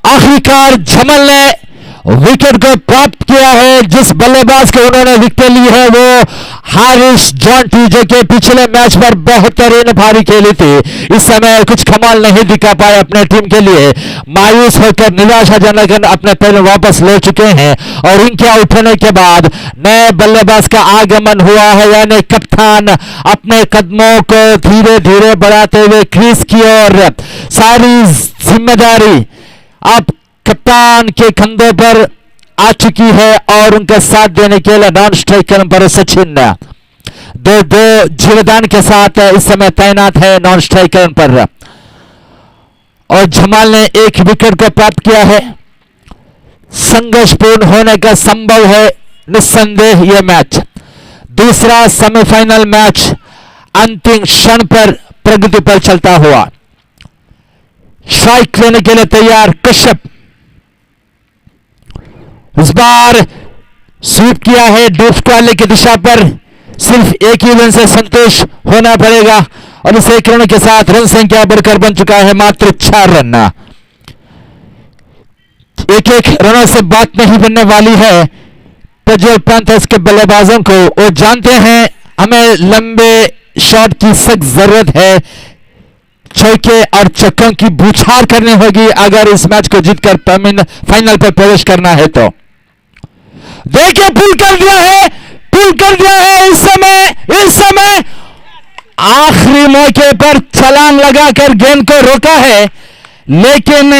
आखिरकार जमल ने विकेट को प्राप्त किया है। जिस बल्लेबाज को उन्होंने विकेट ली है वो हारिस जॉन्टी, जो कि पिछले मैच पर बेहतरीन पारी खेली थी, इस समय कुछ कमाल नहीं दिखा पाए अपने टीम के लिए, मायूस होकर निराशाजनक अपने पैर वापस ले चुके हैं। और इनके आउट होने के बाद नए बल्लेबाज का आगमन हुआ है, यानी कप्तान अपने कदमों को धीरे धीरे बढ़ाते हुए क्रीज की ओर सारी जिम्मेदारी अब कप्तान के कंधों पर आ चुकी है और उनका साथ देने के लिए नॉन स्ट्राइकर पर सचिन दो जीवदान के साथ इस समय तैनात है नॉन स्ट्राइकर पर। और जमाल ने 1 विकेट को प्राप्त किया है। संघर्षपूर्ण होने का संभव है निस्संदेह यह मैच। दूसरा सेमीफाइनल मैच अंतिम क्षण पर प्रगति पर चलता हुआ। स्ट्राइक लेने के लिए तैयार कश्यप, इस बार स्वीप किया है डीप स्क्वायर की दिशा पर। सिर्फ एक ही रन से संतोष होना पड़ेगा और इस एक रन के साथ रन संख्या बढ़कर बन चुका है मात्र 4 रन। एक रनों से बात नहीं बनने वाली है पंजाब पैंथर्स के बल्लेबाजों को। वो जानते हैं हमें लंबे शॉट की सख्त जरूरत है, चौके और चक्कों की बौछार करनी होगी अगर इस मैच को जीतकर फाइनल पर प्रवेश करना है तो। देखिए पुल कर दिया है, पुल कर दिया है। इस समय आखिरी मौके पर छलांग लगाकर गेंद को रोका है, लेकिन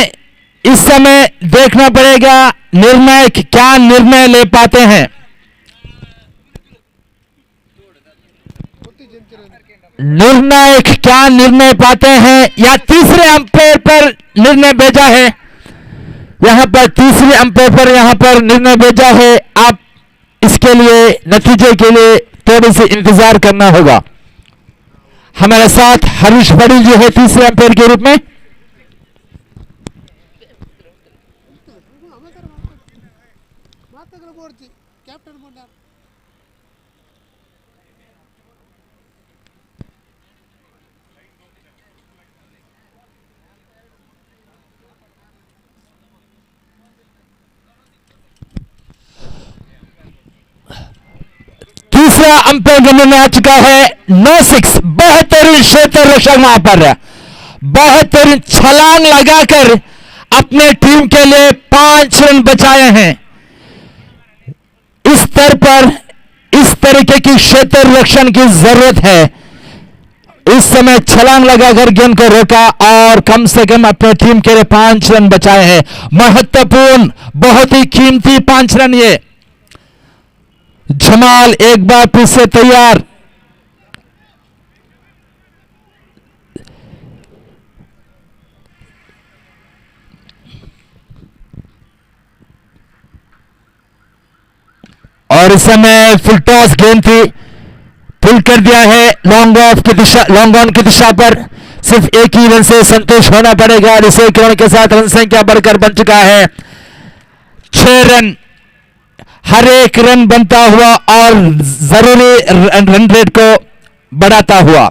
इस समय देखना पड़ेगा निर्णायक क्या निर्णय ले पाते हैं। निर्णायक क्या निर्णय पाते हैं या तीसरे अंपायर पर निर्णय भेजा है। यहां पर तीसरे अंपायर पर यहां पर निर्णय भेजा है। आप इसके लिए नतीजे के लिए थोड़ी सी इंतजार करना होगा। हमारे साथ हरीश बड़ी जी है तीसरे अंपायर के रूप में। कैप्टन बोला तीसरा अंपायर का निर्णय आ चुका है 9-6। बेहतरीन क्षेत्र रक्षक वहां पर बेहतरीन छलांग लगाकर अपने टीम के लिए 5 रन बचाए हैं। इस स्तर पर इस तरीके की क्षेत्र रक्षण की जरूरत है। इस समय छलांग लगाकर गेंद को रोका और कम से कम अपने टीम के लिए 5 रन बचाए हैं। महत्वपूर्ण बहुत ही कीमती 5 रन ये। जमाल एक बार फिर से तैयार। और इस समय फुल टॉस गेंद थी, पुल कर दिया है लॉन्ग ऑफ की दिशा, लॉन्ग ऑन की दिशा पर। सिर्फ एक ही रन से संतोष होना पड़ेगा और इस एक रन के साथ रन संख्या बढ़कर बन चुका है 6 रन। हर एक रन बनता हुआ और जरूरी रन रेट को बढ़ाता हुआ।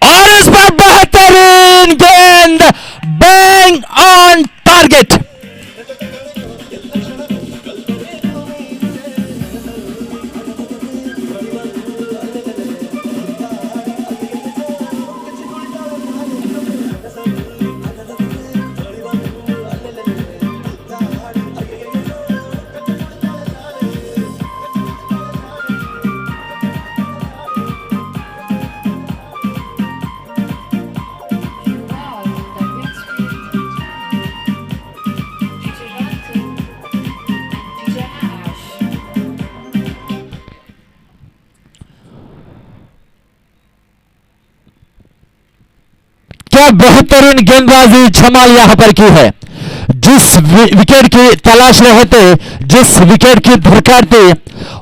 और इस बार बेहतरीन गेंद, बैंग ऑन टारगेट। क्या बेहतरीन गेंदबाजी जमाल यहां पर की है। जिस विकेट की तलाश रहे थे, जिस विकेट की दरकार थी,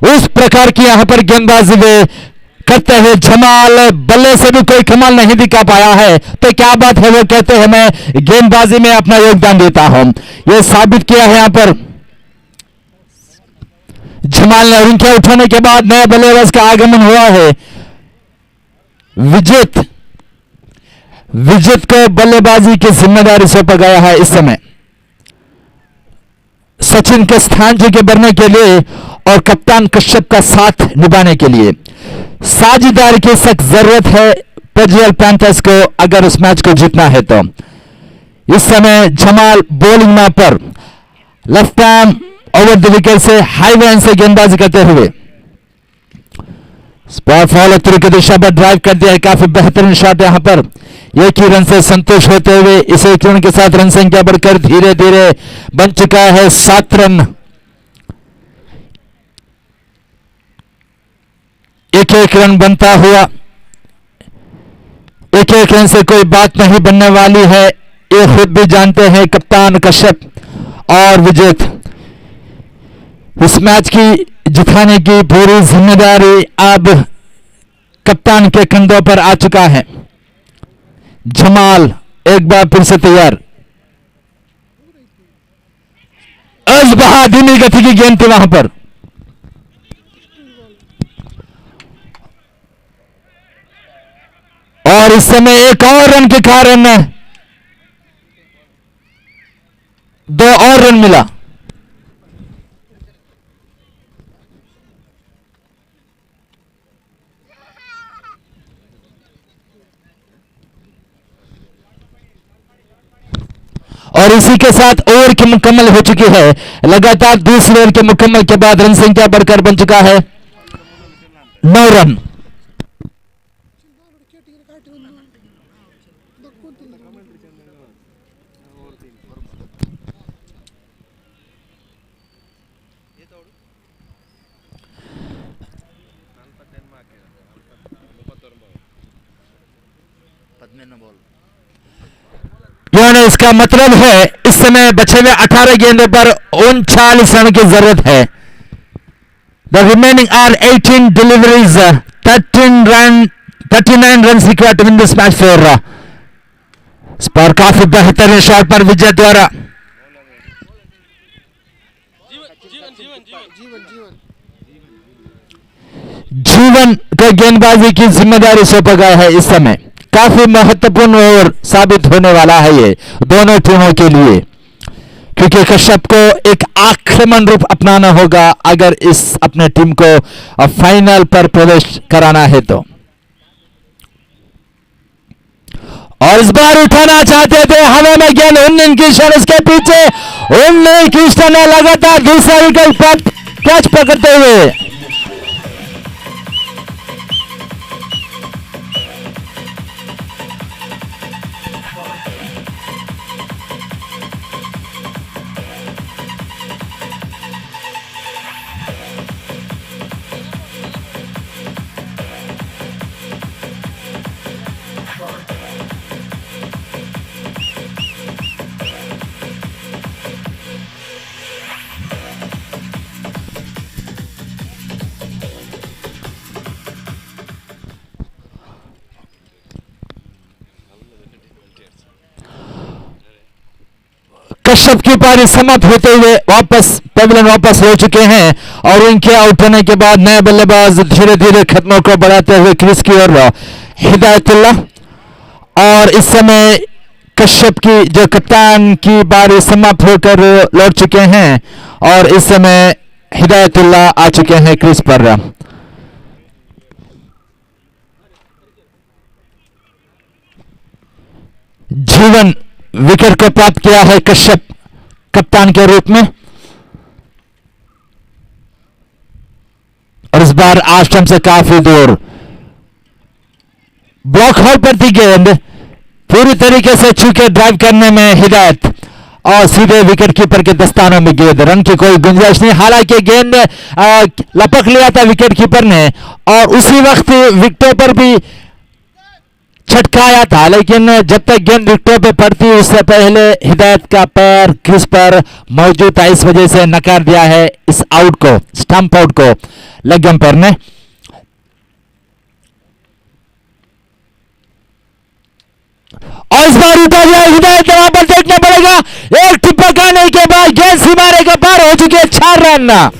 उस प्रकार की यहां पर गेंदबाजी वे करते हैं। जमाल बल्ले से भी कोई कमाल नहीं दिखा पाया है तो क्या बात है, वो कहते हैं मैं गेंदबाजी में अपना योगदान देता हूं। यह साबित किया है यहां पर जमाल ने। उनके उठाने के बाद नए बल्लेबाज का आगमन हुआ है विजित को बल्लेबाजी की जिम्मेदारी सौंपा गया है। इस समय सचिन के स्थान जगह बढ़ने के लिए और कप्तान कश्यप का साथ निभाने के लिए साझेदारी की सख्त जरूरत है पंजाब पैंथर्स को अगर उस मैच को जीतना है तो। इस समय जमाल बॉलिंग में पर left arm over the wicket से हाई लाइन से गेंदबाजी करते हुए स्पॉट फॉलो थ्रू की दिशा पर ड्राइव कर दिया है। काफी बेहतरीन शॉट यहां पर। एक ही रन से संतोष होते हुए इस एक रन के साथ रन संख्या बढ़कर धीरे धीरे बन चुका है 7 रन। एक एक रन बनता हुआ, एक एक रन से कोई बात नहीं बनने वाली है, ये खुद भी जानते हैं कप्तान कश्यप और विजेत। इस मैच की जिताने की पूरी जिम्मेदारी अब कप्तान के कंधों पर आ चुका है। जमाल एक बार फिर से तैयार। अजबहा धीमी गति की गेंद थी वहां पर, और इस समय एक और रन के कारण 2 और रन मिला। और इसी के साथ ओवर की मुकम्मल हो चुकी है। लगातार दूसरे ओवर के मुकम्मल के बाद रन संख्या बढ़कर बन चुका है 9 रन। इसका मतलब है इस समय बचे हुए 18 गेंदों पर 39 रन की जरूरत है। The remaining are 18 deliveries, 39 run required to win this match for. इस पर काफी बेहतरीन शॉट पर विजय द्वारा जीवन को गेंदबाजी की जिम्मेदारी सौंपा गया है। इस समय काफी महत्वपूर्ण ओवर साबित होने वाला है ये दोनों टीमों के लिए, क्योंकि कश्यप को एक आक्रमण रूप अपनाना होगा अगर इस अपने टीम को फाइनल पर प्रवेश कराना है तो। और इस बार उठाना चाहते थे हवा में गेंद उन्नीन किशन, उसके पीछे उन्नीन किशन ने लगातार दूसरा विकेट कैच पकड़ते हुए कश्यप की पारी समाप्त होते हुए पेविलियन वापस हो चुके हैं, और उनके आउट होने के बाद नए बल्लेबाज धीरे धीरे खत्मों को बढ़ाते हुए क्रीज की ओर हिदायतुल्लाह। और इस समय कश्यप की जो कप्तान की बारी समाप्त होकर लौट चुके हैं, और इस समय हिदायतुल्लाह आ चुके हैं क्रीज पर। जीवन विकेट को प्राप्त किया है कश्यप कप्तान के रूप में, और इस बार आश्रम से काफी दूर ब्लॉक होल पर थी गेंद, पूरी तरीके से छूके ड्राइव करने में हिदायत, और सीधे विकेट कीपर के दस्तानों में गेंद। रन की कोई गुंजाइश नहीं, हालांकि गेंद लपक लिया था विकेट कीपर ने, और उसी वक्त विकेटों पर भी छटकाया था, लेकिन जब तक गेंद विकेटों पे पड़ती उससे पहले हिदायत का पैर क्रीज पर मौजूद था, इस वजह से नकार दिया है इस आउट को, स्टंप आउट को लेग अंपायर ने। और इस बार उठा गया हिदायत, वहां पर देखना पड़ेगा, एक टिप्पा खाने के बाद गेंद सीमारे के पार हो चुकी है, 4 रन।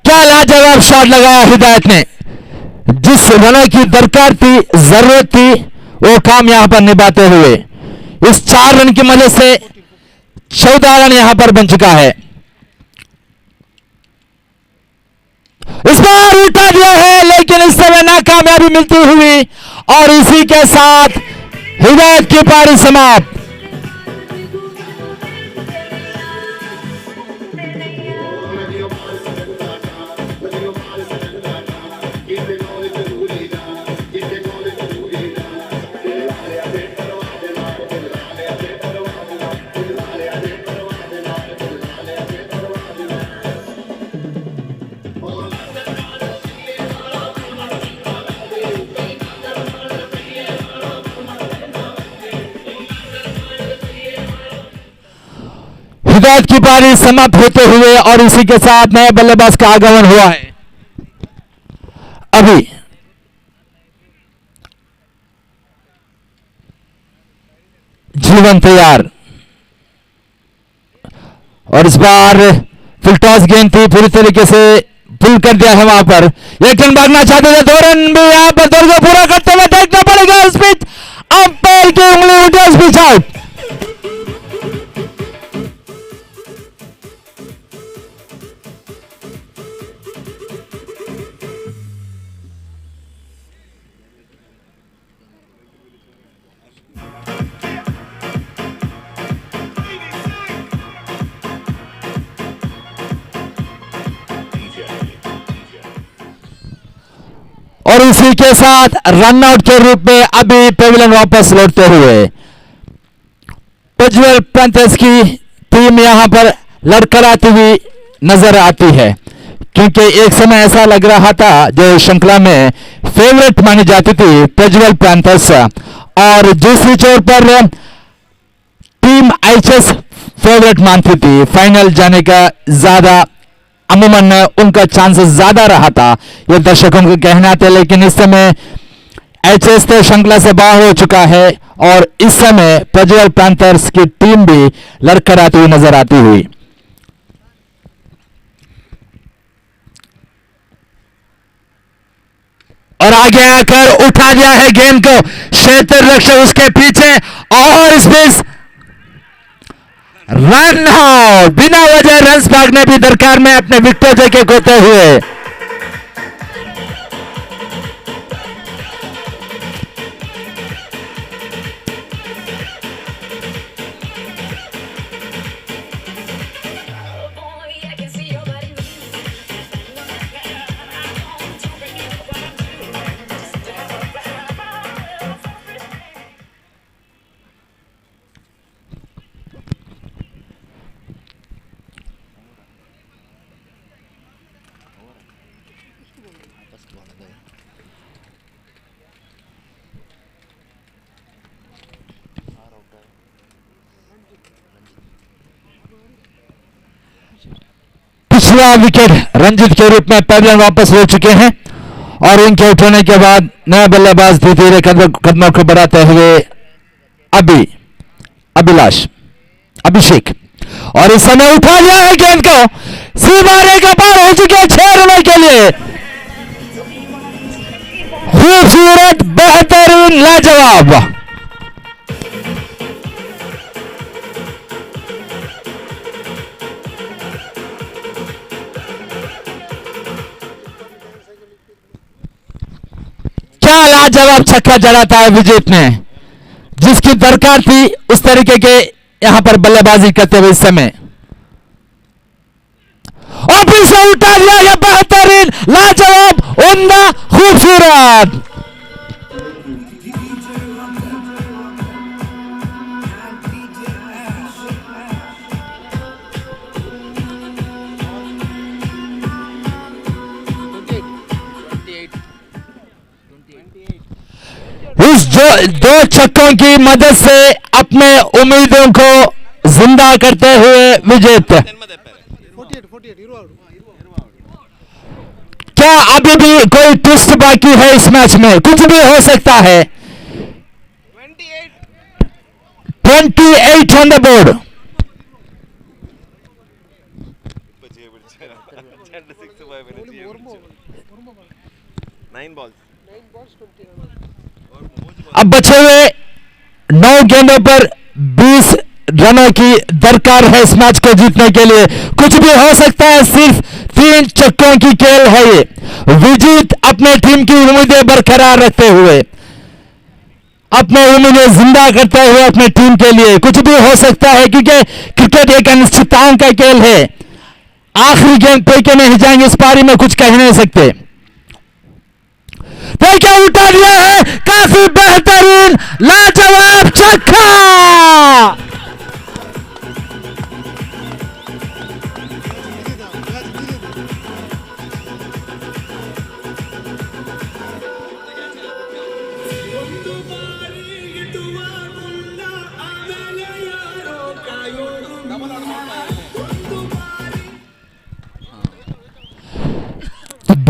क्या लाजवाब शॉट लगाया हिदायत ने, जिस रनों की दरकार थी, जरूरत थी, वो काम यहां पर निभाते हुए इस 4 रन की मदद से 14 रन यहां पर बन चुका है। इस बार उठा दिया है, लेकिन इस समय नाकामयाबी मिलती हुई, और इसी के साथ हिदायत की पारी समाप्त। बैट की पारी समाप्त होते हुए और इसी के साथ नए बल्लेबाज का आगमन हुआ है। अभी जीवन तैयार और इस बार फुल टॉस गेंद थी, पूरी तरीके से पुल कर दिया है। वहां पर एक रन भागना चाहते थे, 2 रन भी यहां पर दौड़ को पूरा करते हुए देखना पड़ेगा। उस पिच अंपायर की उंगली उठे, उस पिच आउट। और इसी के साथ रन आउट के रूप में अभी पेविलियन वापस लौटते हुए प्रज्वल पैंथर्स की टीम यहां पर लड़खड़ाती हुई नजर आती है, क्योंकि एक समय ऐसा लग रहा था जो श्रृंखला में फेवरेट मानी जाती थी प्रज्वल पैंथर्स, और दूसरी छोर पर टीम एचएस फेवरेट मानती थी। फाइनल जाने का ज्यादा अमूमन उनका चांसेस ज्यादा रहा था, ये दर्शकों का कहना था। लेकिन इस समय एचएस तो श्रृंखला से बाहर हो चुका है और इस समय प्रज्वल पैंथर्स की टीम भी लड़खड़ाती हुई नजर आती हुई। और आगे आकर उठा दिया है गेंद को क्षेत्र रक्षक उसके पीछे, और इस बीच रन आउट। बिना वजह रन भागने भी दरकार में अपने विकेट जगह खोते हुए। पिछला विकेट रंजित के रूप में पेविलियन वापस ले चुके हैं और इनके उठने के बाद नया बल्लेबाज धीरे धीरे कदमों को बढ़ाते हुए अभिषेक, और इस समय उठा लिया है गेंद को, सीमारे का पार हो चुके 6 रनों के लिए। खूबसूरत, बेहतरीन, लाजवाब। क्या लाजवाब छक्का जड़ा था विजेत ने, जिसकी दरकार थी उस तरीके के यहां पर बल्लेबाजी करते हुए इस समय। और फिर से उठा लिया यह बेहतरीन, लाजवाब, उम्दा, खूबसूरत। इस दो छक्कों की मदद से अपने उम्मीदों को जिंदा करते हुए विजेत। क्या अभी भी कोई ट्विस्ट बाकी है इस मैच में? कुछ भी हो सकता है। 28 ऑन द बोर्ड। अब बचे हुए 9 गेंदों पर 20 रनों की दरकार है इस मैच को जीतने के लिए। कुछ भी हो सकता है, सिर्फ 3 छक्कों की खेल है ये। विजेत अपने टीम की उम्मीदें बरकरार रखते हुए, अपने उम्मीदें जिंदा करते हुए अपने टीम के लिए। कुछ भी हो सकता है, क्योंकि क्रिकेट एक अनिश्चितताओं का खेल है। आखिरी गेंद पे के नहीं जाएंगे, इस पारी में कुछ कह नहीं सकते। देखिए उठा दिया है, काफी बेहतरीन, लाजवाब छक्का।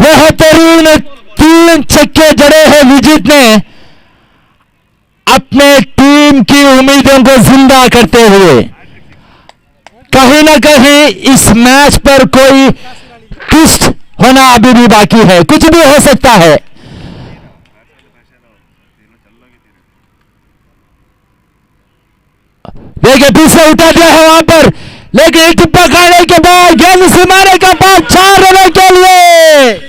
बेहतरीन 3 छक्के जड़े हैं विजित ने अपने टीम की उम्मीदों को जिंदा करते हुए। कहीं ना कहीं इस मैच पर कोई ट्विस्ट होना अभी भी बाकी है, कुछ भी हो सकता है। देखिए पीछे उठा दिया है वहां पर, लेकिन टिप्पा खाने के बाद गेंद से मारे का बाद 4 रनों के लिए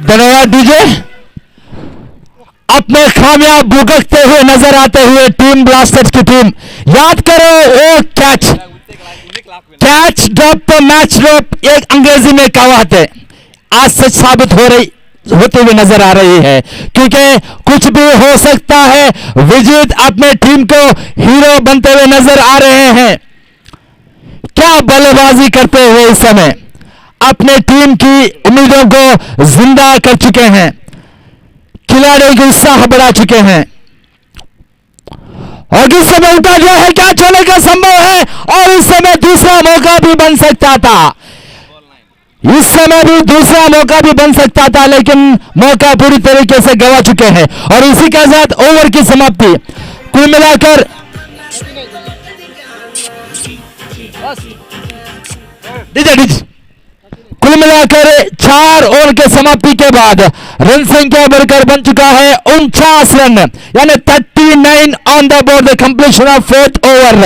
धन्यवाद दीजिए। अपने खामियाब भुगतते हुए नजर आते हुए टीम ब्लास्टर्स की टीम, याद करो वो कैच ड्रॉप पे मैच ड्रॉप एक अंग्रेजी में कहावत है, आज सच साबित होते हुए नजर आ रही है, क्योंकि कुछ भी हो सकता है। विजित अपने टीम को हीरो बनते हुए नजर आ रहे हैं। क्या बल्लेबाजी करते हुए इस समय अपने टीम की उम्मीदों को जिंदा कर चुके हैं, खिलाड़ियों की उत्साह बढ़ा चुके हैं। और इस समय उठा गया है, क्या चलने का संभव है, और इस समय दूसरा मौका भी बन सकता था, इस समय भी दूसरा मौका भी बन सकता था, लेकिन मौका पूरी तरीके से गवा चुके हैं। और इसी के साथ ओवर की समाप्ति। कुल मिलाकर कुल मिलाकर 4 ओवर के समाप्ति के बाद रन संख्या बढ़कर बन चुका है 49 रन, यानी 39 on the board, the completion of 4th over.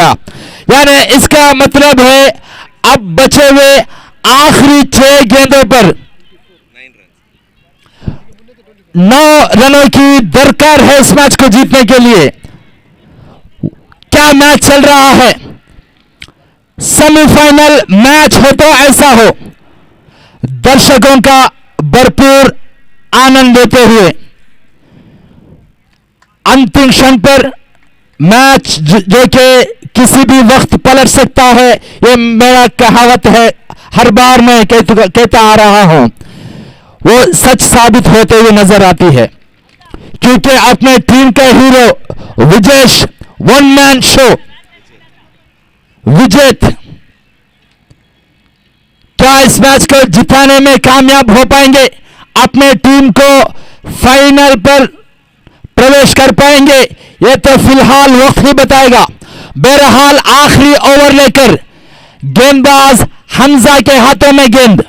यानी इसका मतलब है अब बचे हुए आखिरी 6 गेंदों पर 9 रनों की दरकार है इस मैच को जीतने के लिए। क्या मैच चल रहा है, सेमीफाइनल मैच हो तो ऐसा हो, दर्शकों का भरपूर आनंद लेते हुए अंतिम क्षण पर मैच जो कि किसी भी वक्त पलट सकता है, ये मेरा कहावत है, हर बार मैं कहता आ रहा हूं, वो सच साबित होते हुए नजर आती है, क्योंकि अपने टीम का hero Vijesh one man show विजेत क्या इस मैच को जिताने में कामयाब हो पाएंगे, अपने टीम को फाइनल पर प्रवेश कर पाएंगे, ये तो फिलहाल वक्त ही बताएगा। बहरहाल आखिरी ओवर लेकर गेंदबाज हमजा के हाथों में गेंद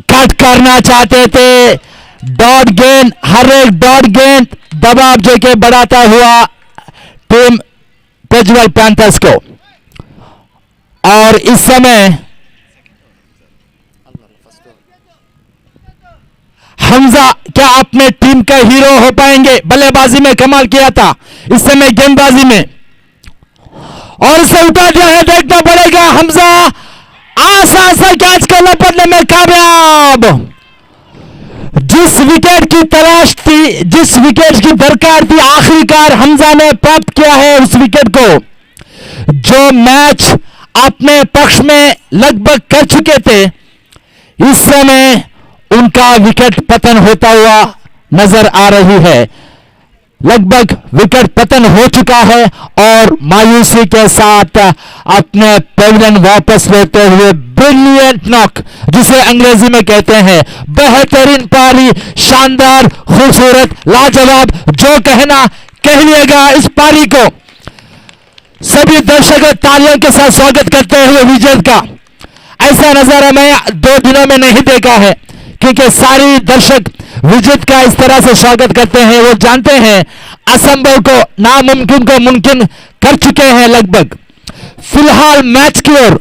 कट करना चाहते थे, डॉट गेंद, हर एक डॉट गेंद दबाव जो के बढ़ाता हुआ टीम प्रज्वल पैंथर्स को। और इस समय हमजा क्या अपने टीम का हीरो हो पाएंगे, बल्लेबाजी में कमाल किया था, इस समय गेंदबाजी में, और इसे उठा दिया है, देखना पड़ेगा हमजा आसान से कैच को लपटने में कामयाब। जिस विकेट की तलाश थी, जिस विकेट की दरकार थी, आखिरकार हमजा ने प्राप्त किया है उस विकेट को, जो मैच अपने पक्ष में लगभग कर चुके थे। इस समय उनका विकेट पतन होता हुआ नजर आ रही है, लगभग विकेट पतन हो चुका है, और मायूसी के साथ अपने पेविलियन वापस लेते हुए ब्रिलियंट नॉक, जिसे अंग्रेजी में कहते हैं, बेहतरीन पारी, शानदार, खूबसूरत, लाजवाब, जो कहना कह लिएगा इस पारी को। सभी दर्शक तालियों के साथ स्वागत करते हुए विजेत का। ऐसा नजारा मैं 2 दिनों में नहीं देखा है, क्योंकि सारी दर्शक विजेत का इस तरह से स्वागत करते हैं, वो जानते हैं असंभव को, नामुमकिन को मुमकिन कर चुके हैं लगभग। फिलहाल मैच की ओर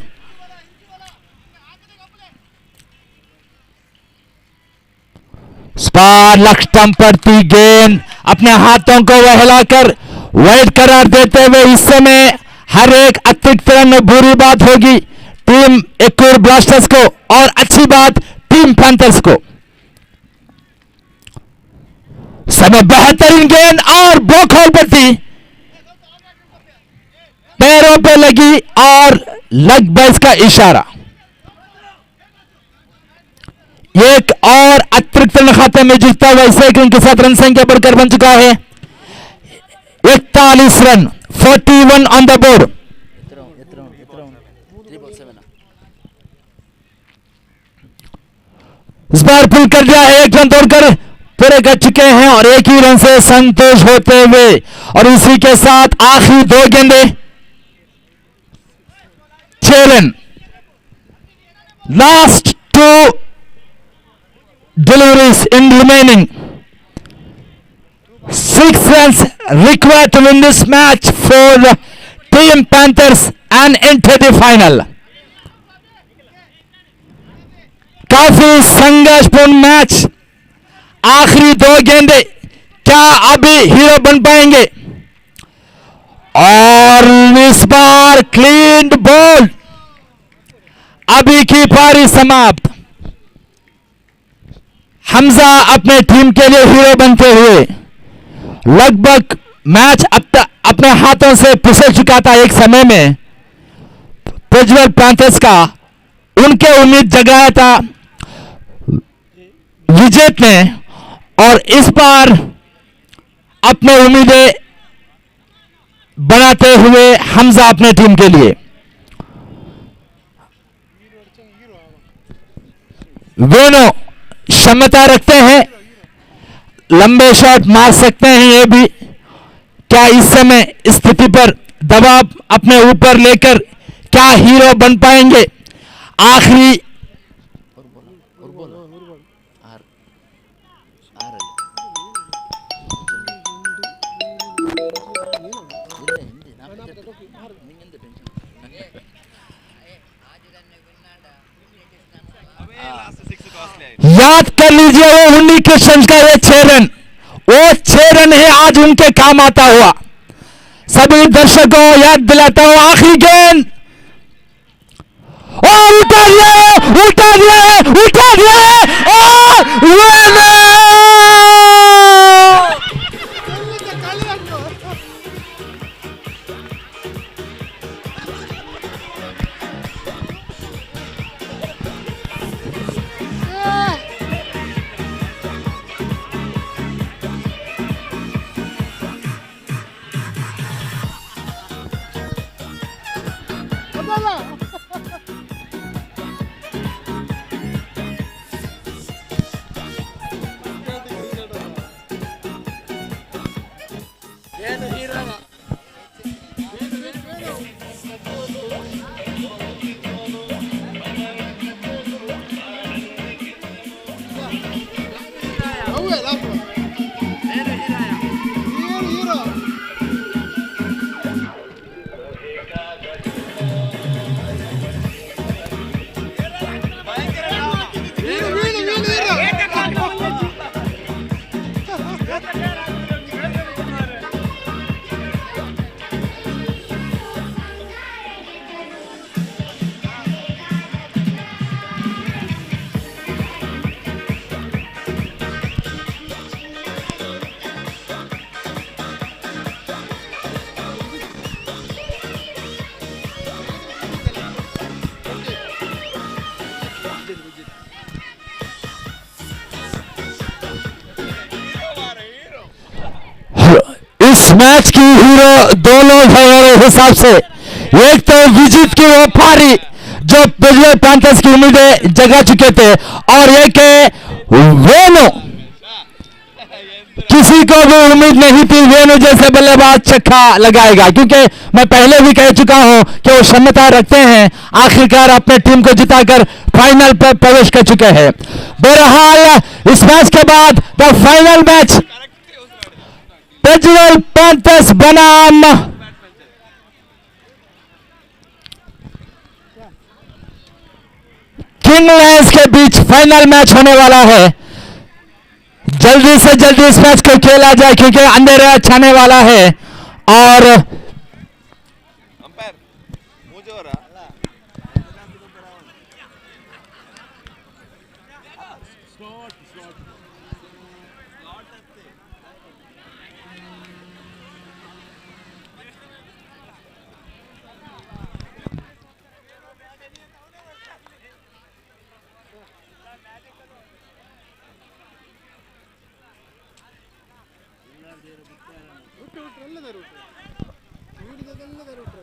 स्पार लक्ष्य स्टंप पर थी गेंद, अपने हाथों को वहलाकर वाइड करार देते हुए इस समय हर एक अतिरिक्त रन में बुरी बात होगी टीम यक्कुर ब्लास्टर्स को, और अच्छी बात टीम पैंथर्स को। समय बेहतरीन गेंद और ब्लॉक होल पट्टी पैरों पे लगी और लेग बाइस का इशारा। एक और अतिरिक्त रन खाते में जुटता हुआ इसे उनके साथ रन संख्या बढ़कर बन चुका है 41 रन, 41 ऑन द बोर्ड। इस बार पुल कर दिया है, एक रन तोड़कर पूरे कर चुके हैं और एक ही रन से संतोष होते हुए, और इसी के साथ आखिरी दो गेंदे 6 रन। Last two deliveries in remaining 6 runs required to win this match for Team Panthers and enter the final. काफी संघर्षपूर्ण मैच, आखिरी दो गेंदे, क्या अभी हीरो बन पाएंगे? और इस बार क्लीन बॉल, अभी की पारी समाप्त। हमजा अपने टीम के लिए हीरो बनते हुए लगभग मैच अपने हाथों से फिसल चुका था एक समय में। पिजवल पैंथर्स का उनके उम्मीद जगाया था विजेत ने, और इस बार अपने उम्मीदें बनाते हुए हमजा अपने टीम के लिए। वेनो क्षमता रखते हैं, लंबे शॉट मार सकते हैं ये भी। क्या इस समय स्थिति पर दबाव अपने ऊपर लेकर क्या हीरो बन पाएंगे? आखिरी याद कर लीजिए वो उन्नी कृष्ण का ये 6 रन, वो 6 रन है आज उनके काम आता हुआ। सभी दर्शकों याद दिलाता हूं, आखिरी गेंद और उठा दिया, उठा दिया, उठा दिया और इस मैच की हीरो दो लोग हैं मेरे हिसाब से। एक तो विजित की वो पारी जो पिजवल पैंथर्स की उम्मीदें जगा चुके थे, और एक वेनो, किसी को भी उम्मीद नहीं थी वेनो जैसे बल्लेबाज छक्का लगाएगा, क्योंकि मैं पहले भी कह चुका हूं कि वो क्षमता रखते हैं। आखिरकार अपने टीम को जिताकर फाइनल पर प्रवेश कर चुके हैं। बहरहाल इस मैच के बाद द फाइनल मैच पिजवल पैंथर्स बनाम किंग लायंस के बीच फाइनल मैच होने वाला है। जल्दी से जल्दी इस मैच को खेला जाए क्योंकि अंधेरा छाने वाला है। और ಒಳ್ಳೆದ ರೂಟ್ ಹಿಡಿದದೆಲ್ಲದ ರೂಟ್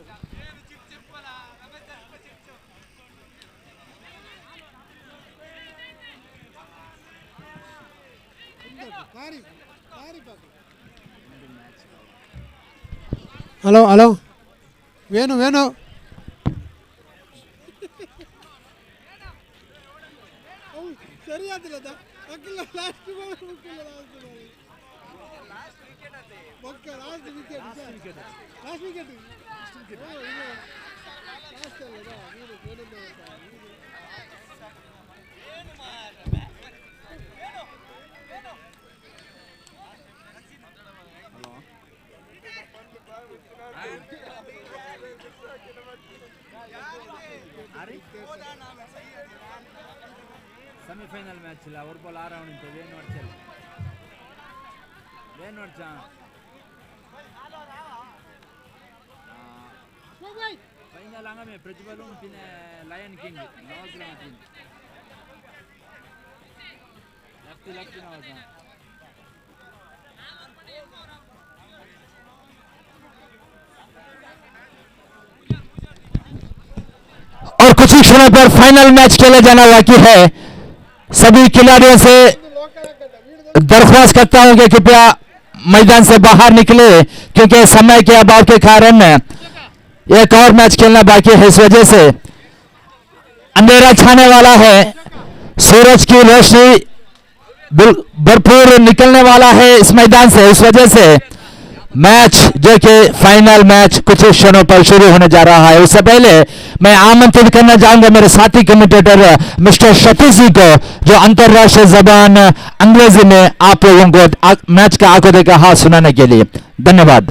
ಕಾರಿ ಕಾರಿ ಪಾಕ ಹಲೋ ಹಲೋ ವೇಣು ವೇಣು ಸರಿಯಾದಿಲ್ಲ ಅಕ್ಕಿಲ್ಲ last last wicket last wicket last ಅಲ್ಲ ಸೆಮಿಫೈನಲ್ ಮ್ಯಾಚ್ ಇಲ್ಲ ಅವ್ರ ಬಾಲ್ 6 ರೌಂಡ್ ಇಂತ വേൻ നോടിച്ചാ ഫൈനൽ അങ്ങനെ പ്രതിഫലവും പിന്നെ ലയൺ കിങ് നോക്കിലാണ് ലെഫ്റ്റ് നോക്കാം और कुछ ही क्षणों पर फाइनल मैच खेला जाना बाकी है। सभी खिलाड़ियों से दरख्वास्त करता हूं कि कृपया मैदान से बाहर निकले क्योंकि समय के अभाव के कारण एक और मैच खेलना बाकी है। इस वजह से अंधेरा छाने वाला है, सूरज की रोशनी भरपूर निकलने वाला है इस मैदान से। इस वजह से मैच जो कि फाइनल मैच कुछ ही क्षणों पर शुरू होने जा रहा है। उससे पहले मैं आमंत्रित करना चाहूंगा मेरे साथी कमेंटेटर मिस्टर सतीश जी को, जो अंतर्राष्ट्रीय जबान अंग्रेजी में आप लोगों को मैच का आंखों देखा हाथ सुनाने के लिए धन्यवाद।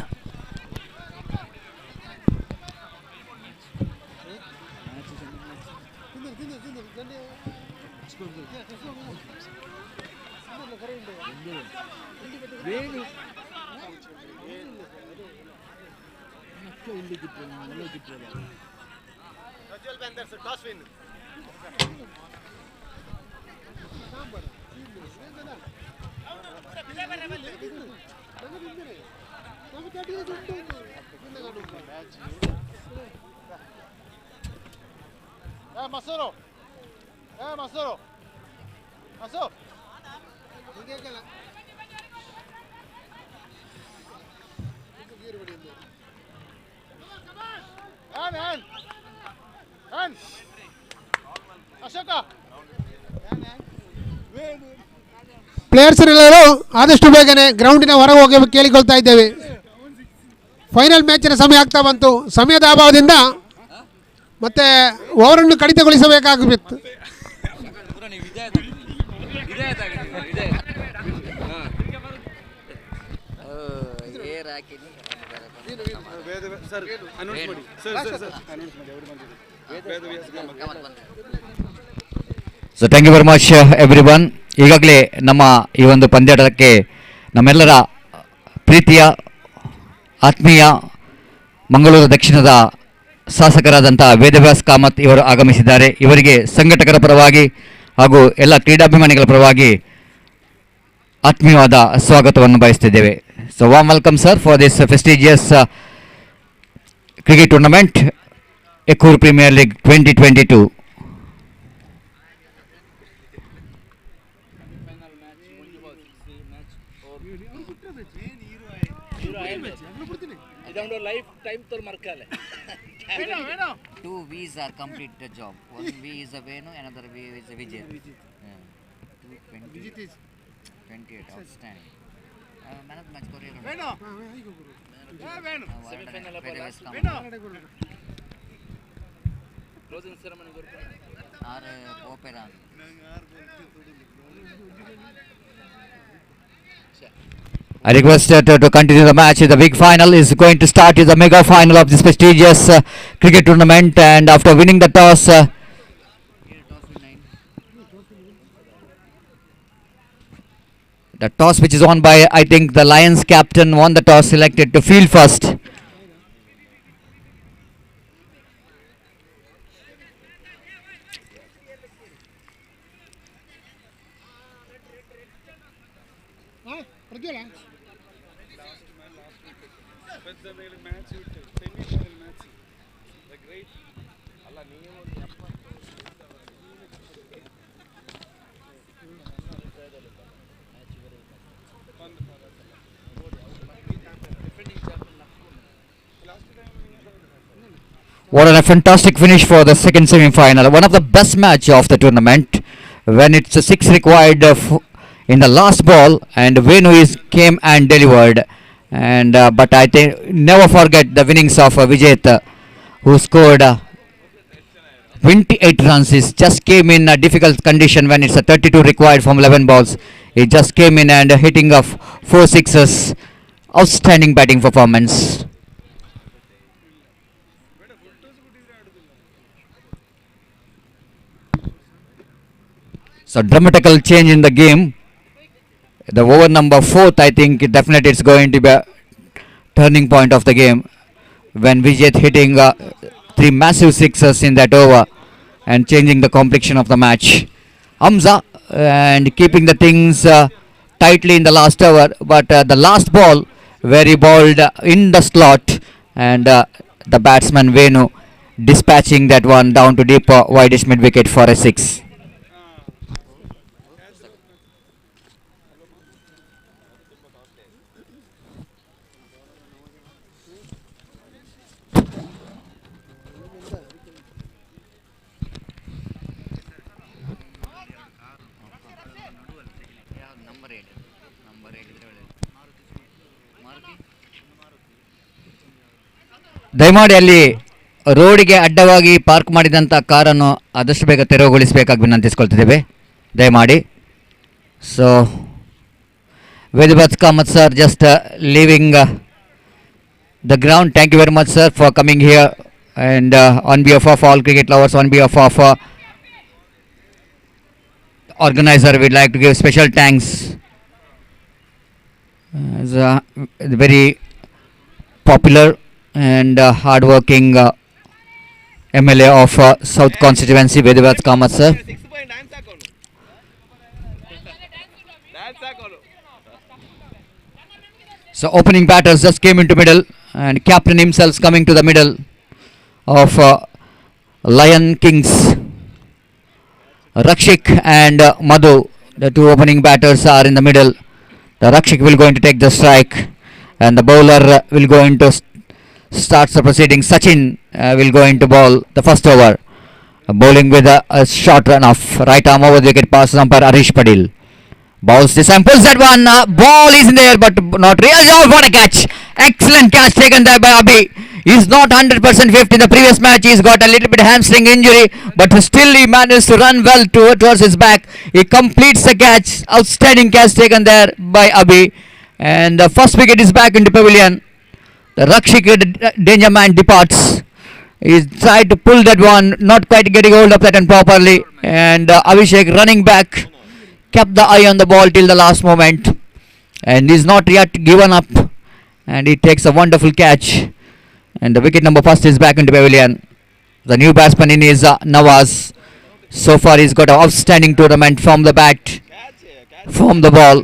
Masoro, Masoro, Masoro. ಪ್ಲೇಯರ್ಸ್ ಎಲ್ಲರೂ ಆದಷ್ಟು ಬೇಗನೆ ಗ್ರೌಂಡಿನ ಹೊರಗೆ ಹೋಗಿ ಕೇಳಿಕೊಳ್ತಾ ಇದ್ದೇವೆ. ಫೈನಲ್ ಮ್ಯಾಚಿನ ಸಮಯ ಆಗ್ತಾ ಬಂತು. ಸಮಯದ ಅಭಾವದಿಂದ ಮತ್ತೆ ಓವರನ್ನು ಕಡಿತಗೊಳಿಸಬೇಕಾಗಿತ್ತು. So thank you very much everyone. ಈಗಾಗಲೇ ನಮ್ಮ ಈ ಒಂದು ಪಂದ್ಯಾಟಕ್ಕೆ ನಮ್ಮೆಲ್ಲರ ಪ್ರೀತಿಯ ಆತ್ಮೀಯ ಮಂಗಳೂರು ದಕ್ಷಿಣದ ಶಾಸಕರಾದಂಥ ವೇದವ್ಯಾಸ್ ಕಾಮತ್ ಇವರು ಆಗಮಿಸಿದ್ದಾರೆ. ಇವರಿಗೆ ಸಂಘಟಕರ ಪರವಾಗಿ ಹಾಗೂ ಎಲ್ಲ ಕ್ರೀಡಾಭಿಮಾನಿಗಳ ಪರವಾಗಿ ಆತ್ಮೀಯವಾದ ಸ್ವಾಗತವನ್ನು ಬಯಸ್ತಿದ್ದೇವೆ. So warm welcome sir for this prestigious cricket tournament Yekkur premier league 2022. Two V's are complete the job. One V is a Venu, another V is a Vijay. 28, outstanding. Man of the match career. Venu. Closing ceremony. Opera. I request to continue the match. The big final is going to start. Is the mega final of this prestigious cricket tournament, and after winning the toss, The toss which is won by, I think, the Lions captain won the toss, selected to field first. What a fantastic finish for the second semi-final. One of the best match of the tournament, when it's a six required in the last ball, and Venu is came and delivered. And but I think never forget the winnings of Vijay, who scored 28 runs. He just came in a difficult condition when it's a 32 required from 11 balls. He just came in and hitting of 4 sixes. Outstanding batting performance. So dramatical change in the game. The over number 4th, I think definitely it's going to be a turning point of the game, when Vijay hitting 3 massive sixes in that over and changing the complexion of the match. Hamza and keeping the things tightly in the last over, but the last ball where he bowled in the slot, and the batsman Venu dispatching that one down to deep wideish mid wicket for a 6. ದಯಮಾಡಿ ಅಲ್ಲಿ ರೋಡಿಗೆ ಅಡ್ಡವಾಗಿ park ಮಾಡಿದಂಥ ಕಾರನ್ನು ಆದಷ್ಟು ಬೇಗ ತೆರವುಗೊಳಿಸಬೇಕಾಗಿ ವಿನಂತಿಸ್ಕೊಳ್ತಿದ್ದೇವೆ, ದಯಮಾಡಿ. ಸೊ ವೇದಬಾತ್ Kamath sir just leaving the ground. Thank you very much sir for coming here, and on behalf of all cricket lovers, on behalf of organizer, we'd like to give special thanks as a very popular and hard-working MLA of South Constituency, Vedavat Kamath sir. So opening batters just came into middle, and captain himself coming to the middle of Lion Kings. Rakshik and Madhu, the two opening batters, are in the middle. The Rakshik will going to take the strike, and the bowler will go into starts the proceeding. Sachin will go into bowl the first over, bowling with a short run off right arm over the wicket pass umpire Arish Padil. Bowls this time, pulls that one. Ball is in there, but not real. Oh, what a catch! Excellent catch taken there by Abhi. He's not 100% fit. In the previous match, he's got a little bit hamstring injury, but still he managed to run well towards his back. He completes the catch. Outstanding catch taken there by Abhi. And the first wicket is back into pavilion. The Rakshik danger man departs. He's tried to pull that one, not quite getting hold of that one properly. And Abhishek running back, kept the eye on the ball till the last moment. And he's not yet given up. And he takes a wonderful catch. And the wicket number first is back into pavilion. The new batsman in is Nawaz. So far he's got an outstanding tournament from the bat, from the ball.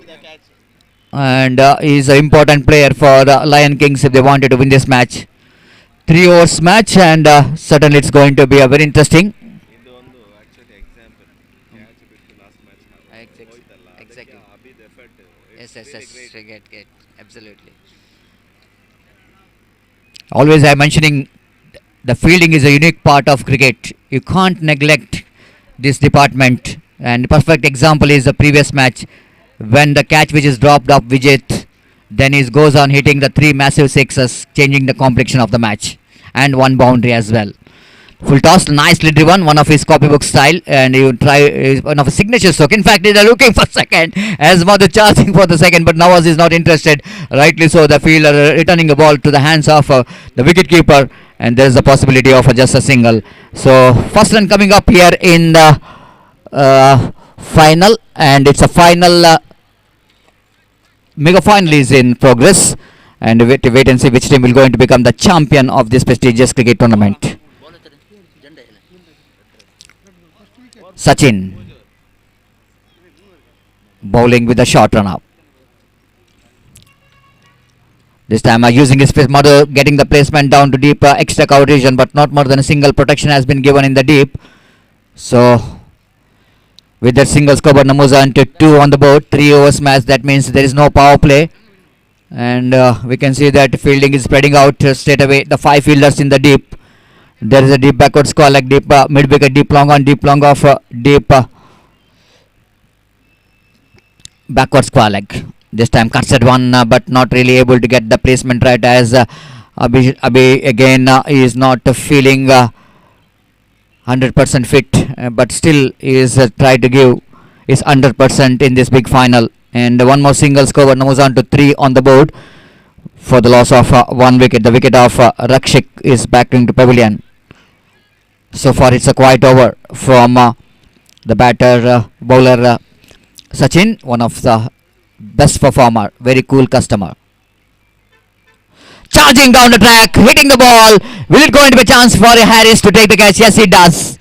And he's an important player for Lion Kings if they wanted to win this match. 3 overs match, and certainly it's going to be a very interesting. Exactly. Yes, get absolutely. Always I'm mentioning the fielding is a unique part of cricket. You can't neglect this department. And perfect example is the previous match, when the catch which is dropped off Vijay, then he goes on hitting the 3 massive sixes, changing the complexion of the match, and 1 boundary as well. Full toss, nicely driven, one of his copybook style, and you try one of his signature stroke. In fact, they're looking for second, as Madhu charging for the second, but Nawaz is not interested. Rightly so, the fielder returning the ball to the hands of the wicket keeper, and there's the possibility of just a single. So first run coming up here in the final, and it's a final mega final is in progress, and wait and see which team will going to become the champion of this prestigious cricket tournament. Sachin bowling with a short run up. This time using his space, Mother getting the placement down to deep extra cover region, but not more than a single protection has been given in the deep. So with that single scoreboard, Namuzan to 2 on the board, 3 overs match. That means there is no power play, and we can see that fielding is spreading out straight away. The 5 fielders in the deep. There is a deep backward square like deep mid wicket, deep long on, deep long off, deep backward square leg. This time cuts at one, but not really able to get the placement right, as Abhi again is not feeling 100% fit, but still is try to give is 100% in this big final. And one more single score, moves on to 3 on the board for the loss of 1 wicket. The wicket of Rakshik is back into pavilion. So far it's a quiet over from the batter bowler Sachin, one of the best performer, very cool customer. Charging down the track, hitting the ball. Will it going to be a chance for Harris to take the catch? Yes, it does.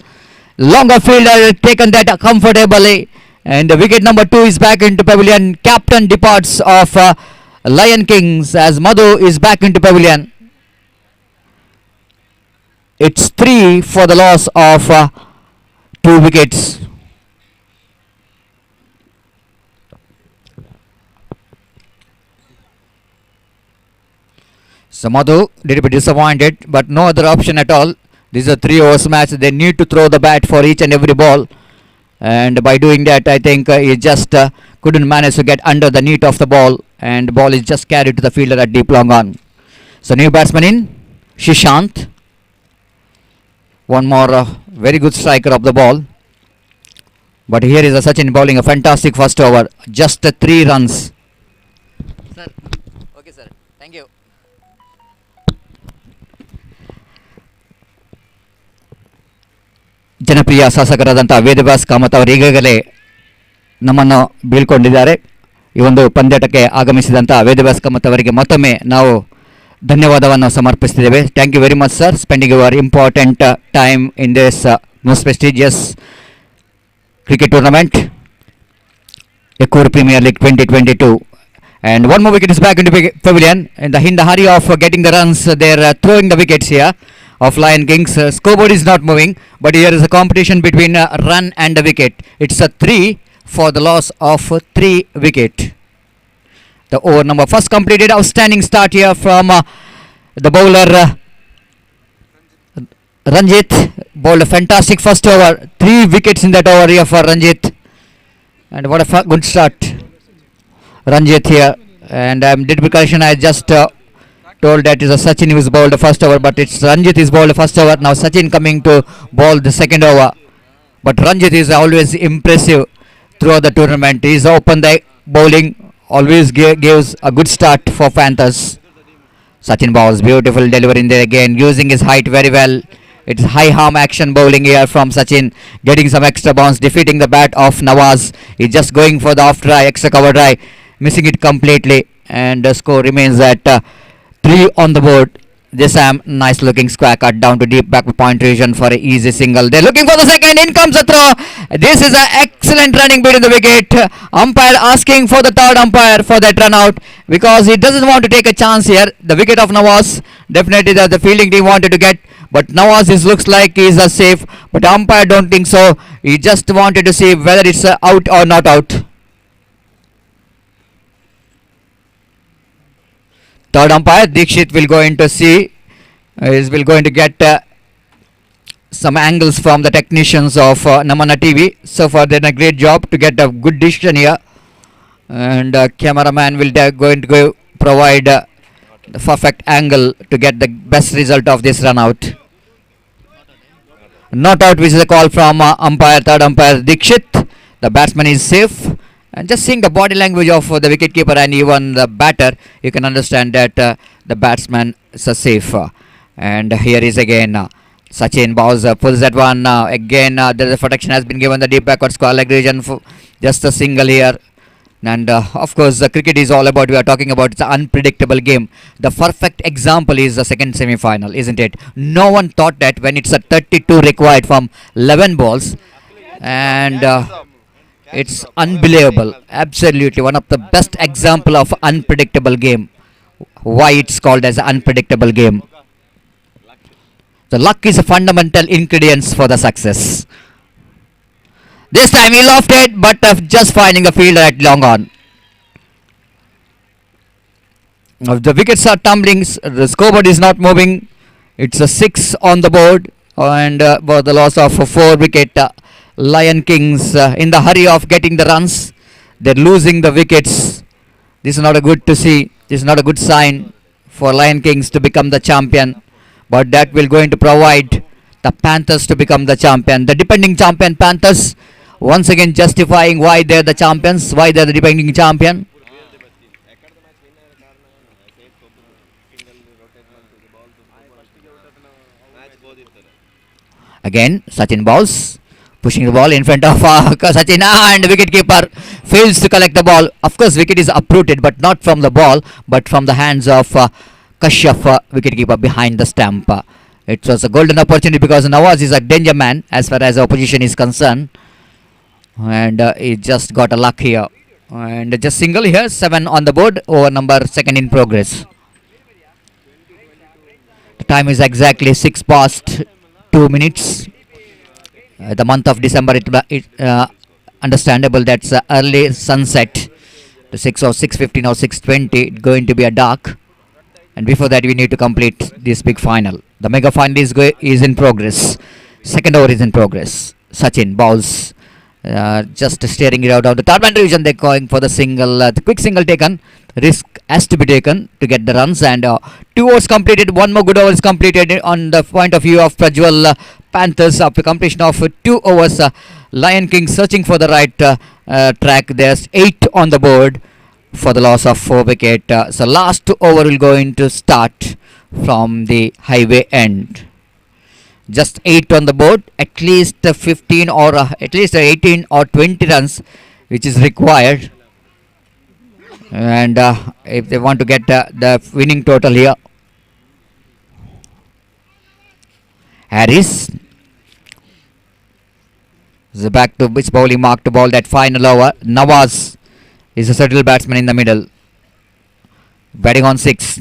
Longer fielder taken that comfortably, and the wicket number 2 is back into pavilion. Captain departs of Lion Kings as Madhu is back into pavilion. It's 3 for the loss of 2 wickets. So Madhu did be disappointed, but no other option at all. This is a 3 overs match. They need to throw the bat for each and every ball, and by doing that, I think he just couldn't manage to get under the net of the ball, and the ball is just carried to the fielder at deep long on. So new batsman in, Shishant. One more very good striker of the ball. But here is a Sachin bowling a fantastic first over. Just 3 runs. Sir. Okay, sir. Thank you. ಜನಪ್ರಿಯ ಶಾಸಕರಾದಂಥ ವೇದವ್ಯಾಸ್ ಕಾಮತ್ ಅವರು ಈಗಾಗಲೇ ನಮ್ಮನ್ನು ಬೀಳ್ಕೊಂಡಿದ್ದಾರೆ. ಈ ಒಂದು ಪಂದ್ಯಾಟಕ್ಕೆ ಆಗಮಿಸಿದಂಥ ವೇದವ್ಯಾಸ್ ಕಾಮತ್ ಅವರಿಗೆ ಮತ್ತೊಮ್ಮೆ ನಾವು ಧನ್ಯವಾದವನ್ನು ಸಮರ್ಪಿಸ್ತಿದ್ದೇವೆ. Thank you very much sir, spending your important time in this most prestigious cricket tournament, Yekkur Premier League 2022. And one more wicket is back into pavilion. In the hurry of getting the runs, they're throwing the wickets here of Lion Kings. Scoreboard is not moving, but here is a competition between run and the wicket. It's a 3 for the loss of 3 wicket. The over number first completed. Outstanding start here from the bowler Ranjit. Bowled a fantastic first over. 3 wickets in that over here for Ranjit. And what a good start, Ranjit here. And did be correction. I just told that is a Sachin who is bowled the first over, but it's Ranjit is bowled the first over. Now Sachin coming to bowl the second over. But Ranjit is always impressive throughout the tournament. He's open the bowling, always gives a good start for Panthers. Sachin bowls beautiful delivery in there again, using his height very well. It's high harm action bowling here from Sachin, getting some extra bounce, defeating the bat of Nawaz. He's just going for the off try, extra cover try, missing it completely, and the score remains at 3 on the board. This time, nice looking square cut down to deep back point region for an easy single. They're looking for the second. In comes the throw. This is an excellent running between the wicket. Umpire asking for the third umpire for that run out, because he doesn't want to take a chance here. The wicket of Nawaz, definitely the fielding team wanted to get, but Nawaz looks like he's safe, but umpire don't think so. He just wanted to see whether it's out or not out. Third umpire Dikshit will go in to see, will going to get some angles from the technicians of Namana TV. So far they've done a great job to get a good decision here, and cameraman will going to go provide the perfect angle to get the best result of this run out. Not out, which is a call from umpire, third umpire Dikshit. The batsman is safe. And just seeing the body language of the wicketkeeper and even the batter, you can understand that the batsman is safe. And here is again Sachin Bowles pulls that one. Again, there is a protection has been given the deep backward square leg region. For just a single here. And of course, cricket is all about, we are talking about, it's an unpredictable game. The perfect example is the second semi-final, isn't it? No one thought that when it's a 32 required from 11 balls, and it's unbelievable. Absolutely one of the best example of unpredictable game. Why it's called as an unpredictable game? The luck is a fundamental ingredient for the success. This time he lofted, but just finding the fielder at long on. Now the wickets are tumbling, the scoreboard is not moving. It's a 6 on the board, and for the loss of 4 wicket. Lion Kings in the hurry of getting the runs, they're losing the wickets. This is not a good to see. This is not a good sign for Lion Kings to become the champion. But that will going to provide the Panthers to become the champion. The defending champion Panthers once again justifying why they're the champions, why they're the defending champion. Again, Sachin balls, pushing the ball in front of Sachin, and wicketkeeper fails to collect the ball. Of course, wicket is uprooted, but not from the ball, but from the hands of Kashyap, wicketkeeper behind the stump. It was a golden opportunity because Nawaz is a danger man as far as the opposition is concerned, and he just got a luck here, and just single here. 7 on the board, over number second in progress. The time is exactly 6 past 2 minutes. The month of December, it understandable, that's early sunset. The 6 or 6:15 or 6:20, it's going to be a dark, and before that we need to complete this big final. The mega final is in progress. Second over is in progress. Sachin bowls, just staring it out of the Tarman region. They're going for the single, the quick single taken. Risk has to be taken to get the runs, and 2 overs completed. One more good over is completed on the point of view of Prajwal Panthers after completion of 2 overs. Lion King searching for the right track. There's 8 on the board for the loss of 4 wicket. So last over will going to start from the highway end. Just 8 on the board. At least 15 or at least 18 or 20 runs, which is required. And if they want to get the winning total here. Harris is back to his bowling mark to ball that final over. Nawaz is a settled batsman in the middle, batting on 6.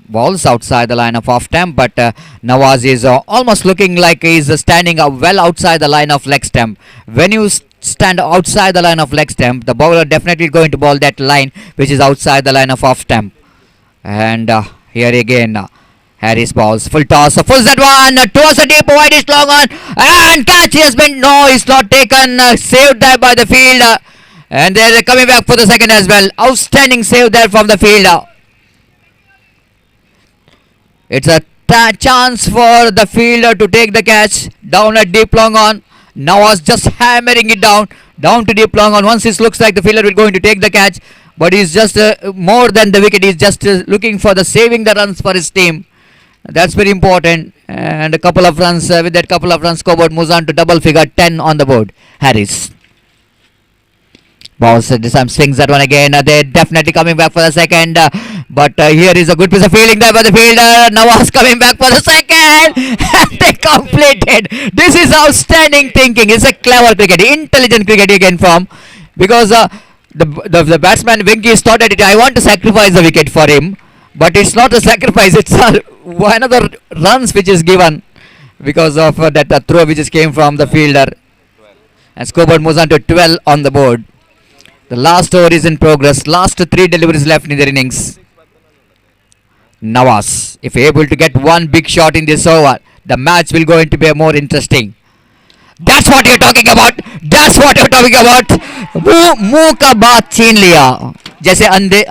Balls outside the line of off stump, but Nawaz is almost looking like he's standing well outside the line of leg stump. When you stand outside the line of leg stump, the bowler definitely going to ball that line which is outside the line of off stump. And here again, Harris balls, full toss, full that one, towards the deep, wide is long on, and catch has been, no, it's not taken, saved there by the fielder, and they're coming back for the second as well. Outstanding save there from the fielder. It's a chance for the fielder to take the catch down at deep long on. Nawaz just hammering it down to deep long on. Once it looks like the fielder will going to take the catch, but he's just more than the wicket. He's just looking for the saving the runs for his team. That's very important. And a couple of runs, with that couple of runs, scoreboard moves on to double figure, 10 on the board. Harris balls this time, swings that one again. They're definitely coming back for the second, but here is a good piece of fielding there by the fielder. Nawaz coming back for the second, and they completed. This is outstanding thinking. It's a clever cricket, intelligent cricket again from, because the batsman Venki thought at it, I want to sacrifice the wicket for him, but it's not a sacrifice, it's another runs which is given because of that throw which came from the fielder, and scoreboard moves on to 12 on the board. The last over is in progress. Last 3 deliveries left in their innings. Nawaz, if able to get one big shot in this over, the match will going to be more interesting. That's what you're talking about. That's what you're talking about. मुंह का बात छीन लिया, जैसे अंधे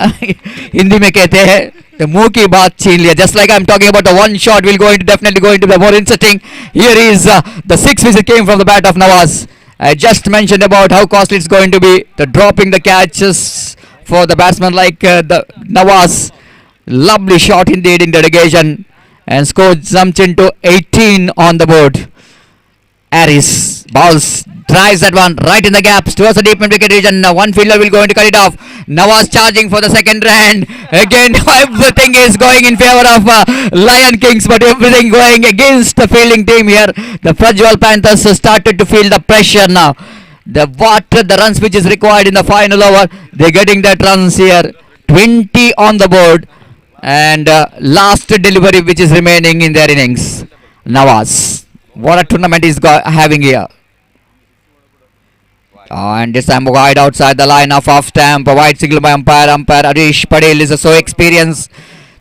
हिंदी में कहते हैं, the मुंह की बात छीन लिया. Just like I'm talking about, the one shot will definitely going to be more interesting. Here is the 6 which came from the bat of Nawaz. I just mentioned about how costly it's going to be, the dropping the catches for the batsman like the Nawaz. Lovely shot indeed in dedication, and score jumps into 18 on the board. Aris balls tries that one right in the gaps towards the deep mid wicket region. One fielder will going to cut it off. Nawaz charging for the second round. Again, everything is going in favor of Lion Kings, but everything going against the fielding team here. The Prajwal Panthers started to feel the pressure now. The runs which is required in the final over, they're getting that runs here. 20 on the board, and last delivery which is remaining in their innings. Nawaz, what a tournament is having here. And this time wide outside the line of off stamp, a wide signal by umpire. Arish Patel is so experienced,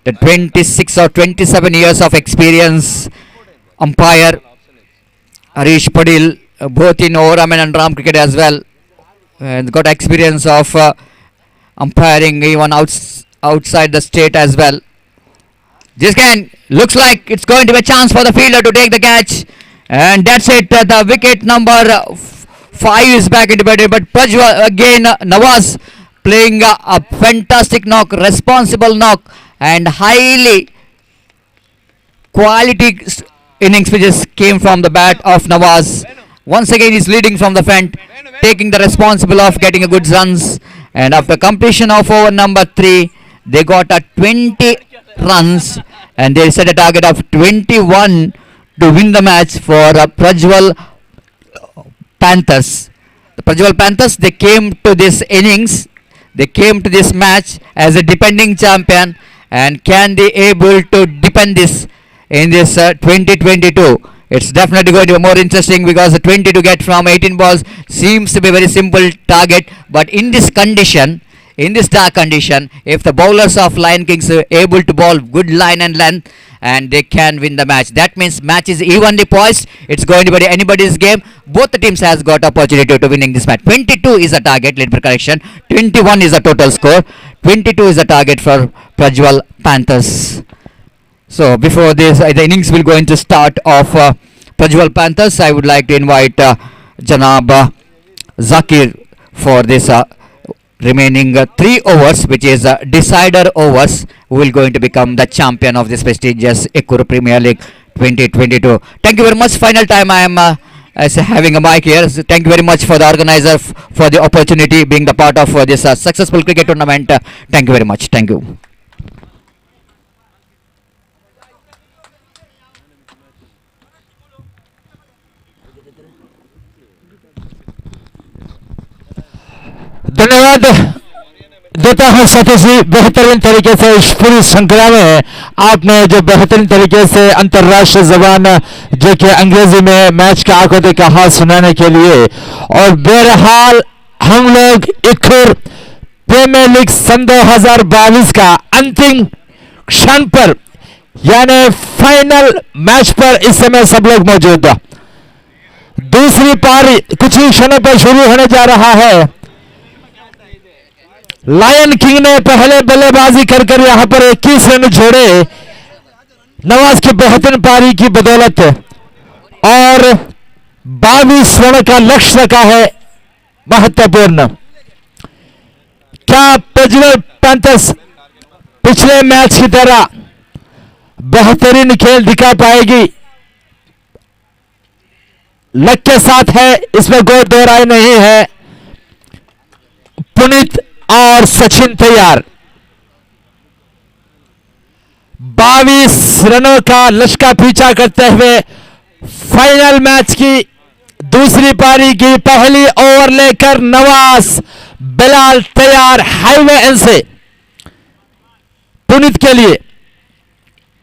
the 26 or 27 years of experience umpire Arish Patel, both in Overhaman and Ram cricket as well, and got experience of umpiring even outside the state as well. This game looks like it's going to be a chance for the fielder to take the catch, and that's it. The wicket number 5 is back into batting, but Prajwal again, Nawaz playing a fantastic knock, responsible knock, and highly quality innings which just came from the bat of Nawaz. Once again he's leading from the front, taking the responsible of getting a good runs, and after completion of over number 3, they got a 20 runs, and they set a target of 21 to win the match for Prajwal Panthers. The Prajwal Panthers, they came to this innings, they came to this match as a defending champion, and can they able to defend this in this 2022? It's definitely going to be more interesting, because the 20 to get from 18 balls seems to be a very simple target, but in this condition, in this dark condition, if the bowlers of Lion Kings are able to bowl good line and length, and they can win the match, that means match is evenly poised. It's going to be anybody's game. Both the teams has got opportunity to winning this match. 22 is the target, let me correction, 21 is the total score, 22 is the target for Prajwal Panthers. So before this, the innings will going to start off Prajwal Panthers. I would like to invite Janab Zakir for this remaining 3 overs, which is decider overs, who will going to become the champion of this prestigious Yekkur Premier League 2022. Thank you very much. Final time I am having a mic here. So thank you very much for the organizer for the opportunity being the part of this successful cricket tournament. Thank you very much. Thank you. धन्यवाद देता हूं सतीश जी। बेहतरीन तरीके से इस पूरी श्रृंखला में आपने जो बेहतरीन तरीके से अंतर्राष्ट्रीय जबान जो कि अंग्रेजी में मैच का आंखों देखा हाल सुनाने के लिए, और बहरहाल हम लोग यक्कुर प्रीमियर लीग सन 2022 का अंतिम क्षण पर यानी फाइनल मैच पर इस समय सब लोग मौजूद हैं। दूसरी पारी कुछ ही क्षणों पर शुरू होने जा रहा है। लायन किंग ने पहले बल्लेबाजी कर कर यहां पर 21 रन जोड़े नवाज की बेहतरीन पारी की बदौलत, और 22 रन का लक्ष्य रखा है महत्वपूर्ण। क्या प्रज्वल पैंथर्स पिछले मैच की तरह बेहतरीन खेल दिखा पाएगी? लक के साथ है, इसमें कोई दो राय नहीं है। पुनीत और सचिन तैयार। 22 रनों का लक्ष्य का पीछा करते हुए फाइनल मैच की दूसरी पारी की पहली ओवर लेकर नवाज बिलाल तैयार हाईवे एंड से पुनीत के लिए।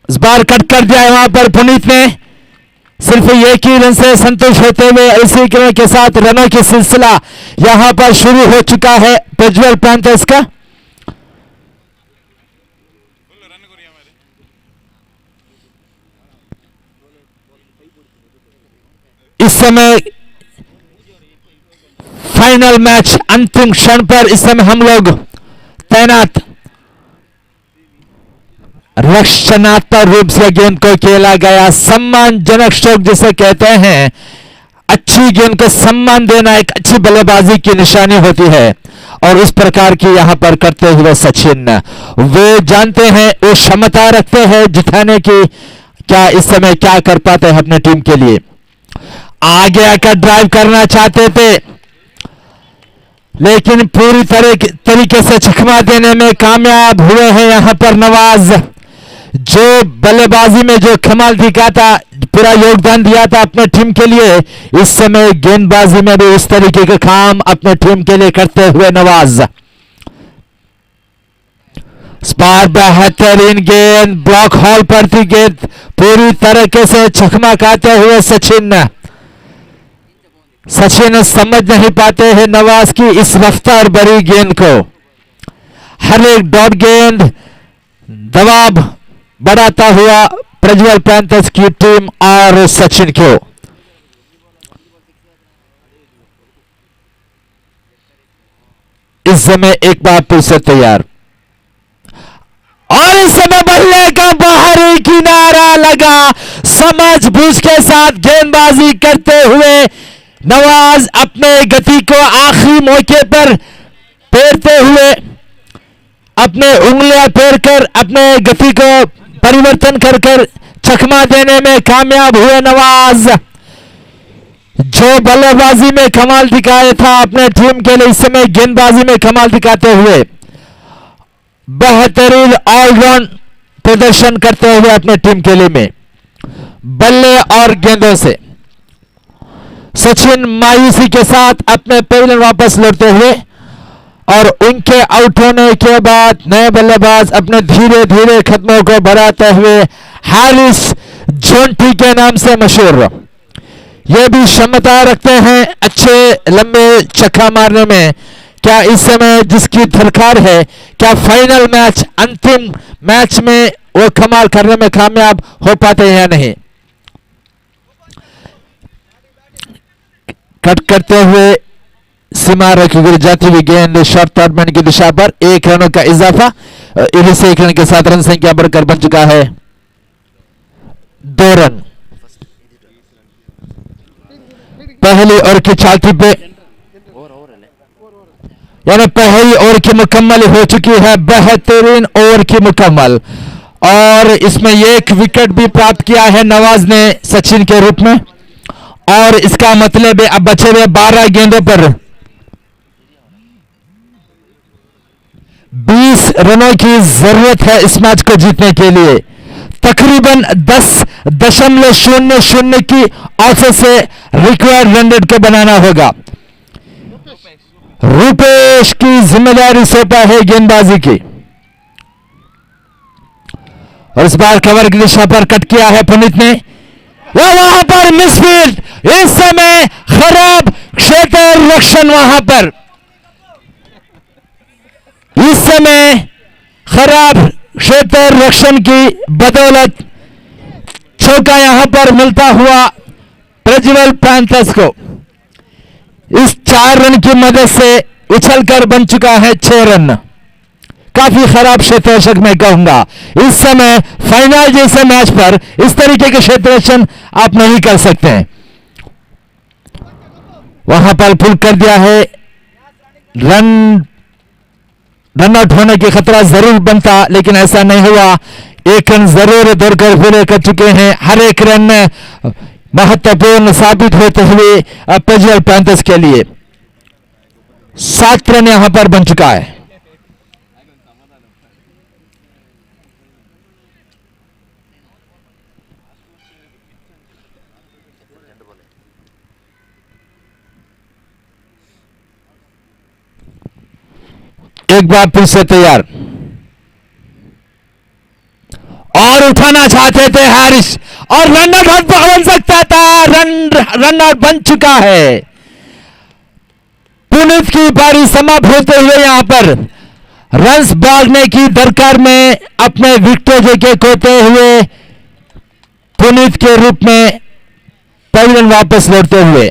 इस बार कट कर दिया है वहां पर पुनीत ने, सिर्फ एक ही रन से संतुष्ट होते हुए इसी रन के साथ रनों की सिलसिला यहां पर शुरू हो चुका है प्रज्वल पैंथर्स का। इस समय फाइनल मैच अंतिम क्षण पर इस समय हम लोग तैनात। रक्षणात्मक रूप से गेंद को खेला गया, सम्मानजनक स्ट्रोक जिसे कहते हैं। अच्छी गेंद को सम्मान देना एक अच्छी बल्लेबाजी की निशानी होती है, और उस प्रकार की यहां पर करते हुए सचिन वो जानते हैं, वो क्षमता रखते हैं जिताने की। क्या इस समय क्या कर पाते हैं अपने टीम के लिए। आगे आकर ड्राइव करना चाहते थे, लेकिन पूरी तरीके से चकमा देने में कामयाब हुए हैं यहां पर नवाज, जो बल्लेबाजी में जो कमाल दिखाता, पूरा योगदान दिया था अपने टीम के लिए। इस समय गेंदबाजी में भी उस तरीके का काम अपने टीम के लिए करते हुए नवाज। स्पार बेहतरीन गेंद, ब्लॉक हॉल पर थी गेंद, पूरी तरीके से चकमा खाते हुए सचिन समझ नहीं पाते हैं नवाज की इस रफ्तार भरी गेंद को। हर एक डॉट गेंद दबाव बढ़ाता हुआ प्रज्वल पैंथर्स की टीम और सचिन को। इस समय एक बार फिर से तैयार, और इस समय बल्ले का बाहरी किनारा लगा। समझ बूझ के साथ गेंदबाजी करते हुए नवाज अपने गति को आखिरी मौके पर फेरते हुए, अपने उंगलियां फेरकर अपने गति को परिवर्तन कर चकमा देने में कामयाब हुए नवाज, जो बल्लेबाजी में कमाल दिखाया था अपने टीम के लिए। इस समय गेंदबाजी में कमाल दिखाते हुए बेहतरीन ऑलराउंड प्रदर्शन करते हुए अपने टीम के लिए में बल्ले और गेंदों से सचिन मायूसी के साथ अपने पवेलियन वापस लौटते हुए, और उनके आउट होने के बाद नए बल्लेबाज अपने धीरे धीरे कदमों को बढ़ाते हुए हैरिस जोंटी के नाम से मशहूर, ये भी क्षमता रखते हैं अच्छे लंबे छक्का मारने में। क्या इस समय जिसकी दरकार है, क्या फाइनल मैच अंतिम मैच में वो कमाल करने में कामयाब हो पाते हैं या नहीं। कट करते हुए सीमा रखी गिर जाती हुई गेंद शॉर्ट टॉर्नामेंट की दिशा पर 1 रनों का इजाफा, इन्हीं से 1 रन के साथ रन संख्या बढ़कर बन चुका है 2 रन। पहली ओवर की चालती पे यानी पहली ओवर की मुकम्मल हो चुकी है, बेहतरीन ओवर की मुकम्मल, और इसमें 1 विकेट भी प्राप्त किया है नवाज ने सचिन के रूप में, और इसका मतलब है अब बचे हुए 12 गेंदों पर 20 रनों की जरूरत है इस मैच को जीतने के लिए। तकरीबन 10.00 की औसत से रिक्वायर्ड रन रेट को बनाना होगा। रूपेश की जिम्मेदारी सौंपा है गेंदबाजी की, और इस बार कवर की दिशा पर कट किया है पुनीत ने, वहां पर मिसफील्ड। इस समय खराब क्षेत्र रक्षण, वहां पर इस समय खराब क्षेत्र रक्षण की बदौलत चौका यहां पर मिलता हुआ प्रज्वल पैंथर्स को। इस 4 रन की मदद से उछलकर बन चुका है 6 रन। काफी खराब क्षेत्ररक्षक मैं कहूंगा। इस समय फाइनल जैसे मैच पर इस तरीके के क्षेत्ररक्षण आप नहीं कर सकते हैं। वहां पर पुल कर दिया है, रन आउट होने की खतरा जरूर बनता, लेकिन ऐसा नहीं हुआ। 1 रन जरूर दौड़कर पूरे कर चुके हैं। हर एक रन महत्वपूर्ण साबित होते हुए प्रज्वल पैंथर्स के लिए 7 रन यहां पर बन चुका है। एक बार फिर से तैयार, और उठाना चाहते थे हारिस, और रन आउट बन सकता था। रन आउट बन चुका है। पुनीत की पारी समाप्त होते हुए यहां पर रन्स भागने की दरकार में अपने विकेट के खोते हुए पुनीत के रूप में पवेलियन वापस लौटते हुए,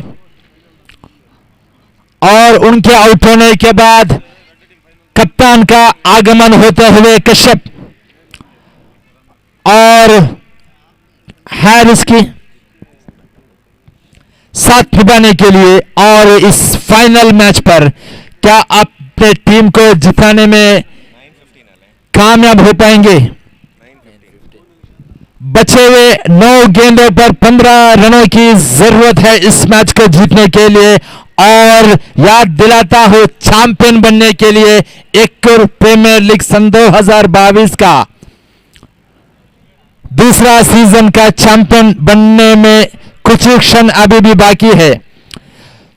और उनके आउट होने के बाद कप्तान का आगमन होते हुए कश्यप और हैरिस की साथ निभाने के लिए, और इस फाइनल मैच पर क्या अपने टीम को जिताने में कामयाब हो पाएंगे। बचे हुए 9 गेंदों पर 15 रनों की जरूरत है इस मैच को जीतने के लिए। और याद दिलाता हूं, चैंपियन बनने के लिए यक्कुर प्रीमियर लीग सन 2022 का दूसरा सीजन का चैंपियन बनने में कुछ क्षण अभी भी बाकी है।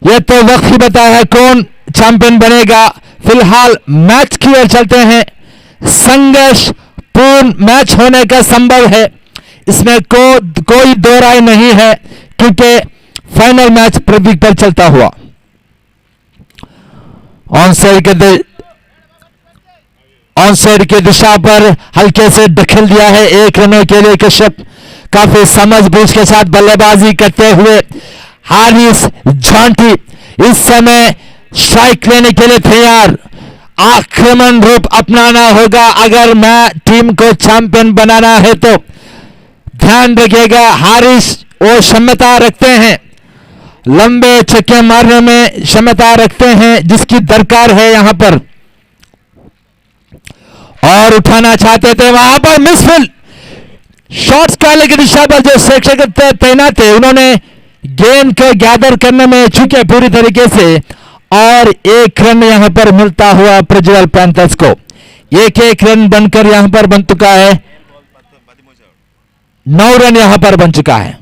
यह तो वक्त ही बता है कौन चैंपियन बनेगा। फिलहाल मैच की ओर चलते हैं। संघर्ष पूर्ण मैच होने का संभव है, इसमें कोई दो राय नहीं है, क्योंकि फाइनल मैच प्रतीक पर चलता हुआ। ऑनसाइड के दिशा पर हल्के से दखल दिया है 1 रनों के लिए कश्यप। काफी समझबूझ के साथ बल्लेबाजी करते हुए हारिस झांटी इस समय स्ट्राइक लेने के लिए तैयार। आक्रमण रूप अपनाना होगा अगर मैं टीम को चैंपियन बनाना है तो। ध्यान रखिएगा, हारिस वो क्षमता रखते हैं, लंबे छक्के मारने में क्षमता रखते हैं जिसकी दरकार है यहां पर। और उठाना चाहते थे, वहां पर मिसफील्ड। शॉट्स डालने की दिशा पर जो शिक्षक तैनात थे उन्होंने गेंद को गैदर करने में चूके पूरी तरीके से, और 1 रन यहां पर मिलता हुआ प्रज्वल पैंथर्स को। 1-1 रन बनकर यहां पर बन चुका है, 9 रन यहां पर बन चुका है।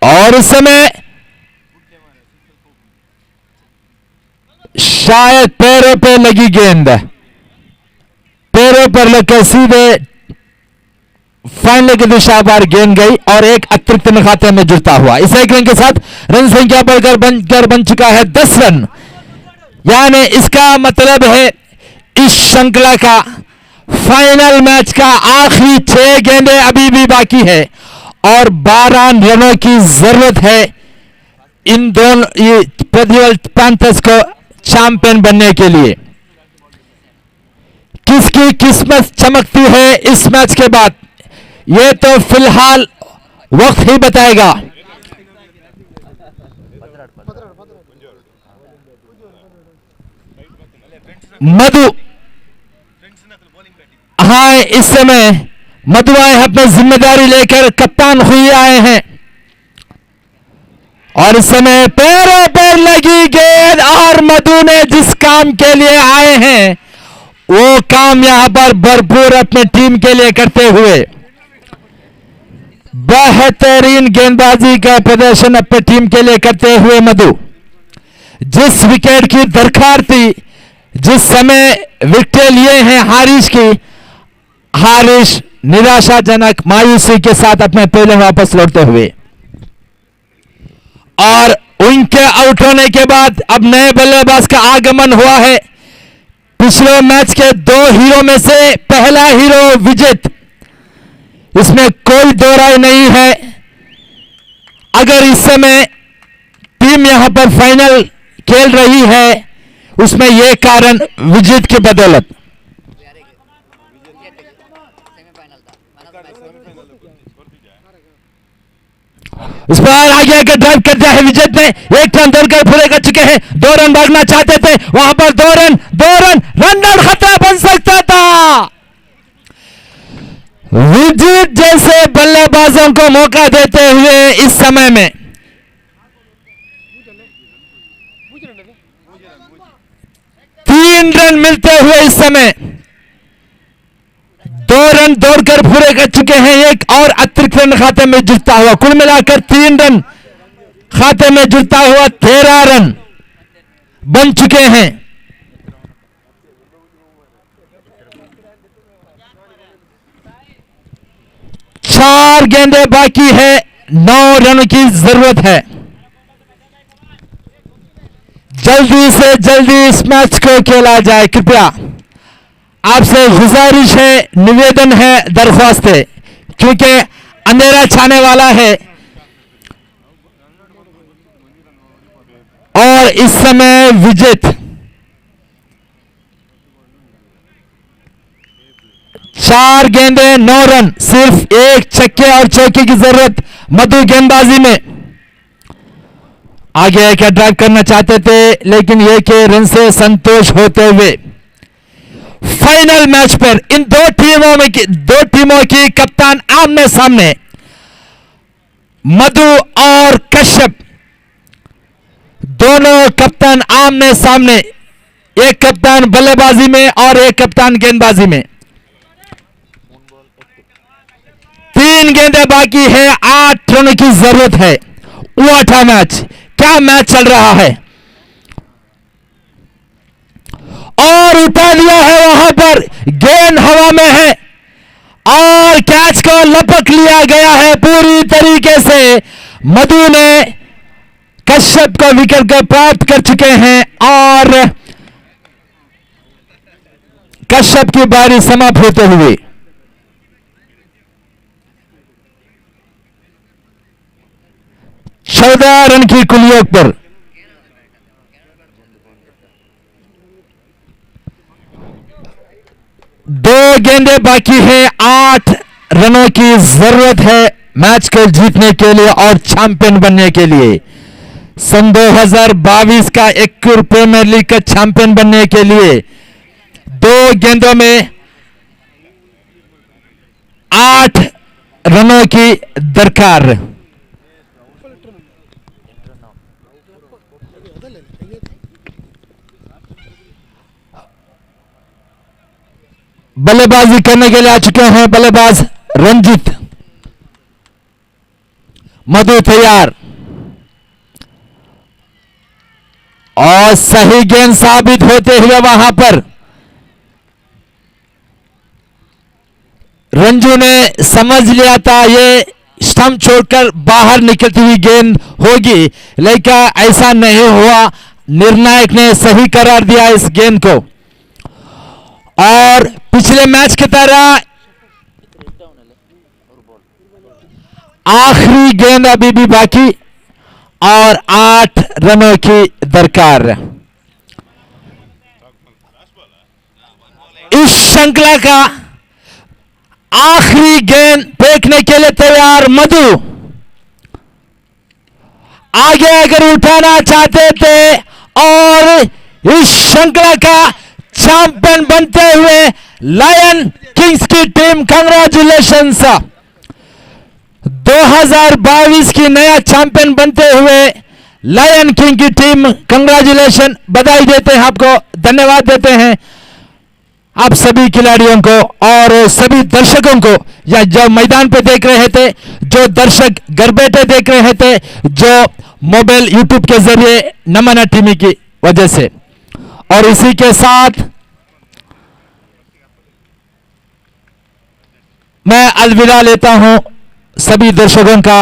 और इस समय शायद पैरों पे लगी गेंद, पैरों पर लगकर सीधे फाइनल की दिशा पर गेंद गई और एक अतिरिक्त रन खाते में जुड़ता हुआ। इस 1 रन के साथ रन संख्या बढ़कर बन चुका है 10 रन। यानी इसका मतलब है इस श्रृंखला का फाइनल मैच का आखिरी 6 गेंदें अभी भी बाकी है और 12 रनों की जरूरत है इन दोनों प्रज्वल पैंथर्स को चैंपियन बनने के लिए। किसकी किस्मत चमकती है इस मैच के बाद, यह तो फिलहाल वक्त ही बताएगा। मधु, हाँ इस समय मधु आए अपनी जिम्मेदारी लेकर, कप्तान हुई आए हैं और इस समय पैरों पर लगी गेंद और मधु ने जिस काम के लिए आए हैं वो काम यहां पर भरपूर अपनी टीम के लिए करते हुए बेहतरीन गेंदबाजी का प्रदर्शन अपनी टीम के लिए करते हुए मधु जिस विकेट की दरकार थी, जिस समय विकेट लिए हैं हारिस की, हारिस निराशाजनक मायूसी के साथ अपने पहले वापस लौटते हुए और उनके आउट होने के बाद अब नए बल्लेबाज का आगमन हुआ है। पिछले मैच के 2 हीरो में से पहला हीरो विजित, इसमें कोई दो राय नहीं है। अगर इस समय टीम यहां पर फाइनल खेल रही है उसमें यह कारण विजित की बदौलत। इस बार आगे आगे ड्राइव करते हैं विजित ने, 1 रन दौड़कर पूरे कर चुके हैं। 2 रन भागना चाहते थे, वहां पर 2 रन रन खतरा बन सकता था। विजित जैसे बल्लेबाजों को मौका देते हुए इस समय में 3 रन मिलते हुए इस समय 2 रन दौड़कर पूरे कर चुके हैं, 1 और अतिरिक्त रन खाते में जुड़ता हुआ, कुल मिलाकर 3 रन खाते में जुड़ता हुआ 13 रन बन चुके हैं। चार गेंदें बाकी है, 9 रन की जरूरत है। जल्दी से जल्दी इस मैच को खेला जाए, कृपया आपसे गुजारिश है, निवेदन है, दरख्वास्त है, क्योंकि अंधेरा छाने वाला है और इस समय विजित 4 गेंदें 9 रन, सिर्फ 1 छक्के और चौके की जरूरत मधु गेंदबाजी में। आगे क्या ड्राइव करना चाहते थे लेकिन ये के रन से संतोष होते हुए फाइनल मैच पर इन दो टीमों की कप्तान आमने सामने, मधु और कश्यप दोनों कप्तान आमने सामने, एक कप्तान बल्लेबाजी में और एक कप्तान गेंदबाजी में। 3 गेंदें बाकी है, 8 रनों की जरूरत है। व्हाट अ मैच, क्या मैच चल रहा है। और उठा लिया है, वहां पर गेंद हवा में है और कैच को लपक लिया गया है पूरी तरीके से। मधु ने कश्यप को विकेट को प्राप्त कर चुके हैं और कश्यप की बारी समाप्त होते हुए 14 रन की कुल योग पर दो गेंदें बाकी है, 8 रनों की जरूरत है मैच को जीतने के लिए और चैंपियन बनने के लिए। सन 2022 का यक्कुर प्रीमियर लीग का चैंपियन बनने के लिए 2 गेंदों में 8 रनों की दरकार। बल्लेबाजी करने के लिए आ चुके हैं बल्लेबाज रंजित। मधु तैयार और सही गेंद साबित होते हुए वहां पर रंजू ने समझ लिया था ये स्टंप छोड़कर बाहर निकलती हुई गेंद होगी, लेकिन ऐसा नहीं हुआ। निर्णायक ने सही करार दिया इस गेंद को और पिछले मैच की तरह आखिरी गेंद अभी भी बाकी और 8 रनों की दरकार। इस श्रृंखला का आखिरी गेंद फेंकने के लिए तैयार मधु। आगे अगर उठाना चाहते थे और इस श्रृंखला का चैंपियन बनते हुए लायन किंग्स की टीम कांग्रेचुलेशंस। 2022 की नया चैंपियन बनते हुए लायन किंग की टीम कांग्रेचुलेशन, बधाई देते हैं आपको, धन्यवाद देते हैं आप सभी खिलाड़ियों को और सभी दर्शकों को, या जो मैदान पे देख रहे थे, जो दर्शक घर बैठे देख रहे थे, जो मोबाइल यूट्यूब के जरिए नमना टीवी की वजह से। और इसी के साथ मैं अलविदा लेता हूं सभी दर्शकों का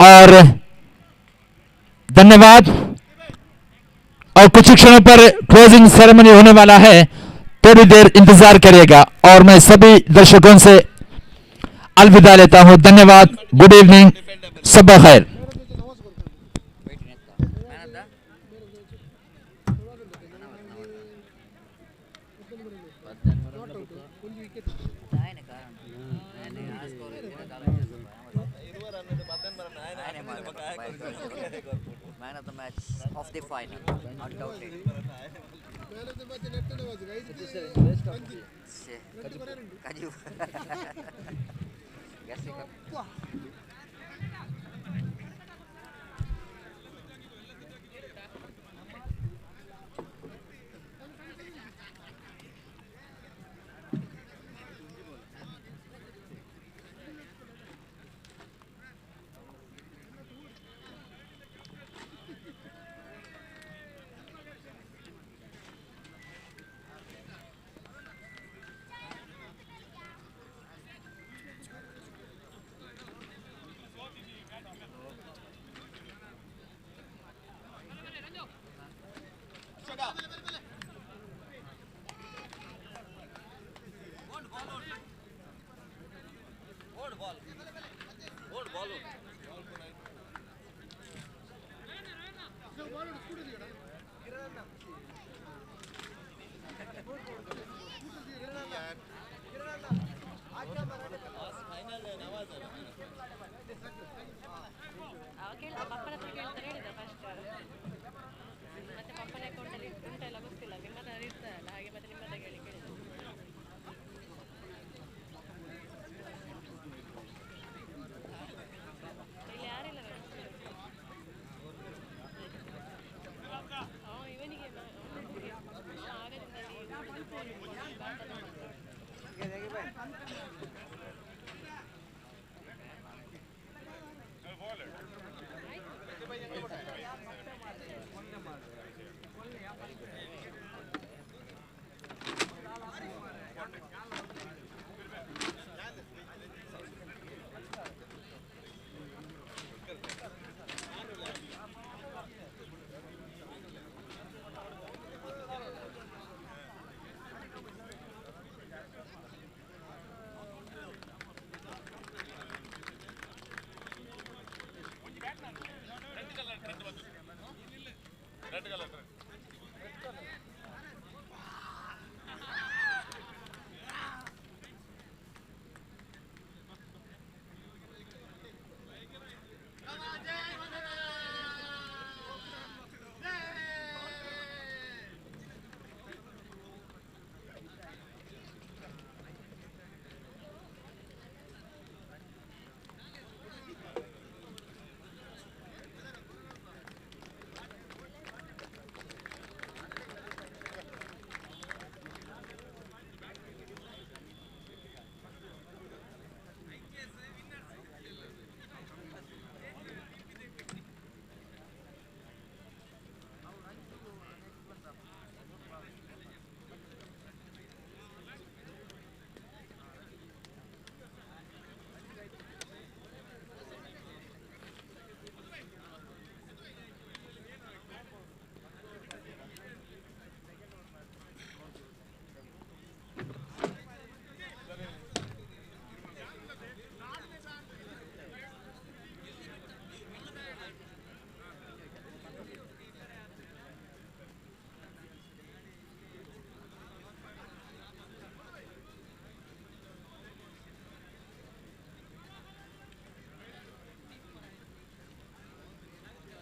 और धन्यवाद। और कुछ क्षणों पर क्लोजिंग सेरेमनी होने वाला है, थोड़ी देर इंतजार करिएगा और मैं सभी दर्शकों से अलविदा लेता हूं। धन्यवाद, गुड इवनिंग, सुबह खैर। Man of the match of the final, undoubted. Kaju. ಪಪ್ಪನ ಹತ್ರ ಕೇಳ್ತಾರೆ ಹೇಳಿದ ಫಸ್ಟ್ ಮತ್ತೆ ಪಪ್ಪನ ಅಕೌಂಟಲ್ಲಿ ಉಂಟೆಲ್ಲ ಗೊತ್ತಿಲ್ಲ ನಿಮ್ಮನ್ನ ಇರ್ತಾರಲ್ಲ ಹಾಗೆ ಮತ್ತೆ ನಿಮ್ಮನ್ನ ಕೇಳಿದೆ. ಇಲ್ಲಿ ಯಾರಿಲ್ಲ ಇವನಿಗೆ ಆಗದಿಂದ రెడ్ కలర్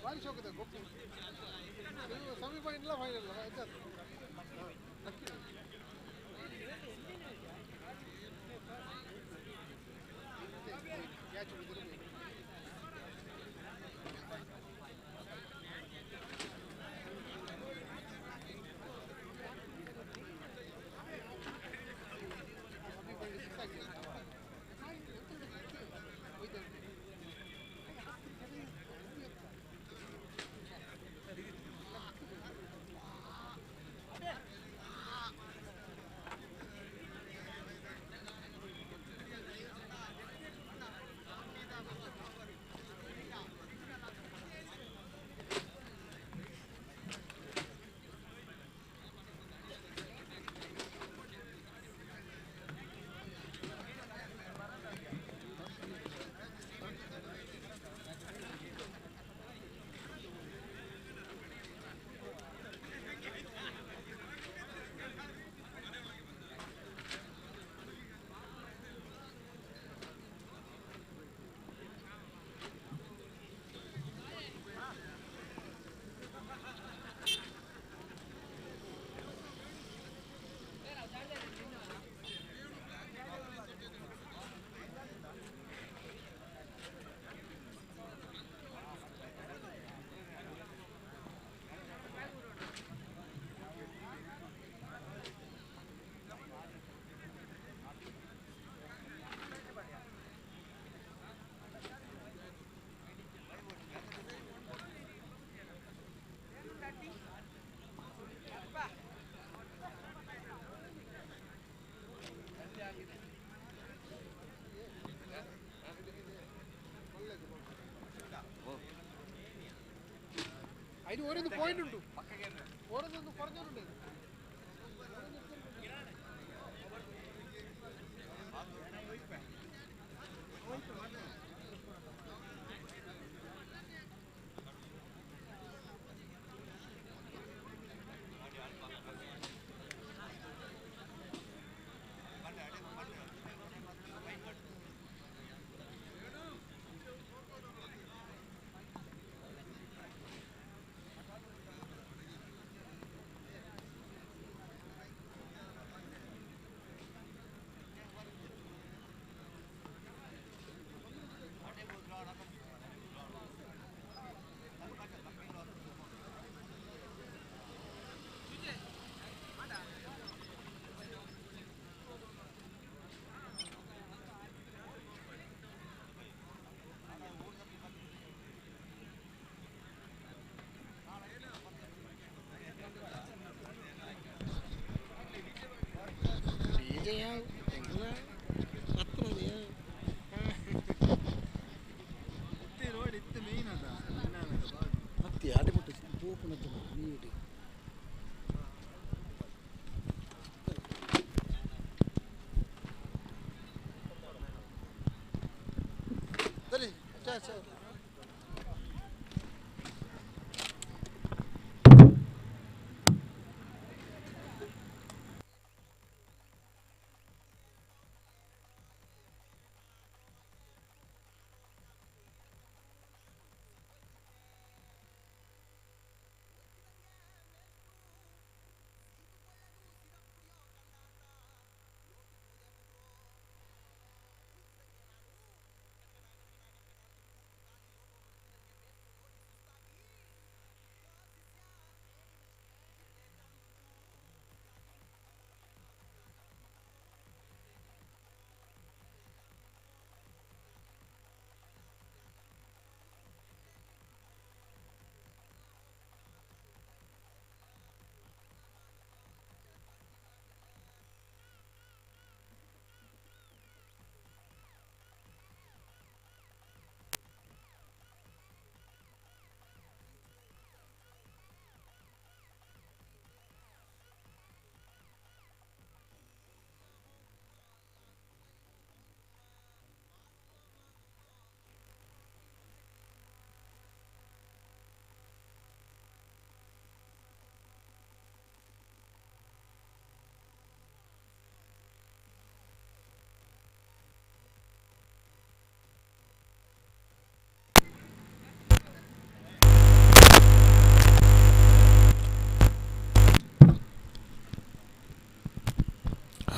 ಭಾರಿ ಶೋಕದ ಗೊಪ್ಪು ಸೆಮಿಫೈನಲ್ ಫೈನಲ್ അതിന് ഓരോന്ന് പോയിന്റ് ഉണ്ട് ഓരോന്നൊന്ന് കുറഞ്ഞോണ്ട്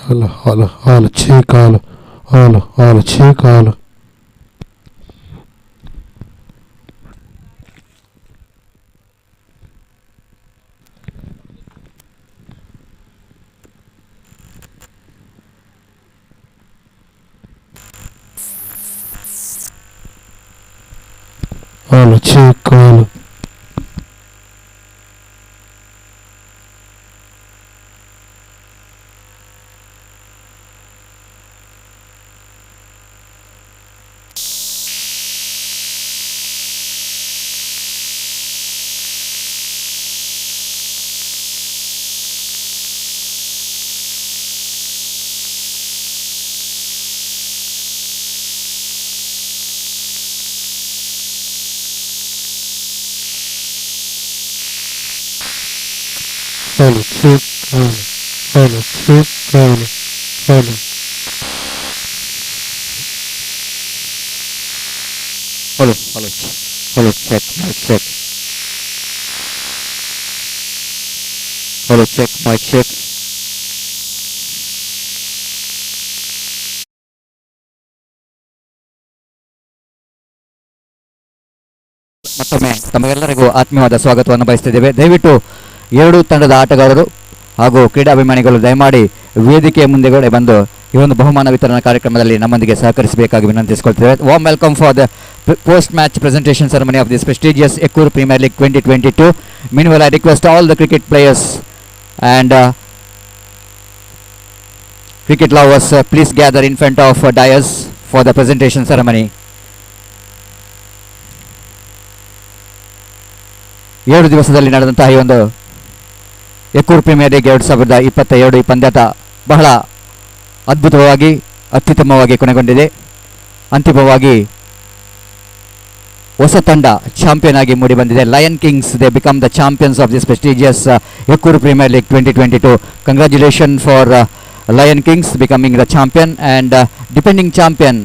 Hala, check, hala, check, hala. Hala, check, hala. Hala, check, hala, check, hala. Hello, check, mic check. Hello, check, mic check. ಮತ್ತೊಮ್ಮೆ ತಮಗೆಲ್ಲರಿಗೂ ಆತ್ಮೀಯವಾದ ಸ್ವಾಗತವನ್ನು ಬಯಸ್ತಿದ್ದೇವೆ. ದಯವಿಟ್ಟು ಎರಡೂ ತಂಡದ ಆಟಗಾರರು ಹಾಗೂ ಕ್ರೀಡಾಭಿಮಾನಿಗಳು ದಯಮಾಡಿ ವೇದಿಕೆಯ ಮುಂದೆಗಡೆ ಬಂದು ಈ ಒಂದು ಬಹುಮಾನ ವಿತರಣಾ ಕಾರ್ಯಕ್ರಮದಲ್ಲಿ ನಮ್ಮೊಂದಿಗೆ ಸಹಕರಿಸಬೇಕಾಗಿ ವಿನಂತಿಸಿಕೊಳ್ತೇವೆ. Warm welcome for the post match presentation ceremony of this prestigious Yekkur Premier League 2022. Meanwhile, I request all the cricket players and cricket lovers, please gather in front of dais for the presentation ceremony. 7 ದಿವಸದಲ್ಲಿ ನಡೆದಂತಹ ಈ ಒಂದು ಯಕ್ಕೂರ್ premier league 2022 ಈ ಪಂದ್ಯಾಟ ಬಹಳ ಅದ್ಭುತವಾಗಿ ಅತ್ಯುತ್ತಮವಾಗಿ ಕೊನೆಗೊಂಡಿದೆ. ಅಂತಿಮವಾಗಿ ಹೊಸ ತಂಡ ಚಾಂಪಿಯನ್ ಆಗಿ ಮೂಡಿ ಬಂದಿದೆ. Lion kings they become the champions of this prestigious Yekkur premier league 2022. Congratulation for lion kings becoming the champion and depending champion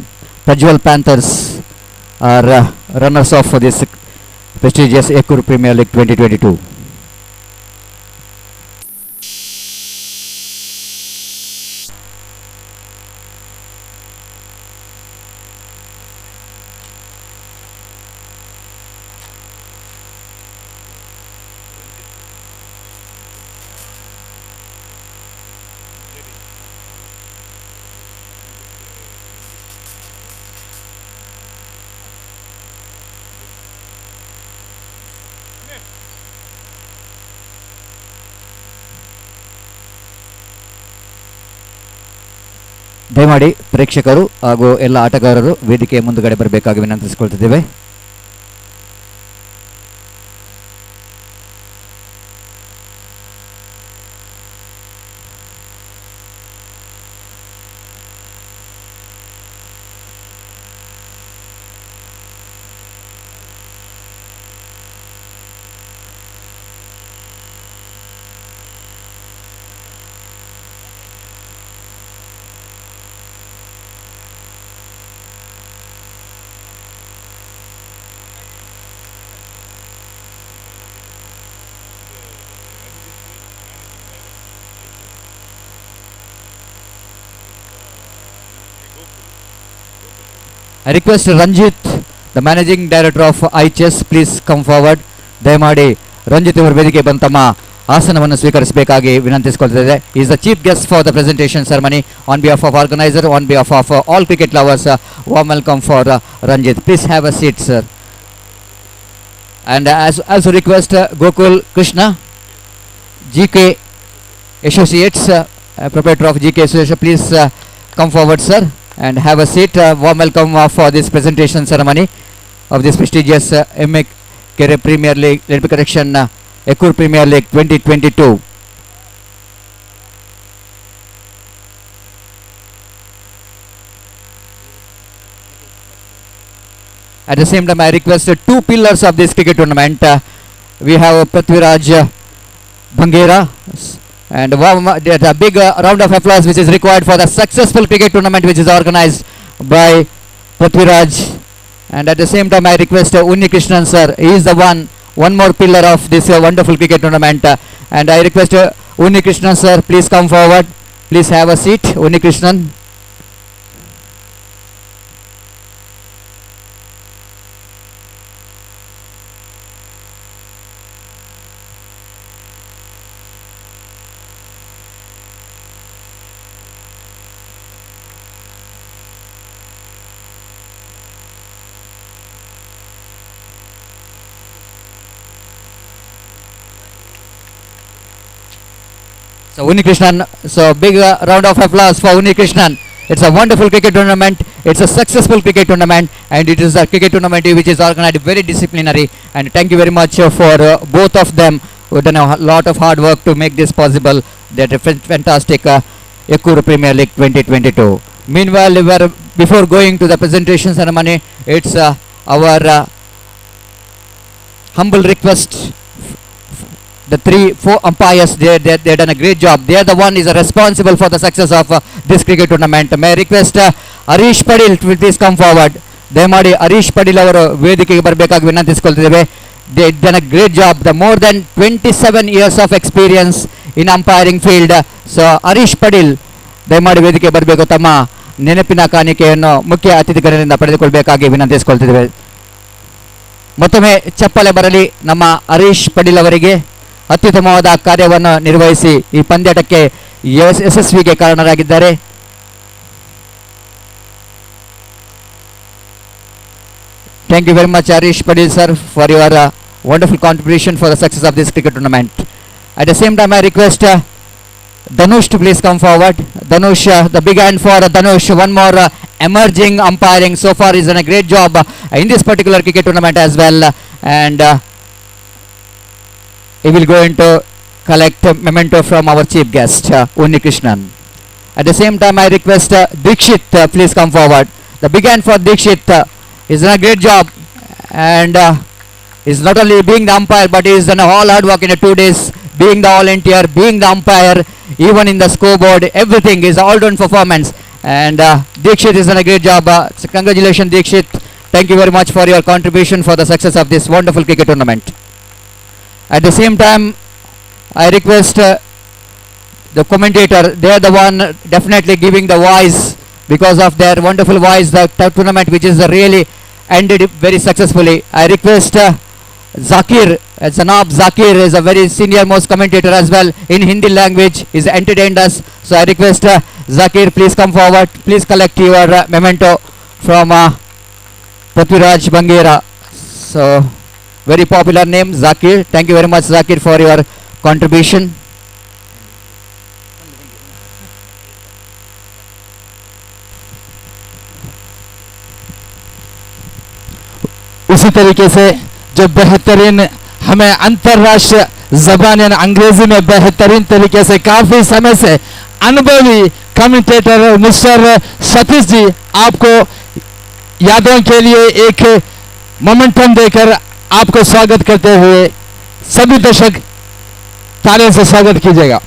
Prajwal panthers are runners of this prestigious Yekkur Premier League 2022. ದಯಮಾಡಿ ಪ್ರೇಕ್ಷಕರು ಹಾಗೂ ಎಲ್ಲ ಆಟಗಾರರು ವೇದಿಕೆಯ ಮುಂದುಗಡೆ ಬರಬೇಕಾಗಿ ವಿನಂತಿಸಿಕೊಳ್ತಿದ್ದೇವೆ. I request Ranjit, the managing director of IHS, please come forward. ದಯಮಾಡಿ ರಂಜಿತ್ ಅವರ ವೇದಿಕೆ ಬಂದು ತಮ್ಮ ಆಸನವನ್ನು ಸ್ವೀಕರಿಸಬೇಕಾಗಿ ವಿನಂತಿಸಿಕೊಳ್ತಿದೆ. Is the chief guest for the presentation ceremony on behalf of organizer, on behalf of all cricket lovers. Warm welcome for Ranjit. Please have a seat, sir. And as request Gokul Krishna, GK Associates, proprietor of GK Associates, please come forward, sir, and have a seat. Warm welcome for this presentation ceremony of this prestigious Yekkur Premier League, Yekkur Premier League 2022. At the same time, I request two pillars of this cricket tournament. We have Prithviraj Bangera, and a big round of applause which is required for the successful cricket tournament which is organized by Prithviraj. And at the same time, I request Unni Krishnan sir. He is the one more pillar of this wonderful cricket tournament. And I request Unni Krishnan sir, please come forward. Please have a seat, Unni Krishnan. So Unni Krishnan, so big round of applause for Unni Krishnan. It's a wonderful cricket tournament. It's a successful cricket tournament, and it is a cricket tournament which is organized very disciplinary. And thank you very much for both of them who done a lot of hard work to make this possible. That fantastic Yekkur Premier League 2022. Meanwhile, before going to the presentation ceremony, it's our humble request. The 3-4 umpires, they done a great job. They are the one is responsible for the success of this cricket tournament. May I request Harish Padil to please come forward. ದಯಮಾಡಿ ಹರೀಶ್ ಪಟೇಲ್ ಅವರು ವೇದಿಕೆಗೆ ಬರಬೇಕಾಗಿ ವಿನಂತಿಸಿಕೊಳ್ತಿದ್ದೇವೆ. They done a great job. The more than 27 years of experience in umpiring field. So Harish Patel ದಯಮಾಡಿ ವೇದಿಕೆ ಬರಬೇಕು. ತಮ್ಮ ನೆನಪಿನ ಕಾಣಿಕೆಯನ್ನು ಮುಖ್ಯ ಅತಿಥಿಗಳಿಂದ ಪಡೆದುಕೊಳ್ಳಬೇಕಾಗಿ ವಿನಂತಿಸಿಕೊಳ್ತಿದ್ದೇವೆ. ಮತ್ತೊಮ್ಮೆ ಚಪ್ಪಲೆ ಬರಲಿ ನಮ್ಮ ಹರೀಶ್ ಪಟೇಲ್ ಅವರಿಗೆ. ಅತ್ಯುತ್ತಮವಾದ ಕಾರ್ಯವನ್ನು ನಿರ್ವಹಿಸಿ ಈ ಪಂದ್ಯಾಟಕ್ಕೆ ಯಶಸ್ವಿಗೆ ಕಾರಣರಾಗಿದ್ದಾರೆ. Thank you very much, Harish Padil sir, for your wonderful contribution for the success of this cricket tournament. At the same time, I request Dhanush to please come forward. Dhanush, the big hand for Dhanush, one more emerging umpiring. So far, he's done a great job in this particular cricket tournament as well, and he will go into collect memento from our chief guest, Unni Krishnan. At the same time, I request Dikshit, please come forward. The big hand for Dikshit. He's done a great job, and he's not only being the umpire, but he's done all hard work in 2 days, being the volunteer, being the umpire, even in the scoreboard, everything is all-round performance. And Dikshit has done a great job. So congratulations, Dikshit. Thank you very much for your contribution for the success of this wonderful cricket tournament. At the same time, I request the commentator. They are the one definitely giving the voice because of their wonderful voice. The tournament, which is really ended very successfully. I request Zakir. Zanab Zakir is a very senior most commentator as well in Hindi language. He's entertained us. So I request Zakir, please come forward. Please collect your memento from Prithviraj Bangera. So very popular name, Zakir. Thank you very much, Zakir, for your contribution. उसी तरीके से जो बेहतरीन हमें अंतर्राष्ट्रीय जबान यानी अंग्रेजी में बेहतरीन तरीके से काफी समय से अनुभवी कमेंटेटर मिस्टर सतीश जी आपको यादों के लिए एक मोमेंटम देकर आपको स्वागत करते हुए सभी दर्शक तालियों से स्वागत कीजिएगा।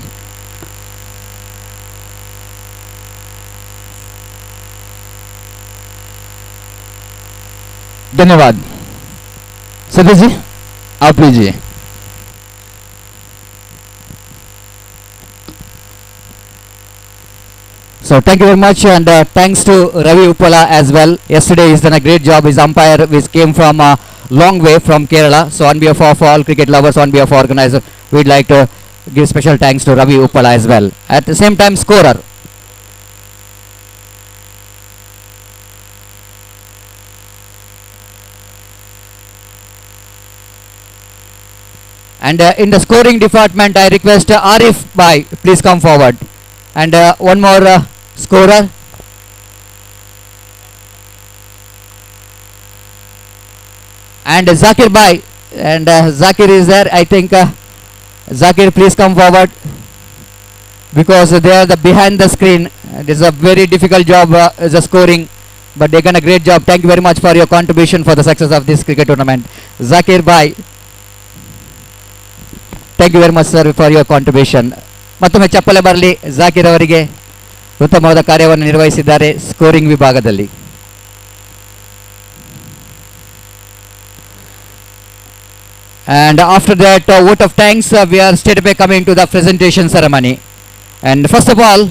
धन्यवाद। सतीश जी आप लीजिए। So thank you very much, and thanks to Ravi Uppala as well. Yesterday he's done a great job. His umpire which came from a long way from Kerala. So on behalf of all cricket lovers, on behalf of organizer, we'd like to give special thanks to Ravi Uppala as well. At the same time, scorer. And in the scoring department, I request Arif Bhai, please come forward. And one more scorer. And Zakir Bhai. And Zakir is there. I think Zakir, please come forward. Because they are the behind the screen. It is a very difficult job as a scoring. But they done a great job. Thank you very much for your contribution for the success of this cricket tournament. Zakir Bhai. Thank you very much, sir, for your contribution. ಮತ್ತೊಮ್ಮೆ ಚಪ್ಪಲೆ ಬರಲಿ ಜಾಕಿರ್ ಅವರಿಗೆ, ಉತ್ತಮವಾದ ಕಾರ್ಯವನ್ನು ನಿರ್ವಹಿಸಿದ್ದಾರೆ scoring ವಿಭಾಗದಲ್ಲಿ. And after that vote of thanks, we are straight away coming to the presentation ceremony. And first of all,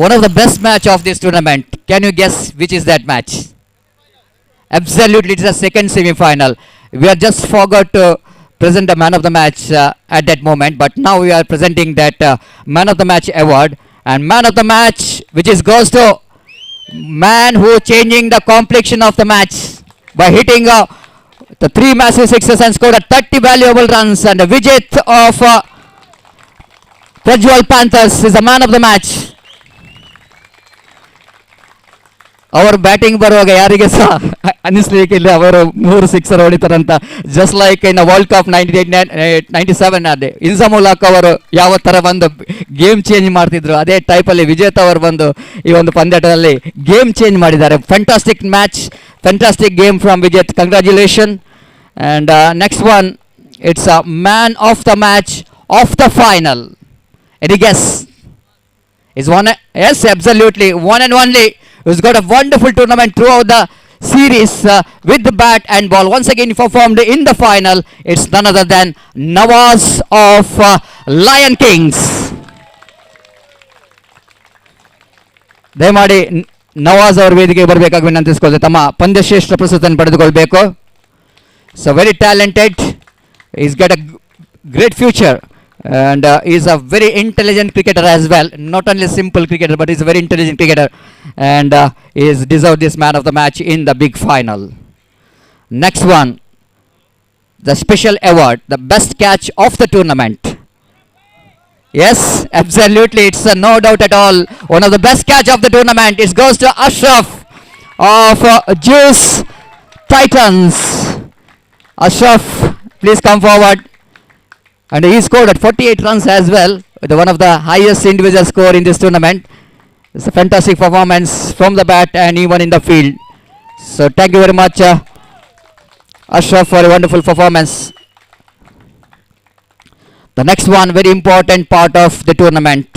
one of the best match of this tournament. Can you guess which is that match? Absolutely, it is the second semi-final. We are just forgot to present the man of the match at that moment, but now we are presenting that man of the match award. And man of the match which is goes to man who changing the complexion of the match by hitting the 3 massive sixes and scored a 30 valuable runs. And Vijit of Prajwal Panthers is the man of the match. ಅವರು batting ಬರುವಾಗ ಯಾರಿಗೆ ಸಹ ಅನಿಸ್ಲಿಕ್ಕಿಲ್ಲ ಅವರು 3 sixer ಹೊಡಿತಾರಂತ. Just like in world cup 97 ಅದೇ ಇನ್ಸಮುಲಾಕ್ ಅವರು ಯಾವ ಥರ ಬಂದು ಗೇಮ್ ಚೇಂಜ್ ಮಾಡ್ತಿದ್ರು, ಅದೇ ಟೈಪಲ್ಲಿ ವಿಜೇತ್ ಅವರು ಬಂದು ಈ ಒಂದು ಪಂದ್ಯಾಟದಲ್ಲಿ ಗೇಮ್ ಚೇಂಜ್ ಮಾಡಿದ್ದಾರೆ. Fantastic match, fantastic game from Vijeth, congratulation. And next one, it's a man of the match of the final. Any guess? Is one? Yes, absolutely one and only who's got a wonderful tournament throughout the series with the bat and ball. Once again performed in the final. It's none other than Nawaz of Lion Kings. ದಯಮಾಡಿ ನವಾಜ್ ಅವ್ರ ವೇದಿಕೆ ಬರಬೇಕಾಗಿ ವಿನಂತಿಸಿಕೊಳ್ಳಿ. ತಮ್ಮ ಪಂದ್ಯಶ್ರೇಷ್ಠ ಪ್ರಶಸ್ತಿಯನ್ನು ಪಡೆದುಕೊಳ್ಬೇಕು. So very talented, is get a great future. And is a very intelligent cricketer as well. Not only a simple cricketer, but he's a very intelligent cricketer, and is deserved this man of the match in the big final. Next one, the special award, the best catch of the tournament. Yes, absolutely, it's no doubt at all one of the best catch of the tournament. It goes to Ashraf of Juice Titans. Ashraf, please come forward. And he scored at 48 runs as well, with one of the highest individual score in this tournament. It's a fantastic performance from the bat and even in the field. So thank you very much, Ashraf, for a wonderful performance. The next one, very important part of the tournament.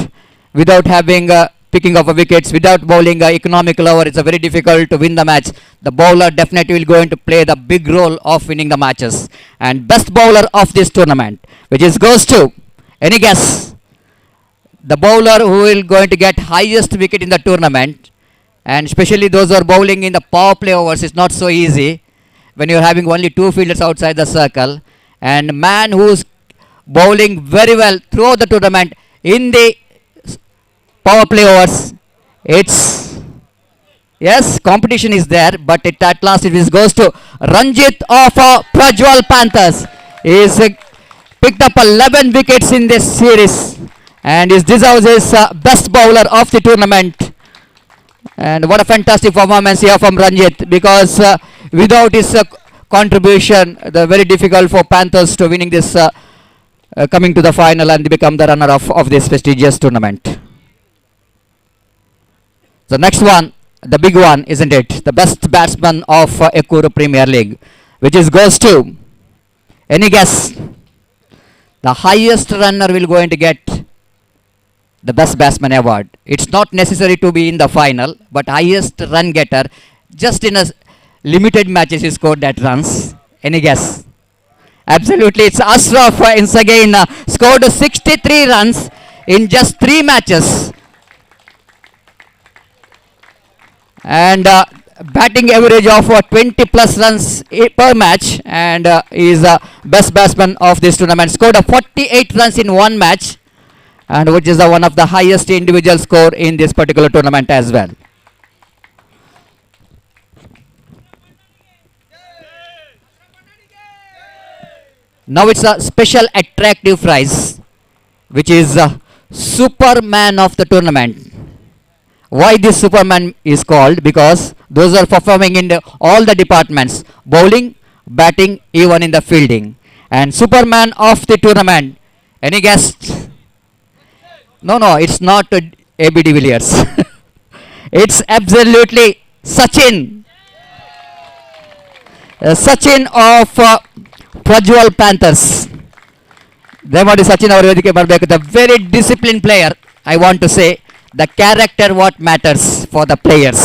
Without having picking of wickets, without bowling economical over, it's a very difficult to win the match. The bowler definitely will going to play the big role of winning the matches. And best bowler of this tournament, which is goes to, any guess? The bowler who will going to get highest wicket in the tournament, and especially those who are bowling in the power play overs, is not so easy when you're having only 2 fielders outside the circle. And man who's bowling very well throughout the tournament in the power play overs, it's, yes, competition is there, but at last it goes to Ranjit of Prajwal Panthers. He is picked up 11 wickets in this series and is deserves his best bowler of the tournament. And what a fantastic performance here from Ranjit, because without his contribution, the very difficult for Panthers to winning this, coming to the final and become the runner-up of this prestigious tournament. The next one, the big one, isn't it? The best batsman of Yekkur Premier League, which is goes to, any guess? The highest runner will going to get the best batsman award. It's not necessary to be in the final, but highest run getter, just in a limited matches he scored that runs. Any guess? Absolutely, it's Ashraf once again scored 63 runs in just 3 matches. And batting average of 20 plus runs per match, and is best batsman of this tournament. Scored 48 runs in 1 match, and which is one of the highest individual score in this particular tournament as well. Now it's a special attractive prize, which is Superman of the tournament. Why this Superman is called? Because those are performing in all the departments, bowling, batting, even in the fielding. And Superman of the tournament, any guess? No, it's not A.B. de Villiers. It's absolutely Sachin. Sachin of Prajwal Panthers. ದಯಮಾಡಿ ಸಚಿನ್ ಅವರ ವೇದಿಕೆ ಬರಬೇಕು. The very discipline player, I want to say the character what matters for the players,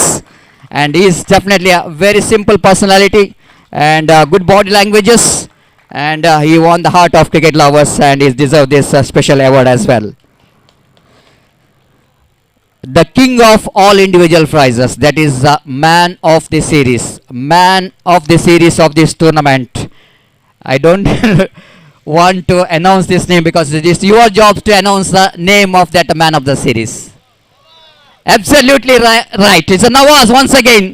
and he is definitely a very simple personality and good body languages, and he won the heart of cricket lovers and he deserved this special award as well. The king of all individual prizes, that is man of the series, man of the series of this tournament. I don't want to announce this name because it is your job to announce the name of that man of the series. Absolutely right. It's a Nawaz once again.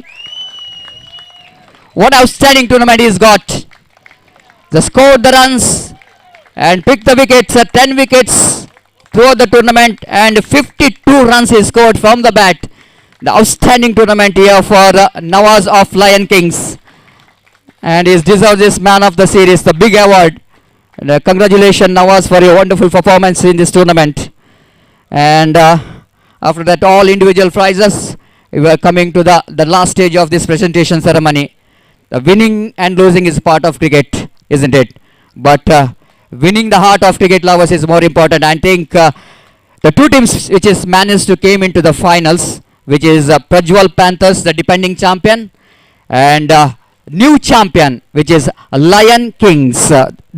What outstanding tournament he's got. Just scored the runs and picked the wickets, 10 wickets throughout the tournament, and 52 runs he scored from the bat. The outstanding tournament here for Nawaz of Lion Kings, and he deserves this man of the series, the big award. And, congratulations Nawaz for your wonderful performance in this tournament. And after that, all individual prizes, we are coming to the last stage of this presentation ceremony. The winning and losing is part of cricket, isn't it? But winning the heart of cricket lovers is more important. I think the two teams which is managed to came into the finals, which is Prajwal Panthers, the defending champion, and new champion, which is Lion Kings.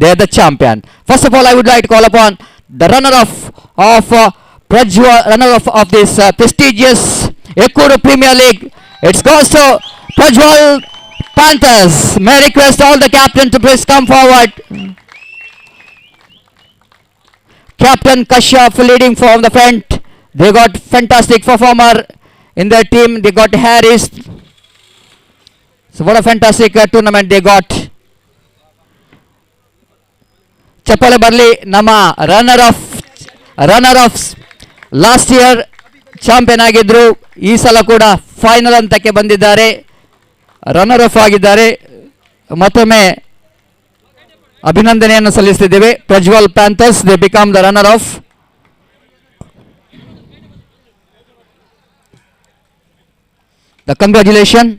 They're the champion. First of all, I would like to call upon the runner-up of Prajwal, runner-up of this prestigious Yekkur Premier League. It goes to Prajwal Panthers. May I request all the captain to please come forward. Captain Kashyap leading from the front. They got fantastic performer in their team. They got Harris. So what a fantastic tournament they got. Chappale Barli Nama runner-ups last year champion ಆಗಿದ್ದರು, ಈ ಸಲ ಕೂಡ final ಹಂತಕ್ಕೆ ಬಂದಿದ್ದಾರೆ, runner up ಆಗಿದ್ದಾರೆ. ಮತ್ತೊಮ್ಮೆ ಅಭಿನಂದನೆಯನ್ನು ಸಲ್ಲಿಸುತ್ತಿದ್ದೇವೆ. Prajwal panthers, they become the runner of. The congratulation.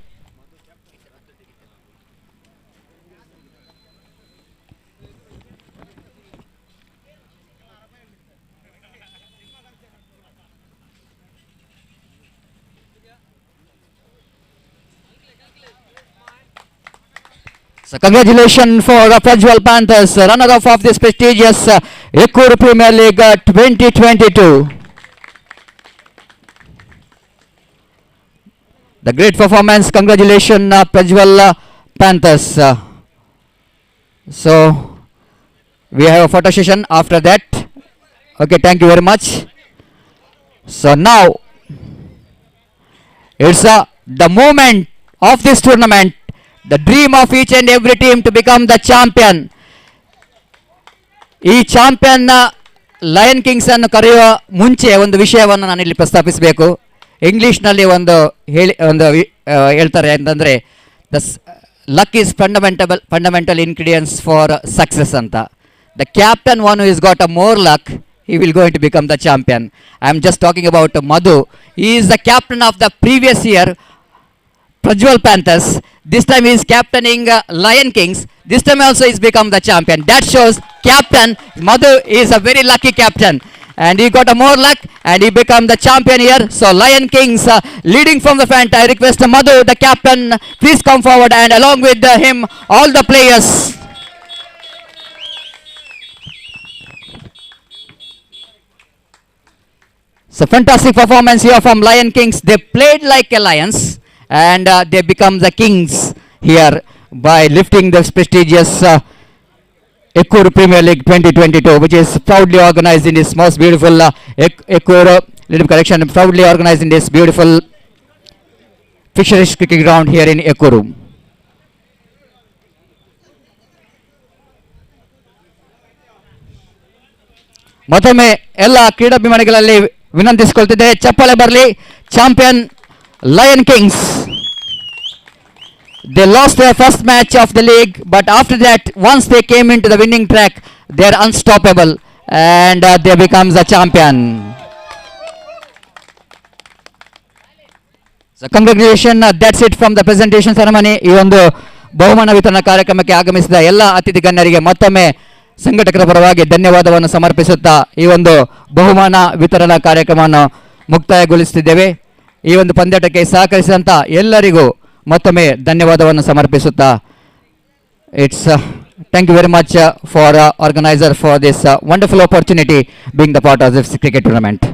So congratulations for Prajwal Panthers, runner-up of this prestigious Yekkur Premier League 2022. The great performance, congratulations Prajwal Panthers. So we have a photo session after that. Okay, thank you very much. So now it's the moment of this tournament, the dream of each and every team to become the champion. ಈ champion lion Kings ಅನ್ನು ಕರೆಯುವ ಮುಂಚೆ ಒಂದು ವಿಷಯವನ್ನು ನಾನು ಇಲ್ಲಿ ಪ್ರಸ್ತಾಪಿಸಬೇಕು. ಇಂಗ್ಲೀಷ್ನಲ್ಲಿ ಹೇಳ್ತಾರೆ ಅಂತಂದರೆ, luck is fundamental ingredients for success anta. The captain one who has got a more luck, he will going to become the champion. I am just talking about Madhu. He is the captain of the previous year Prajwal Panthers. This time he is captaining Lion Kings. This time also he's become the champion. That shows captain Madhu is a very lucky captain. And he got a more luck and he become the champion here. So Lion Kings leading from the front. I request Madhu, the captain, please come forward and along with him all the players. So fantastic performance here from Lion Kings. They played like a lions and they become the kings here by lifting this prestigious Yekkur Premier League 2022, which is proudly organized in this most beautiful Yekkur, little correction, proudly organized in this beautiful Fisheries cricket ground here in Yekkur. ಮತ್ತೊಮ್ಮೆ ಎಲ್ಲ ಕ್ರೀಡಾಭಿಮಾನಿಗಳಲ್ಲಿ ವಿನಂತಿಸಿಕೊಳ್ತಿದ್ದೆ, ಚಪ್ಪಾಳೆ ಬರಲಿ. Champion lion Kings. They lost their first match of the league, but after that, once they came into the winning track, they are unstoppable and they becomes the champion. So congratulations, that's it from the presentation ceremony. ಈ ಒಂದು ಬಹುಮಾನ ವಿತರಣಾ ಕಾರ್ಯಕ್ರಮಕ್ಕೆ ಆಗಮಿಸಿದ ಎಲ್ಲ ಅತಿಥಿ ಗಣ್ಯರಿಗೆ ಮತ್ತೊಮ್ಮೆ ಸಂಘಟಕರ ಪರವಾಗಿ ಧನ್ಯವಾದವನ್ನು ಸಮರ್ಪಿಸುತ್ತಾ ಈ ಒಂದು ಬಹುಮಾನ ವಿತರಣಾ ಕಾರ್ಯಕ್ರಮವನ್ನು ಮುಕ್ತಾಯಗೊಳಿಸುತ್ತಿದ್ದೇವೆ. ಈ ಒಂದು ಪಂದ್ಯಾಟಕ್ಕೆ ಸಹಕರಿಸಿದಂಥ ಎಲ್ಲರಿಗೂ ಮತ್ತೊಮ್ಮೆ ಧನ್ಯವಾದವನ್ನು ಸಮರ್ಪಿಸುತ್ತಾ it's thank you very much for organizer for this wonderful opportunity being the part of this cricket tournament.